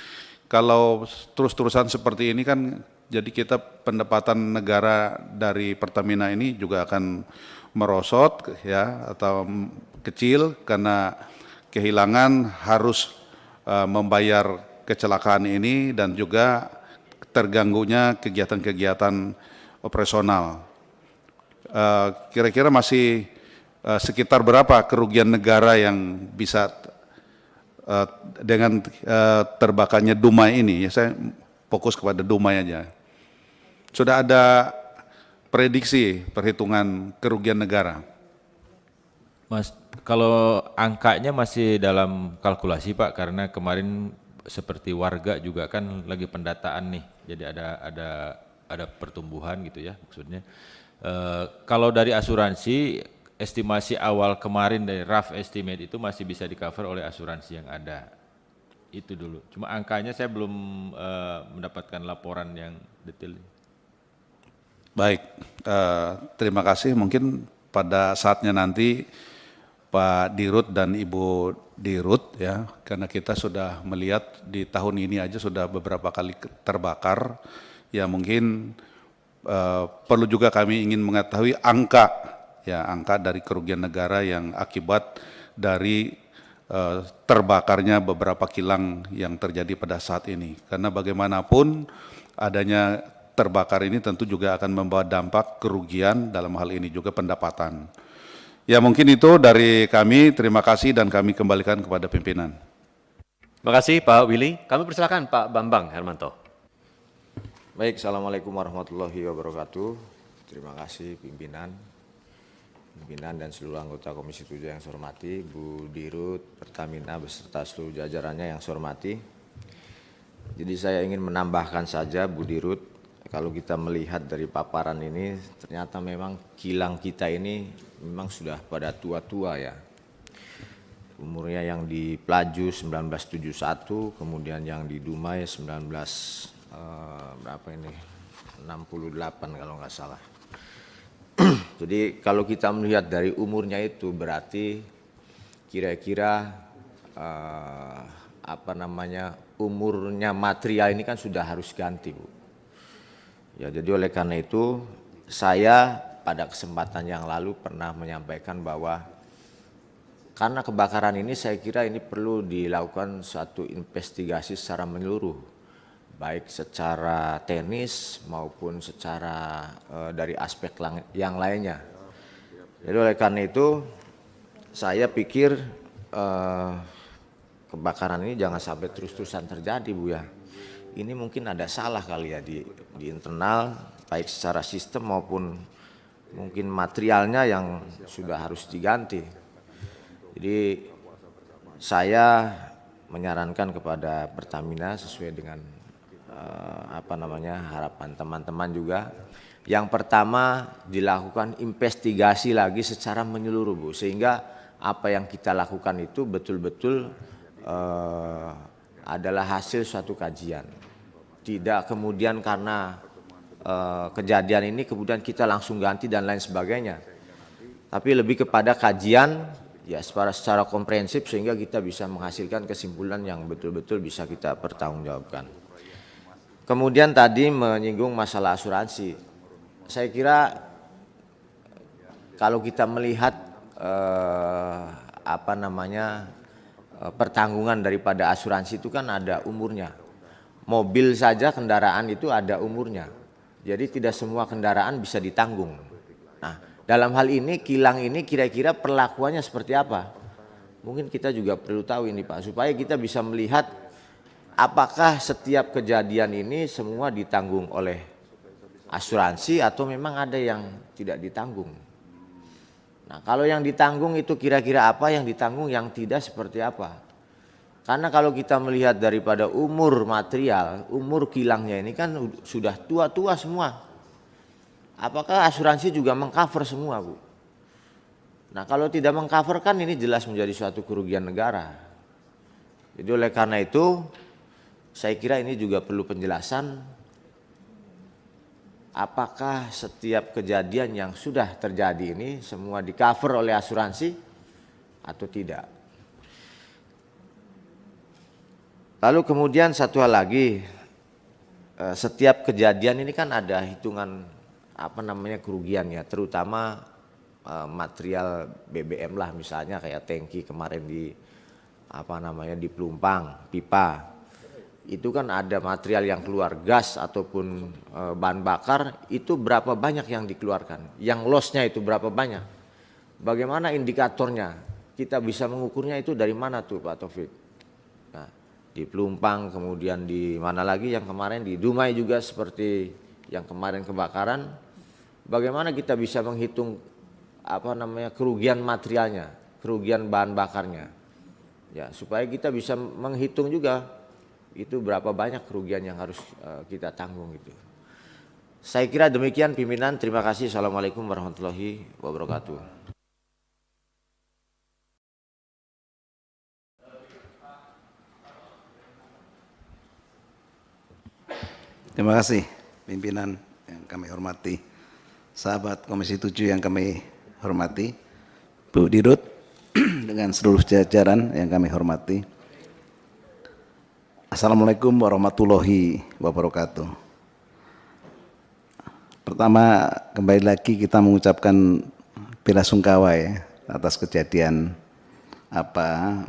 kalau terus-terusan seperti ini kan jadi kita pendapatan negara dari Pertamina ini juga akan merosot ya atau kecil karena kehilangan harus membayar kecelakaan ini dan juga terganggunya kegiatan-kegiatan operasional. Kira-kira masih sekitar berapa kerugian negara yang bisa dengan terbakarnya Dumai ini? Ya, saya fokus kepada Dumai aja. Sudah ada prediksi perhitungan kerugian negara? Mas, kalau angkanya masih dalam kalkulasi Pak, karena kemarin seperti warga juga kan lagi pendataan nih, jadi ada pertumbuhan gitu ya maksudnya. Kalau dari asuransi estimasi awal kemarin dari rough estimate itu masih bisa di-cover oleh asuransi yang ada. Itu dulu. Cuma angkanya saya belum mendapatkan laporan yang detail. Baik, terima kasih. Mungkin pada saatnya nanti Pak Dirut dan Ibu Dirut ya, karena kita sudah melihat di tahun ini aja sudah beberapa kali terbakar, ya mungkin perlu juga kami ingin mengetahui angka dari kerugian negara yang akibat dari terbakarnya beberapa kilang yang terjadi pada saat ini. Karena bagaimanapun adanya terbakar ini tentu juga akan membawa dampak kerugian, dalam hal ini juga pendapatan. Ya mungkin itu dari kami, terima kasih dan kami kembalikan kepada pimpinan. Terima kasih Pak Willy. Kami persilakan Pak Bambang Hermanto. Baik, Assalamualaikum warahmatullahi wabarakatuh. Terima kasih pimpinan dan seluruh anggota Komisi 7 yang saya hormati, Bu Dirut Pertamina beserta seluruh jajarannya yang saya hormati. Jadi saya ingin menambahkan saja Bu Dirut, kalau kita melihat dari paparan ini ternyata memang kilang kita ini memang sudah pada tua-tua ya. Umurnya yang di Pelaju 1971, kemudian yang di Dumai 68 kalau nggak salah. Jadi kalau kita melihat dari umurnya itu berarti kira-kira umurnya material ini kan sudah harus ganti, Bu. Ya, jadi oleh karena itu saya pada kesempatan yang lalu pernah menyampaikan bahwa karena kebakaran ini saya kira ini perlu dilakukan suatu investigasi secara menyeluruh. Baik secara teknis maupun secara dari aspek yang lainnya. Jadi oleh karena itu saya pikir kebakaran ini jangan sampai terus-terusan terjadi, Bu ya. Ini mungkin ada salah kali ya di internal, baik secara sistem maupun mungkin materialnya yang sudah harus diganti. Jadi saya menyarankan kepada Pertamina sesuai dengan harapan teman-teman juga. Yang pertama dilakukan investigasi lagi secara menyeluruh, Bu, sehingga apa yang kita lakukan itu betul-betul adalah hasil suatu kajian. Tidak kemudian karena kejadian ini kemudian kita langsung ganti dan lain sebagainya. Tapi lebih kepada kajian ya secara komprehensif sehingga kita bisa menghasilkan kesimpulan yang betul-betul bisa kita pertanggungjawabkan. Kemudian tadi menyinggung masalah asuransi. Saya kira kalau kita melihat pertanggungan daripada asuransi itu kan ada umurnya. Mobil saja kendaraan itu ada umurnya. Jadi tidak semua kendaraan bisa ditanggung. Nah, dalam hal ini kilang ini kira-kira perlakuannya seperti apa? Mungkin kita juga perlu tahu ini Pak, supaya kita bisa melihat apakah setiap kejadian ini semua ditanggung oleh asuransi atau memang ada yang tidak ditanggung. Nah, kalau yang ditanggung itu kira-kira apa, yang ditanggung yang tidak seperti apa. Karena kalau kita melihat daripada umur material, umur kilangnya ini kan sudah tua-tua semua. Apakah asuransi juga mengcover semua, Bu? Nah, kalau tidak mengcover kan ini jelas menjadi suatu kerugian negara. Jadi oleh karena itu saya kira ini juga perlu penjelasan apakah setiap kejadian yang sudah terjadi ini semua di-cover oleh asuransi atau tidak. Lalu kemudian satu hal lagi, setiap kejadian ini kan ada hitungan kerugian ya, terutama material BBM lah misalnya kayak tangki kemarin di Pelumpang, pipa. Itu kan ada material yang keluar gas ataupun bahan bakar itu berapa banyak yang dikeluarkan, yang lossnya itu berapa banyak, bagaimana indikatornya, kita bisa mengukurnya itu dari mana tuh Pak Taufik? Nah, di Pelumpang kemudian di mana lagi yang kemarin di Dumai juga seperti yang kemarin kebakaran, bagaimana kita bisa menghitung kerugian materialnya, kerugian bahan bakarnya, ya supaya kita bisa menghitung juga itu berapa banyak kerugian yang harus kita tanggung itu. Saya kira demikian pimpinan, terima kasih. Assalamualaikum warahmatullahi wabarakatuh. Terima kasih pimpinan yang kami hormati, sahabat Komisi 7 yang kami hormati, Bu Dirut dengan seluruh jajaran yang kami hormati. Assalamualaikum warahmatullahi wabarakatuh. Pertama, kembali lagi kita mengucapkan bela sungkawa ya atas kejadian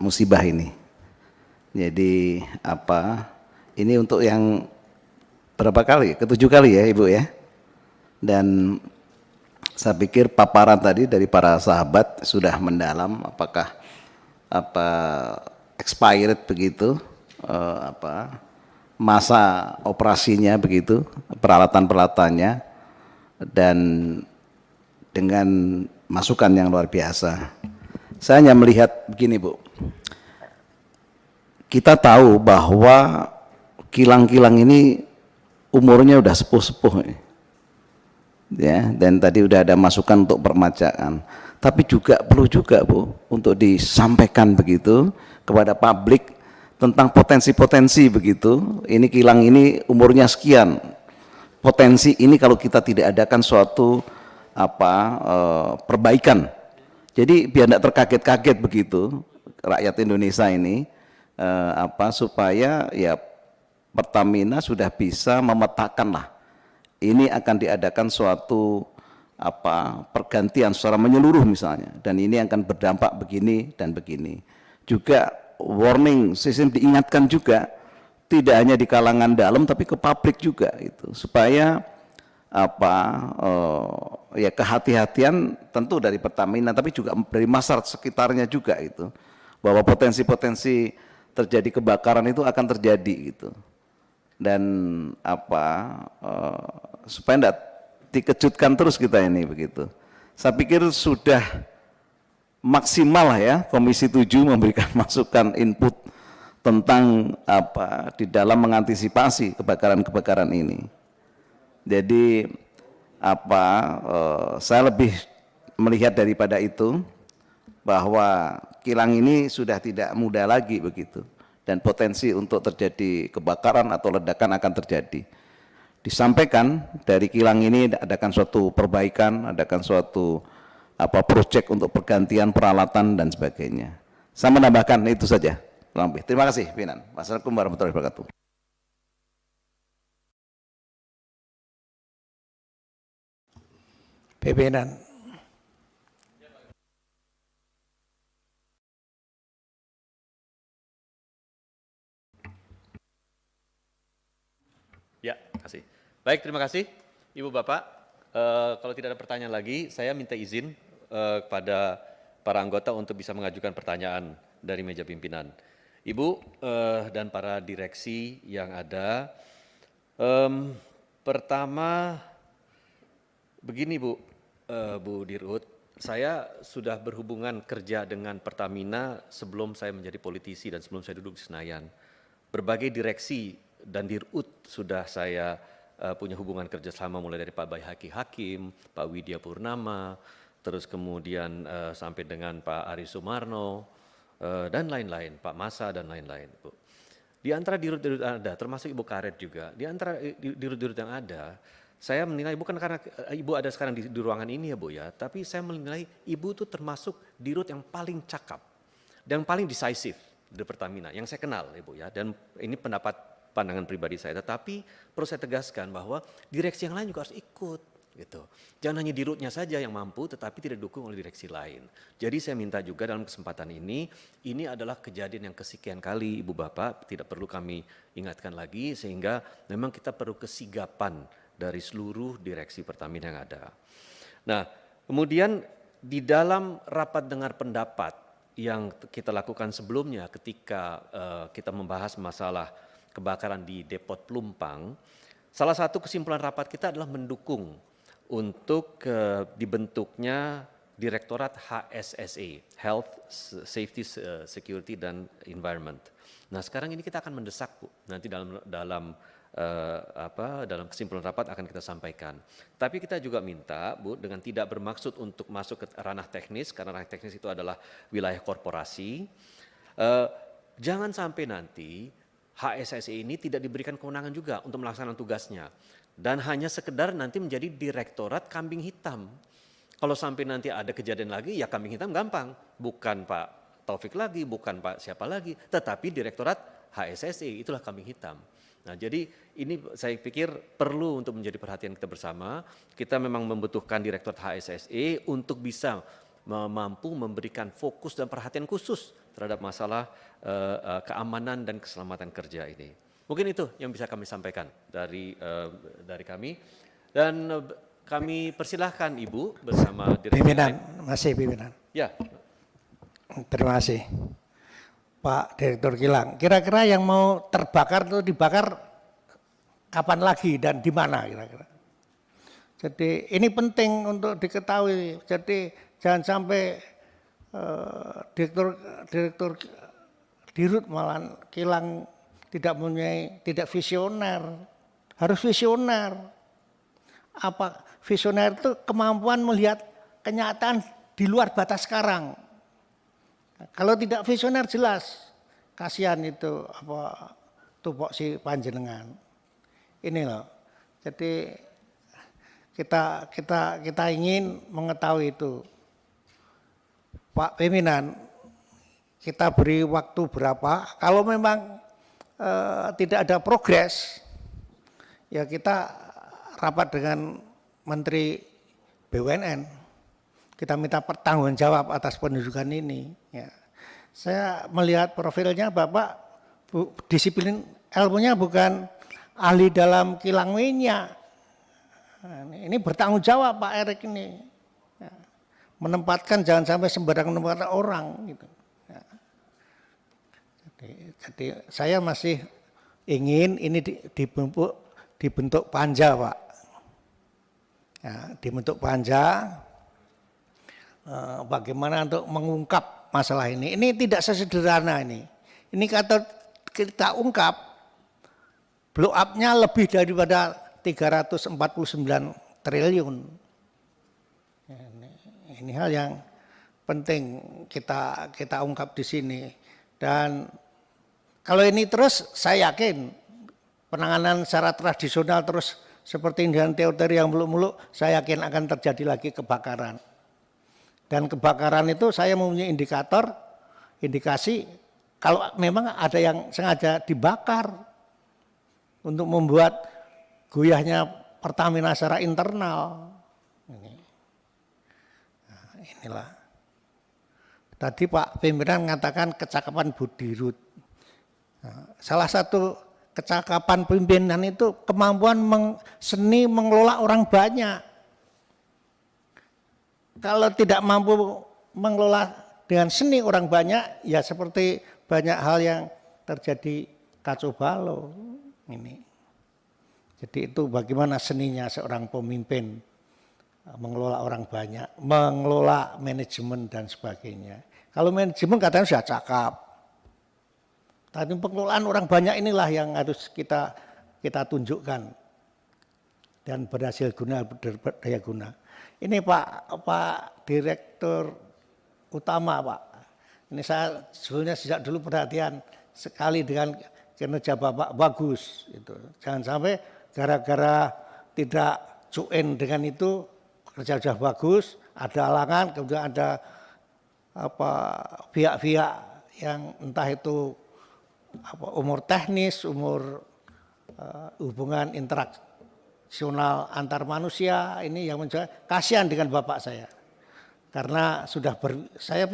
musibah ini. Jadi ini untuk yang berapa kali? Ketujuh kali ya Ibu ya. Dan saya pikir paparan tadi dari para sahabat sudah mendalam apakah expired begitu, masa operasinya begitu, peralatan-peralatannya, dan dengan masukan yang luar biasa. Saya hanya melihat begini Bu, kita tahu bahwa kilang-kilang ini umurnya udah sepuh-sepuh ya, dan tadi udah ada masukan untuk permajaan, tapi juga perlu juga Bu untuk disampaikan begitu kepada publik tentang potensi-potensi begitu. Ini kilang ini umurnya sekian, potensi ini kalau kita tidak adakan suatu perbaikan, jadi biar tidak terkaget-kaget begitu rakyat Indonesia ini, supaya ya Pertamina sudah bisa memetakan lah, ini akan diadakan suatu pergantian secara menyeluruh misalnya, dan ini akan berdampak begini dan begini. Juga warning sistem diingatkan juga, tidak hanya di kalangan dalam tapi ke publik juga itu, supaya ya kehati-hatian tentu dari Pertamina tapi juga dari masyarakat sekitarnya juga itu, bahwa potensi-potensi terjadi kebakaran itu akan terjadi gitu. Dan supaya tidak dikejutkan terus kita ini begitu. Saya pikir sudah maksimal ya Komisi 7 memberikan masukan input tentang di dalam mengantisipasi kebakaran-kebakaran ini. Jadi saya lebih melihat daripada itu, bahwa kilang ini sudah tidak muda lagi begitu, dan potensi untuk terjadi kebakaran atau ledakan akan terjadi. Disampaikan dari kilang ini adakan suatu perbaikan, adakan suatu proyek untuk pergantian peralatan dan sebagainya. Saya menambahkan itu saja. Terima kasih pimpinan. Wassalamualaikum warahmatullahi wabarakatuh. Pimpinan. Ya, kasih. Baik, terima kasih Ibu Bapak. Kalau tidak ada pertanyaan lagi, saya minta izin kepada para anggota untuk bisa mengajukan pertanyaan dari meja pimpinan. Ibu dan para direksi yang ada, pertama begini Bu, Bu Dirut, saya sudah berhubungan kerja dengan Pertamina sebelum saya menjadi politisi dan sebelum saya duduk di Senayan. Berbagai direksi dan Dirut sudah saya punya hubungan kerjasama, mulai dari Pak Baihaqi Hakim, Pak Widya Purnama, terus kemudian sampai dengan Pak Ari Sumarno, dan lain-lain, Pak Masa dan lain-lain. Bu. Di antara Dirut-Dirut yang ada, termasuk Ibu Karet juga, di antara Dirut-Dirut yang ada, saya menilai, bukan karena Ibu ada sekarang di ruangan ini ya Bu ya, tapi saya menilai Ibu itu termasuk Dirut yang paling cakap dan paling decisive di Pertamina, yang saya kenal Ibu ya, dan ini pandangan pribadi saya, tetapi perlu saya tegaskan bahwa direksi yang lain juga harus ikut gitu. Jangan hanya Dirutnya saja yang mampu tetapi tidak didukung oleh direksi lain. Jadi saya minta juga dalam kesempatan ini adalah kejadian yang kesekian kali Ibu Bapak, tidak perlu kami ingatkan lagi, sehingga memang kita perlu kesigapan dari seluruh direksi Pertamina yang ada. Nah, kemudian di dalam rapat dengar pendapat yang kita lakukan sebelumnya ketika kita membahas masalah kebakaran di Depot Pelumpang, salah satu kesimpulan rapat kita adalah mendukung untuk dibentuknya Direktorat HSSE, Health, Safety, Security, dan Environment. Nah sekarang ini kita akan mendesak Bu, nanti dalam kesimpulan rapat akan kita sampaikan. Tapi kita juga minta Bu, dengan tidak bermaksud untuk masuk ke ranah teknis, karena ranah teknis itu adalah wilayah korporasi, jangan sampai nanti HSSI ini tidak diberikan kewenangan juga untuk melaksanakan tugasnya. Dan hanya sekedar nanti menjadi direktorat kambing hitam. Kalau sampai nanti ada kejadian lagi, ya kambing hitam gampang. Bukan Pak Taufik lagi, bukan Pak siapa lagi, tetapi direktorat HSSI, itulah kambing hitam. Nah, jadi ini saya pikir perlu untuk menjadi perhatian kita bersama. Kita memang membutuhkan direktorat HSSI untuk bisa mampu memberikan fokus dan perhatian khusus terhadap masalah keamanan dan keselamatan kerja ini. Mungkin itu yang bisa kami sampaikan dari kami. Dan kami persilahkan Ibu bersama Direktur. Pimpinan. Ya. Terima kasih. Pak Direktur Kilang, kira-kira yang mau terbakar itu dibakar kapan lagi dan di mana kira-kira? Jadi ini penting untuk diketahui. Jadi jangan sampai direktur dirut malah kilang tidak visioner. Harus visioner. Apa visioner itu kemampuan melihat kenyataan di luar batas sekarang. Kalau tidak visioner jelas kasihan itu apa tupok si panjenengan. Ini loh. Jadi kita ingin mengetahui itu. Pak Pimpinan, kita beri waktu berapa? Kalau memang tidak ada progres, ya kita rapat dengan Menteri BUMN. Kita minta pertanggungjawab atas penunjukan ini. Ya. Saya melihat profilnya Bapak disiplin ilmunya bukan ahli dalam kilang minyak. Nah, ini bertanggung jawab Pak Erik ini. Ya. Menempatkan jangan sampai sembarang menempatkan orang. Gitu. Ya. Jadi saya masih ingin ini dibentuk panja Pak. Ya, dibentuk panja. Bagaimana untuk mengungkap masalah ini. Ini tidak sesederhana ini. Ini kata kita ungkap, blow up-nya lebih daripada 349 triliun. Ini hal yang penting kita ungkap di sini. Dan kalau ini terus, saya yakin penanganan secara tradisional terus seperti dengan teori yang muluk-muluk, saya yakin akan terjadi lagi kebakaran. Dan kebakaran itu saya mempunyai indikasi kalau memang ada yang sengaja dibakar untuk membuat goyahnya Pertamina secara internal. Inilah. Tadi Pak Pimpinan mengatakan kecakapan Budirut. Salah satu kecakapan pimpinan itu kemampuan seni mengelola orang banyak. Kalau tidak mampu mengelola dengan seni orang banyak, ya seperti banyak hal yang terjadi kacau balau ini. Jadi itu bagaimana seninya seorang pemimpin mengelola orang banyak, mengelola manajemen dan sebagainya. Kalau manajemen katanya sudah cakap, tapi pengelolaan orang banyak inilah yang harus kita tunjukkan dan berhasil guna, berdaya guna. Ini Pak Direktur Utama Pak, ini saya sebenarnya sejak dulu perhatian sekali dengan kinerja Bapak bagus. Gitu. Jangan sampai gara-gara tidak cuin dengan itu kerja sudah bagus, ada halangan, kemudian ada pihak-pihak yang entah itu umur teknis, umur hubungan interaksi antar manusia ini yang menjadi kasihan dengan Bapak saya. Karena sudah saya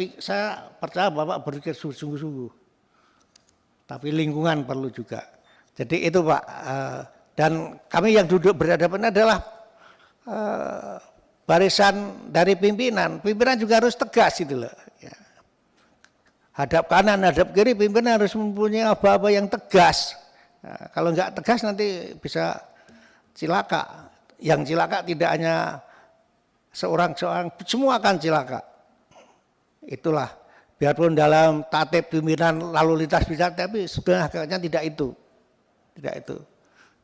percaya Bapak berpikir sungguh-sungguh. Tapi lingkungan perlu juga. Jadi itu Pak. Dan kami yang duduk berhadapan adalah barisan dari pimpinan. Pimpinan juga harus tegas gitu loh. Ya. Hadap kanan, hadap kiri, pimpinan harus mempunyai apa-apa yang tegas. Nah, kalau enggak tegas nanti bisa cilaka. Yang cilaka tidak hanya seorang, semua akan cilaka. Itulah, biarpun dalam tatib pimpinan lalu lintas bisa, tapi sebenarnya tidak itu. Tidak itu.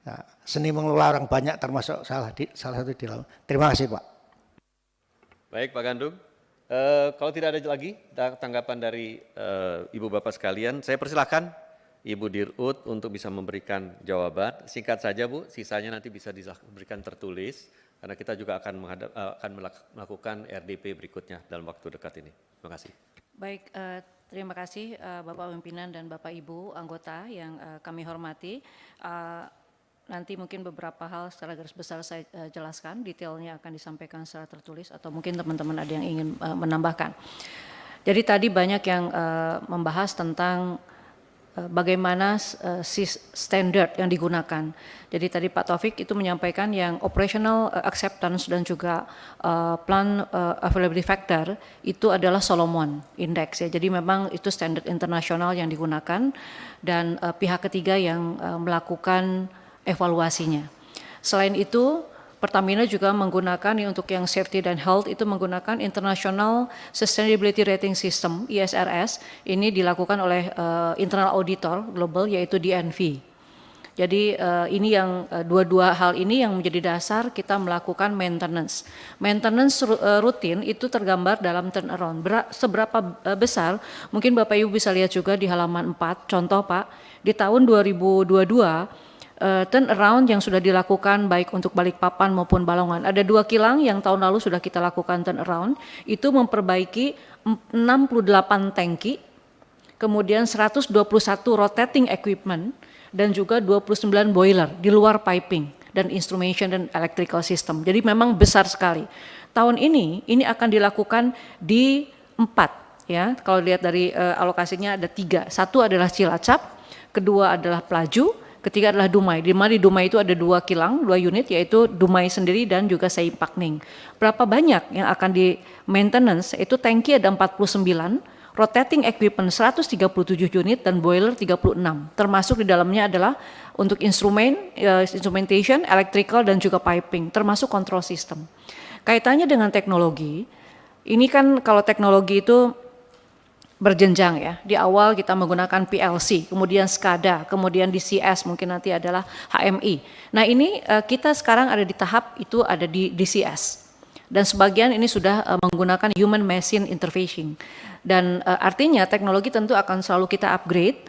Nah, seni mengelola orang banyak termasuk salah satu di dalam. Terima kasih Pak. Baik Pak Gandung. Kalau tidak ada lagi tanggapan dari Ibu Bapak sekalian, saya persilahkan Ibu Dirut untuk bisa memberikan jawaban. Singkat saja Bu, sisanya nanti bisa diberikan tertulis karena kita juga akan melakukan RDP berikutnya dalam waktu dekat ini. Terima kasih. Baik, terima kasih Bapak Pimpinan dan Bapak Ibu anggota yang kami hormati. Nanti mungkin beberapa hal secara garis besar saya jelaskan, detailnya akan disampaikan secara tertulis atau mungkin teman-teman ada yang ingin menambahkan. Jadi tadi banyak yang membahas tentang bagaimana standar yang digunakan. Jadi tadi Pak Taufik itu menyampaikan yang operational acceptance dan juga plan availability factor itu adalah Solomon Index ya. Jadi memang itu standar internasional yang digunakan dan pihak ketiga yang melakukan evaluasinya. Selain itu Pertamina juga menggunakan untuk yang safety dan health itu menggunakan International Sustainability Rating System ISRS. Ini dilakukan oleh internal auditor global yaitu DNV. Jadi ini yang dua hal ini yang menjadi dasar kita melakukan maintenance. Maintenance rutin itu tergambar dalam turnaround. Seberapa besar? Mungkin Bapak Ibu bisa lihat juga di halaman 4. Contoh Pak, di tahun 2022 turnaround yang sudah dilakukan baik untuk Balikpapan maupun Balongan. Ada 2 kilang yang tahun lalu sudah kita lakukan turnaround, itu memperbaiki 68 tangki, kemudian 121 rotating equipment, dan juga 29 boiler di luar piping dan instrumentation dan electrical system. Jadi memang besar sekali. Tahun ini akan dilakukan di 4 ya. Kalau lihat dari alokasinya ada 3. Satu adalah Cilacap, kedua adalah Pelaju, ketiga adalah Dumai. Di Dumai itu ada 2 kilang, 2 unit yaitu Dumai sendiri dan juga Seipakning. Berapa banyak yang akan di maintenance? Itu tangki ada 49, rotating equipment 137 unit dan boiler 36. Termasuk di dalamnya adalah untuk instrumentation, electrical dan juga piping, termasuk control system. Kaitannya dengan teknologi, ini kan kalau teknologi itu berjenjang ya. Di awal kita menggunakan PLC, kemudian SCADA, kemudian DCS, mungkin nanti adalah HMI. Nah ini kita sekarang ada di tahap itu ada di DCS. Dan sebagian ini sudah menggunakan human machine interfacing. Dan artinya teknologi tentu akan selalu kita upgrade.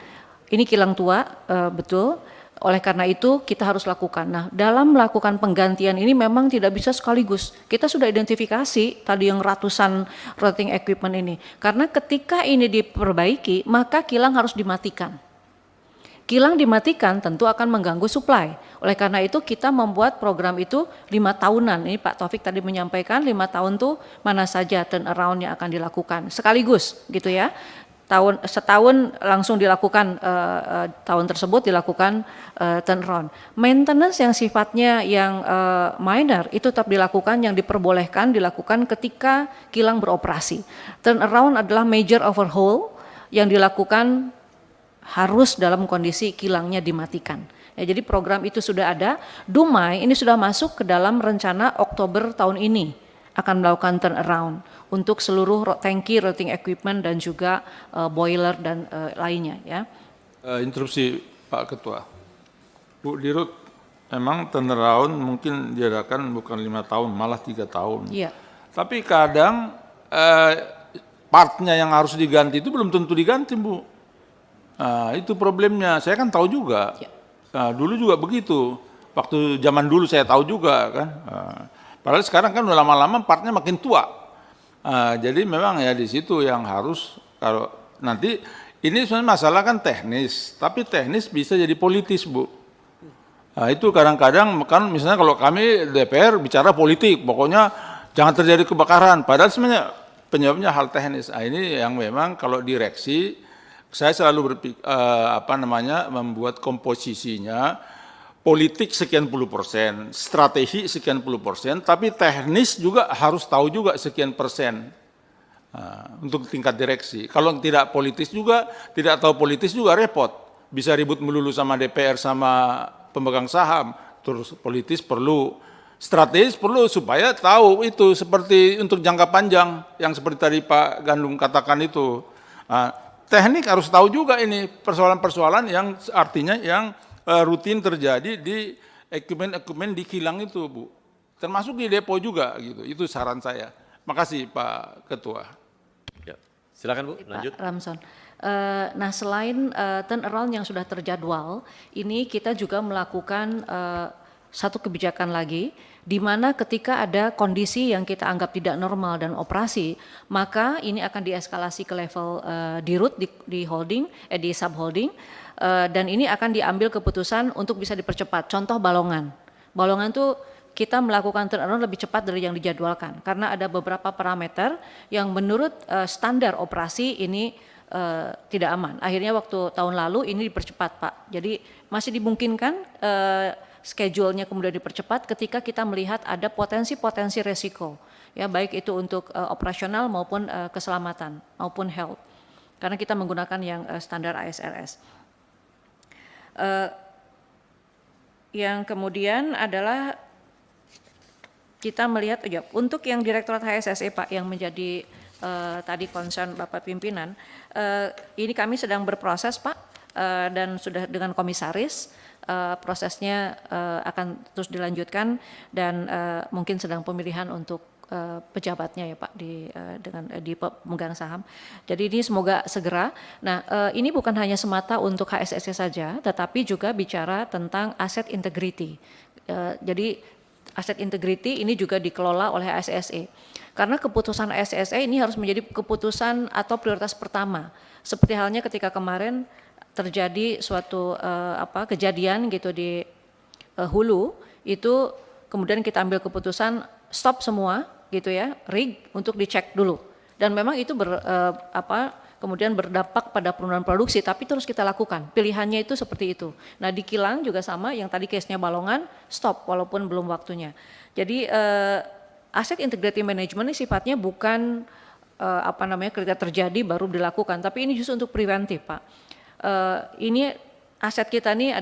Ini kilang tua, betul. Oleh karena itu kita harus lakukan. Nah dalam melakukan penggantian ini memang tidak bisa sekaligus. Kita sudah identifikasi tadi yang ratusan rotating equipment ini. Karena ketika ini diperbaiki maka kilang harus dimatikan. Kilang dimatikan tentu akan mengganggu supply. Oleh karena itu kita membuat program itu 5 tahunan. Ini Pak Taufik tadi menyampaikan 5 tahun tuh mana saja turnaround yang akan dilakukan. Sekaligus gitu ya. Setahun langsung dilakukan tahun tersebut dilakukan turnaround. Maintenance yang sifatnya yang minor itu tetap dilakukan, yang diperbolehkan dilakukan ketika kilang beroperasi. Turnaround adalah major overhaul yang dilakukan harus dalam kondisi kilangnya dimatikan. Ya, jadi program itu sudah ada. Dumai ini sudah masuk ke dalam rencana Oktober tahun ini akan melakukan turnaround untuk seluruh tangki, rotating equipment dan juga boiler dan lainnya ya. Interupsi Pak Ketua. Bu Dirut, memang turnaround mungkin diadakan bukan 5 tahun, malah 3 tahun. Iya. Tapi kadang partnya yang harus diganti itu belum tentu diganti Bu. Nah, itu problemnya. Saya kan tahu juga. Ya. Nah, dulu juga begitu. Waktu zaman dulu saya tahu juga kan. Padahal sekarang kan udah lama-lama partnya makin tua. Jadi memang ya di situ yang harus, kalau nanti ini sebenarnya masalah kan teknis, tapi teknis bisa jadi politis Bu. Nah, itu kadang-kadang kan misalnya kalau kami DPR bicara politik, pokoknya jangan terjadi kebakaran. Padahal sebenarnya penyebabnya hal teknis. Nah, ini yang memang kalau direksi saya selalu berpikir membuat komposisinya. Politik sekian puluh persen, strategi sekian puluh persen, tapi teknis juga harus tahu juga sekian persen untuk tingkat direksi. Kalau tidak politis juga, tidak tahu politis juga repot. Bisa ribut melulu sama DPR sama pemegang saham. Terus politis perlu, strategis perlu supaya tahu itu seperti untuk jangka panjang yang seperti tadi Pak Gandum katakan itu. Teknik harus tahu juga ini persoalan-persoalan yang artinya yang rutin terjadi di equipment di kilang itu Bu, termasuk di depo juga gitu. Itu saran saya. Makasih Pak Ketua. Ya, silakan Bu, lanjut. Pak Ramson, Nah, selain turnaround yang sudah terjadwal, ini kita juga melakukan satu kebijakan lagi, di mana ketika ada kondisi yang kita anggap tidak normal dan operasi, maka ini akan dieskalasi ke level dirut di holding, di subholding, dan ini akan diambil keputusan untuk bisa dipercepat. Contoh Balongan. Balongan tuh kita melakukan turnaround lebih cepat dari yang dijadwalkan, karena ada beberapa parameter yang menurut standar operasi ini tidak aman. Akhirnya waktu tahun lalu ini dipercepat, Pak. Jadi masih dimungkinkan schedule-nya kemudian dipercepat ketika kita melihat ada potensi-potensi resiko, ya baik itu untuk operasional maupun keselamatan maupun health. Karena kita menggunakan yang standar ASRS. Yang kemudian adalah kita melihat ya, untuk yang Direktorat HSSE Pak yang menjadi tadi concern Bapak Pimpinan, ini kami sedang berproses Pak, dan sudah dengan komisaris, prosesnya akan terus dilanjutkan dan mungkin sedang pemilihan untuk pejabatnya ya Pak di pemegang saham. Jadi ini semoga segera. Nah, ini bukan hanya semata untuk HSSE saja, tetapi juga bicara tentang aset integrity. Jadi aset integrity ini juga dikelola oleh HSSE. Karena keputusan HSSE ini harus menjadi keputusan atau prioritas pertama. Seperti halnya ketika kemarin terjadi suatu kejadian gitu di hulu, itu kemudian kita ambil keputusan stop semua gitu ya, rig untuk dicek dulu. Dan memang itu kemudian berdampak pada penurunan produksi, tapi terus kita lakukan. Pilihannya itu seperti itu. Nah, di kilang juga sama, yang tadi case-nya Balongan, stop walaupun belum waktunya. Jadi asset integrity management ini sifatnya bukan ketika terjadi baru dilakukan, tapi ini justru untuk preventif, Pak. Ini aset kita nih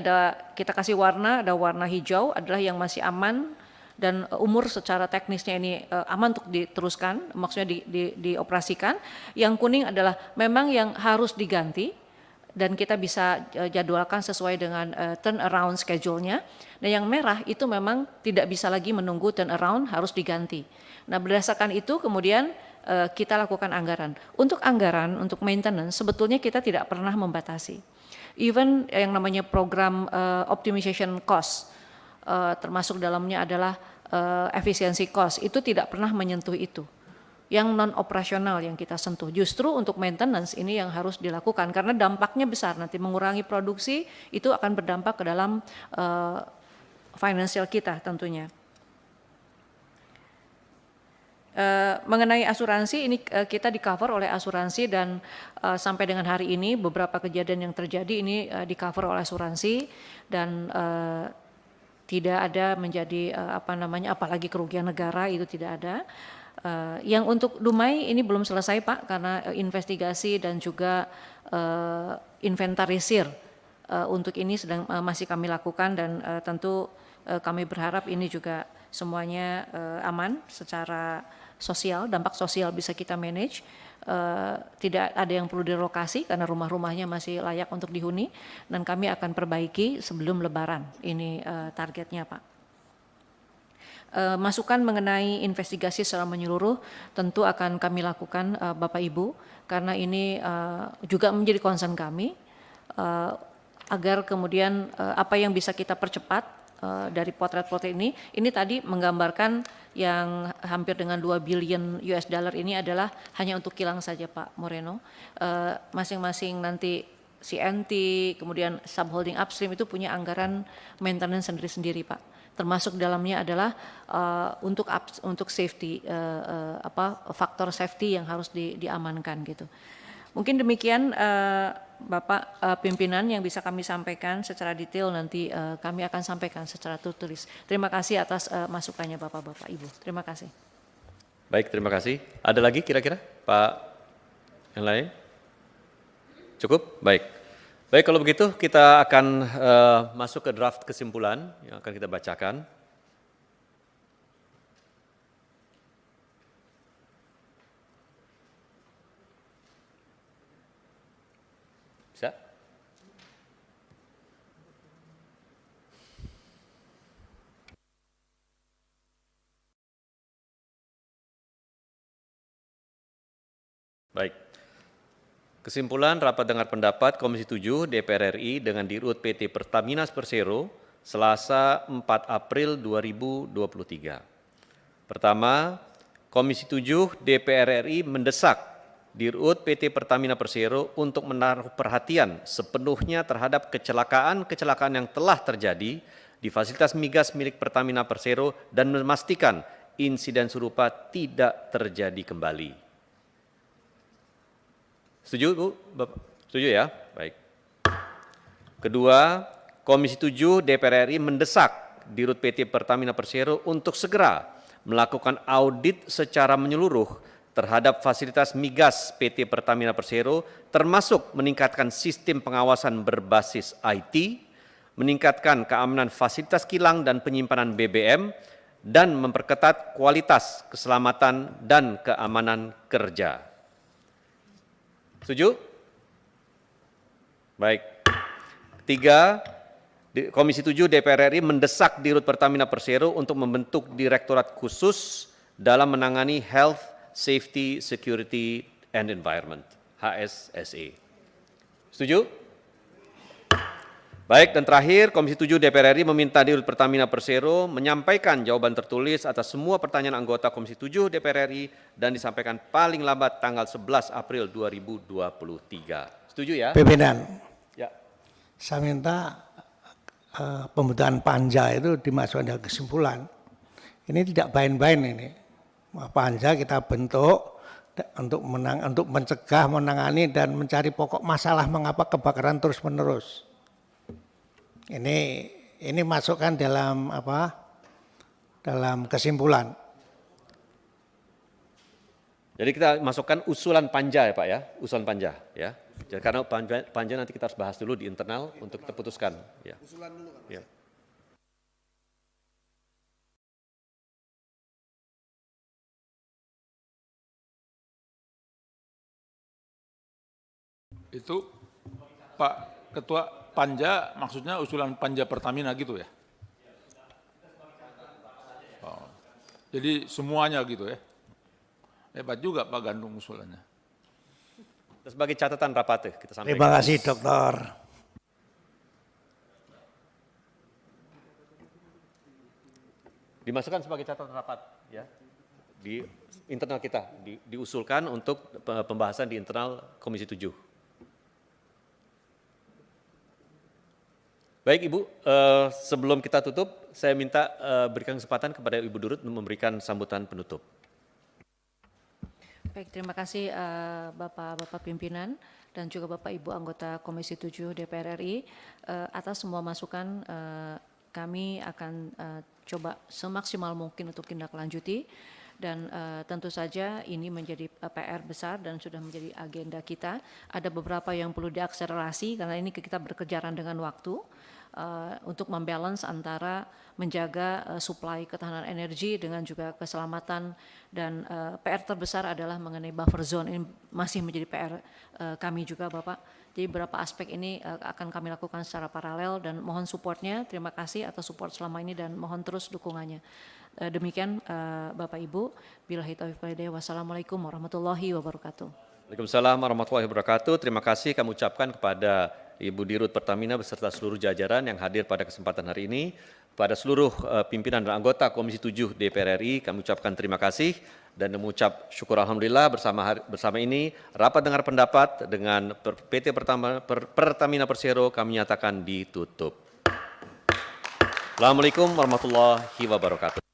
kita kasih warna, ada warna hijau adalah yang masih aman dan umur secara teknisnya ini aman untuk diteruskan, maksudnya dioperasikan. Yang kuning adalah memang yang harus diganti dan kita bisa jadwalkan sesuai dengan turnaround schedule-nya. Nah, yang merah itu memang tidak bisa lagi menunggu turnaround, harus diganti. Nah, berdasarkan itu kemudian kita lakukan anggaran. Untuk anggaran, untuk maintenance sebetulnya kita tidak pernah membatasi. Even yang namanya program optimization cost, termasuk dalamnya adalah efisiensi cost, itu tidak pernah menyentuh itu. Yang non operasional yang kita sentuh, justru untuk maintenance ini yang harus dilakukan karena dampaknya besar, nanti mengurangi produksi itu akan berdampak ke dalam financial kita tentunya. Mengenai asuransi ini kita di cover oleh asuransi dan sampai dengan hari ini beberapa kejadian yang terjadi ini di cover oleh asuransi dan tidak ada menjadi apalagi kerugian negara, itu tidak ada. Yang untuk Dumai ini belum selesai Pak karena investigasi dan juga inventarisir untuk ini sedang masih kami lakukan dan tentu kami berharap ini juga semuanya aman secara sosial, dampak sosial bisa kita manage. Tidak ada yang perlu direlokasi karena rumah-rumahnya masih layak untuk dihuni dan kami akan perbaiki sebelum Lebaran. Ini targetnya Pak. Masukan mengenai investigasi secara menyeluruh tentu akan kami lakukan Bapak Ibu karena ini juga menjadi concern kami agar kemudian apa yang bisa kita percepat dari potret-potret ini tadi menggambarkan yang hampir dengan 2 billion US dollar ini adalah hanya untuk kilang saja Pak Moreno. Masing-masing nanti CNT kemudian subholding upstream itu punya anggaran maintenance sendiri-sendiri Pak. Termasuk dalamnya adalah untuk safety, faktor safety yang harus diamankan gitu. Mungkin demikian Bapak pimpinan yang bisa kami sampaikan secara detail, nanti kami akan sampaikan secara tertulis. Terima kasih atas masukannya Bapak-Bapak Ibu. Terima kasih. Baik, terima kasih. Ada lagi kira-kira Pak yang lain? Cukup? Baik. Baik, kalau begitu kita akan masuk ke draft kesimpulan yang akan kita bacakan. Bisa? Baik. Kesimpulan rapat dengar pendapat Komisi 7 DPR RI dengan Dirut PT Pertamina Persero Selasa 4 April 2023. Pertama, Komisi 7 DPR RI mendesak Dirut PT Pertamina Persero untuk menaruh perhatian sepenuhnya terhadap kecelakaan-kecelakaan yang telah terjadi di fasilitas migas milik Pertamina Persero dan memastikan insiden serupa tidak terjadi kembali. Setuju, Bu? Bapak? Setuju ya? Baik. Kedua, Komisi 7 DPR RI mendesak Dirut PT Pertamina Persero untuk segera melakukan audit secara menyeluruh terhadap fasilitas migas PT Pertamina Persero, termasuk meningkatkan sistem pengawasan berbasis IT, meningkatkan keamanan fasilitas kilang dan penyimpanan BBM, dan memperketat kualitas, keselamatan, dan keamanan kerja. Setuju? Baik. Ketiga, Komisi 7 DPR RI mendesak Dirut Pertamina Persero untuk membentuk direktorat khusus dalam menangani Health, Safety, Security, and Environment, HSSE. Setuju? Baik, dan terakhir, Komisi 7 DPR RI meminta Dirut Pertamina Persero menyampaikan jawaban tertulis atas semua pertanyaan anggota Komisi 7 DPR RI dan disampaikan paling lambat tanggal 11 April 2023. Setuju ya? Pimpinan, Ya. saya minta pembentukan panja itu dimasukkan dalam kesimpulan. Ini tidak bain-bain ini. Panja kita bentuk untuk mencegah, menangani, dan mencari pokok masalah mengapa kebakaran terus-menerus. Ini masukkan dalam dalam kesimpulan. Jadi kita masukkan usulan panja ya Pak ya, usulan panja ya. Jadi karena panja nanti kita harus bahas dulu di internal untuk kita putuskan. Ya. Usulan dulu kan? Ya. Itu Pak Ketua, panja maksudnya usulan panja Pertamina gitu ya? Oh, jadi semuanya gitu ya? Hebat juga Pak Gandung usulannya. Sebagai catatan rapat kita sampaikan. Terima kasih Dokter. Dimasukkan sebagai catatan rapat ya di internal kita, diusulkan untuk pembahasan di internal Komisi 7. Baik Ibu, sebelum kita tutup, saya minta berikan kesempatan kepada Ibu Dirut memberikan sambutan penutup. Baik, terima kasih Bapak-Bapak pimpinan dan juga Bapak Ibu anggota Komisi 7 DPR RI atas semua masukan. Kami akan coba semaksimal mungkin untuk tindak lanjuti dan tentu saja ini menjadi PR besar dan sudah menjadi agenda kita. Ada beberapa yang perlu diakselerasi karena ini kita berkejaran dengan waktu untuk membalance antara menjaga supply ketahanan energi dengan juga keselamatan, dan PR terbesar adalah mengenai buffer zone. Ini masih menjadi PR kami juga Bapak. Jadi beberapa aspek ini akan kami lakukan secara paralel dan mohon supportnya. Terima kasih atas support selama ini dan mohon terus dukungannya. Demikian Bapak Ibu. Billahi taufiq wal hidayah. Wassalamualaikum warahmatullahi wabarakatuh. Waalaikumsalam warahmatullahi wabarakatuh. Terima kasih kami ucapkan kepada Ibu Dirut Pertamina beserta seluruh jajaran yang hadir pada kesempatan hari ini. Kepada seluruh pimpinan dan anggota Komisi 7 DPR RI kami ucapkan terima kasih dan mengucap syukur alhamdulillah bersama ini rapat dengar pendapat dengan PT Pertamina Persero kami nyatakan ditutup. Assalamualaikum warahmatullahi wabarakatuh.